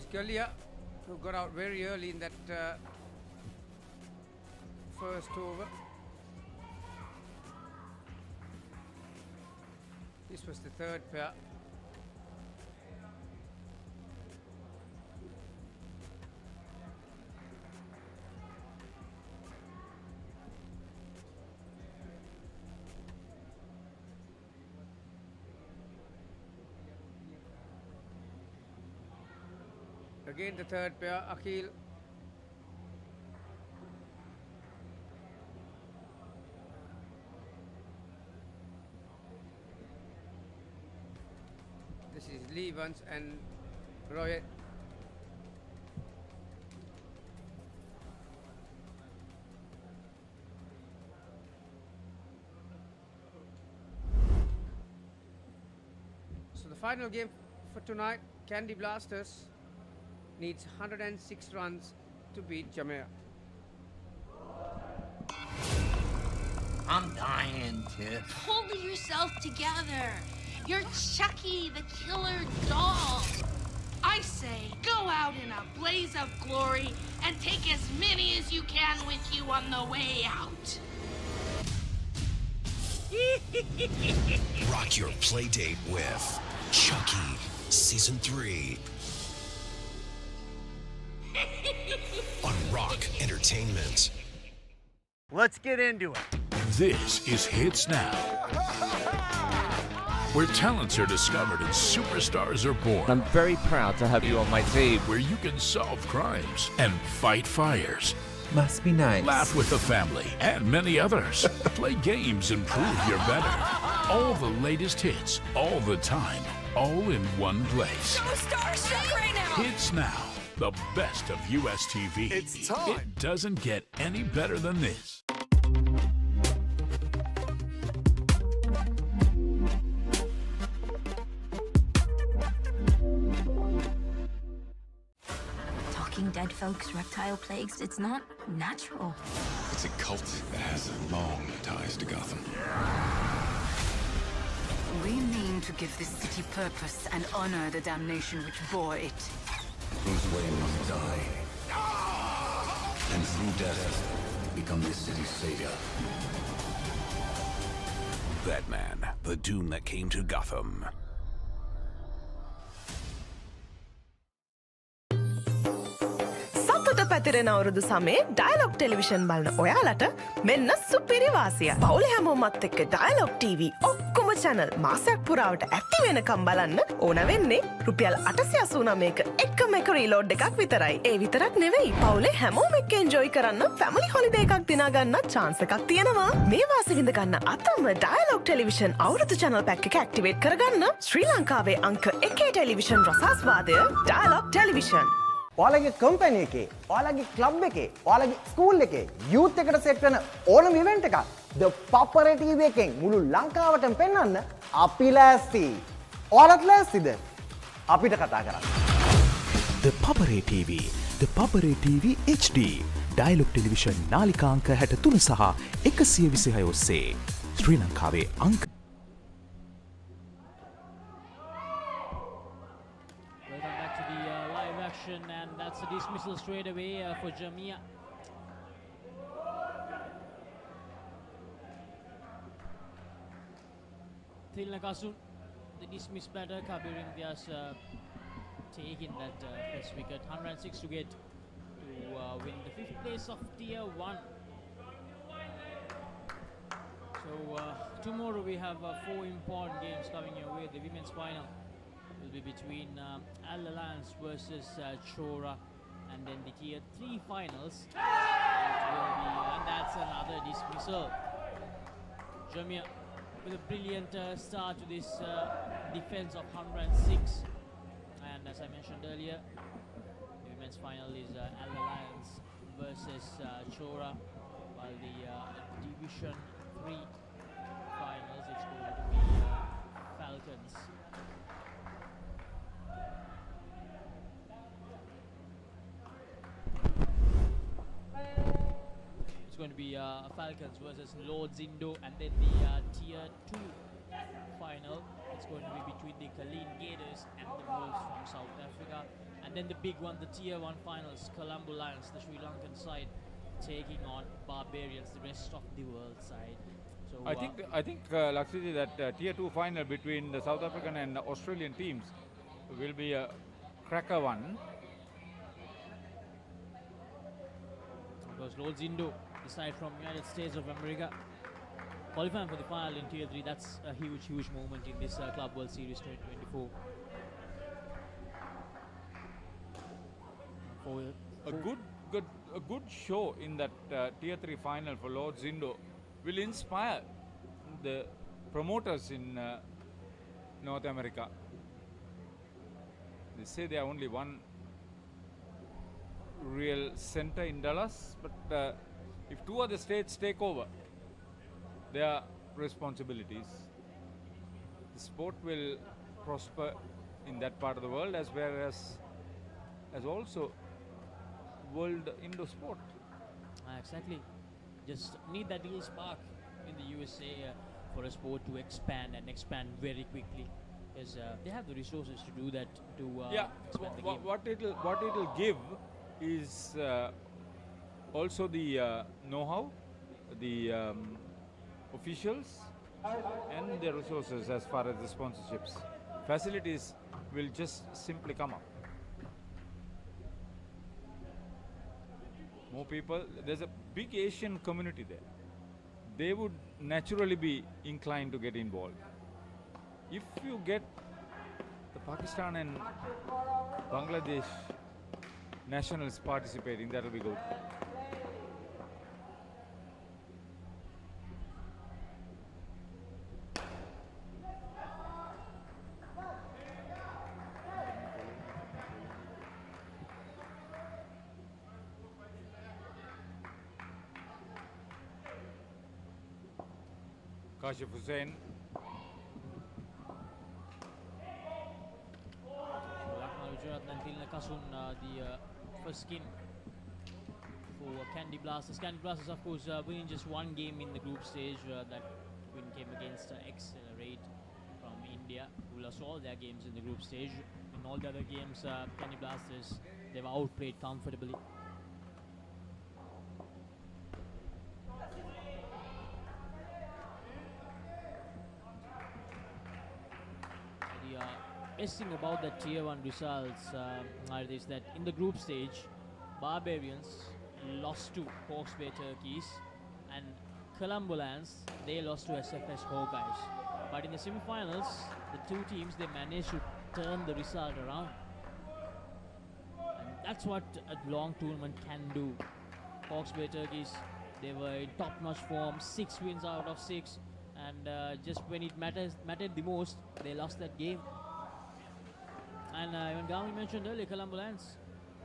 Scalia, who got out very early in that first over. This was the third pair. Again the third pair, Akhil. This is Lee Vance and Roy. So the final game for tonight, Candy Blasters needs 106 runs to beat Jamaica. I'm dying, Tiff. Pull yourself together. You're Chucky, the killer doll. I say, go out in a blaze of glory and take as many as you can with you on the way out. Rock your playdate with Chucky Season 3 on Rock Entertainment. Let's get into it. This is Hits Now, where talents are discovered and superstars are born. I'm very proud to have you on my team. Where you can solve crimes and fight fires. Must be nice. Laugh with the family and many others. Play games and prove you're better. All the latest hits, all the time, all in one place. So starstruck right now. Hits Now, the best of US TV. It's time. It doesn't get any better than this. Talking dead folks, reptile plagues, it's not natural. It's a cult that has long ties to Gotham. We mean to give this city purpose and honor the damnation which bore it. Bruce Wayne must die. And through death, become this city's savior. Batman, the doom that came to Gotham. සතුට පැතිරෙන අවුරුදු සමේ dialogue television බලන ඔයාලට මෙන්න සුපිරි වාසිය. පවුලේ හැමෝමත් එක්ක ඩයලොග් TV ඔක්කොම channel මාසයක් පුරාවට ඇක්ටිව් වෙනකම් බලන්න ඕන වෙන්නේ රුපියල් 889ක එකම එක රීලෝඩ් එකක් විතරයි. ඒ විතරක් නෙවෙයි පවුලේ හැමෝම එක්ක එන්ජොයි කරන්න ෆැමිලි හොලිඩේ එකක් දිනා ගන්න chance එකක් තියෙනවා. මේ වාසිය විඳ ගන්න අතම ඩයලොග් ටෙලිවිෂන් අවුරුදු channel pack එක ඇක්ටිවේට් කරගන්න ශ්‍රී ලංකාවේ අංක 1 ටෙලිවිෂන් රසාස්වාදය ඩයලොග් ටෙලිවිෂන්. ඔයාලගේ කම්පැනි එකේ, ඔයාලගේ ක්ලබ් එකේ, ඔයාලගේ ස්කූල් එකේ යූත් එකට සෙට් වෙන ඕනම ඉවෙන්ට් එකක් ThePapare TV එකෙන් මුළු ලංකාවටම පෙන්වන්න අපි ලෑස්ති. ඔයාලත් ලෑස්තිද? අපිට කතා කරන්න. ThePapare TV, ThePapare TV HD, Dialog television නාලිකාංක 63 සහ 126 ඔස්සේ ශ්‍රී ලංකාවේ අංක and that's a dismissal straight away for Jamia. Tilnakasun, the dismissed batter, Kabir India's taking that first wicket, 106 to get to win the 5th place of Tier 1. So tomorrow we have 4 important games coming your way. The women's final will be between Al Alliance versus Chora, and then the Tier 3 finals will be, and that's another dismissal. Jamia with a brilliant start to this defense of 106, and as I mentioned earlier, the women's final is Al Alliance versus Chora, while the Division 3 finals, it's going to be Falcons. It's going to be Falcons versus Lords Indo, and then the Tier 2 final. It's going to be between the Colombo Gators and the Wolves from South Africa. And then the big one, the Tier 1 finals, Colombo Lions, the Sri Lankan side, taking on Barbarians, the rest of the world side. So I think Laksiji, that Tier 2 final between the South African and Australian teams will be a cracker one. Because Lord Zindo, the side from United States of America, qualifying for the final in Tier 3. That's a huge moment in this Club World Series 2024. A good show in that Tier 3 final for Lord Zindo will inspire the promoters in North America. They say there are only one real center in Dallas, but if two other states take over their responsibilities, the sport will prosper in that part of the world as well as also world indoor sport. Exactly. Just need that little spark in the USA for a sport to expand very quickly, because they have the resources to do that. Expand the game. What it'll give is also the know-how, the officials, and the resources as far as the sponsorships. Facilities will just simply come up. More people. There's a big Asian community there. They would naturally be inclined to get involved. If you get the Pakistan and Bangladesh nationals participating, that will be good. Kashif Hussain. The first skin for Candy Blasters. Candy Blasters, of course, winning just one game in the group stage. That win came against Accelerate from India, who lost all their games in the group stage. In all the other games, Candy Blasters, they were outplayed comfortably. Best thing about the Tier 1 results is that in the group stage, Barbarians lost to Hawke's Bay Turkeys and Colombo Lions, they lost to SFS Hawkeyes. But in the semi-finals, the two teams, they managed to turn the result around. And that's what a long tournament can do. Hawke's Bay Turkeys, they were in top-notch form, 6 wins out of 6. And just when it mattered the most, they lost that game. And even Gami mentioned earlier, Colombo Lions,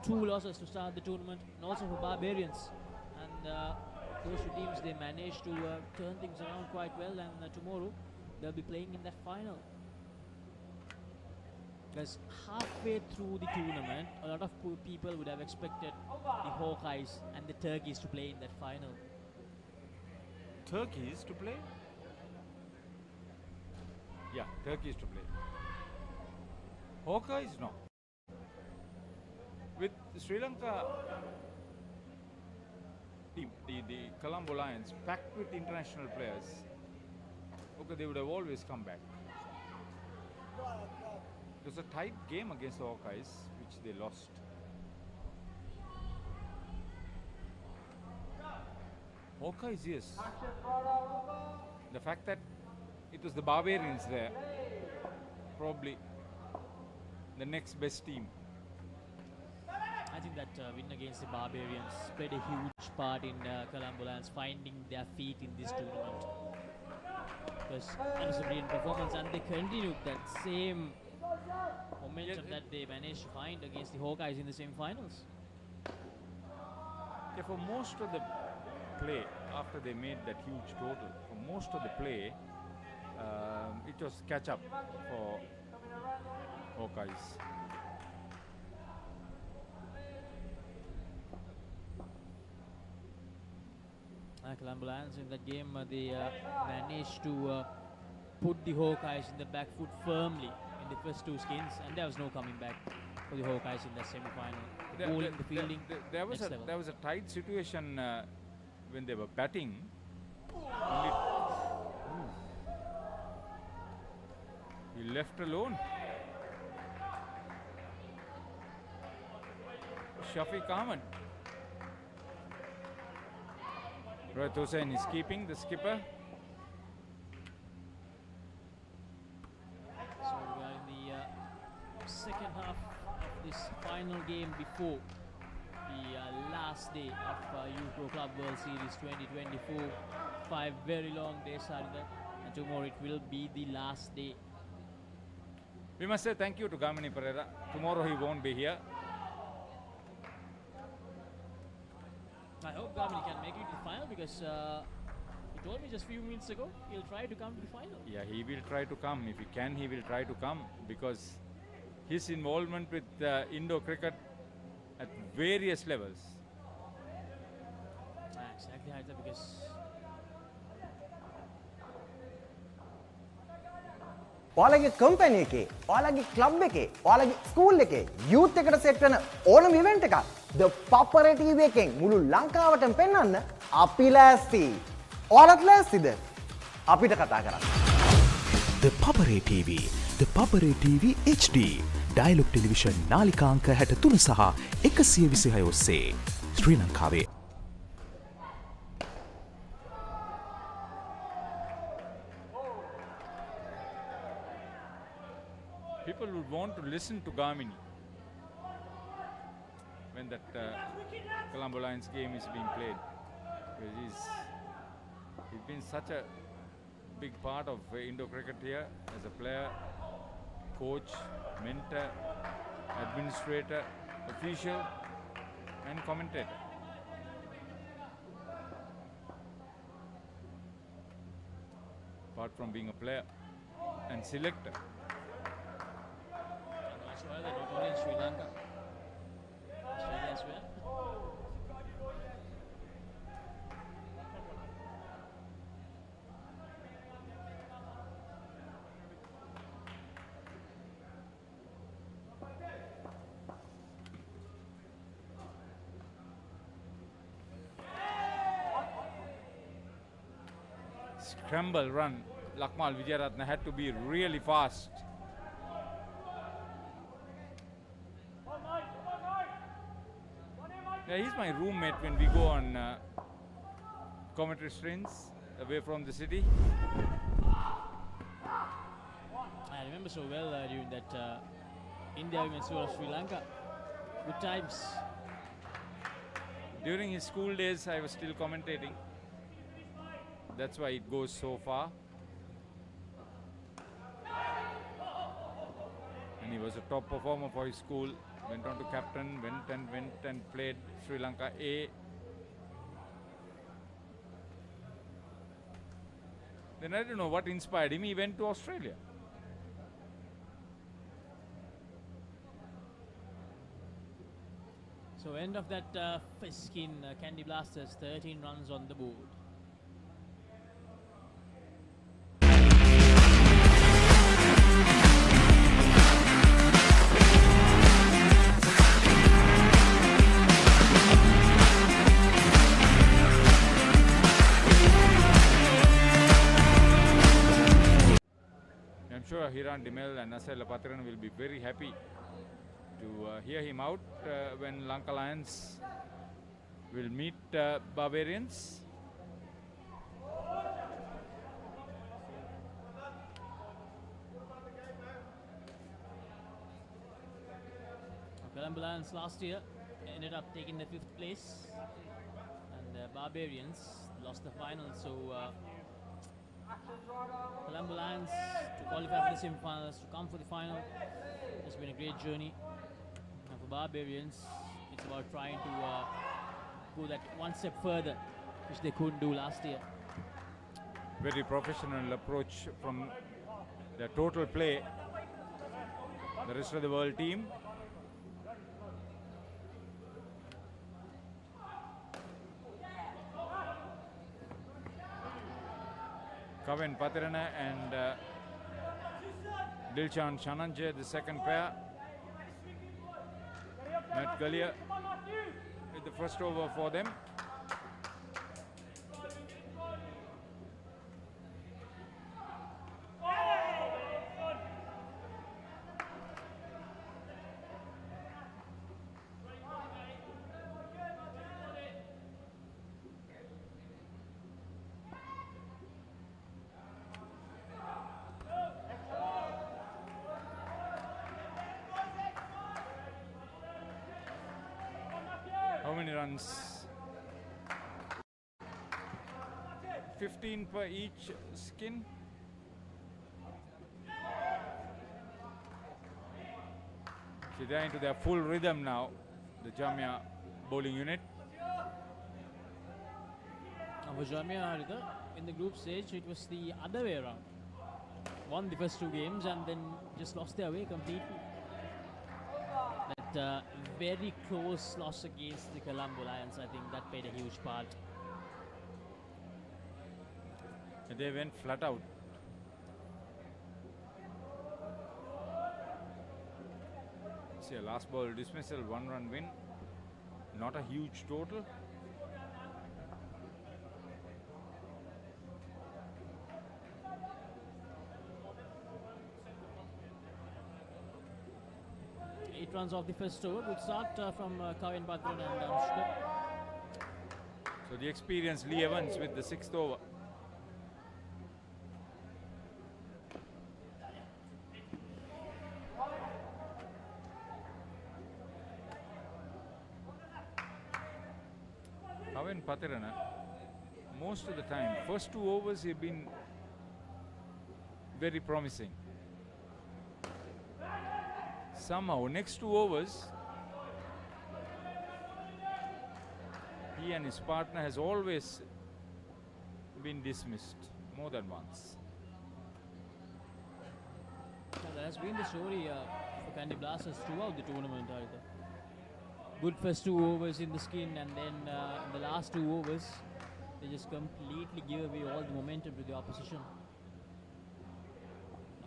2 losses to start the tournament, and also for Barbarians. And those two teams, they managed to turn things around quite well. And tomorrow, they'll be playing in that final. Because halfway through the tournament, a lot of people would have expected the Hawkeyes and the Turkeys to play in that final. Turkeys to play? Yeah, Turkeys to play. Hawkeyes, no. With Sri Lanka team, the Colombo Lions, packed with international players, okay, they would have always come back. It was a tight game against the Hawkeyes, which they lost. Hawkeyes, yes. The fact that it was the Barbarians there, probably the next best team. I think that win against the Barbarians played a huge part in Colombo Lions finding their feet in this tournament. Because it was a brilliant performance, and they continued that same momentum that they managed to find against the Hawkeyes in the semi-finals. Yeah, for most of the play, after they made that huge total, for most of the play, it was catch-up for Hawkeyes. Colombo Lions in that game, they managed to put the Hawkeyes in the back foot firmly in the first two skins, and there was no coming back for the Hawkeyes in the semi-final. The bowling, the fielding, there was a tight situation when they were batting. He left alone. Shafiq Ahmed. Rohit Hussain is keeping, the skipper. So we are in the second half of this final game before the last day of Euro Club World Series 2024. 5 very long days are there, and tomorrow it will be the last day. We must say thank you to Gamini Pereira. Tomorrow he won't be here. I hope Gamini can make it to the final, because he told me just a few minutes ago he'll try to come to the final. Yeah, he will try to come. If he can, he will try to come, because his involvement with Indo cricket at various levels. Exactly, because ඔයාලගේ company එකේ, ඔයාලගේ club එකේ, ඔයාලගේ school එකේ youth එකට set වෙන ඕනම event එකක් The Papare TV එකෙන් මුළු ලංකාවටම පෙන්වන්න අපි ලෑස්ති. ඔයාලත් ලෑස්තිද? අපිට කතා කරන්න. ThePapare TV, ThePapare TV HD, Dialog television නාලිකාංක 63 සහ 126 ඔස්සේ ශ්‍රී ලංකාවේ. People would want to listen to Gamini when that Colombo Lions game is being played, because he's been such a big part of Indo cricket here as a player, coach, mentor, administrator, official and commentator. Apart from being a player and selector. not only in Sri Lanka, Australia as well. Scramble run. Lakmal Vijayaratne had to be really fast. Yeah, he's my roommate when we go on commentary strings away from the city. I remember so well during that India Women's Tour of Sri Lanka. Good times. During his school days, I was still commentating. That's why it goes so far. And he was a top performer for his school. Went on to captain, went and played Sri Lanka A. Then I don't know what inspired him. He went to Australia. So end of that first skin, Candy Blasters, 13 runs on the board. I'm sure Hiran Dimel and Nasser Patran will be very happy to hear him out when Lanka Lions will meet Barbarians. Colombo Lions last year ended up taking the 5th place, and Barbarians lost the final. So Colombo Lions to qualify for the semi-finals, to come for the final, has been a great journey. And for Barbarians, it's about trying to go that one step further, which they couldn't do last year. Very professional approach from the total play. The rest of the world team. Kaven Patirana and Dilchan Shananje, the second pair. Matt Galia with the first over for them. How many runs? 15 per each skin. So they're into their full rhythm now, the Jamia bowling unit. For Jamia, in the group stage, it was the other way around. Won the first two games and then just lost their way completely. That very close loss against the Colombo Lions, I think that played a huge part. And they went flat out. See, a last ball dismissal, 1-run win. Not a huge total. Runs off the first over. Good start from Kawin Badran and Anushka. So the experienced Lee Evans with the 6th over. Kawin Patirana, most of the time, first 2 overs he've been very promising. Somehow, next 2 overs, he and his partner has always been dismissed more than once. Well, that has been the story for Candy Blasters throughout the tournament. Good first 2 overs in the skin, and then in the last 2 overs, they just completely give away all the momentum to the opposition.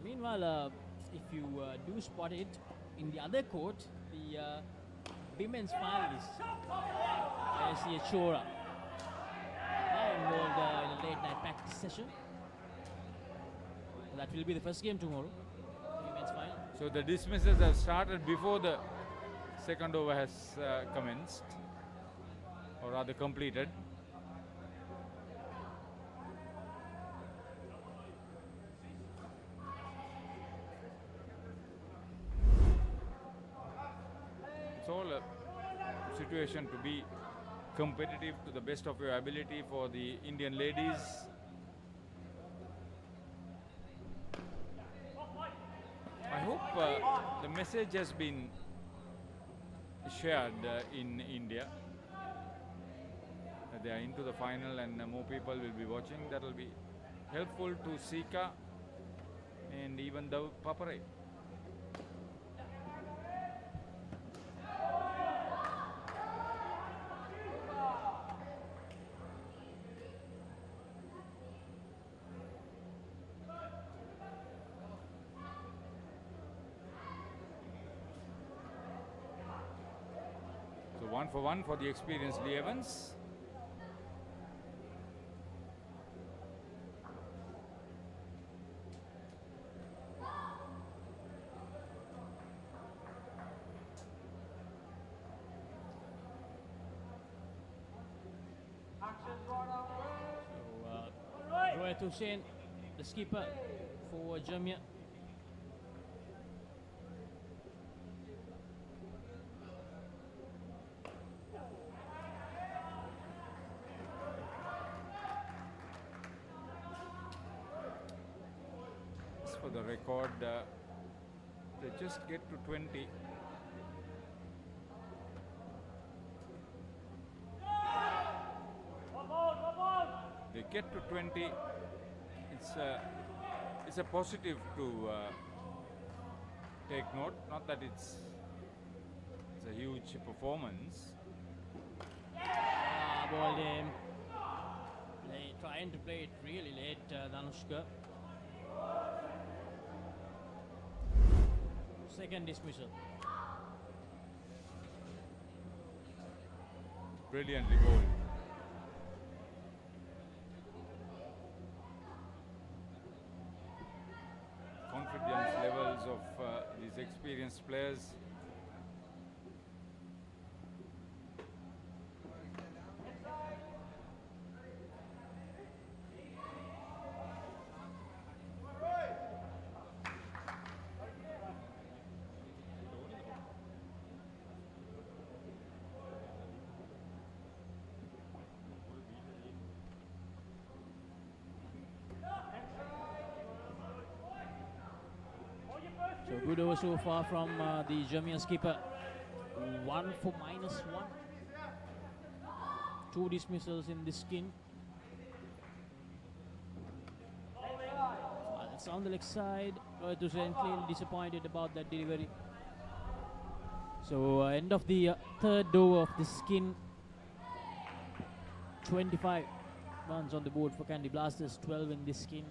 Meanwhile, if you do spot it, in the other court, the women's finalists, I see a Chora. They're involved in a late night practice session. That will be the first game tomorrow, the women's final. So the dismissals have started before the second over has commenced, or rather completed. It's all a situation to be competitive to the best of your ability for the Indian ladies. I hope the message has been shared in India. They are into the final and more people will be watching. That will be helpful to Sika and even the ThePapare. So 1 for 1 for the experienced Lee Evans. Rohit Hussain, the skipper for Jamia. Just for the record, they just get to 20. They get to 20. It's a positive to take note. Not that it's a huge performance. Ball game. Trying to play it really late, Danushka. Second dismissal. Brilliantly bowled. Confidence levels of these experienced players. So good over so far from the Jamia skipper. 1 for -1. 2 dismissals in this skin. That's on the leg side. Rohit Hussain clearly disappointed about that delivery. So end of the third over of the skin. 25 runs on the board for Candy Blasters, 12 in this skin.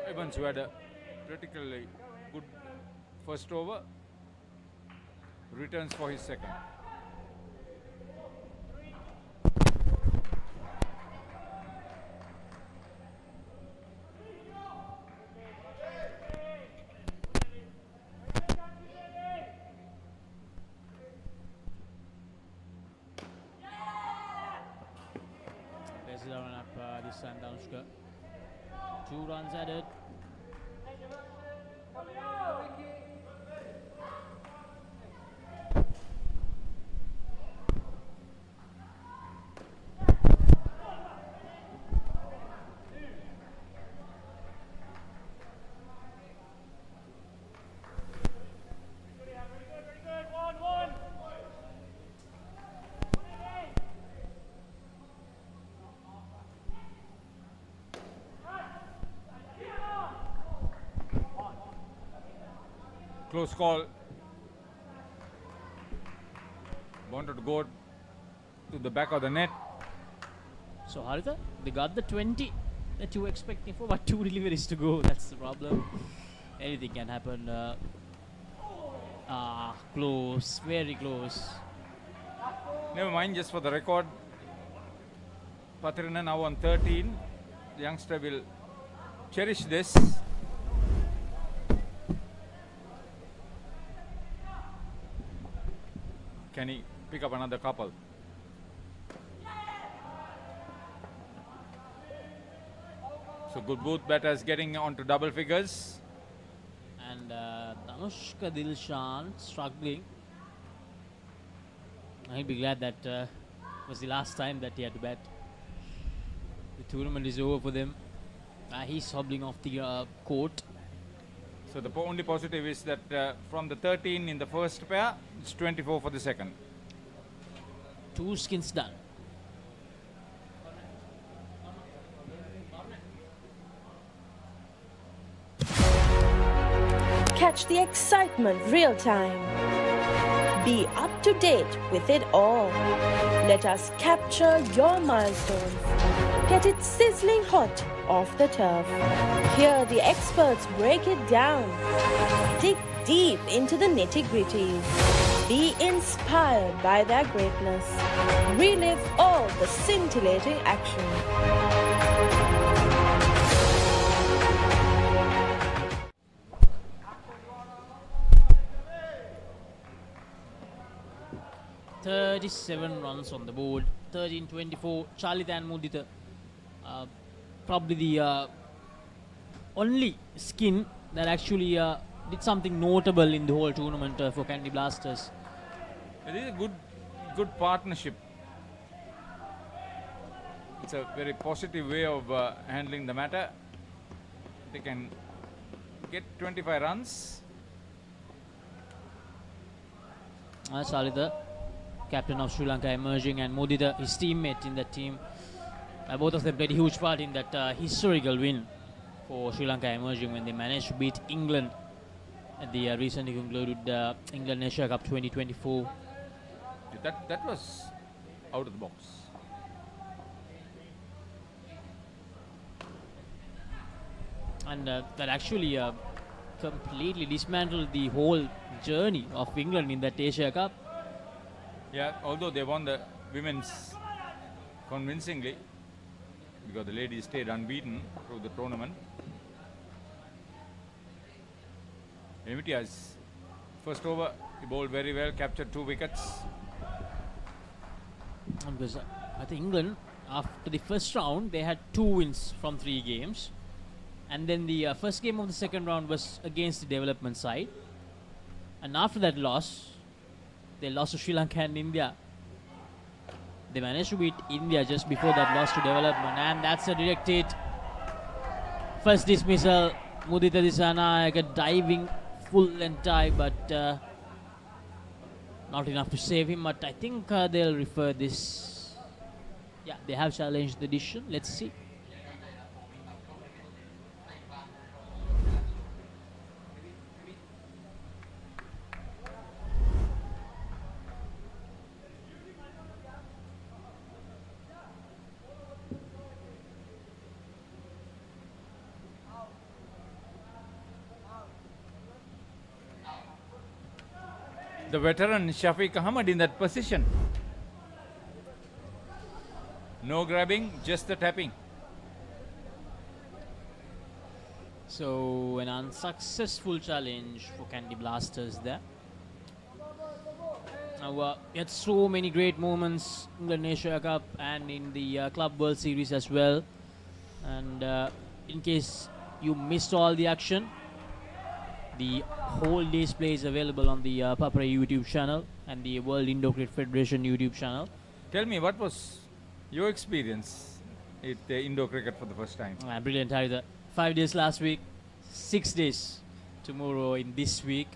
Evans, who had a particularly good first over, returns for his second. There's the run up this time, Danushka. 2 runs added. Close call. Wanted to go to the back of the net. So Haritha, they got the 20 that you were expecting for, but 2 deliveries to go. That's the problem. Anything can happen. Close, very close. Never mind, just for the record, Patrina now on 13. The youngster will cherish this. Can he pick up another couple? So good, both batters getting onto double figures. And Danushka Dilshan struggling. I'll be glad that was the last time that he had to bat. The tournament is over for them. He's hobbling off the court. So the only positive is that from the 13 in the first pair, it's 24 for the second. 2 skins done. Catch the excitement real time. Be up to date with it all. Let us capture your milestones. Get it sizzling hot off the turf. Hear the experts break it down. Dig deep into the nitty-gritties. Be inspired by their greatness. Relive all the scintillating action. "37 runs on the board, 13-24. Charlie and Mudita, probably the only skin that actually did something notable in the whole tournament for Candy Blasters. It is a good partnership. It's a very positive way of handling the matter. They can get 25 runs. Charlie, captain of Sri Lanka emerging, and Mudita, his teammate in that team. Both of them played a huge part in that historical win for Sri Lanka emerging when they managed to beat England at the recently concluded England Asia Cup 2024. That was out of the box. And that actually completely dismantled the whole journey of England in that Asia Cup. Yeah, although they won the women's convincingly, because the ladies stayed unbeaten through the tournament. Emitias, first over, he bowled very well, captured 2 wickets. Because I think England, after the first round, they had 2 wins from 3 games. And then the first game of the second round was against the development side. And after that loss, they lost to Sri Lanka and India. They managed to beat India just before that loss to development, and that's a direct hit. First dismissal, Mudita Dissanayake diving full and tie, but not enough to save him. But I think they'll refer this. Yeah, they have challenged the decision. Let's see. The veteran Shafiq Ahmad in that position. No grabbing, just the tapping. So an unsuccessful challenge for Candy Blasters there. Now we had so many great moments in the Asia Cup and in the Club World Series as well. And in case you missed all the action, the whole display is available on the ThePapare YouTube channel and the World Indo Cricket Federation YouTube channel. Tell me, what was your experience at the Indo Cricket for the first time? Brilliant, Haritha. 5 days last week, 6 days tomorrow in this week.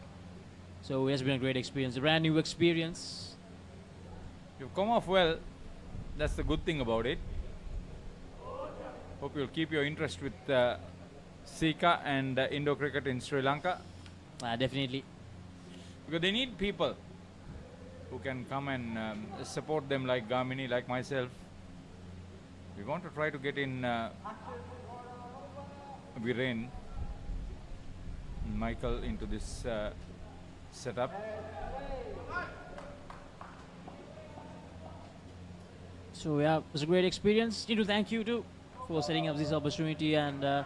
So it has been a great experience, a brand new experience. You've come off well. That's the good thing about it. Hope you'll keep your interest with Sika and Indo Cricket in Sri Lanka. Definitely. Because they need people who can come and support them, like Gamini, like myself. We want to try to get in Viren and Michael into this setup. So yeah, it was a great experience. Need to thank you too for setting up this opportunity, and to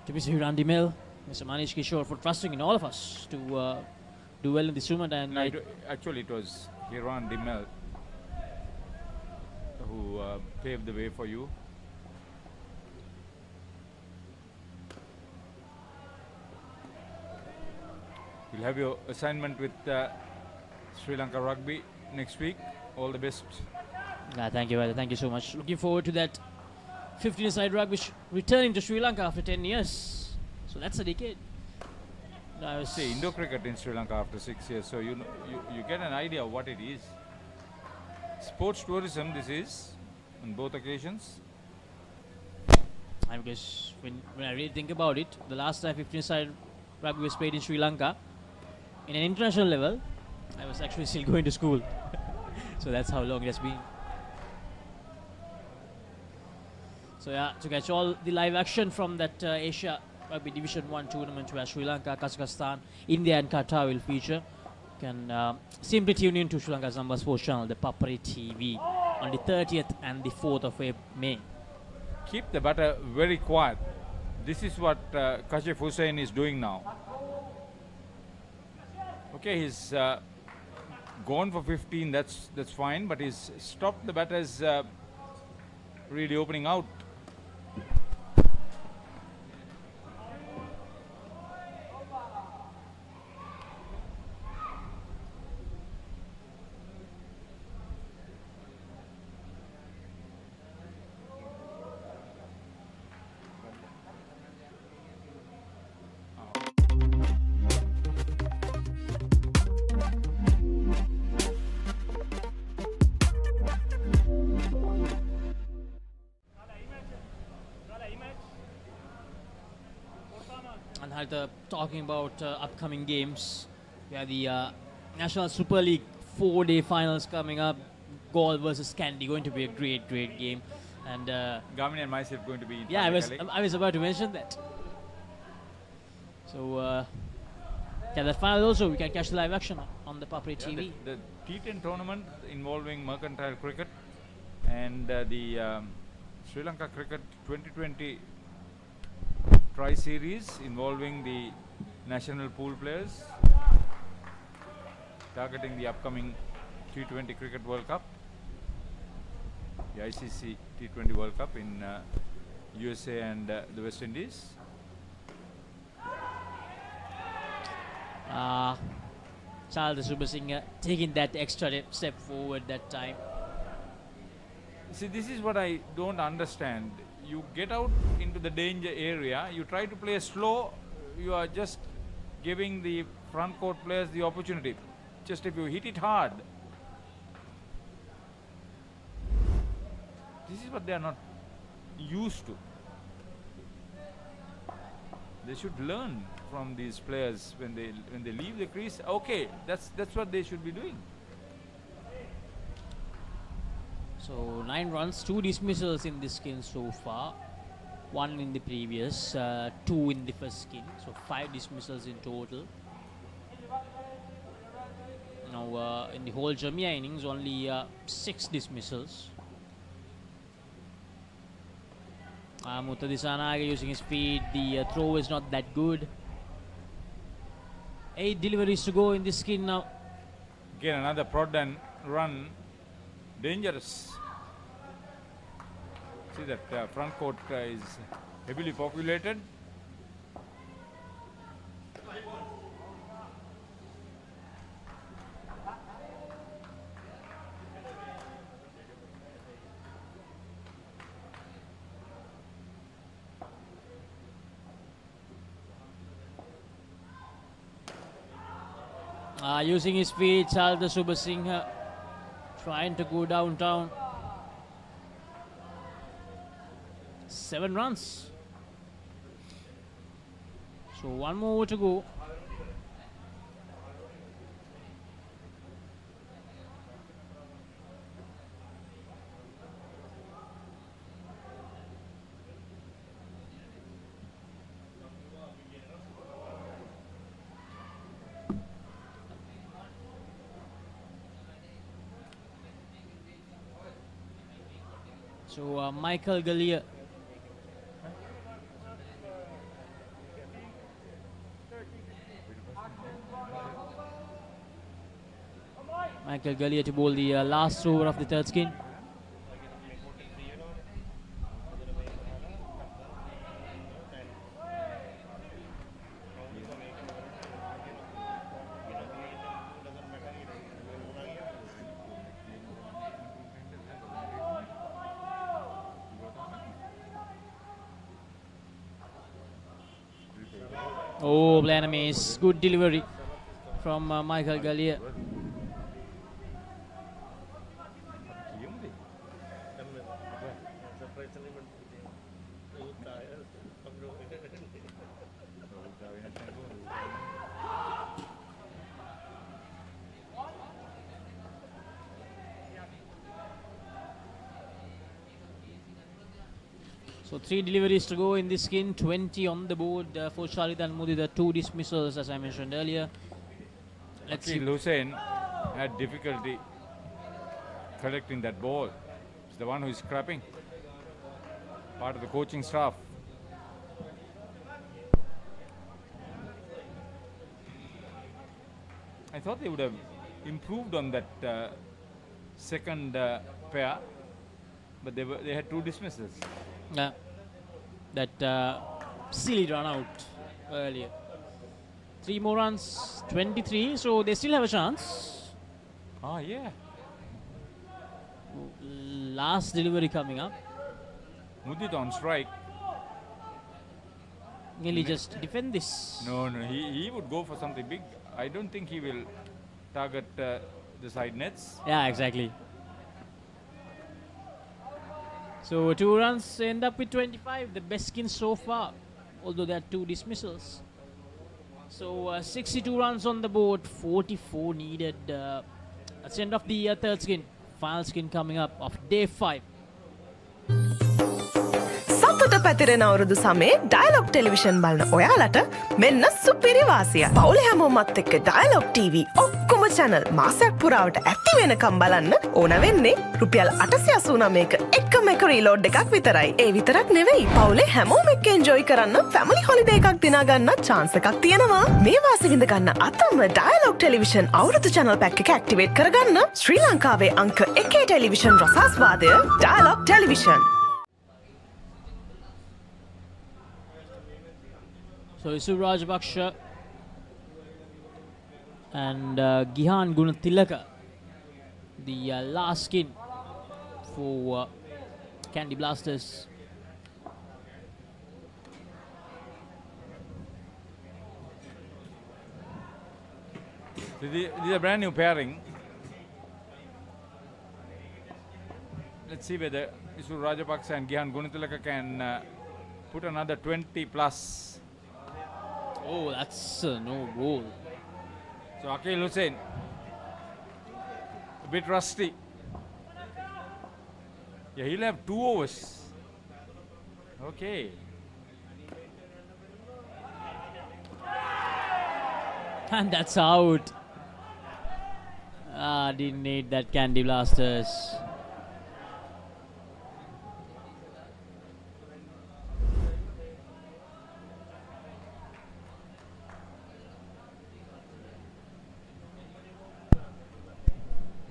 Mr. Hirandi Mill, Mr. Manish Kishore for trusting in all of us to do well in this tournament. And actually, it was Hiran Dimel who paved the way for you. You'll have your assignment with Sri Lanka Rugby next week. All the best. Thank you, brother. Thank you so much. Looking forward to that 15-a-side rugby returning to Sri Lanka after 10 years. So that's a decade. See, Indo Cricket in Sri Lanka after 6 years, so you get an idea of what it is. Sports tourism, this is, on both occasions. I guess when I really think about it, the last time 15-a-side rugby was played in Sri Lanka, in an international level, I was actually still going to school. So that's how long it has been. So yeah, to catch all the live action from that Asia Rugby Division 1 tournament where Sri Lanka, Kazakhstan, India and Qatar will feature, you can simply tune in to Sri Lanka's number sports channel, ThePapare TV, on the 30th and the 4th of May. Keep the batter very quiet. This is what Kashif Hussain is doing now. Okay, he's gone for 15, that's fine, but he's stopped the batters really opening out. talking about upcoming games, we have the National Super League 4-day finals coming up. Gaul versus Kandy, going to be a great game. And Garmin and myself going to be in yeah, I was about to mention that. So that final also, we can catch the live action on the PapRate TV. The T10 tournament involving mercantile cricket and the Sri Lanka Cricket 2020 Tri-Series involving the national pool players, targeting the upcoming T20 Cricket World Cup, the ICC T20 World Cup in USA and the West Indies. Charles Subasinghe taking that extra step forward that time. See, this is what I don't understand. You get out into the danger area, you try to play slow, you are just giving the front court players the opportunity. Just if you hit it hard. This is what they are not used to. They should learn from these players when they leave the crease. Okay, that's what they should be doing. So 9 runs, 2 dismissals in this skin so far. 1 in the previous, 2 in the first skin. So 5 dismissals in total. Now in the whole Jamia innings, only 6 dismissals. Muttadisanaga using his speed. The throw is not that good. 8 deliveries to go in this skin now. Again, another prod and run. Dangerous. See that front court is heavily populated. Using his feet, Charles Subasinghe trying to go downtown. 7 runs. So 1 more to go. So Michael Gallia. Michael Gallia to bowl the last over of the third skin. Oh, plan miss. Good delivery from Michael Gallia. So 3 deliveries to go in this skin, 20 on the board for Shalit and Mudida, 2 dismissals as I mentioned earlier. Let's see. Hussain had difficulty collecting that ball. It's the one who is scrapping. Part of the coaching staff. I thought they would have improved on that second pair, but they had 2 dismissals. Yeah, that silly run out earlier. 3 more runs, 23, so they still have a chance. Ah, yeah. Last delivery coming up. Mudit on strike. Will he just defend this? No, he would go for something big. I don't think he will target the side nets. Yeah, exactly. So 2 runs end up with 25, the best skin so far, although there are 2 dismissals. So 62 runs on the board, 44 needed. That's the end of the third skin. Final skin coming up of day 5. සතුට පැතිරෙන අවුරුදු සමේ dialogue television බලන ඔයාලට මෙන්න සුපිරි වාසියක්. පවුල හැමෝමත් එක්ක ඩයලොග් TV ඔක්කොම channel මාසයක් පුරාවට ඇක්ටිව් වෙනකම් බලන්න ඕන වෙන්නේ රුපියල් 889ක එකම එක රීලෝඩ් එකක් විතරයි. ඒ විතරක් නෙවෙයි පවුලේ හැමෝම එක්ක එන්ජොයි කරන්න ෆැමිලි හොලිඩේ එකක් දිනා ගන්න chance එකක් තියෙනවා. මේ වාසිය විඳ ගන්න අතම ඩයලොග් ටෙලිවිෂන් අවුරුදු channel pack එක ඇක්ටිවේට් කරගන්න ශ්‍රී ලංකාවේ අංක 1 ටෙලිවිෂන් රසාස්වාදය Dialog television. So Isu Rajapaksha and Gihan Gunatilaka, the last skin for Candy Blasters. So this is a brand new pairing. Let's see whether Isu Rajapaksa and Gihan Gunatilaka can put another 20 plus. Oh, that's no goal. So Akil Hussain, a bit rusty. Yeah, he'll have 2 overs. Okay. And that's out. Didn't need that Candy Blasters.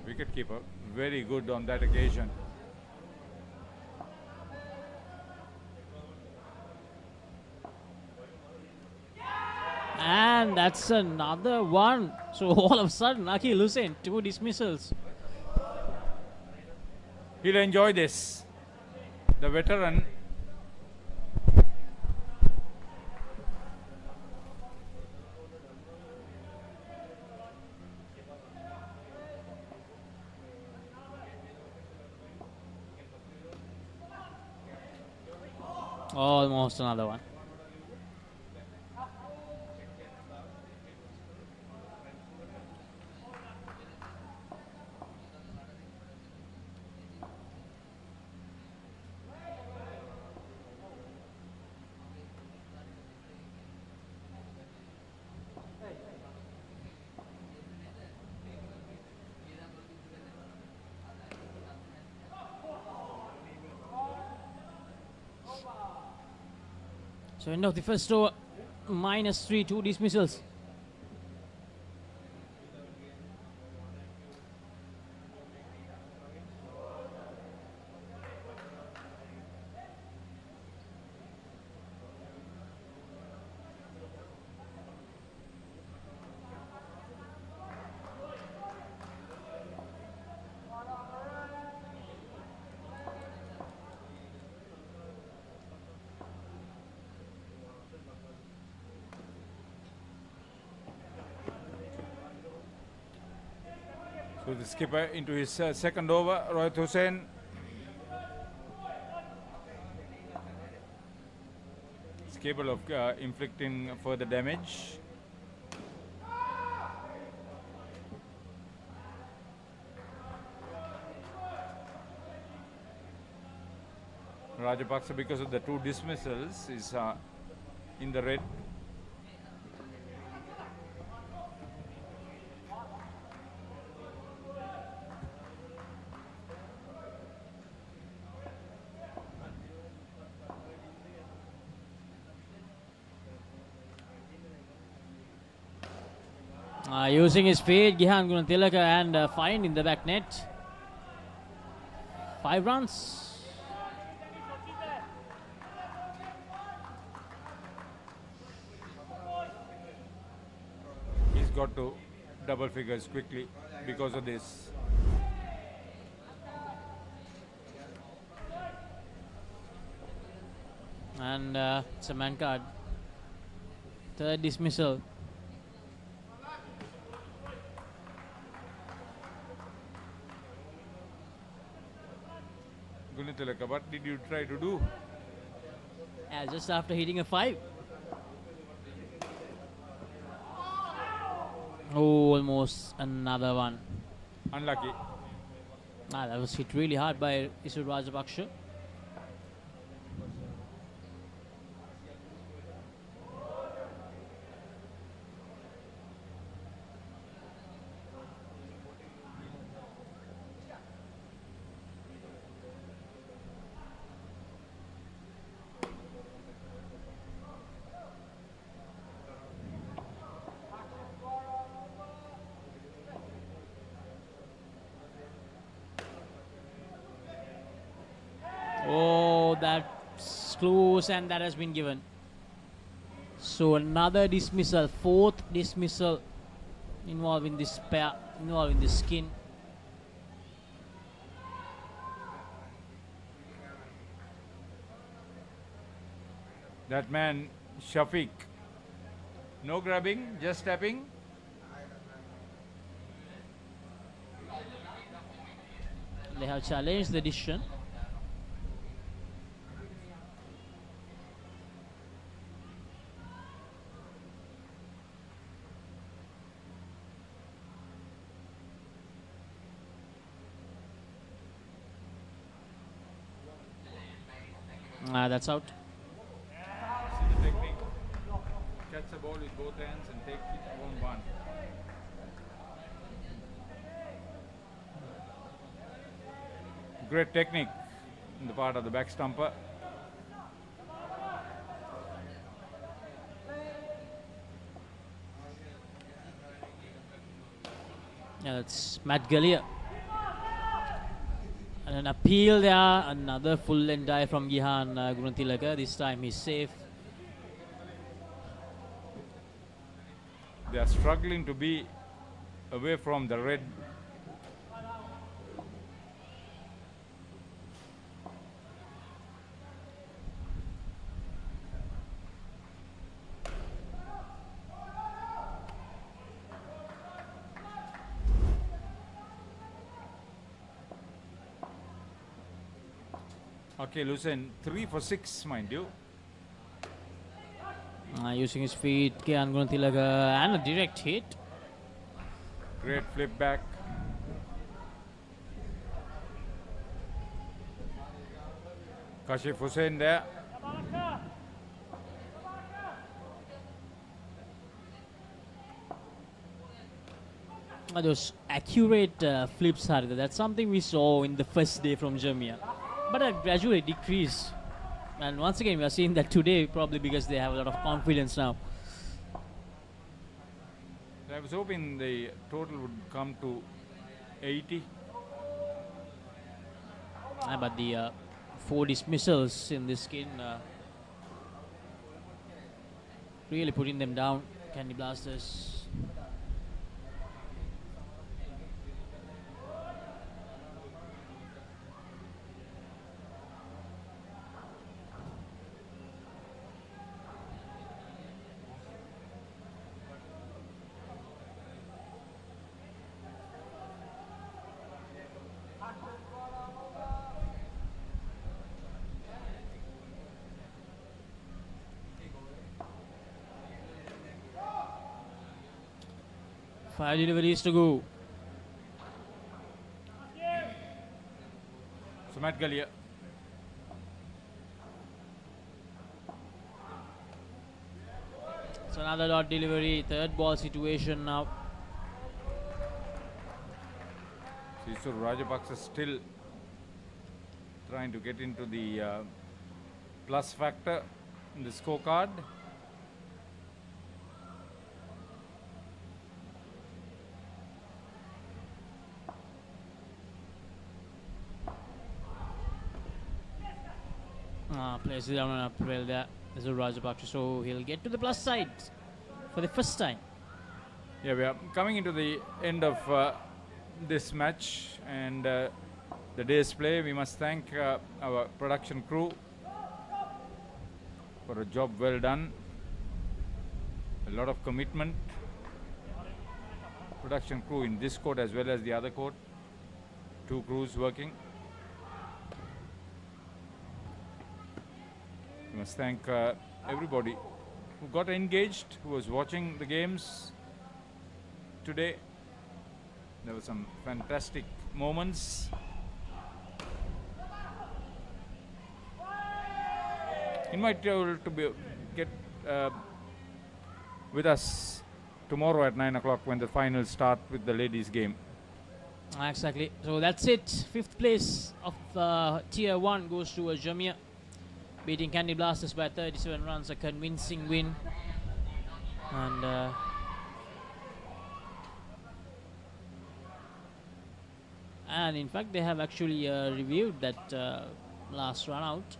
Wicketkeeper, very good on that occasion. And that's another one. So all of a sudden, Akil Hussain, 2 dismissals. He'll enjoy this. The veteran. Almost another one. So end of the first over, -3, 2 dismissals. So the skipper into his second over, Rohit Hussain. Is capable of inflicting further damage. Rajapaksa, because of the 2 dismissals, is in the red. Using his speed, Gihan Gunatilaka and find in the back net. 5 runs. He's got to double figures quickly because of this. And it's a man card. 3rd dismissal. Gunatilaka, what did you try to do? Just after hitting a 5. Oh, almost another one. Unlucky. That was hit really hard by Isu Rajapaksha. Oh, that's close, and that has been given. So another dismissal, fourth dismissal involving this pair, involving the skin. That man, Shafiq. No grabbing, just tapping. They have challenged the decision. That's out. See the technique. Catch the ball with both hands and take it 1-1. Great technique in the part of the back stumper. Yeah, that's Matt Gallia. And an appeal there, another full and die from Gihan Gunatilaga. This time he's safe. They are struggling to be away from the red. Okay, Lucen, 3 for 6, mind you. Using his feet, Gihan Gunatilaga, and a direct hit. Great flip back. Kashif Hussain there. Those accurate flips, Harita. That's something we saw in the first day from Jamia. But a gradually decrease. And once again, we are seeing that today, probably because they have a lot of confidence now. I was hoping the total would come to 80. But the 4 dismissals in this skin really putting them down. Candy Blasters. Five deliveries to go. So Matt Gallia. It's another dot delivery, third ball situation now. Sisur Rajapaksa still trying to get into the plus factor in the scorecard. Plays it down on up well there. There's a Rajapaksa, so he'll get to the plus side for the first time. Yeah, we are coming into the end of this match and the day's play. We must thank our production crew for a job well done. A lot of commitment. Production crew in this court as well as the other court. 2 crews working. We must thank everybody who got engaged, who was watching the games, today. There were some fantastic moments. Invite you all to get with us tomorrow at 9 o'clock when the finals start with the ladies' game. Exactly. So that's it. 5th place of Tier 1 goes to Jamia, beating Candy Blasters by 37 runs, a convincing win. And in fact, they have actually reviewed that last run out.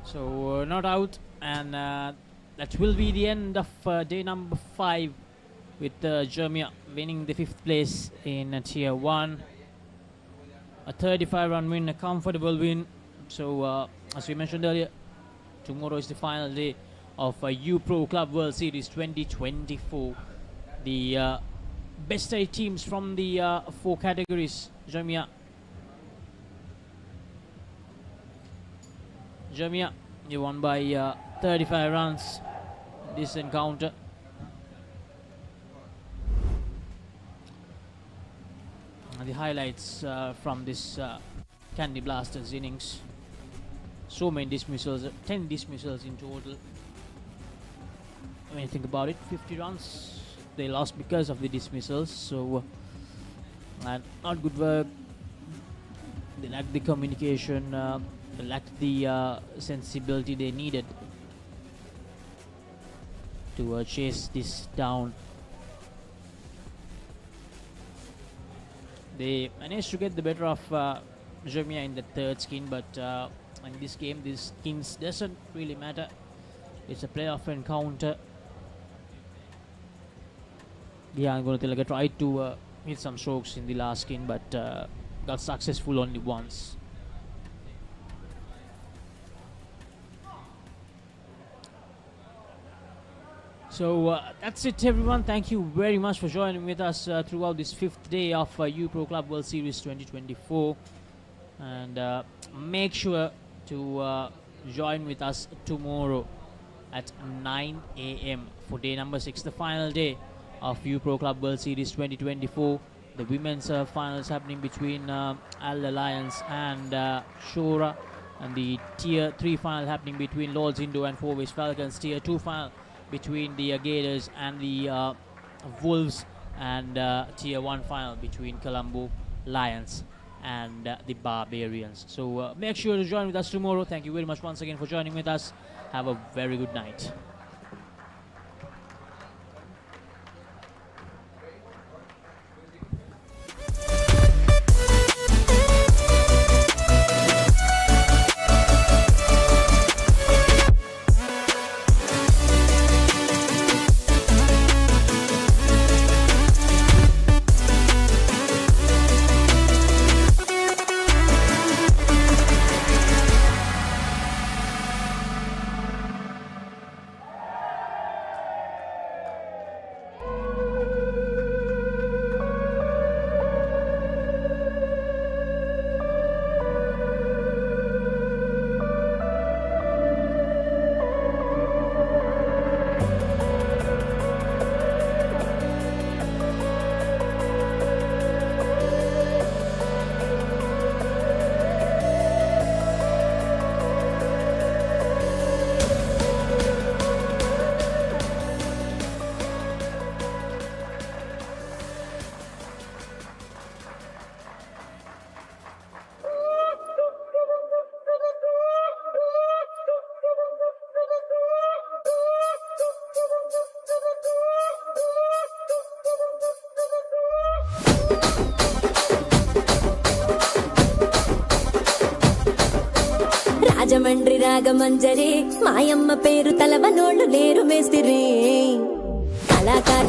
So not out, and that will be the end of day number 5 with Jamia winning the 5th place in Tier 1. A 35-run win, a comfortable win. So as we mentioned earlier, tomorrow is the final day of U-Pro Club World Series 2024. The best 8 teams from the 4 categories. Jamia, you won by 35 runs this encounter. And the highlights from this Candy Blasters innings. So many dismissals, 10 dismissals in total. When you think about it, 50 runs they lost because of the dismissals. So not good work. They lacked the communication. They lacked the sensibility they needed to chase this down. They managed to get the better of Jamia in the 3rd skin, but in this game, these skins doesn't really matter. It's a playoff encounter. Yeah, I'm going to try to hit some strokes in the last skin, but got successful only once. So that's it, everyone. Thank you very much for joining with us throughout this 5th day of U-Pro Club World Series 2024. And make sure to join with us tomorrow at 9 a.m. for day number 6, the final day of U-Pro Club World Series 2024. The women's finals happening between Al Alliance and Shura. And the Tier 3 final happening between Lords Indo and 4-Ways Falcons. Tier 2 final between the Gators and the Wolves, and Tier 1 final between Colombo Lions and the Barbarians. So make sure to join with us tomorrow. Thank you very much once again for joining with us. Have a very good night. Rajahmundry Ragamanjari మాయమ్మ పేరు తలవనోళ్ళు లేరు మేస్తిరి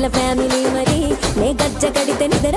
family మరి నే గజ్జ కడితే నిద్ర